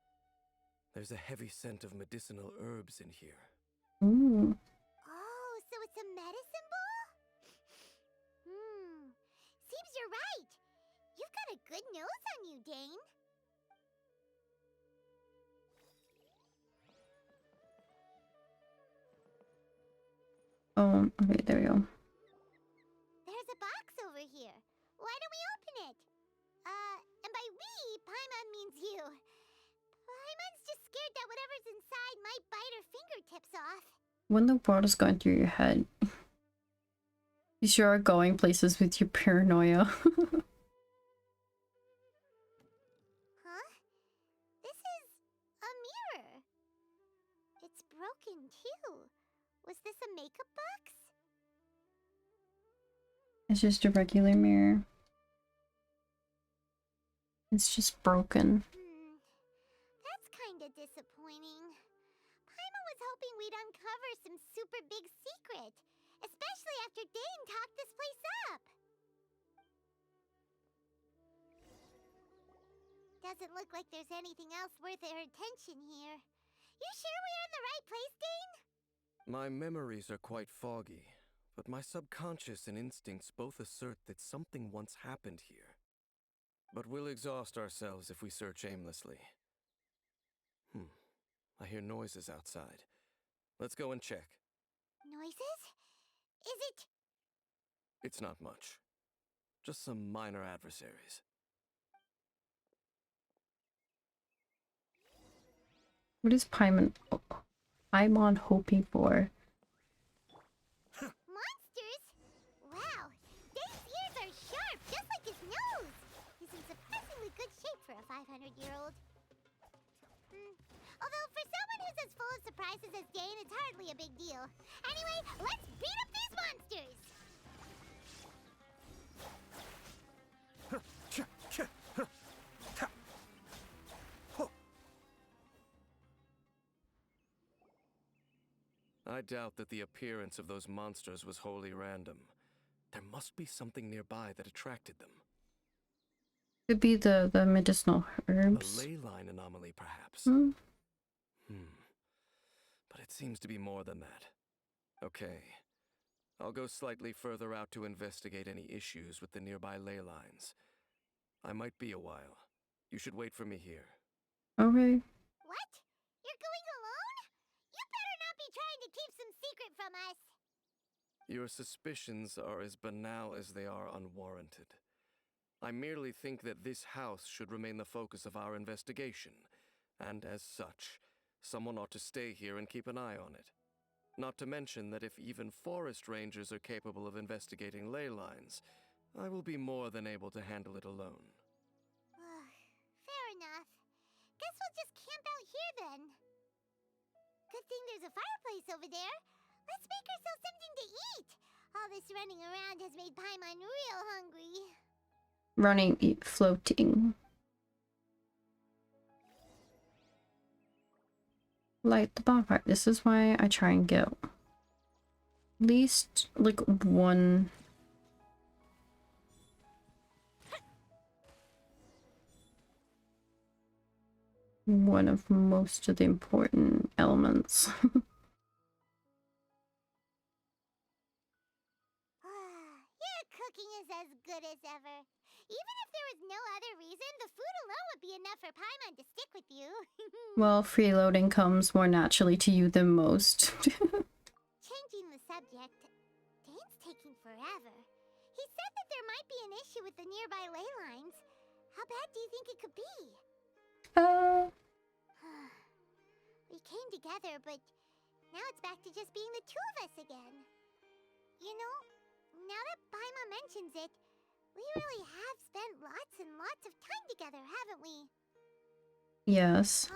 There's a heavy scent of medicinal herbs in here. Ooh. Oh, so it's a medicine ball? Seems you're right. You've got a good nose on you, Dane. Oh, okay, there we go. There's a box over here. Why don't we open it? And by we, Paimon means you. Paimon's just scared that whatever's inside might bite her fingertips off. When the world is going through your head, you sure are going places with your paranoia. Huh? This is a mirror. It's broken too. Was this a makeup box? It's just a regular mirror. It's just broken. That's kinda disappointing. Paimon was hoping we'd uncover some super big secret, especially after Dane talked this place up. Doesn't look like there's anything else worth our attention here. You sure we're in the right place, Dane? My memories are quite foggy, but my subconscious and instincts both assert that something once happened here. But we'll exhaust ourselves if we search aimlessly. I hear noises outside. Let's go and check. Noises? Is it? It's not much. Just some minor adversaries. What is Paimon hoping for? Monsters? Wow, Dane's ears are sharp, just like his nose. He's in surprisingly good shape for a 500-year-old. Although for someone who's as full of surprises as Dane, it's hardly a big deal. Anyway, let's beat up these monsters! I doubt that the appearance of those monsters was wholly random. There must be something nearby that attracted them. Could be the medicinal herbs. A ley line anomaly, perhaps. But it seems to be more than that. Okay. I'll go slightly further out to investigate any issues with the nearby ley lines. I might be a while. You should wait for me here. Okay. What? You're going alone? You better not be trying to keep some secret from us. Your suspicions are as banal as they are unwarranted. I merely think that this house should remain the focus of our investigation, and as such, someone ought to stay here and keep an eye on it. Not to mention that if even forest rangers are capable of investigating ley lines, I will be more than able to handle it alone. Fair enough. Guess we'll just camp out here then. Good thing there's a fireplace over there. Let's make ourselves something to eat. All this running around has made Paimon real hungry. Running, eat, floating. Light the bonfire. This is why I try and get at least like one of most of the important elements. Your cooking is as good as ever. Even if there was no other reason, the food alone would be enough for Paimon to stick with you. Well, freeloading comes more naturally to you than most. Changing the subject, Dane's taking forever. He said that there might be an issue with the nearby ley lines. How bad do you think it could be? We came together, but now it's back to just being the two of us again. You know, now that Paimon mentions it, we really have spent lots and lots of time together, haven't we? Yes.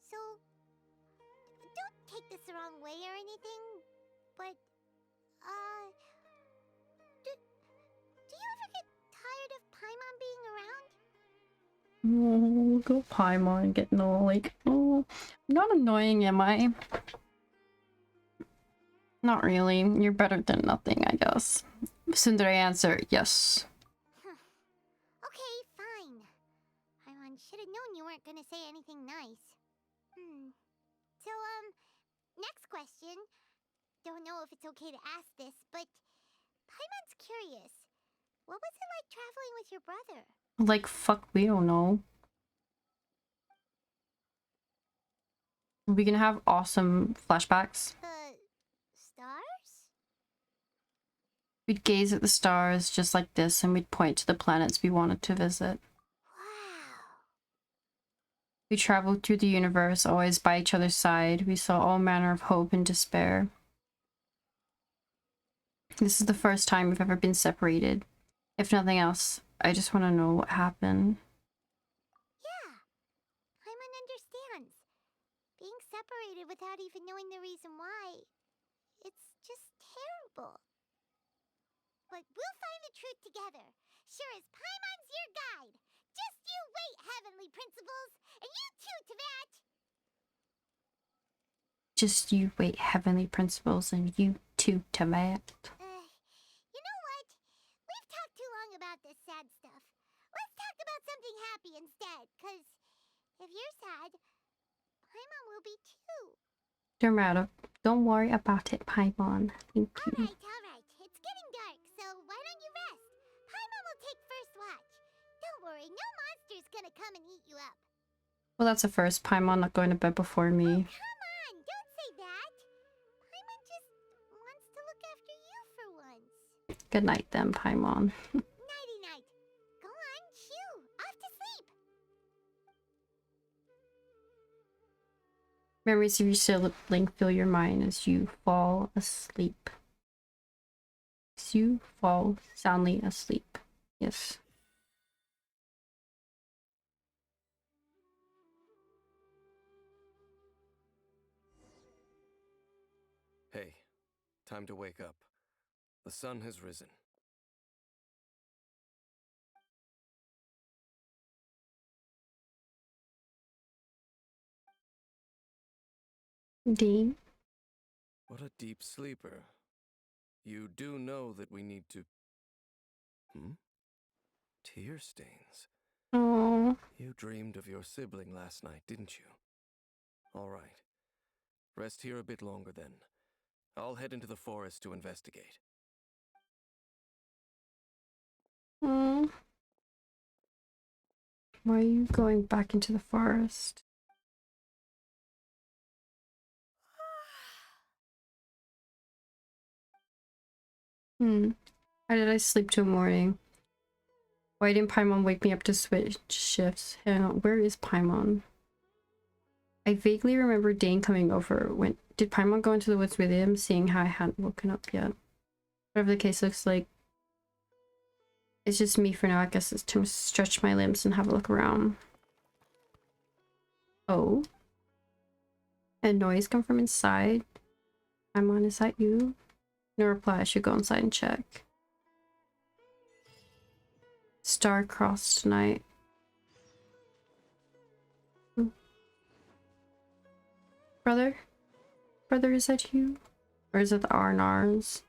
So, don't take this the wrong way or anything, but, do you ever get tired of Paimon being around? Oh, look at Paimon getting all like, oh, I'm not annoying, am I? Not really. You're better than nothing, I guess. Tsundere answer, yes. Okay, fine. Paimon Should have known you weren't gonna say anything nice. So, next question. Don't know if it's okay to ask this, but Paimon's curious. What was it like traveling with your brother? Like, fuck, we don't know. We can have awesome flashbacks. Stars? We'd gaze at the stars just like this, and we'd point to the planets we wanted to visit. We traveled through the universe, always by each other's side. We saw all manner of hope and despair. This is the first time we've ever been separated. If nothing else, I just want to know what happened. Yeah, Paimon understands. Being separated without even knowing the reason why, it's just terrible. But we'll find the truth together. Sure as Paimon's your guide. Just you wait, Heavenly Principles, and you too, Tavat. Just you wait, Heavenly Principles, and you too, Tavat. You know what? We've talked too long about this sad stuff. Let's talk about something happy instead, cause if you're sad, Paimon will be too. Don't worry about it, Paimon. Thank you. Alright. It's getting dark, so why don't you rest? Paimon will take first watch. Don't worry, no monster's gonna come and eat you up. Well, that's a first. Paimon not going to bed before me. Come on, don't say that. Paimon just wants to look after you for once. Good night then, Paimon. Nighty-night. Go on, shoo. Off to sleep. Memories of your sibling fill your mind as you fall asleep. As you fall soundly asleep. Yes. Hey, time to wake up. The sun has risen. Dean? What a deep sleeper. You do know that we need to... Tear stains. Oh. You dreamed of your sibling last night, didn't you? All right. Rest here a bit longer then. I'll head into the forest to investigate. Why are you going back into the forest? How did I sleep till morning? Why didn't Paimon wake me up to switch shifts? Hang on, where is Paimon? I vaguely remember Dane coming over. Did Paimon go into the woods with him, seeing how I hadn't woken up yet? Whatever the case looks like, it's just me for now. I guess it's to stretch my limbs and have a look around. Oh. A noise come from inside. Paimon, is that you? No reply. I should go inside and check. Star-crossed tonight. Ooh. Brother? Brother, is that you? Or is it the R&Rs?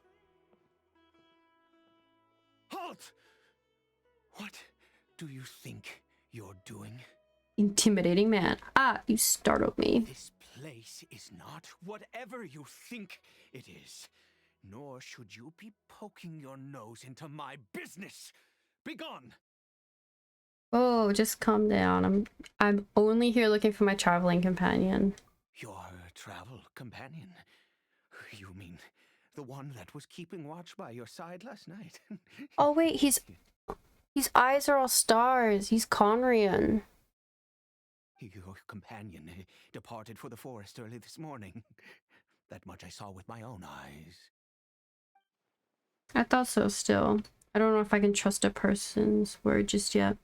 Halt! What do you think you're doing? Intimidating man. Ah, you startled me. This place is not whatever you think it is. Nor should you be poking your nose into my business. Begone! Oh, just calm down. I'm only here looking for my traveling companion. Your travel companion? You mean the one that was keeping watch by your side last night? Oh wait, his eyes are all stars. He's Conrian. Your companion departed for the forest early this morning. That much I saw with my own eyes. I thought so still. I don't know if I can trust a person's word just yet.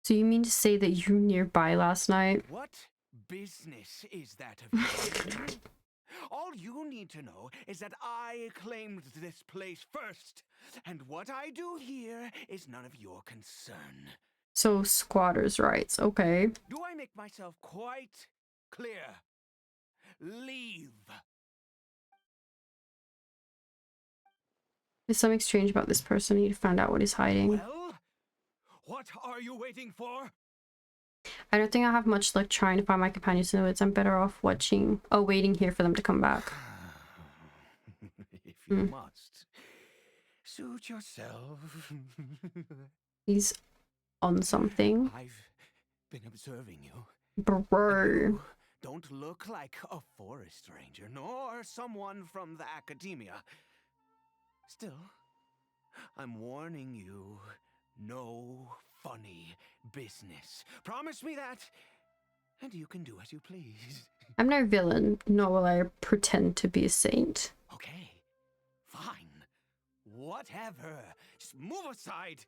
So you mean to say that you were nearby last night? What business is that of yours? All you need to know is that I claimed this place first. And what I do here is none of your concern. So squatters' rights, okay. Do I make myself quite clear? Leave. There's something strange about this person. I need to find out what he's hiding. Well, what are you waiting for? I don't think I have much luck trying to find my companions in the woods. I'm better off watching. Oh, waiting here for them to come back. If you must, suit yourself. He's on something. I've been observing you. Bro. Don't look like a forest ranger, nor someone from the academia. Still, I'm warning you, no funny business. Promise me that, and you can do as you please. I'm no villain, nor will I pretend to be a saint. Okay, fine. Whatever. Just move aside.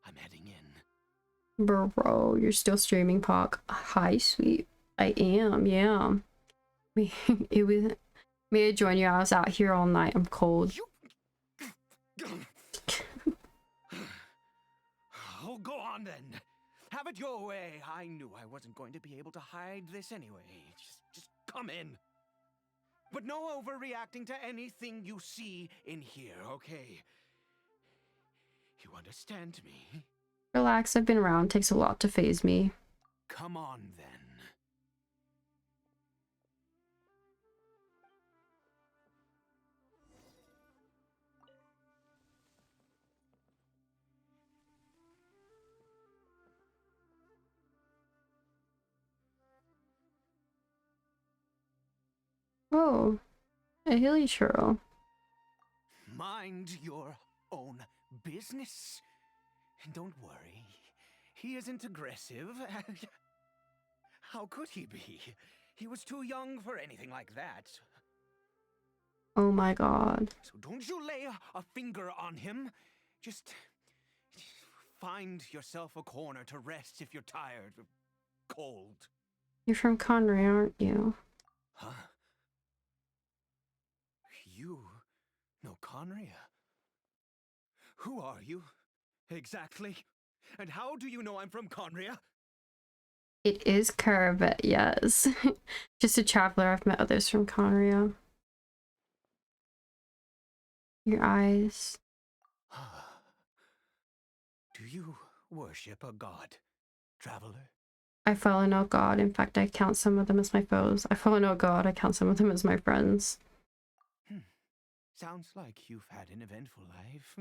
I'm heading in. Bro, you're still streaming, Park. Hi, sweet. I am, yeah. May I join you? I was out here all night. I'm cold. Oh, go on then. Have it your way. I knew I wasn't going to be able to hide this anyway. Just come in. But no overreacting to anything you see in here, okay? You understand me? Relax, I've been around. Takes a lot to phase me. Come on then. Oh, a hilly churl. Mind your own business. Don't worry. He isn't aggressive. How could he be? He was too young for anything like that. Oh my god. So don't you lay a finger on him. Just find yourself a corner to rest if you're tired or cold. You're from Conry, aren't you? Huh? You know Conria? Who are you? Exactly. And how do you know I'm from Conria? It is Caribert, yes. Just a traveler. I've met others from Conria. Your eyes. Do you worship a god, traveler? I follow no god. In fact, I count some of them as my foes. I follow no god. I count some of them as my friends. Sounds like you've had an eventful life.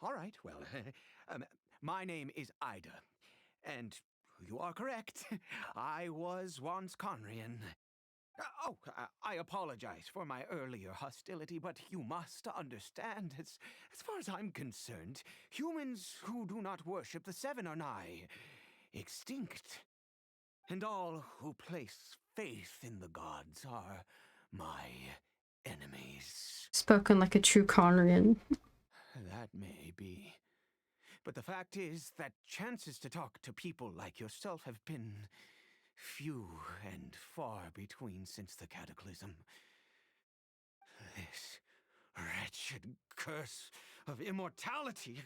All right, well, my name is Ida, and you are correct. I was once Conrian. I apologize for my earlier hostility, but you must understand, as far as I'm concerned, humans who do not worship the Seven are nigh extinct. And all who place faith in the gods are my enemies. Spoken like a true Conrian. That may be. But the fact is that chances to talk to people like yourself have been few and far between since the cataclysm. This wretched curse of immortality.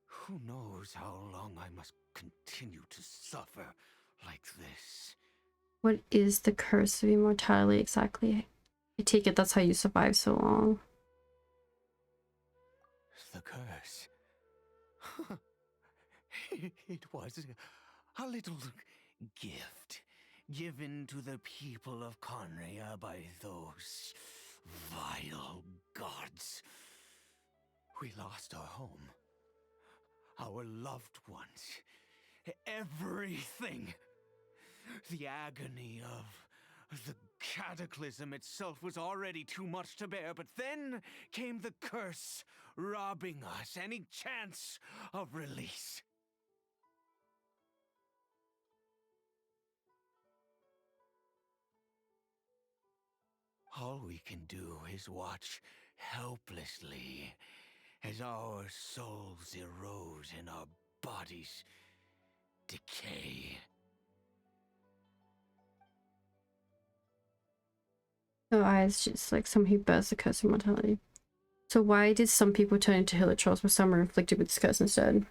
Who knows how long I must continue to suffer like this? What is the curse of immortality exactly? I take it that's how you survive so long. The curse. It was a little gift given to the people of Conria by those vile gods. We lost our home, our loved ones, everything. The agony of the cataclysm itself was already too much to bear, but then came the curse, robbing us any chance of release. All we can do is watch helplessly as our souls erode and our bodies decay. No eyes, just like some who bears the curse of immortality. So why did some people turn into hill trolls while some were inflicted with this curse instead?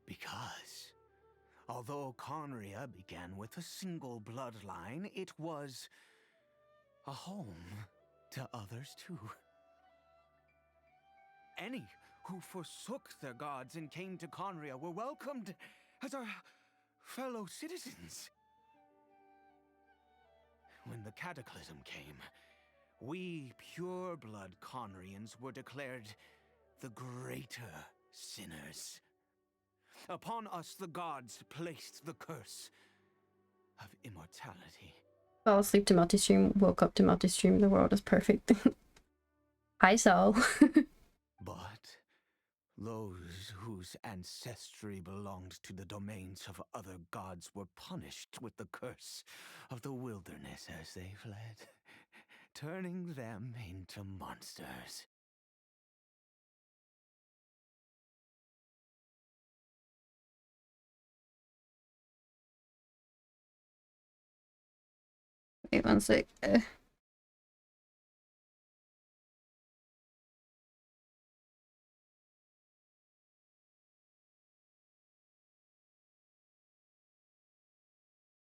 Because, although Conria began with a single bloodline, it was a home to others too. Any who forsook their gods and came to Conria were welcomed as our fellow citizens. When the cataclysm came, we pure-blood Conrians were declared the greater sinners. Upon us the gods placed the curse of immortality. Fell asleep to multi-stream, woke up to multi-stream, the world is perfect. Hi, Sal. But those whose ancestry belonged to the domains of other gods were punished with the curse of the wilderness as they fled, turning them into monsters. Wait one sec.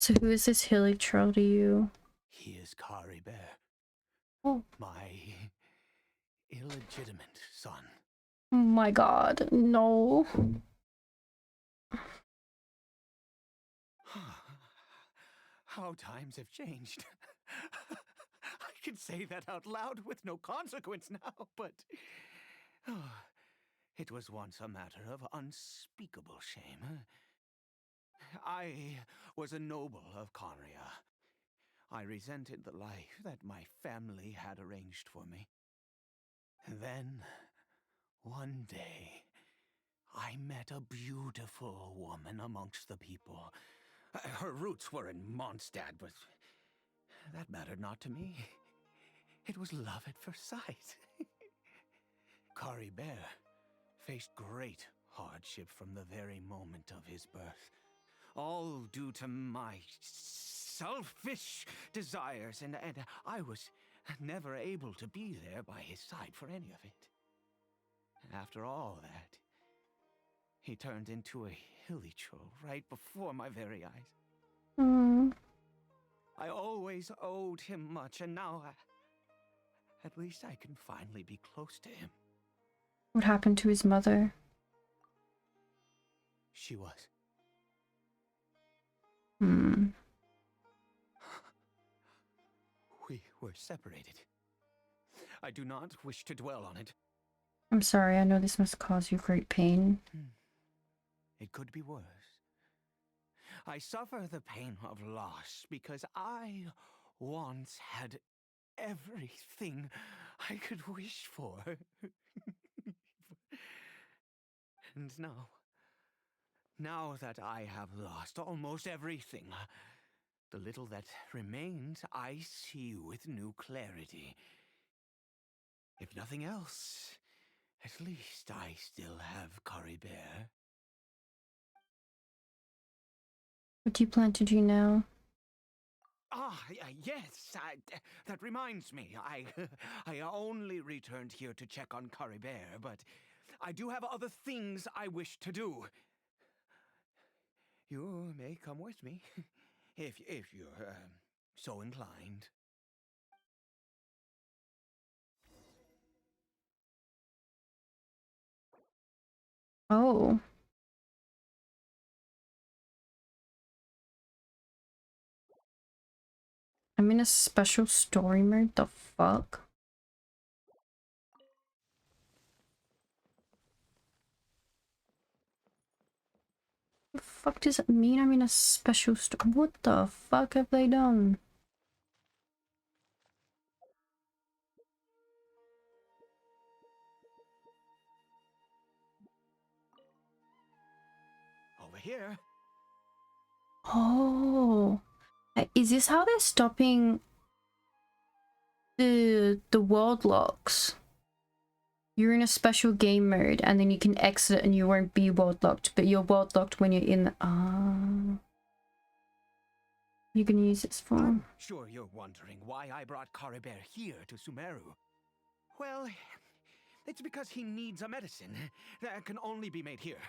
So who is this hilly troll to you? He is Caribert, Oh. my illegitimate son. Oh my god, no. How times have changed. I can say that out loud with no consequence now, but it was once a matter of unspeakable shame. I was a noble of Conria. I resented the life that my family had arranged for me. Then, one day, I met a beautiful woman amongst the people. Her roots were in Mondstadt, but that mattered not to me. It was love at first sight. Caribert faced great hardship from the very moment of his birth. All due to my selfish desires, and I was never able to be there by his side for any of it. After all that, he turned into a hilly troll right before my very eyes. I always owed him much, and now at least I can finally be close to him. What happened to his mother? She was. We were separated. I do not wish to dwell on it. I'm sorry, I know this must cause you great pain. It could be worse. I suffer the pain of loss because I once had everything I could wish for. And now that I have lost almost everything, the little that remains I see with new clarity. If nothing else, at least I still have Caribert. What do you plan to do now? Yes, that reminds me. I only returned here to check on Caribert, but I do have other things I wish to do. You may come with me, if you're so inclined. Oh. I'm in a special story mode, the fuck? The fuck does it mean I'm in a special story? What the fuck have they done? Over here. Oh. Is this how they're stopping the world locks? You're in a special game mode and then you can exit and you won't be world locked, but you're world locked when you're in the you can use this for. I'm sure you're wondering why I brought Caribert here to Sumeru. Well, it's because he needs a medicine that can only be made here.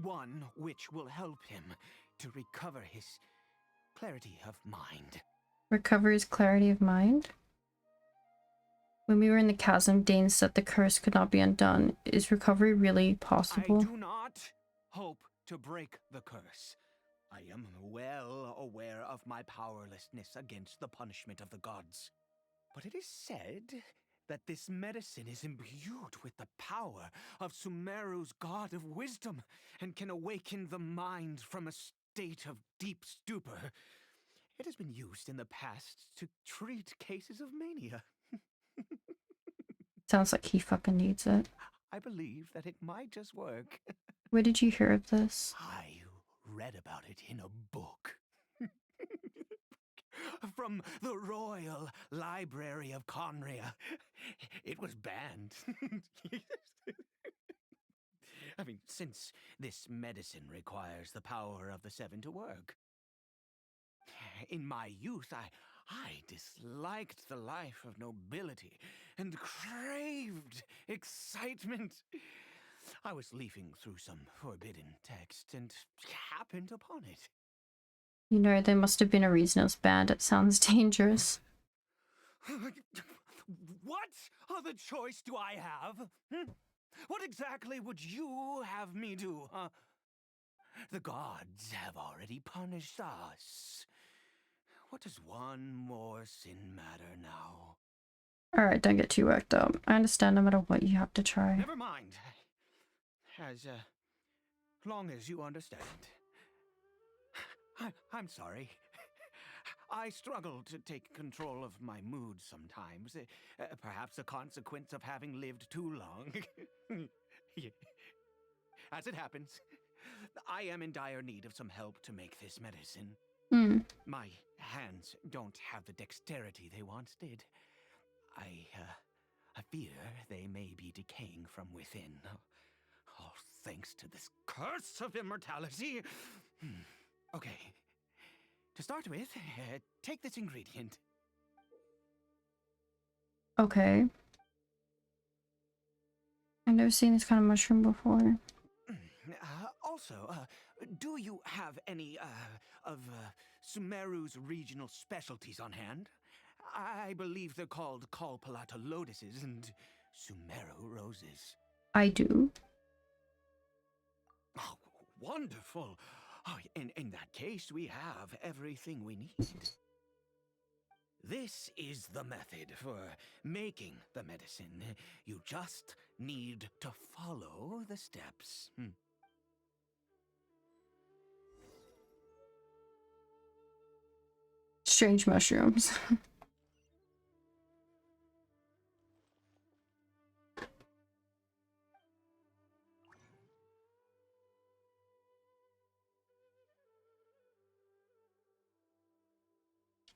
One which will help him to recover his clarity of mind. Recover his clarity of mind? When we were in the chasm, Dane said the curse could not be undone. Is recovery really possible? I do not hope to break the curse. I am well aware of my powerlessness against the punishment of the gods. But it is said that this medicine is imbued with the power of Sumeru's god of wisdom and can awaken the mind from a state of deep stupor. It has been used in the past to treat cases of mania. Sounds like he fucking needs it. I believe that it might just work. Where did you hear of this? I read about it in a book. From the Royal Library of Conria. It was banned. I mean, since this medicine requires the power of the seven to work. In my youth, I disliked the life of nobility and craved excitement. I was leafing through some forbidden text and happened upon it. You know, there must have been a reason it was banned. It sounds dangerous. What other choice do I have? What exactly would you have me do, huh? The gods have already punished us. What does one more sin matter now? Alright, don't get too worked up. I understand no matter what you have to try. Never mind. As long as you understand. I'm sorry. I struggle to take control of my mood sometimes. Perhaps a consequence of having lived too long. As it happens, I am in dire need of some help to make this medicine. My hands don't have the dexterity they once did. I fear they may be decaying from within. All thanks to this curse of immortality. Okay. To start with, take this ingredient. Okay. I've never seen this kind of mushroom before. Also, do you have any of Sumeru's regional specialties on hand? I believe they're called Kalpalata lotuses and Sumeru roses. I do. Oh, wonderful. Oh, in that case, we have everything we need. This is the method for making the medicine. You just need to follow the steps. Strange mushrooms.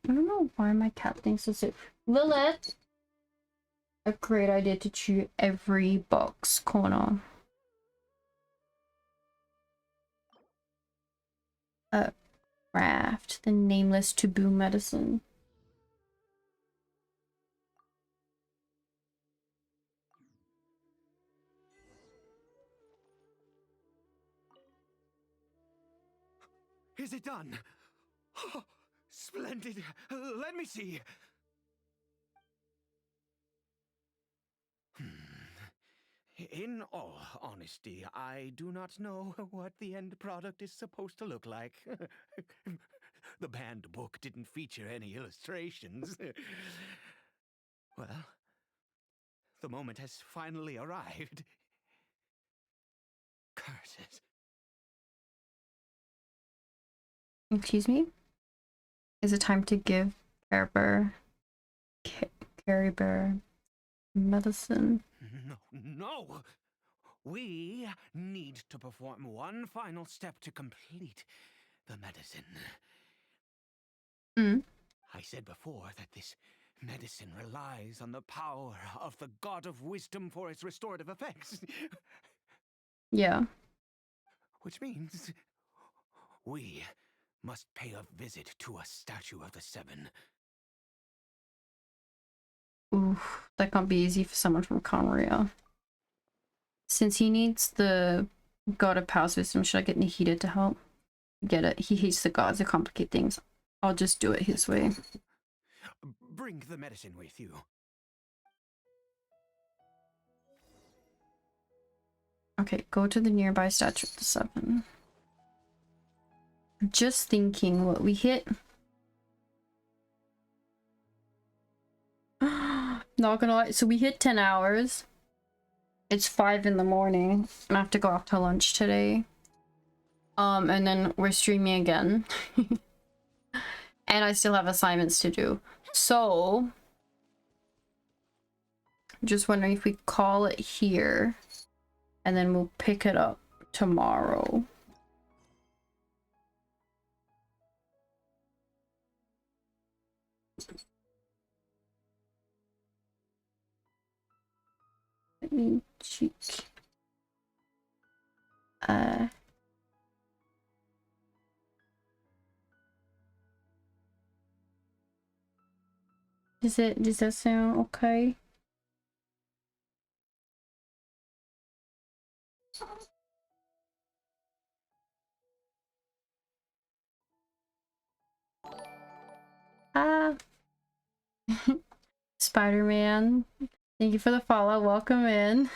I don't know why my cat thinks it's it. Lilith! A great idea to chew every box corner. Craft the nameless taboo medicine. Is it done? Oh, splendid. Let me see. In all honesty, I do not know what the end product is supposed to look like. The banned book didn't feature any illustrations. Well, the moment has finally arrived. Curses. Excuse me? Is it time to give Caribert medicine? No! We need to perform one final step to complete the medicine. I said before that this medicine relies on the power of the god of wisdom for its restorative effects. Yeah. Which means we must pay a visit to a statue of the seven. Oof, that can't be easy for someone from Conria. Since he needs the god of power system, should I get Nahida to help? Get it. He hates the gods that complicate things. I'll just do it his way. Bring the medicine with you. Okay, go to the nearby statue of the 7. Just thinking what we hit. Not gonna lie, so we hit 10 hours. It's 5 in the morning, and I have to go out to lunch today. And then we're streaming again. And I still have assignments to do. So, just wondering if we call it here, and then we'll pick it up tomorrow. Let me check. Does that sound okay? Spider-Man, thank you for the follow. Welcome in.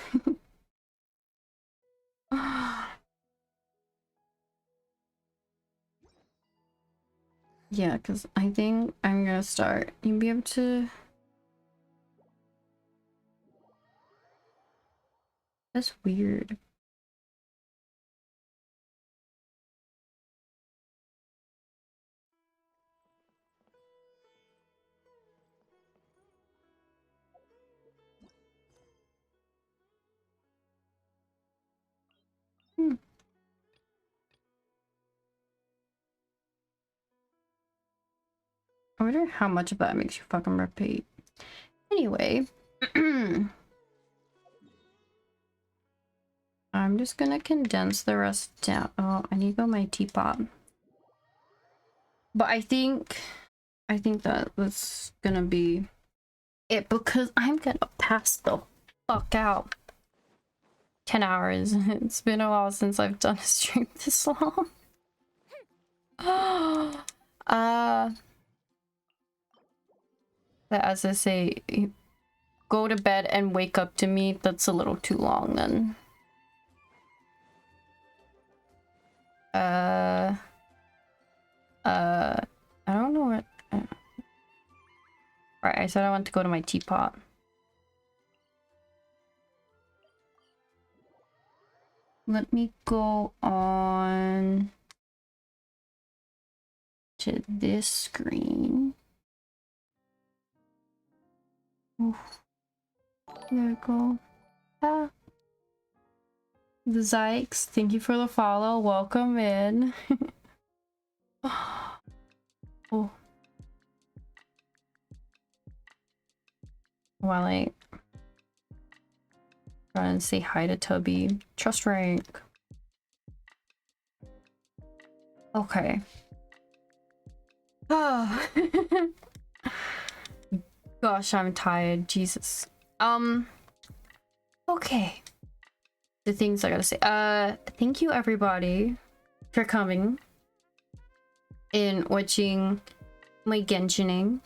Yeah, because I think I'm gonna start. You'll be able to. That's weird. I wonder how much of that makes you fucking repeat. Anyway. I'm just gonna condense the rest down. Oh, I need to go my teapot. But I think that was gonna be it because I'm gonna pass the fuck out. 10 hours. It's been a while since I've done a stream this long. But as I say, go to bed and wake up to me, that's a little too long then. I don't know what... Right, I said I want to go to my teapot. Let me go on to this screen. Oof. There we go. Ah. The Zykes, thank you for the follow. Welcome in. Oh. While I try and say hi to Tubby. Trust rank. Okay. Oh. Gosh, I'm tired. Jesus. Okay. The things I gotta say. Thank you everybody for coming and watching my Genshining.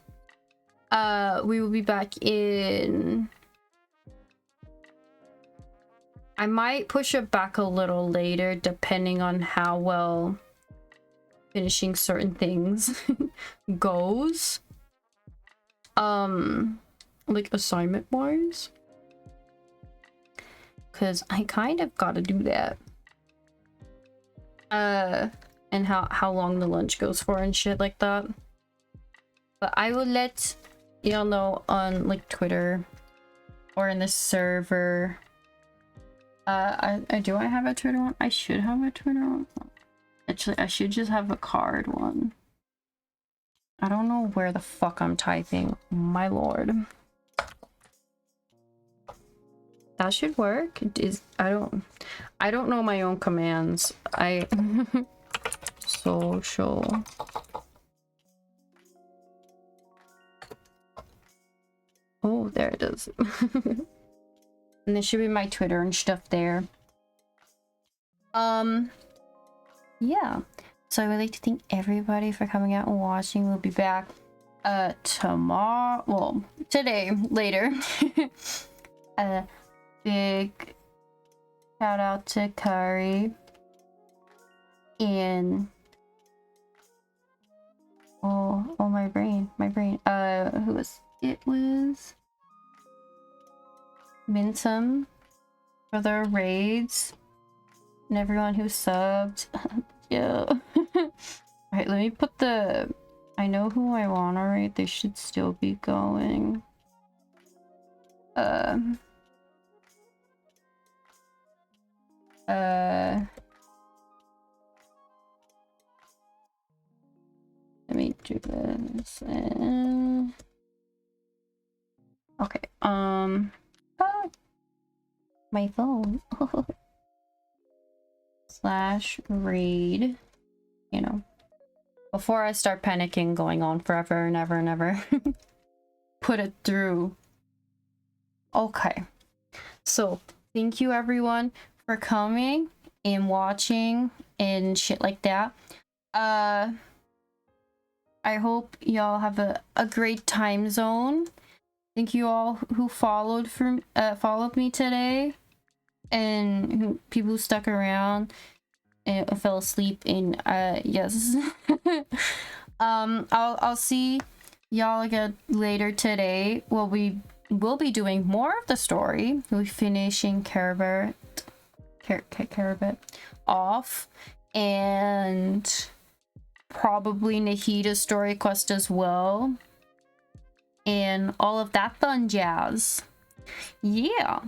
We will be back in... I might push it back a little later depending on how well finishing certain things goes. Like assignment wise. Cause I kind of gotta do that. And how long the lunch goes for and shit like that. But I will let y'all know on like Twitter or in the server. Do I have a Twitter one? I should have a Twitter one. Actually, I should just have a card one. I don't know where the fuck I'm typing. My lord. That should work. I don't know my own commands. Social. Oh, there it is. And there should be my Twitter and stuff there. Yeah. So I would like to thank everybody for coming out and watching. We'll be back tomorrow. Well, today, later. Big Shout out to Kari. And oh my brain. Who was it? Was Mintum for the raids and everyone who subbed. Yeah. Alright, let me put the... I know who I want to raid. They should still be going. Let me do this. Okay, my phone. /raid, you know, before I start panicking going on forever and ever and ever. Put it through. Okay, so thank you everyone for coming and watching and shit like that. I hope y'all have a great time zone. Thank you all who followed me today, and people who stuck around and fell asleep. And yes. I'll see y'all again later today. Well, we will be doing more of the story. We'll be finishing Caribert off, and probably Nahida's story quest as well, and all of that fun jazz. Yeah.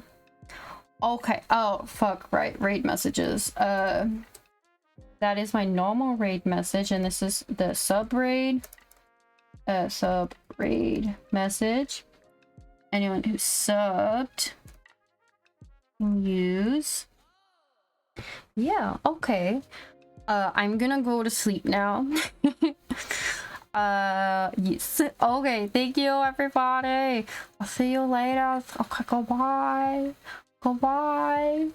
Okay. Oh fuck, right, raid messages. That is my normal raid message, and this is the sub raid message. Anyone who subbed can use. Yeah, okay. I'm gonna go to sleep now. Yes. Okay, thank you everybody. I'll see you later. Okay, goodbye. Goodbye.